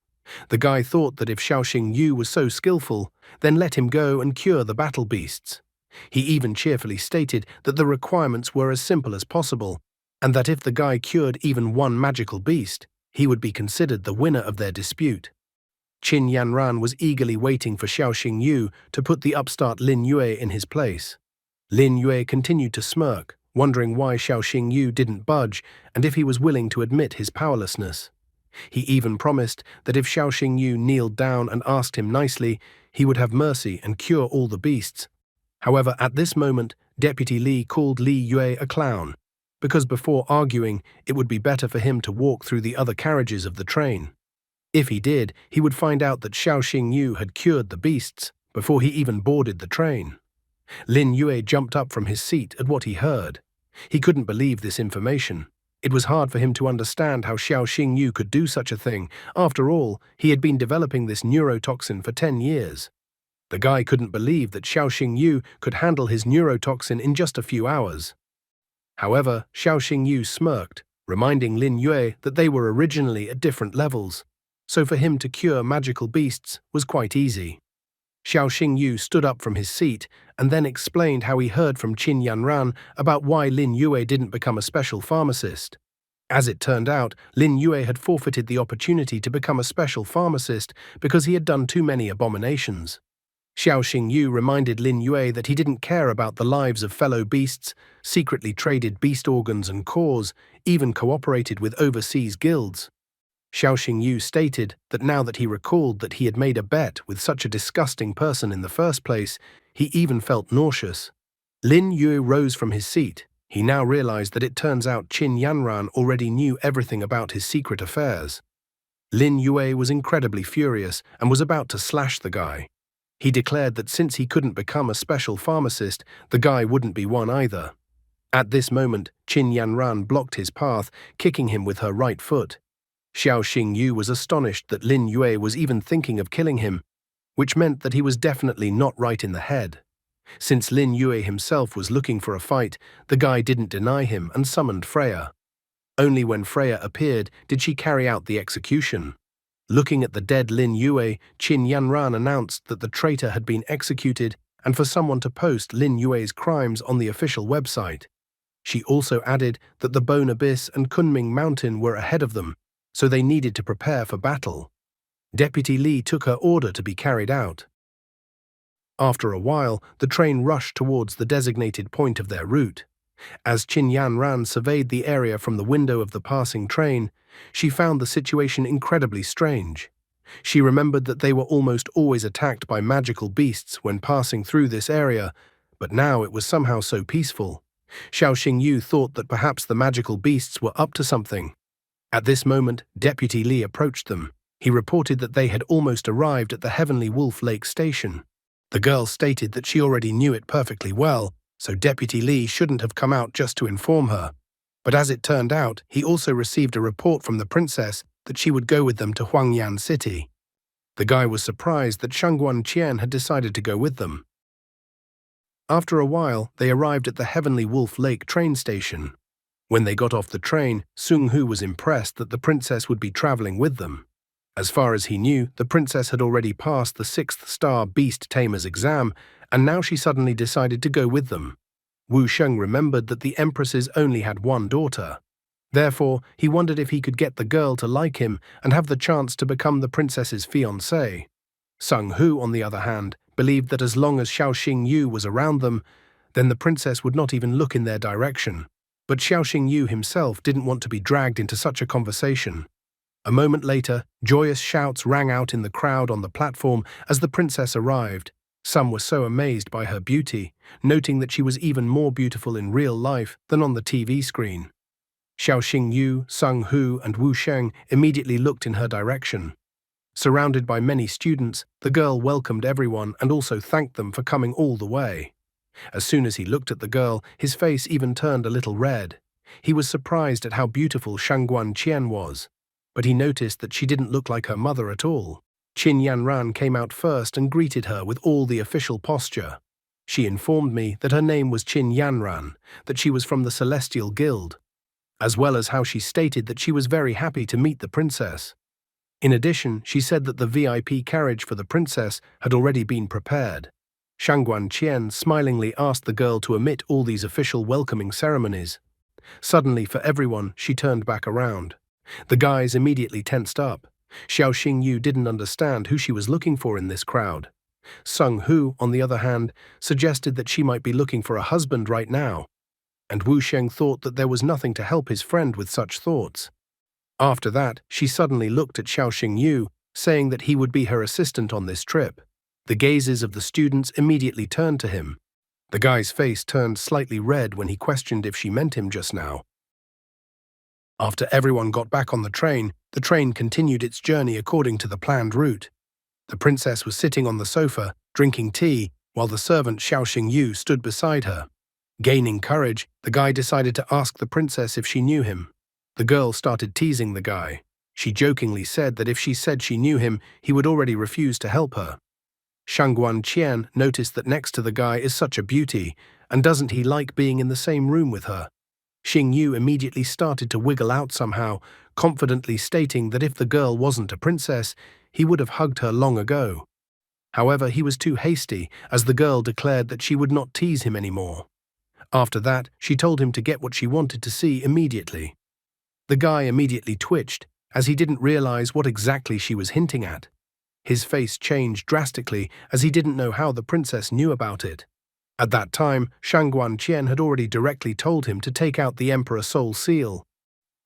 The guy thought that if Xiao Xingyu was so skillful, then let him go and cure the battle beasts. He even cheerfully stated that the requirements were as simple as possible, and that if the guy cured even one magical beast, he would be considered the winner of their dispute. Qin Yanran was eagerly waiting for Xiao Xingyu to put the upstart Lin Yue in his place. Lin Yue continued to smirk, wondering why Xiao Xingyu didn't budge and if he was willing to admit his powerlessness. He even promised that if Xiao Xingyu kneeled down and asked him nicely, he would have mercy and cure all the beasts. However, at this moment, Deputy Li called Li Yue a clown, because before arguing, it would be better for him to walk through the other carriages of the train. If he did, he would find out that Xiao Xingyu had cured the beasts before he even boarded the train. Lin Yue jumped up from his seat at what he heard. He couldn't believe this information. It was hard for him to understand how Xiao Xingyu could do such a thing. After all, he had been developing this neurotoxin for 10 years. The guy couldn't believe that Xiao Xingyu could handle his neurotoxin in just a few hours. However, Xiao Xingyu smirked, reminding Lin Yue that they were originally at different levels, so for him to cure magical beasts was quite easy. Xiao Xingyu stood up from his seat and then explained how he heard from Qin Yanran about why Lin Yue didn't become a special pharmacist. As it turned out, Lin Yue had forfeited the opportunity to become a special pharmacist because he had done too many abominations. Xiao Xingyu reminded Lin Yue that he didn't care about the lives of fellow beasts, secretly traded beast organs and cores, even cooperated with overseas guilds. Xiao Xingyu stated that now that he recalled that he had made a bet with such a disgusting person in the first place, he even felt nauseous. Lin Yue rose from his seat. He now realized that it turns out Qin Yanran already knew everything about his secret affairs. Lin Yue was incredibly furious and was about to slash the guy. He declared that since he couldn't become a special pharmacist, the guy wouldn't be one either. At this moment, Qin Yanran blocked his path, kicking him with her right foot. Xiao Xingyu was astonished that Lin Yue was even thinking of killing him, which meant that he was definitely not right in the head. Since Lin Yue himself was looking for a fight, the guy didn't deny him and summoned Freya. Only when Freya appeared did she carry out the execution. Looking at the dead Lin Yue, Qin Yanran announced that the traitor had been executed and for someone to post Lin Yue's crimes on the official website. She also added that the Bone Abyss and Kunming Mountain were ahead of them, so they needed to prepare for battle. Deputy Li took her order to be carried out. After a while, the train rushed towards the designated point of their route. As Qin Yanran surveyed the area from the window of the passing train, she found the situation incredibly strange. She remembered that they were almost always attacked by magical beasts when passing through this area, but now it was somehow so peaceful. Xiao Xingyu thought that perhaps the magical beasts were up to something. At this moment, Deputy Li approached them. He reported that they had almost arrived at the Heavenly Wolf Lake station. The girl stated that she already knew it perfectly well, so Deputy Li shouldn't have come out just to inform her. But as it turned out, he also received a report from the princess that she would go with them to Huangyan City. The guy was surprised that Shangguan Qian had decided to go with them. After a while, they arrived at the Heavenly Wolf Lake train station. When they got off the train, Sung Hu was impressed that the princess would be traveling with them. As far as he knew, the princess had already passed the 6th star Beast Tamer's exam, and now she suddenly decided to go with them. Wu Sheng remembered that the empresses only had one daughter. Therefore, he wondered if he could get the girl to like him and have the chance to become the princess's fiancé. Sung Hu, on the other hand, believed that as long as Xiao Xingyu was around them, then the princess would not even look in their direction. But Xiao Xingyu himself didn't want to be dragged into such a conversation. A moment later, joyous shouts rang out in the crowd on the platform as the princess arrived. Some were so amazed by her beauty, noting that she was even more beautiful in real life than on the TV screen. Xiao Xingyu, Sung Hu, and Wu Sheng immediately looked in her direction. Surrounded by many students, the girl welcomed everyone and also thanked them for coming all the way. As soon as he looked at the girl, his face even turned a little red. He was surprised at how beautiful Shangguan Qian was, but he noticed that she didn't look like her mother at all. Qin Yanran came out first and greeted her with all the official posture. She informed me that her name was Qin Yanran, that she was from the Celestial Guild, as well as how she stated that she was very happy to meet the princess. In addition, she said that the VIP carriage for the princess had already been prepared. Shangguan Qian smilingly asked the girl to omit all these official welcoming ceremonies. Suddenly, for everyone, she turned back around. The guys immediately tensed up. Xiao Xingyu didn't understand who she was looking for in this crowd. Sung Hu, on the other hand, suggested that she might be looking for a husband right now. And Wu Sheng thought that there was nothing to help his friend with such thoughts. After that, she suddenly looked at Xiao Xingyu, saying that he would be her assistant on this trip. The gazes of the students immediately turned to him. The guy's face turned slightly red when he questioned if she meant him just now. After everyone got back on the train continued its journey according to the planned route. The princess was sitting on the sofa, drinking tea, while the servant Xiao Xingyu stood beside her. Gaining courage, the guy decided to ask the princess if she knew him. The girl started teasing the guy. She jokingly said that if she said she knew him, he would already refuse to help her. Shangguan Qian noticed that next to the guy is such a beauty, and doesn't he like being in the same room with her? Xing Yu immediately started to wiggle out somehow, confidently stating that if the girl wasn't a princess, he would have hugged her long ago. However, he was too hasty, as the girl declared that she would not tease him anymore. After that, she told him to get what she wanted to see immediately. The guy immediately twitched, as he didn't realize what exactly she was hinting at. His face changed drastically, as he didn't know how the princess knew about it. At that time, Shangguan Qian had already directly told him to take out the Emperor Soul Seal.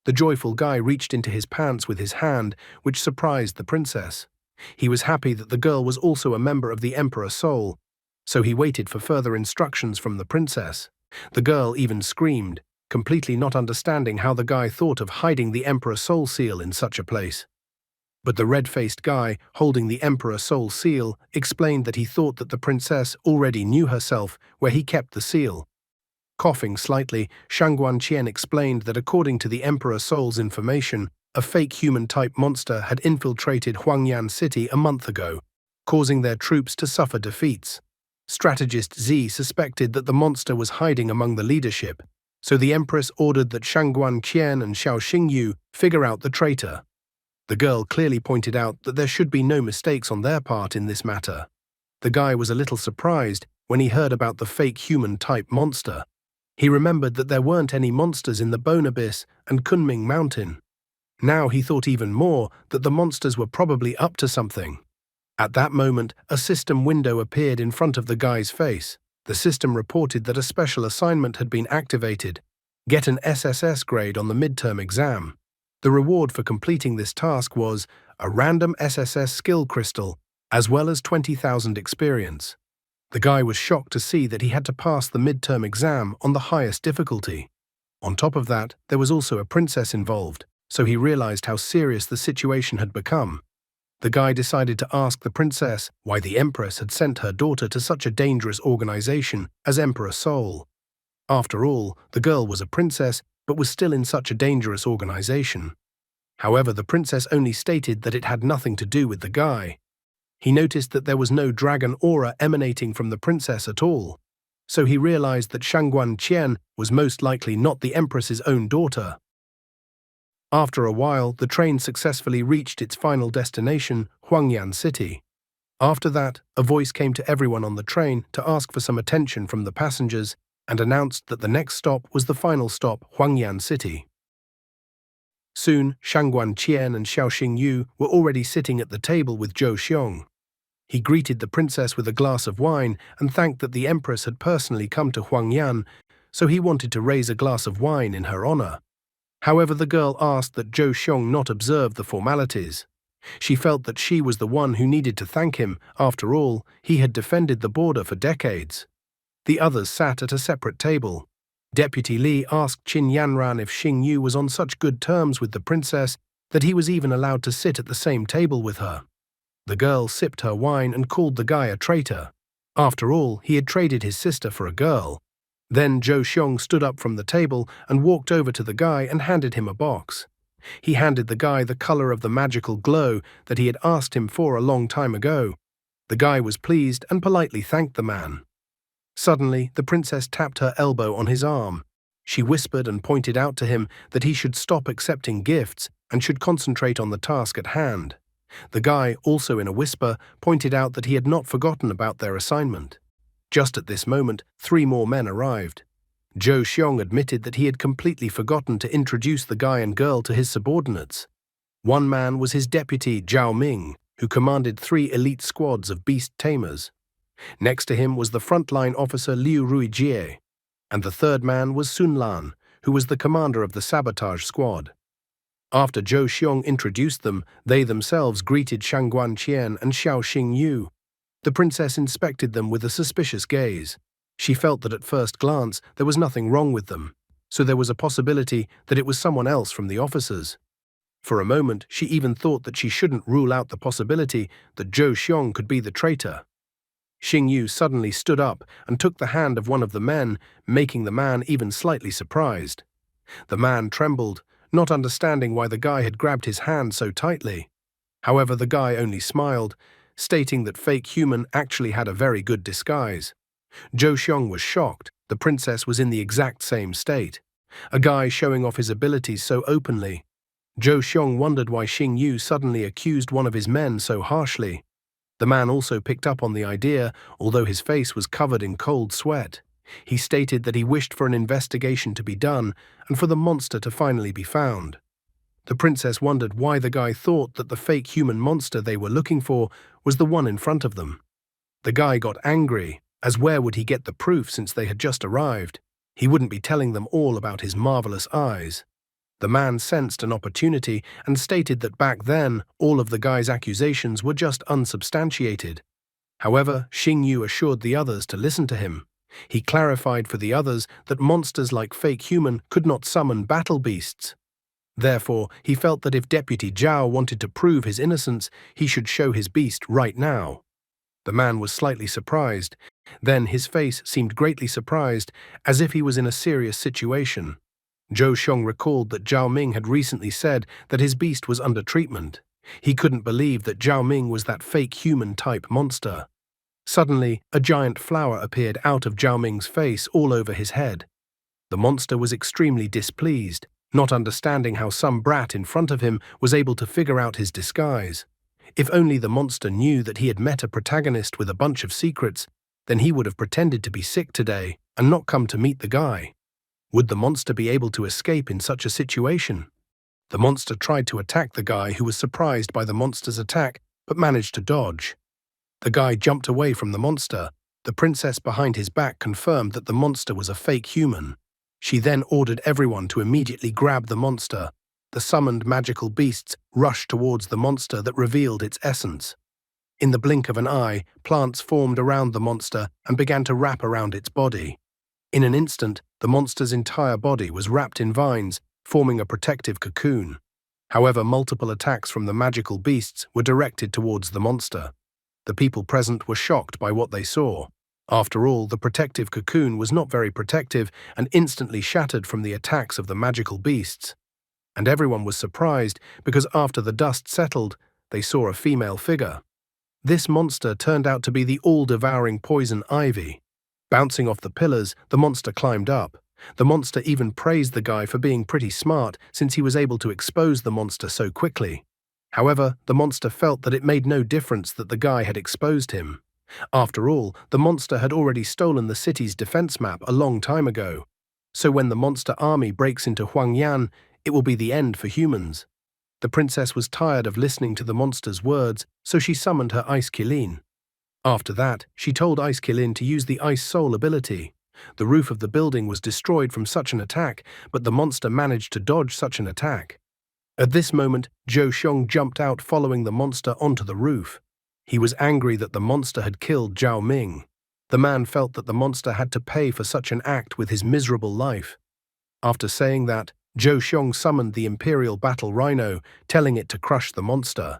The joyful guy reached into his pants with his hand, which surprised the princess. He was happy that the girl was also a member of the Emperor Soul, so he waited for further instructions from the princess. The girl even screamed, completely not understanding how the guy thought of hiding the Emperor Soul Seal in such a place. But the red-faced guy, holding the Emperor Soul Seal, explained that he thought that the princess already knew herself where he kept the seal. Coughing slightly, Shangguan Qian explained that according to the Emperor Soul's information, a fake human-type monster had infiltrated Huangyan City a month ago, causing their troops to suffer defeats. Strategist Z suspected that the monster was hiding among the leadership, so the Empress ordered that Shangguan Qian and Xiao Xingyu figure out the traitor. The girl clearly pointed out that there should be no mistakes on their part in this matter. The guy was a little surprised when he heard about the fake human-type monster. He remembered that there weren't any monsters in the Bone Abyss and Kunming Mountain. Now he thought even more that the monsters were probably up to something. At that moment, a system window appeared in front of the guy's face. The system reported that a special assignment had been activated. Get an SSS grade on the midterm exam. The reward for completing this task was a random SSS skill crystal, as well as 20,000 experience. The guy was shocked to see that he had to pass the midterm exam on the highest difficulty. On top of that, there was also a princess involved, so he realized how serious the situation had become. The guy decided to ask the princess why the Empress had sent her daughter to such a dangerous organization as Emperor Soul. After all, the girl was a princess, but was still in such a dangerous organization. However, the princess only stated that it had nothing to do with the guy. He noticed that there was no dragon aura emanating from the princess at all, so he realized that Shangguan Qian was most likely not the Empress's own daughter. After a while, the train successfully reached its final destination, Huangyan City. After that, a voice came to everyone on the train to ask for some attention from the passengers and announced that the next stop was the final stop, Huangyan City. Soon, Shangguan Qian and Xiao Xingyu were already sitting at the table with Zhou Xiong. He greeted the princess with a glass of wine and thanked that the Empress had personally come to Huangyan, so he wanted to raise a glass of wine in her honor. However, the girl asked that Zhou Xiong not observe the formalities. She felt that she was the one who needed to thank him. After all, he had defended the border for decades. The others sat at a separate table. Deputy Li asked Qin Yanran if Xing Yu was on such good terms with the princess that he was even allowed to sit at the same table with her. The girl sipped her wine and called the guy a traitor. After all, he had traded his sister for a girl. Then Zhou Xiong stood up from the table and walked over to the guy and handed him a box. He handed the guy the color of the magical glow that he had asked him for a long time ago. The guy was pleased and politely thanked the man. Suddenly, the princess tapped her elbow on his arm. She whispered and pointed out to him that he should stop accepting gifts and should concentrate on the task at hand. The guy, also in a whisper, pointed out that he had not forgotten about their assignment. Just at this moment, 3 more men arrived. Zhou Xiong admitted that he had completely forgotten to introduce the guy and girl to his subordinates. One man was his deputy, Zhao Ming, who commanded 3 elite squads of beast tamers. Next to him was the frontline officer Liu Ruijie, and the third man was Sun Lan, who was the commander of the sabotage squad. After Zhou Xiong introduced them, they themselves greeted Shangguan Qian and Xiao Xingyu. The princess inspected them with a suspicious gaze. She felt that at first glance there was nothing wrong with them, so there was a possibility that it was someone else from the officers. For a moment, she even thought that she shouldn't rule out the possibility that Zhou Xiong could be the traitor. Xing Yu suddenly stood up and took the hand of one of the men, making the man even slightly surprised. The man trembled, not understanding why the guy had grabbed his hand so tightly. However, the guy only smiled, stating that fake human actually had a very good disguise. Zhou Xiong was shocked. The princess was in the exact same state. A guy showing off his abilities so openly. Zhou Xiong wondered why Xing Yu suddenly accused one of his men so harshly. The man also picked up on the idea, although his face was covered in cold sweat. He stated that he wished for an investigation to be done and for the monster to finally be found. The princess wondered why the guy thought that the fake human monster they were looking for was the one in front of them. The guy got angry, as where would he get the proof since they had just arrived? He wouldn't be telling them all about his marvelous eyes. The man sensed an opportunity and stated that back then, all of the guy's accusations were just unsubstantiated. However, Xing Yu assured the others to listen to him. He clarified for the others that monsters like fake human could not summon battle beasts. Therefore, he felt that if Deputy Zhao wanted to prove his innocence, he should show his beast right now. The man was slightly surprised. Then his face seemed greatly surprised, as if he was in a serious situation. Zhou Xiong recalled that Zhao Ming had recently said that his beast was under treatment. He couldn't believe that Zhao Ming was that fake human-type monster. Suddenly, a giant flower appeared out of Zhao Ming's face all over his head. The monster was extremely displeased, not understanding how some brat in front of him was able to figure out his disguise. If only the monster knew that he had met a protagonist with a bunch of secrets, then he would have pretended to be sick today and not come to meet the guy. Would the monster be able to escape in such a situation? The monster tried to attack the guy, who was surprised by the monster's attack but managed to dodge. The guy jumped away from the monster. The princess behind his back confirmed that the monster was a fake human. She then ordered everyone to immediately grab the monster. The summoned magical beasts rushed towards the monster that revealed its essence. In the blink of an eye, plants formed around the monster and began to wrap around its body. In an instant, the monster's entire body was wrapped in vines, forming a protective cocoon. However, multiple attacks from the magical beasts were directed towards the monster. The people present were shocked by what they saw. After all, the protective cocoon was not very protective and instantly shattered from the attacks of the magical beasts. And everyone was surprised because after the dust settled, they saw a female figure. This monster turned out to be the all-devouring poison ivy. Bouncing off the pillars, the monster climbed up. The monster even praised the guy for being pretty smart since he was able to expose the monster so quickly. However, the monster felt that it made no difference that the guy had exposed him. After all, the monster had already stolen the city's defense map a long time ago. So when the monster army breaks into Huangyan, it will be the end for humans. The princess was tired of listening to the monster's words, so she summoned her Ice Qilin. After that, she told Ice Qilin to use the Ice Soul ability. The roof of the building was destroyed from such an attack, but the monster managed to dodge such an attack. At this moment, Zhou Xiong jumped out following the monster onto the roof. He was angry that the monster had killed Zhao Ming. The man felt that the monster had to pay for such an act with his miserable life. After saying that, Zhou Xiong summoned the Imperial Battle Rhino, telling it to crush the monster.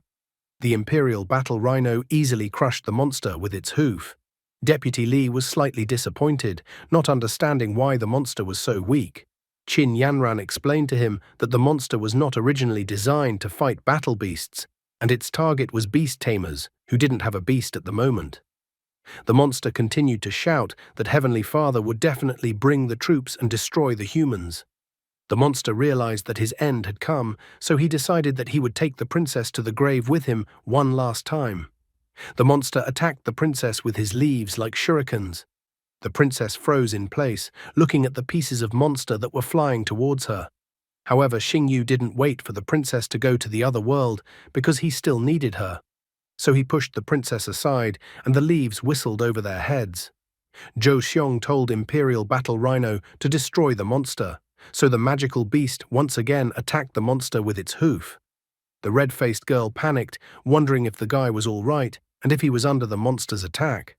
The Imperial Battle Rhino easily crushed the monster with its hoof. Deputy Li was slightly disappointed, not understanding why the monster was so weak. Qin Yanran explained to him that the monster was not originally designed to fight battle beasts, and its target was beast tamers, who didn't have a beast at the moment. The monster continued to shout that Heavenly Father would definitely bring the troops and destroy the humans. The monster realized that his end had come, so he decided that he would take the princess to the grave with him one last time. The monster attacked the princess with his leaves like shurikens. The princess froze in place, looking at the pieces of monster that were flying towards her. However, Xing Yu didn't wait for the princess to go to the other world because he still needed her. So he pushed the princess aside, and the leaves whistled over their heads. Zhou Xiong told Imperial Battle Rhino to destroy the monster, so the magical beast once again attacked the monster with its hoof. The red-faced girl panicked, wondering if the guy was all right and if he was under the monster's attack.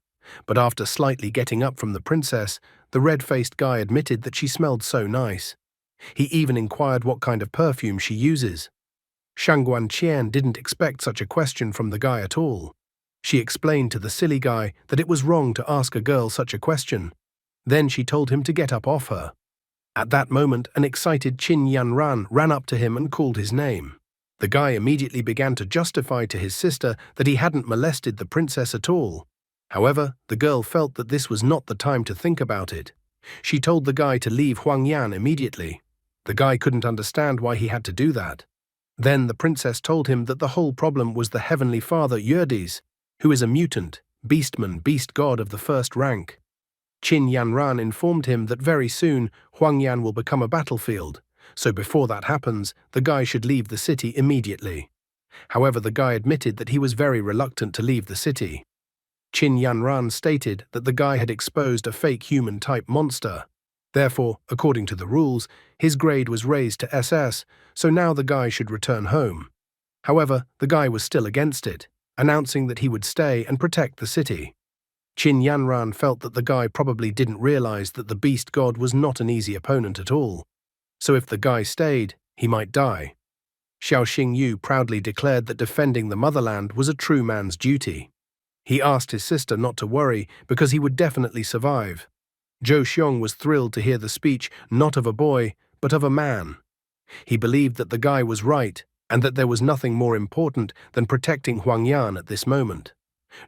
But after slightly getting up from the princess, the red-faced guy admitted that she smelled so nice. He even inquired what kind of perfume she uses. Shangguan Qian didn't expect such a question from the guy at all. She explained to the silly guy that it was wrong to ask a girl such a question. Then she told him to get up off her. At that moment, an excited Qin Yanran ran up to him and called his name. The guy immediately began to justify to his sister that he hadn't molested the princess at all. However, the girl felt that this was not the time to think about it. She told the guy to leave Huangyan immediately. The guy couldn't understand why he had to do that. Then the princess told him that the whole problem was the heavenly father Yerdis, who is a mutant, beastman, beast god of the first rank. Qin Yanran informed him that very soon Huangyan will become a battlefield, so before that happens, the guy should leave the city immediately. However, the guy admitted that he was very reluctant to leave the city. Qin Yanran stated that the guy had exposed a fake human-type monster. Therefore, according to the rules, his grade was raised to SS, so now the guy should return home. However, the guy was still against it, announcing that he would stay and protect the city. Qin Yanran felt that the guy probably didn't realize that the beast god was not an easy opponent at all. So if the guy stayed, he might die. Xiao Xingyu proudly declared that defending the motherland was a true man's duty. He asked his sister not to worry because he would definitely survive. Zhou Xiong was thrilled to hear the speech not of a boy, but of a man. He believed that the guy was right and that there was nothing more important than protecting Huangyan at this moment.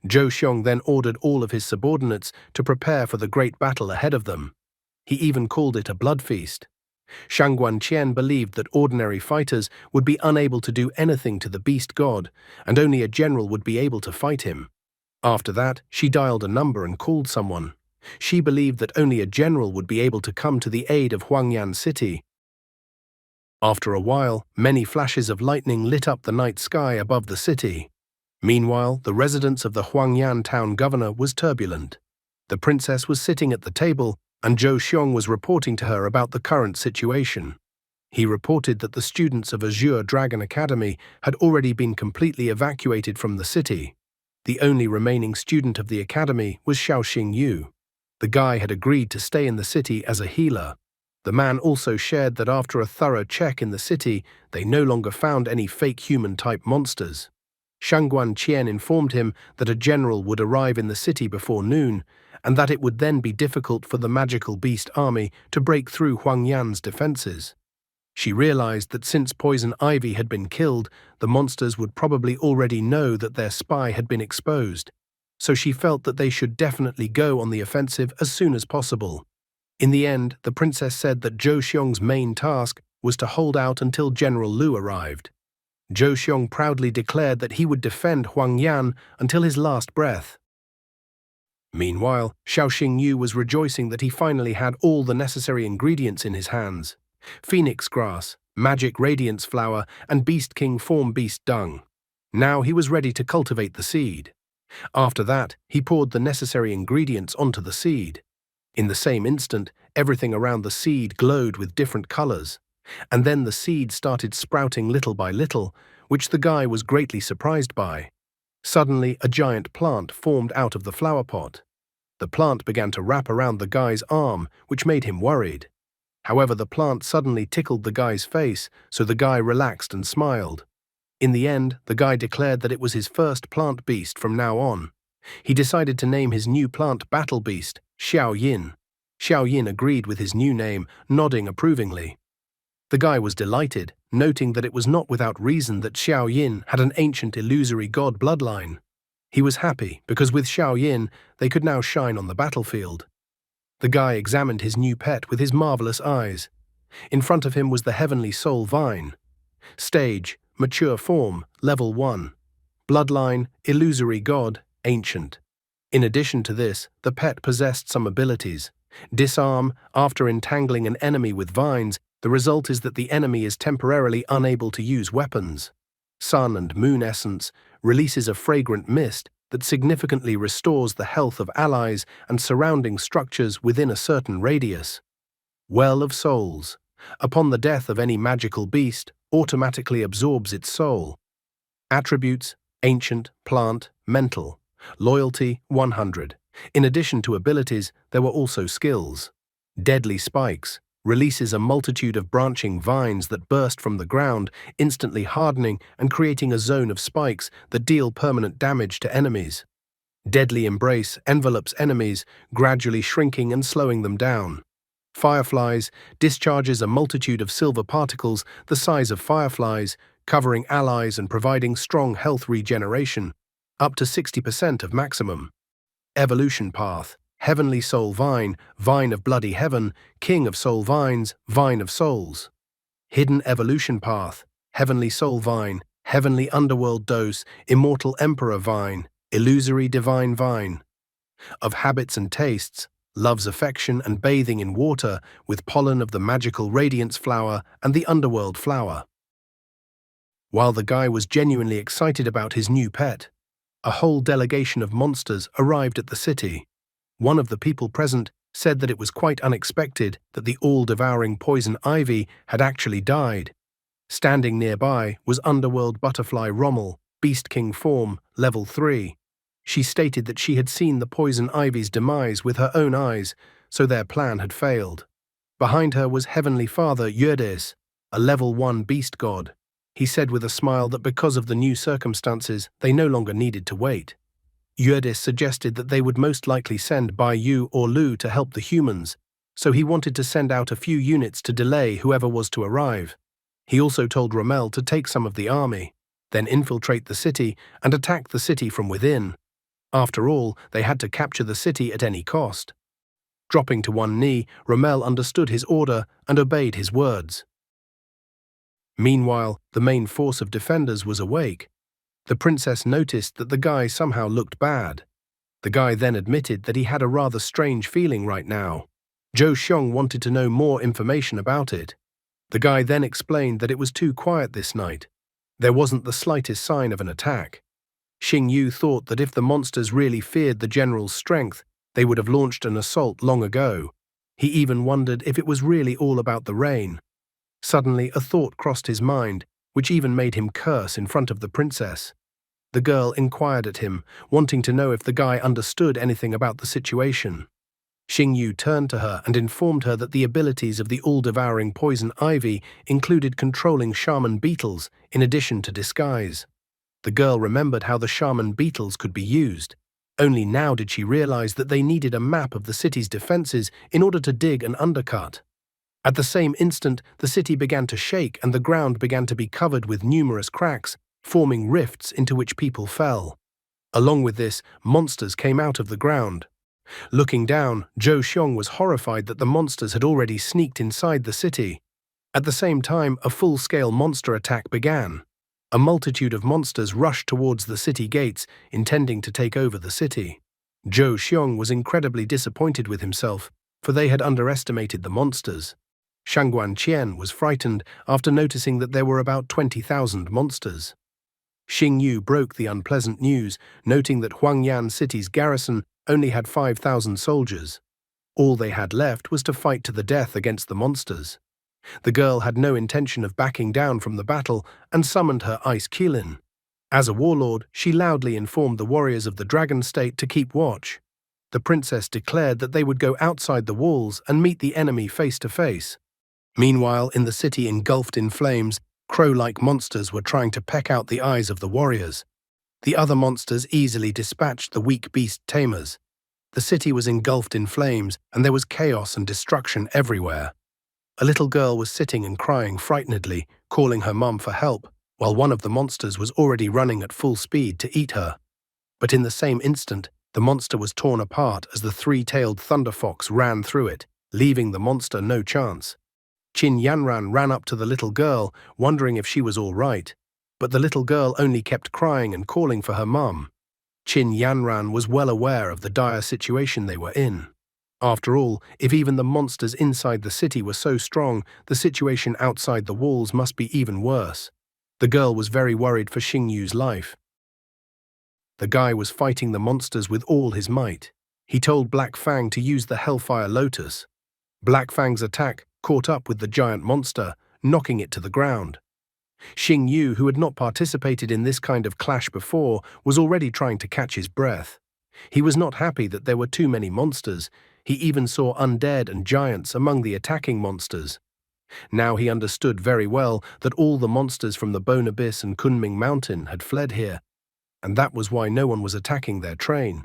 Zhou Xiong then ordered all of his subordinates to prepare for the great battle ahead of them. He even called it a blood feast. Shang Guanqian believed that ordinary fighters would be unable to do anything to the beast god, and only a general would be able to fight him. After that, she dialed a number and called someone. She believed that only a general would be able to come to the aid of Huangyan City. After a while, many flashes of lightning lit up the night sky above the city. Meanwhile, the residence of the Huangyan town governor was turbulent. The princess was sitting at the table, and Zhou Xiong was reporting to her about the current situation. He reported that the students of Azure Dragon Academy had already been completely evacuated from the city. The only remaining student of the academy was Xiao Xingyu. The guy had agreed to stay in the city as a healer. The man also shared that after a thorough check in the city, they no longer found any fake human-type monsters. Shang Guanqian informed him that a general would arrive in the city before noon, and that it would then be difficult for the magical beast army to break through Huangyan's defenses. She realized that since Poison Ivy had been killed, the monsters would probably already know that their spy had been exposed, so she felt that they should definitely go on the offensive as soon as possible. In the end, the princess said that Zhou Xiong's main task was to hold out until General Lu arrived. Zhou Xiong proudly declared that he would defend Huangyan until his last breath. Meanwhile, Xiao Xingyu was rejoicing that he finally had all the necessary ingredients in his hands: phoenix grass, magic radiance flower, and beast king form beast dung. Now he was ready to cultivate the seed. After that, he poured the necessary ingredients onto the seed. In the same instant, everything around the seed glowed with different colors, and then the seed started sprouting little by little, which the guy was greatly surprised by. Suddenly, a giant plant formed out of the flower pot. The plant began to wrap around the guy's arm, which made him worried. However, the plant suddenly tickled the guy's face, so the guy relaxed and smiled. In the end, the guy declared that it was his first plant beast from now on. He decided to name his new plant battle beast, Xiao Yin. Xiao Yin agreed with his new name, nodding approvingly. The guy was delighted, noting that it was not without reason that Xiao Yin had an ancient illusory god bloodline. He was happy because with Xiao Yin, they could now shine on the battlefield. The guy examined his new pet with his marvelous eyes. In front of him was the heavenly soul vine. Stage, mature form, level 1. Bloodline, illusory god, ancient. In addition to this, the pet possessed some abilities. Disarm, after entangling an enemy with vines, the result is that the enemy is temporarily unable to use weapons. Sun and moon essence releases a fragrant mist that significantly restores the health of allies and surrounding structures within a certain radius. Well of souls. Upon the death of any magical beast, automatically absorbs its soul. Attributes: ancient, plant, mental. Loyalty: 100. In addition to abilities, there were also skills. Deadly spikes. Releases a multitude of branching vines that burst from the ground, instantly hardening and creating a zone of spikes that deal permanent damage to enemies. Deadly embrace envelops enemies, gradually shrinking and slowing them down. Fireflies discharges a multitude of silver particles the size of fireflies, covering allies and providing strong health regeneration, up to 60% of maximum. Evolution path: Heavenly Soul Vine, Vine of Bloody Heaven, King of Soul Vines, Vine of Souls. Hidden Evolution path: Heavenly Soul Vine, Heavenly Underworld Dose, Immortal Emperor Vine, Illusory Divine Vine. Of habits and tastes: loves affection and bathing in water with pollen of the magical radiance flower and the underworld flower. While the guy was genuinely excited about his new pet, a whole delegation of monsters arrived at the city. One of the people present said that it was quite unexpected that the all-devouring poison ivy had actually died. Standing nearby was Underworld Butterfly Rommel, Beast King form, level 3. She stated that she had seen the poison ivy's demise with her own eyes, so their plan had failed. Behind her was Heavenly Father Eurydice, a level 1 beast god. He said with a smile that because of the new circumstances, they no longer needed to wait. Eurydice suggested that they would most likely send Bai Yu or Lu to help the humans, so he wanted to send out a few units to delay whoever was to arrive. He also told Rommel to take some of the army, then infiltrate the city and attack the city from within. After all, they had to capture the city at any cost. Dropping to one knee, Rommel understood his order and obeyed his words. Meanwhile, the main force of defenders was awake. The princess noticed that the guy somehow looked bad. The guy then admitted that he had a rather strange feeling right now. Zhou Xiong wanted to know more information about it. The guy then explained that it was too quiet this night. There wasn't the slightest sign of an attack. Xing Yu thought that if the monsters really feared the general's strength, they would have launched an assault long ago. He even wondered if it was really all about the rain. Suddenly, a thought crossed his mind, which even made him curse in front of the princess. The girl inquired at him, wanting to know if the guy understood anything about the situation. Xing Yu turned to her and informed her that the abilities of the all-devouring poison ivy included controlling shaman beetles in addition to disguise. The girl remembered how the shaman beetles could be used. Only now did she realize that they needed a map of the city's defenses in order to dig an undercut. At the same instant, the city began to shake and the ground began to be covered with numerous cracks, forming rifts into which people fell. Along with this, monsters came out of the ground. Looking down, Zhou Xiong was horrified that the monsters had already sneaked inside the city. At the same time, a full-scale monster attack began. A multitude of monsters rushed towards the city gates, intending to take over the city. Zhou Xiong was incredibly disappointed with himself, for they had underestimated the monsters. Shangguan Qian was frightened after noticing that there were about 20,000 monsters. Xing Yu broke the unpleasant news, noting that Huangyan City's garrison only had 5,000 soldiers. All they had left was to fight to the death against the monsters. The girl had no intention of backing down from the battle and summoned her ice Qilin. As a warlord, she loudly informed the warriors of the dragon state to keep watch. The princess declared that they would go outside the walls and meet the enemy face to face. Meanwhile, in the city engulfed in flames, crow-like monsters were trying to peck out the eyes of the warriors. The other monsters easily dispatched the weak beast tamers. The city was engulfed in flames, and there was chaos and destruction everywhere. A little girl was sitting and crying frightenedly, calling her mum for help, while one of the monsters was already running at full speed to eat her. But in the same instant, the monster was torn apart as the three-tailed thunder fox ran through it, leaving the monster no chance. Qin Yanran ran up to the little girl, wondering if she was all right, but the little girl only kept crying and calling for her mum. Qin Yanran was well aware of the dire situation they were in. After all, if even the monsters inside the city were so strong, the situation outside the walls must be even worse. The girl was very worried for Xing Yu's life. The guy was fighting the monsters with all his might. He told Black Fang to use the Hellfire Lotus. Black Fang's attack caught up with the giant monster, knocking it to the ground. Xing Yu, who had not participated in this kind of clash before, was already trying to catch his breath. He was not happy that there were too many monsters. He even saw undead and giants among the attacking monsters. Now he understood very well that all the monsters from the Bone Abyss and Kunming Mountain had fled here, and that was why no one was attacking their train.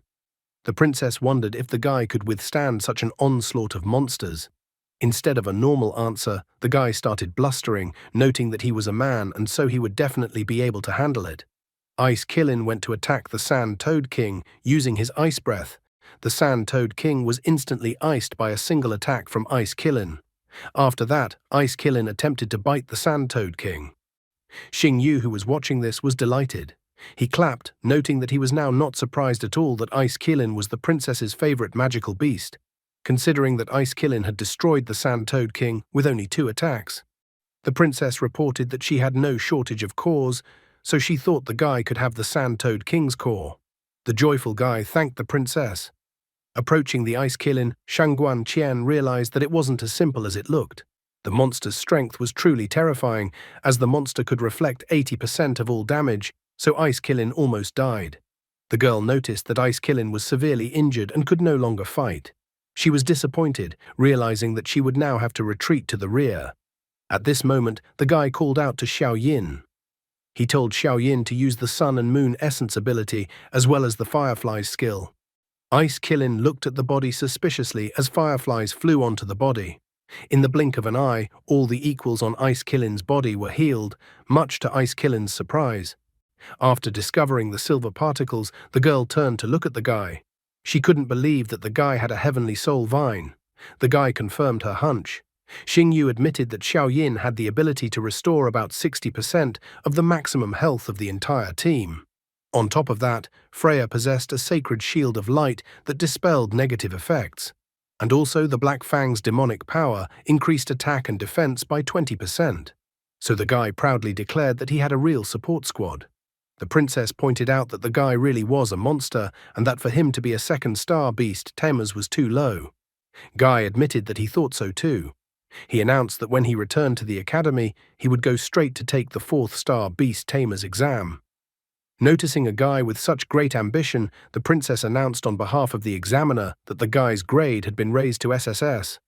The princess wondered if the guy could withstand such an onslaught of monsters. Instead of a normal answer, the guy started blustering, noting that he was a man and so he would definitely be able to handle it. Ice Killin went to attack the Sand Toad King using his ice breath. The Sand Toad King was instantly iced by a single attack from Ice Killin. After that, Ice Killin attempted to bite the Sand Toad King. Xing Yu, who was watching this, was delighted. He clapped, noting that he was now not surprised at all that Ice Killin was the princess's favorite magical beast, considering that Ice Killin had destroyed the Sand Toad King with only 2 attacks. The princess reported that she had no shortage of cores, so she thought the guy could have the Sand Toad King's core. The joyful guy thanked the princess. Approaching the Ice Killin, Shangguan Qian realized that it wasn't as simple as it looked. The monster's strength was truly terrifying, as the monster could reflect 80% of all damage, so Ice Killin almost died. The girl noticed that Ice Killin was severely injured and could no longer fight. She was disappointed, realizing that she would now have to retreat to the rear. At this moment, the guy called out to Xiao Yin. He told Xiao Yin to use the Sun and Moon Essence ability as well as the Firefly's skill. Ice Killin looked at the body suspiciously as fireflies flew onto the body. In the blink of an eye, all the equals on Ice Killin's body were healed, much to Ice Killin's surprise. After discovering the silver particles, the girl turned to look at the guy. She couldn't believe that the guy had a heavenly soul vine. The guy confirmed her hunch. Xing Yu admitted that Xiao Yin had the ability to restore about 60% of the maximum health of the entire team. On top of that, Freya possessed a sacred shield of light that dispelled negative effects. And also the Black Fang's demonic power increased attack and defense by 20%. So the guy proudly declared that he had a real support squad. The princess pointed out that the guy really was a monster and that for him to be a 2-star beast, Tamers was too low. Guy admitted that he thought so too. He announced that when he returned to the academy, he would go straight to take the 4th-star beast Tamers exam. Noticing a guy with such great ambition, the princess announced on behalf of the examiner that the guy's grade had been raised to SSS.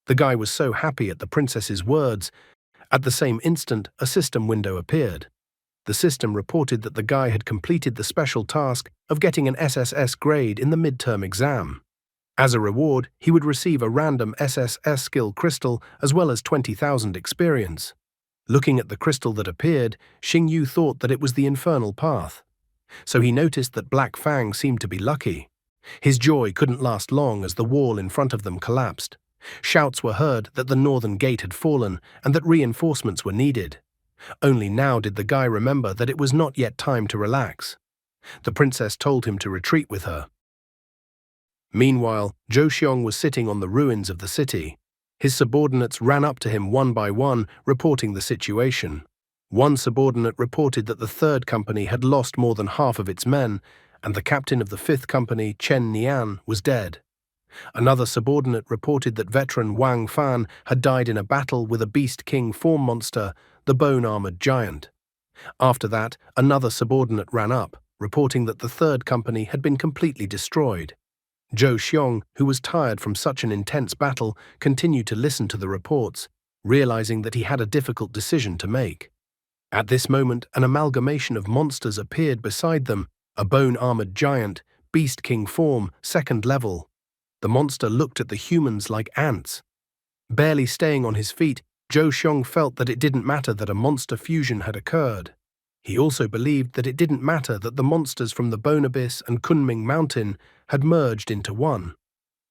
The guy was so happy at the princess's words. At the same instant, a system window appeared. The system reported that the guy had completed the special task of getting an SSS grade in the midterm exam. As a reward, he would receive a random SSS skill crystal as well as 20,000 experience. Looking at the crystal that appeared, Xing Yu thought that it was the infernal path. So he noticed that Black Fang seemed to be lucky. His joy couldn't last long as the wall in front of them collapsed. Shouts were heard that the northern gate had fallen and that reinforcements were needed. Only now did the guy remember that it was not yet time to relax. The princess told him to retreat with her. Meanwhile, Zhou Xiong was sitting on the ruins of the city. His subordinates ran up to him one by one, reporting the situation. One subordinate reported that the 3rd company had lost more than half of its men, and the captain of the 5th company, Chen Nian, was dead. Another subordinate reported that veteran Wang Fan had died in a battle with a Beast King form monster, the bone-armored giant. After that, another subordinate ran up, reporting that the 3rd company had been completely destroyed. Zhou Xiong, who was tired from such an intense battle, continued to listen to the reports, realizing that he had a difficult decision to make. At this moment, an amalgamation of monsters appeared beside them, a bone-armored giant, Beast King form, 2nd level. The monster looked at the humans like ants. Barely staying on his feet, Zhou Xiong felt that it didn't matter that a monster fusion had occurred. He also believed that it didn't matter that the monsters from the Bone Abyss and Kunming Mountain had merged into one.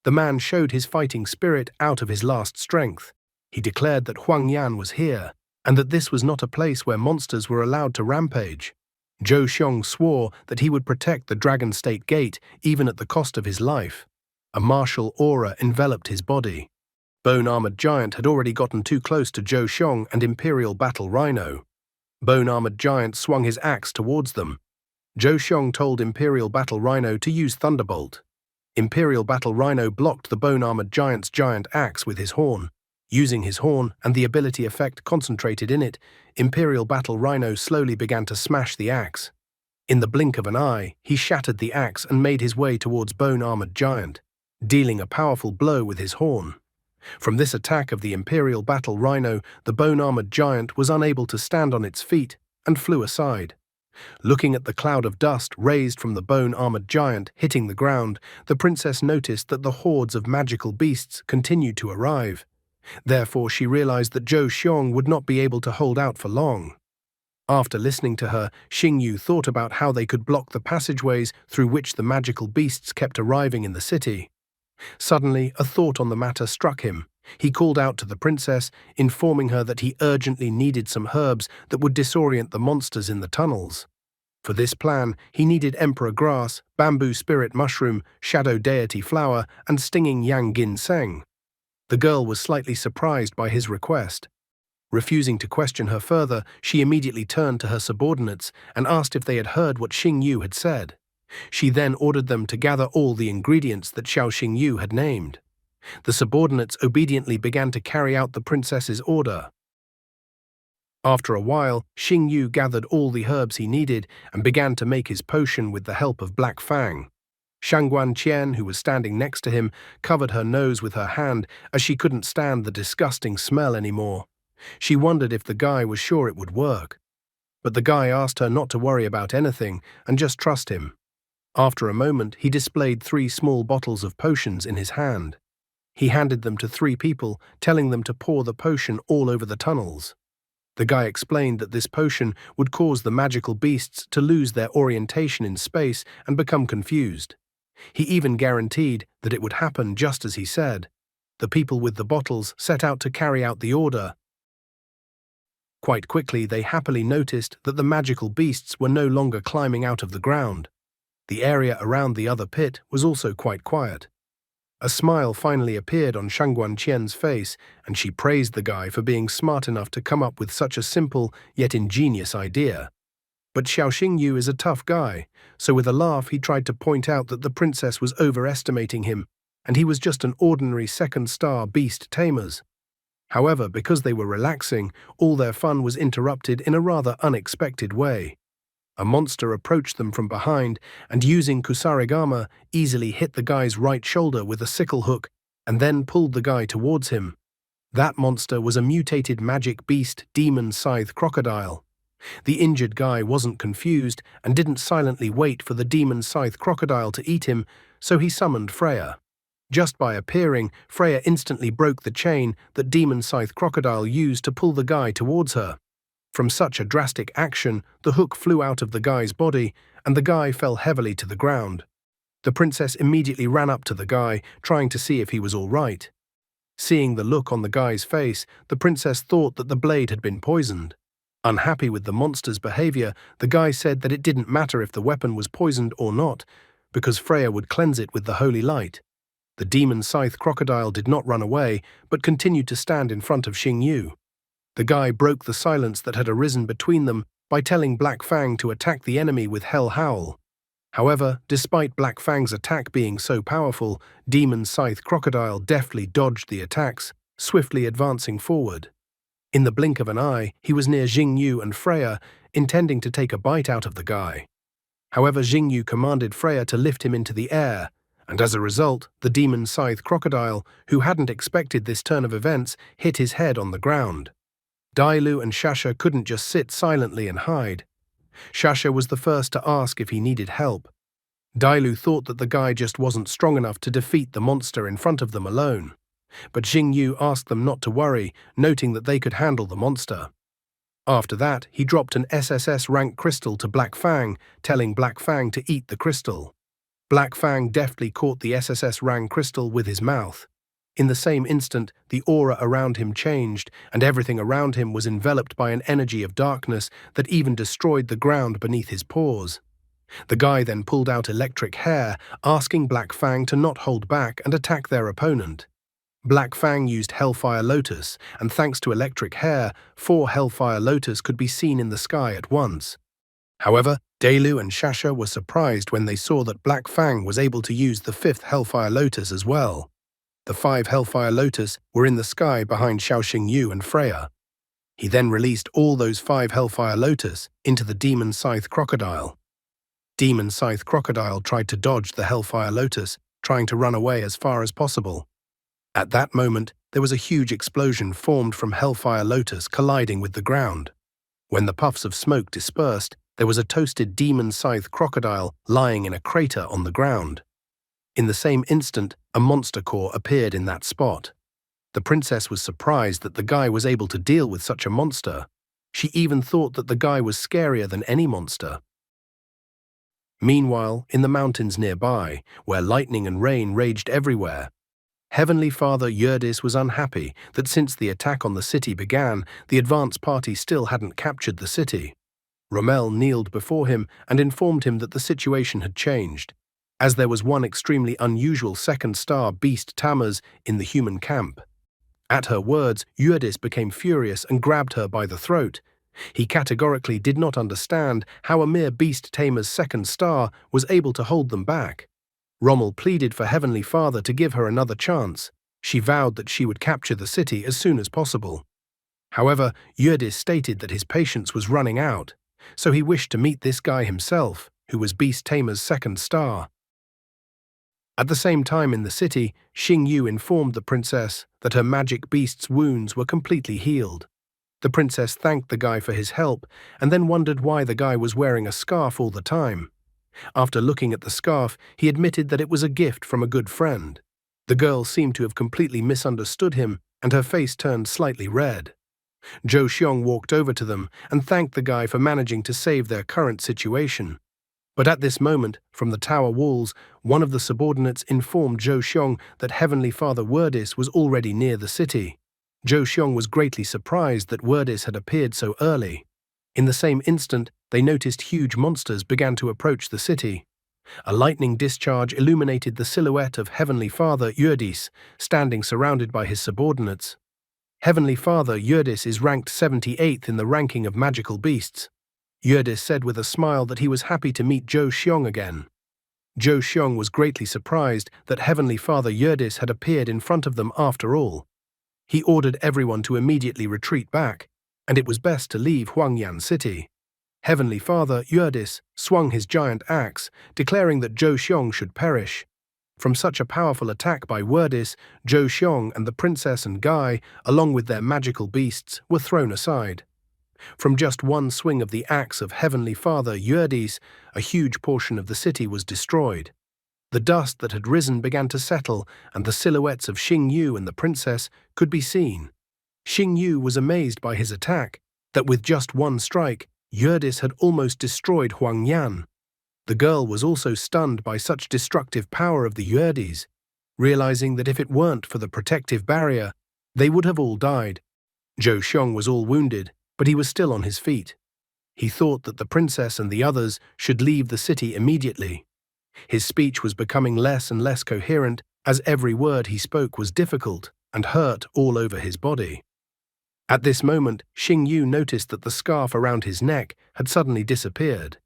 The man showed his fighting spirit out of his last strength. He declared that Huang Yan was here, and that this was not a place where monsters were allowed to rampage. Zhou Xiong swore that he would protect the Dragon State Gate even at the cost of his life. A martial aura enveloped his body. Bone-armored giant had already gotten too close to Zhou Xiong and Imperial Battle Rhino. Bone-armored giant swung his axe towards them. Zhou Xiong told Imperial Battle Rhino to use Thunderbolt. Imperial Battle Rhino blocked the bone-armored giant's giant axe with his horn. Using his horn and the ability effect concentrated in it, Imperial Battle Rhino slowly began to smash the axe. In the blink of an eye, he shattered the axe and made his way towards bone-armored giant, dealing a powerful blow with his horn. From this attack of the Imperial Battle Rhino, the bone-armored giant was unable to stand on its feet and flew aside. Looking at the cloud of dust raised from the bone-armored giant hitting the ground, the princess noticed that the hordes of magical beasts continued to arrive. Therefore, she realized that Zhou Xiong would not be able to hold out for long. After listening to her, Xing Yu thought about how they could block the passageways through which the magical beasts kept arriving in the city. Suddenly, a thought on the matter struck him. He called out to the princess, informing her that he urgently needed some herbs that would disorient the monsters in the tunnels. For this plan, he needed emperor grass, bamboo spirit mushroom, shadow deity flower, and stinging yang ginseng. The girl was slightly surprised by his request. Refusing to question her further, she immediately turned to her subordinates and asked if they had heard what Xing Yu had said. She then ordered them to gather all the ingredients that Xiao Xing Yu had named. The subordinates obediently began to carry out the princess's order. After a while, Xing Yu gathered all the herbs he needed and began to make his potion with the help of Black Fang. Shangguan Qian, who was standing next to him, covered her nose with her hand as she couldn't stand the disgusting smell anymore. She wondered if the guy was sure it would work. But the guy asked her not to worry about anything and just trust him. After a moment, he displayed 3 small bottles of potions in his hand. He handed them to 3 people, telling them to pour the potion all over the tunnels. The guy explained that this potion would cause the magical beasts to lose their orientation in space and become confused. He even guaranteed that it would happen just as he said. The people with the bottles set out to carry out the order. Quite quickly, they happily noticed that the magical beasts were no longer climbing out of the ground. The area around the other pit was also quite quiet. A smile finally appeared on Shangguan Qian's face, and she praised the guy for being smart enough to come up with such a simple yet ingenious idea. But Xiao Xingyu is a tough guy, so with a laugh he tried to point out that the princess was overestimating him, and he was just an ordinary second-star beast tamers. However, because they were relaxing, all their fun was interrupted in a rather unexpected way. A monster approached them from behind and, using kusarigama, easily hit the guy's right shoulder with a sickle hook and then pulled the guy towards him. That monster was a mutated magic beast demon scythe crocodile. The injured guy wasn't confused and didn't silently wait for the demon scythe crocodile to eat him, so he summoned Freya. Just by appearing, Freya instantly broke the chain that demon scythe crocodile used to pull the guy towards her. From such a drastic action, the hook flew out of the guy's body, and the guy fell heavily to the ground. The princess immediately ran up to the guy, trying to see if he was all right. Seeing the look on the guy's face, the princess thought that the blade had been poisoned. Unhappy with the monster's behavior, the guy said that it didn't matter if the weapon was poisoned or not, because Freya would cleanse it with the holy light. The demon scythe crocodile did not run away, but continued to stand in front of Xing Yu. The guy broke the silence that had arisen between them by telling Black Fang to attack the enemy with Hell Howl. However, despite Black Fang's attack being so powerful, Demon Scythe Crocodile deftly dodged the attacks, swiftly advancing forward. In the blink of an eye, he was near Xing Yu and Freya, intending to take a bite out of the guy. However, Xing Yu commanded Freya to lift him into the air, and as a result, the Demon Scythe Crocodile, who hadn't expected this turn of events, hit his head on the ground. Dailu and Shasha couldn't just sit silently and hide. Shasha was the first to ask if he needed help. Dailu thought that the guy just wasn't strong enough to defeat the monster in front of them alone. But Xing Yu asked them not to worry, noting that they could handle the monster. After that, he dropped an SSS rank crystal to Black Fang, telling Black Fang to eat the crystal. Black Fang deftly caught the SSS rank crystal with his mouth. In the same instant, the aura around him changed, and everything around him was enveloped by an energy of darkness that even destroyed the ground beneath his paws. The guy then pulled out electric hair, asking Black Fang to not hold back and attack their opponent. Black Fang used Hellfire Lotus, and thanks to electric hair, 4 Hellfire Lotus could be seen in the sky at once. However, Dailu and Shasha were surprised when they saw that Black Fang was able to use the 5th Hellfire Lotus as well. The 5 Hellfire Lotus were in the sky behind Xiao Xingyu and Freya. He then released all those 5 Hellfire Lotus into the Demon Scythe Crocodile. Demon Scythe Crocodile tried to dodge the Hellfire Lotus, trying to run away as far as possible. At that moment, there was a huge explosion formed from Hellfire Lotus colliding with the ground. When the puffs of smoke dispersed, there was a toasted Demon Scythe Crocodile lying in a crater on the ground. In the same instant, a monster core appeared in that spot. The princess was surprised that the guy was able to deal with such a monster. She even thought that the guy was scarier than any monster. Meanwhile, in the mountains nearby, where lightning and rain raged everywhere, Heavenly Father Eurydice was unhappy that since the attack on the city began, the advance party still hadn't captured the city. Rommel kneeled before him and informed him that the situation had changed, as there was one extremely unusual second-star beast Tammuz in the human camp. At her words, Eurydice became furious and grabbed her by the throat. He categorically did not understand how a mere beast tamer's second star was able to hold them back. Rommel pleaded for Heavenly Father to give her another chance. She vowed that she would capture the city as soon as possible. However, Eurydice stated that his patience was running out, so he wished to meet this guy himself, who was beast tamer's second star. At the same time in the city, Xing Yu informed the princess that her magic beast's wounds were completely healed. The princess thanked the guy for his help and then wondered why the guy was wearing a scarf all the time. After looking at the scarf, he admitted that it was a gift from a good friend. The girl seemed to have completely misunderstood him, and her face turned slightly red. Zhou Xiong walked over to them and thanked the guy for managing to save their current situation. But at this moment, from the tower walls, one of the subordinates informed Zhou Xiong that Heavenly Father Eurydice was already near the city. Zhou Xiong was greatly surprised that Eurydice had appeared so early. In the same instant, they noticed huge monsters began to approach the city. A lightning discharge illuminated the silhouette of Heavenly Father Eurydice, standing surrounded by his subordinates. Heavenly Father Eurydice is ranked 78th in the ranking of magical beasts. Eurydice said with a smile that he was happy to meet Zhou Xiong again. Zhou Xiong was greatly surprised that Heavenly Father Eurydice had appeared in front of them after all. He ordered everyone to immediately retreat back, and it was best to leave Huangyan City. Heavenly Father Eurydice swung his giant axe, declaring that Zhou Xiong should perish. From such a powerful attack by Eurydice, Zhou Xiong and the princess and Guy, along with their magical beasts, were thrown aside. From just one swing of the axe of Heavenly Father Eurydice, a huge portion of the city was destroyed. The dust that had risen began to settle, and the silhouettes of Xing Yu and the princess could be seen. Xing Yu was amazed by his attack, that with just one strike, Eurydice had almost destroyed Huangyan. The girl was also stunned by such destructive power of the Eurydice, realizing that if it weren't for the protective barrier, they would have all died. Zhou Xiong was all wounded, but he was still on his feet. He thought that the princess and the others should leave the city immediately. His speech was becoming less and less coherent, as every word he spoke was difficult and hurt all over his body. At this moment, Xing Yu noticed that the scarf around his neck had suddenly disappeared.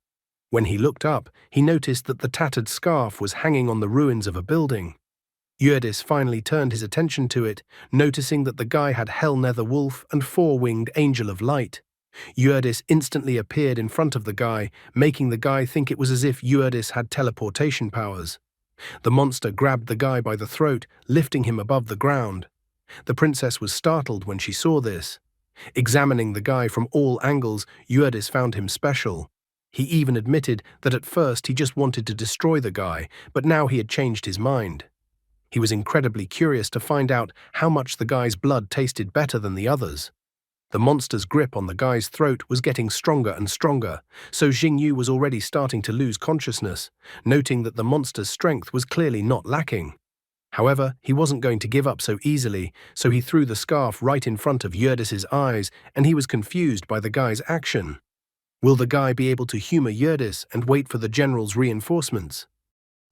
When he looked up, he noticed that the tattered scarf was hanging on the ruins of a building. Eurydice finally turned his attention to it, noticing that the guy had Hell Nether Wolf and Four-Winged Angel of Light. Eurydice instantly appeared in front of the guy, making the guy think it was as if Eurydice had teleportation powers. The monster grabbed the guy by the throat, lifting him above the ground. The princess was startled when she saw this. Examining the guy from all angles, Eurydice found him special. He even admitted that at first he just wanted to destroy the guy, but now he had changed his mind. He was incredibly curious to find out how much the guy's blood tasted better than the others. The monster's grip on the guy's throat was getting stronger and stronger, so Xing Yu was already starting to lose consciousness, noting that the monster's strength was clearly not lacking. However, he wasn't going to give up so easily, so he threw the scarf right in front of Eurydice's eyes, and he was confused by the guy's action. Will the guy be able to humor Eurydice and wait for the general's reinforcements?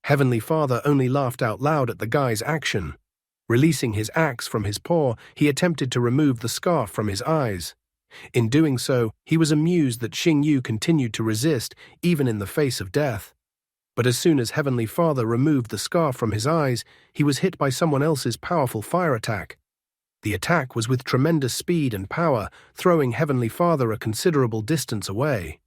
Heavenly Father only laughed out loud at the guy's action. Releasing his axe from his paw, he attempted to remove the scarf from his eyes. In doing so, he was amused that Xing Yu continued to resist, even in the face of death. But as soon as Heavenly Father removed the scarf from his eyes, he was hit by someone else's powerful fire attack. The attack was with tremendous speed and power, throwing Heavenly Father a considerable distance away.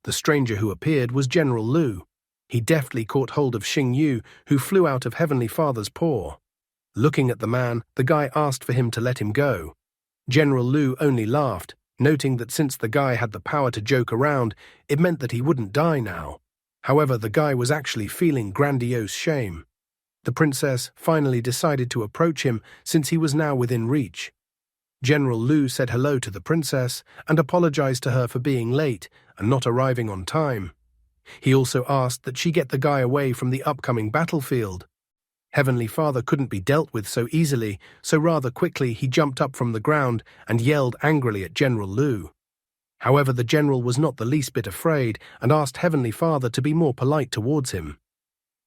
The stranger who appeared was General Lu. He deftly caught hold of Xing Yu, who flew out of Heavenly Father's paw. Looking at the man, the guy asked for him to let him go. General Lu only laughed, noting that since the guy had the power to joke around, it meant that he wouldn't die now. However, the guy was actually feeling grandiose shame. The The princess finally decided to approach him since he was now within reach. General Lu said hello to the princess and apologized to her for being late and not arriving on time. He also asked that she get the guy away from the upcoming battlefield. Heavenly Father couldn't be dealt with so easily, so rather quickly he jumped up from the ground and yelled angrily at General Lu. However, the general was not the least bit afraid and asked Heavenly Father to be more polite towards him.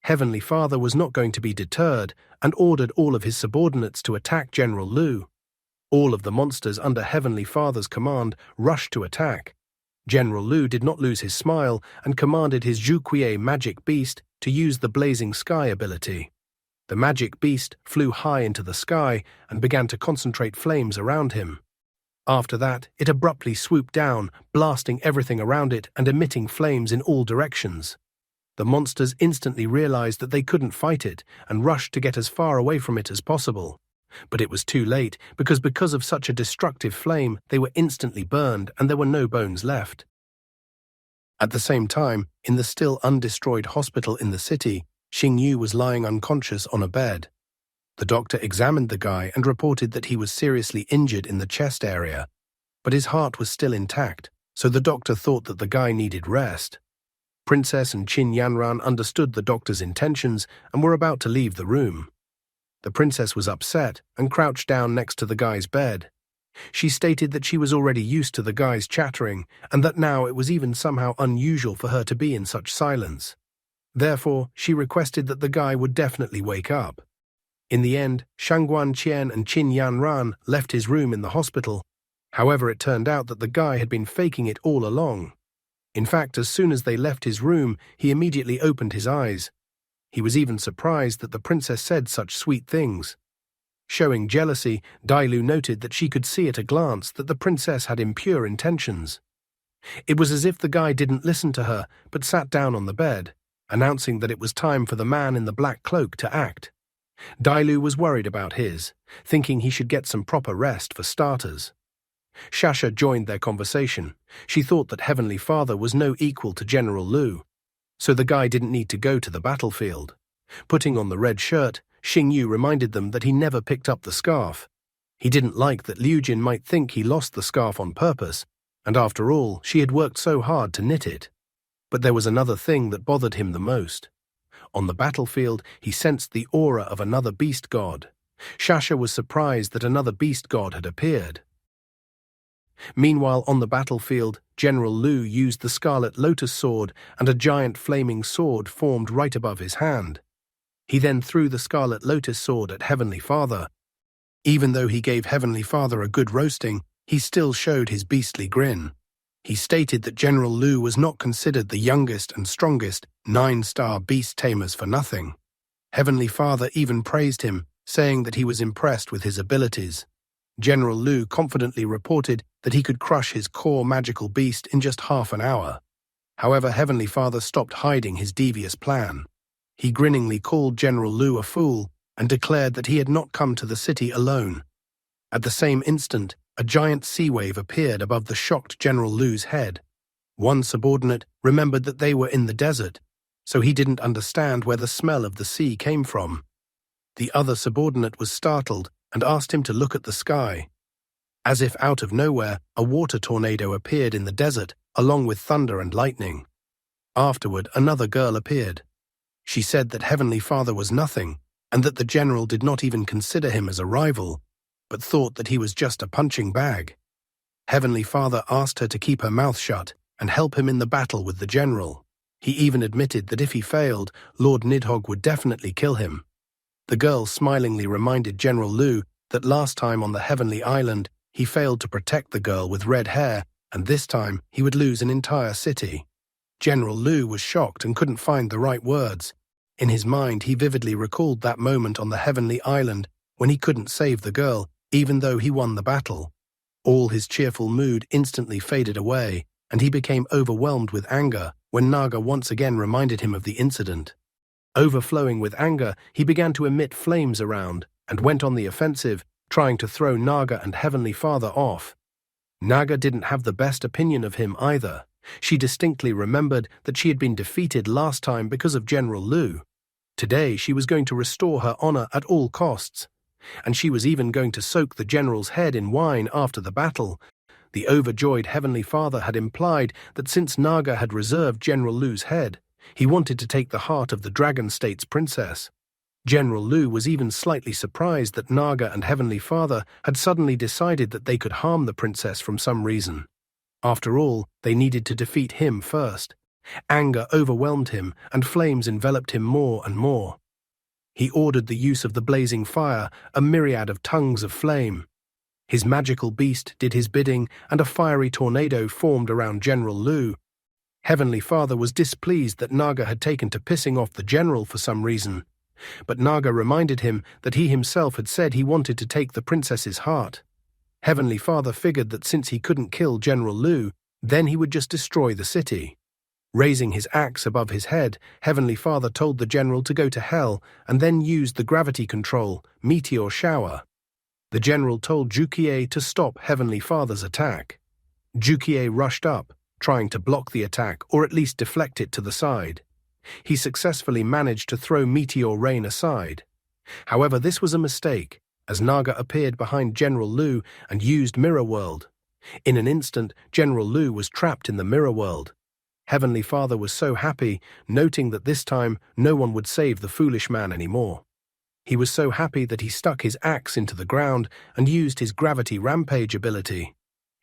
Heavenly Father was not going to be deterred and ordered all of his subordinates to attack General Lu. All of the monsters under Heavenly Father's command rushed to attack. General Lu did not lose his smile and commanded his Zhuqiye magic beast to use the blazing sky ability. The magic beast flew high into the sky and began to concentrate flames around him. After that, it abruptly swooped down, blasting everything around it and emitting flames in all directions. The monsters instantly realized that they couldn't fight it and rushed to get as far away from it as possible. But it was too late because of such a destructive flame, they were instantly burned and there were no bones left. At the same time, in the still undestroyed hospital in the city, Xing Yu was lying unconscious on a bed. The doctor examined the guy and reported that he was seriously injured in the chest area, but his heart was still intact, so the doctor thought that the guy needed rest. Princess and Qin Yanran understood the doctor's intentions and were about to leave the room. The princess was upset and crouched down next to the guy's bed. She stated that she was already used to the guy's chattering and that now it was even somehow unusual for her to be in such silence. Therefore, she requested that the guy would definitely wake up. In the end, Shangguan Qian and Qin Yanran left his room in the hospital. However, it turned out that the guy had been faking it all along. In fact, as soon as they left his room, he immediately opened his eyes. He was even surprised that the princess said such sweet things. Showing jealousy, Dailu noted that she could see at a glance that the princess had impure intentions. It was as if the guy didn't listen to her, but sat down on the bed, announcing that it was time for the man in the black cloak to act. Dailu was worried about his, thinking he should get some proper rest for starters. Shasha joined their conversation. She thought that Heavenly Father was no equal to General Lu, so the guy didn't need to go to the battlefield. Putting on the red shirt, Xing Yu reminded them that he never picked up the scarf. He didn't like that Liu Jin might think he lost the scarf on purpose, and after all, she had worked so hard to knit it. But there was another thing that bothered him the most. On the battlefield, he sensed the aura of another beast god. Shasha was surprised that another beast god had appeared. Meanwhile, on the battlefield, General Lu used the Scarlet Lotus Sword and a giant flaming sword formed right above his hand. He then threw the Scarlet Lotus Sword at Heavenly Father. Even though he gave Heavenly Father a good roasting, he still showed his beastly grin. He stated that General Lu was not considered the youngest and strongest 9-star beast tamers for nothing. Heavenly Father even praised him, saying that he was impressed with his abilities. General Lu confidently reported that he could crush his core magical beast in just half an hour. However, Heavenly Father stopped hiding his devious plan. He grinningly called General Lu a fool and declared that he had not come to the city alone. At the same instant, a giant sea wave appeared above the shocked General Lu's head. One subordinate remembered that they were in the desert, so he didn't understand where the smell of the sea came from. The other subordinate was startled and asked him to look at the sky. As if out of nowhere, a water tornado appeared in the desert, along with thunder and lightning. Afterward, another girl appeared. She said that Heavenly Father was nothing, and that the general did not even consider him as a rival, but thought that he was just a punching bag. Heavenly Father asked her to keep her mouth shut and help him in the battle with the general. He even admitted that if he failed, Lord Nidhogg would definitely kill him. The girl smilingly reminded General Lu that last time on the Heavenly Island, he failed to protect the girl with red hair, and this time he would lose an entire city. General Lu was shocked and couldn't find the right words. In his mind, he vividly recalled that moment on the Heavenly Island when he couldn't save the girl, even though he won the battle. All his cheerful mood instantly faded away, and he became overwhelmed with anger when Naga once again reminded him of the incident. Overflowing with anger, he began to emit flames around and went on the offensive, trying to throw Naga and Heavenly Father off. Naga didn't have the best opinion of him either. She distinctly remembered that she had been defeated last time because of General Lu. Today she was going to restore her honor at all costs, and she was even going to soak the general's head in wine after the battle. The overjoyed Heavenly Father had implied that since Naga had reserved General Lu's head, he wanted to take the heart of the Dragon State's princess. General Lu was even slightly surprised that Naga and Heavenly Father had suddenly decided that they could harm the princess from some reason. After all, they needed to defeat him first. Anger overwhelmed him, and flames enveloped him more and more. He ordered the use of the blazing fire, a myriad of tongues of flame. His magical beast did his bidding, and a fiery tornado formed around General Lu. Heavenly Father was displeased that Naga had taken to pissing off the general for some reason, but Naga reminded him that he himself had said he wanted to take the princess's heart. Heavenly Father figured that since he couldn't kill General Lu, then he would just destroy the city. Raising his axe above his head, Heavenly Father told the general to go to hell and then used the gravity control, meteor shower. The general told Jukie to stop Heavenly Father's attack. Jukie rushed up, trying to block the attack or at least deflect it to the side. He successfully managed to throw meteor rain aside. However, this was a mistake, as Naga appeared behind General Lu and used Mirror World. In an instant, General Lu was trapped in the Mirror World. Heavenly Father was so happy, noting that this time no one would save the foolish man anymore. He was so happy that he stuck his axe into the ground and used his gravity rampage ability.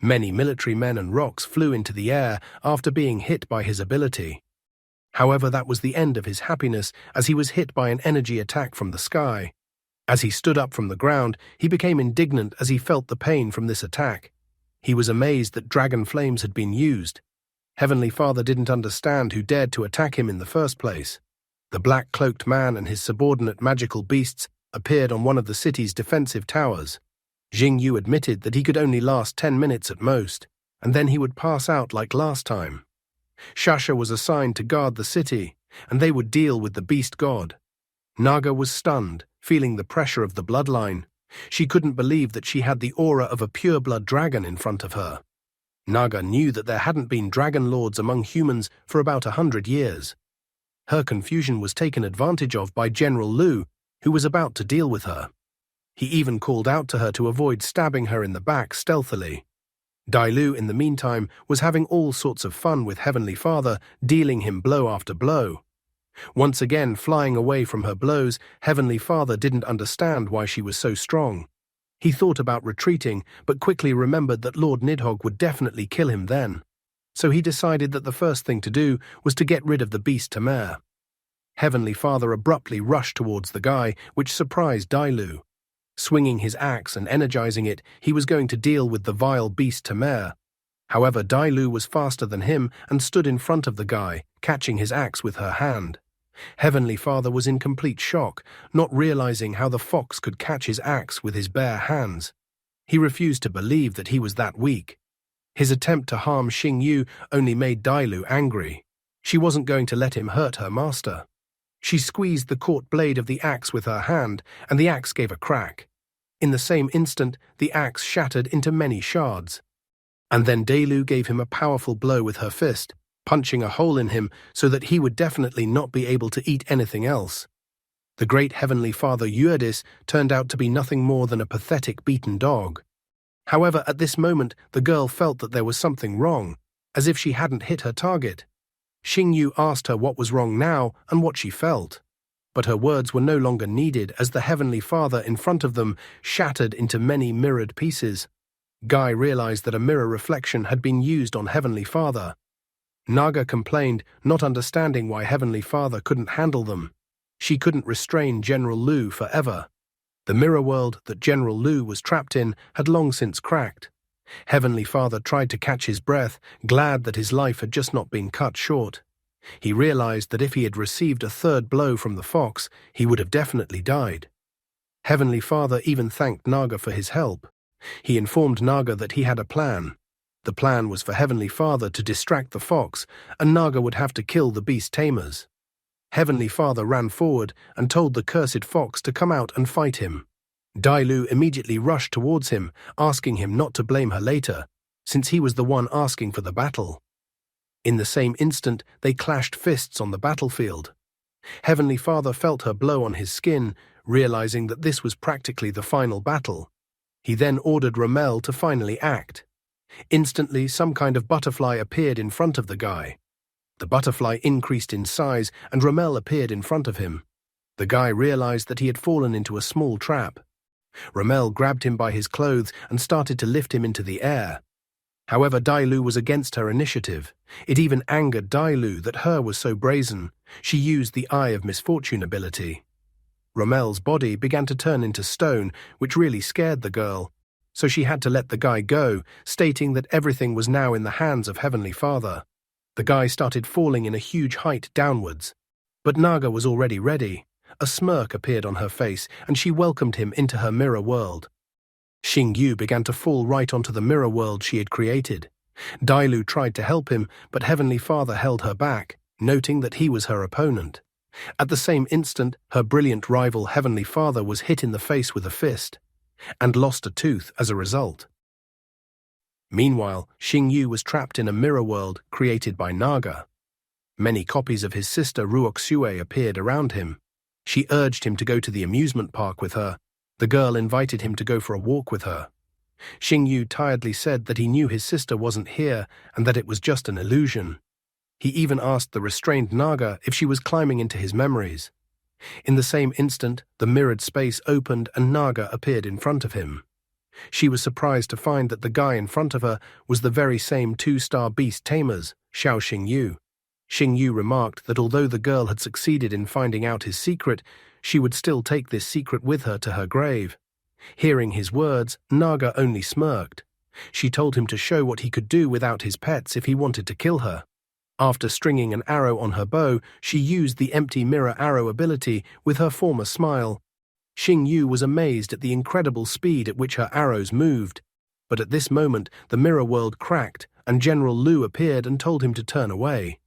Many military men and rocks flew into the air after being hit by his ability. However, that was the end of his happiness, as he was hit by an energy attack from the sky. As he stood up from the ground, he became indignant as he felt the pain from this attack. He was amazed that dragon flames had been used. Heavenly Father didn't understand who dared to attack him in the first place. The black-cloaked man and his subordinate magical beasts appeared on one of the city's defensive towers. Jingyu admitted that he could only last 10 minutes at most, and then he would pass out like last time. Shasha was assigned to guard the city, and they would deal with the beast god. Naga was stunned, feeling the pressure of the bloodline. She couldn't believe that she had the aura of a pure-blood dragon in front of her. Naga knew that there hadn't been dragon lords among humans for about 100 years. Her confusion was taken advantage of by General Lu, who was about to deal with her. He even called out to her to avoid stabbing her in the back stealthily. Dai Lu, in the meantime, was having all sorts of fun with Heavenly Father, dealing him blow after blow. Once again flying away from her blows, Heavenly Father didn't understand why she was so strong. He thought about retreating, but quickly remembered that Lord Nidhogg would definitely kill him then. So he decided that the first thing to do was to get rid of the beast Tamer. Heavenly Father abruptly rushed towards the guy, which surprised Dai Lu. Swinging his axe and energizing it, he was going to deal with the vile beast Tamer. However, Dai Lu was faster than him and stood in front of the guy, catching his axe with her hand. Heavenly Father was in complete shock, not realizing how the fox could catch his axe with his bare hands. He refused to believe that he was that weak. His attempt to harm Xingyu only made Dai Lu angry. She wasn't going to let him hurt her master. She squeezed the caught blade of the axe with her hand, and the axe gave a crack. In the same instant, the axe shattered into many shards. And then Dai Lu gave him a powerful blow with her fist, punching a hole in him so that he would definitely not be able to eat anything else. The great Heavenly Father Eurydice turned out to be nothing more than a pathetic beaten dog. However, at this moment, the girl felt that there was something wrong, as if she hadn't hit her target. Xingyu asked her what was wrong now and what she felt. But her words were no longer needed as the Heavenly Father in front of them shattered into many mirrored pieces. Guy realized that a mirror reflection had been used on Heavenly Father. Naga complained, not understanding why Heavenly Father couldn't handle them. She couldn't restrain General Lu forever. The mirror world that General Lu was trapped in had long since cracked. Heavenly Father tried to catch his breath, glad that his life had just not been cut short. He realized that if he had received a third blow from the fox, he would have definitely died. Heavenly Father even thanked Naga for his help. He informed Naga that he had a plan. The plan was for Heavenly Father to distract the fox, and Naga would have to kill the beast tamers. Heavenly Father ran forward and told the cursed fox to come out and fight him. Dai Lu immediately rushed towards him, asking him not to blame her later, since he was the one asking for the battle. In the same instant, they clashed fists on the battlefield. Heavenly Father felt her blow on his skin, realizing that this was practically the final battle. He then ordered Rommel to finally act. Instantly, some kind of butterfly appeared in front of the guy. The butterfly increased in size, and Rommel appeared in front of him. The guy realized that he had fallen into a small trap. Rommel grabbed him by his clothes and started to lift him into the air. However, Dai Lu was against her initiative. It even angered Dai Lu that her was so brazen. She used the Eye of Misfortune ability. Rommel's body began to turn into stone, which really scared the girl. So she had to let the guy go, stating that everything was now in the hands of Heavenly Father. The guy started falling in a huge height downwards. But Naga was already ready. A smirk appeared on her face, and she welcomed him into her mirror world. Xingyu began to fall right onto the mirror world she had created. Dai Lu tried to help him, but Heavenly Father held her back, noting that he was her opponent. At the same instant, her brilliant rival Heavenly Father was hit in the face with a fist, and lost a tooth as a result. Meanwhile, Xingyu was trapped in a mirror world created by Naga. Many copies of his sister Ruoxue appeared around him. She urged him to go to the amusement park with her. The girl invited him to go for a walk with her. Xingyu tiredly said that he knew his sister wasn't here and that it was just an illusion. He even asked the restrained Naga if she was climbing into his memories. In the same instant, the mirrored space opened and Naga appeared in front of him. She was surprised to find that the guy in front of her was the very same two-star beast tamers, Xiao Xingyu. Xingyu remarked that although the girl had succeeded in finding out his secret, she would still take this secret with her to her grave. Hearing his words, Naga only smirked. She told him to show what he could do without his pets if he wanted to kill her. After stringing an arrow on her bow, she used the empty mirror arrow ability with her former smile. Xingyu was amazed at the incredible speed at which her arrows moved. But at this moment, the mirror world cracked, and General Lu appeared and told him to turn away.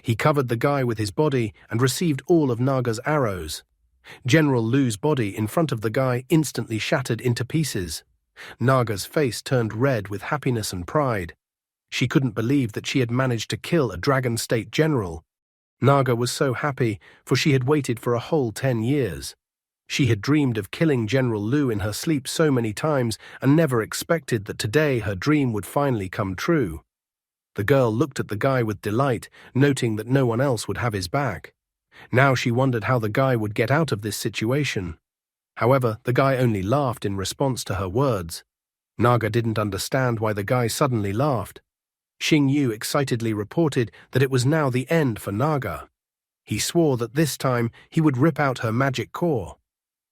He covered the guy with his body and received all of Naga's arrows. General Lu's body in front of the guy instantly shattered into pieces. Naga's face turned red with happiness and pride. She couldn't believe that she had managed to kill a Dragon State general. Naga was so happy, for she had waited for a whole 10 years. She had dreamed of killing General Lu in her sleep so many times and never expected that today her dream would finally come true. The girl looked at the guy with delight, noting that no one else would have his back. Now she wondered how the guy would get out of this situation. However, the guy only laughed in response to her words. Naga didn't understand why the guy suddenly laughed. Xingyu excitedly reported that it was now the end for Naga. He swore that this time he would rip out her magic core.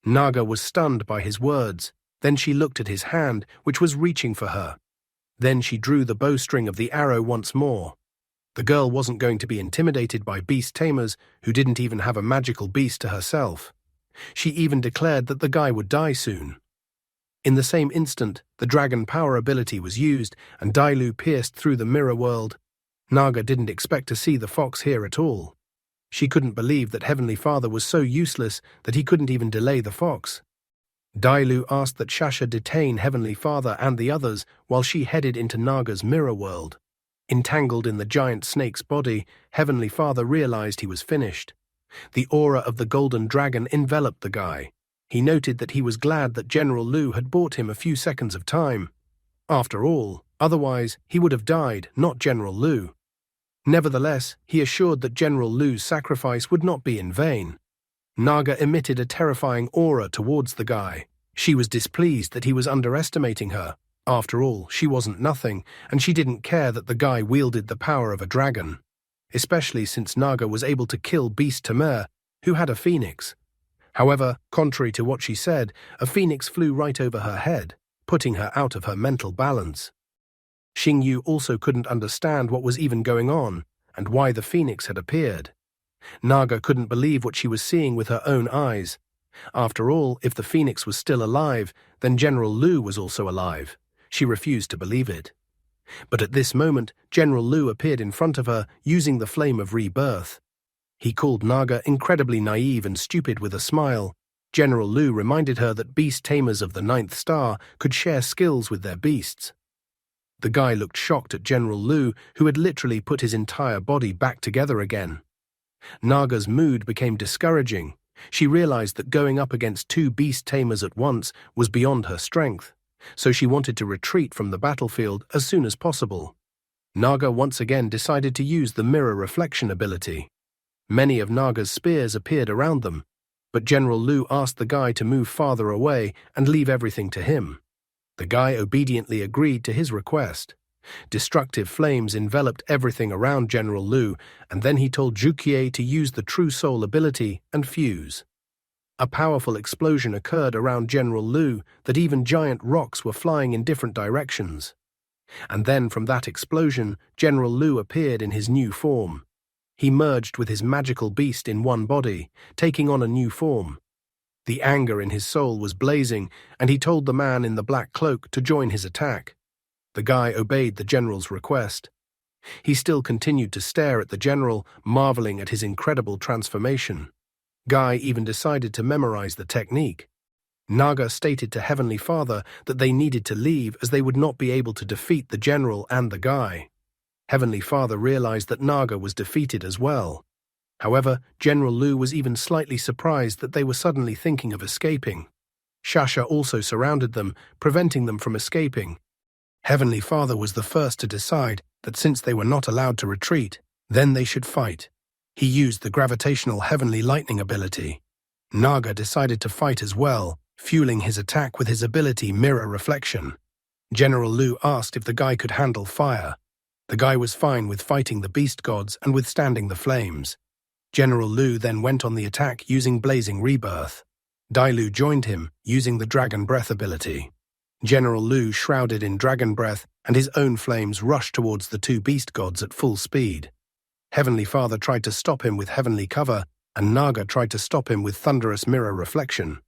Naga was stunned by his words. Then she looked at his hand, which was reaching for her. Then she drew the bowstring of the arrow once more. The girl wasn't going to be intimidated by beast tamers who didn't even have a magical beast to herself. She even declared that the guy would die soon. In the same instant, the dragon power ability was used and Dai Lu pierced through the mirror world. Naga didn't expect to see the fox here at all. She couldn't believe that Heavenly Father was so useless that he couldn't even delay the fox. Dai Lu asked that Shasha detain Heavenly Father and the others while she headed into Naga's mirror world. Entangled in the giant snake's body, Heavenly Father realized he was finished. The aura of the golden dragon enveloped the guy. He noted that he was glad that General Lu had bought him a few seconds of time. After all, otherwise he would have died, not General Lu. Nevertheless, he assured that General Lu's sacrifice would not be in vain. Naga emitted a terrifying aura towards the guy. She was displeased that he was underestimating her. After all, she wasn't nothing, and she didn't care that the guy wielded the power of a dragon. Especially since Naga was able to kill Beast Tamer, who had a phoenix. However, contrary to what she said, a phoenix flew right over her head, putting her out of her mental balance. Xingyu also couldn't understand what was even going on, and why the phoenix had appeared. Naga couldn't believe what she was seeing with her own eyes. After all, if the phoenix was still alive, then General Lu was also alive. She refused to believe it. But at this moment, General Lu appeared in front of her, using the flame of rebirth. He called Naga incredibly naive and stupid with a smile. General Lu reminded her that beast tamers of the 9th star could share skills with their beasts. The guy looked shocked at General Lu, who had literally put his entire body back together again. Naga's mood became discouraging. She realized that going up against two beast tamers at once was beyond her strength, so she wanted to retreat from the battlefield as soon as possible. Naga once again decided to use the mirror reflection ability. Many of Naga's spears appeared around them, but General Lu asked the guy to move farther away and leave everything to him. The guy obediently agreed to his request. Destructive flames enveloped everything around General Lu, and then he told Jukie to use the True Soul ability and fuse. A powerful explosion occurred around General Lu that even giant rocks were flying in different directions. And then from that explosion, General Lu appeared in his new form. He merged with his magical beast in one body, taking on a new form. The anger in his soul was blazing, and he told the man in the black cloak to join his attack. The guy obeyed the general's request. He still continued to stare at the general, marveling at his incredible transformation. Guy even decided to memorize the technique. Naga stated to Heavenly Father that they needed to leave as they would not be able to defeat the general and the guy. Heavenly Father realized that Naga was defeated as well. However, General Lu was even slightly surprised that they were suddenly thinking of escaping. Shasha also surrounded them, preventing them from escaping. Heavenly Father was the first to decide that since they were not allowed to retreat, then they should fight. He used the gravitational heavenly lightning ability. Naga decided to fight as well, fueling his attack with his ability Mirror Reflection. General Lu asked if the guy could handle fire. The guy was fine with fighting the beast gods and withstanding the flames. General Lu then went on the attack using Blazing Rebirth. Dailu joined him, using the Dragon Breath ability. General Lu shrouded in Dragon Breath, and his own flames rushed towards the two beast gods at full speed. Heavenly Father tried to stop him with Heavenly Cover, and Naga tried to stop him with Thunderous Mirror Reflection.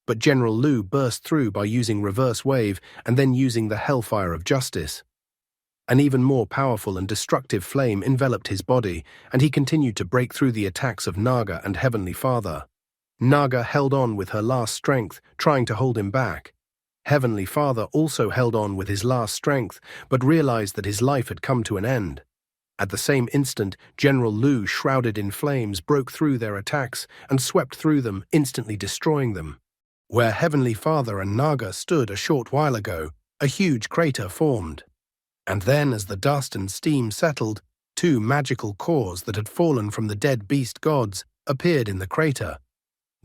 But General Lu burst through by using Reverse Wave and then using the Hellfire of Justice. An even more powerful and destructive flame enveloped his body, and he continued to break through the attacks of Naga and Heavenly Father. Naga held on with her last strength, trying to hold him back. Heavenly Father also held on with his last strength, but realized that his life had come to an end. At the same instant, General Lu, shrouded in flames, broke through their attacks and swept through them, instantly destroying them. Where Heavenly Father and Naga stood a short while ago, a huge crater formed. And then, as the dust and steam settled, two magical cores that had fallen from the dead beast gods appeared in the crater.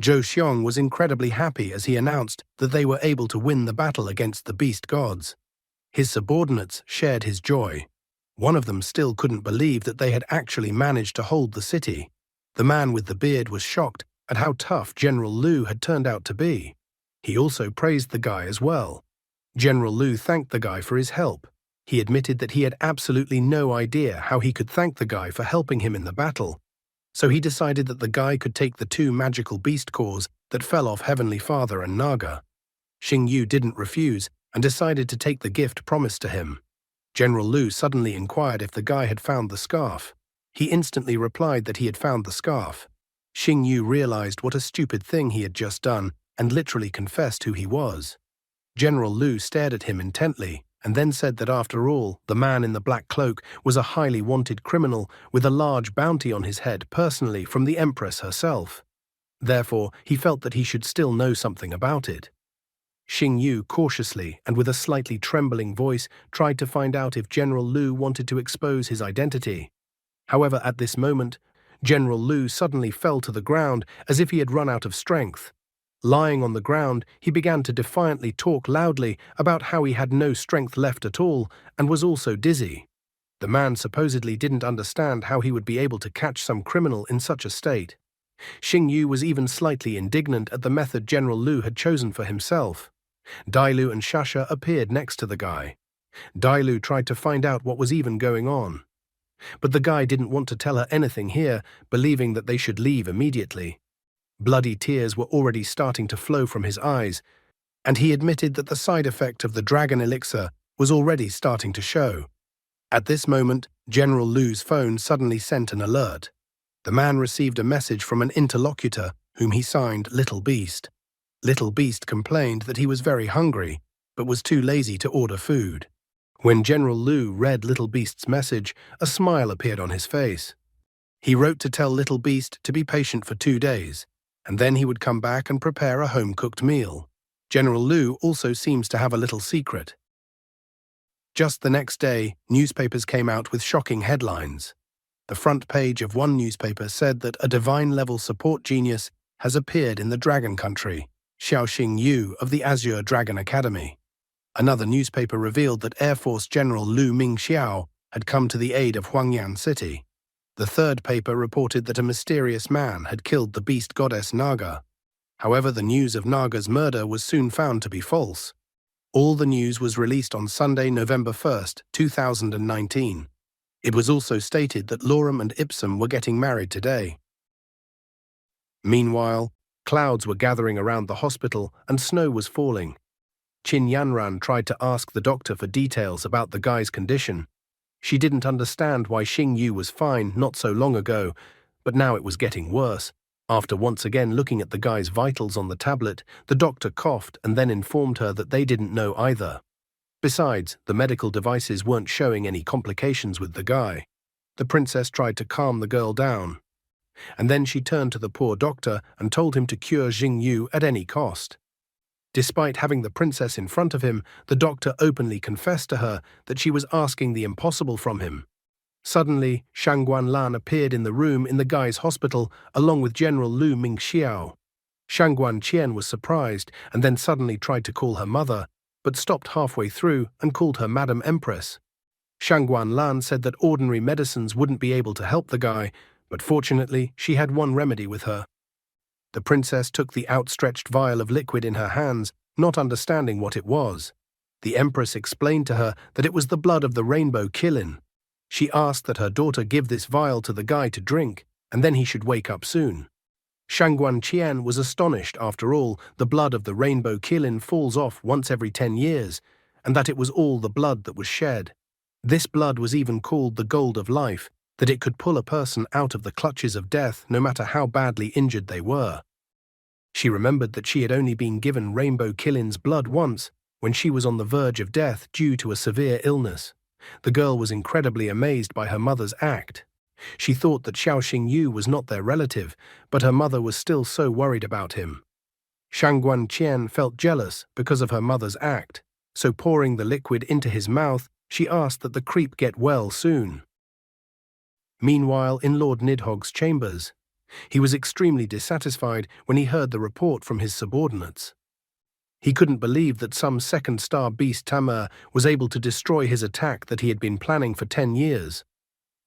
Zhou Xiong was incredibly happy as he announced that they were able to win the battle against the beast gods. His subordinates shared his joy. One of them still couldn't believe that they had actually managed to hold the city. The man with the beard was shocked at how tough General Lu had turned out to be. He also praised the guy as well. General Lu thanked the guy for his help. He admitted that he had absolutely no idea how he could thank the guy for helping him in the battle. So he decided that the guy could take the two magical beast cores that fell off Heavenly Father and Naga. Xing Yu didn't refuse and decided to take the gift promised to him. General Lu suddenly inquired if the guy had found the scarf. He instantly replied that he had found the scarf. Xing Yu realized what a stupid thing he had just done and literally confessed who he was. General Lu stared at him intently and then said that after all, the man in the black cloak was a highly wanted criminal with a large bounty on his head personally from the Empress herself. Therefore, he felt that he should still know something about it. Xing Yu cautiously and with a slightly trembling voice tried to find out if General Lu wanted to expose his identity. However, at this moment, General Lu suddenly fell to the ground as if he had run out of strength. Lying on the ground, he began to defiantly talk loudly about how he had no strength left at all and was also dizzy. The man supposedly didn't understand how he would be able to catch some criminal in such a state. Xing Yu was even slightly indignant at the method General Lu had chosen for himself. Dailu and Shasha appeared next to the guy. Dailu tried to find out what was even going on. But the guy didn't want to tell her anything here, believing that they should leave immediately. Bloody tears were already starting to flow from his eyes, and he admitted that the side effect of the dragon elixir was already starting to show. At this moment, General Lu's phone suddenly sent an alert. The man received a message from an interlocutor whom he signed Little Beast. Little Beast complained that he was very hungry, but was too lazy to order food. When General Lu read Little Beast's message, a smile appeared on his face. He wrote to tell Little Beast to be patient for 2 days, and then he would come back and prepare a home-cooked meal. General Lu also seems to have a little secret. Just the next day, newspapers came out with shocking headlines. The front page of one newspaper said that a divine-level support genius has appeared in the Dragon Country, Xiaoxing Yu of the Azure Dragon Academy. Another newspaper revealed that Air Force General Lu Mingxiao had come to the aid of Huangyan City. The third paper reported that a mysterious man had killed the beast goddess Naga. However, the news of Naga's murder was soon found to be false. All the news was released on Sunday, November 1st, 2019. It was also stated that Lorem and Ipsum were getting married today. Meanwhile, clouds were gathering around the hospital and snow was falling. Qin Yanran tried to ask the doctor for details about the guy's condition. She didn't understand why Xing Yu was fine not so long ago, but now it was getting worse. After once again looking at the guy's vitals on the tablet, the doctor coughed and then informed her that they didn't know either. Besides, the medical devices weren't showing any complications with the guy. The princess tried to calm the girl down. And then she turned to the poor doctor and told him to cure Xing Yu at any cost. Despite having the princess in front of him, the doctor openly confessed to her that she was asking the impossible from him. Suddenly, Shang Guanlan appeared in the room in the guy's hospital along with General Lu Mingxiao. Shang Guanqian was surprised and then suddenly tried to call her mother, but stopped halfway through and called her Madam Empress. Shang Guanlan said that ordinary medicines wouldn't be able to help the guy, but fortunately she had one remedy with her. The princess took the outstretched vial of liquid in her hands, not understanding what it was. The empress explained to her that it was the blood of the rainbow Qilin. She asked that her daughter give this vial to the guy to drink, and then he should wake up soon. Shang Guanqian was astonished. After all, the blood of the rainbow Qilin falls off once every 10 years, and that it was all the blood that was shed. This blood was even called the gold of life, that it could pull a person out of the clutches of death no matter how badly injured they were. She remembered that she had only been given Rainbow Qilin's blood once, when she was on the verge of death due to a severe illness. The girl was incredibly amazed by her mother's act. She thought that Xiaoxing Yu was not their relative, but her mother was still so worried about him. Shang Guanqian felt jealous because of her mother's act, so pouring the liquid into his mouth, she asked that the creep get well soon. Meanwhile, in Lord Nidhogg's chambers, he was extremely dissatisfied when he heard the report from his subordinates. He couldn't believe that some second-star beast Tamer was able to destroy his attack that he had been planning for 10 years.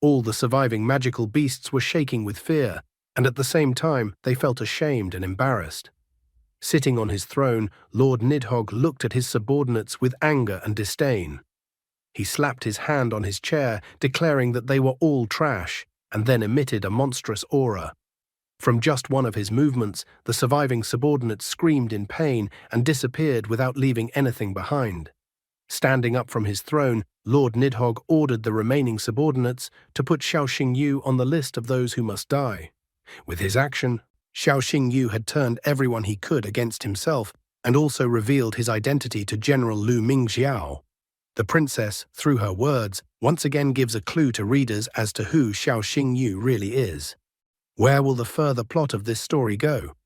All the surviving magical beasts were shaking with fear, and at the same time they felt ashamed and embarrassed. Sitting on his throne, Lord Nidhogg looked at his subordinates with anger and disdain. He slapped his hand on his chair, declaring that they were all trash, and then emitted a monstrous aura. From just one of his movements, the surviving subordinates screamed in pain and disappeared without leaving anything behind. Standing up from his throne, Lord Nidhogg ordered the remaining subordinates to put Xiaoxing Yu on the list of those who must die. With his action, Xiaoxing Yu had turned everyone he could against himself and also revealed his identity to General Lu Mingxiao. The princess, through her words, once again gives a clue to readers as to who Xiaoxing Yu really is. Where will the further plot of this story go?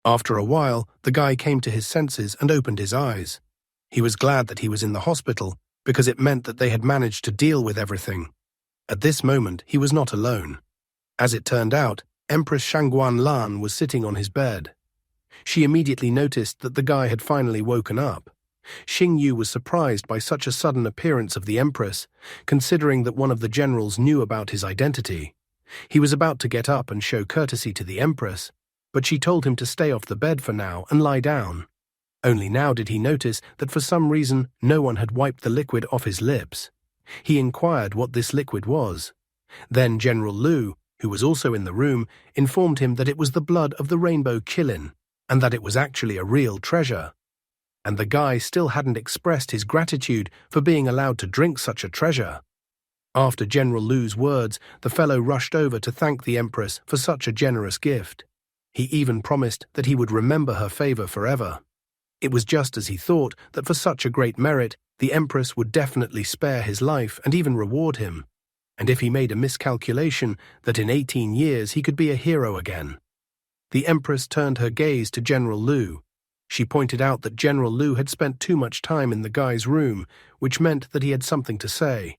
After a while, the guy came to his senses and opened his eyes. He was glad that he was in the hospital, because it meant that they had managed to deal with everything. At this moment, he was not alone. As it turned out, Empress Shang Guanlan was sitting on his bed. She immediately noticed that the guy had finally woken up. Xing Yu was surprised by such a sudden appearance of the Empress, considering that one of the generals knew about his identity. He was about to get up and show courtesy to the Empress, but she told him to stay off the bed for now and lie down. Only now did he notice that for some reason no one had wiped the liquid off his lips. He inquired what this liquid was. Then General Lu, who was also in the room, informed him that it was the blood of the rainbow Qilin, and that it was actually a real treasure. And the guy still hadn't expressed his gratitude for being allowed to drink such a treasure. After General Lu's words, the fellow rushed over to thank the Empress for such a generous gift. He even promised that he would remember her favor forever. It was just as he thought, that for such a great merit, the Empress would definitely spare his life and even reward him. and if he made a miscalculation, that in 18 years he could be a hero again. The Empress turned her gaze to General Lu. She pointed out that General Lu had spent too much time in the guy's room, which meant that he had something to say.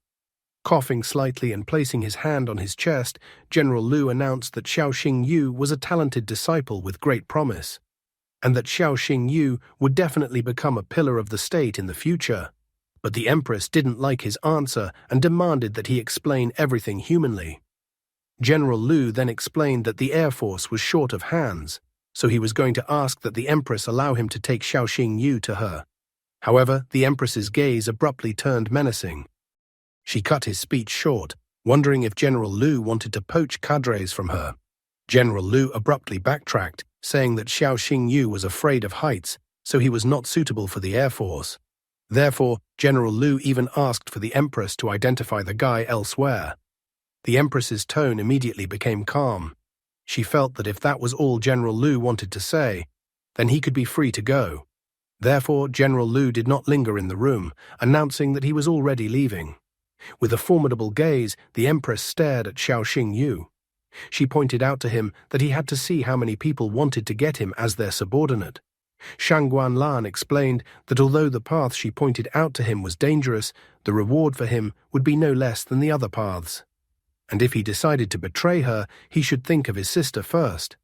Coughing slightly and placing his hand on his chest, General Lu announced that Xiao Xingyu was a talented disciple with great promise, and that Xiao Xingyu would definitely become a pillar of the state in the future. But the Empress didn't like his answer and demanded that he explain everything humanly. General Lu then explained that the Air Force was short of hands, so he was going to ask that the Empress allow him to take Xiao Xingyu to her. However, the Empress's gaze abruptly turned menacing. She cut his speech short, wondering if General Lu wanted to poach cadres from her. General Lu abruptly backtracked, saying that Xiao Xingyu was afraid of heights, so he was not suitable for the Air Force. Therefore, General Lu even asked for the Empress to identify the guy elsewhere. The Empress's tone immediately became calm. She felt that if that was all General Lu wanted to say, then he could be free to go. Therefore, General Lu did not linger in the room, announcing that he was already leaving. With a formidable gaze, the Empress stared at Xiao Xingyu. She pointed out to him that he had to see how many people wanted to get him as their subordinate. Shang Guanlan explained that although the path she pointed out to him was dangerous, the reward for him would be no less than the other paths. And if he decided to betray her, he should think of his sister first.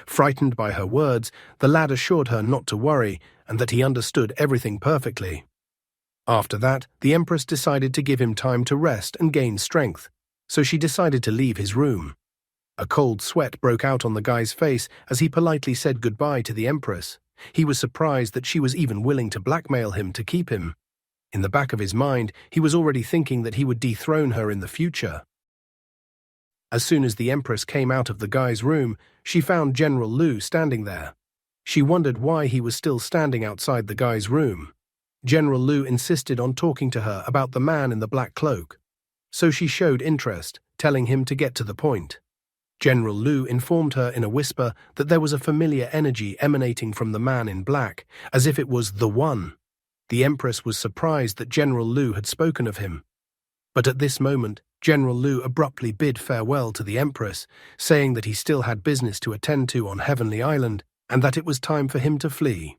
Frightened by her words, the lad assured her not to worry and that he understood everything perfectly. After that, the Empress decided to give him time to rest and gain strength, so she decided to leave his room. A cold sweat broke out on the guy's face as he politely said goodbye to the Empress. He was surprised that she was even willing to blackmail him to keep him. In the back of his mind, he was already thinking that he would dethrone her in the future. As soon as the Empress came out of the guy's room, she found General Lu standing there. She wondered why he was still standing outside the guy's room. General Lu insisted on talking to her about the man in the black cloak, so she showed interest, telling him to get to the point. General Lu informed her in a whisper that there was a familiar energy emanating from the man in black, as if it was the one. The Empress was surprised that General Lu had spoken of him. But at this moment, General Lu abruptly bid farewell to the Empress, saying that he still had business to attend to on Heavenly Island and that it was time for him to flee.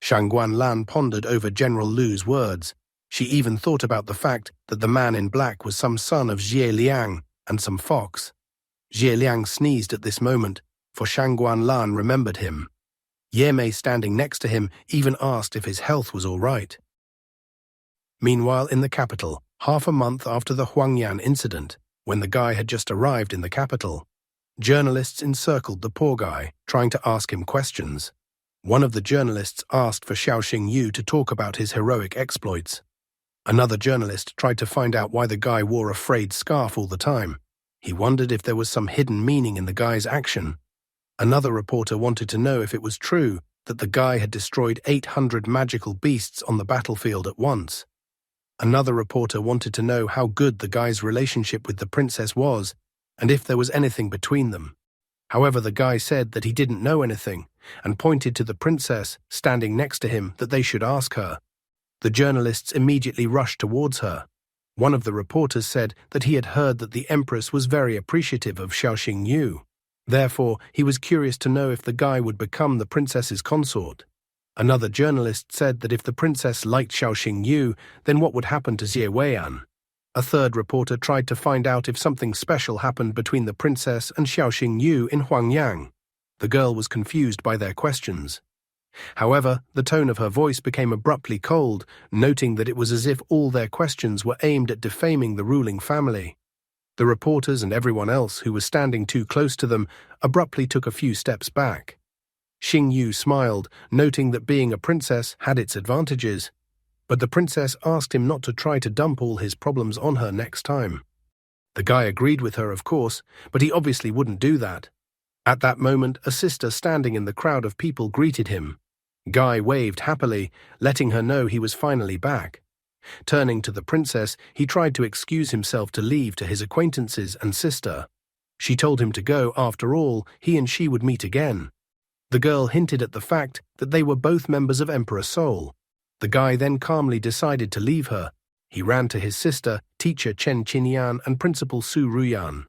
Shang Guanlan pondered over General Lu's words. She even thought about the fact that the man in black was some son of Jie Liang and some fox. Jie Liang sneezed at this moment, for Shang Guanlan remembered him. Ye Mei, standing next to him, even asked if his health was all right. Meanwhile, in the capital, half a month after the Huangyan incident, when the guy had just arrived in the capital, journalists encircled the poor guy, trying to ask him questions. One of the journalists asked for Xiao Xingyu to talk about his heroic exploits. Another journalist tried to find out why the guy wore a frayed scarf all the time. He wondered if there was some hidden meaning in the guy's action. Another reporter wanted to know if it was true that the guy had destroyed 800 magical beasts on the battlefield at once. Another reporter wanted to know how good the guy's relationship with the princess was, and if there was anything between them. However, the guy said that he didn't know anything, and pointed to the princess standing next to him that they should ask her. The journalists immediately rushed towards her. One of the reporters said that he had heard that the Empress was very appreciative of Xiao Xingyu. Therefore, he was curious to know if the guy would become the princess's consort. Another journalist said that if the princess liked Xiao Xingyu, then what would happen to Xie Weian? A third reporter tried to find out if something special happened between the princess and Xiao Xingyu in Huangyang. The girl was confused by their questions. However, the tone of her voice became abruptly cold, noting that it was as if all their questions were aimed at defaming the ruling family. The reporters and everyone else who was standing too close to them abruptly took a few steps back. Xingyu smiled, noting that being a princess had its advantages, but the princess asked him not to try to dump all his problems on her next time. The guy agreed with her, of course, but he obviously wouldn't do that. At that moment, a sister standing in the crowd of people greeted him. Guy waved happily, letting her know he was finally back. Turning to the princess, he tried to excuse himself to leave to his acquaintances and sister. She told him to go. After all, he and she would meet again. The girl hinted at the fact that they were both members of Emperor Seoul. The guy then calmly decided to leave her. He ran to his sister, teacher Chen Qinyan, and Principal Su Ruyan.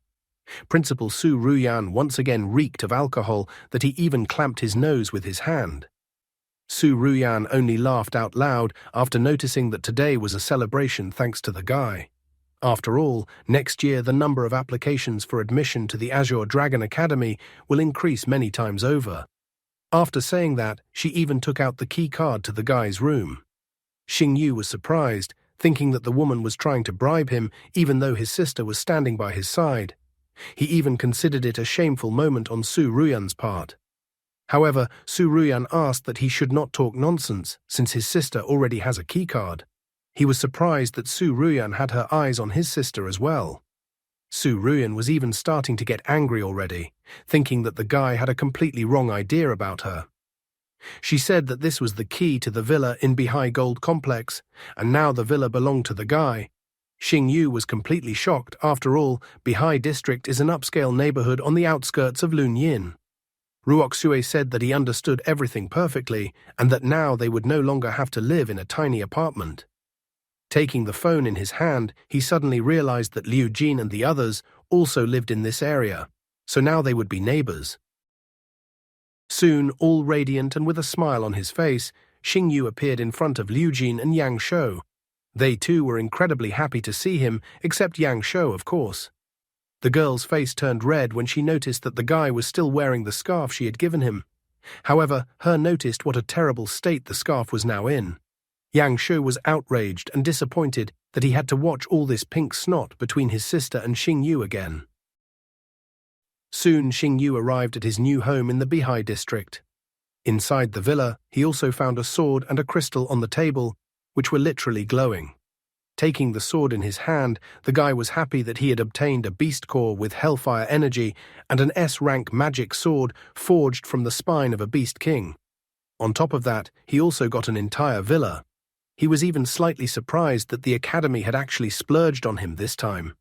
Principal Su Ruyan once again reeked of alcohol that he even clamped his nose with his hand. Su Ruyan only laughed out loud after noticing that today was a celebration thanks to the guy. After all, next year the number of applications for admission to the Azure Dragon Academy will increase many times over. After saying that, she even took out the key card to the guy's room. Xing Yu was surprised, thinking that the woman was trying to bribe him even though his sister was standing by his side. He even considered it a shameful moment on Su Ruyan's part. However, Su Ruyan asked that he should not talk nonsense since his sister already has a keycard. He was surprised that Su Ruyan had her eyes on his sister as well. Su Ruyan was even starting to get angry already, thinking that the guy had a completely wrong idea about her. She said that this was the key to the villa in Bihai Gold Complex, and now the villa belonged to the guy. Xing Yu was completely shocked. After all, Bihai District is an upscale neighborhood on the outskirts of Lunyin. Ruoxue said that he understood everything perfectly and that now they would no longer have to live in a tiny apartment. Taking the phone in his hand, he suddenly realized that Liu Jin and the others also lived in this area, so now they would be neighbors. Soon, all radiant and with a smile on his face, Xing Yu appeared in front of Liu Jin and Yang Shou. They too were incredibly happy to see him, except Yang Shou, of course. The girl's face turned red when she noticed that the guy was still wearing the scarf she had given him. However, her noticed what a terrible state the scarf was now in. Yang Shou was outraged and disappointed that he had to watch all this pink snot between his sister and Xing Yu again. Soon Xing Yu arrived at his new home in the Bihai district. Inside the villa, he also found a sword and a crystal on the table, which were literally glowing. Taking the sword in his hand, the guy was happy that he had obtained a beast core with hellfire energy and an S-rank magic sword forged from the spine of a beast king. On top of that, he also got an entire villa. He was even slightly surprised that the academy had actually splurged on him this time.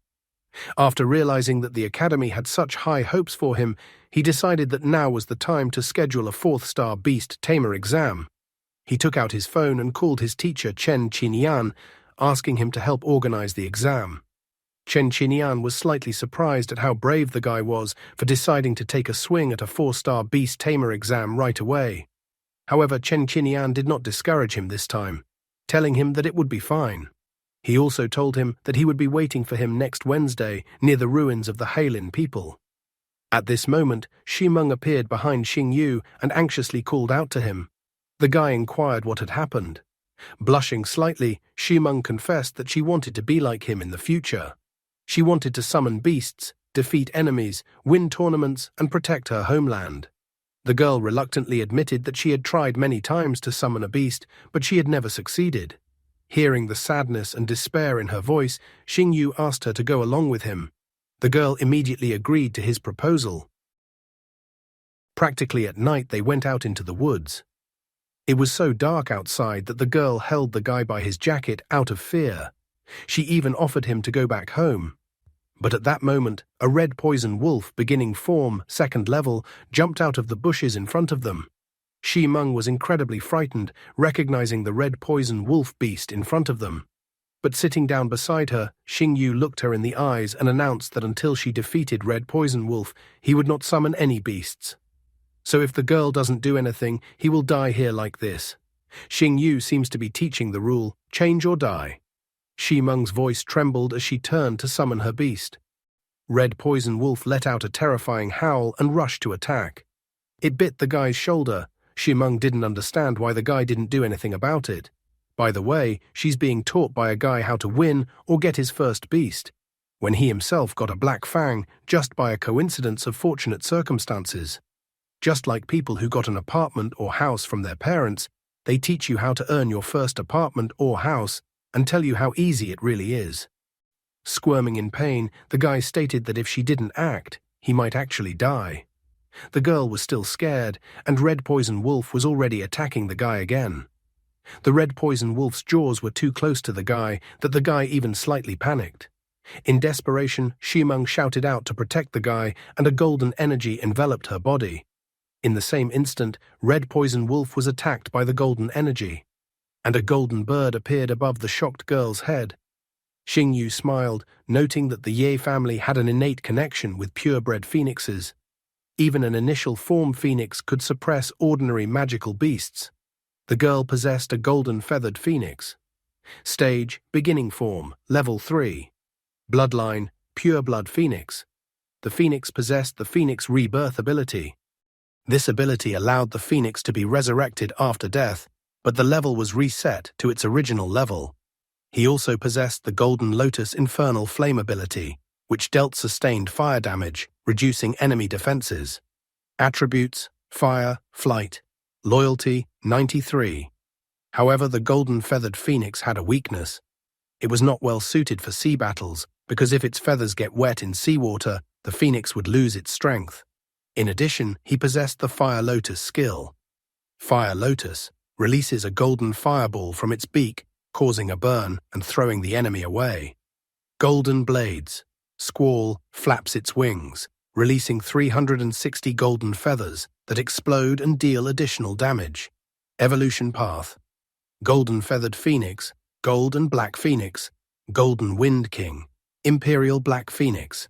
After realizing that the academy had such high hopes for him, he decided that now was the time to schedule a 4th-star beast tamer exam. He took out his phone and called his teacher Chen Qinyan, asking him to help organize the exam. Chen Qinyan was slightly surprised at how brave the guy was for deciding to take a swing at a 4-star beast tamer exam right away. However, Chen Qinyan did not discourage him this time, telling him that it would be fine. He also told him that he would be waiting for him next Wednesday near the ruins of the Heilin people. At this moment, Shimeng appeared behind Xing Yu and anxiously called out to him. The guy inquired what had happened. Blushing slightly, Shimeng confessed that she wanted to be like him in the future. She wanted to summon beasts, defeat enemies, win tournaments, and protect her homeland. The girl reluctantly admitted that she had tried many times to summon a beast, but she had never succeeded. Hearing the sadness and despair in her voice, Xing Yu asked her to go along with him. The girl immediately agreed to his proposal. Practically at night, they went out into the woods. It was so dark outside that the girl held the guy by his jacket out of fear. She even offered him to go back home. But at that moment, a red poison wolf beginning form, 2nd level, jumped out of the bushes in front of them. Shimeng was incredibly frightened, recognizing the red poison wolf beast in front of them. But sitting down beside her, Xing Yu looked her in the eyes and announced that until she defeated Red Poison Wolf, he would not summon any beasts. So if the girl doesn't do anything, he will die here like this. Xing Yu seems to be teaching the rule, change or die. Shimeng's voice trembled as she turned to summon her beast. Red Poison Wolf let out a terrifying howl and rushed to attack. It bit the guy's shoulder. Shimeng didn't understand why the guy didn't do anything about it. By the way, she's being taught by a guy how to win or get his first beast, when he himself got a black fang just by a coincidence of fortunate circumstances. Just like people who got an apartment or house from their parents, they teach you how to earn your first apartment or house and tell you how easy it really is. Squirming in pain, the guy stated that if she didn't act, he might actually die. The girl was still scared, and Red Poison Wolf was already attacking the guy again. The Red Poison Wolf's jaws were too close to the guy that the guy even slightly panicked. In desperation, Shimeng shouted out to protect the guy, and a golden energy enveloped her body. In the same instant, Red Poison Wolf was attacked by the golden energy, and a golden bird appeared above the shocked girl's head. Xing Yu smiled, noting that the Ye family had an innate connection with purebred phoenixes. Even an initial form phoenix could suppress ordinary magical beasts. The girl possessed a golden-feathered phoenix. Stage, beginning form, level 3. Bloodline, pure blood phoenix. The phoenix possessed the phoenix rebirth ability. This ability allowed the phoenix to be resurrected after death, but the level was reset to its original level. He also possessed the Golden Lotus Infernal Flame ability, which dealt sustained fire damage, reducing enemy defenses. Attributes: Fire, Flight, Loyalty, 93. However, the Golden Feathered Phoenix had a weakness. It was not well suited for sea battles, because if its feathers get wet in seawater, the phoenix would lose its strength. In addition, he possessed the Fire Lotus skill. Fire Lotus releases a golden fireball from its beak, causing a burn and throwing the enemy away. Golden Blades. Squall flaps its wings, releasing 360 golden feathers that explode and deal additional damage. Evolution path. Golden Feathered Phoenix, Gold and Black Phoenix, Golden Wind King, Imperial Black Phoenix.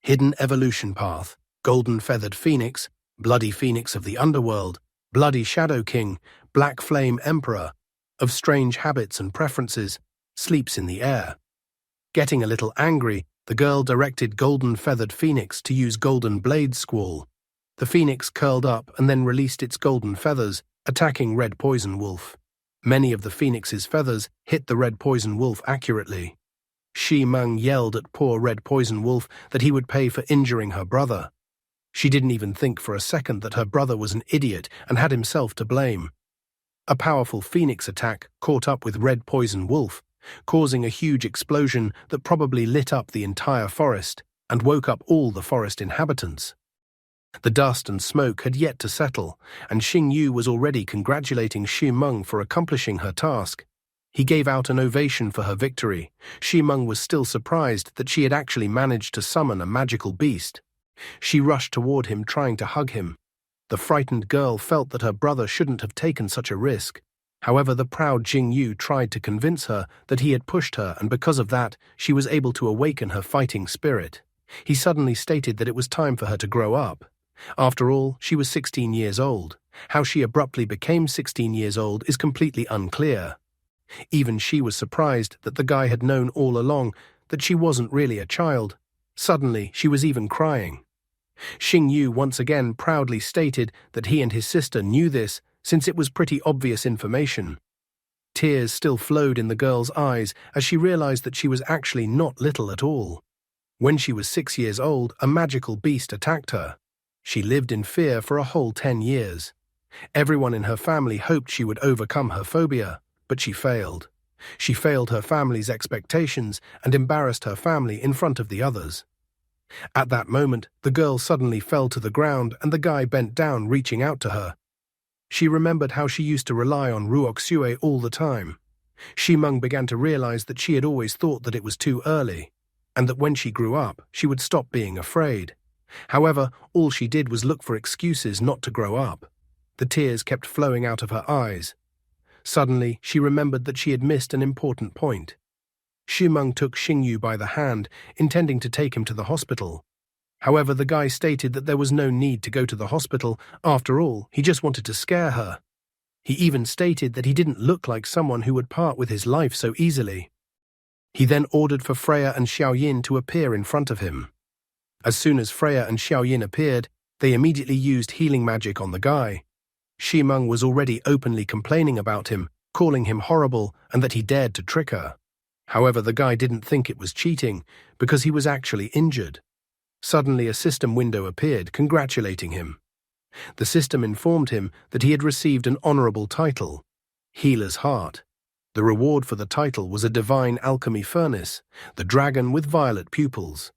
Hidden evolution path. Golden Feathered Phoenix, Bloody Phoenix of the Underworld, Bloody Shadow King, Black Flame Emperor, of strange habits and preferences, sleeps in the air. Getting a little angry, the girl directed Golden Feathered Phoenix to use Golden Blade Squall. The phoenix curled up and then released its golden feathers, attacking Red Poison Wolf. Many of the phoenix's feathers hit the Red Poison Wolf accurately. Shi Meng yelled at poor Red Poison Wolf that he would pay for injuring her brother. She didn't even think for a second that her brother was an idiot and had himself to blame. A powerful phoenix attack caught up with Red Poison Wolf, causing a huge explosion that probably lit up the entire forest and woke up all the forest inhabitants. The dust and smoke had yet to settle, and Xing Yu was already congratulating Shi Meng for accomplishing her task. He gave out an ovation for her victory. Shi Meng was still surprised that she had actually managed to summon a magical beast. She rushed toward him, trying to hug him. The frightened girl felt that her brother shouldn't have taken such a risk. However, the proud Xing Yu tried to convince her that he had pushed her, and because of that, she was able to awaken her fighting spirit. He suddenly stated that it was time for her to grow up. After all, she was 16 years old. How she abruptly became 16 years old is completely unclear. Even she was surprised that the guy had known all along that she wasn't really a child. Suddenly, she was even crying. Xing Yu once again proudly stated that he and his sister knew this, since it was pretty obvious information. Tears still flowed in the girl's eyes as she realized that she was actually not little at all. When she was 6 years old, a magical beast attacked her. She lived in fear for a whole 10 years. Everyone in her family hoped she would overcome her phobia, but she failed. She failed her family's expectations and embarrassed her family in front of the others. At that moment, the girl suddenly fell to the ground and the guy bent down, reaching out to her. She remembered how she used to rely on Ruoxue all the time. Shi Meng began to realize that she had always thought that it was too early, and that when she grew up, she would stop being afraid. However, all she did was look for excuses not to grow up. The tears kept flowing out of her eyes. Suddenly, she remembered that she had missed an important point. Shi Meng took Xing Yu by the hand, intending to take him to the hospital. However, the guy stated that there was no need to go to the hospital. After all, he just wanted to scare her. He even stated that he didn't look like someone who would part with his life so easily. He then ordered for Freya and Xiaoyin to appear in front of him. As soon as Freya and Xiaoyin appeared, they immediately used healing magic on the guy. Shi Meng was already openly complaining about him, calling him horrible and that he dared to trick her. However, the guy didn't think it was cheating because he was actually injured. Suddenly, a system window appeared, congratulating him. The system informed him that he had received an honorable title, Healer's Heart. The reward for the title was a divine alchemy furnace, the dragon with violet pupils.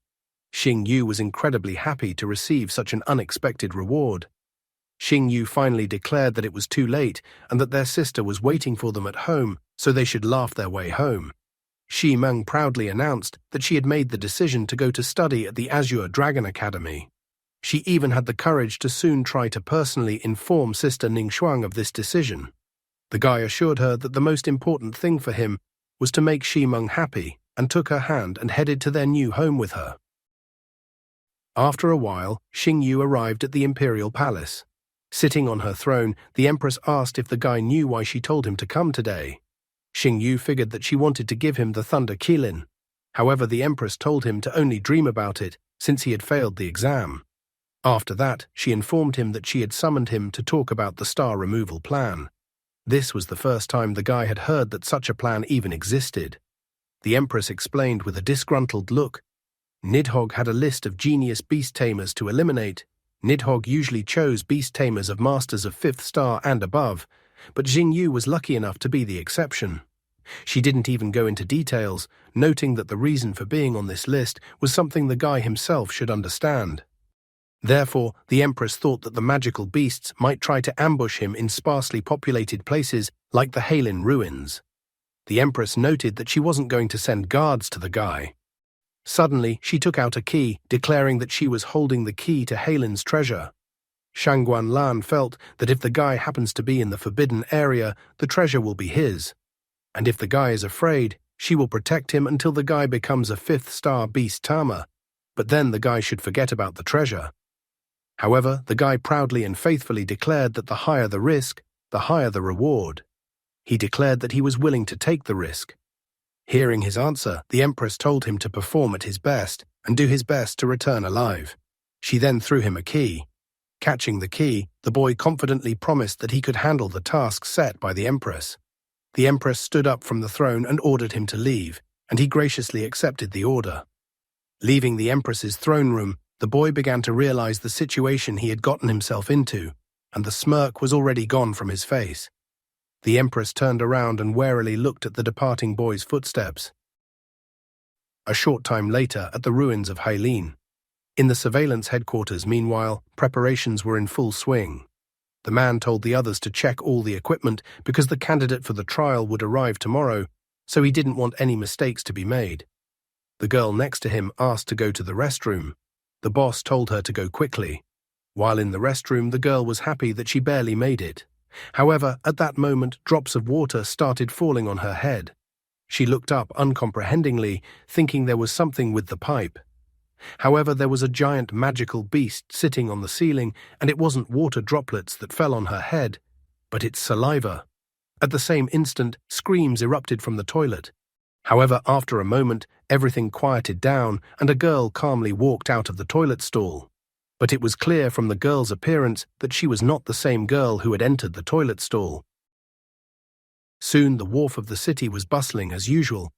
Xing Yu was incredibly happy to receive such an unexpected reward. Xing Yu finally declared that it was too late and that their sister was waiting for them at home, so they should laugh their way home. Shi Meng proudly announced that she had made the decision to go to study at the Azure Dragon Academy. She even had the courage to soon try to personally inform Sister Ningxuang of this decision. The guy assured her that the most important thing for him was to make Shi Meng happy and took her hand and headed to their new home with her. After a while, Xingyu arrived at the imperial palace. Sitting on her throne, the empress asked if the guy knew why she told him to come today. Xingyu figured that she wanted to give him the Thunder Qilin. However, the empress told him to only dream about it, since he had failed the exam. After that, she informed him that she had summoned him to talk about the star removal plan. This was the first time the guy had heard that such a plan even existed. The empress explained with a disgruntled look. Nidhogg had a list of genius beast tamers to eliminate. Nidhogg usually chose beast tamers of masters of 5th star and above, but Xingyu was lucky enough to be the exception. She didn't even go into details, noting that the reason for being on this list was something the guy himself should understand. Therefore, the empress thought that the magical beasts might try to ambush him in sparsely populated places like the Halin ruins. The empress noted that she wasn't going to send guards to the guy. Suddenly, she took out a key, declaring that she was holding the key to Halin's treasure. Shangguan Lan felt that if the guy happens to be in the forbidden area, the treasure will be his. And if the guy is afraid, she will protect him until the guy becomes a 5th star beast tamer, but then the guy should forget about the treasure. However, the guy proudly and faithfully declared that the higher the risk, the higher the reward. He declared that he was willing to take the risk. Hearing his answer, the empress told him to perform at his best and do his best to return alive. She then threw him a key. Catching the key, the boy confidently promised that he could handle the task set by the empress. The empress stood up from the throne and ordered him to leave, and he graciously accepted the order. Leaving the empress's throne room, the boy began to realize the situation he had gotten himself into, and the smirk was already gone from his face. The empress turned around and warily looked at the departing boy's footsteps. A short time later, at the ruins of Hailin. In the surveillance headquarters, meanwhile, preparations were in full swing. The man told the others to check all the equipment because the candidate for the trial would arrive tomorrow, so he didn't want any mistakes to be made. The girl next to him asked to go to the restroom. The boss told her to go quickly. While in the restroom, the girl was happy that she barely made it. However, at that moment, drops of water started falling on her head. She looked up uncomprehendingly, thinking there was something with the pipe. However, there was a giant magical beast sitting on the ceiling, and it wasn't water droplets that fell on her head, but its saliva. At the same instant, screams erupted from the toilet. However, after a moment, everything quieted down, and a girl calmly walked out of the toilet stall. But it was clear from the girl's appearance that she was not the same girl who had entered the toilet stall. Soon the wharf of the city was bustling as usual.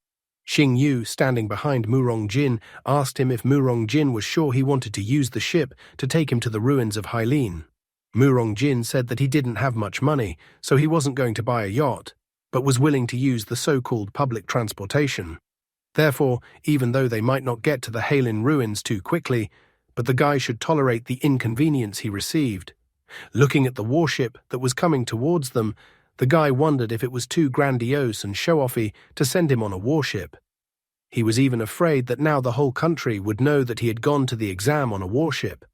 Xingyu, standing behind Murong Jin, asked him if Murong Jin was sure he wanted to use the ship to take him to the ruins of Hailin. Murong Jin said that he didn't have much money, so he wasn't going to buy a yacht, but was willing to use the so-called public transportation. Therefore, even though they might not get to the Hailin ruins too quickly, but the guy should tolerate the inconvenience he received. Looking at the warship that was coming towards them, the guy wondered if it was too grandiose and show-offy to send him on a warship. He was even afraid that now the whole country would know that he had gone to the exam on a warship.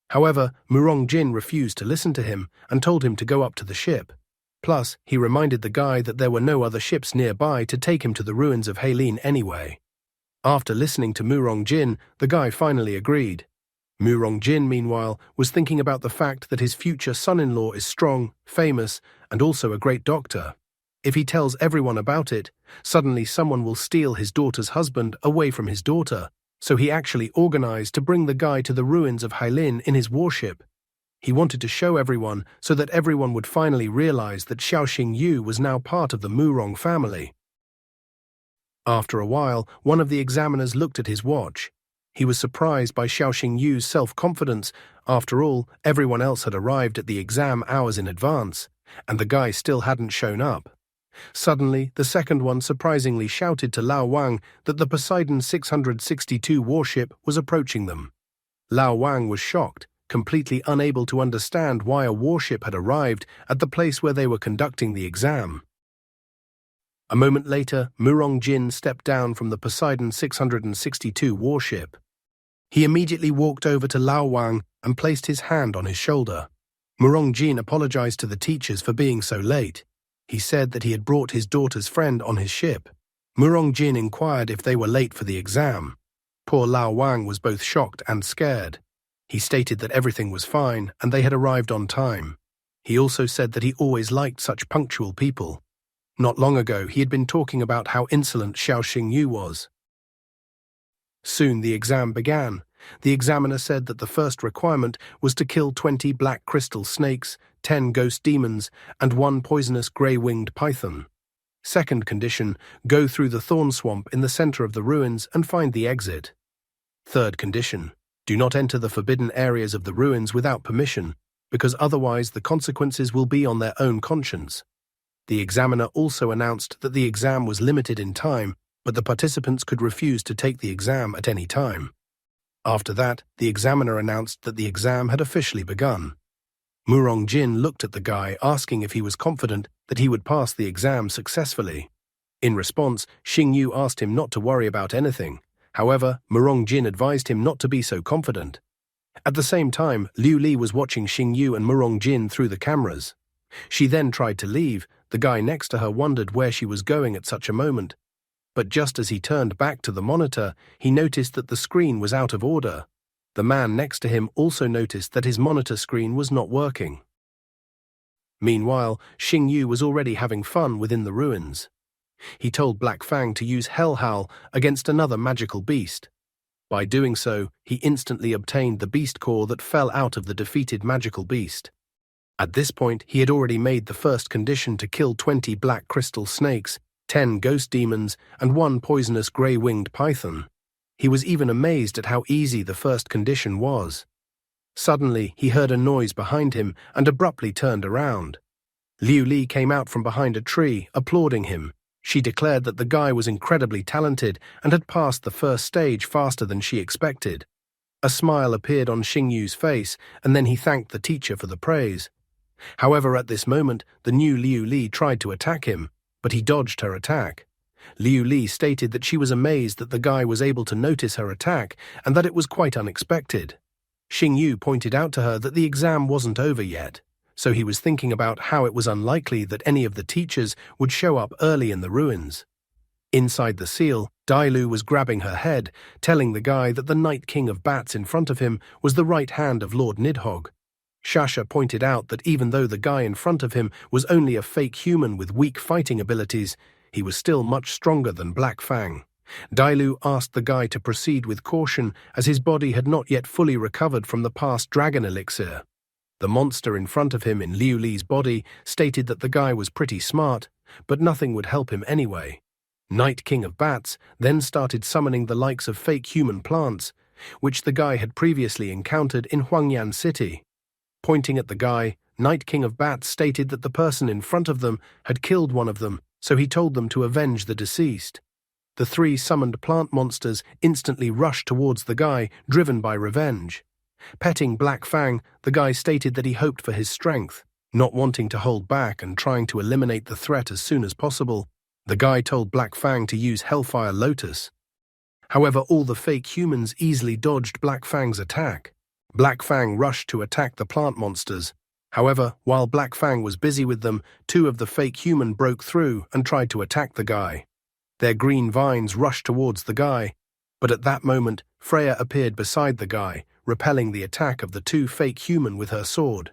However, Murong Jin refused to listen to him and told him to go up to the ship. Plus, he reminded the guy that there were no other ships nearby to take him to the ruins of Hailin anyway. After listening to Murong Jin, the guy finally agreed. Murong Jin, meanwhile, was thinking about the fact that his future son-in-law is strong, famous, and also a great doctor. If he tells everyone about it, suddenly someone will steal his daughter's husband away from his daughter, so he actually organized to bring the guy to the ruins of Hailin in his warship. He wanted to show everyone so that everyone would finally realize that Xiao Xingyu was now part of the Murong family. After a while, one of the examiners looked at his watch. He was surprised by Xiao Xingyu's self-confidence. After all, everyone else had arrived at the exam hours in advance, and the guy still hadn't shown up. Suddenly, the second one surprisingly shouted to Lao Wang that the Poseidon 662 warship was approaching them. Lao Wang was shocked, completely unable to understand why a warship had arrived at the place where they were conducting the exam. A moment later, Murong Jin stepped down from the Poseidon 662 warship. He immediately walked over to Lao Wang and placed his hand on his shoulder. Murong Jin apologized to the teachers for being so late. He said that he had brought his daughter's friend on his ship. Murong Jin inquired if they were late for the exam. Poor Lao Wang was both shocked and scared. He stated that everything was fine and they had arrived on time. He also said that he always liked such punctual people. Not long ago, he had been talking about how insolent Xiao Xingyu was. Soon the exam began. The examiner said that the first requirement was to kill 20 black crystal snakes, 10 ghost demons, and 1 poisonous grey-winged python. Second condition, go through the thorn swamp in the center of the ruins and find the exit. Third condition, do not enter the forbidden areas of the ruins without permission, because otherwise the consequences will be on their own conscience. The examiner also announced that the exam was limited in time, but the participants could refuse to take the exam at any time. After that, the examiner announced that the exam had officially begun. Murong Jin looked at the guy, asking if he was confident that he would pass the exam successfully. In response, Xingyu asked him not to worry about anything. However, Murong Jin advised him not to be so confident. At the same time, Liu Li was watching Xingyu and Murong Jin through the cameras. She then tried to leave. The guy next to her wondered where she was going at such a moment. But just as he turned back to the monitor, he noticed that the screen was out of order. The man next to him also noticed that his monitor screen was not working. Meanwhile, Xingyu was already having fun within the ruins. He told Black Fang to use Hell Howl against another magical beast. By doing so, he instantly obtained the beast core that fell out of the defeated magical beast. At this point, he had already made the first condition to kill 20 black crystal snakes, 10 ghost demons, and 1 poisonous grey-winged python. He was even amazed at how easy the first condition was. Suddenly, he heard a noise behind him and abruptly turned around. Liu Li came out from behind a tree, applauding him. She declared that the guy was incredibly talented and had passed the first stage faster than she expected. A smile appeared on Xingyu's face, and then he thanked the teacher for the praise. However, at this moment, the new Liu Li tried to attack him, but he dodged her attack. Liu Li stated that she was amazed that the guy was able to notice her attack and that it was quite unexpected. Xingyu pointed out to her that the exam wasn't over yet, so he was thinking about how it was unlikely that any of the teachers would show up early in the ruins. Inside the seal, Dailu was grabbing her head, telling the guy that the Night King of Bats in front of him was the right hand of Lord Nidhogg. Shasha pointed out that even though the guy in front of him was only a fake human with weak fighting abilities, he was still much stronger than Black Fang. Dailu asked the guy to proceed with caution as his body had not yet fully recovered from the past dragon elixir. The monster in front of him in Liu Li's body stated that the guy was pretty smart, but nothing would help him anyway. Night King of Bats then started summoning the likes of fake human plants, which the guy had previously encountered in Huangyan City. Pointing at the guy, Night King of Bats stated that the person in front of them had killed one of them, so he told them to avenge the deceased. The 3 summoned plant monsters instantly rushed towards the guy, driven by revenge. Petting Black Fang, the guy stated that he hoped for his strength. Not wanting to hold back and trying to eliminate the threat as soon as possible, the guy told Black Fang to use Hellfire Lotus. However, all the fake humans easily dodged Black Fang's attack. Black Fang rushed to attack the plant monsters. However, while Black Fang was busy with them, 2 of the fake human broke through and tried to attack the guy. Their green vines rushed towards the guy, but at that moment, Freya appeared beside the guy, repelling the attack of the 2 fake human with her sword.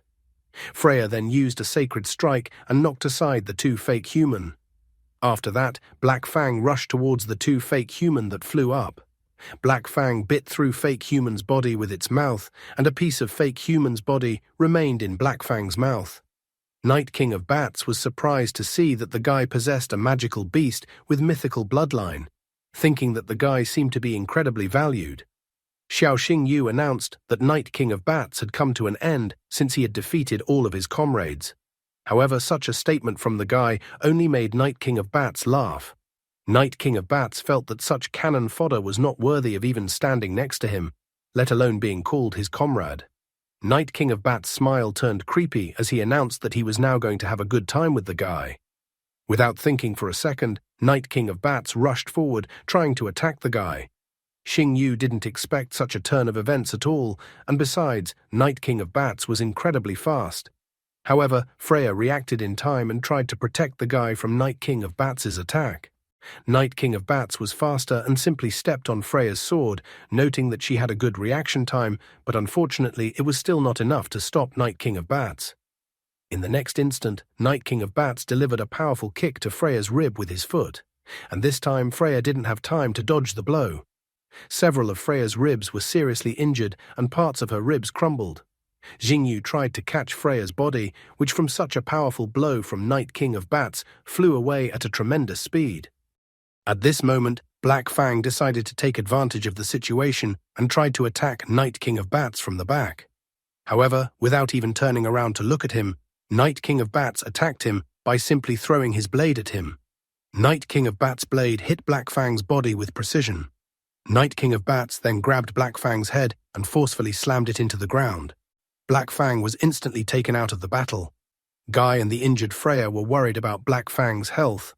Freya then used a sacred strike and knocked aside the 2 fake human. After that, Black Fang rushed towards the 2 fake human that flew up. Black Fang bit through fake human's body with its mouth, and a piece of fake human's body remained in Black Fang's mouth. Night King of Bats was surprised to see that the guy possessed a magical beast with mythical bloodline, thinking that the guy seemed to be incredibly valued. Xiao Xingyu announced that Night King of Bats had come to an end since he had defeated all of his comrades. However, such a statement from the guy only made Night King of Bats laugh. Night King of Bats felt that such cannon fodder was not worthy of even standing next to him, let alone being called his comrade. Night King of Bats' smile turned creepy as he announced that he was now going to have a good time with the guy. Without thinking for a second, Night King of Bats rushed forward, trying to attack the guy. Xingyu didn't expect such a turn of events at all, and besides, Night King of Bats was incredibly fast. However, Freya reacted in time and tried to protect the guy from Night King of Bats' attack. Night King of Bats was faster and simply stepped on Freya's sword, noting that she had a good reaction time, but unfortunately it was still not enough to stop Night King of Bats. In the next instant, Night King of Bats delivered a powerful kick to Freya's rib with his foot, and this time Freya didn't have time to dodge the blow. Several of Freya's ribs were seriously injured and parts of her ribs crumbled. Xingyu tried to catch Freya's body, which from such a powerful blow from Night King of Bats flew away at a tremendous speed. At this moment, Black Fang decided to take advantage of the situation and tried to attack Night King of Bats from the back. However, without even turning around to look at him, Night King of Bats attacked him by simply throwing his blade at him. Night King of Bats' blade hit Black Fang's body with precision. Night King of Bats then grabbed Black Fang's head and forcefully slammed it into the ground. Black Fang was instantly taken out of the battle. Guy and the injured Freya were worried about Black Fang's health.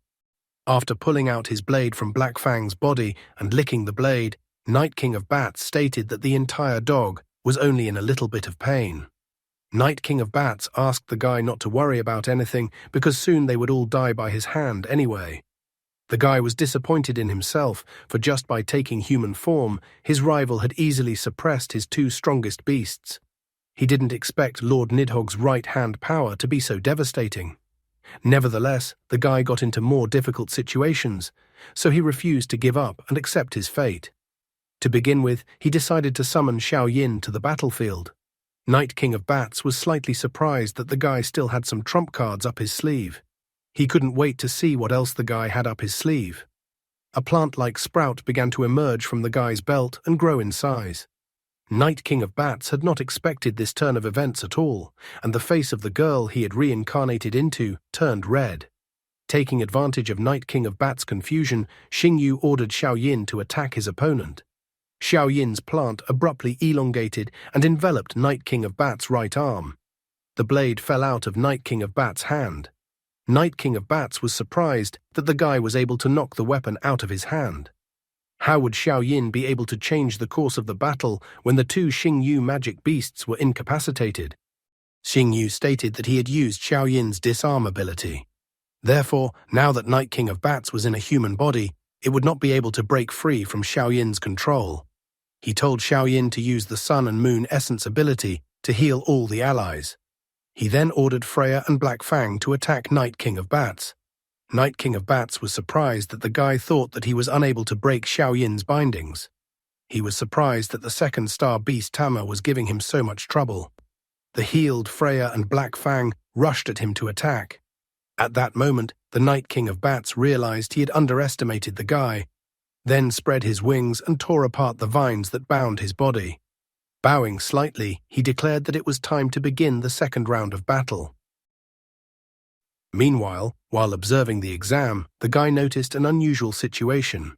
After pulling out his blade from Black Fang's body and licking the blade, Night King of Bats stated that the entire dog was only in a little bit of pain. Night King of Bats asked the guy not to worry about anything because soon they would all die by his hand anyway. The guy was disappointed in himself, for just by taking human form, his rival had easily suppressed his two strongest beasts. He didn't expect Lord Nidhogg's right-hand power to be so devastating. Nevertheless, the guy got into more difficult situations, so he refused to give up and accept his fate. To begin with, he decided to summon Xiao Yin to the battlefield. Night King of Bats was slightly surprised that the guy still had some trump cards up his sleeve. He couldn't wait to see what else the guy had up his sleeve. A plant-like sprout began to emerge from the guy's belt and grow in size. Night King of Bats had not expected this turn of events at all, and the face of the girl he had reincarnated into turned red. Taking advantage of Night King of Bats' confusion, Xingyu ordered Xiao Yin to attack his opponent. Xiao Yin's plant abruptly elongated and enveloped Night King of Bats' right arm. The blade fell out of Night King of Bats' hand. Night King of Bats was surprised that the guy was able to knock the weapon out of his hand. How would Xiao Yin be able to change the course of the battle when the two Xingyu magic beasts were incapacitated? Xingyu stated that he had used Xiao Yin's disarm ability. Therefore, now that Night King of Bats was in a human body, it would not be able to break free from Xiao Yin's control. He told Xiao Yin to use the Sun and Moon Essence ability to heal all the allies. He then ordered Freya and Black Fang to attack Night King of Bats. Night King of Bats was surprised that the guy thought that he was unable to break Xiao Yin's bindings. He was surprised that the second star beast Tama was giving him so much trouble. The healed Freya and Black Fang rushed at him to attack. At that moment, the Night King of Bats realized he had underestimated the guy, then spread his wings and tore apart the vines that bound his body. Bowing slightly, he declared that it was time to begin the second round of battle. Meanwhile, while observing the exam, the guy noticed an unusual situation.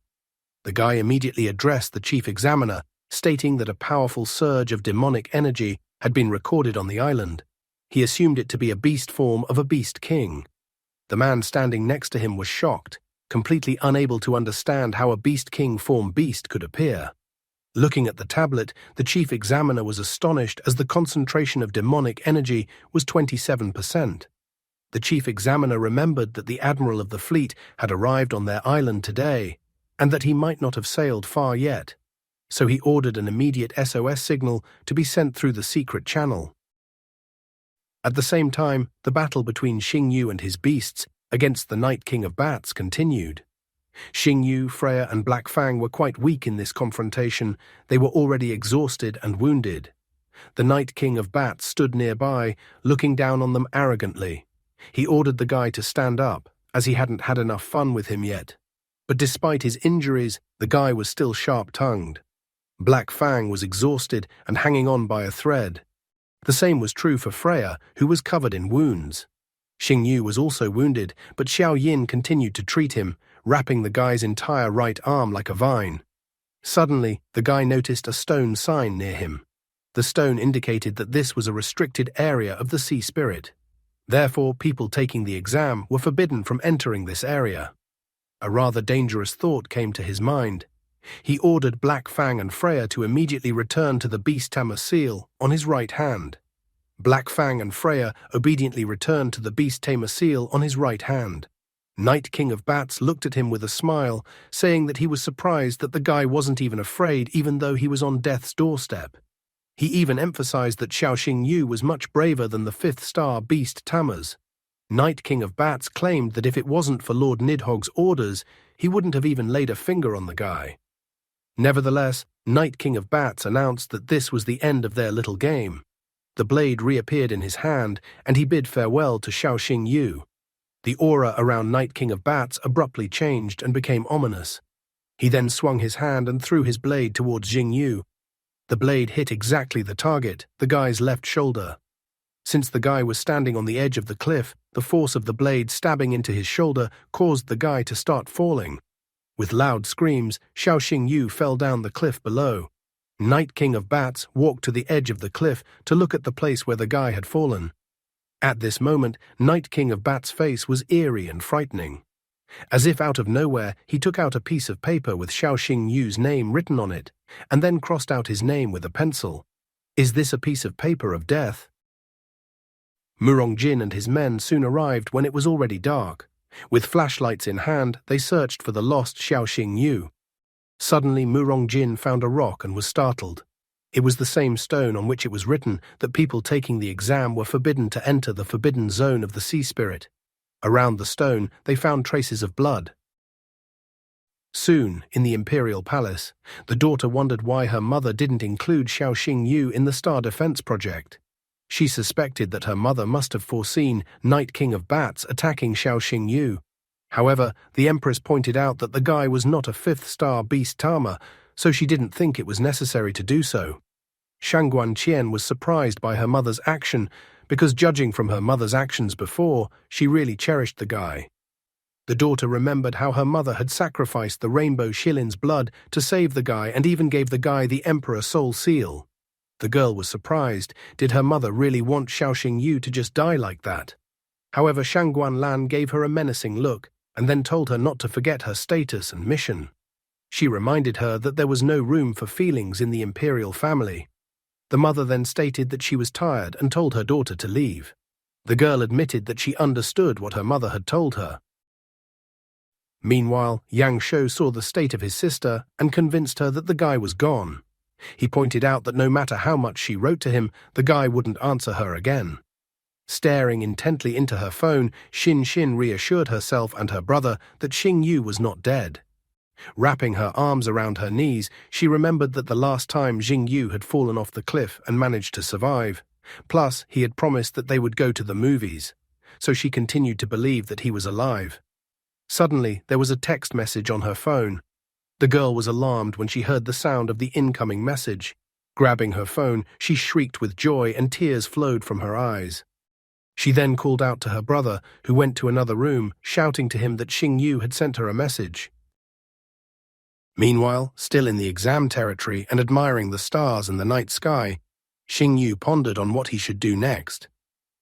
The guy immediately addressed the chief examiner, stating that a powerful surge of demonic energy had been recorded on the island. He assumed it to be a beast form of a beast king. The man standing next to him was shocked, completely unable to understand how a beast king form beast could appear. Looking at the tablet, the chief examiner was astonished as the concentration of demonic energy was 27%. The chief examiner remembered that the admiral of the fleet had arrived on their island today, and that he might not have sailed far yet, so he ordered an immediate SOS signal to be sent through the secret channel. At the same time, the battle between Xingyu and his beasts against the Night King of Bats continued. Xingyu, Freya, and Black Fang were quite weak in this confrontation. They were already exhausted and wounded. The Night King of Bats stood nearby, looking down on them arrogantly. He ordered the guy to stand up, as he hadn't had enough fun with him yet. But despite his injuries, the guy was still sharp-tongued. Black Fang was exhausted and hanging on by a thread. The same was true for Freya, who was covered in wounds. Xingyu was also wounded, but Xiao Yin continued to treat him, wrapping the guy's entire right arm like a vine. Suddenly, the guy noticed a stone sign near him. The stone indicated that this was a restricted area of the sea spirit. Therefore, people taking the exam were forbidden from entering this area. A rather dangerous thought came to his mind. He ordered Black Fang and Freya to immediately return to the Beast Tamer seal on his right hand. Black Fang and Freya obediently returned to the Beast Tamer seal on his right hand. Night King of Bats looked at him with a smile, saying that he was surprised that the guy wasn't even afraid even though he was on death's doorstep. He even emphasized that Xiaoxing Yu was much braver than the fifth-star beast Tammers. Night King of Bats claimed that if it wasn't for Lord Nidhogg's orders, he wouldn't have even laid a finger on the guy. Nevertheless, Night King of Bats announced that this was the end of their little game. The blade reappeared in his hand, and he bid farewell to Xiaoxing Yu. The aura around Night King of Bats abruptly changed and became ominous. He then swung his hand and threw his blade towards Jing Yu. The blade hit exactly the target, the guy's left shoulder. Since the guy was standing on the edge of the cliff, the force of the blade stabbing into his shoulder caused the guy to start falling. With loud screams, Xiaoxing Yu fell down the cliff below. Night King of Bats walked to the edge of the cliff to look at the place where the guy had fallen. At this moment, Night King of Bats' face was eerie and frightening. As if out of nowhere, he took out a piece of paper with Xiaoxing Yu's name written on it, and then crossed out his name with a pencil. Is this a piece of paper of death? Murong Jin and his men soon arrived when it was already dark. With flashlights in hand, they searched for the lost Xiaoxing Yu. Suddenly, Murong Jin found a rock and was startled. It was the same stone on which it was written that people taking the exam were forbidden to enter the forbidden zone of the sea spirit. Around the stone, they found traces of blood. Soon, in the imperial palace, the daughter wondered why her mother didn't include Xiaoxing Yu in the Star Defense project. She suspected that her mother must have foreseen Night King of Bats attacking Xiaoxing Yu. However, the Empress pointed out that the guy was not a fifth-star beast Tama, so she didn't think it was necessary to do so. Shangguan Qian was surprised by her mother's action because, judging from her mother's actions before, she really cherished the guy. The daughter remembered how her mother had sacrificed the Rainbow Shilin's blood to save the guy and even gave the guy the Emperor Soul Seal. The girl was surprised. Did her mother really want Xiaoxing Yu to just die like that? However, Shangguan Lan gave her a menacing look and then told her not to forget her status and mission. She reminded her that there was no room for feelings in the imperial family. The mother then stated that she was tired and told her daughter to leave. The girl admitted that she understood what her mother had told her. Meanwhile, Yang Shou saw the state of his sister and convinced her that the guy was gone. He pointed out that no matter how much she wrote to him, the guy wouldn't answer her again. Staring intently into her phone, Xin Xin reassured herself and her brother that Xing Yu was not dead. Wrapping her arms around her knees, she remembered that the last time Xing Yu had fallen off the cliff and managed to survive. Plus, he had promised that they would go to the movies, so she continued to believe that he was alive. Suddenly, there was a text message on her phone. The girl was alarmed when she heard the sound of the incoming message. Grabbing her phone, she shrieked with joy and tears flowed from her eyes. She then called out to her brother, who went to another room, shouting to him that Xing Yu had sent her a message. Meanwhile, still in the exam territory and admiring the stars and the night sky, Xing Yu pondered on what he should do next.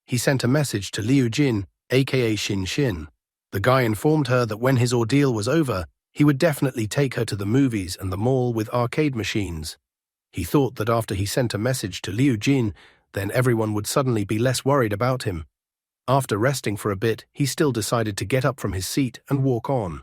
He sent a message to Liu Jin, aka Xin Xin. The guy informed her that when his ordeal was over, he would definitely take her to the movies and the mall with arcade machines. He thought that after he sent a message to Liu Jin, then everyone would suddenly be less worried about him. After resting for a bit, he still decided to get up from his seat and walk on.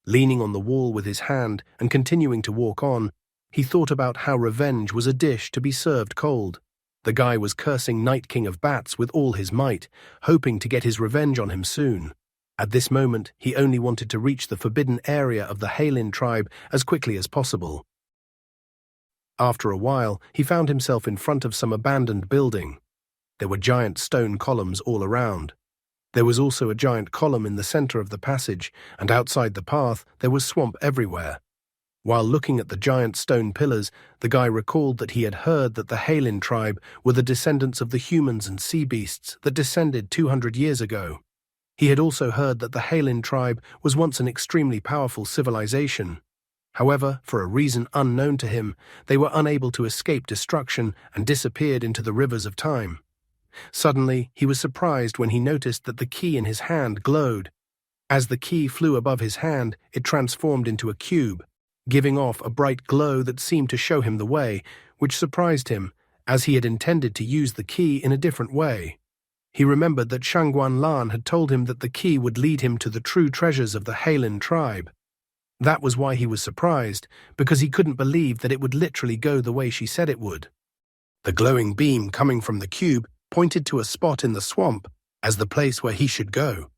Leaning on the wall with his hand and continuing to walk on, he thought about how revenge was a dish to be served cold. The guy was cursing Night King of Bats with all his might, hoping to get his revenge on him soon. At this moment, he only wanted to reach the forbidden area of the Heilin tribe as quickly as possible. After a while, he found himself in front of some abandoned building. There were giant stone columns all around. There was also a giant column in the center of the passage, and outside the path there was swamp everywhere. While looking at the giant stone pillars, the guy recalled that he had heard that the Heilin tribe were the descendants of the humans and sea beasts that descended 200 years ago. He had also heard that the Heilin tribe was once an extremely powerful civilization. However, for a reason unknown to him, they were unable to escape destruction and disappeared into the rivers of time. Suddenly, he was surprised when he noticed that the key in his hand glowed. As the key flew above his hand, it transformed into a cube, giving off a bright glow that seemed to show him the way, which surprised him, as he had intended to use the key in a different way. He remembered that Shangguan Lan had told him that the key would lead him to the true treasures of the Heilin tribe. That was why he was surprised, because he couldn't believe that it would literally go the way she said it would. The glowing beam coming from the cube pointed to a spot in the swamp as the place where he should go.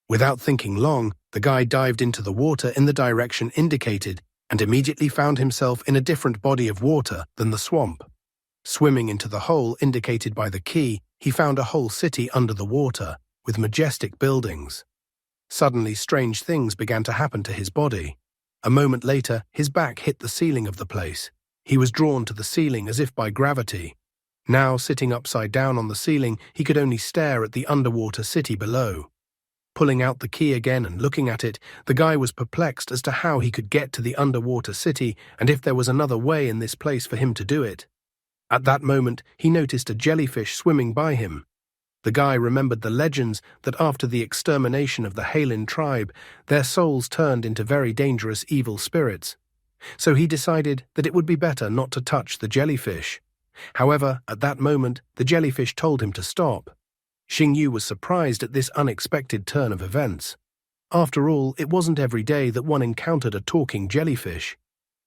Without thinking long, the guy dived into the water in the direction indicated and immediately found himself in a different body of water than the swamp. Swimming into the hole indicated by the key, he found a whole city under the water, with majestic buildings. Suddenly, strange things began to happen to his body. A moment later, his back hit the ceiling of the place. He was drawn to the ceiling as if by gravity. Now, sitting upside down on the ceiling, he could only stare at the underwater city below. Pulling out the key again and looking at it, the guy was perplexed as to how he could get to the underwater city and if there was another way in this place for him to do it. At that moment, he noticed a jellyfish swimming by him. The guy remembered the legends that after the extermination of the Heilin tribe, their souls turned into very dangerous evil spirits. So he decided that it would be better not to touch the jellyfish. However, at that moment, the jellyfish told him to stop. Xingyu was surprised at this unexpected turn of events. After all, it wasn't every day that one encountered a talking jellyfish.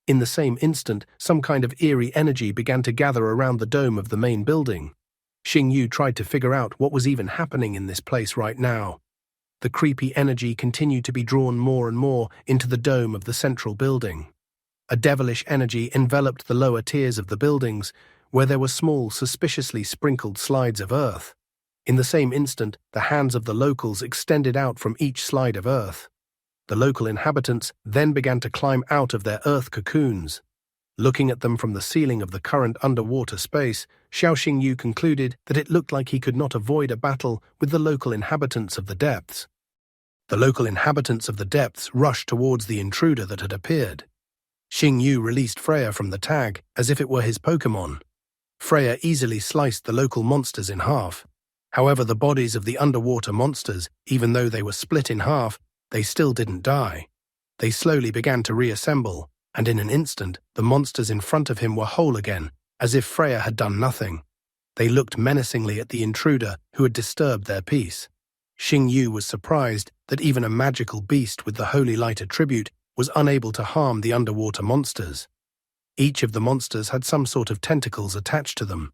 In the same instant, some kind of eerie energy began to gather around the dome of the main building. Xingyu tried to figure out what was even happening in this place right now. The creepy energy continued to be drawn more and more into the dome of the central building. A devilish energy enveloped the lower tiers of the buildings, where there were small, suspiciously sprinkled slides of earth. In the same instant, the hands of the locals extended out from each slide of earth. The local inhabitants then began to climb out of their earth cocoons. Looking at them from the ceiling of the current underwater space, Xiao Xingyu concluded that it looked like he could not avoid a battle with the local inhabitants of the depths. The local inhabitants of the depths rushed towards the intruder that had appeared. Xingyu released Freya from the tag as if it were his Pokémon. Freya easily sliced the local monsters in half. However, the bodies of the underwater monsters, even though they were split in half, they still didn't die. They slowly began to reassemble, and in an instant, the monsters in front of him were whole again, as if Freya had done nothing. They looked menacingly at the intruder who had disturbed their peace. Xingyu was surprised that even a magical beast with the holy light attribute was unable to harm the underwater monsters. Each of the monsters had some sort of tentacles attached to them.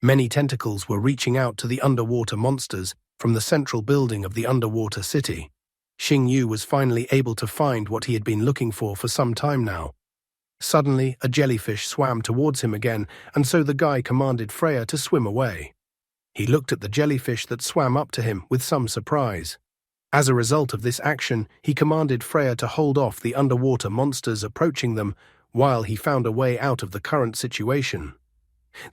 Many tentacles were reaching out to the underwater monsters from the central building of the underwater city. Xingyu was finally able to find what he had been looking for some time now. Suddenly, a jellyfish swam towards him again, and so the guy commanded Freya to swim away. He looked at the jellyfish that swam up to him with some surprise. As a result of this action, he commanded Freya to hold off the underwater monsters approaching them while he found a way out of the current situation.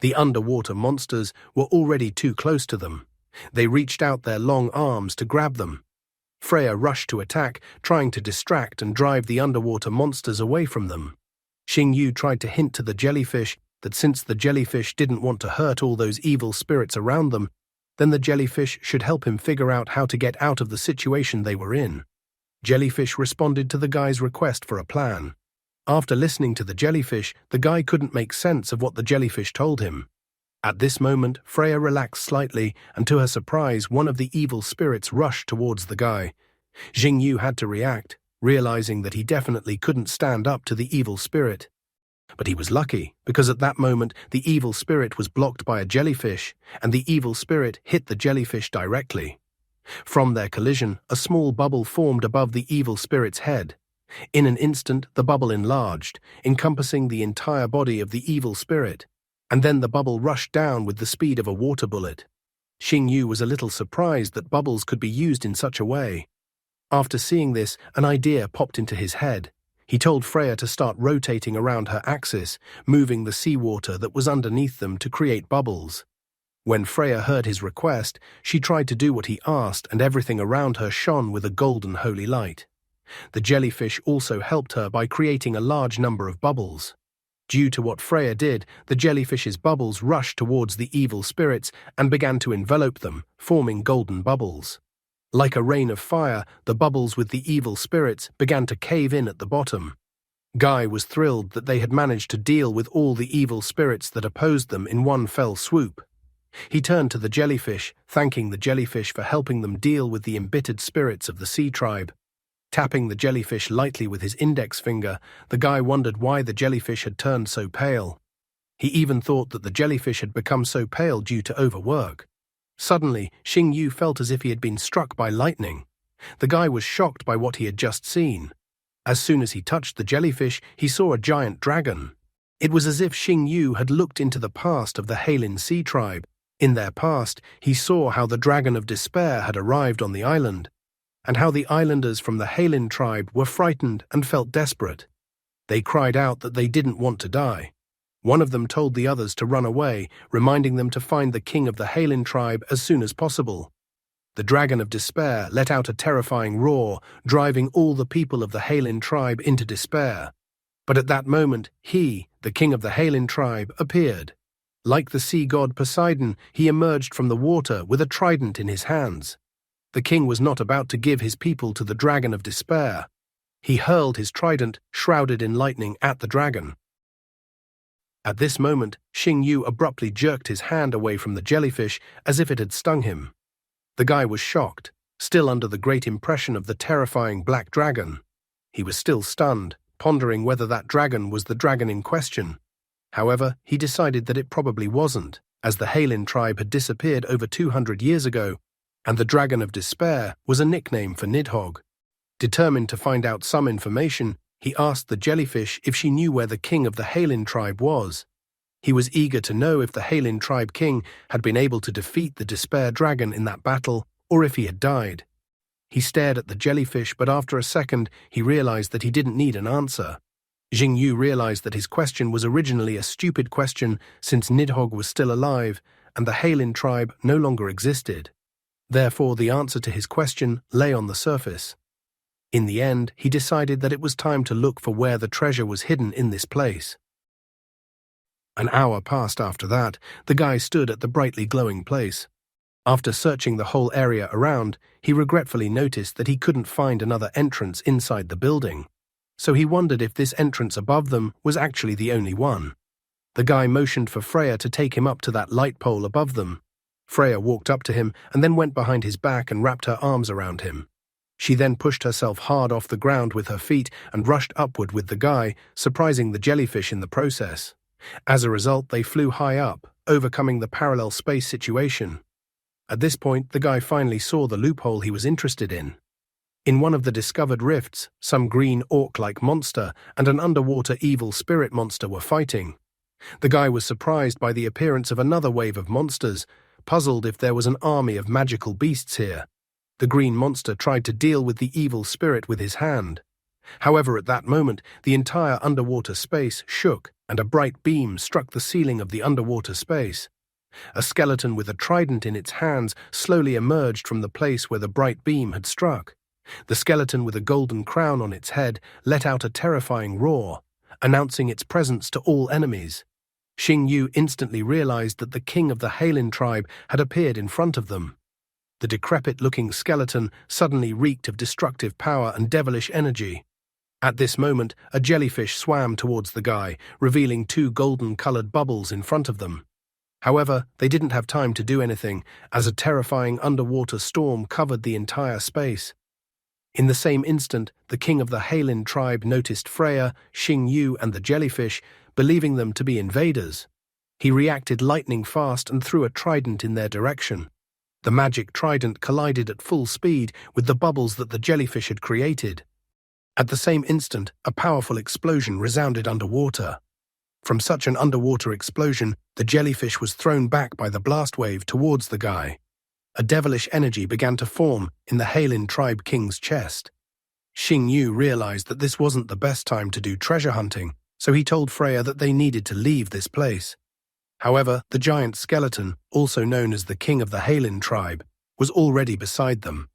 The underwater monsters were already too close to them. They reached out their long arms to grab them. Freya rushed to attack, trying to distract and drive the underwater monsters away from them. Xingyu tried to hint to the jellyfish that since the jellyfish didn't want to hurt all those evil spirits around them, then the jellyfish should help him figure out how to get out of the situation they were in. Jellyfish responded to the guy's request for a plan. After listening to the jellyfish, the guy couldn't make sense of what the jellyfish told him. At this moment, Freya relaxed slightly, and to her surprise, one of the evil spirits rushed towards the guy. Xingyu had to react, realizing that he definitely couldn't stand up to the evil spirit. But he was lucky, because at that moment, the evil spirit was blocked by a jellyfish, and the evil spirit hit the jellyfish directly. From their collision, a small bubble formed above the evil spirit's head. In an instant, the bubble enlarged, encompassing the entire body of the evil spirit, and then the bubble rushed down with the speed of a water bullet. Xingyu was a little surprised that bubbles could be used in such a way. After seeing this, an idea popped into his head. He told Freya to start rotating around her axis, moving the seawater that was underneath them to create bubbles. When Freya heard his request, she tried to do what he asked, and everything around her shone with a golden holy light. The jellyfish also helped her by creating a large number of bubbles. Due to what Freya did, the jellyfish's bubbles rushed towards the evil spirits and began to envelop them, forming golden bubbles. Like a rain of fire, the bubbles with the evil spirits began to cave in at the bottom. Guy was thrilled that they had managed to deal with all the evil spirits that opposed them in one fell swoop. He turned to the jellyfish, thanking the jellyfish for helping them deal with the embittered spirits of the sea tribe. Tapping the jellyfish lightly with his index finger, the guy wondered why the jellyfish had turned so pale. He even thought that the jellyfish had become so pale due to overwork. Suddenly, Xing Yu felt as if he had been struck by lightning. The guy was shocked by what he had just seen. As soon as he touched the jellyfish, he saw a giant dragon. It was as if Xing Yu had looked into the past of the Heilin Sea tribe. In their past, he saw how the Dragon of Despair had arrived on the island, and how the islanders from the Heilin tribe were frightened and felt desperate. They cried out that they didn't want to die. One of them told the others to run away, reminding them to find the king of the Heilin tribe as soon as possible. The Dragon of Despair let out a terrifying roar, driving all the people of the Heilin tribe into despair. But at that moment, he, the king of the Heilin tribe, appeared. Like the sea god Poseidon, he emerged from the water with a trident in his hands. The king was not about to give his people to the Dragon of Despair. He hurled his trident, shrouded in lightning, at the dragon. At this moment, Xing Yu abruptly jerked his hand away from the jellyfish as if it had stung him. The guy was shocked, still under the great impression of the terrifying black dragon. He was still stunned, pondering whether that dragon was the dragon in question. However, he decided that it probably wasn't, as the Heilin tribe had disappeared over 200 years ago, and the Dragon of Despair was a nickname for Nidhogg. Determined to find out some information, he asked the jellyfish if she knew where the king of the Heilin tribe was. He was eager to know if the Heilin tribe king had been able to defeat the Despair dragon in that battle, or if he had died. He stared at the jellyfish, but after a second, he realized that he didn't need an answer. Xing Yu realized that his question was originally a stupid question since Nidhogg was still alive and the Heilin tribe no longer existed. Therefore, the answer to his question lay on the surface. In the end, he decided that it was time to look for where the treasure was hidden in this place. An hour passed after that. The guy stood at the brightly glowing place. After searching the whole area around, he regretfully noticed that he couldn't find another entrance inside the building. So he wondered if this entrance above them was actually the only one. The guy motioned for Freya to take him up to that light pole above them. Freya walked up to him and then went behind his back and wrapped her arms around him. She then pushed herself hard off the ground with her feet and rushed upward with the guy, surprising the jellyfish in the process. As a result, they flew high up, overcoming the parallel space situation. At this point, the guy finally saw the loophole he was interested in. In one of the discovered rifts, some green orc-like monster and an underwater evil spirit monster were fighting. The guy was surprised by the appearance of another wave of monsters, puzzled if there was an army of magical beasts here. The green monster tried to deal with the evil spirit with his hand. However, at that moment, the entire underwater space shook and a bright beam struck the ceiling of the underwater space. A skeleton with a trident in its hands slowly emerged from the place where the bright beam had struck. The skeleton with a golden crown on its head let out a terrifying roar, announcing its presence to all enemies. Xing Yu instantly realized that the king of the Heilin tribe had appeared in front of them. The decrepit-looking skeleton suddenly reeked of destructive power and devilish energy. At this moment, a jellyfish swam towards the guy, revealing two golden-colored bubbles in front of them. However, they didn't have time to do anything, as a terrifying underwater storm covered the entire space. In the same instant, the king of the Heilin tribe noticed Freya, Xing Yu, and the jellyfish, believing them to be invaders. He reacted lightning fast and threw a trident in their direction. The magic trident collided at full speed with the bubbles that the jellyfish had created. At the same instant, a powerful explosion resounded underwater. From such an underwater explosion, the jellyfish was thrown back by the blast wave towards the guy. A devilish energy began to form in the Heilin tribe king's chest. Xing Yu realized that this wasn't the best time to do treasure hunting, so he told Freya that they needed to leave this place. However, the giant skeleton, also known as the king of the Heilin tribe, was already beside them.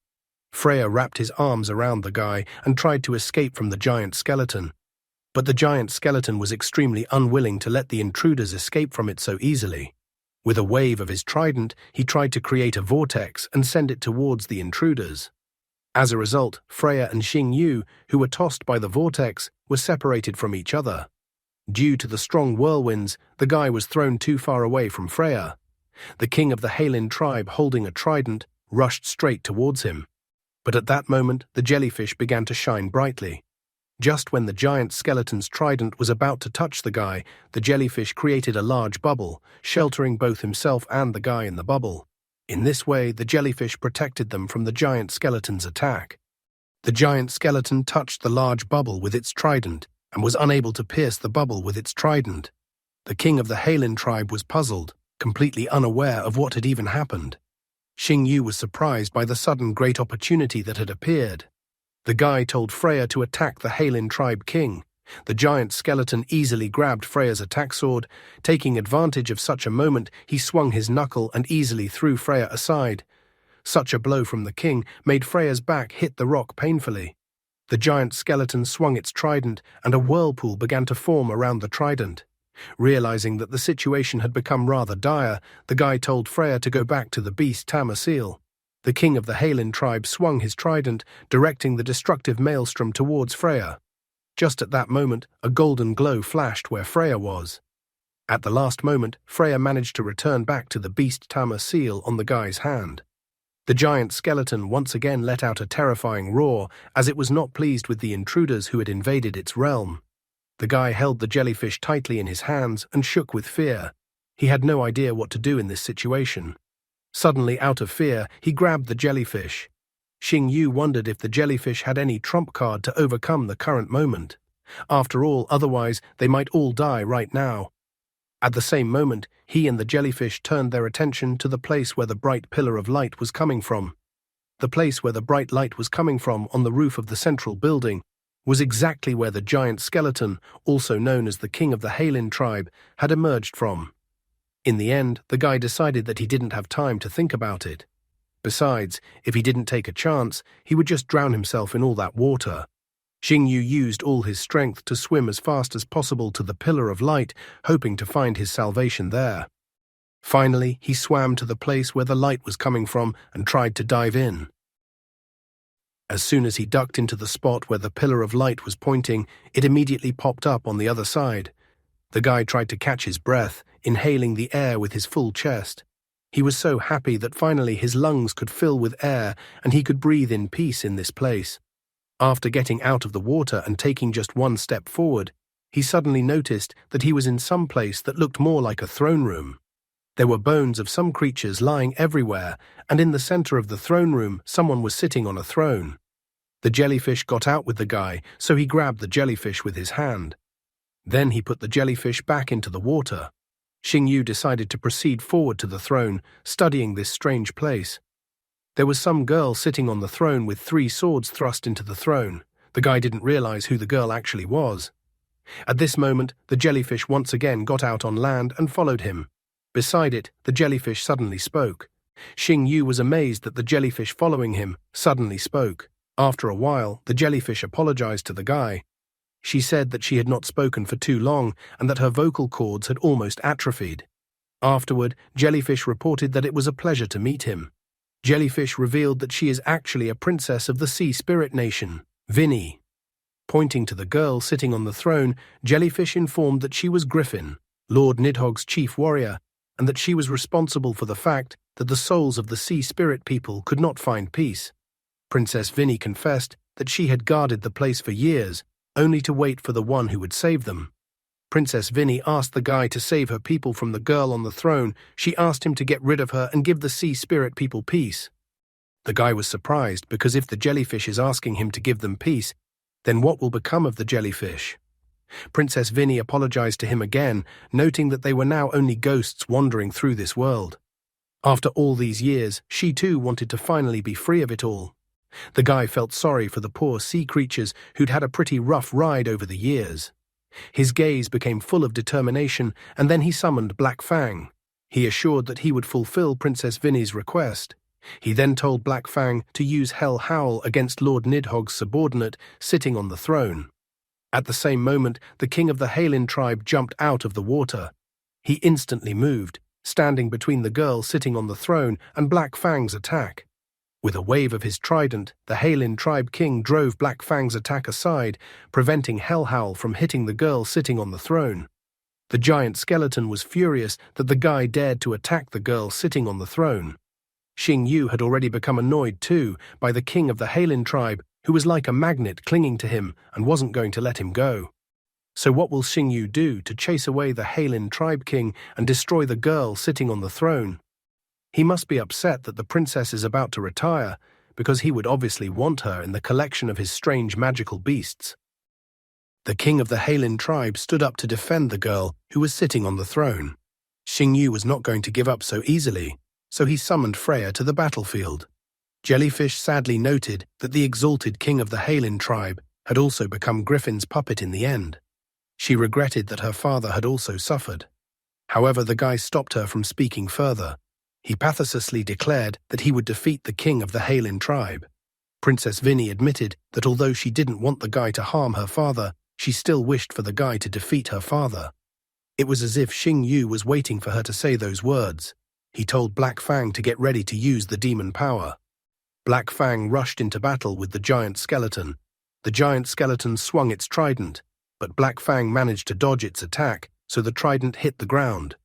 Freya wrapped his arms around the guy and tried to escape from the giant skeleton. But the giant skeleton was extremely unwilling to let the intruders escape from it so easily. With a wave of his trident, he tried to create a vortex and send it towards the intruders. As a result, Freya and Xing Yu, who were tossed by the vortex, were separated from each other. Due to the strong whirlwinds, the guy was thrown too far away from Freya. The king of the Halin tribe, holding a trident, rushed straight towards him. But at that moment, the jellyfish began to shine brightly. Just when the giant skeleton's trident was about to touch the guy, the jellyfish created a large bubble, sheltering both himself and the guy in the bubble. In this way, the jellyfish protected them from the giant skeleton's attack. The giant skeleton touched the large bubble with its trident and was unable to pierce the bubble with its trident. The king of the Halin tribe was puzzled, completely unaware of what had even happened. Xing Yu was surprised by the sudden great opportunity that had appeared. The guy told Freya to attack the Halin tribe king. The giant skeleton easily grabbed Freya's attack sword. Taking advantage of such a moment, he swung his knuckle and easily threw Freya aside. Such a blow from the king made Freya's back hit the rock painfully. The giant skeleton swung its trident, and a whirlpool began to form around the trident. Realizing that the situation had become rather dire, the guy told Freya to go back to the beast Tama seal. The king of the Halin tribe swung his trident, directing the destructive maelstrom towards Freya. Just at that moment, a golden glow flashed where Freya was. At the last moment, Freya managed to return back to the beast Tama seal on the guy's hand. The giant skeleton once again let out a terrifying roar, as it was not pleased with the intruders who had invaded its realm. The guy held the jellyfish tightly in his hands and shook with fear. He had no idea what to do in this situation. Suddenly, out of fear, he grabbed the jellyfish. Xing Yu wondered if the jellyfish had any trump card to overcome the current moment. After all, otherwise they might all die right now. At the same moment, he and the jellyfish turned their attention to the place where the bright pillar of light was coming from. The place where the bright light was coming from on the roof of the central building was exactly where the giant skeleton, also known as the king of the Halin tribe, had emerged from. In the end, the guy decided that he didn't have time to think about it. Besides, if he didn't take a chance, he would just drown himself in all that water. Xing Yu used all his strength to swim as fast as possible to the pillar of light, hoping to find his salvation there. Finally, he swam to the place where the light was coming from and tried to dive in. As soon as he ducked into the spot where the pillar of light was pointing, it immediately popped up on the other side. The guy tried to catch his breath, inhaling the air with his full chest. He was so happy that finally his lungs could fill with air and he could breathe in peace in this place. After getting out of the water and taking just one step forward, he suddenly noticed that he was in some place that looked more like a throne room. There were bones of some creatures lying everywhere, and in the center of the throne room, someone was sitting on a throne. The jellyfish got out with the guy, so he grabbed the jellyfish with his hand. Then he put the jellyfish back into the water. Xing Yu decided to proceed forward to the throne, studying this strange place. There was some girl sitting on the throne with 3 swords thrust into the throne. The guy didn't realize who the girl actually was. At this moment, the jellyfish once again got out on land and followed him. Beside it, the jellyfish suddenly spoke. Xing Yu was amazed that the jellyfish following him suddenly spoke. After a while, the jellyfish apologized to the guy. She said that she had not spoken for too long and that her vocal cords had almost atrophied. Afterward, Jellyfish reported that it was a pleasure to meet him. Jellyfish revealed that she is actually a princess of the Sea Spirit Nation, Vinny. Pointing to the girl sitting on the throne, Jellyfish informed that she was Griffin, Lord Nidhogg's chief warrior, and that she was responsible for the fact that the souls of the Sea Spirit people could not find peace. Princess Vinny confessed that she had guarded the place for years, only to wait for the one who would save them. Princess Vinny asked the guy to save her people from the girl on the throne. She asked him to get rid of her and give the Sea Spirit people peace. The guy was surprised because if the jellyfish is asking him to give them peace, then what will become of the jellyfish? Princess Vinny apologized to him again, noting that they were now only ghosts wandering through this world. After all these years, she too wanted to finally be free of it all. The guy felt sorry for the poor sea creatures who'd had a pretty rough ride over the years. His gaze became full of determination, and then he summoned Black Fang. He assured that he would fulfill Princess Vinny's request. He then told Black Fang to use Hell Howl against Lord Nidhogg's subordinate sitting on the throne. At the same moment, the king of the Halin tribe jumped out of the water. He instantly moved, standing between the girl sitting on the throne and Black Fang's attack. With a wave of his trident, the Halin tribe king drove Black Fang's attack aside, preventing Hell Howl from hitting the girl sitting on the throne. The giant skeleton was furious that the guy dared to attack the girl sitting on the throne. Xing Yu had already become annoyed too by the king of the Heilin tribe, who was like a magnet clinging to him and wasn't going to let him go. So what will Xing Yu do to chase away the Heilin tribe king and destroy the girl sitting on the throne? He must be upset that the princess is about to retire, because he would obviously want her in the collection of his strange magical beasts. The king of the Heilin tribe stood up to defend the girl who was sitting on the throne. Xing Yu was not going to give up so easily, so he summoned Freya to the battlefield. Jellyfish sadly noted that the exalted king of the Heilin tribe had also become Griffin's puppet in the end. She regretted that her father had also suffered. However, the guy stopped her from speaking further. He pathosly declared that he would defeat the king of the Heilin tribe. Princess Vinny admitted that although she didn't want the guy to harm her father, she still wished for the guy to defeat her father. It was as if Xing Yu was waiting for her to say those words. He told Black Fang to get ready to use the demon power. Black Fang rushed into battle with the giant skeleton. The giant skeleton swung its trident, but Black Fang managed to dodge its attack, so the trident hit the ground.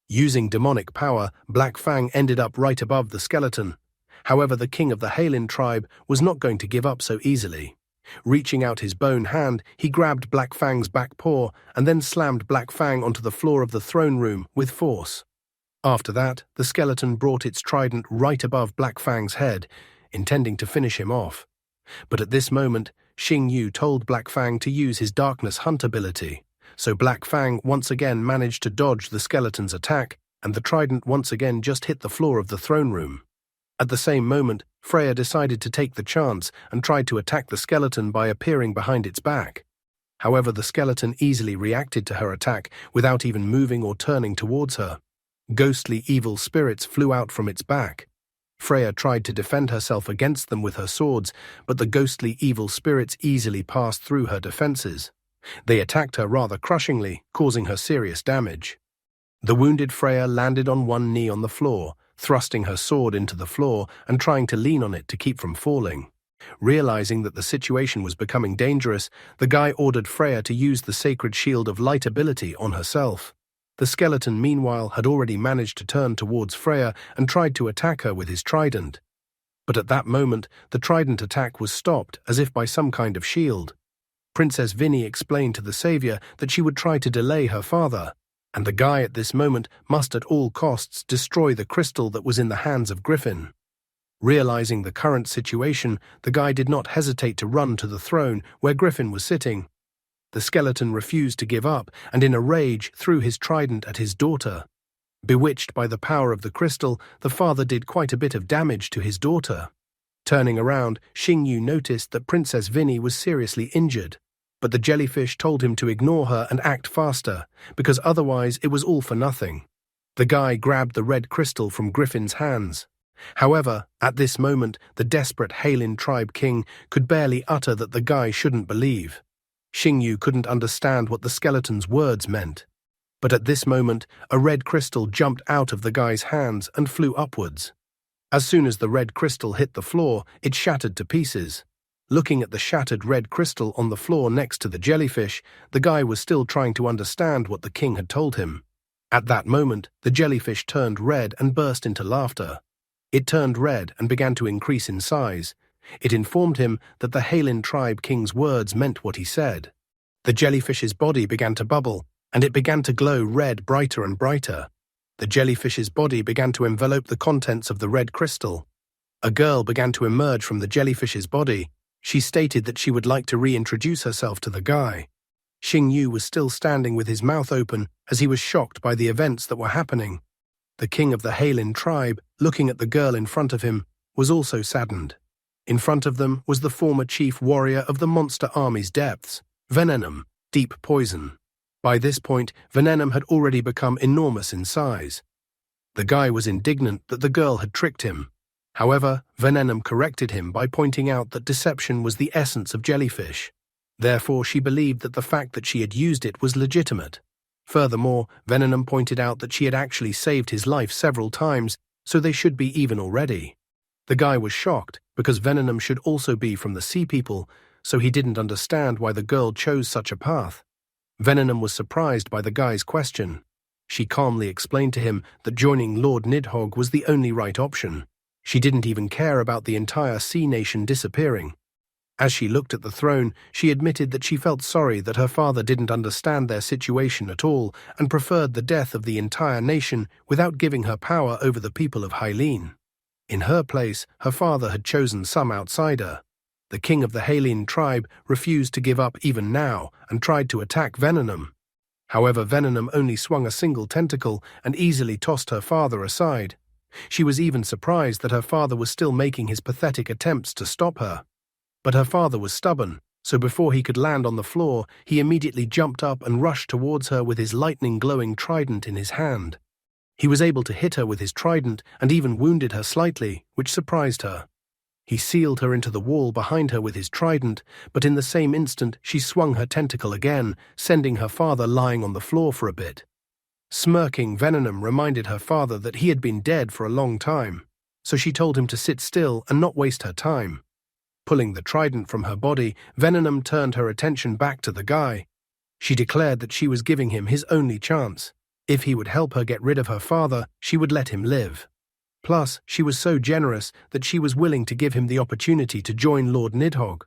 Using demonic power, Black Fang ended up right above the skeleton. However, the king of the Heilin tribe was not going to give up so easily. Reaching out his bone hand, he grabbed Black Fang's back paw and then slammed Black Fang onto the floor of the throne room with force. After that, the skeleton brought its trident right above Black Fang's head, intending to finish him off. But at this moment, Xing Yu told Black Fang to use his Darkness Hunt ability, so Black Fang once again managed to dodge the skeleton's attack, and the trident once again just hit the floor of the throne room. At the same moment, Freya decided to take the chance and tried to attack the skeleton by appearing behind its back. However, the skeleton easily reacted to her attack without even moving or turning towards her. Ghostly evil spirits flew out from its back. Freya tried to defend herself against them with her swords, but the ghostly evil spirits easily passed through her defenses. They attacked her rather crushingly, causing her serious damage. The wounded Freya landed on one knee on the floor, thrusting her sword into the floor and trying to lean on it to keep from falling. Realizing that the situation was becoming dangerous, the guy ordered Freya to use the sacred shield of light ability on herself. The skeleton, meanwhile, had already managed to turn towards Freya and tried to attack her with his trident. But at that moment, the trident attack was stopped as if by some kind of shield. Princess Vinny explained to the savior that she would try to delay her father, and the guy at this moment must at all costs destroy the crystal that was in the hands of Griffin. Realizing the current situation, the guy did not hesitate to run to the throne where Griffin was sitting. The skeleton refused to give up and in a rage threw his trident at his daughter. Bewitched by the power of the crystal, the father did quite a bit of damage to his daughter. Turning around, Xing Yu noticed that Princess Vinny was seriously injured, but the jellyfish told him to ignore her and act faster, because otherwise it was all for nothing. The guy grabbed the red crystal from Griffin's hands. However, at this moment, the desperate Heilin tribe king could barely utter that the guy shouldn't believe. Xing Yu couldn't understand what the skeleton's words meant. But at this moment, a red crystal jumped out of the guy's hands and flew upwards. As soon as the red crystal hit the floor, it shattered to pieces. Looking at the shattered red crystal on the floor next to the jellyfish, the guy was still trying to understand what the king had told him. At that moment, the jellyfish turned red and burst into laughter. It turned red and began to increase in size. It informed him that the Heilin tribe king's words meant what he said. The jellyfish's body began to bubble, and it began to glow red brighter and brighter. The jellyfish's body began to envelop the contents of the red crystal. A girl began to emerge from the jellyfish's body. She stated that she would like to reintroduce herself to the guy. Xing Yu was still standing with his mouth open as he was shocked by the events that were happening. The king of the Heilin tribe, looking at the girl in front of him, was also saddened. In front of them was the former chief warrior of the monster army's depths, Venenum, Deep Poison. By this point, Venenum had already become enormous in size. The guy was indignant that the girl had tricked him. However, Venenum corrected him by pointing out that deception was the essence of jellyfish. Therefore, she believed that the fact that she had used it was legitimate. Furthermore, Venenum pointed out that she had actually saved his life several times, so they should be even already. The guy was shocked, because Venenum should also be from the Sea People, so he didn't understand why the girl chose such a path. Venom was surprised by the guy's question. She calmly explained to him that joining Lord Nidhogg was the only right option. She didn't even care about the entire sea nation disappearing. As she looked at the throne, she admitted that she felt sorry that her father didn't understand their situation at all and preferred the death of the entire nation without giving her power over the people of Hylene. In her place, her father had chosen some outsider. The king of the Hylene tribe refused to give up even now and tried to attack Venom. However, Venom only swung a single tentacle and easily tossed her father aside. She was even surprised that her father was still making his pathetic attempts to stop her. But her father was stubborn, so before he could land on the floor, he immediately jumped up and rushed towards her with his lightning-glowing trident in his hand. He was able to hit her with his trident and even wounded her slightly, which surprised her. He sealed her into the wall behind her with his trident, but in the same instant she swung her tentacle again, sending her father lying on the floor for a bit. Smirking, Venom reminded her father that he had been dead for a long time, so she told him to sit still and not waste her time. Pulling the trident from her body, Venom turned her attention back to the guy. She declared that she was giving him his only chance. If he would help her get rid of her father, she would let him live. Plus, she was so generous that she was willing to give him the opportunity to join Lord Nidhogg.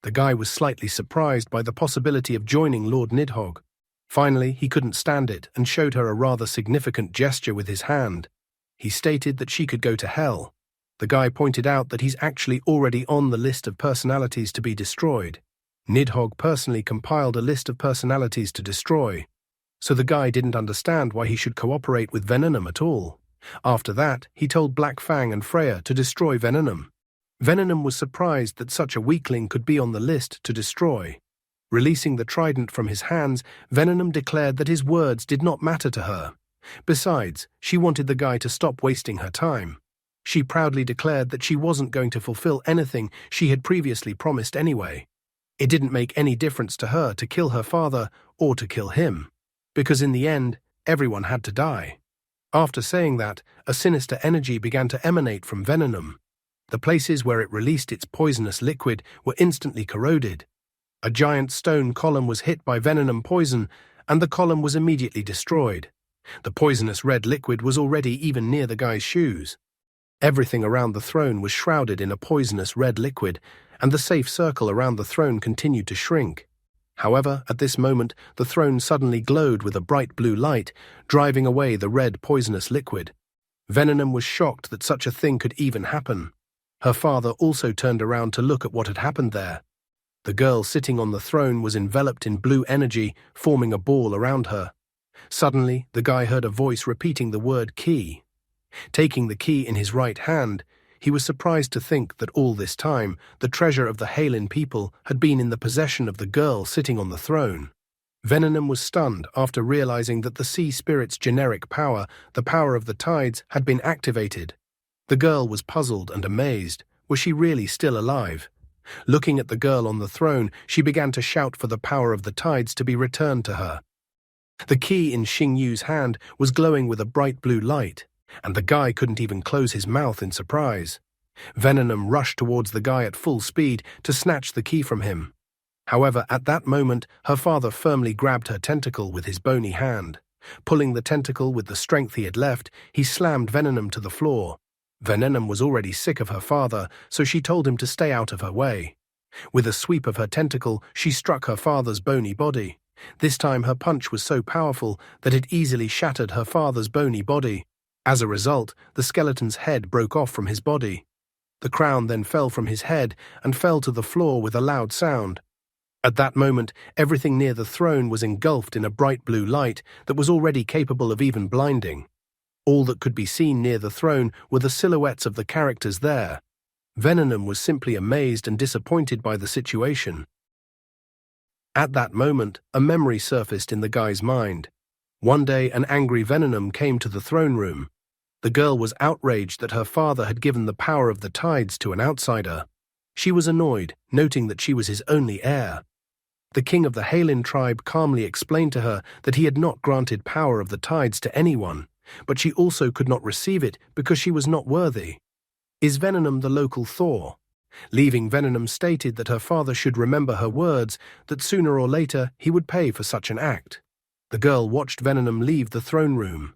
The guy was slightly surprised by the possibility of joining Lord Nidhogg. Finally, he couldn't stand it and showed her a rather significant gesture with his hand. He stated that she could go to hell. The guy pointed out that he's actually already on the list of personalities to be destroyed. Nidhogg personally compiled a list of personalities to destroy, so the guy didn't understand why he should cooperate with Venom at all. After that, he told Black Fang and Freya to destroy Venom. Venom was surprised that such a weakling could be on the list to destroy. Releasing the trident from his hands, Venom declared that his words did not matter to her. Besides, she wanted the guy to stop wasting her time. She proudly declared that she wasn't going to fulfill anything she had previously promised anyway. It didn't make any difference to her to kill her father or to kill him, because in the end, everyone had to die. After saying that, a sinister energy began to emanate from Venom. The places where it released its poisonous liquid were instantly corroded. A giant stone column was hit by Venom poison, and the column was immediately destroyed. The poisonous red liquid was already even near the guy's shoes. Everything around the throne was shrouded in a poisonous red liquid, and the safe circle around the throne continued to shrink. However, at this moment, the throne suddenly glowed with a bright blue light, driving away the red poisonous liquid. Venom was shocked that such a thing could even happen. Her father also turned around to look at what had happened there. The girl sitting on the throne was enveloped in blue energy, forming a ball around her. Suddenly, the guy heard a voice repeating the word key. Taking the key in his right hand, he was surprised to think that all this time, the treasure of the Hylene people had been in the possession of the girl sitting on the throne. Venom was stunned after realizing that the sea spirit's generic power, the power of the tides, had been activated. The girl was puzzled and amazed. Was she really still alive? Looking at the girl on the throne, she began to shout for the power of the tides to be returned to her. The key in Xing Yu's hand was glowing with a bright blue light, and the guy couldn't even close his mouth in surprise. Venom rushed towards the guy at full speed to snatch the key from him. However, at that moment, her father firmly grabbed her tentacle with his bony hand. Pulling the tentacle with the strength he had left, he slammed Venom to the floor. Venom was already sick of her father, so she told him to stay out of her way. With a sweep of her tentacle, she struck her father's bony body. This time her punch was so powerful that it easily shattered her father's bony body. As a result, the skeleton's head broke off from his body. The crown then fell from his head and fell to the floor with a loud sound. At that moment, everything near the throne was engulfed in a bright blue light that was already capable of even blinding. All that could be seen near the throne were the silhouettes of the characters there. Venom was simply amazed and disappointed by the situation. At that moment, a memory surfaced in the guy's mind. One day, an angry Venom came to the throne room. The girl was outraged that her father had given the power of the tides to an outsider. She was annoyed, noting that she was his only heir. The king of the Hylene tribe calmly explained to her that he had not granted power of the tides to anyone, but she also could not receive it because she was not worthy. Is Venom the local Thor? Leaving Venom stated that her father should remember her words, that sooner or later he would pay for such an act. The girl watched Venom leave the throne room.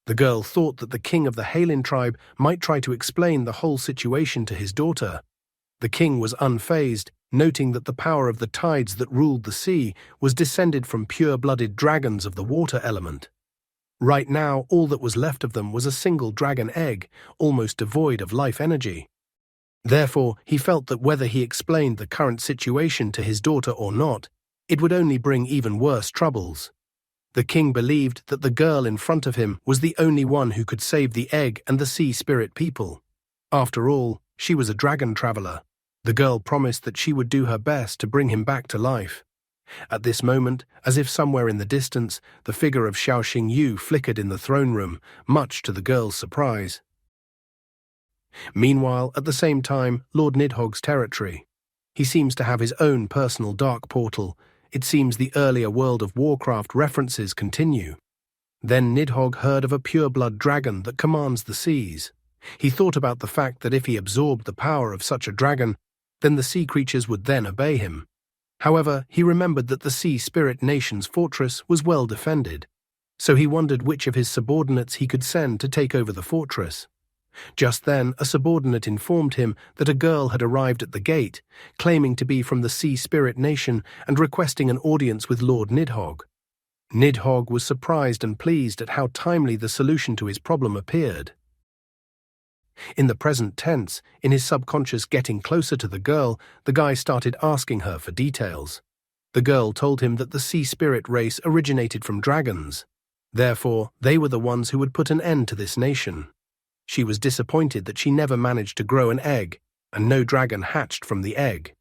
The girl thought that the king of the Halin tribe might try to explain the whole situation to his daughter. The king was unfazed, noting that the power of the tides that ruled the sea was descended from pure-blooded dragons of the water element. Right now, all that was left of them was a single dragon egg, almost devoid of life energy. Therefore, he felt that whether he explained the current situation to his daughter or not, it would only bring even worse troubles. The king believed that the girl in front of him was the only one who could save the egg and the sea spirit people. After all, she was a dragon traveler. The girl promised that she would do her best to bring him back to life. At this moment, as if somewhere in the distance, the figure of Xiao Xingyu flickered in the throne room, much to the girl's surprise. Meanwhile, at the same time, Lord Nidhogg's territory. He seems to have his own personal dark portal. It seems the earlier World of Warcraft references continue. Then Nidhogg heard of a pure-blood dragon that commands the seas. He thought about the fact that if he absorbed the power of such a dragon, then the sea creatures would then obey him. However, he remembered that the Sea Spirit Nation's fortress was well defended, so he wondered which of his subordinates he could send to take over the fortress. Just then, a subordinate informed him that a girl had arrived at the gate, claiming to be from the Sea Spirit Nation and requesting an audience with Lord Nidhogg. Nidhogg was surprised and pleased at how timely the solution to his problem appeared. In the present tense, in his subconscious getting closer to the girl, the guy started asking her for details. The girl told him that the sea spirit race originated from dragons. Therefore, they were the ones who would put an end to this nation. She was disappointed that she never managed to grow an egg, and no dragon hatched from the egg.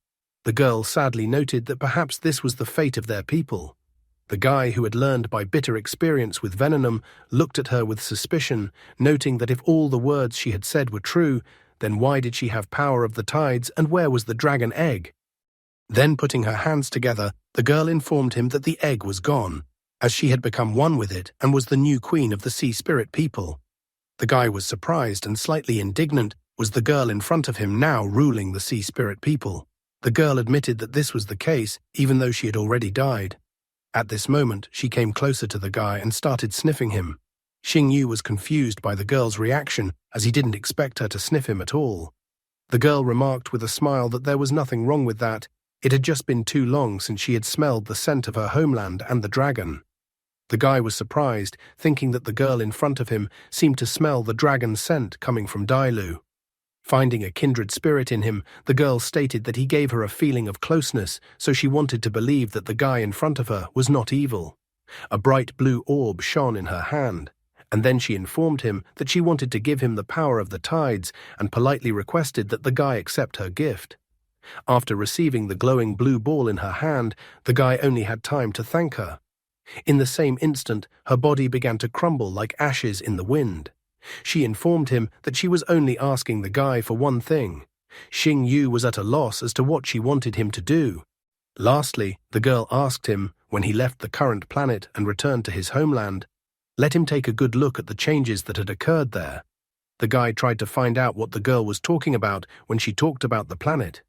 The girl sadly noted that perhaps this was the fate of their people. The guy, who had learned by bitter experience with Venom, looked at her with suspicion, noting that if all the words she had said were true, then why did she have power of the tides and where was the dragon egg? Then, putting her hands together, the girl informed him that the egg was gone, as she had become one with it and was the new queen of the sea spirit people. The guy was surprised and slightly indignant. Was the girl in front of him now ruling the sea spirit people? The girl admitted that this was the case, even though she had already died. At this moment, she came closer to the guy and started sniffing him. Xingyu was confused by the girl's reaction, as he didn't expect her to sniff him at all. The girl remarked with a smile that there was nothing wrong with that. It had just been too long since she had smelled the scent of her homeland and the dragon. The guy was surprised, thinking that the girl in front of him seemed to smell the dragon scent coming from Dailu. Finding a kindred spirit in him, the girl stated that he gave her a feeling of closeness, so she wanted to believe that the guy in front of her was not evil. A bright blue orb shone in her hand, and then she informed him that she wanted to give him the power of the tides and politely requested that the guy accept her gift. After receiving the glowing blue ball in her hand, the guy only had time to thank her. In the same instant, her body began to crumble like ashes in the wind. She informed him that she was only asking the guy for one thing. Xingyu was at a loss as to what she wanted him to do. Lastly, the girl asked him, when he left the current planet and returned to his homeland, let him take a good look at the changes that had occurred there. The guy tried to find out what the girl was talking about when she talked about the planet,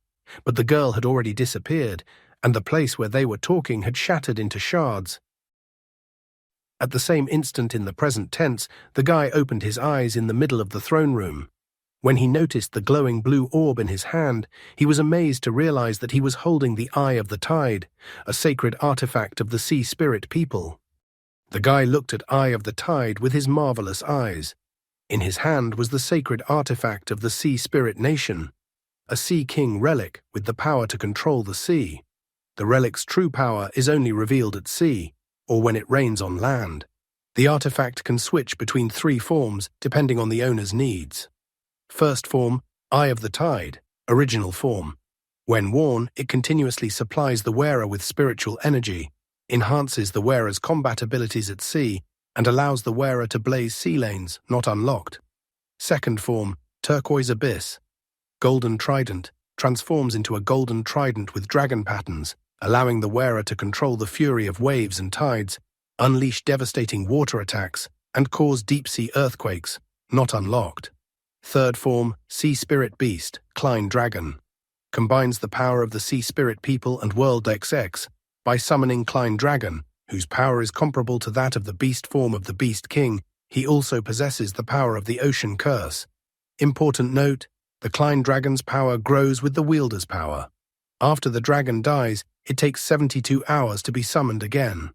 but the girl had already disappeared, and the place where they were talking had shattered into shards. At the same instant in the present tense, the guy opened his eyes in the middle of the throne room. When he noticed the glowing blue orb in his hand, he was amazed to realize that he was holding the Eye of the Tide, a sacred artifact of the sea spirit people. The guy looked at Eye of the Tide with his marvelous eyes. In his hand was the sacred artifact of the Sea Spirit Nation, a Sea King relic with the power to control the sea. The relic's true power is only revealed at sea, or when it rains on land. The artifact can switch between 3 forms depending on the owner's needs. First form, Eye of the Tide, original form. When worn, it continuously supplies the wearer with spiritual energy, enhances the wearer's combat abilities at sea, and allows the wearer to blaze sea lanes not unlocked. Second form, Turquoise Abyss, Golden Trident, transforms into a golden trident with dragon patterns, allowing the wearer to control the fury of waves and tides, unleash devastating water attacks, and cause deep-sea earthquakes, not unlocked. Third form, Sea Spirit Beast, Klein Dragon. combines the power of the Sea Spirit people and World XX by summoning Klein Dragon, whose power is comparable to that of the beast form of the Beast King. He also possesses the power of the Ocean Curse. Important note, the Klein Dragon's power grows with the wielder's power. After the dragon dies, it takes 72 hours to be summoned again.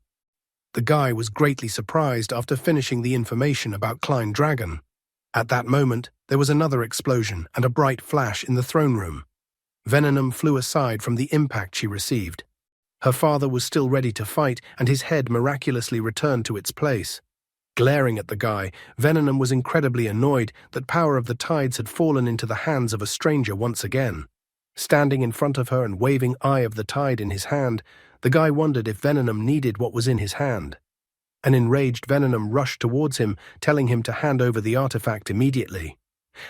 The guy was greatly surprised after finishing the information about Klein Dragon. At that moment, there was another explosion and a bright flash in the throne room. Venenum flew aside from the impact she received. Her father was still ready to fight, and his head miraculously returned to its place. Glaring at the guy, Venenum was incredibly annoyed that power of the tides had fallen into the hands of a stranger once again. Standing in front of her and waving Eye of the Tide in his hand, the guy wondered if Venenum needed what was in his hand. An enraged Venenum rushed towards him, telling him to hand over the artifact immediately.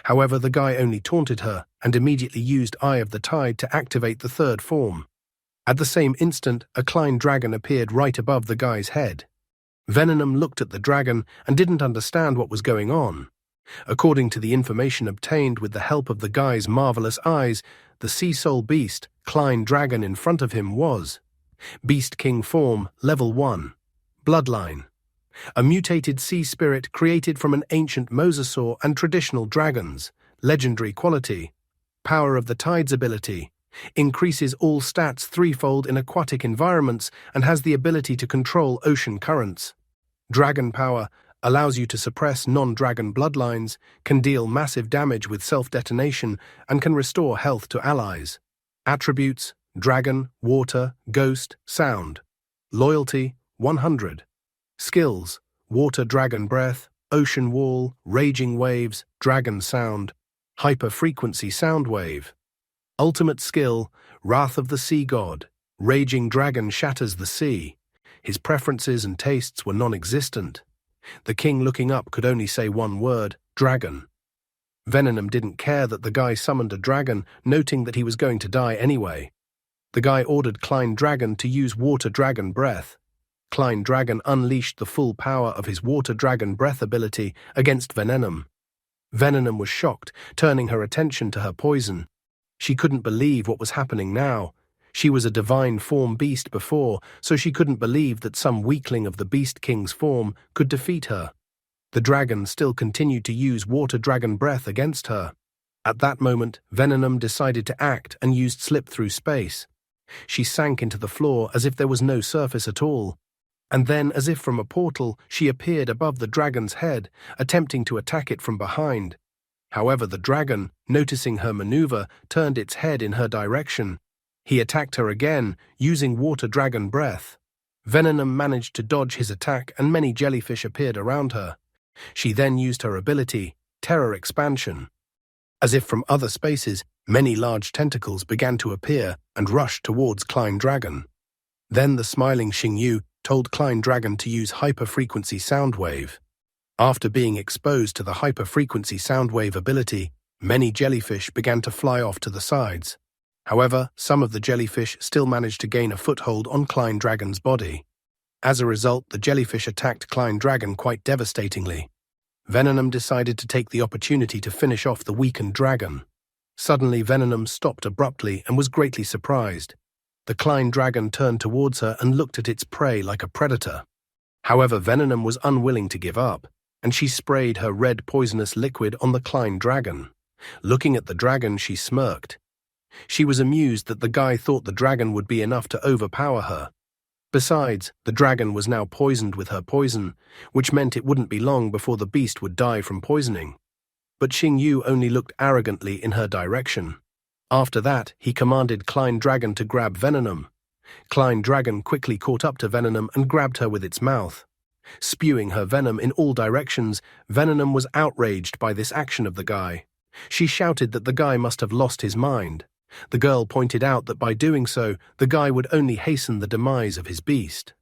However, the guy only taunted her and immediately used Eye of the Tide to activate the third form. At the same instant, a Klein Dragon appeared right above the guy's head. Venenum looked at the dragon and didn't understand what was going on. According to the information obtained with the help of the guy's marvelous eyes, the Sea Soul Beast, Klein Dragon in front of him was Beast King Form, Level 1. Bloodline. A mutated sea spirit created from an ancient mosasaur and traditional dragons. Legendary quality. Power of the Tides ability. Increases all stats threefold in aquatic environments and has the ability to control ocean currents. Dragon power. Allows you to suppress non-dragon bloodlines, can deal massive damage with self-detonation, and can restore health to allies. Attributes: Dragon, Water, Ghost, Sound. Loyalty: 100. Skills: Water Dragon Breath, Ocean Wall, Raging Waves, Dragon Sound, Hyper-Frequency Sound Wave. Ultimate skill: Wrath of the Sea God. Raging Dragon shatters the sea. His preferences and tastes were non-existent. The king, looking up, could only say one word: dragon. Venenum didn't care that the guy summoned a dragon, noting that he was going to die anyway. The guy ordered Klein Dragon to use Water Dragon Breath. Klein Dragon unleashed the full power of his Water Dragon Breath ability against Venenum. Venenum was shocked, turning her attention to her poison. She couldn't believe what was happening now. She was a divine form beast before, so she couldn't believe that some weakling of the Beast King's form could defeat her. The dragon still continued to use Water Dragon Breath against her. At that moment, Venenum decided to act and used Slip Through Space. She sank into the floor as if there was no surface at all. And then, as if from a portal, she appeared above the dragon's head, attempting to attack it from behind. However, the dragon, noticing her maneuver, turned its head in her direction. He attacked her again, using Water Dragon Breath. Venenum managed to dodge his attack and many jellyfish appeared around her. She then used her ability, Terror Expansion. As if from other spaces, many large tentacles began to appear and rushed towards Klein Dragon. Then the smiling Xingyu told Klein Dragon to use Hyper-Frequency Sound Wave. After being exposed to the Hyper-Frequency Sound Wave ability, many jellyfish began to fly off to the sides. However, some of the jellyfish still managed to gain a foothold on Klein Dragon's body. As a result, the jellyfish attacked Klein Dragon quite devastatingly. Venenum decided to take the opportunity to finish off the weakened dragon. Suddenly, Venenum stopped abruptly and was greatly surprised. The Klein Dragon turned towards her and looked at its prey like a predator. However, Venenum was unwilling to give up, and she sprayed her red poisonous liquid on the Klein Dragon. Looking at the dragon, she smirked. She was amused that the guy thought the dragon would be enough to overpower her. Besides, the dragon was now poisoned with her poison, which meant it wouldn't be long before the beast would die from poisoning. But Xingyu only looked arrogantly in her direction. After that, he commanded Klein Dragon to grab Venenum. Klein Dragon quickly caught up to Venenum and grabbed her with its mouth. Spewing her venom in all directions, Venenum was outraged by this action of the guy. She shouted that the guy must have lost his mind. The girl pointed out that by doing so, the guy would only hasten the demise of his beast.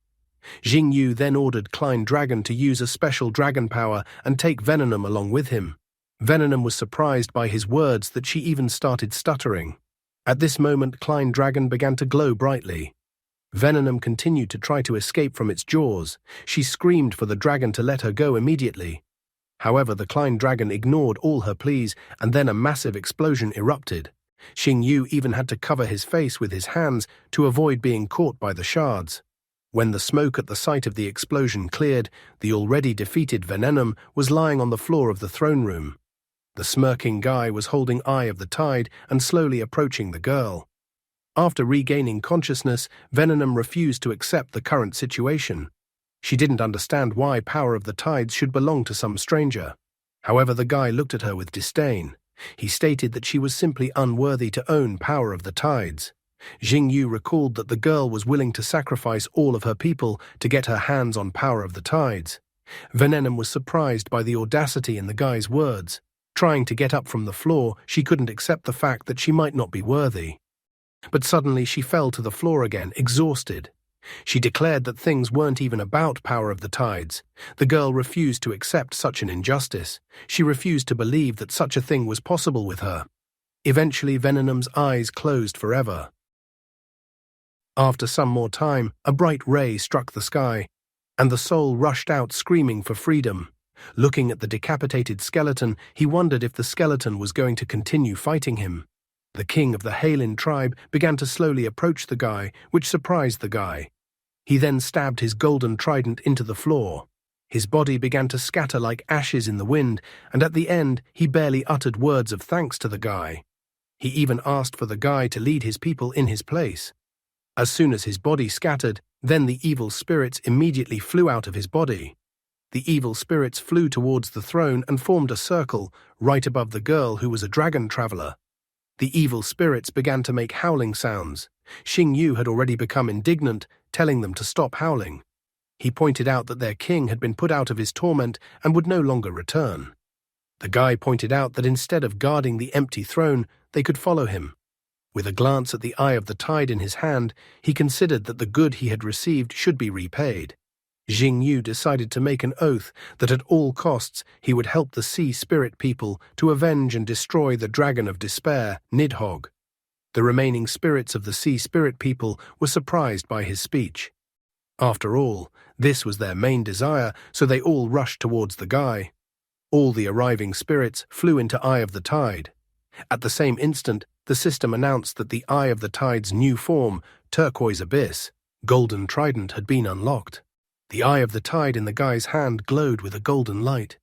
Xingyu then ordered Klein Dragon to use a special dragon power and take Venenum along with him. Venenum was surprised by his words that she even started stuttering. At this moment, Klein Dragon began to glow brightly. Venenum continued to try to escape from its jaws. She screamed for the dragon to let her go immediately. However, the Klein Dragon ignored all her pleas, and then a massive explosion erupted. Xing Yu even had to cover his face with his hands to avoid being caught by the shards. When the smoke at the site of the explosion cleared, the already defeated Venom was lying on the floor of the throne room. The smirking guy was holding Eye of the Tide and slowly approaching the girl. After regaining consciousness, Venom refused to accept the current situation. She didn't understand why Power of the Tides should belong to some stranger. However, the guy looked at her with disdain. He stated that she was simply unworthy to own Power of the Tides. Xing Yu recalled that the girl was willing to sacrifice all of her people to get her hands on Power of the Tides. Venom was surprised by the audacity in the guy's words. Trying to get up from the floor, she couldn't accept the fact that she might not be worthy. But suddenly she fell to the floor again, exhausted. She declared that things weren't even about Power of the Tides. The girl refused to accept such an injustice. She refused to believe that such a thing was possible with her. Eventually, Venom's eyes closed forever. After some more time, a bright ray struck the sky, and the soul rushed out screaming for freedom. Looking at the decapitated skeleton, he wondered if the skeleton was going to continue fighting him. The king of the Halin tribe began to slowly approach the guy, which surprised the guy. He then stabbed his golden trident into the floor. His body began to scatter like ashes in the wind, and at the end, he barely uttered words of thanks to the guy. He even asked for the guy to lead his people in his place. As soon as his body scattered, then the evil spirits immediately flew out of his body. The evil spirits flew towards the throne and formed a circle right above the girl who was a dragon traveler. The evil spirits began to make howling sounds. Xing Yu had already become indignant, telling them to stop howling. He pointed out that their king had been put out of his torment and would no longer return. The guy pointed out that instead of guarding the empty throne, they could follow him. With a glance at the Eye of the Tide in his hand, he considered that the good he had received should be repaid. Xing Yu decided to make an oath that at all costs he would help the Sea Spirit people to avenge and destroy the Dragon of Despair, Nidhogg. The remaining spirits of the Sea Spirit people were surprised by his speech. After all, this was their main desire, so they all rushed towards the guy. All the arriving spirits flew into Eye of the Tide. At the same instant, the system announced that the Eye of the Tide's new form, Turquoise Abyss, Golden Trident, had been unlocked. The Eye of the Tide in the guy's hand glowed with a golden light.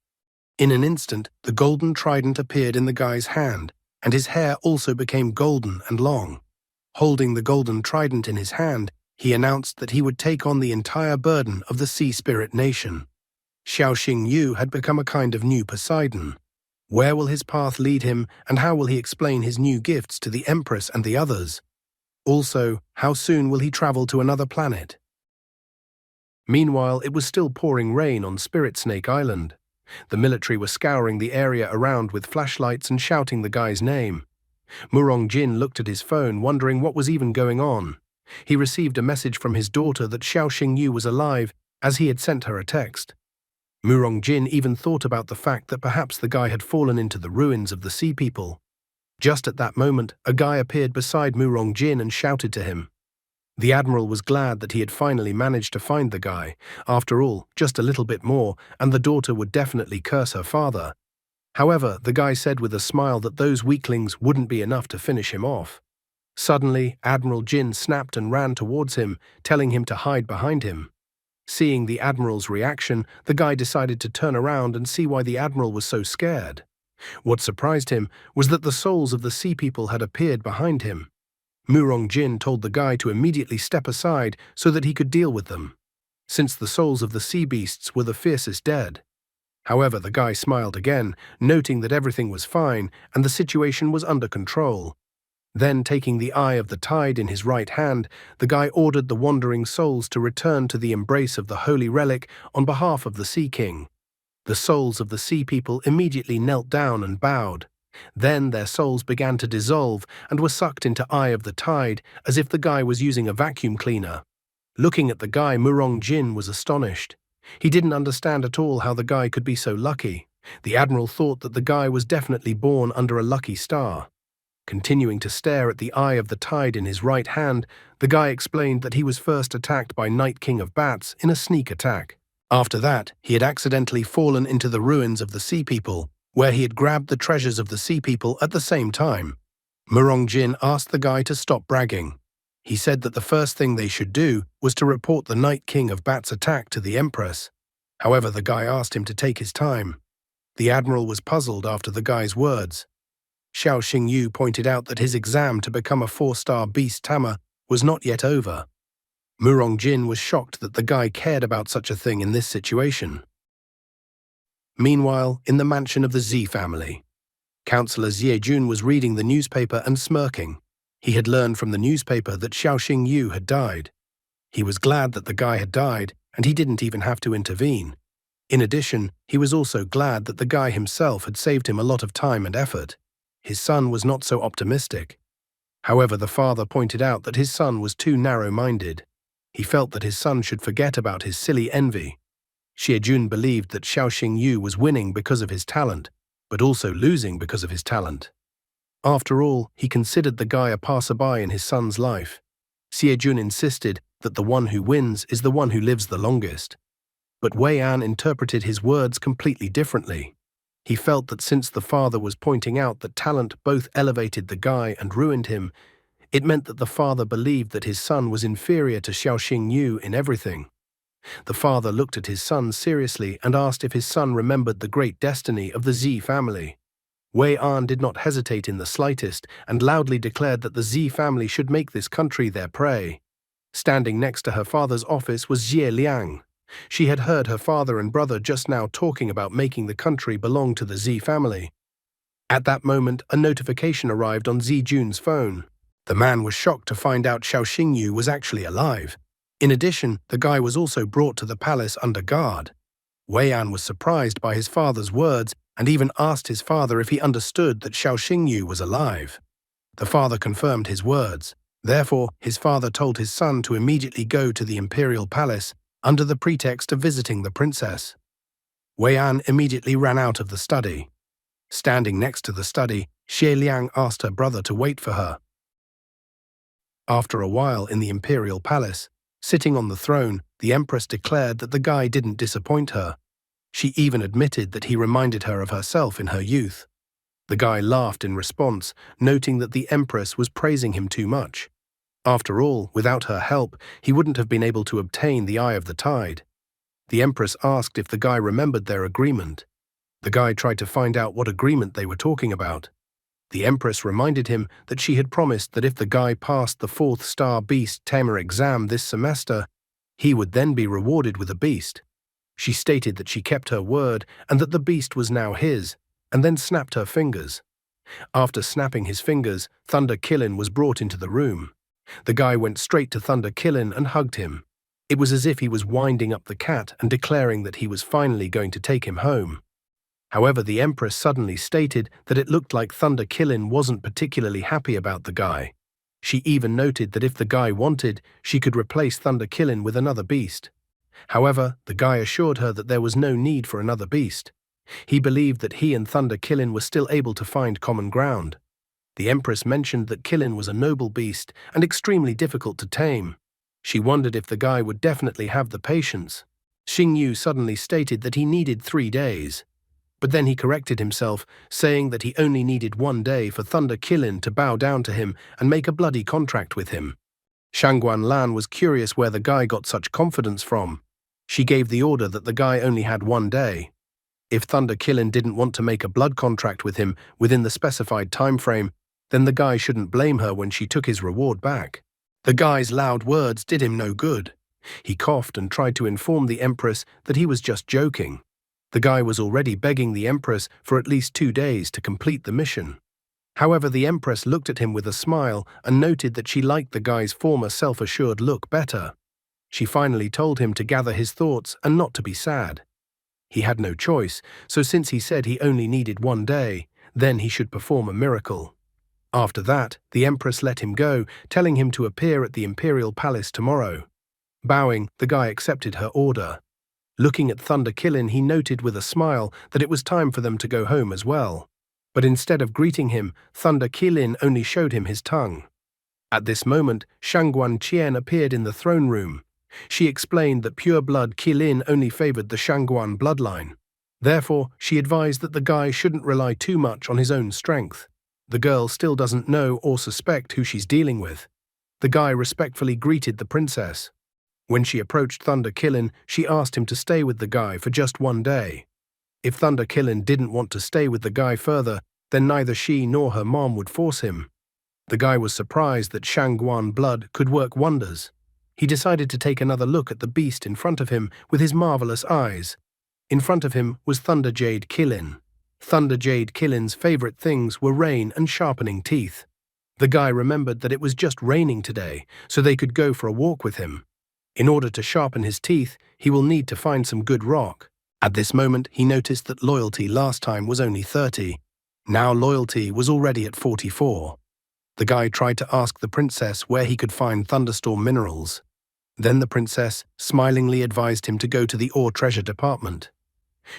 In an instant, the golden trident appeared in the guy's hand, and his hair also became golden and long. Holding the golden trident in his hand, he announced that he would take on the entire burden of the Sea Spirit Nation. Xing Yu had become a kind of new Poseidon. Where will his path lead him, and how will he explain his new gifts to the Empress and the others? Also, how soon will he travel to another planet? Meanwhile, it was still pouring rain on Spirit Snake Island. The military were scouring the area around with flashlights and shouting the guy's name. Murong Jin looked at his phone, wondering what was even going on. He received a message from his daughter that Xing Yu was alive, as he had sent her a text. Murong Jin even thought about the fact that perhaps the guy had fallen into the ruins of the Sea People. Just at that moment, a guy appeared beside Murong Jin and shouted to him. The admiral was glad that he had finally managed to find the guy. After all, just a little bit more, and the daughter would definitely curse her father. However, the guy said with a smile that those weaklings wouldn't be enough to finish him off. Suddenly, Admiral Jin snapped and ran towards him, telling him to hide behind him. Seeing the admiral's reaction, the guy decided to turn around and see why the admiral was so scared. What surprised him was that the souls of the Sea People had appeared behind him. Murong Jin told the guy to immediately step aside so that he could deal with them, since the souls of the sea beasts were the fiercest dead. However, the guy smiled again, noting that everything was fine and the situation was under control. Then, taking the Eye of the Tide in his right hand, the guy ordered the wandering souls to return to the embrace of the holy relic on behalf of the Sea King. The souls of the Sea People immediately knelt down and bowed. Then their souls began to dissolve and were sucked into Eye of the Tide as if the guy was using a vacuum cleaner. Looking at the guy, Murong Jin was astonished. He didn't understand at all how the guy could be so lucky. The admiral thought that the guy was definitely born under a lucky star. Continuing to stare at the Eye of the Tide in his right hand, the guy explained that he was first attacked by Night King of Bats in a sneak attack. After that, he had accidentally fallen into the ruins of the Sea People, where he had grabbed the treasures of the Sea People at the same time. Jin asked the guy to stop bragging. He said that the first thing they should do was to report the Night King of Bat's attack to the Empress. However, the guy asked him to take his time. The admiral was puzzled after the guy's words. Xiao Xingyu pointed out that his exam to become a 4-star beast tamer was not yet over. Jin was shocked that the guy cared about such a thing in this situation. Meanwhile, in the mansion of the Z family, Councillor Jun was reading the newspaper and smirking. He had learned from the newspaper that Xiao Xingyu had died. He was glad that the guy had died, and he didn't even have to intervene. In addition, he was also glad that the guy himself had saved him a lot of time and effort. His son was not so optimistic. However, the father pointed out that his son was too narrow-minded. He felt that his son should forget about his silly envy. Jun believed that Xiao Xingyu was winning because of his talent, but also losing because of his talent. After all, he considered the guy a passerby in his son's life. Jun insisted that the one who wins is the one who lives the longest. But Wei An interpreted his words completely differently. He felt that since the father was pointing out that talent both elevated the guy and ruined him, it meant that the father believed that his son was inferior to Xiao Xingyu in everything. The father looked at his son seriously and asked if his son remembered the great destiny of the Z family. Wei An did not hesitate in the slightest and loudly declared that the Z family should make this country their prey. Standing next to her father's office was Xie Liang. She had heard her father and brother just now talking about making the country belong to the Z family. At that moment, a notification arrived on Jun's phone. The man was shocked to find out Xiao Xingyu was actually alive. In addition, the guy was also brought to the palace under guard. Wei An was surprised by his father's words and even asked his father if he understood that Xiao Xingyu was alive. The father confirmed his words. Therefore, his father told his son to immediately go to the imperial palace under the pretext of visiting the princess. Wei An immediately ran out of the study. Standing next to the study, Xie Liang asked her brother to wait for her. After a while in the imperial palace, sitting on the throne, the empress declared that the guy didn't disappoint her. She even admitted that he reminded her of herself in her youth. The guy laughed in response, noting that the empress was praising him too much. After all, without her help, he wouldn't have been able to obtain the Eye of the Tide. The empress asked if the guy remembered their agreement. The guy tried to find out what agreement they were talking about. The empress reminded him that she had promised that if the guy passed the 4th-star beast tamer exam this semester, he would then be rewarded with a beast. She stated that she kept her word and that the beast was now his, and then snapped her fingers. After snapping his fingers, Thunder Killin was brought into the room. The guy went straight to Thunder Killin and hugged him. It was as if he was winding up the cat and declaring that he was finally going to take him home. However, the empress suddenly stated that it looked like Thunder Killin wasn't particularly happy about the guy. She even noted that if the guy wanted, she could replace Thunder Killin with another beast. However, the guy assured her that there was no need for another beast. He believed that he and Thunder Killin were still able to find common ground. The empress mentioned that Killin was a noble beast and extremely difficult to tame. She wondered if the guy would definitely have the patience. Xingyu suddenly stated that he needed 3 days. But then he corrected himself, saying that he only needed 1 day for Thunder Killin to bow down to him and make a bloody contract with him. Shangguan Lan was curious where the guy got such confidence from. She gave the order that the guy only had 1 day. If Thunder Killin didn't want to make a blood contract with him within the specified time frame, then the guy shouldn't blame her when she took his reward back. The guy's loud words did him no good. He coughed and tried to inform the empress that he was just joking. The guy was already begging the empress for at least 2 days to complete the mission. However, the empress looked at him with a smile and noted that she liked the guy's former self-assured look better. She finally told him to gather his thoughts and not to be sad. He had no choice, so since he said he only needed 1 day, then he should perform a miracle. After that, the empress let him go, telling him to appear at the imperial palace tomorrow. Bowing, the guy accepted her order. Looking at Thunder Killin, he noted with a smile that it was time for them to go home as well. But instead of greeting him, Thunder Killin only showed him his tongue. At this moment, Shangguan Qian appeared in the throne room. She explained that pure-blood Killin only favored the Shangguan bloodline. Therefore, she advised that the guy shouldn't rely too much on his own strength. The girl still doesn't know or suspect who she's dealing with. The guy respectfully greeted the princess. When she approached Thunder Killin, she asked him to stay with the guy for just one day. If Thunder Killin didn't want to stay with the guy further, then neither she nor her mom would force him. The guy was surprised that Shangguan blood could work wonders. He decided to take another look at the beast in front of him with his marvelous eyes. In front of him was Thunder Jade Killin. Thunder Jade Killin's favorite things were rain and sharpening teeth. The guy remembered that it was just raining today, so they could go for a walk with him. In order to sharpen his teeth, he will need to find some good rock. At this moment, he noticed that loyalty last time was only 30. Now loyalty was already at 44. The guy tried to ask the princess where he could find thunderstorm minerals. Then the princess smilingly advised him to go to the ore treasure department.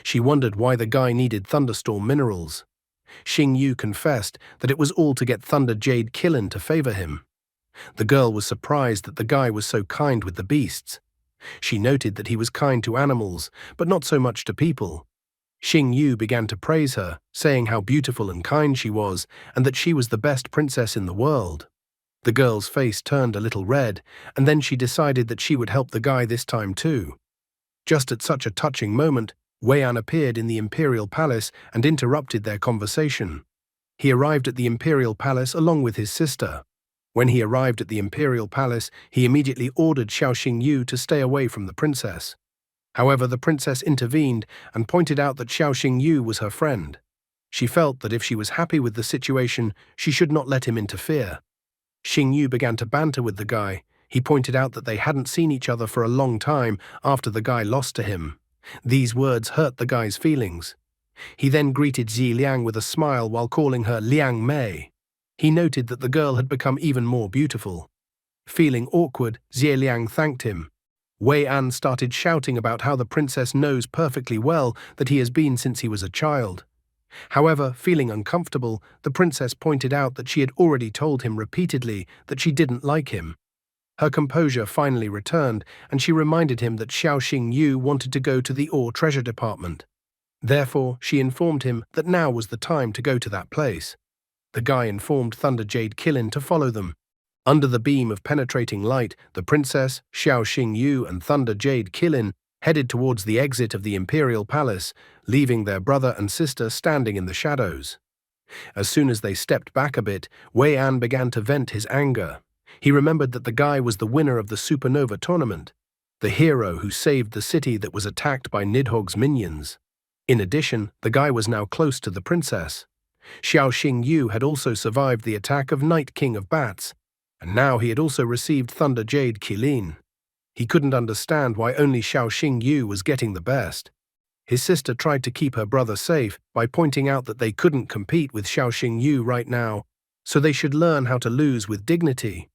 She wondered why the guy needed thunderstorm minerals. Xing Yu confessed that it was all to get Thunder Jade Killin to favor him. The girl was surprised that the guy was so kind with the beasts. She noted that he was kind to animals, but not so much to people. Xing Yu began to praise her, saying how beautiful and kind she was, and that she was the best princess in the world. The girl's face turned a little red, and then she decided that she would help the guy this time too. Just at such a touching moment, Wei An appeared in the imperial palace and interrupted their conversation. He arrived at the imperial palace along with his sister. When he arrived at the imperial palace, he immediately ordered Xiao Xingyu to stay away from the princess. However, the princess intervened and pointed out that Xiao Xingyu was her friend. She felt that if she was happy with the situation, she should not let him interfere. Xingyu began to banter with the guy. He pointed out that they hadn't seen each other for a long time after the guy lost to him. These words hurt the guy's feelings. He then greeted Xi Liang with a smile while calling her Liang Mei. He noted that the girl had become even more beautiful. Feeling awkward, Xi Liang thanked him. Wei An started shouting about how the princess knows perfectly well that he has been since he was a child. However, feeling uncomfortable, the princess pointed out that she had already told him repeatedly that she didn't like him. Her composure finally returned, and she reminded him that Xiao Xingyu wanted to go to the ore treasure department. Therefore, she informed him that now was the time to go to that place. The guy informed Thunder Jade Killin to follow them. Under the beam of penetrating light, the princess, Xiao Xingyu, and Thunder Jade Killin headed towards the exit of the imperial palace, leaving their brother and sister standing in the shadows. As soon as they stepped back a bit, Wei An began to vent his anger. He remembered that the guy was the winner of the supernova tournament, the hero who saved the city that was attacked by Nidhogg's minions. In addition, the guy was now close to the princess. Xiao Xingyu had also survived the attack of Night King of Bats, and now he had also received Thunder Jade Killin. He couldn't understand why only Xiao Xingyu was getting the best. His sister tried to keep her brother safe by pointing out that they couldn't compete with Xiao Xingyu right now, so they should learn how to lose with dignity.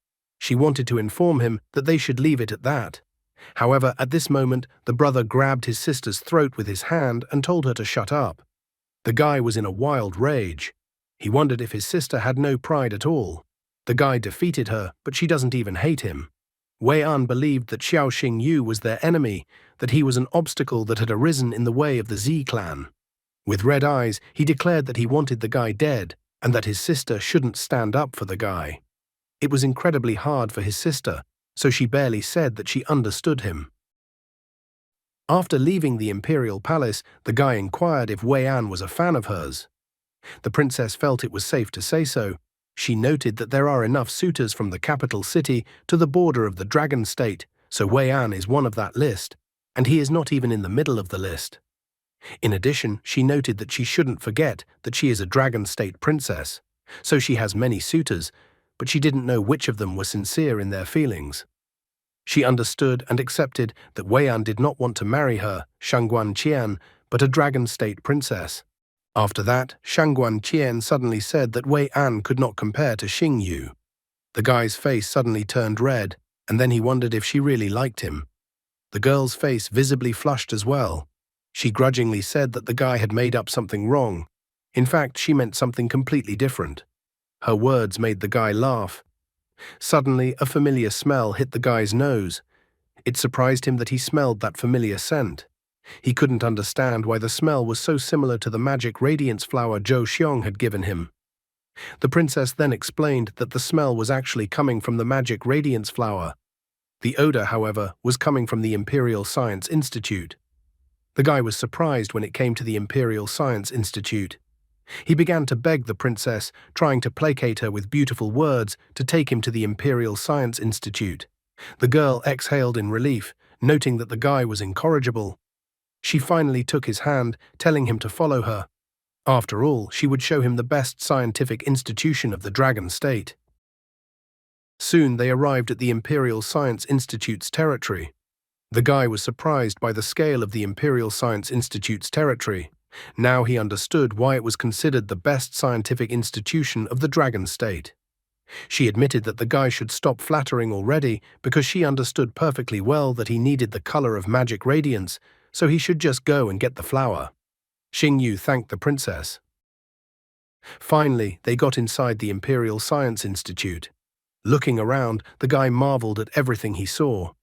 She wanted to inform him that they should leave it at that. However, at this moment, the brother grabbed his sister's throat with his hand and told her to shut up. The guy was in a wild rage. He wondered if his sister had no pride at all. The guy defeated her, but she doesn't even hate him. Wei An believed that Xiao Xingyu was their enemy, that he was an obstacle that had arisen in the way of the Z clan. With red eyes, he declared that he wanted the guy dead, and that his sister shouldn't stand up for the guy. It was incredibly hard for his sister, so she barely said that she understood him. After leaving the imperial palace, the guy inquired if Wei An was a fan of hers. The princess felt it was safe to say so. She noted that there are enough suitors from the capital city to the border of the dragon state, so Wei An is one of that list, and he is not even in the middle of the list. In addition, she noted that she shouldn't forget that she is a dragon state princess, so she has many suitors, but she didn't know which of them were sincere in their feelings. She understood and accepted that Wei An did not want to marry her, Shangguan Qian, but a dragon state princess. After that, Shangguan Qian suddenly said that Wei An could not compare to Xingyu. The guy's face suddenly turned red, and then he wondered if she really liked him. The girl's face visibly flushed as well. She grudgingly said that the guy had made up something wrong. In fact, she meant something completely different. Her words made the guy laugh. Suddenly, a familiar smell hit the guy's nose. It surprised him that he smelled that familiar scent. He couldn't understand why the smell was so similar to the magic radiance flower Zhou Xiong had given him. The princess then explained that the smell was actually coming from the magic radiance flower. The odor, however, was coming from the Imperial Science Institute. The guy was surprised when it came to the Imperial Science Institute. He began to beg the princess, trying to placate her with beautiful words, to take him to the Imperial Science Institute. The girl exhaled in relief, noting that the guy was incorrigible. She finally took his hand, telling him to follow her. After all, she would show him the best scientific institution of the Dragon State. Soon they arrived at the Imperial Science Institute's territory. The guy was surprised by the scale of the Imperial Science Institute's territory. Now he understood why it was considered the best scientific institution of the Dragon State. She admitted that the guy should stop flattering already because she understood perfectly well that he needed the color of magic radiance, so he should just go and get the flower. Xingyu thanked the princess. Finally, they got inside the Imperial Science Institute. Looking around, the guy marveled at everything he saw.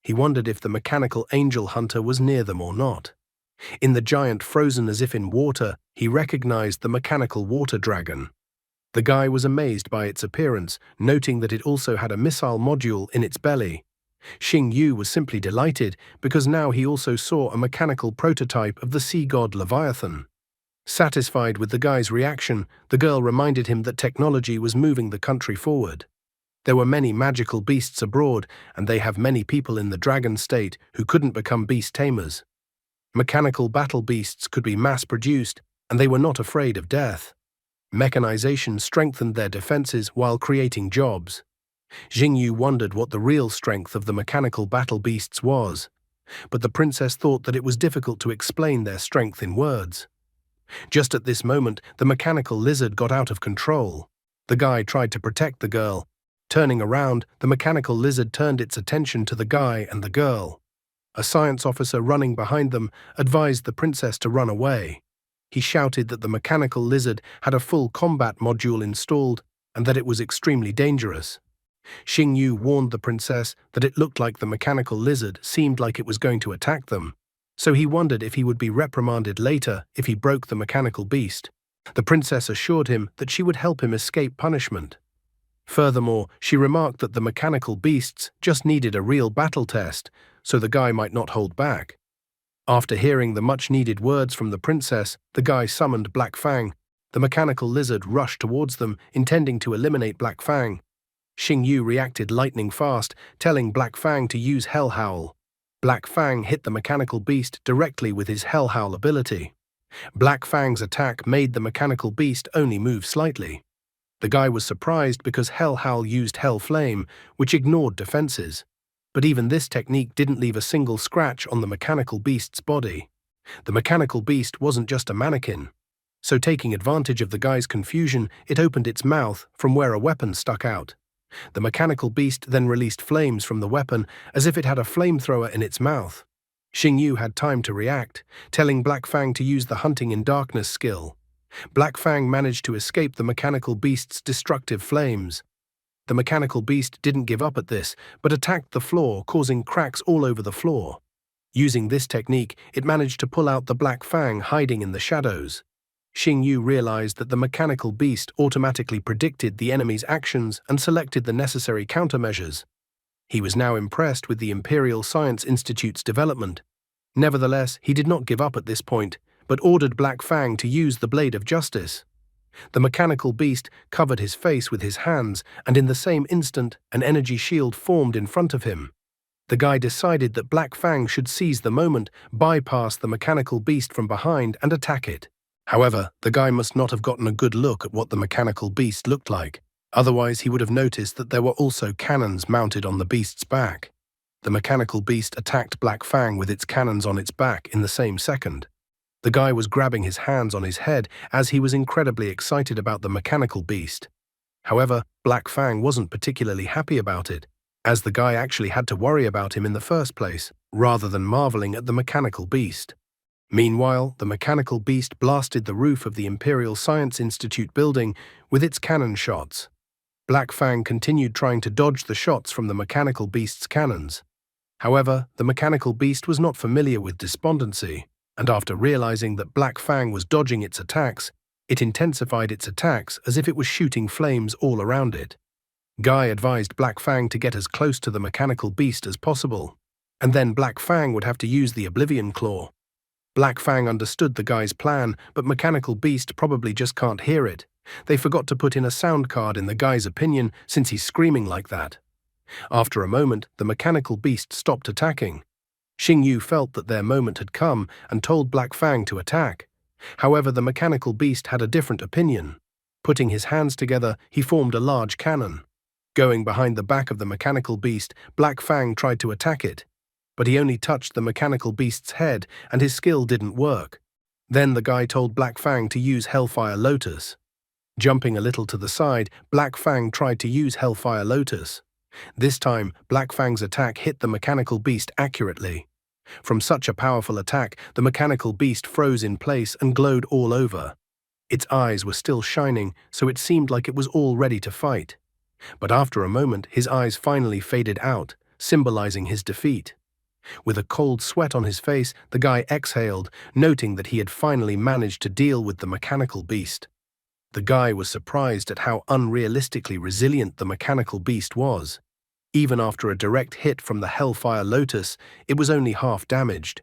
He wondered if the mechanical angel hunter was near them or not. In the giant frozen as if in water, he recognized the mechanical water dragon. The guy was amazed by its appearance, noting that it also had a missile module in its belly. Xingyu was simply delighted because now he also saw a mechanical prototype of the sea god Leviathan. Satisfied with the guy's reaction, the girl reminded him that technology was moving the country forward. There were many magical beasts abroad, and they have many people in the Dragon State who couldn't become beast tamers. Mechanical battle beasts could be mass-produced, and they were not afraid of death. Mechanization strengthened their defenses while creating jobs. Xingyu wondered what the real strength of the mechanical battle beasts was, but the princess thought that it was difficult to explain their strength in words. Just at this moment, the mechanical lizard got out of control. The guy tried to protect the girl. Turning around, the mechanical lizard turned its attention to the guy and the girl. A science officer running behind them advised the princess to run away. He shouted that the mechanical lizard had a full combat module installed and that it was extremely dangerous. Xingyu warned the princess that it looked like the mechanical lizard seemed like it was going to attack them, so he wondered if he would be reprimanded later if he broke the mechanical beast. The princess assured him that she would help him escape punishment. Furthermore, she remarked that the mechanical beasts just needed a real battle test, so the guy might not hold back. After hearing the much-needed words from the princess, the guy summoned Black Fang. The mechanical lizard rushed towards them, intending to eliminate Black Fang. Xingyu reacted lightning fast, telling Black Fang to use Hell Howl. Black Fang hit the mechanical beast directly with his Hell Howl ability. Black Fang's attack made the mechanical beast only move slightly. The guy was surprised because Hell Howl used Hell Flame, which ignored defenses. But even this technique didn't leave a single scratch on the mechanical beast's body. The mechanical beast wasn't just a mannequin. So taking advantage of the guy's confusion, it opened its mouth from where a weapon stuck out. The mechanical beast then released flames from the weapon as if it had a flamethrower in its mouth. Xingyu had time to react, telling Black Fang to use the Hunting in Darkness skill. Black Fang managed to escape the mechanical beast's destructive flames. The mechanical beast didn't give up at this, but attacked the floor, causing cracks all over the floor. Using this technique, it managed to pull out the Black Fang hiding in the shadows. Xingyu realized that the mechanical beast automatically predicted the enemy's actions and selected the necessary countermeasures. He was now impressed with the Imperial Science Institute's development. Nevertheless, he did not give up at this point, but ordered Black Fang to use the Blade of Justice. The mechanical beast covered his face with his hands, and in the same instant, an energy shield formed in front of him. The guy decided that Black Fang should seize the moment, bypass the mechanical beast from behind, and attack it. However, the guy must not have gotten a good look at what the mechanical beast looked like. Otherwise, he would have noticed that there were also cannons mounted on the beast's back. The mechanical beast attacked Black Fang with its cannons on its back in the same second. The guy was grabbing his hands on his head as he was incredibly excited about the mechanical beast. However, Black Fang wasn't particularly happy about it, as the guy actually had to worry about him in the first place, rather than marveling at the mechanical beast. Meanwhile, the mechanical beast blasted the roof of the Imperial Science Institute building with its cannon shots. Black Fang continued trying to dodge the shots from the mechanical beast's cannons. However, the mechanical beast was not familiar with despondency, and after realizing that Black Fang was dodging its attacks, It intensified its attacks as if it was shooting flames all around it. Guy advised Black Fang to get as close to the mechanical beast as possible, and then Black Fang would have to use the Oblivion Claw. Black Fang understood the guy's plan, but Mechanical Beast probably just can't hear it. They forgot to put in a sound card in the guy's opinion since he's screaming like that. After a moment, the Mechanical Beast stopped attacking. Xing Yu felt that their moment had come and told Black Fang to attack. However, the Mechanical Beast had a different opinion. Putting his hands together, he formed a large cannon. Going behind the back of the Mechanical Beast, Black Fang tried to attack it, but he only touched the Mechanical Beast's head and his skill didn't work. Then the guy told Black Fang to use Hellfire Lotus. Jumping a little to the side, Black Fang tried to use Hellfire Lotus. This time, Black Fang's attack hit the Mechanical Beast accurately. From such a powerful attack, the Mechanical Beast froze in place and glowed all over. Its eyes were still shining, so it seemed like it was all ready to fight. But after a moment, his eyes finally faded out, symbolizing his defeat. With a cold sweat on his face, the guy exhaled, noting that he had finally managed to deal with the Mechanical Beast. The guy was surprised at how unrealistically resilient the Mechanical Beast was. Even after a direct hit from the Hellfire Lotus, it was only half damaged.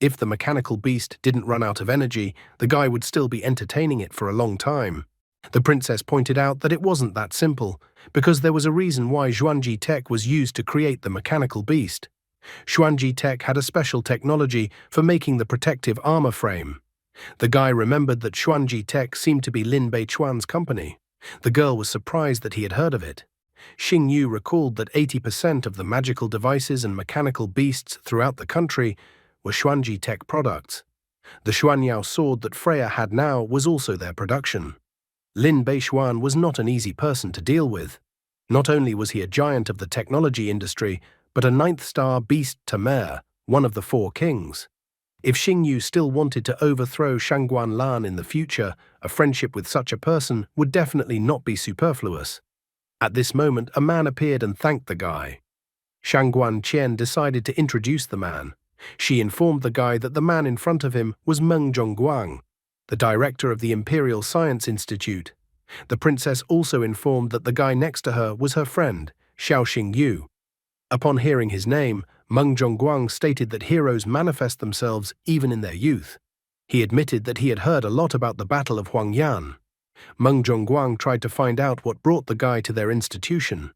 If the Mechanical Beast didn't run out of energy, the guy would still be entertaining it for a long time. The princess pointed out that it wasn't that simple, because there was a reason why Xuanji tech was used to create the Mechanical Beast. Xuanji tech had a special technology for making the protective armor frame. The guy remembered that Xuanji tech seemed to be Lin Beichuan's company. The girl was surprised that he had heard of it. Xing Yu recalled that 80% of the magical devices and mechanical beasts throughout the country were Xuanji tech products. The Xuanyao sword that Freya had now was also their production. Lin Beichuan was not an easy person to deal with. Not only was he a giant of the technology industry, but a ninth-star beast Tamer, one of the four kings. If Xing Yu still wanted to overthrow Shangguan Lan in the future, a friendship with such a person would definitely not be superfluous. At this moment, a man appeared and thanked the guy. Shangguan Qian decided to introduce the man. She informed the guy that the man in front of him was Meng Zhongguang, the director of the Imperial Science Institute. The princess also informed that the guy next to her was her friend, Xiao Xingyu. Upon hearing his name, Meng Zhongguang stated that heroes manifest themselves even in their youth. He admitted that he had heard a lot about the Battle of Huangyan. Meng Zhongguang tried to find out what brought the guy to their institution.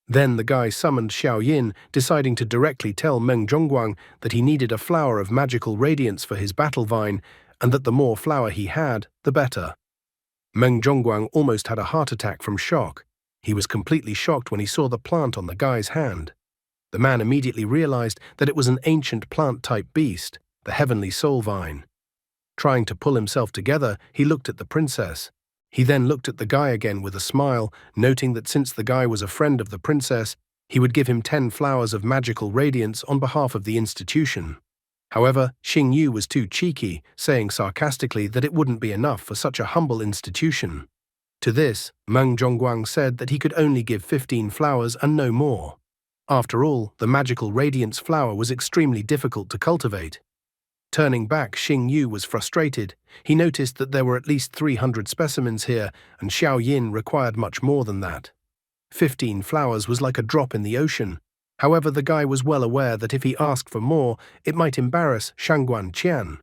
Then the guy summoned Xiao Yin, deciding to directly tell Meng Zhongguang that he needed a flower of magical radiance for his battle vine, and that the more flower he had, the better. Meng Zhongguang almost had a heart attack from shock. He was completely shocked when he saw the plant on the guy's hand. The man immediately realized that it was an ancient plant-type beast, the heavenly soul vine. Trying to pull himself together, he looked at the princess. He then looked at the guy again with a smile, noting that since the guy was a friend of the princess, he would give him 10 flowers of magical radiance on behalf of the institution. However, Xing Yu was too cheeky, saying sarcastically that it wouldn't be enough for such a humble institution. To this, Meng Zhongguang said that he could only give 15 flowers and no more. After all, the magical radiance flower was extremely difficult to cultivate. Turning back, Xing Yu was frustrated. He noticed that there were at least 300 specimens here, and Xiao Yin required much more than that. 15 flowers was like a drop in the ocean. However, the guy was well aware that if he asked for more, it might embarrass Shangguan Qian.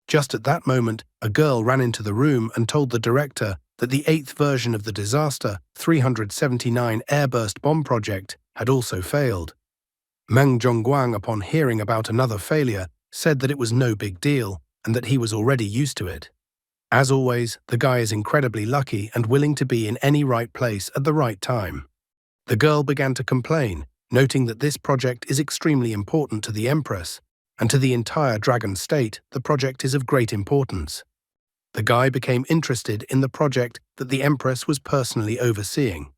Just at that moment, a girl ran into the room and told the director that the 8th version of the disaster 379 airburst bomb project had also failed. Meng Zhongguang, upon hearing about another failure, said that it was no big deal and that he was already used to it. As always, the guy is incredibly lucky and willing to be in any right place at the right time. The girl began to complain, noting that this project is extremely important to the Empress, and to the entire Dragon State, the project is of great importance. The guy became interested in the project that the Empress was personally overseeing.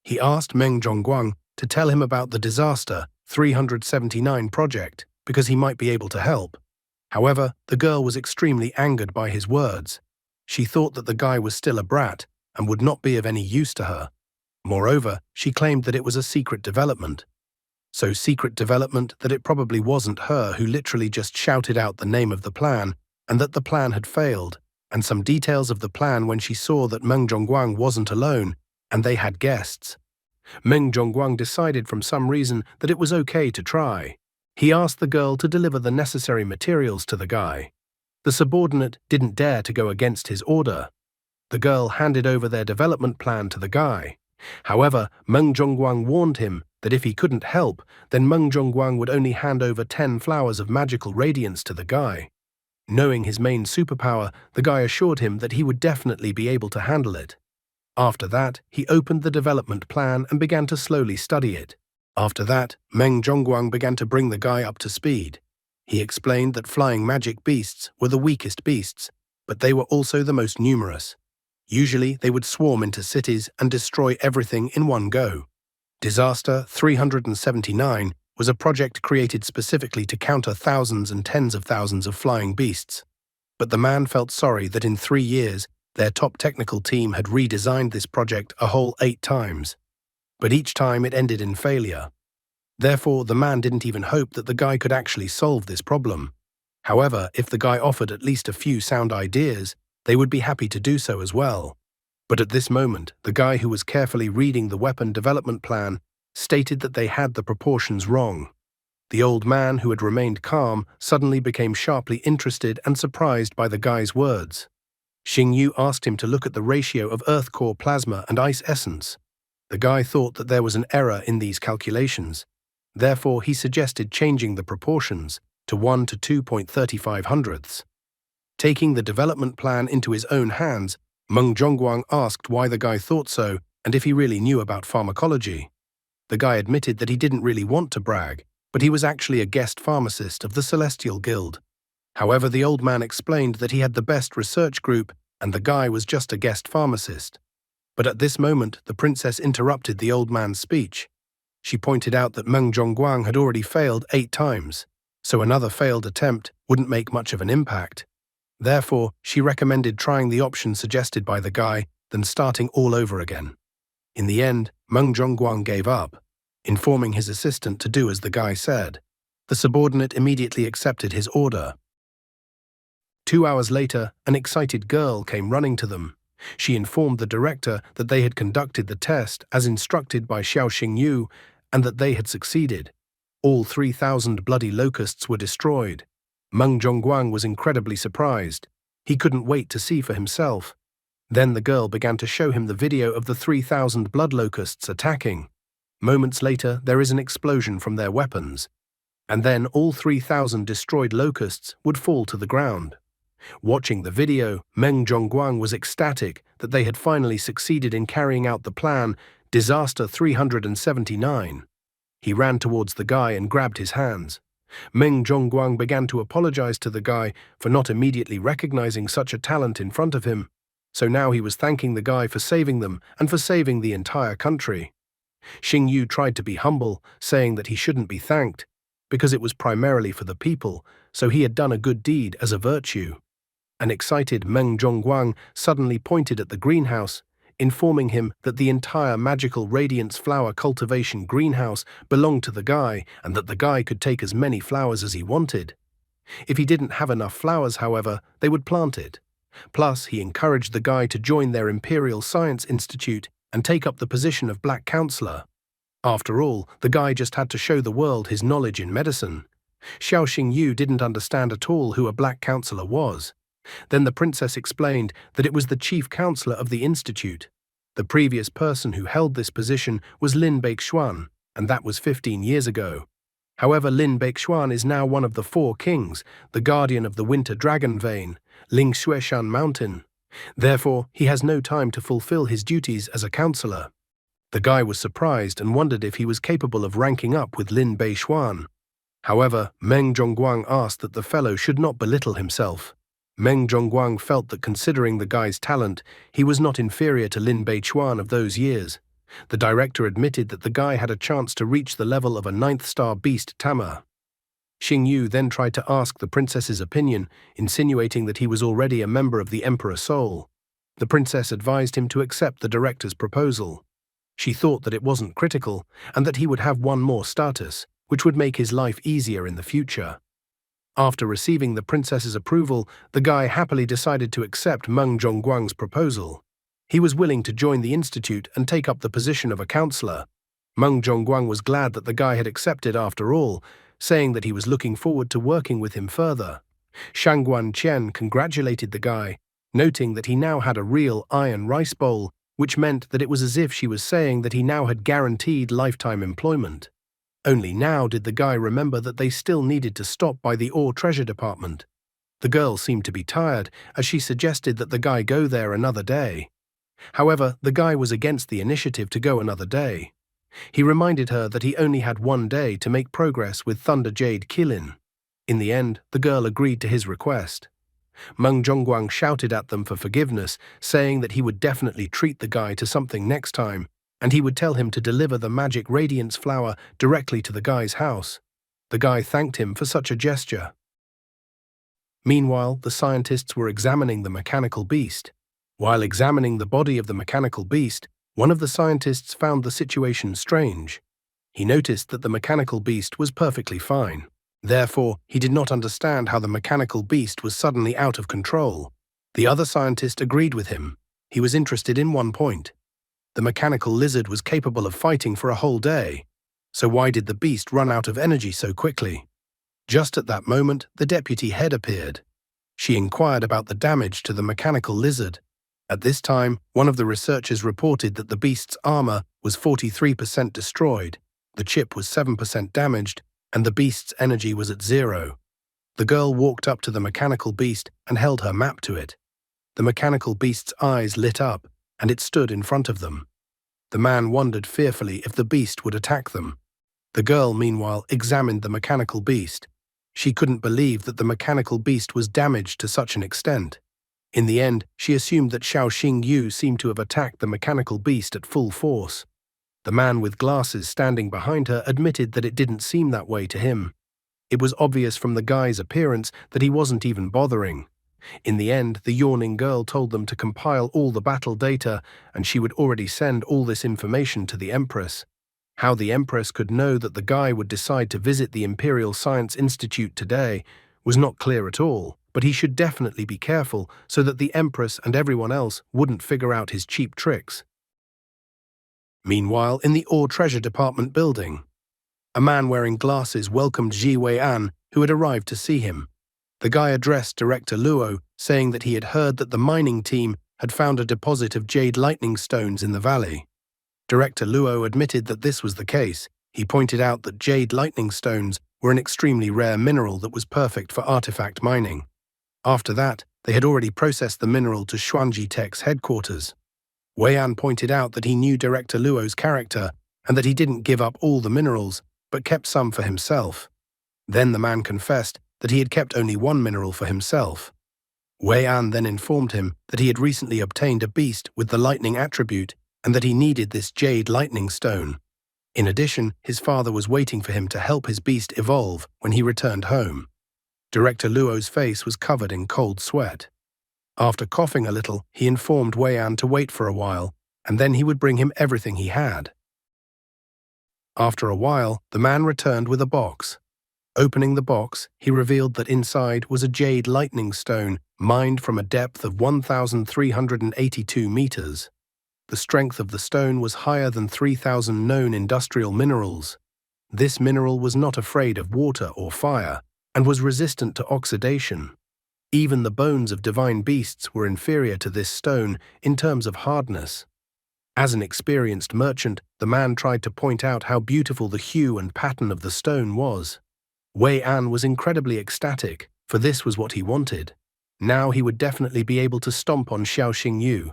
He asked Meng Zhongguang to tell him about the disaster 379 project, because he might be able to help. However, the girl was extremely angered by his words. She thought that the guy was still a brat and would not be of any use to her. Moreover, she claimed that it was a secret development. So secret development that it probably wasn't her who literally just shouted out the name of the plan, and that the plan had failed, and some details of the plan when she saw that Meng Zhongguang wasn't alone, and they had guests. Meng Zhongguang decided from some reason that it was okay to try. He asked the girl to deliver the necessary materials to the guy. The subordinate didn't dare to go against his order. The girl handed over their development plan to the guy. However, Meng Zhongguang warned him that if he couldn't help, then Meng Zhongguang would only hand over 10 flowers of magical radiance to the guy. Knowing his main superpower, the guy assured him that he would definitely be able to handle it. After that, he opened the development plan and began to slowly study it. After that, Meng Zhongguang began to bring the guy up to speed. He explained that flying magic beasts were the weakest beasts, but they were also the most numerous. Usually, they would swarm into cities and destroy everything in one go. Disaster 379 was a project created specifically to counter thousands and tens of thousands of flying beasts. But the man felt sorry that in 3 years, their top technical team had redesigned this project a whole 8 times. But each time it ended in failure. Therefore, the man didn't even hope that the guy could actually solve this problem. However, if the guy offered at least a few sound ideas, they would be happy to do so as well. But at this moment, the guy who was carefully reading the weapon development plan stated that they had the proportions wrong. The old man, who had remained calm, suddenly became sharply interested and surprised by the guy's words. Xing Yu asked him to look at the ratio of Earth core plasma and ice essence. The guy thought that there was an error in these calculations. Therefore, he suggested changing the proportions to 1 to 2.35 hundredths. Taking the development plan into his own hands, Meng Zhongguang asked why the guy thought so and if he really knew about pharmacology. The guy admitted that he didn't really want to brag, but he was actually a guest pharmacist of the Celestial Guild. However, the old man explained that he had the best research group and the guy was just a guest pharmacist. But at this moment, the princess interrupted the old man's speech. She pointed out that Meng Zhongguang had already failed 8 times, so another failed attempt wouldn't make much of an impact. Therefore, she recommended trying the option suggested by the guy, then starting all over again. In the end, Meng Zhongguang gave up, informing his assistant to do as the guy said. The subordinate immediately accepted his order. 2 hours later, an excited girl came running to them. She informed the director that they had conducted the test as instructed by Xing Yu and that they had succeeded. All 3,000 bloody locusts were destroyed. Meng Zhongguang was incredibly surprised. He couldn't wait to see for himself. Then the girl began to show him the video of the 3,000 blood locusts attacking. Moments later, there is an explosion from their weapons. And then all 3,000 destroyed locusts would fall to the ground. Watching the video, Meng Zhongguang was ecstatic that they had finally succeeded in carrying out the plan, Disaster 379. He ran towards the guy and grabbed his hands. Meng Zhongguang began to apologize to the guy for not immediately recognizing such a talent in front of him. So now he was thanking the guy for saving them and for saving the entire country. Xing Yu tried to be humble, saying that he shouldn't be thanked, because it was primarily for the people, so he had done a good deed as a virtue. An excited Meng Zhongguang suddenly pointed at the greenhouse, informing him that the entire magical radiance flower cultivation greenhouse belonged to the guy and that the guy could take as many flowers as he wanted. If he didn't have enough flowers, however, they would plant it. Plus, he encouraged the guy to join their Imperial Science Institute and take up the position of Black Counselor. After all, the guy just had to show the world his knowledge in medicine. Xing Yu didn't understand at all who a Black Counselor was. Then the princess explained that it was the chief counselor of the institute. The previous person who held this position was Lin Beixuan, and that was 15 years ago. However, Lin Beixuan is now one of the 4 kings, the guardian of the Winter Dragon Vein, Ling Xueshan Mountain. Therefore, he has no time to fulfill his duties as a counselor. The guy was surprised and wondered if he was capable of ranking up with Lin Beixuan. However, Meng Zhongguang asked that the fellow should not belittle himself. Meng Zhongguang felt that considering the guy's talent, he was not inferior to Lin Beichuan of those years. The director admitted that the guy had a chance to reach the level of a 9th-star beast tamer. Xing Yu then tried to ask the princess's opinion, insinuating that he was already a member of the Emperor Soul. The princess advised him to accept the director's proposal. She thought that it wasn't critical and that he would have one more status, which would make his life easier in the future. After receiving the princess's approval, the guy happily decided to accept Meng Zhongguang's proposal. He was willing to join the institute and take up the position of a counselor. Meng Zhongguang was glad that the guy had accepted after all, saying that he was looking forward to working with him further. Shangguan Qian congratulated the guy, noting that he now had a real iron rice bowl, which meant that it was as if she was saying that he now had guaranteed lifetime employment. Only now did the guy remember that they still needed to stop by the ore treasure department. The girl seemed to be tired, as she suggested that the guy go there another day. However, the guy was against the initiative to go another day. He reminded her that he only had one day to make progress with Thunder Jade Qilin. In the end, the girl agreed to his request. Meng Zhongguang shouted at them for forgiveness, saying that he would definitely treat the guy to something next time, and he would tell him to deliver the magic radiance flower directly to the guy's house. The guy thanked him for such a gesture. Meanwhile, the scientists were examining the mechanical beast. While examining the body of the mechanical beast, one of the scientists found the situation strange. He noticed that the mechanical beast was perfectly fine. Therefore, he did not understand how the mechanical beast was suddenly out of control. The other scientist agreed with him. He was interested in one point. The mechanical lizard was capable of fighting for a whole day. So why did the beast run out of energy so quickly? Just at that moment, the deputy head appeared. She inquired about the damage to the mechanical lizard. At this time, one of the researchers reported that the beast's armor was 43% destroyed, the chip was 7% damaged, and the beast's energy was at 0. The girl walked up to the mechanical beast and held her map to it. The mechanical beast's eyes lit up, and it stood in front of them. The man wondered fearfully if the beast would attack them. The girl, meanwhile, examined the mechanical beast. She couldn't believe that the mechanical beast was damaged to such an extent. In the end, she assumed that Xiaoxing Yu seemed to have attacked the mechanical beast at full force. The man with glasses standing behind her admitted that it didn't seem that way to him. It was obvious from the guy's appearance that he wasn't even bothering. In the end, the yawning girl told them to compile all the battle data, and she would already send all this information to the Empress. How the Empress could know that the guy would decide to visit the Imperial Science Institute today was not clear at all, but he should definitely be careful so that the Empress and everyone else wouldn't figure out his cheap tricks. Meanwhile, in the Ore Treasure Department building, a man wearing glasses welcomed Ji Wei-an, who had arrived to see him. The guy addressed Director Luo, saying that he had heard that the mining team had found a deposit of jade lightning stones in the valley. Director Luo admitted that this was the case. He pointed out that jade lightning stones were an extremely rare mineral that was perfect for artifact mining. After that, they had already processed the mineral to Xuanji Tech's headquarters. Wei-an pointed out that he knew Director Luo's character and that he didn't give up all the minerals, but kept some for himself. Then the man confessed that he had kept only one mineral for himself. Wei-an then informed him that he had recently obtained a beast with the lightning attribute and that he needed this jade lightning stone. In addition, his father was waiting for him to help his beast evolve when he returned home. Director Luo's face was covered in cold sweat. After coughing a little, he informed Wei-an to wait for a while, and then he would bring him everything he had. After a while, the man returned with a box. Opening the box, he revealed that inside was a jade lightning stone mined from a depth of 1,382 meters. The strength of the stone was higher than 3,000 known industrial minerals. This mineral was not afraid of water or fire, and was resistant to oxidation. Even the bones of divine beasts were inferior to this stone in terms of hardness. As an experienced merchant, the man tried to point out how beautiful the hue and pattern of the stone was. Wei-an was incredibly ecstatic, for this was what he wanted. Now he would definitely be able to stomp on Xiaoxing Yu.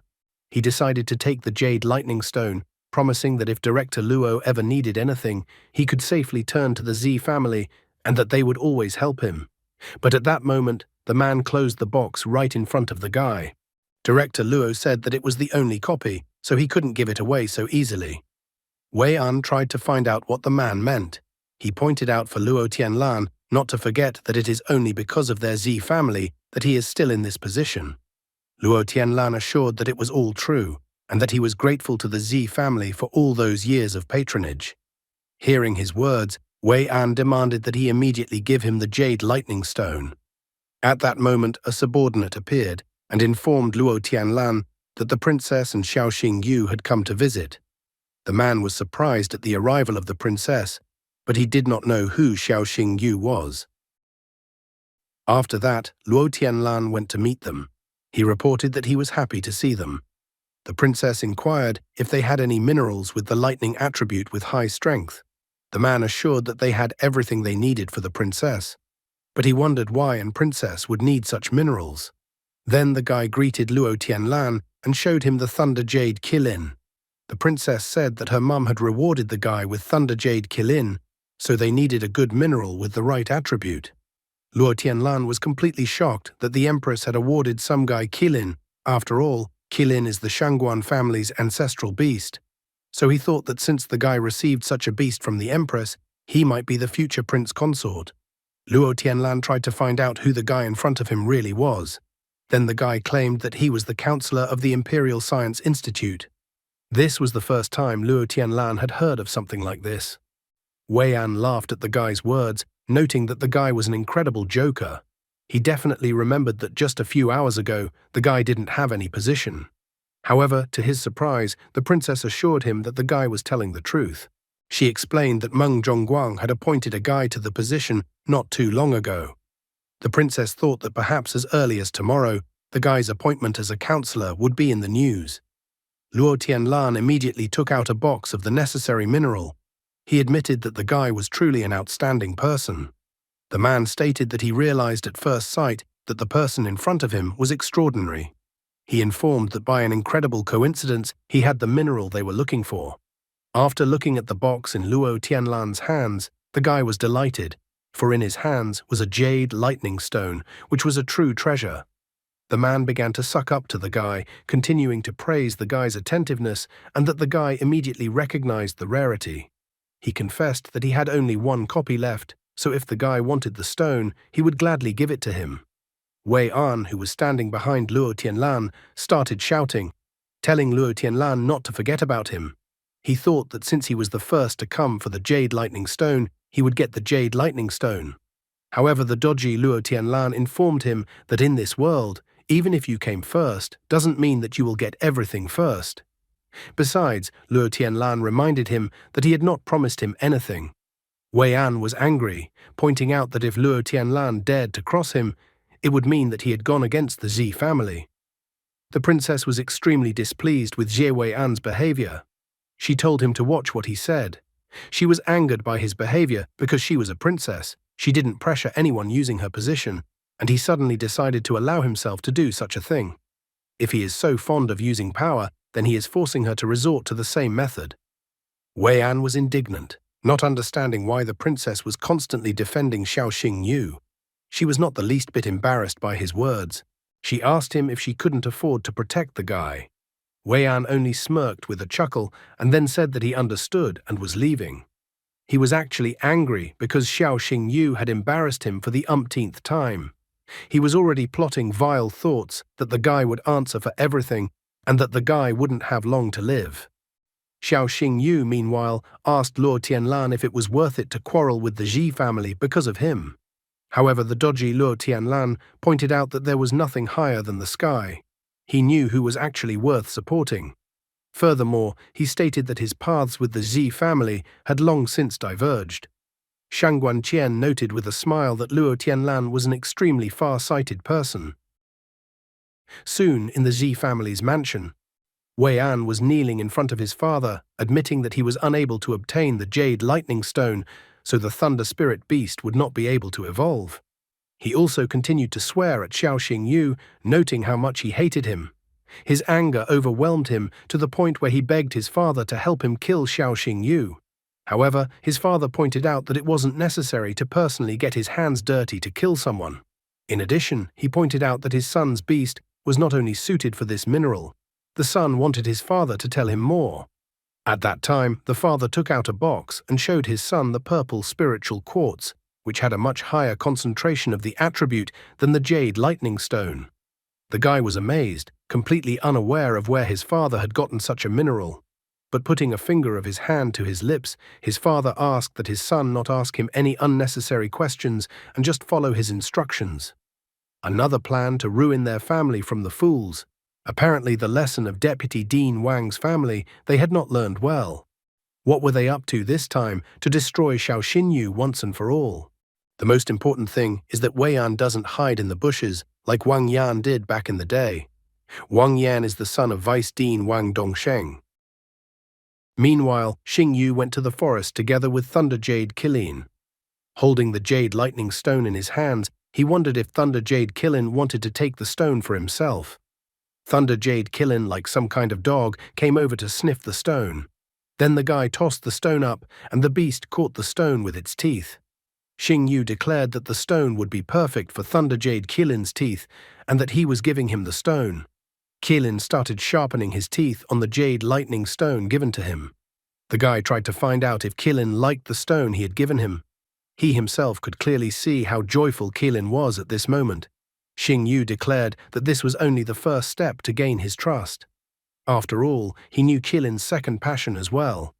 He decided to take the jade lightning stone, promising that if Director Luo ever needed anything, he could safely turn to the Z family and that they would always help him. But at that moment, the man closed the box right in front of the guy. Director Luo said that it was the only copy, so he couldn't give it away so easily. Wei-an tried to find out what the man meant. He pointed out for Luo Tianlan not to forget that it is only because of their Z family that he is still in this position. Luo Tianlan assured that it was all true, and that he was grateful to the Z family for all those years of patronage. Hearing his words, Wei An demanded that he immediately give him the jade lightning stone. At that moment, a subordinate appeared and informed Luo Tianlan that the princess and Xiaoxing Yu had come to visit. The man was surprised at the arrival of the princess, but he did not know who Xiaoxing Yu was. After that, Luo Tianlan went to meet them. He reported that he was happy to see them. The princess inquired if they had any minerals with the lightning attribute with high strength. The man assured that they had everything they needed for the princess, but he wondered why a princess would need such minerals. Then the guy greeted Luo Tianlan and showed him the Thunder Jade Qilin. The princess said that her mum had rewarded the guy with Thunder Jade Qilin, so they needed a good mineral with the right attribute. Luo Tianlan was completely shocked that the empress had awarded some guy Qilin. After all, Qilin is the Shangguan family's ancestral beast. So he thought that since the guy received such a beast from the empress, he might be the future prince consort. Luo Tianlan tried to find out who the guy in front of him really was. Then the guy claimed that he was the counselor of the Imperial Science Institute. This was the first time Luo Tianlan had heard of something like this. Wei An laughed at the guy's words, noting that the guy was an incredible joker. He definitely remembered that just a few hours ago, the guy didn't have any position. However, to his surprise, the princess assured him that the guy was telling the truth. She explained that Meng Zhongguang had appointed a guy to the position not too long ago. The princess thought that perhaps as early as tomorrow, the guy's appointment as a counselor would be in the news. Luo Tianlan immediately took out a box of the necessary mineral. He admitted that the guy was truly an outstanding person. The man stated that he realized at first sight that the person in front of him was extraordinary. He informed that by an incredible coincidence, he had the mineral they were looking for. After looking at the box in Luo Tianlan's hands, the guy was delighted, for in his hands was a jade lightning stone, which was a true treasure. The man began to suck up to the guy, continuing to praise the guy's attentiveness and that the guy immediately recognized the rarity. He confessed that he had only one copy left, so if the guy wanted the stone, he would gladly give it to him. Wei An, who was standing behind Luo Tianlan, started shouting, telling Luo Tianlan not to forget about him. He thought that since he was the first to come for the jade lightning stone, he would get the jade lightning stone. However, the dodgy Luo Tianlan informed him that in this world, even if you came first, doesn't mean that you will get everything first. Besides, Luo Tianlan reminded him that he had not promised him anything. Wei An was angry, pointing out that if Luo Tianlan dared to cross him, it would mean that he had gone against the Zi family. The princess was extremely displeased with Jie Wei An's behavior. She told him to watch what he said. She was angered by his behavior because she was a princess. She didn't pressure anyone using her position, and he suddenly decided to allow himself to do such a thing. If he is so fond of using power, then he is forcing her to resort to the same method. Wei An was indignant, not understanding why the princess was constantly defending Xiaoxing Yu. She was not the least bit embarrassed by his words. She asked him if she couldn't afford to protect the guy. Wei An only smirked with a chuckle and then said that he understood and was leaving. He was actually angry because Xiaoxing Yu had embarrassed him for the umpteenth time. He was already plotting vile thoughts that the guy would answer for everything and that the guy wouldn't have long to live. Xiaoxing Yu, meanwhile, asked Luo Tianlan if it was worth it to quarrel with the Ji family because of him. However, the dodgy Luo Tianlan pointed out that there was nothing higher than the sky. He knew who was actually worth supporting. Furthermore, he stated that his paths with the Zi family had long since diverged. Shang Guanqian noted with a smile that Luo Tianlan was an extremely far-sighted person. Soon, in the Zi family's mansion, Wei An was kneeling in front of his father, admitting that he was unable to obtain the jade lightning stone, so the thunder spirit beast would not be able to evolve. He also continued to swear at Xiaoxing Yu, noting how much he hated him. His anger overwhelmed him to the point where he begged his father to help him kill Xiaoxing Yu. However, his father pointed out that it wasn't necessary to personally get his hands dirty to kill someone. In addition, he pointed out that his son's beast was not only suited for this mineral. The son wanted his father to tell him more. At that time, the father took out a box and showed his son the purple spiritual quartz, which had a much higher concentration of the attribute than the jade lightning stone. The guy was amazed, completely unaware of where his father had gotten such a mineral. But putting a finger of his hand to his lips, his father asked that his son not ask him any unnecessary questions and just follow his instructions. Another plan to ruin their family from the fools. Apparently the lesson of Deputy Dean Wang's family they had not learned well. What were they up to this time to destroy Xiao Xinyu once and for all? The most important thing is that Wei Yan doesn't hide in the bushes like Wang Yan did back in the day. Wang Yan is the son of Vice Dean Wang Dongsheng. Meanwhile, Xing Yu went to the forest together with Thunder Jade Qilin. Holding the Jade Lightning Stone in his hands, he wondered if Thunder Jade Qilin wanted to take the stone for himself. Thunder Jade Qilin, like some kind of dog, came over to sniff the stone. Then the guy tossed the stone up, and the beast caught the stone with its teeth. Xing Yu declared that the stone would be perfect for Thunder Jade Qilin's teeth, and that he was giving him the stone. Qilin started sharpening his teeth on the Jade Lightning Stone given to him. The guy tried to find out if Qilin liked the stone he had given him. He himself could clearly see how joyful Qilin was at this moment. Xing Yu declared that this was only the first step to gain his trust. After all, he knew Qilin's second passion as well.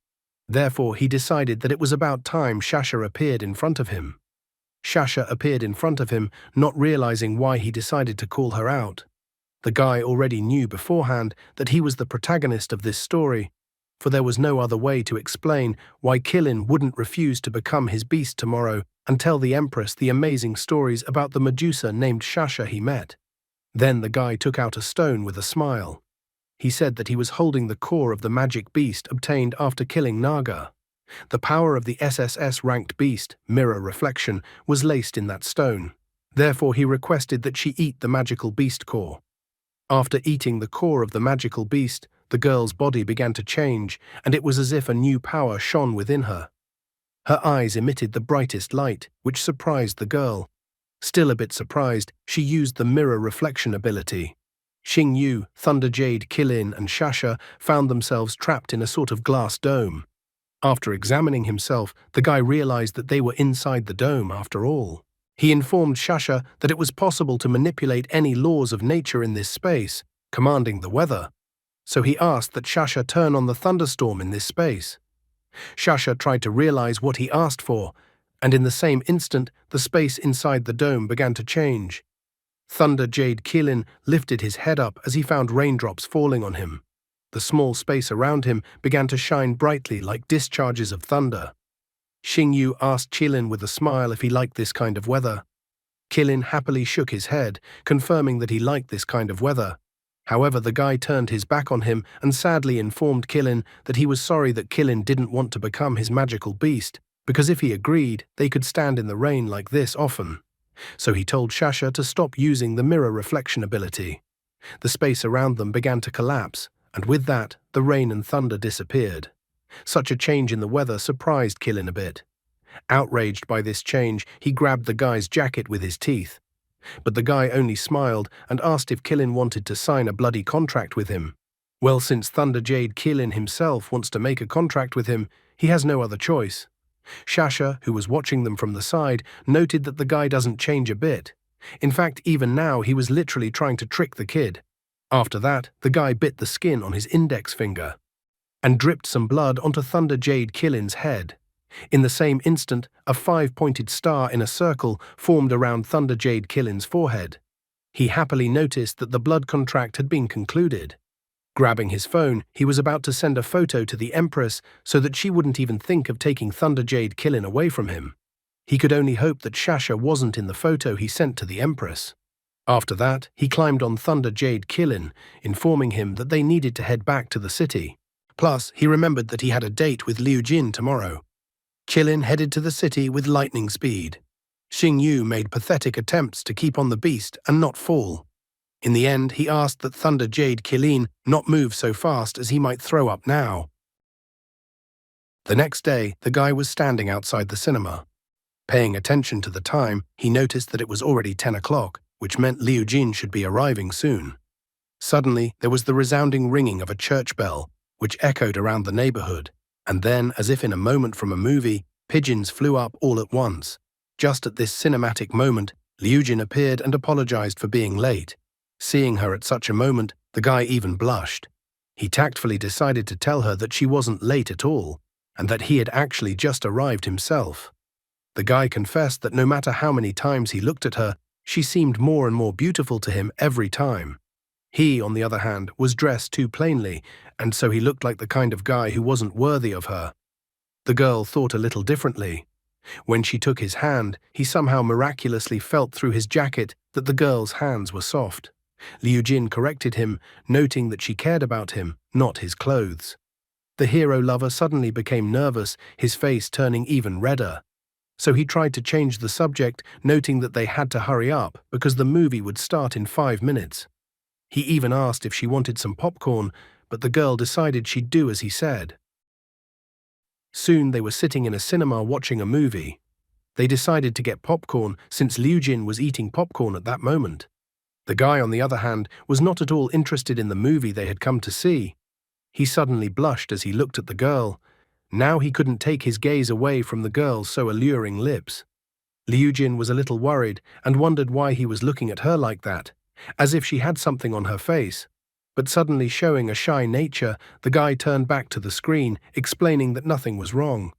Therefore, he decided that it was about time Shasha appeared in front of him. Shasha appeared in front of him, not realizing why he decided to call her out. The guy already knew beforehand that he was the protagonist of this story, for there was no other way to explain why Qilin wouldn't refuse to become his beast tomorrow and tell the Empress the amazing stories about the Medusa named Shasha he met. Then the guy took out a stone with a smile. He said that he was holding the core of the magic beast obtained after killing Naga. The power of the SSS-ranked beast, Mirror Reflection, was laced in that stone. Therefore he requested that she eat the magical beast core. After eating the core of the magical beast, the girl's body began to change, and it was as if a new power shone within her. Her eyes emitted the brightest light, which surprised the girl. Still a bit surprised, she used the mirror reflection ability. Xing Yu, Thunder Jade Qilin, and Shasha found themselves trapped in a sort of glass dome. After examining himself, the guy realized that they were inside the dome after all. He informed Shasha that it was possible to manipulate any laws of nature in this space, commanding the weather. So he asked that Shasha turn on the thunderstorm in this space. Shasha tried to realize what he asked for, and in the same instant, the space inside the dome began to change. Thunder Jade Qilin lifted his head up as he found raindrops falling on him. The small space around him began to shine brightly like discharges of thunder. Xing Yu asked Qilin with a smile if he liked this kind of weather. Qilin happily shook his head, confirming that he liked this kind of weather. However, the guy turned his back on him and sadly informed Qilin that he was sorry that Qilin didn't want to become his magical beast, because if he agreed, they could stand in the rain like this often. So he told Shasha to stop using the mirror reflection ability. The space around them began to collapse, and with that, the rain and thunder disappeared. Such a change in the weather surprised Qilin a bit. Outraged by this change, he grabbed the guy's jacket with his teeth. But the guy only smiled and asked if Qilin wanted to sign a bloody contract with him. Well, since Thunder Jade Qilin himself wants to make a contract with him, he has no other choice. Shasha, who was watching them from the side, noted that the guy doesn't change a bit. In fact, even now he was literally trying to trick the kid. After that, the guy bit the skin on his index finger and dripped some blood onto Thunder Jade Qilin's head. In the same instant, a 5-pointed star in a circle formed around Thunder Jade Qilin's forehead. He happily noticed that the blood contract had been concluded. Grabbing his phone, he was about to send a photo to the Empress so that she wouldn't even think of taking Thunder Jade Qilin away from him. He could only hope that Shasha wasn't in the photo he sent to the Empress. After that, he climbed on Thunder Jade Qilin, informing him that they needed to head back to the city. Plus, he remembered that he had a date with Liu Jin tomorrow. Qilin headed to the city with lightning speed. Xing Yu made pathetic attempts to keep on the beast and not fall. In the end, he asked that Thunder Jade Qilin not move so fast as he might throw up now. The next day, the guy was standing outside the cinema. Paying attention to the time, he noticed that it was already 10 o'clock, which meant Liu Jin should be arriving soon. Suddenly, there was the resounding ringing of a church bell, which echoed around the neighborhood, and then, as if in a moment from a movie, pigeons flew up all at once. Just at this cinematic moment, Liu Jin appeared and apologized for being late. Seeing her at such a moment, the guy even blushed. He tactfully decided to tell her that she wasn't late at all, and that he had actually just arrived himself. The guy confessed that no matter how many times he looked at her, she seemed more and more beautiful to him every time. He, on the other hand, was dressed too plainly, and so he looked like the kind of guy who wasn't worthy of her. The girl thought a little differently. When she took his hand, he somehow miraculously felt through his jacket that the girl's hands were soft. Liu Jin corrected him, noting that she cared about him, not his clothes. The hero lover suddenly became nervous, his face turning even redder. So he tried to change the subject, noting that they had to hurry up because the movie would start in 5 minutes. He even asked if she wanted some popcorn, but the girl decided she'd do as he said. Soon they were sitting in a cinema watching a movie. They decided to get popcorn since Liu Jin was eating popcorn at that moment. The guy, on the other hand, was not at all interested in the movie they had come to see. He suddenly blushed as he looked at the girl. Now he couldn't take his gaze away from the girl's so alluring lips. Liu Jin was a little worried and wondered why he was looking at her like that, as if she had something on her face. But suddenly showing a shy nature, the guy turned back to the screen, explaining that nothing was wrong.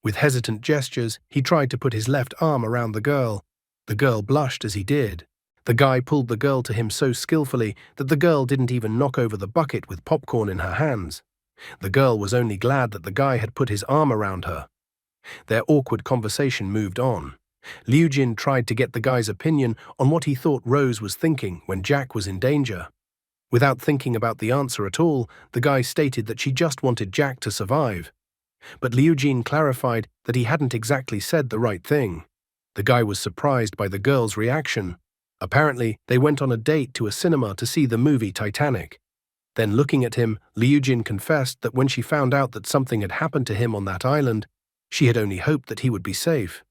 With hesitant gestures, he tried to put his left arm around the girl. The girl blushed as he did. The guy pulled the girl to him so skillfully that the girl didn't even knock over the bucket with popcorn in her hands. The girl was only glad that the guy had put his arm around her. Their awkward conversation moved on. Liu Jin tried to get the guy's opinion on what he thought Rose was thinking when Jack was in danger. Without thinking about the answer at all, the guy stated that she just wanted Jack to survive. But Liu Jin clarified that he hadn't exactly said the right thing. The guy was surprised by the girl's reaction. Apparently, they went on a date to a cinema to see the movie Titanic. Then looking at him, Liu Jin confessed that when she found out that something had happened to him on that island, she had only hoped that he would be safe.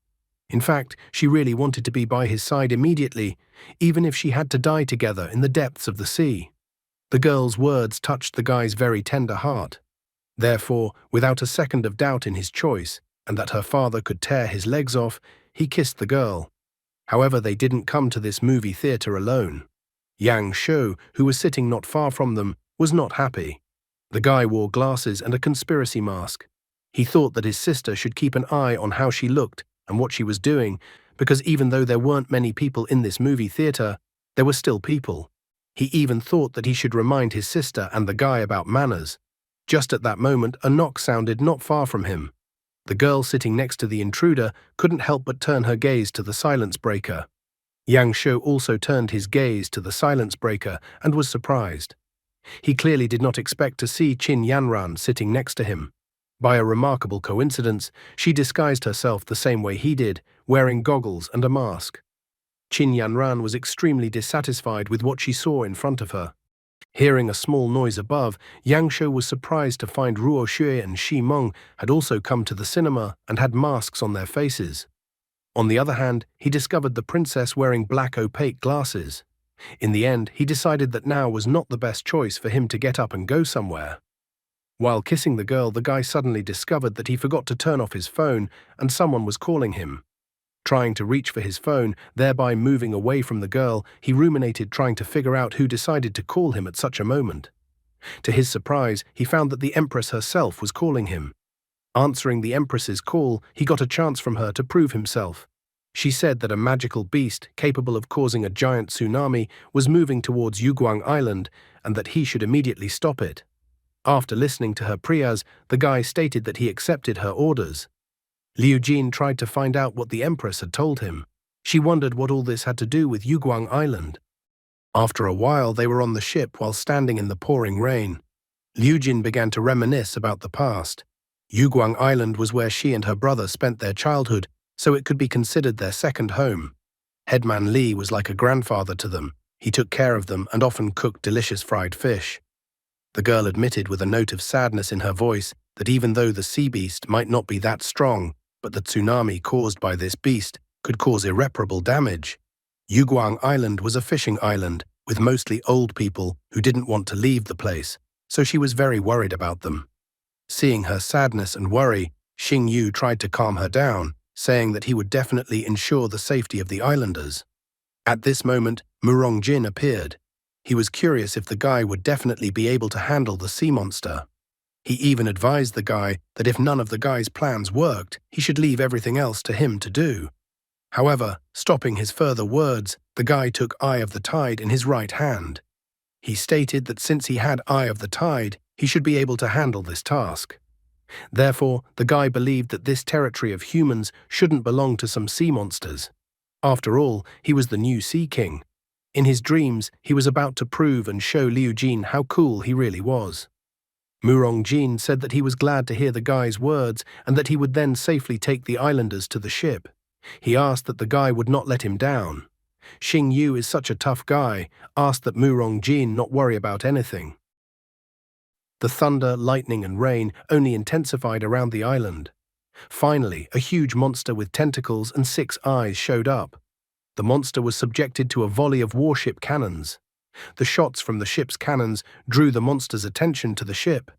In fact, she really wanted to be by his side immediately, even if she had to die together in the depths of the sea. The girl's words touched the guy's very tender heart. Therefore, without a second of doubt in his choice, and that her father could tear his legs off, he kissed the girl. However, they didn't come to this movie theater alone. Yang Shou, who was sitting not far from them, was not happy. The guy wore glasses and a conspiracy mask. He thought that his sister should keep an eye on how she looked and what she was doing, because even though there weren't many people in this movie theater, there were still people. He even thought that he should remind his sister and the guy about manners. Just at that moment, a knock sounded not far from him. The girl sitting next to the intruder couldn't help but turn her gaze to the silence breaker. Yang Shou also turned his gaze to the silence breaker and was surprised. He clearly did not expect to see Qin Yanran sitting next to him. By a remarkable coincidence, she disguised herself the same way he did, wearing goggles and a mask. Qin Yanran was extremely dissatisfied with what she saw in front of her. Hearing a small noise above, Yang Shou was surprised to find Ruo Xue and Shi Meng had also come to the cinema and had masks on their faces. On the other hand, he discovered the princess wearing black opaque glasses. In the end, he decided that now was not the best choice for him to get up and go somewhere. While kissing the girl, the guy suddenly discovered that he forgot to turn off his phone and someone was calling him. Trying to reach for his phone, thereby moving away from the girl, he ruminated trying to figure out who decided to call him at such a moment. To his surprise, he found that the Empress herself was calling him. Answering the Empress's call, he got a chance from her to prove himself. She said that a magical beast capable of causing a giant tsunami was moving towards Yuguang Island and that he should immediately stop it. After listening to her prayers, the guy stated that he accepted her orders. Liu Jin tried to find out what the Empress had told him. She wondered what all this had to do with Yuguang Island. After a while, they were on the ship while standing in the pouring rain. Liu Jin began to reminisce about the past. Yuguang Island was where she and her brother spent their childhood, so it could be considered their second home. Headman Li was like a grandfather to them. He took care of them and often cooked delicious fried fish. The girl admitted with a note of sadness in her voice that even though the sea beast might not be that strong, but the tsunami caused by this beast could cause irreparable damage. Yuguang Island was a fishing island with mostly old people who didn't want to leave the place, so she was very worried about them. Seeing her sadness and worry, Xing Yu tried to calm her down, saying that he would definitely ensure the safety of the islanders. At this moment, Murong Jin appeared. He was curious if the guy would definitely be able to handle the sea monster. He even advised the guy that if none of the guy's plans worked, he should leave everything else to him to do. However, stopping his further words, the guy took Eye of the Tide in his right hand. He stated that since he had Eye of the Tide, he should be able to handle this task. Therefore, the guy believed that this territory of humans shouldn't belong to some sea monsters. After all, he was the new Sea King. In his dreams, he was about to prove and show Liu Jin how cool he really was. Murong Jin said that he was glad to hear the guy's words and that he would then safely take the islanders to the ship. He asked that the guy would not let him down. Xing Yu is such a tough guy, asked that Murong Jin not worry about anything. The thunder, lightning and rain only intensified around the island. Finally, a huge monster with tentacles and 6 eyes showed up. The monster was subjected to a volley of warship cannons. The shots from the ship's cannons drew the monster's attention to the ship.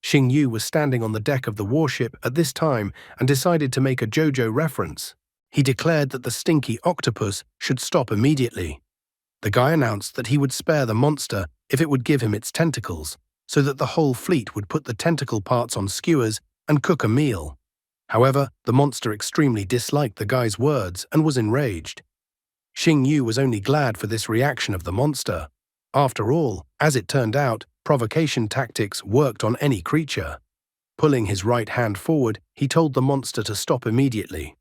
Xing Yu was standing on the deck of the warship at this time and decided to make a JoJo reference. He declared that the stinky octopus should stop immediately. The guy announced that he would spare the monster if it would give him its tentacles, so that the whole fleet would put the tentacle parts on skewers and cook a meal. However, the monster extremely disliked the guy's words and was enraged. Xing Yu was only glad for this reaction of the monster. After all, as it turned out, provocation tactics worked on any creature. Pulling his right hand forward, he told the monster to stop immediately.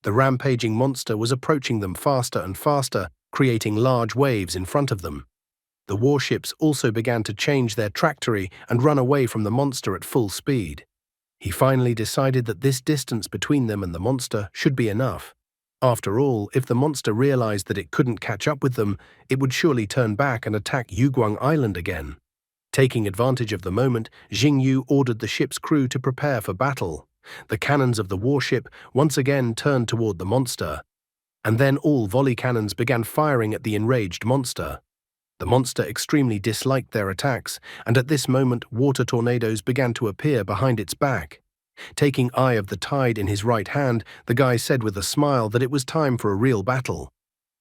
The rampaging monster was approaching them faster and faster, creating large waves in front of them. The warships also began to change their trajectory and run away from the monster at full speed. He finally decided that this distance between them and the monster should be enough. After all, if the monster realized that it couldn't catch up with them, it would surely turn back and attack Yuguang Island again. Taking advantage of the moment, Xing Yu ordered the ship's crew to prepare for battle. The cannons of the warship once again turned toward the monster, and then all volley cannons began firing at the enraged monster. The monster extremely disliked their attacks, and at this moment water tornadoes began to appear behind its back. Taking Eye of the Tide in his right hand, the guy said with a smile that it was time for a real battle.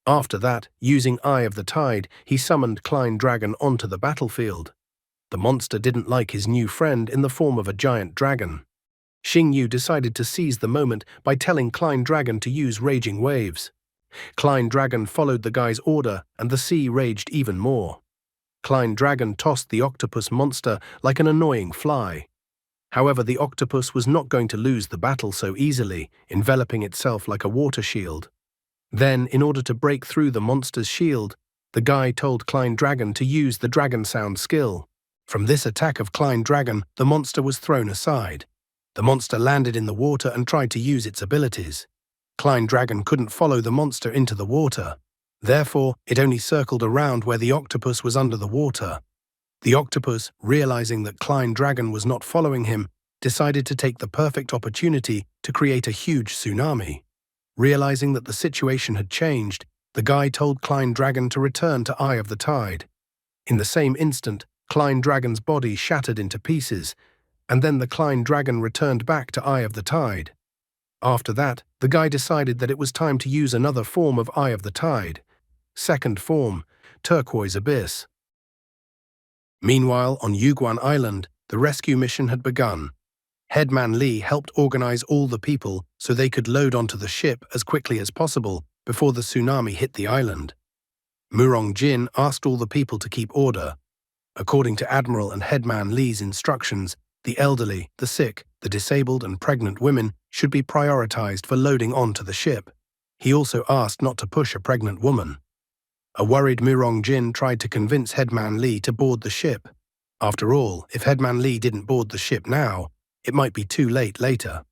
After that, using Eye of the Tide, he summoned Klein Dragon onto the battlefield. The monster didn't like his new friend in the form of a giant dragon. Xing Yu decided to seize the moment by telling Klein Dragon to use raging waves. Klein Dragon followed the guy's order, and the sea raged even more. Klein Dragon tossed the octopus monster like an annoying fly. However, the octopus was not going to lose the battle so easily, enveloping itself like a water shield. Then, in order to break through the monster's shield, the guy told Klein Dragon to use the Dragon Sound skill. From this attack of Klein Dragon, the monster was thrown aside. The monster landed in the water and tried to use its abilities. Klein Dragon couldn't follow the monster into the water. Therefore, it only circled around where the octopus was under the water. The octopus, realizing that Klein Dragon was not following him, decided to take the perfect opportunity to create a huge tsunami. Realizing that the situation had changed, the guy told Klein Dragon to return to Eye of the Tide. In the same instant, Klein Dragon's body shattered into pieces, and then the Klein Dragon returned back to Eye of the Tide. After that, the guy decided that it was time to use another form of Eye of the Tide. Second form, Turquoise Abyss. Meanwhile, on Yuguan Island, the rescue mission had begun. Headman Li helped organize all the people so they could load onto the ship as quickly as possible before the tsunami hit the island. Murong Jin asked all the people to keep order. According to Admiral and Headman Li's instructions, the elderly, the sick, the disabled and pregnant women should be prioritized for loading onto the ship. He also asked not to push a pregnant woman. A worried Murong Jin tried to convince Headman Li to board the ship. After all, if Headman Li didn't board the ship now, it might be too late later.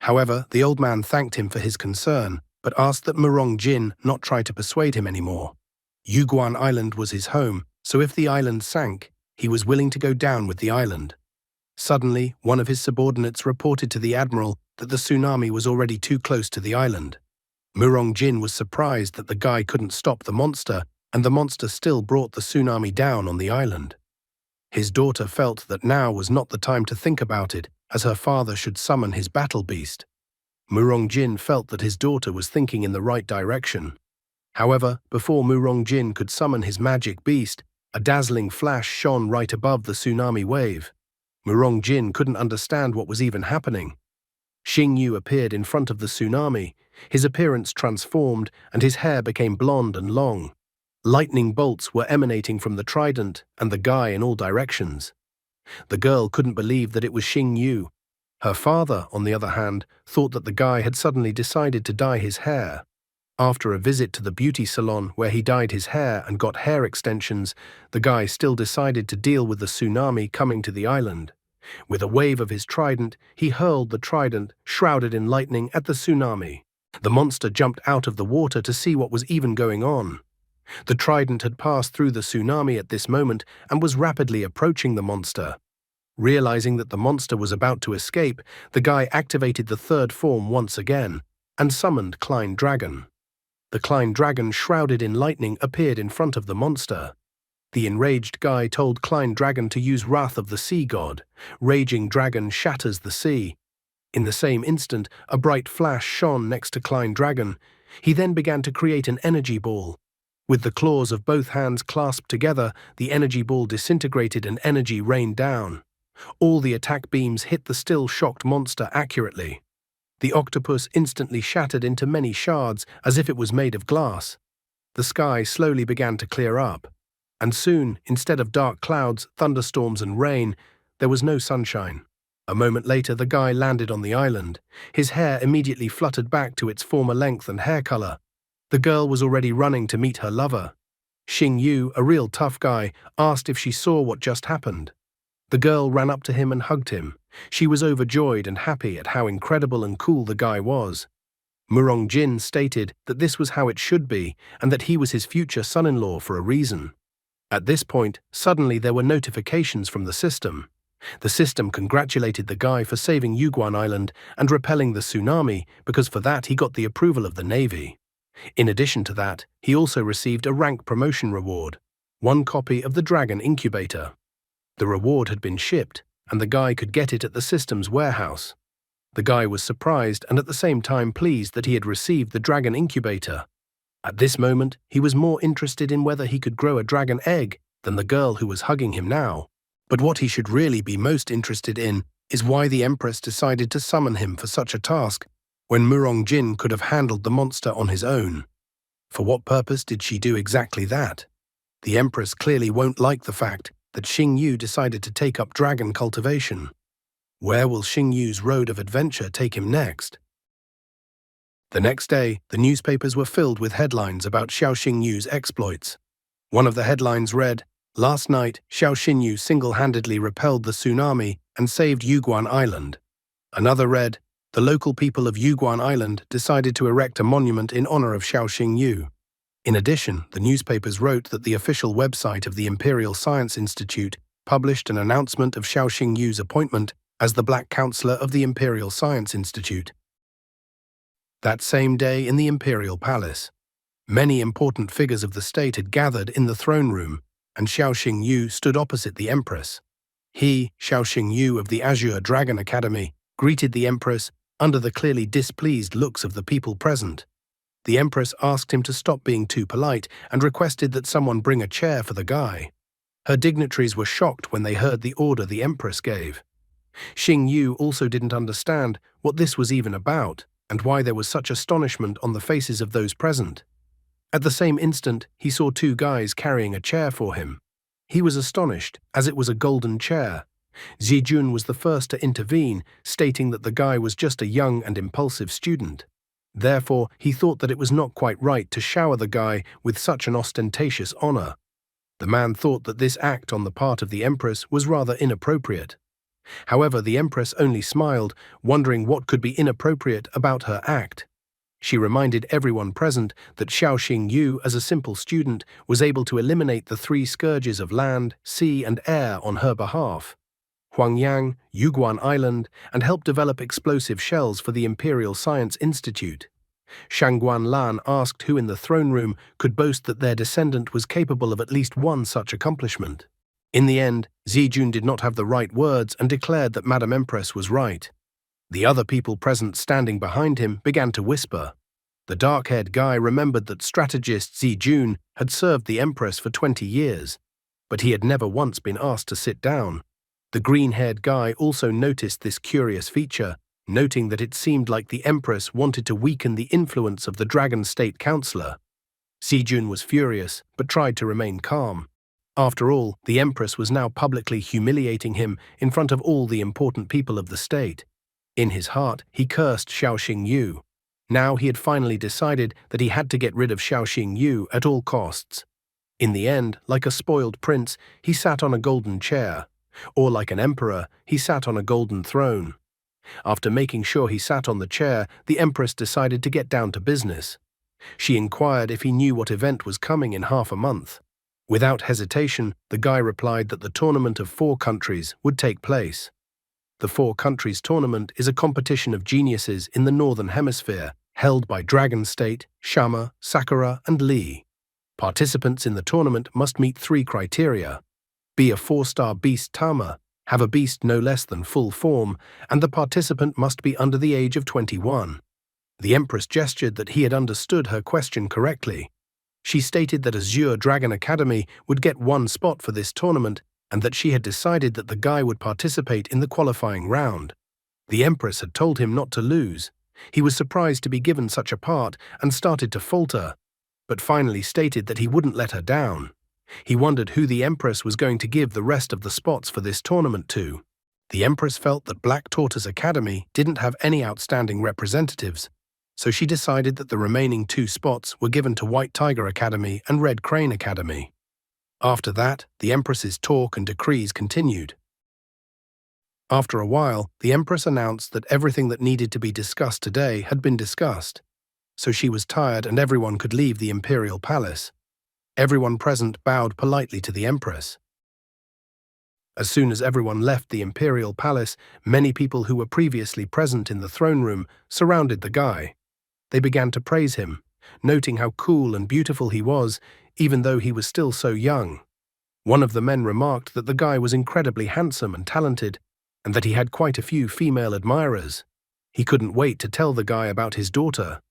However, the old man thanked him for his concern, but asked that Murong Jin not try to persuade him anymore. Yuguan Island was his home, so if the island sank, he was willing to go down with the island. Suddenly, one of his subordinates reported to the admiral that the tsunami was already too close to the island. Murong Jin was surprised that the guy couldn't stop the monster, and the monster still brought the tsunami down on the island. His daughter felt that now was not the time to think about it, as her father should summon his battle beast. Murong Jin felt that his daughter was thinking in the right direction. However, before Murong Jin could summon his magic beast, A dazzling flash shone right above the tsunami wave. Murong Jin couldn't understand what was even happening. Xing Yu appeared in front of the tsunami. His appearance transformed, and his hair became blonde and long. Lightning bolts were emanating from the trident and the guy in all directions. The girl couldn't believe that it was Xing Yu. Her father, on the other hand, thought that the guy had suddenly decided to dye his hair. After a visit to the beauty salon where he dyed his hair and got hair extensions, the guy still decided to deal with the tsunami coming to the island. With a wave of his trident, he hurled the trident, shrouded in lightning, at the tsunami. The monster jumped out of the water to see what was even going on. The trident had passed through the tsunami at this moment and was rapidly approaching the monster. Realizing that the monster was about to escape, the guy activated the third form once again and summoned Klein Dragon. The Klein Dragon, shrouded in lightning, appeared in front of the monster. The enraged guy told Klein Dragon to use Wrath of the Sea God. Raging Dragon shatters the sea. In the same instant, a bright flash shone next to Klein Dragon. He then began to create an energy ball. With the claws of both hands clasped together, the energy ball disintegrated and energy rained down. All the attack beams hit the still shocked monster accurately. The octopus instantly shattered into many shards as if it was made of glass. The sky slowly began to clear up. And soon, instead of dark clouds, thunderstorms and rain, there was no sunshine. A moment later, the guy landed on the island. His hair immediately fluttered back to its former length and hair color. The girl was already running to meet her lover. Xing Yu, a real tough guy, asked if she saw what just happened. The girl ran up to him and hugged him. She was overjoyed and happy at how incredible and cool the guy was. Murong Jin stated that this was how it should be and that he was his future son-in-law for a reason. At this point, suddenly there were notifications from the system. The system congratulated the guy for saving Yuguan Island and repelling the tsunami, because for that he got the approval of the Navy. In addition to that, he also received a rank promotion reward, 1 copy of the Dragon Incubator. The reward had been shipped, and the guy could get it at the system's warehouse. The guy was surprised and at the same time pleased that he had received the Dragon Incubator. At this moment, he was more interested in whether he could grow a dragon egg than the girl who was hugging him now. But what he should really be most interested in is why the Empress decided to summon him for such a task when Murong Jin could have handled the monster on his own. For what purpose did she do exactly that? The Empress clearly won't like the fact that Xing Yu decided to take up dragon cultivation. Where will Xing Yu's road of adventure take him next? The next day, the newspapers were filled with headlines about Xiao Xingyu's exploits. One of the headlines read, "Last night, Xiao Xingyu single-handedly repelled the tsunami and saved Yuguan Island." Another read, "The local people of Yuguan Island decided to erect a monument in honor of Xiao Xingyu." In addition, the newspapers wrote that the official website of the Imperial Science Institute published an announcement of Xiao Xingyu's appointment as the Black Counselor of the Imperial Science Institute. That same day in the Imperial Palace, many important figures of the state had gathered in the throne room, and Xiao Xingyu stood opposite the Empress. He, Xiao Xingyu of the Azure Dragon Academy, greeted the Empress under the clearly displeased looks of the people present. The Empress asked him to stop being too polite and requested that someone bring a chair for the guy. Her dignitaries were shocked when they heard the order the Empress gave. Xing Yu also didn't understand what this was even about, and why there was such astonishment on the faces of those present. At the same instant, he saw 2 guys carrying a chair for him. He was astonished, as it was a golden chair. Zijun was the first to intervene, stating that the guy was just a young and impulsive student. Therefore, he thought that it was not quite right to shower the guy with such an ostentatious honor. The man thought that this act on the part of the Empress was rather inappropriate. However, the Empress only smiled, wondering what could be inappropriate about her act. She reminded everyone present that Xiao Xingyu, as a simple student, was able to eliminate the 3 scourges of land, sea, and air on her behalf. Huangyang, Yuguan Island, and help develop explosive shells for the Imperial Science Institute. Shangguan Lan asked who in the throne room could boast that their descendant was capable of at least one such accomplishment. In the end, Zijun did not have the right words and declared that Madame Empress was right. The other people present standing behind him began to whisper. The dark-haired guy remembered that strategist Zijun had served the Empress for 20 years. but he had never once been asked to sit down. The green-haired guy also noticed this curious feature, noting that it seemed like the Empress wanted to weaken the influence of the Dragon State Counselor. Sejun was furious, but tried to remain calm. After all, the Empress was now publicly humiliating him in front of all the important people of the state. In his heart, he cursed Xiao Xingyu. Now he had finally decided that he had to get rid of Xiao Xingyu at all costs. In the end, like a spoiled prince, he sat on a golden chair. Or like an emperor, he sat on a golden throne. After making sure he sat on the chair, the Empress decided to get down to business. She inquired if he knew what event was coming in half a month. Without hesitation, the guy replied that the tournament of 4 countries would take place. The 4 countries tournament is a competition of geniuses in the Northern Hemisphere, held by Dragon State, Shama, Sakura, and Lee. Participants in the tournament must meet 3 criteria. Be a 4-star beast Tama, have a beast no less than full form, and the participant must be under the age of 21. The Empress gestured that he had understood her question correctly. She stated that Azure Dragon Academy would get 1 spot for this tournament and that she had decided that the guy would participate in the qualifying round. The Empress had told him not to lose. He was surprised to be given such a part and started to falter, but finally stated that he wouldn't let her down. He wondered who the Empress was going to give the rest of the spots for this tournament to. The Empress felt that Black Tortoise Academy didn't have any outstanding representatives, so she decided that the remaining 2 spots were given to White Tiger Academy and Red Crane Academy. After that, the Empress's talk and decrees continued. After a while, the Empress announced that everything that needed to be discussed today had been discussed, so she was tired and everyone could leave the Imperial Palace. Everyone present bowed politely to the Empress. As soon as everyone left the Imperial Palace, many people who were previously present in the throne room surrounded the guy. They began to praise him, noting how cool and beautiful he was, even though he was still so young. One of the men remarked that the guy was incredibly handsome and talented, and that he had quite a few female admirers. He couldn't wait to tell the guy about his daughter.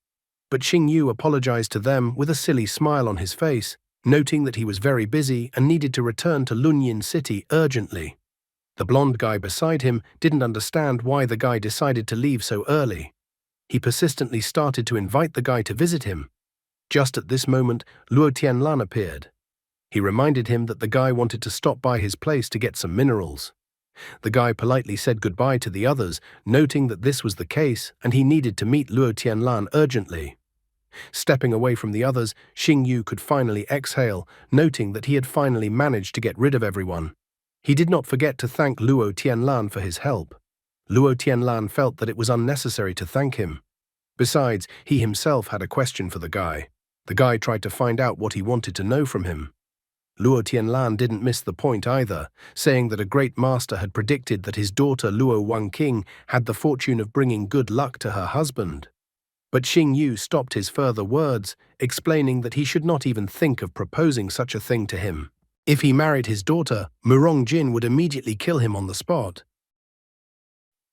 But Xingyu apologized to them with a silly smile on his face, noting that he was very busy and needed to return to Lunyin City urgently. The blonde guy beside him didn't understand why the guy decided to leave so early. He persistently started to invite the guy to visit him. Just at this moment, Luo Tianlan appeared. He reminded him that the guy wanted to stop by his place to get some minerals. The guy politely said goodbye to the others, noting that this was the case and he needed to meet Luo Tianlan urgently. Stepping away from the others, Xingyu could finally exhale, noting that he had finally managed to get rid of everyone. He did not forget to thank Luo Tianlan for his help. Luo Tianlan felt that it was unnecessary to thank him. Besides, he himself had a question for the guy. The guy tried to find out what he wanted to know from him. Luo Tianlan didn't miss the point either, saying that a great master had predicted that his daughter Luo Wangqing had the fortune of bringing good luck to her husband. But Xingyu stopped his further words, explaining that he should not even think of proposing such a thing to him. If he married his daughter, Murong Jin would immediately kill him on the spot.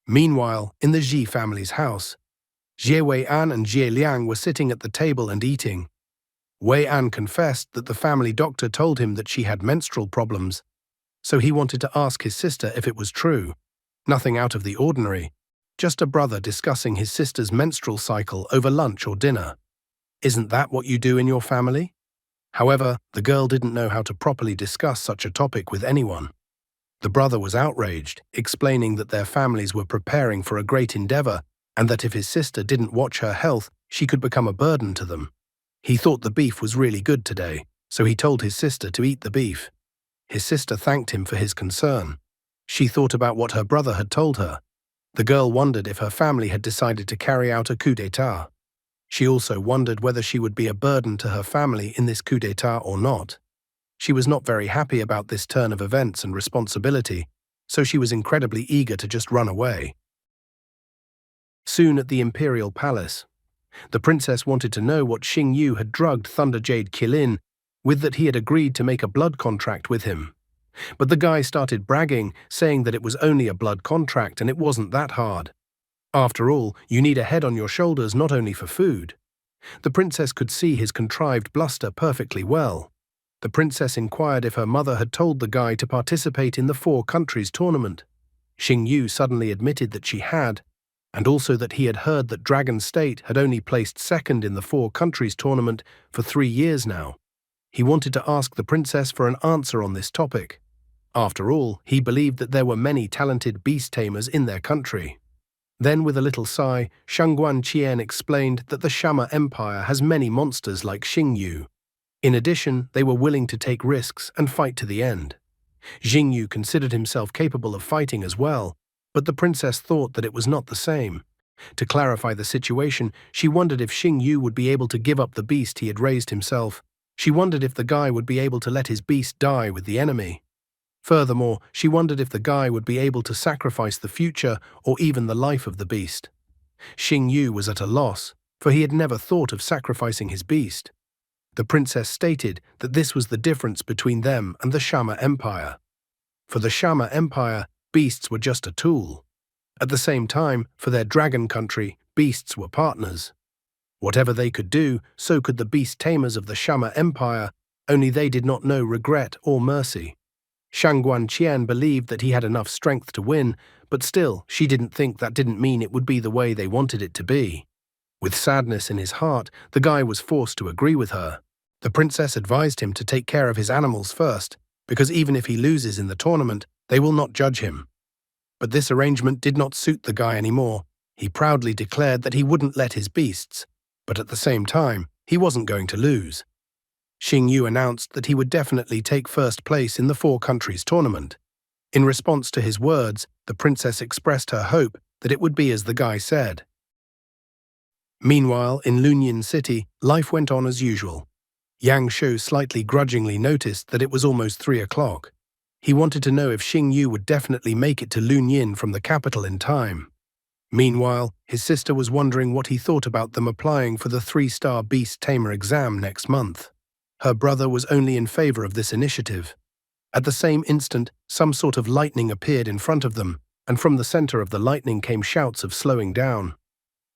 Meanwhile, in the Ji family's house, Jie Wei-an and Jie Liang were sitting at the table and eating. Wei-an confessed that the family doctor told him that she had menstrual problems, so he wanted to ask his sister if it was true. Nothing out of the ordinary. Just a brother discussing his sister's menstrual cycle over lunch or dinner. Isn't that what you do in your family? However, the girl didn't know how to properly discuss such a topic with anyone. The brother was outraged, explaining that their families were preparing for a great endeavor and that if his sister didn't watch her health, she could become a burden to them. He thought the beef was really good today, so he told his sister to eat the beef. His sister thanked him for his concern. She thought about what her brother had told her. The girl wondered if her family had decided to carry out a coup d'état. She also wondered whether she would be a burden to her family in this coup d'état or not. She was not very happy about this turn of events and responsibility, so she was incredibly eager to just run away. Soon at the Imperial Palace, the princess wanted to know what Xingyu had drugged Thunderjade Qilin with, that he had agreed to make a blood contract with him. But the guy started bragging, saying that it was only a blood contract and it wasn't that hard. After all, you need a head on your shoulders not only for food. The princess could see his contrived bluster perfectly well. The princess inquired if her mother had told the guy to participate in the four countries tournament. Xing Yu suddenly admitted that she had, and also that he had heard that Dragon State had only placed second in the four countries tournament for 3 years now. He wanted to ask the princess for an answer on this topic. After all, he believed that there were many talented beast tamers in their country. Then, with a little sigh, Shangguan Qian explained that the Shama Empire has many monsters like Xing Yu. In addition, they were willing to take risks and fight to the end. Xing Yu considered himself capable of fighting as well, but the princess thought that it was not the same. To clarify the situation, she wondered if Xing Yu would be able to give up the beast he had raised himself. She wondered if the guy would be able to let his beast die with the enemy. Furthermore, she wondered if the guy would be able to sacrifice the future or even the life of the beast. Xing Yu was at a loss, for he had never thought of sacrificing his beast. The princess stated that this was the difference between them and the Shama Empire. For the Shama Empire, beasts were just a tool. At the same time, for their dragon country, beasts were partners. Whatever they could do, so could the beast tamers of the Shama Empire, only they did not know regret or mercy. Shangguan Qian believed that he had enough strength to win, but still, she didn't think that didn't mean it would be the way they wanted it to be. With sadness in his heart, the guy was forced to agree with her. The princess advised him to take care of his animals first, because even if he loses in the tournament, they will not judge him. But this arrangement did not suit the guy anymore. He proudly declared that he wouldn't let his beasts, but at the same time, he wasn't going to lose. Xing Yu announced that he would definitely take first place in the four countries tournament. In response to his words, the princess expressed her hope that it would be as the guy said. Meanwhile, in Lunyin City, life went on as usual. Yang Shou slightly grudgingly noticed that it was almost 3 o'clock. He wanted to know if Xing Yu would definitely make it to Lunyin from the capital in time. Meanwhile, his sister was wondering what he thought about them applying for the 3-star Beast Tamer exam next month. Her brother was only in favor of this initiative. At the same instant, some sort of lightning appeared in front of them, and from the center of the lightning came shouts of slowing down.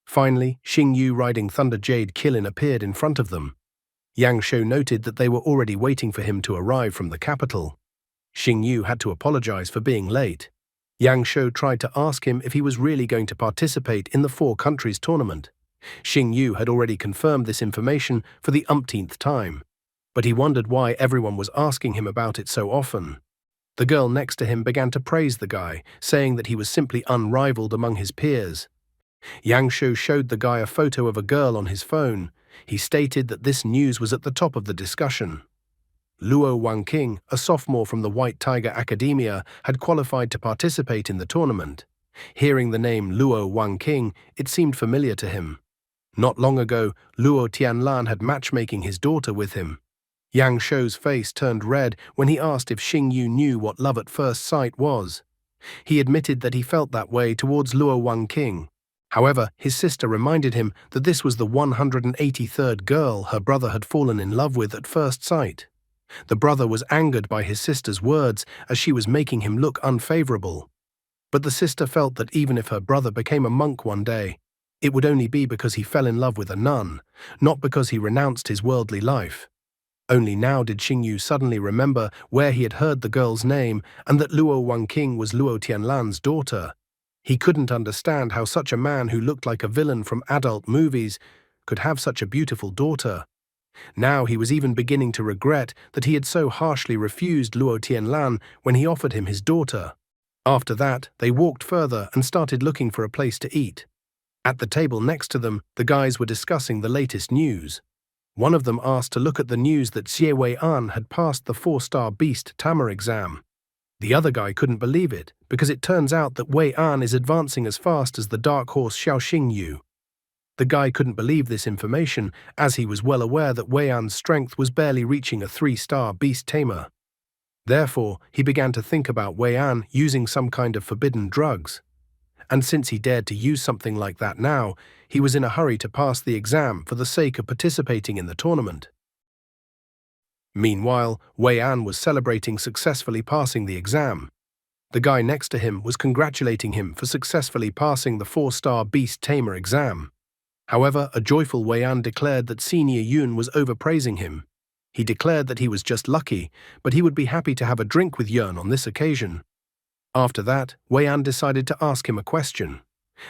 Finally, Xing Yu riding Thunder Jade Killin appeared in front of them. Yang Shou noted that they were already waiting for him to arrive from the capital. Xing Yu had to apologize for being late. Yang Shou tried to ask him if he was really going to participate in the four countries tournament. Xing Yu had already confirmed this information for the umpteenth time, but he wondered why everyone was asking him about it so often. The girl next to him began to praise the guy, saying that he was simply unrivaled among his peers. Yang Shou showed the guy a photo of a girl on his phone. He stated that this news was at the top of the discussion. Luo Wangqing, a sophomore from the White Tiger Academia, had qualified to participate in the tournament. Hearing the name Luo Wangqing, it seemed familiar to him. Not long ago, Luo Tianlan had matchmaking his daughter with him. Yang Shou's face turned red when he asked if Xing Yu knew what love at first sight was. He admitted that he felt that way towards Luo Wangqing. However, his sister reminded him that this was the 183rd girl her brother had fallen in love with at first sight. The brother was angered by his sister's words as she was making him look unfavorable. But the sister felt that even if her brother became a monk one day, it would only be because he fell in love with a nun, not because he renounced his worldly life. Only now did Xing Yu suddenly remember where he had heard the girl's name and that Luo Wangqing was Luo Tianlan's daughter. He couldn't understand how such a man who looked like a villain from adult movies could have such a beautiful daughter. Now he was even beginning to regret that he had so harshly refused Luo Tianlan when he offered him his daughter. After that, they walked further and started looking for a place to eat. At the table next to them, the guys were discussing the latest news. One of them asked to look at the news that Xie Wei-an had passed the 4-star Beast Tamer exam. The other guy couldn't believe it, because it turns out that Wei-an is advancing as fast as the dark horse Xiaoxing Yu. The guy couldn't believe this information, as he was well aware that Wei-an's strength was barely reaching a 3-star Beast Tamer. Therefore, he began to think about Wei-an using some kind of forbidden drugs. And since he dared to use something like that now, he was in a hurry to pass the exam for the sake of participating in the tournament. Meanwhile, Wei-an was celebrating successfully passing the exam. The guy next to him was congratulating him for successfully passing the 4-star Beast Tamer exam. However, a joyful Wei-an declared that Senior Yun was overpraising him. He declared that he was just lucky, but he would be happy to have a drink with Yun on this occasion. After that, Wei An decided to ask him a question.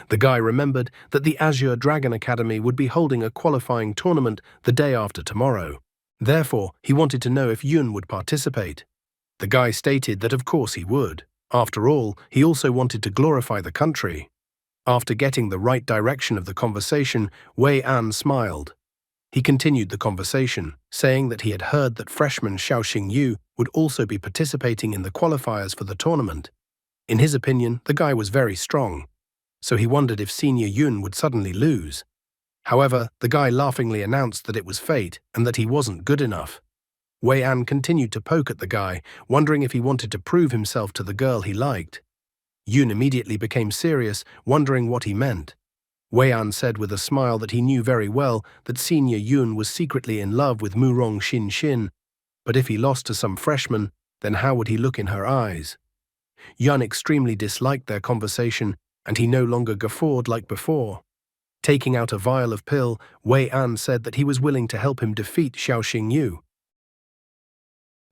The guy remembered that the Azure Dragon Academy would be holding a qualifying tournament the day after tomorrow. Therefore, he wanted to know if Yun would participate. The guy stated that of course he would. After all, he also wanted to glorify the country. After getting the right direction of the conversation, Wei An smiled. He continued the conversation, saying that he had heard that freshman Xiao Xingyu would also be participating in the qualifiers for the tournament. In his opinion, the guy was very strong, so he wondered if senior Yun would suddenly lose. However, the guy laughingly announced that it was fate and that he wasn't good enough. Wei An continued to poke at the guy, wondering if he wanted to prove himself to the girl he liked. Yun immediately became serious, wondering what he meant. Wei An said with a smile that he knew very well that senior Yun was secretly in love with Murong Xin Xin, but if he lost to some freshman, then how would he look in her eyes? Yun extremely disliked their conversation, and he no longer guffawed like before. Taking out a vial of pill, Wei An said that he was willing to help him defeat Xiao Xingyu.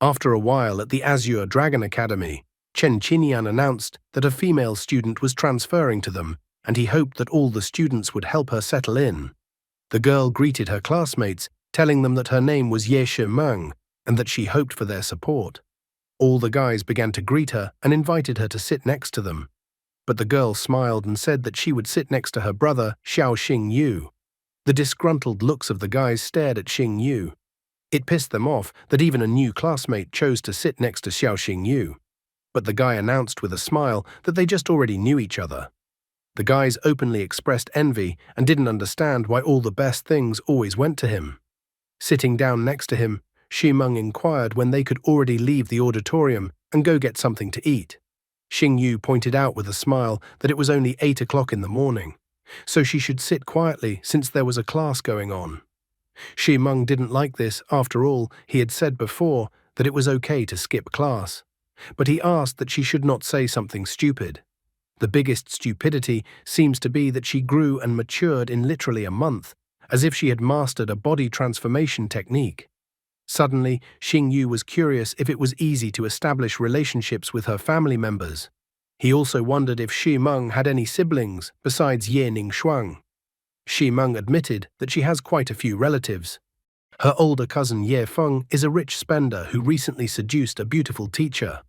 After a while at the Azure Dragon Academy, Chen Qinian announced that a female student was transferring to them, and he hoped that all the students would help her settle in. The girl greeted her classmates, telling them that her name was Ye Shimeng, and that she hoped for their support. All the guys began to greet her and invited her to sit next to them. But the girl smiled and said that she would sit next to her brother, Xiao Xingyu. The disgruntled looks of the guys stared at Xingyu. It pissed them off that even a new classmate chose to sit next to Xiao Xingyu. But the guy announced with a smile that they just already knew each other. The guys openly expressed envy and didn't understand why all the best things always went to him. Sitting down next to him, Ximeng inquired when they could already leave the auditorium and go get something to eat. Xingyu pointed out with a smile that it was only 8 o'clock in the morning, so she should sit quietly since there was a class going on. Ximeng didn't like this. After all, he had said before that it was okay to skip class, but he asked that she should not say something stupid. The biggest stupidity seems to be that she grew and matured in literally a month, as if she had mastered a body transformation technique. Suddenly, Xingyu was curious if it was easy to establish relationships with her family members. He also wondered if Ximeng had any siblings besides Ye Ningxuang. Ximeng admitted that she has quite a few relatives. Her older cousin Ye Feng is a rich spender who recently seduced a beautiful teacher.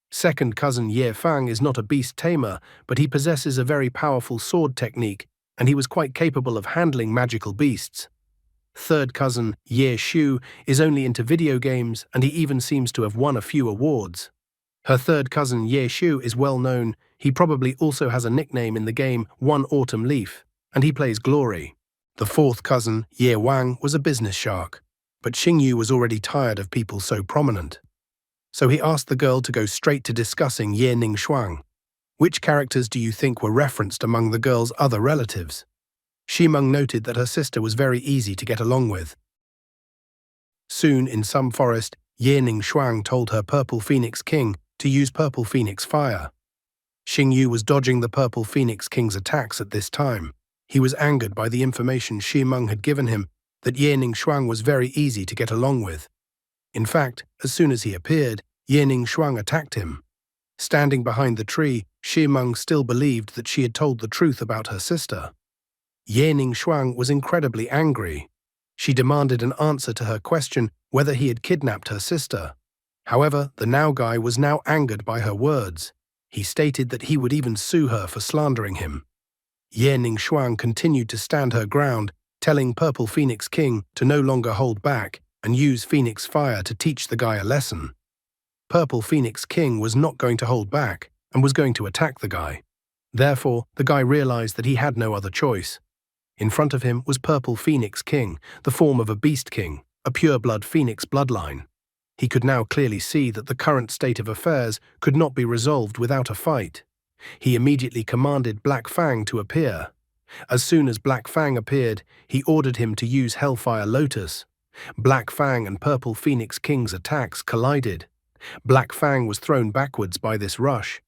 Second cousin Ye Fang is not a beast tamer, but he possesses a very powerful sword technique, and he was quite capable of handling magical beasts. Third cousin Ye Shu is only into video games, and he even seems to have won a few awards. Her third cousin Ye Shu is well known. He probably also has a nickname in the game One Autumn Leaf, and he plays Glory. The fourth cousin Ye Wang was a business shark, but Xingyu was already tired of people so prominent. So he asked the girl to go straight to discussing Ye Ningxuang. Which characters do you think were referenced among the girl's other relatives? Ximeng noted that her sister was very easy to get along with. Soon, in some forest, Ye Ningxuang told her Purple Phoenix King to use Purple Phoenix Fire. Xingyu was dodging the Purple Phoenix King's attacks at this time. He was angered by the information Ximeng had given him that Ye Ningxuang was very easy to get along with. In fact, as soon as he appeared, Ye Ningxuang attacked him. Standing behind the tree, Ximeng still believed that she had told the truth about her sister. Ye Ningxuang was incredibly angry. She demanded an answer to her question whether he had kidnapped her sister. However, the Now guy was now angered by her words. He stated that he would even sue her for slandering him. Ye Ningxuang continued to stand her ground, telling Purple Phoenix King to no longer hold back and use Phoenix Fire to teach the guy a lesson. Purple Phoenix King was not going to hold back and was going to attack the guy. Therefore, the guy realized that he had no other choice. In front of him was Purple Phoenix King, the form of a beast king, a pure-blood phoenix bloodline. He could now clearly see that the current state of affairs could not be resolved without a fight. He immediately commanded Black Fang to appear. As soon as Black Fang appeared, he ordered him to use Hellfire Lotus. Black Fang and Purple Phoenix King's attacks collided. Black Fang was thrown backwards by this rush.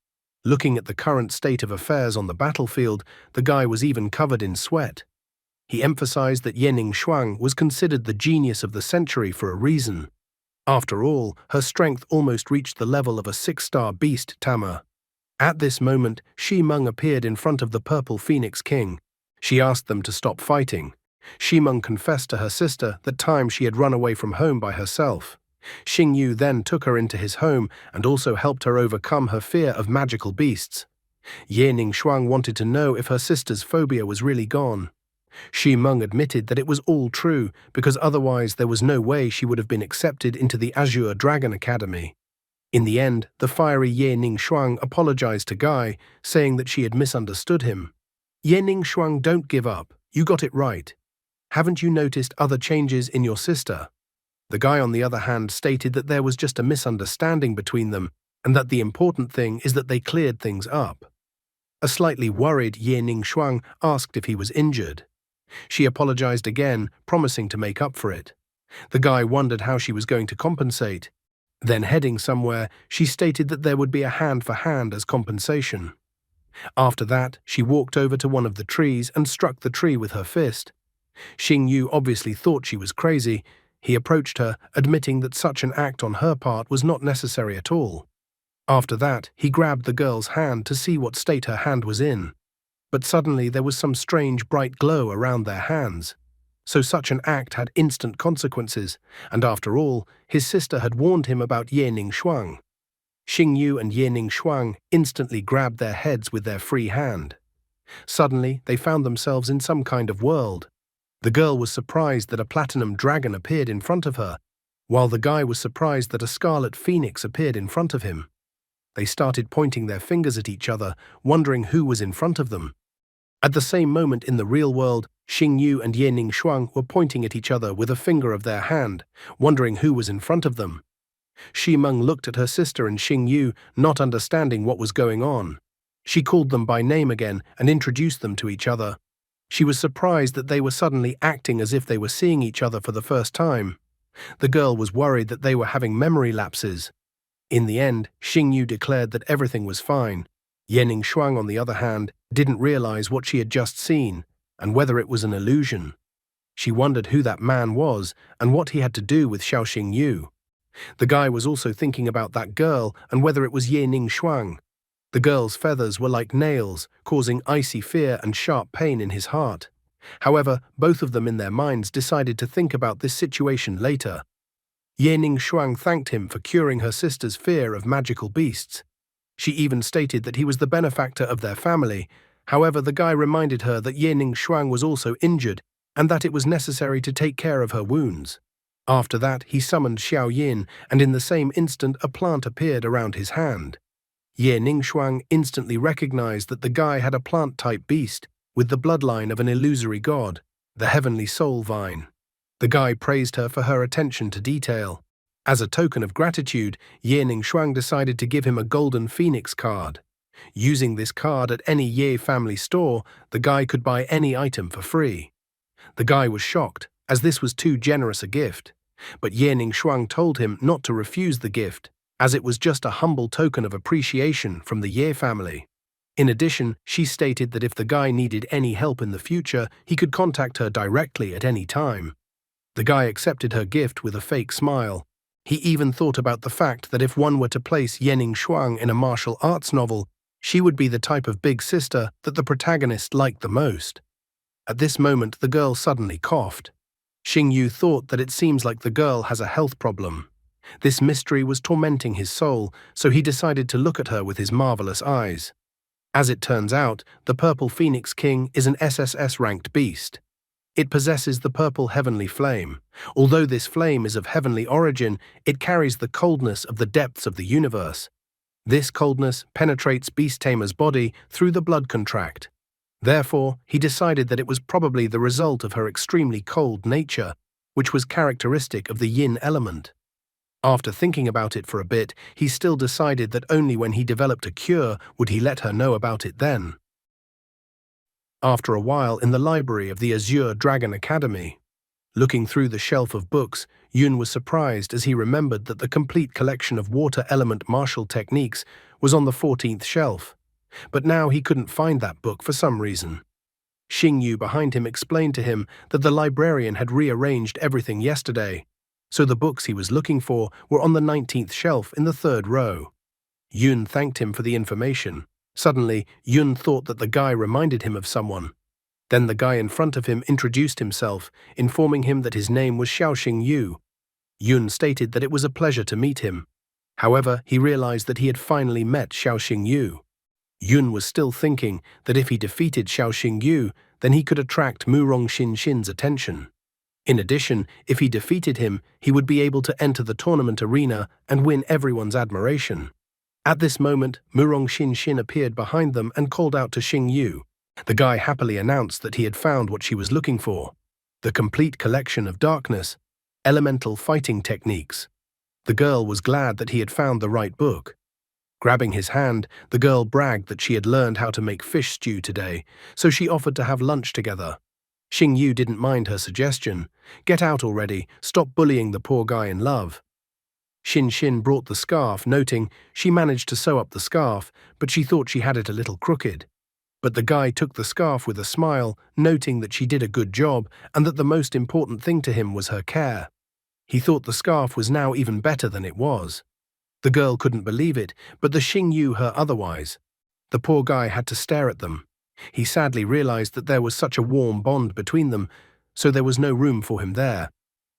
Looking at the current state of affairs on the battlefield, the guy was even covered in sweat. He emphasized that Ye Ningxuang was considered the genius of the century for a reason. After all, her strength almost reached the level of a 6-star beast tamer. At this moment, Shi-Meng appeared in front of the Purple Phoenix King. She asked them to stop fighting. Shi-Meng confessed to her sister that time she had run away from home by herself. Xing Yu then took her into his home and also helped her overcome her fear of magical beasts. Ye Ningshuang wanted to know if her sister's phobia was really gone. Shi-Meng admitted that it was all true, because otherwise there was no way she would have been accepted into the Azure Dragon Academy. In the end, the fiery Ye Ningshuang apologized to Guy, saying that she had misunderstood him. Ye Ningshuang, don't give up. You got it right. Haven't you noticed other changes in your sister? The guy, on the other hand, stated that there was just a misunderstanding between them, and that the important thing is that they cleared things up. A slightly worried Ye Ningshuang asked if he was injured. She apologized again, promising to make up for it. The guy wondered how she was going to compensate. Then, heading somewhere, she stated that there would be a hand-for-hand as compensation. After that, she walked over to one of the trees and struck the tree with her fist. Xing Yu obviously thought she was crazy. He approached her, admitting that such an act on her part was not necessary at all. After that, he grabbed the girl's hand to see what state her hand was in. But suddenly there was some strange bright glow around their hands. So such an act had instant consequences, and after all, his sister had warned him about Ye Ningshuang. Xing Yu and Ye Ningshuang instantly grabbed their heads with their free hand. Suddenly, they found themselves in some kind of world. The girl was surprised that a platinum dragon appeared in front of her, while the guy was surprised that a scarlet phoenix appeared in front of him. They started pointing their fingers at each other, wondering who was in front of them. At the same moment in the real world, Xing Yu and Ye Ningshuang were pointing at each other with a finger of their hand, wondering who was in front of them. Shi-Meng looked at her sister and Xing Yu, not understanding what was going on. She called them by name again and introduced them to each other. She was surprised that they were suddenly acting as if they were seeing each other for the first time. The girl was worried that they were having memory lapses. In the end, Xing Yu declared that everything was fine. Ye Ningshuang, on the other hand, didn't realize what she had just seen, and whether it was an illusion. She wondered who that man was and what he had to do with Xiaoxing Yu. The guy was also thinking about that girl and whether it was Ye Ningshuang. The girl's feathers were like nails, causing icy fear and sharp pain in his heart. However, both of them in their minds decided to think about this situation later. Ye Ningshuang thanked him for curing her sister's fear of magical beasts. She even stated that he was the benefactor of their family. However, the guy reminded her that Ye Ningshuang was also injured and that it was necessary to take care of her wounds. After that, he summoned Xiao Yin, and in the same instant a plant appeared around his hand. Ye Ningshuang instantly recognized that the guy had a plant-type beast with the bloodline of an illusory god, the heavenly soul vine. The guy praised her for her attention to detail. As a token of gratitude, Ye Ningshuang decided to give him a golden phoenix card. Using this card at any Ye family store, the guy could buy any item for free. The guy was shocked, as this was too generous a gift. But Ye Ningshuang told him not to refuse the gift, as it was just a humble token of appreciation from the Ye family. In addition, she stated that if the guy needed any help in the future, he could contact her directly at any time. The guy accepted her gift with a fake smile. He even thought about the fact that if one were to place Ye Ningshuang in a martial arts novel, she would be the type of big sister that the protagonist liked the most. At this moment, the girl suddenly coughed. Xing Yu thought that it seems like the girl has a health problem. This mystery was tormenting his soul, so he decided to look at her with his marvelous eyes. As it turns out, the Purple Phoenix King is an SSS-ranked beast. It possesses the purple heavenly flame. Although this flame is of heavenly origin, it carries the coldness of the depths of the universe. This coldness penetrates Beast Tamer's body through the blood contract. Therefore, he decided that it was probably the result of her extremely cold nature, which was characteristic of the yin element. After thinking about it for a bit, he still decided that only when he developed a cure would he let her know about it then. After a while, in the library of the Azure Dragon Academy, looking through the shelf of books, Yun was surprised as he remembered that the complete collection of water element martial techniques was on the 14th shelf. But now he couldn't find that book for some reason. Xing Yu behind him explained to him that the librarian had rearranged everything yesterday. so the books he was looking for were on the 19th shelf in the third row. Yun thanked him for the information. Suddenly, Yun thought that the guy reminded him of someone. Then the guy in front of him introduced himself, informing him that his name was Xiaoxing Yu. Yun stated that it was a pleasure to meet him. However, he realized that he had finally met Xiaoxing Yu. Yun was still thinking that if he defeated Xiaoxing Yu, then he could attract Murong Xinxin's attention. In addition, if he defeated him, he would be able to enter the tournament arena and win everyone's admiration. At this moment, Murong Xinxin appeared behind them and called out to Xing Yu. The guy happily announced that he had found what she was looking for: the complete collection of darkness, elemental fighting techniques. The girl was glad that he had found the right book. Grabbing his hand, the girl bragged that she had learned how to make fish stew today, so she offered to have lunch together. Xing Yu didn't mind her suggestion. "Get out already, stop bullying the poor guy in love." Xin brought the scarf, noting she managed to sew up the scarf, but she thought she had it a little crooked. But the guy took the scarf with a smile, noting that she did a good job and that the most important thing to him was her care. He thought the scarf was now even better than it was. The girl couldn't believe it, but the Xing Yu her otherwise. The poor guy had to stare at them. He sadly realized that there was such a warm bond between them, so there was no room for him there.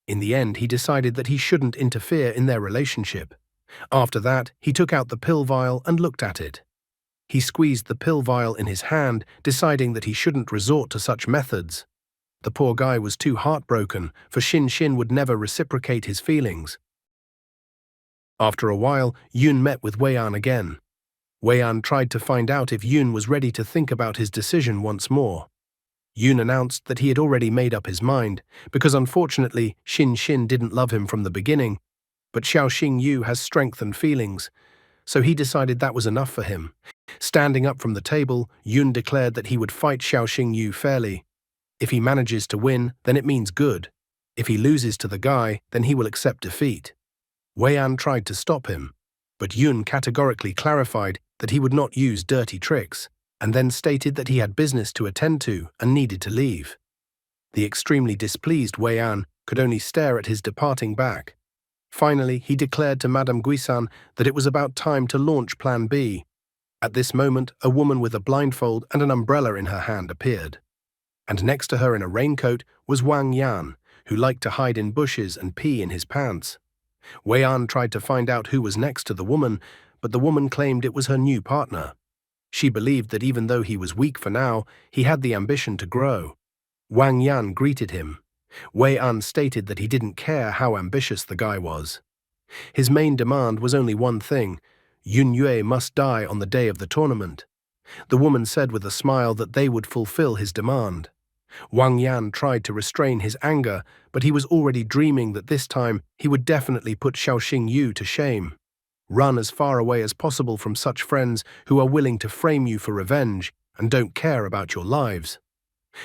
In the end, he decided that he shouldn't interfere in their relationship. After that, he took out the pill vial and looked at it. He squeezed the pill vial in his hand, deciding that he shouldn't resort to such methods. The poor guy was too heartbroken, for Xin would never reciprocate his feelings. After a while, Yun met with Wei-an again. Wei-an tried to find out if Yun was ready to think about his decision once more. Yun announced that he had already made up his mind, because unfortunately Xin didn't love him from the beginning, but Xiaoxing Yu has strength and feelings, so he decided that was enough for him. Standing up from the table, Yun declared that he would fight Xiaoxing Yu fairly. If he manages to win, then it means good. If he loses to the guy, then he will accept defeat. Wei-an tried to stop him, but Yun categorically clarified that he would not use dirty tricks, and then stated that he had business to attend to and needed to leave. The extremely displeased Wei-an could only stare at his departing back. Finally, he declared to Madame Guisan that it was about time to launch Plan B. At this moment, a woman with a blindfold and an umbrella in her hand appeared. And next to her in a raincoat was Wang Yan, who liked to hide in bushes and pee in his pants. Wei-an tried to find out who was next to the woman, but the woman claimed it was her new partner. She believed that even though he was weak for now, he had the ambition to grow. Wang Yan greeted him. Wei-an stated that he didn't care how ambitious the guy was. His main demand was only one thing: Yun Yue must die on the day of the tournament. The woman said with a smile that they would fulfill his demand. Wang Yan tried to restrain his anger, but he was already dreaming that this time he would definitely put Xiaoxing Yu to shame. Run as far away as possible from such friends who are willing to frame you for revenge and don't care about your lives.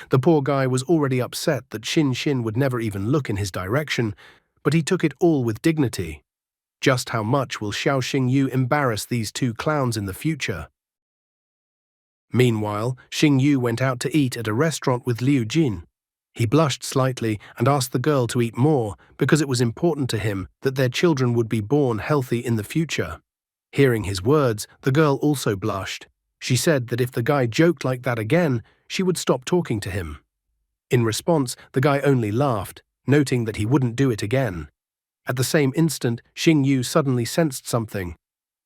The poor guy was already upset that Xin would never even look in his direction, but he took it all with dignity. Just how much will Xiaoxing Yu embarrass these two clowns in the future? Meanwhile, Xing Yu went out to eat at a restaurant with Liu Jin. He blushed slightly and asked the girl to eat more because it was important to him that their children would be born healthy in the future. Hearing his words, the girl also blushed. She said that if the guy joked like that again, she would stop talking to him. In response, the guy only laughed, noting that he wouldn't do it again. At the same instant, Xing Yu suddenly sensed something.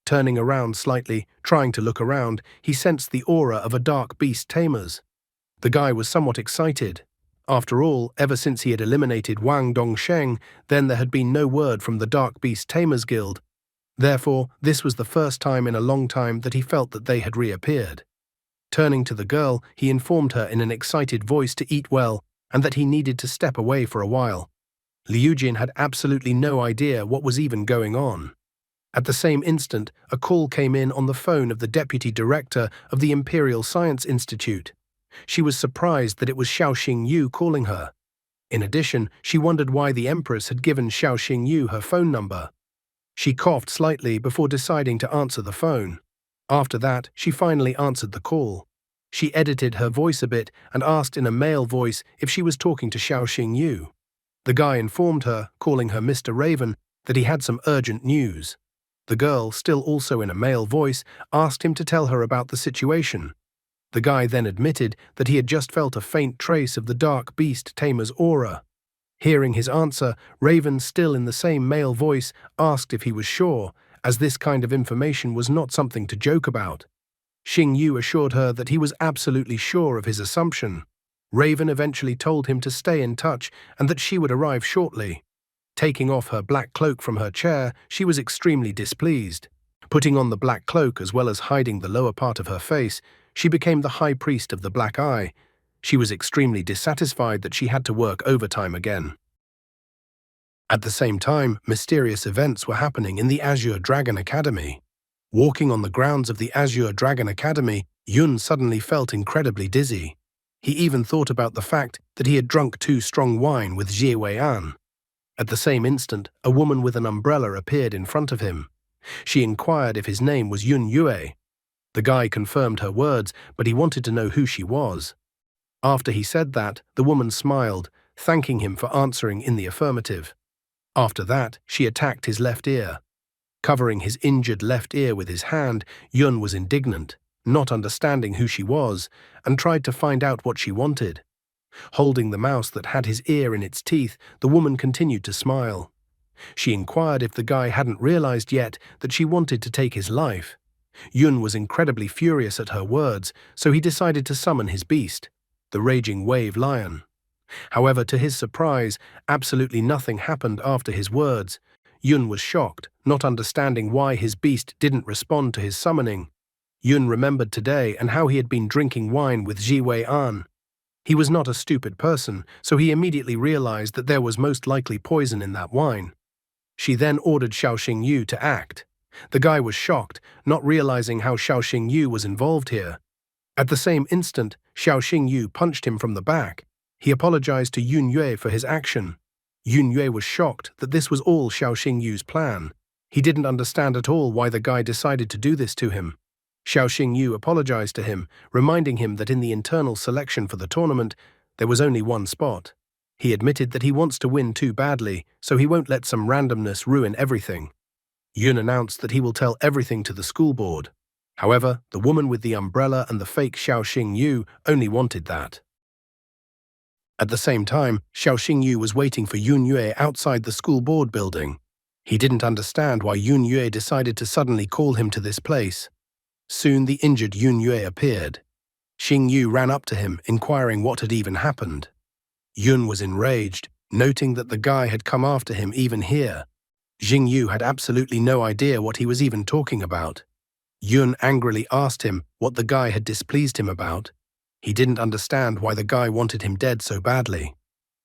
Turning around slightly, trying to look around, he sensed the aura of a dark beast tamers. The guy was somewhat excited. After all, ever since he had eliminated Wang Dongsheng, then there had been no word from the Dark Beast Tamers Guild. Therefore, this was the first time in a long time that he felt that they had reappeared. Turning to the girl, he informed her in an excited voice to eat well and that he needed to step away for a while. Liu Jin had absolutely no idea what was even going on. At the same instant, a call came in on the phone of the deputy director of the Imperial Science Institute. She was surprised that it was Xiaoxing Yu calling her. In addition, she wondered why the Empress had given Xiaoxing Yu her phone number. She coughed slightly before deciding to answer the phone. After that, she finally answered the call. She edited her voice a bit and asked in a male voice if she was talking to Xiaoxing Yu. The guy informed her, calling her Mr. Raven, that he had some urgent news. The girl, still also in a male voice, asked him to tell her about the situation. The guy then admitted that he had just felt a faint trace of the dark beast tamer's aura. Hearing his answer, Raven, still in the same male voice, asked if he was sure, as this kind of information was not something to joke about. Xing Yu assured her that he was absolutely sure of his assumption. Raven eventually told him to stay in touch and that she would arrive shortly. Taking off her black cloak from her chair, she was extremely displeased. Putting on the black cloak as well as hiding the lower part of her face, she became the high priest of the Black Eye. She was extremely dissatisfied that she had to work overtime again. At the same time, mysterious events were happening in the Azure Dragon Academy. Walking on the grounds of the Azure Dragon Academy, Yun suddenly felt incredibly dizzy. He even thought about the fact that he had drunk too strong wine with Jie Wei-an. At the same instant, a woman with an umbrella appeared in front of him. She inquired if his name was Yun Yue. The guy confirmed her words, but he wanted to know who she was. After he said that, the woman smiled, thanking him for answering in the affirmative. After that, she attacked his left ear. Covering his injured left ear with his hand, Yun was indignant, not understanding who she was, and tried to find out what she wanted. Holding the mouse that had his ear in its teeth, the woman continued to smile. She inquired if the guy hadn't realized yet that she wanted to take his life. Yun was incredibly furious at her words, so he decided to summon his beast, the raging wave lion. However, to his surprise, absolutely nothing happened after his words. Yun was shocked, not understanding why his beast didn't respond to his summoning. Yun remembered today and how he had been drinking wine with Jie Wei-an. He was not a stupid person, so he immediately realized that there was most likely poison in that wine. She then ordered Xiaoxing Yu to act. The guy was shocked, not realizing how Xiaoxing Yu was involved here. At the same instant, Xiaoxing Yu punched him from the back. He apologized to Yun Yue for his action. Yun Yue was shocked that this was all Xiaoxing Yu's plan. He didn't understand at all why the guy decided to do this to him. Xiaoxing Yu apologized to him, reminding him that in the internal selection for the tournament, there was only one spot. He admitted that he wants to win too badly, so he won't let some randomness ruin everything. Yun announced that he will tell everything to the school board. However, the woman with the umbrella and the fake Xiaoxing Yu only wanted that. At the same time, Xiaoxing Yu was waiting for Yun Yue outside the school board building. He didn't understand why Yun Yue decided to suddenly call him to this place. Soon the injured Yun Yue appeared. Xing Yu ran up to him, inquiring what had even happened. Yun was enraged, noting that the guy had come after him even here. Xing Yu had absolutely no idea what he was even talking about. Yun angrily asked him what the guy had displeased him about. He didn't understand why the guy wanted him dead so badly.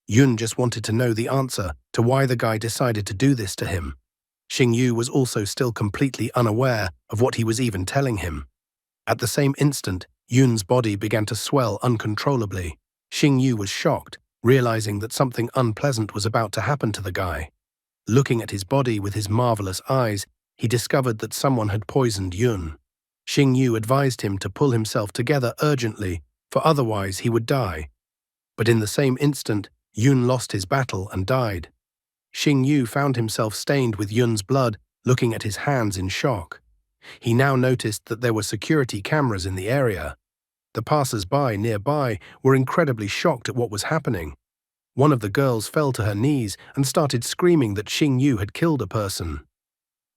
Yun just wanted to know the answer to why the guy decided to do this to him. Xing Yu was also still completely unaware of what he was even telling him. At the same instant, Yun's body began to swell uncontrollably. Xing Yu was shocked, realizing that something unpleasant was about to happen to the guy. Looking at his body with his marvelous eyes, he discovered that someone had poisoned Yun. Xing Yu advised him to pull himself together urgently, for otherwise he would die. But in the same instant, Yun lost his battle and died. Xing Yu found himself stained with Yun's blood, looking at his hands in shock. He now noticed that there were security cameras in the area. The passers-by nearby were incredibly shocked at what was happening. One of the girls fell to her knees and started screaming that Xing Yu had killed a person.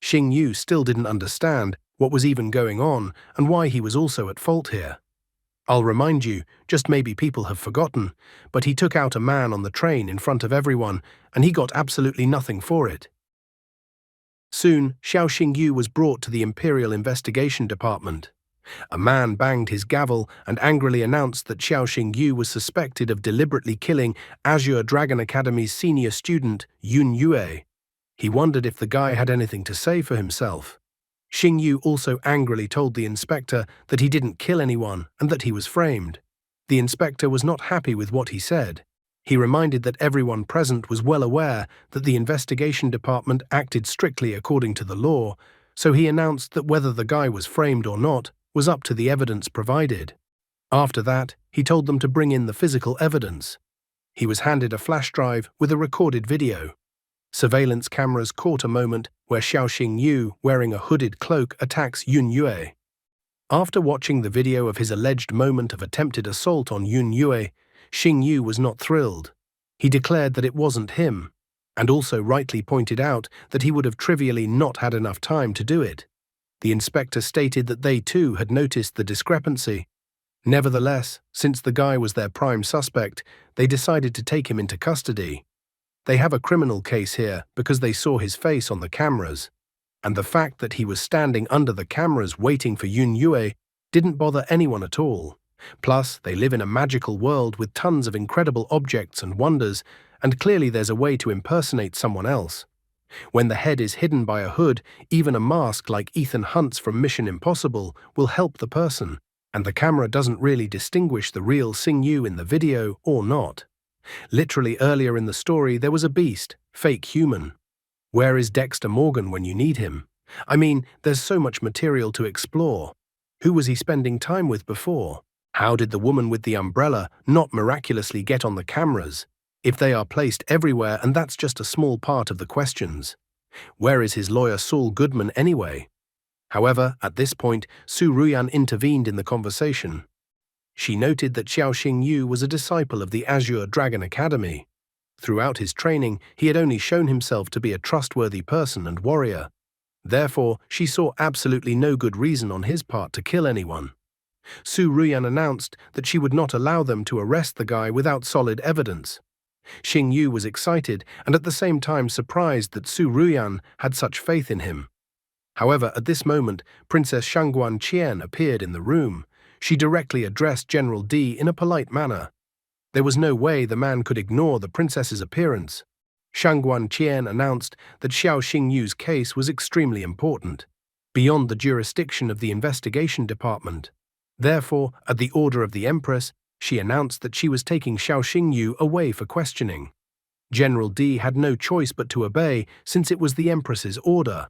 Xing Yu still didn't understand what was even going on and why he was also at fault here. I'll remind you, just maybe people have forgotten, but he took out a man on the train in front of everyone, and he got absolutely nothing for it. Soon, Xiaoxing Yu was brought to the Imperial Investigation Department. A man banged his gavel and angrily announced that Xiaoxing Yu was suspected of deliberately killing Azure Dragon Academy's senior student, Yun Yue. He wondered if the guy had anything to say for himself. Xing Yu also angrily told the inspector that he didn't kill anyone and that he was framed. The inspector was not happy with what he said. He reminded that everyone present was well aware that the investigation department acted strictly according to the law, so he announced that whether the guy was framed or not was up to the evidence provided. After that, he told them to bring in the physical evidence. He was handed a flash drive with a recorded video. Surveillance cameras caught a moment where Xiao Xingyu, wearing a hooded cloak, attacks Yun Yue. After watching the video of his alleged moment of attempted assault on Yun Yue, Xingyu was not thrilled. He declared that it wasn't him, and also rightly pointed out that he would have trivially not had enough time to do it. The inspector stated that they too had noticed the discrepancy. Nevertheless, since the guy was their prime suspect, they decided to take him into custody. They have a criminal case here because they saw his face on the cameras, and the fact that he was standing under the cameras waiting for Yun Yue didn't bother anyone at all. Plus, they live in a magical world with tons of incredible objects and wonders, and clearly there's a way to impersonate someone else. When the head is hidden by a hood, even a mask like Ethan Hunt's from Mission Impossible will help the person, and the camera doesn't really distinguish the real Xingyu in the video or not. Literally earlier in the story there was a beast, fake human. Where is Dexter Morgan when you need him? I mean, there's so much material to explore. Who was he spending time with before? How did the woman with the umbrella not miraculously get on the cameras, if they are placed everywhere and that's just a small part of the questions? Where is his lawyer Saul Goodman anyway? However, at this point, Su Ruyan intervened in the conversation. She noted that Xiao Xingyu was a disciple of the Azure Dragon Academy. Throughout his training, he had only shown himself to be a trustworthy person and warrior. Therefore, she saw absolutely no good reason on his part to kill anyone. Su Ruyan announced that she would not allow them to arrest the guy without solid evidence. Xingyu was excited and at the same time surprised that Su Ruyan had such faith in him. However, at this moment, Princess Shangguan Qian appeared in the room. She directly addressed General D in a polite manner. There was no way the man could ignore the princess's appearance. Shangguan Qian announced that Xiao Xingyu's case was extremely important, beyond the jurisdiction of the investigation department. Therefore, at the order of the Empress, she announced that she was taking Xiao Xingyu away for questioning. General D had no choice but to obey, since it was the Empress's order.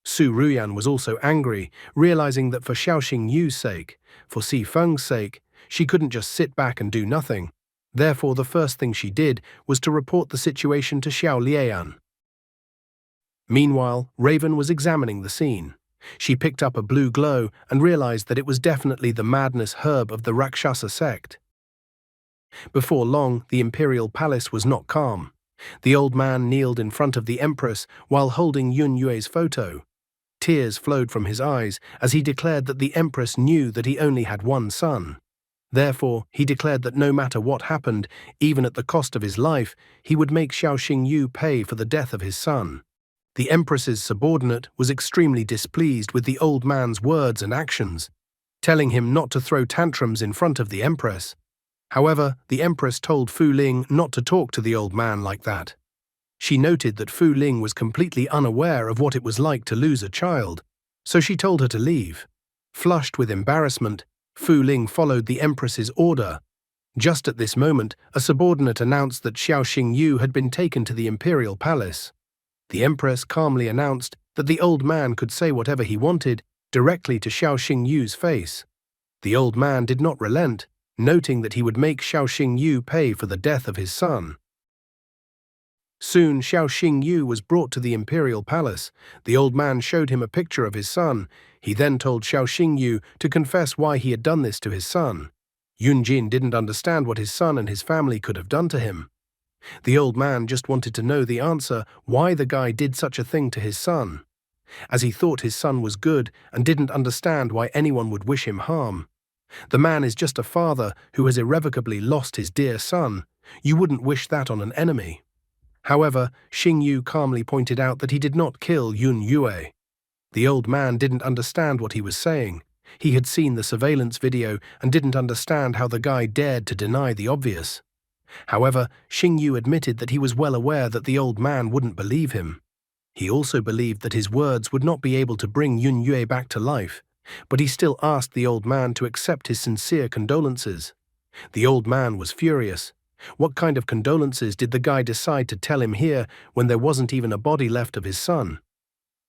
Su Ruyan was also angry, realizing that for Xiao Xingyu's sake, for Si Feng's sake, she couldn't just sit back and do nothing. Therefore, the first thing she did was to report the situation to Xiao Lian. Meanwhile, Raven was examining the scene. She picked up a blue glow and realized that it was definitely the madness herb of the Rakshasa sect. Before long, the imperial palace was not calm. The old man kneeled in front of the Empress while holding Yun Yue's photo. Tears flowed from his eyes as he declared that the Empress knew that he only had one son. Therefore, he declared that no matter what happened, even at the cost of his life, he would make Xiao Xingyu pay for the death of his son. The Empress's subordinate was extremely displeased with the old man's words and actions, telling him not to throw tantrums in front of the Empress. However, the Empress told Fu Ling not to talk to the old man like that. She noted that Fu Ling was completely unaware of what it was like to lose a child, so she told her to leave. Flushed with embarrassment, Fu Ling followed the Empress's order. Just at this moment, a subordinate announced that Xiao Xingyu had been taken to the imperial palace. The Empress calmly announced that the old man could say whatever he wanted directly to Xiao Xingyu's face. The old man did not relent, noting that he would make Xiao Xingyu pay for the death of his son. Soon, Xiao Xingyu was brought to the imperial palace. The old man showed him a picture of his son. He then told Xiao Xingyu to confess why he had done this to his son. Yun Jin didn't understand what his son and his family could have done to him. The old man just wanted to know the answer why the guy did such a thing to his son, as he thought his son was good and didn't understand why anyone would wish him harm. The man is just a father who has irrevocably lost his dear son. You wouldn't wish that on an enemy. However, Xingyu calmly pointed out that he did not kill Yun Yue. The old man didn't understand what he was saying. He had seen the surveillance video and didn't understand how the guy dared to deny the obvious. However, Xingyu admitted that he was well aware that the old man wouldn't believe him. He also believed that his words would not be able to bring Yun Yue back to life, but he still asked the old man to accept his sincere condolences. The old man was furious. What kind of condolences did the guy decide to tell him here when there wasn't even a body left of his son?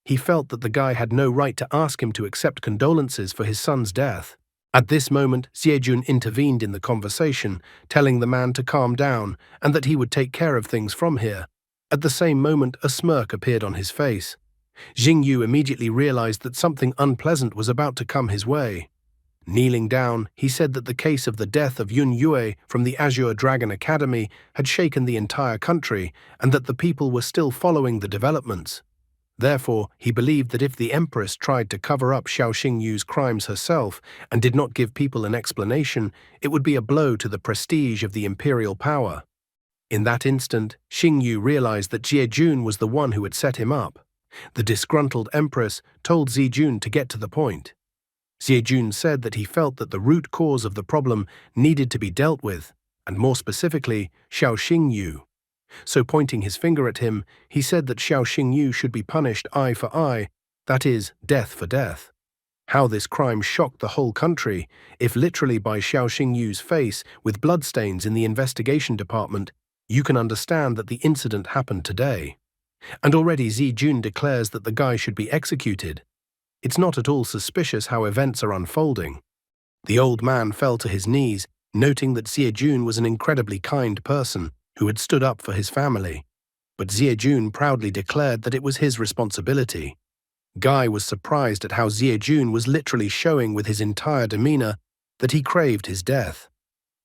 He felt that the guy had no right to ask him to accept condolences for his son's death. At this moment, Xiejun intervened in the conversation, telling the man to calm down and that he would take care of things from here. At the same moment, a smirk appeared on his face. Jingyu immediately realized that something unpleasant was about to come his way. Kneeling down, he said that the case of the death of Yun Yue from the Azure Dragon Academy had shaken the entire country and that the people were still following the developments. Therefore, he believed that if the Empress tried to cover up Xiao Xingyu's crimes herself and did not give people an explanation, it would be a blow to the prestige of the imperial power. In that instant, Xingyu realized that Jiejun was the one who had set him up. The disgruntled Empress told Zijun to get to the point. Jiejun said that he felt that the root cause of the problem needed to be dealt with, and more specifically, Xiao Xingyu. So pointing his finger at him, he said that Xiao Xingyu should be punished eye for eye, that is, death for death. How this crime shocked the whole country, if literally by Xiao Xingyu's face with bloodstains in the investigation department, you can understand that the incident happened today. And already Zijun declares that the guy should be executed. It's not at all suspicious how events are unfolding. The old man fell to his knees, noting that Zijun was an incredibly kind person who had stood up for his family. But Zijun proudly declared that it was his responsibility. Guy was surprised at how Zijun was literally showing with his entire demeanor that he craved his death.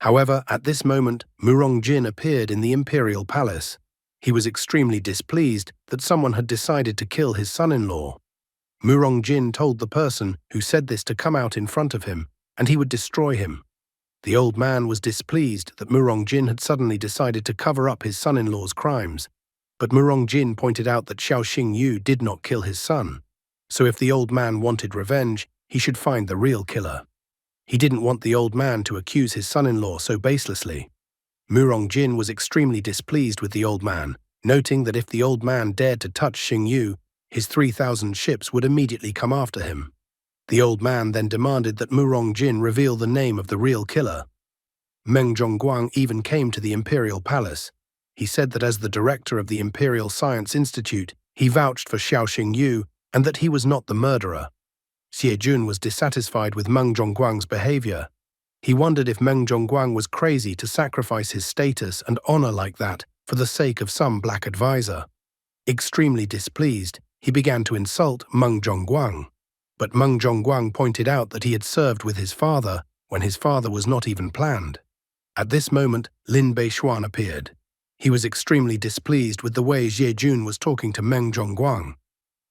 However, at this moment, Murongjin appeared in the imperial palace. He was extremely displeased that someone had decided to kill his son-in-law. Murongjin told the person who said this to come out in front of him, and he would destroy him. The old man was displeased that Murongjin had suddenly decided to cover up his son-in-law's crimes, but Murongjin pointed out that Xiao Xingyu did not kill his son. So if the old man wanted revenge, he should find the real killer. He didn't want the old man to accuse his son-in-law so baselessly. Murongjin was extremely displeased with the old man, noting that if the old man dared to touch Xingyu, his 3,000 ships would immediately come after him. The old man then demanded that Murongjin reveal the name of the real killer. Meng Zhongguang even came to the imperial palace. He said that as the director of the Imperial Science Institute, he vouched for Xiao Xingyu and that he was not the murderer. Xiejun was dissatisfied with Meng Zhongguang's behavior. He wondered if Meng Zhongguang was crazy to sacrifice his status and honor like that for the sake of some black advisor. Extremely displeased, he began to insult Meng Zhongguang. But Meng Zhongguang pointed out that he had served with his father when his father was not even planned. At this moment, Lin Beishuan appeared. He was extremely displeased with the way Jiejun was talking to Meng Zhongguang.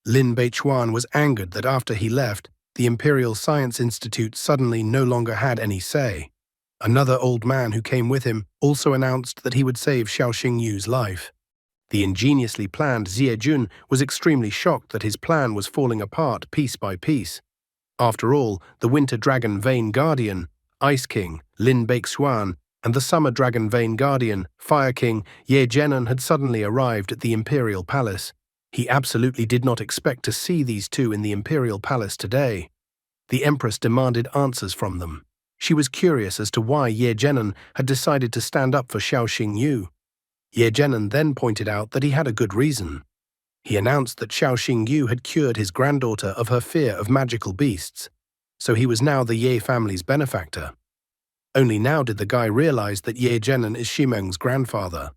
Lin Beichuan was angered that after he left, the Imperial Science Institute suddenly no longer had any say. Another old man who came with him also announced that he would save Xiao Xingyu's life. The ingeniously planned Jiejun was extremely shocked that his plan was falling apart piece by piece. After all, the Winter Dragon Vane Guardian, Ice King, Lin Beichuan, and the Summer Dragon Vane Guardian, Fire King, Ye Zhenan had suddenly arrived at the Imperial Palace. He absolutely did not expect to see these two in the Imperial Palace today. The Empress demanded answers from them. She was curious as to why Ye Zhenan had decided to stand up for Xiao Xingyu. Ye Zhenan then pointed out that he had a good reason. He announced that Xiao Xingyu had cured his granddaughter of her fear of magical beasts, so he was now the Ye family's benefactor. Only now did the guy realize that Ye Zhenan is Shimeng's grandfather.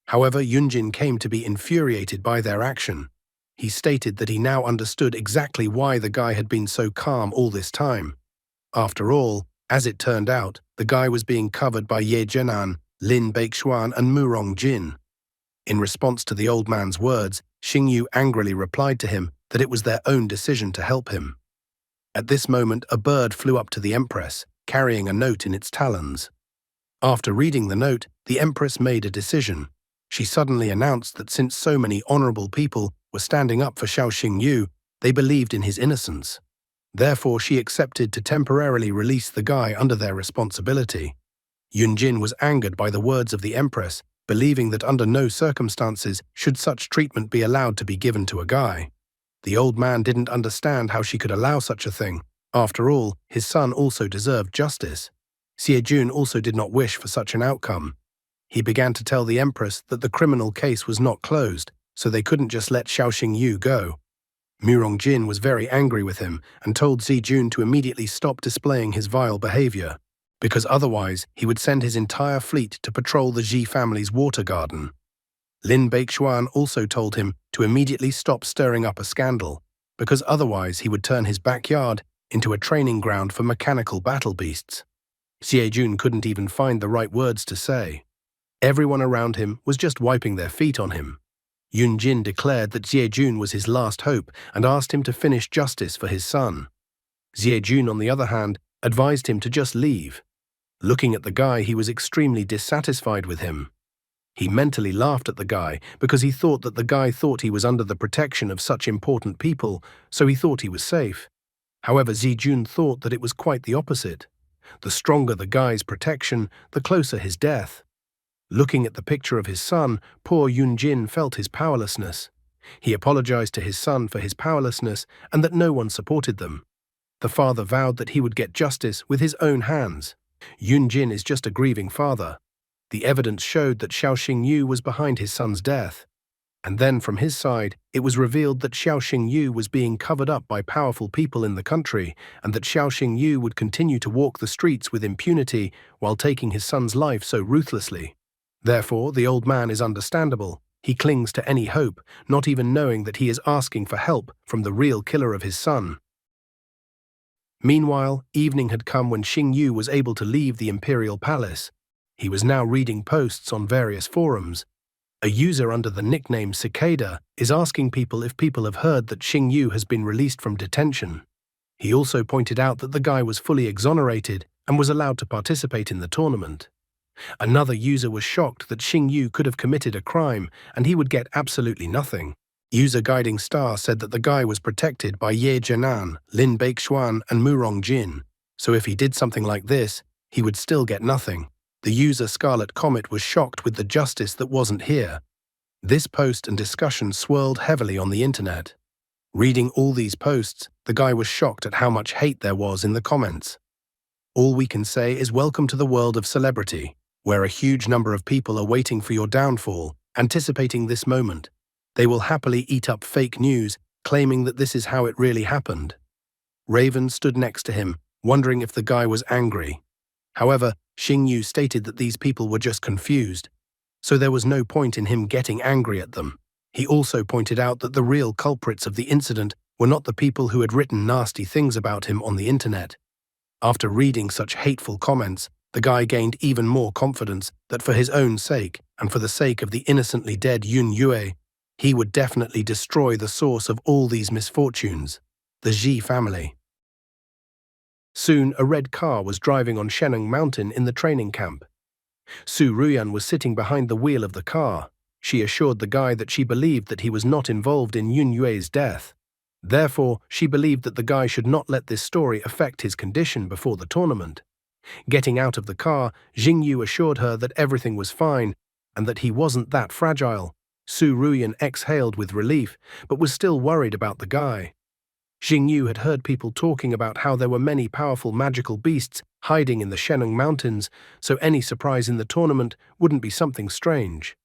However, Yunjin came to be infuriated by their action. He stated that he now understood exactly why the guy had been so calm all this time. After all, as it turned out, the guy was being covered by Ye Zhenan, Lin Beichuan, and Murongjin. In response to the old man's words, Xingyu angrily replied to him that it was their own decision to help him. At this moment, a bird flew up to the Empress, carrying a note in its talons. After reading the note, the Empress made a decision. She suddenly announced that since so many honorable people were standing up for Xiao Xingyu, they believed in his innocence. Therefore, she accepted to temporarily release the guy under their responsibility. Yunjin was angered by the words of the Empress, believing that under no circumstances should such treatment be allowed to be given to a guy. The old man didn't understand how she could allow such a thing. After all, his son also deserved justice. Xiejun also did not wish for such an outcome. He began to tell the Empress that the criminal case was not closed, so they couldn't just let Xiao Xingyu go. Murongjin was very angry with him and told Zijun to immediately stop displaying his vile behavior, because otherwise he would send his entire fleet to patrol the Ji family's water garden. Lin Baixuan also told him to immediately stop stirring up a scandal, because otherwise he would turn his backyard into a training ground for mechanical battle beasts. Xiejun couldn't even find the right words to say. Everyone around him was just wiping their feet on him. Yunjin declared that Xiejun was his last hope and asked him to finish justice for his son. Xiejun, on the other hand, advised him to just leave. Looking at the guy, he was extremely dissatisfied with him. He mentally laughed at the guy because he thought that the guy thought he was under the protection of such important people, so he thought he was safe. However, Zijun thought that it was quite the opposite. The stronger the guy's protection, the closer his death. Looking at the picture of his son, poor Yunjin felt his powerlessness. He apologized to his son for his powerlessness and that no one supported them. The father vowed that he would get justice with his own hands. Yunjin is just a grieving father. The evidence showed that Xiao Xingyu was behind his son's death. And then from his side, it was revealed that Xiao Xingyu was being covered up by powerful people in the country, and that Xiao Xingyu would continue to walk the streets with impunity while taking his son's life so ruthlessly. Therefore, the old man is understandable. He clings to any hope, not even knowing that he is asking for help from the real killer of his son. Meanwhile, evening had come when Xingyu was able to leave the imperial palace. He was now reading posts on various forums. A user under the nickname Cicada is asking people if people have heard that Xingyu has been released from detention. He also pointed out that the guy was fully exonerated and was allowed to participate in the tournament. Another user was shocked that Xingyu could have committed a crime and he would get absolutely nothing. User Guiding Star said that the guy was protected by Ye Jianan, Lin Baixuan, and Murong Jin, so if he did something like this, he would still get nothing. The user Scarlet Comet was shocked with the justice that wasn't here. This post and discussion swirled heavily on the internet. Reading all these posts, the guy was shocked at how much hate there was in the comments. All we can say is welcome to the world of celebrity, where a huge number of people are waiting for your downfall, anticipating this moment. They will happily eat up fake news, claiming that this is how it really happened. Raven stood next to him, wondering if the guy was angry. However, Xingyu stated that these people were just confused, so there was no point in him getting angry at them. He also pointed out that the real culprits of the incident were not the people who had written nasty things about him on the internet. After reading such hateful comments, the guy gained even more confidence that for his own sake and for the sake of the innocently dead Yun Yue, he would definitely destroy the source of all these misfortunes, the Ji family. Soon, a red car was driving on Sheneng Mountain in the training camp. Su Ruyan was sitting behind the wheel of the car. She assured the guy that she believed that he was not involved in Yun Yue's death. Therefore, she believed that the guy should not let this story affect his condition before the tournament. Getting out of the car, Xingyu assured her that everything was fine and that he wasn't that fragile. Su Ruyan exhaled with relief, but was still worried about the guy. Xingyu had heard people talking about how there were many powerful magical beasts hiding in the Sheneng Mountains, so any surprise in the tournament wouldn't be something strange.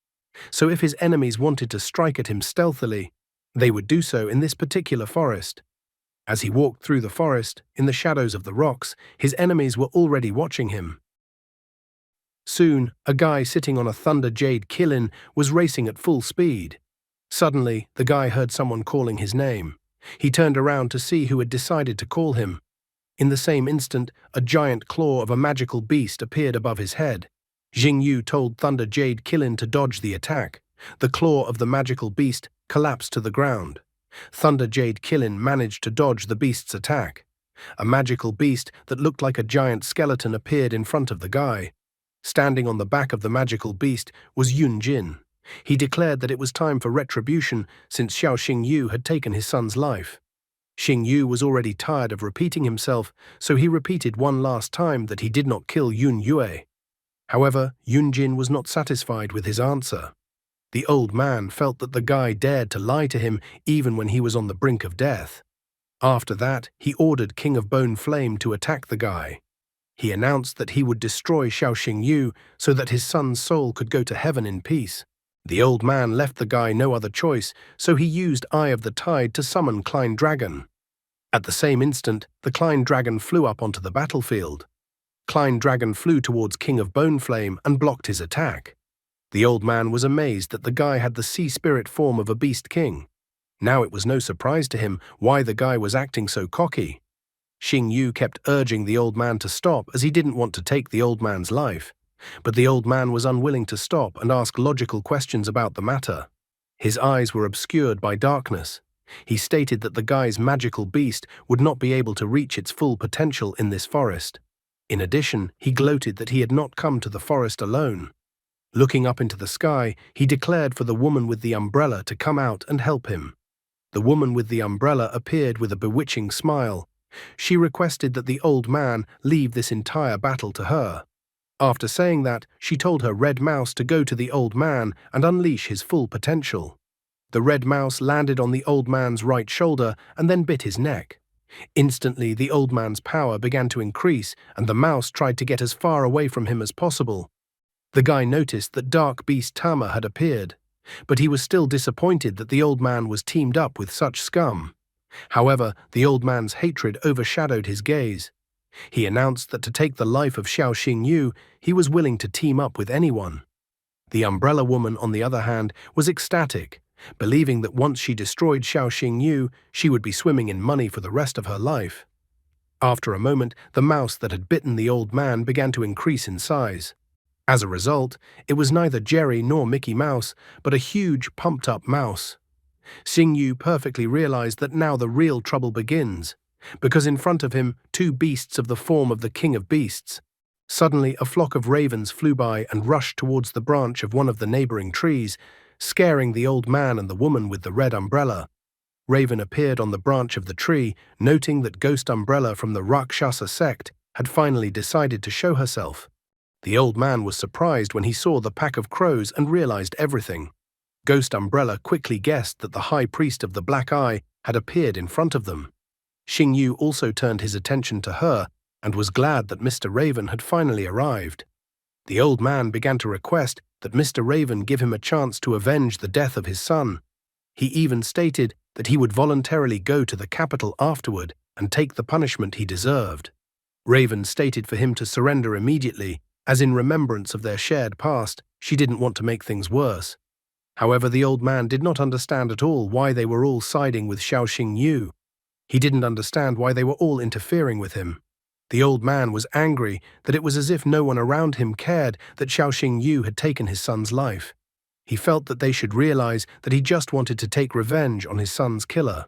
So if his enemies wanted to strike at him stealthily, they would do so in this particular forest. As he walked through the forest, in the shadows of the rocks, his enemies were already watching him. Soon, a guy sitting on a Thunder Jade Killin was racing at full speed. Suddenly, the guy heard someone calling his name. He turned around to see who had decided to call him. In the same instant, a giant claw of a magical beast appeared above his head. Xingyu told Thunder Jade Killin to dodge the attack. The claw of the magical beast collapsed to the ground. Thunder Jade Killin managed to dodge the beast's attack. A magical beast that looked like a giant skeleton appeared in front of the guy. Standing on the back of the magical beast was Yun Jin. He declared that it was time for retribution since Xiao Xingyu had taken his son's life. Xingyu was already tired of repeating himself, so he repeated one last time that he did not kill Yun Yue. However, Yun Jin was not satisfied with his answer. The old man felt that the guy dared to lie to him even when he was on the brink of death. After that, he ordered King of Bone Flame to attack the guy. He announced that he would destroy Xiao Xingyu so that his son's soul could go to heaven in peace. The old man left the guy no other choice, so he used Eye of the Tide to summon Klein Dragon. At the same instant, the Klein Dragon flew up onto the battlefield. Klein Dragon flew towards King of Bone Flame and blocked his attack. The old man was amazed that the guy had the sea spirit form of a beast king. Now it was no surprise to him why the guy was acting so cocky. Xing Yu kept urging the old man to stop as he didn't want to take the old man's life. But the old man was unwilling to stop and ask logical questions about the matter. His eyes were obscured by darkness. He stated that the guy's magical beast would not be able to reach its full potential in this forest. In addition, he gloated that he had not come to the forest alone. Looking up into the sky, he declared for the woman with the umbrella to come out and help him. The woman with the umbrella appeared with a bewitching smile. She requested that the old man leave this entire battle to her. After saying that, she told her red mouse to go to the old man and unleash his full potential. The red mouse landed on the old man's right shoulder and then bit his neck. Instantly, the old man's power began to increase, and the mouse tried to get as far away from him as possible. The guy noticed that Dark Beast Tama had appeared, but he was still disappointed that the old man was teamed up with such scum. However, the old man's hatred overshadowed his gaze. He announced that to take the life of Xiao Xingyu, he was willing to team up with anyone. The umbrella woman, on the other hand, was ecstatic, believing that once she destroyed Xiao Xingyu, she would be swimming in money for the rest of her life. After a moment, the mouse that had bitten the old man began to increase in size. As a result, it was neither Jerry nor Mickey Mouse, but a huge, pumped-up mouse. Xingyu perfectly realized that now the real trouble begins, because in front of him, two beasts of the form of the King of Beasts. Suddenly, a flock of ravens flew by and rushed towards the branch of one of the neighboring trees, scaring the old man and the woman with the red umbrella. Raven appeared on the branch of the tree, noting that Ghost Umbrella from the Rakshasa sect had finally decided to show herself. The old man was surprised when he saw the pack of crows and realized everything. Ghost Umbrella quickly guessed that the High Priest of the Black Eye had appeared in front of them. Xing Yu also turned his attention to her and was glad that Mr. Raven had finally arrived. The old man began to request that Mr. Raven give him a chance to avenge the death of his son. He even stated that he would voluntarily go to the capital afterward and take the punishment he deserved. Raven stated for him to surrender immediately, as in remembrance of their shared past, she didn't want to make things worse. However, the old man did not understand at all why they were all siding with Xiao Xingyu. He didn't understand why they were all interfering with him. The old man was angry that it was as if no one around him cared that Xiao Xingyu had taken his son's life. He felt that they should realize that he just wanted to take revenge on his son's killer.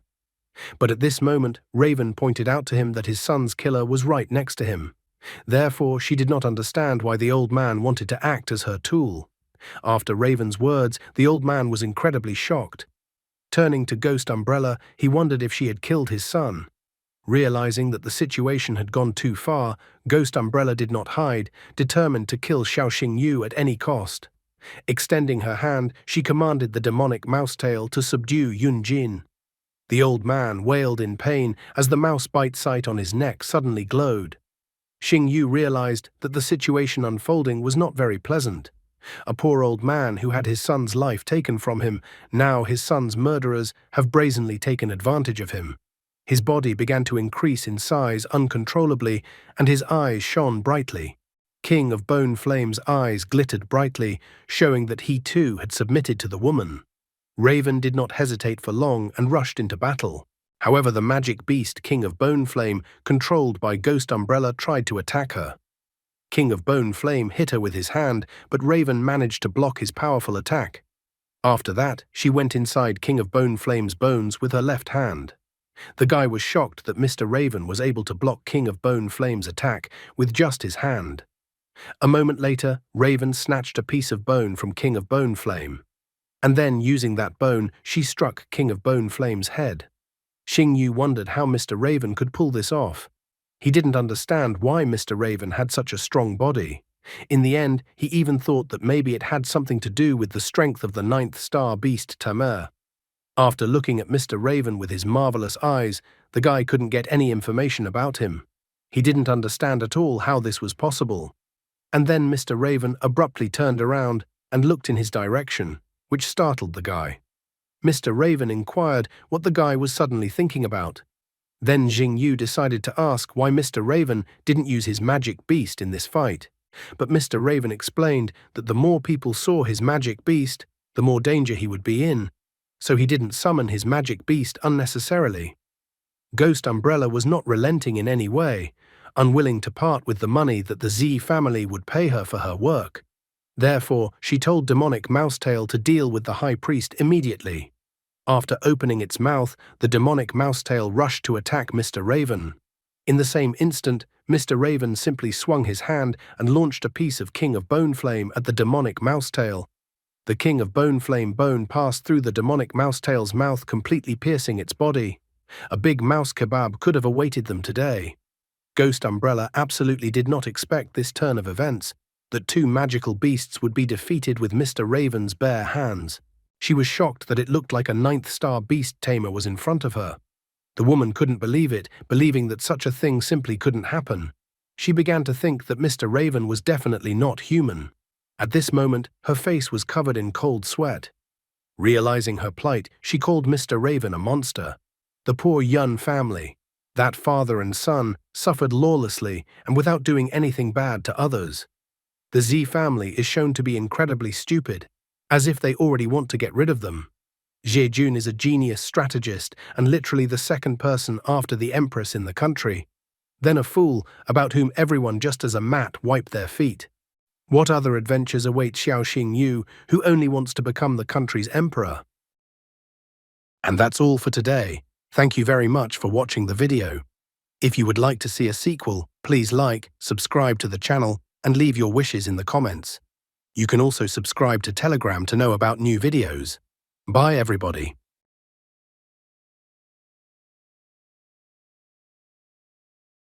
But at this moment, Raven pointed out to him that his son's killer was right next to him. Therefore, she did not understand why the old man wanted to act as her tool. After Raven's words, the old man was incredibly shocked. Turning to Ghost Umbrella, he wondered if she had killed his son. Realizing that the situation had gone too far, Ghost Umbrella did not hide, determined to kill Xiao Xingyu at any cost. Extending her hand, she commanded the demonic mousetail to subdue Yun Jin. The old man wailed in pain as the mouse bite sight on his neck suddenly glowed. Xing Yu realized that the situation unfolding was not very pleasant. A poor old man who had his son's life taken from him, now his son's murderers have brazenly taken advantage of him. His body began to increase in size uncontrollably, and his eyes shone brightly. King of Bone Flame's eyes glittered brightly, showing that he too had submitted to the woman. Raven did not hesitate for long and rushed into battle. However, the magic beast King of Bone Flame, controlled by Ghost Umbrella, tried to attack her. King of Bone Flame hit her with his hand, but Raven managed to block his powerful attack. After that, she went inside King of Bone Flame's bones with her left hand. The guy was shocked that Mr. Raven was able to block King of Bone Flame's attack with just his hand. A moment later, Raven snatched a piece of bone from King of Bone Flame. And then, using that bone, she struck King of Bone Flame's head. Xing Yu wondered how Mr. Raven could pull this off. He didn't understand why Mr. Raven had such a strong body. In the end, he even thought that maybe it had something to do with the strength of the 9th star beast Tamer. After looking at Mr. Raven with his marvelous eyes, the guy couldn't get any information about him. He didn't understand at all how this was possible. And then Mr. Raven abruptly turned around and looked in his direction. which startled the guy. Mr. Raven inquired what the guy was suddenly thinking about. Then Jing Yu decided to ask why Mr. Raven didn't use his magic beast in this fight. But Mr. Raven explained that the more people saw his magic beast, the more danger he would be in, so he didn't summon his magic beast unnecessarily. Ghost Umbrella was not relenting in any way, unwilling to part with the money that the Z family would pay her for her work. Therefore, she told Demonic Mousetail to deal with the High Priest immediately. After opening its mouth, the Demonic Mousetail rushed to attack Mr. Raven. In the same instant, Mr. Raven simply swung his hand and launched a piece of King of Bone Flame at the Demonic Mousetail. The King of Bone Flame bone passed through the Demonic Mousetail's mouth, completely piercing its body. A big mouse kebab could have awaited them today. Ghost Umbrella absolutely did not expect this turn of events, that two magical beasts would be defeated with Mr. Raven's bare hands. She was shocked that it looked like a 9th-star beast tamer was in front of her. The woman couldn't believe it, believing that such a thing simply couldn't happen. She began to think that Mr. Raven was definitely not human. At this moment, her face was covered in cold sweat. Realizing her plight, she called Mr. Raven a monster. The poor Yun family, that father and son, suffered lawlessly and without doing anything bad to others. The Z family is shown to be incredibly stupid, as if they already want to get rid of them. Jejun is a genius strategist and literally the second person after the Empress in the country. Then a fool, about whom everyone just as a mat wipe their feet. What other adventures await Xiaoxing Yu, who only wants to become the country's emperor? And that's all for today. Thank you very much for watching the video. If you would like to see a sequel, please like, subscribe to the channel, and leave your wishes in the comments. You can also subscribe to Telegram to know about new videos. Bye everybody.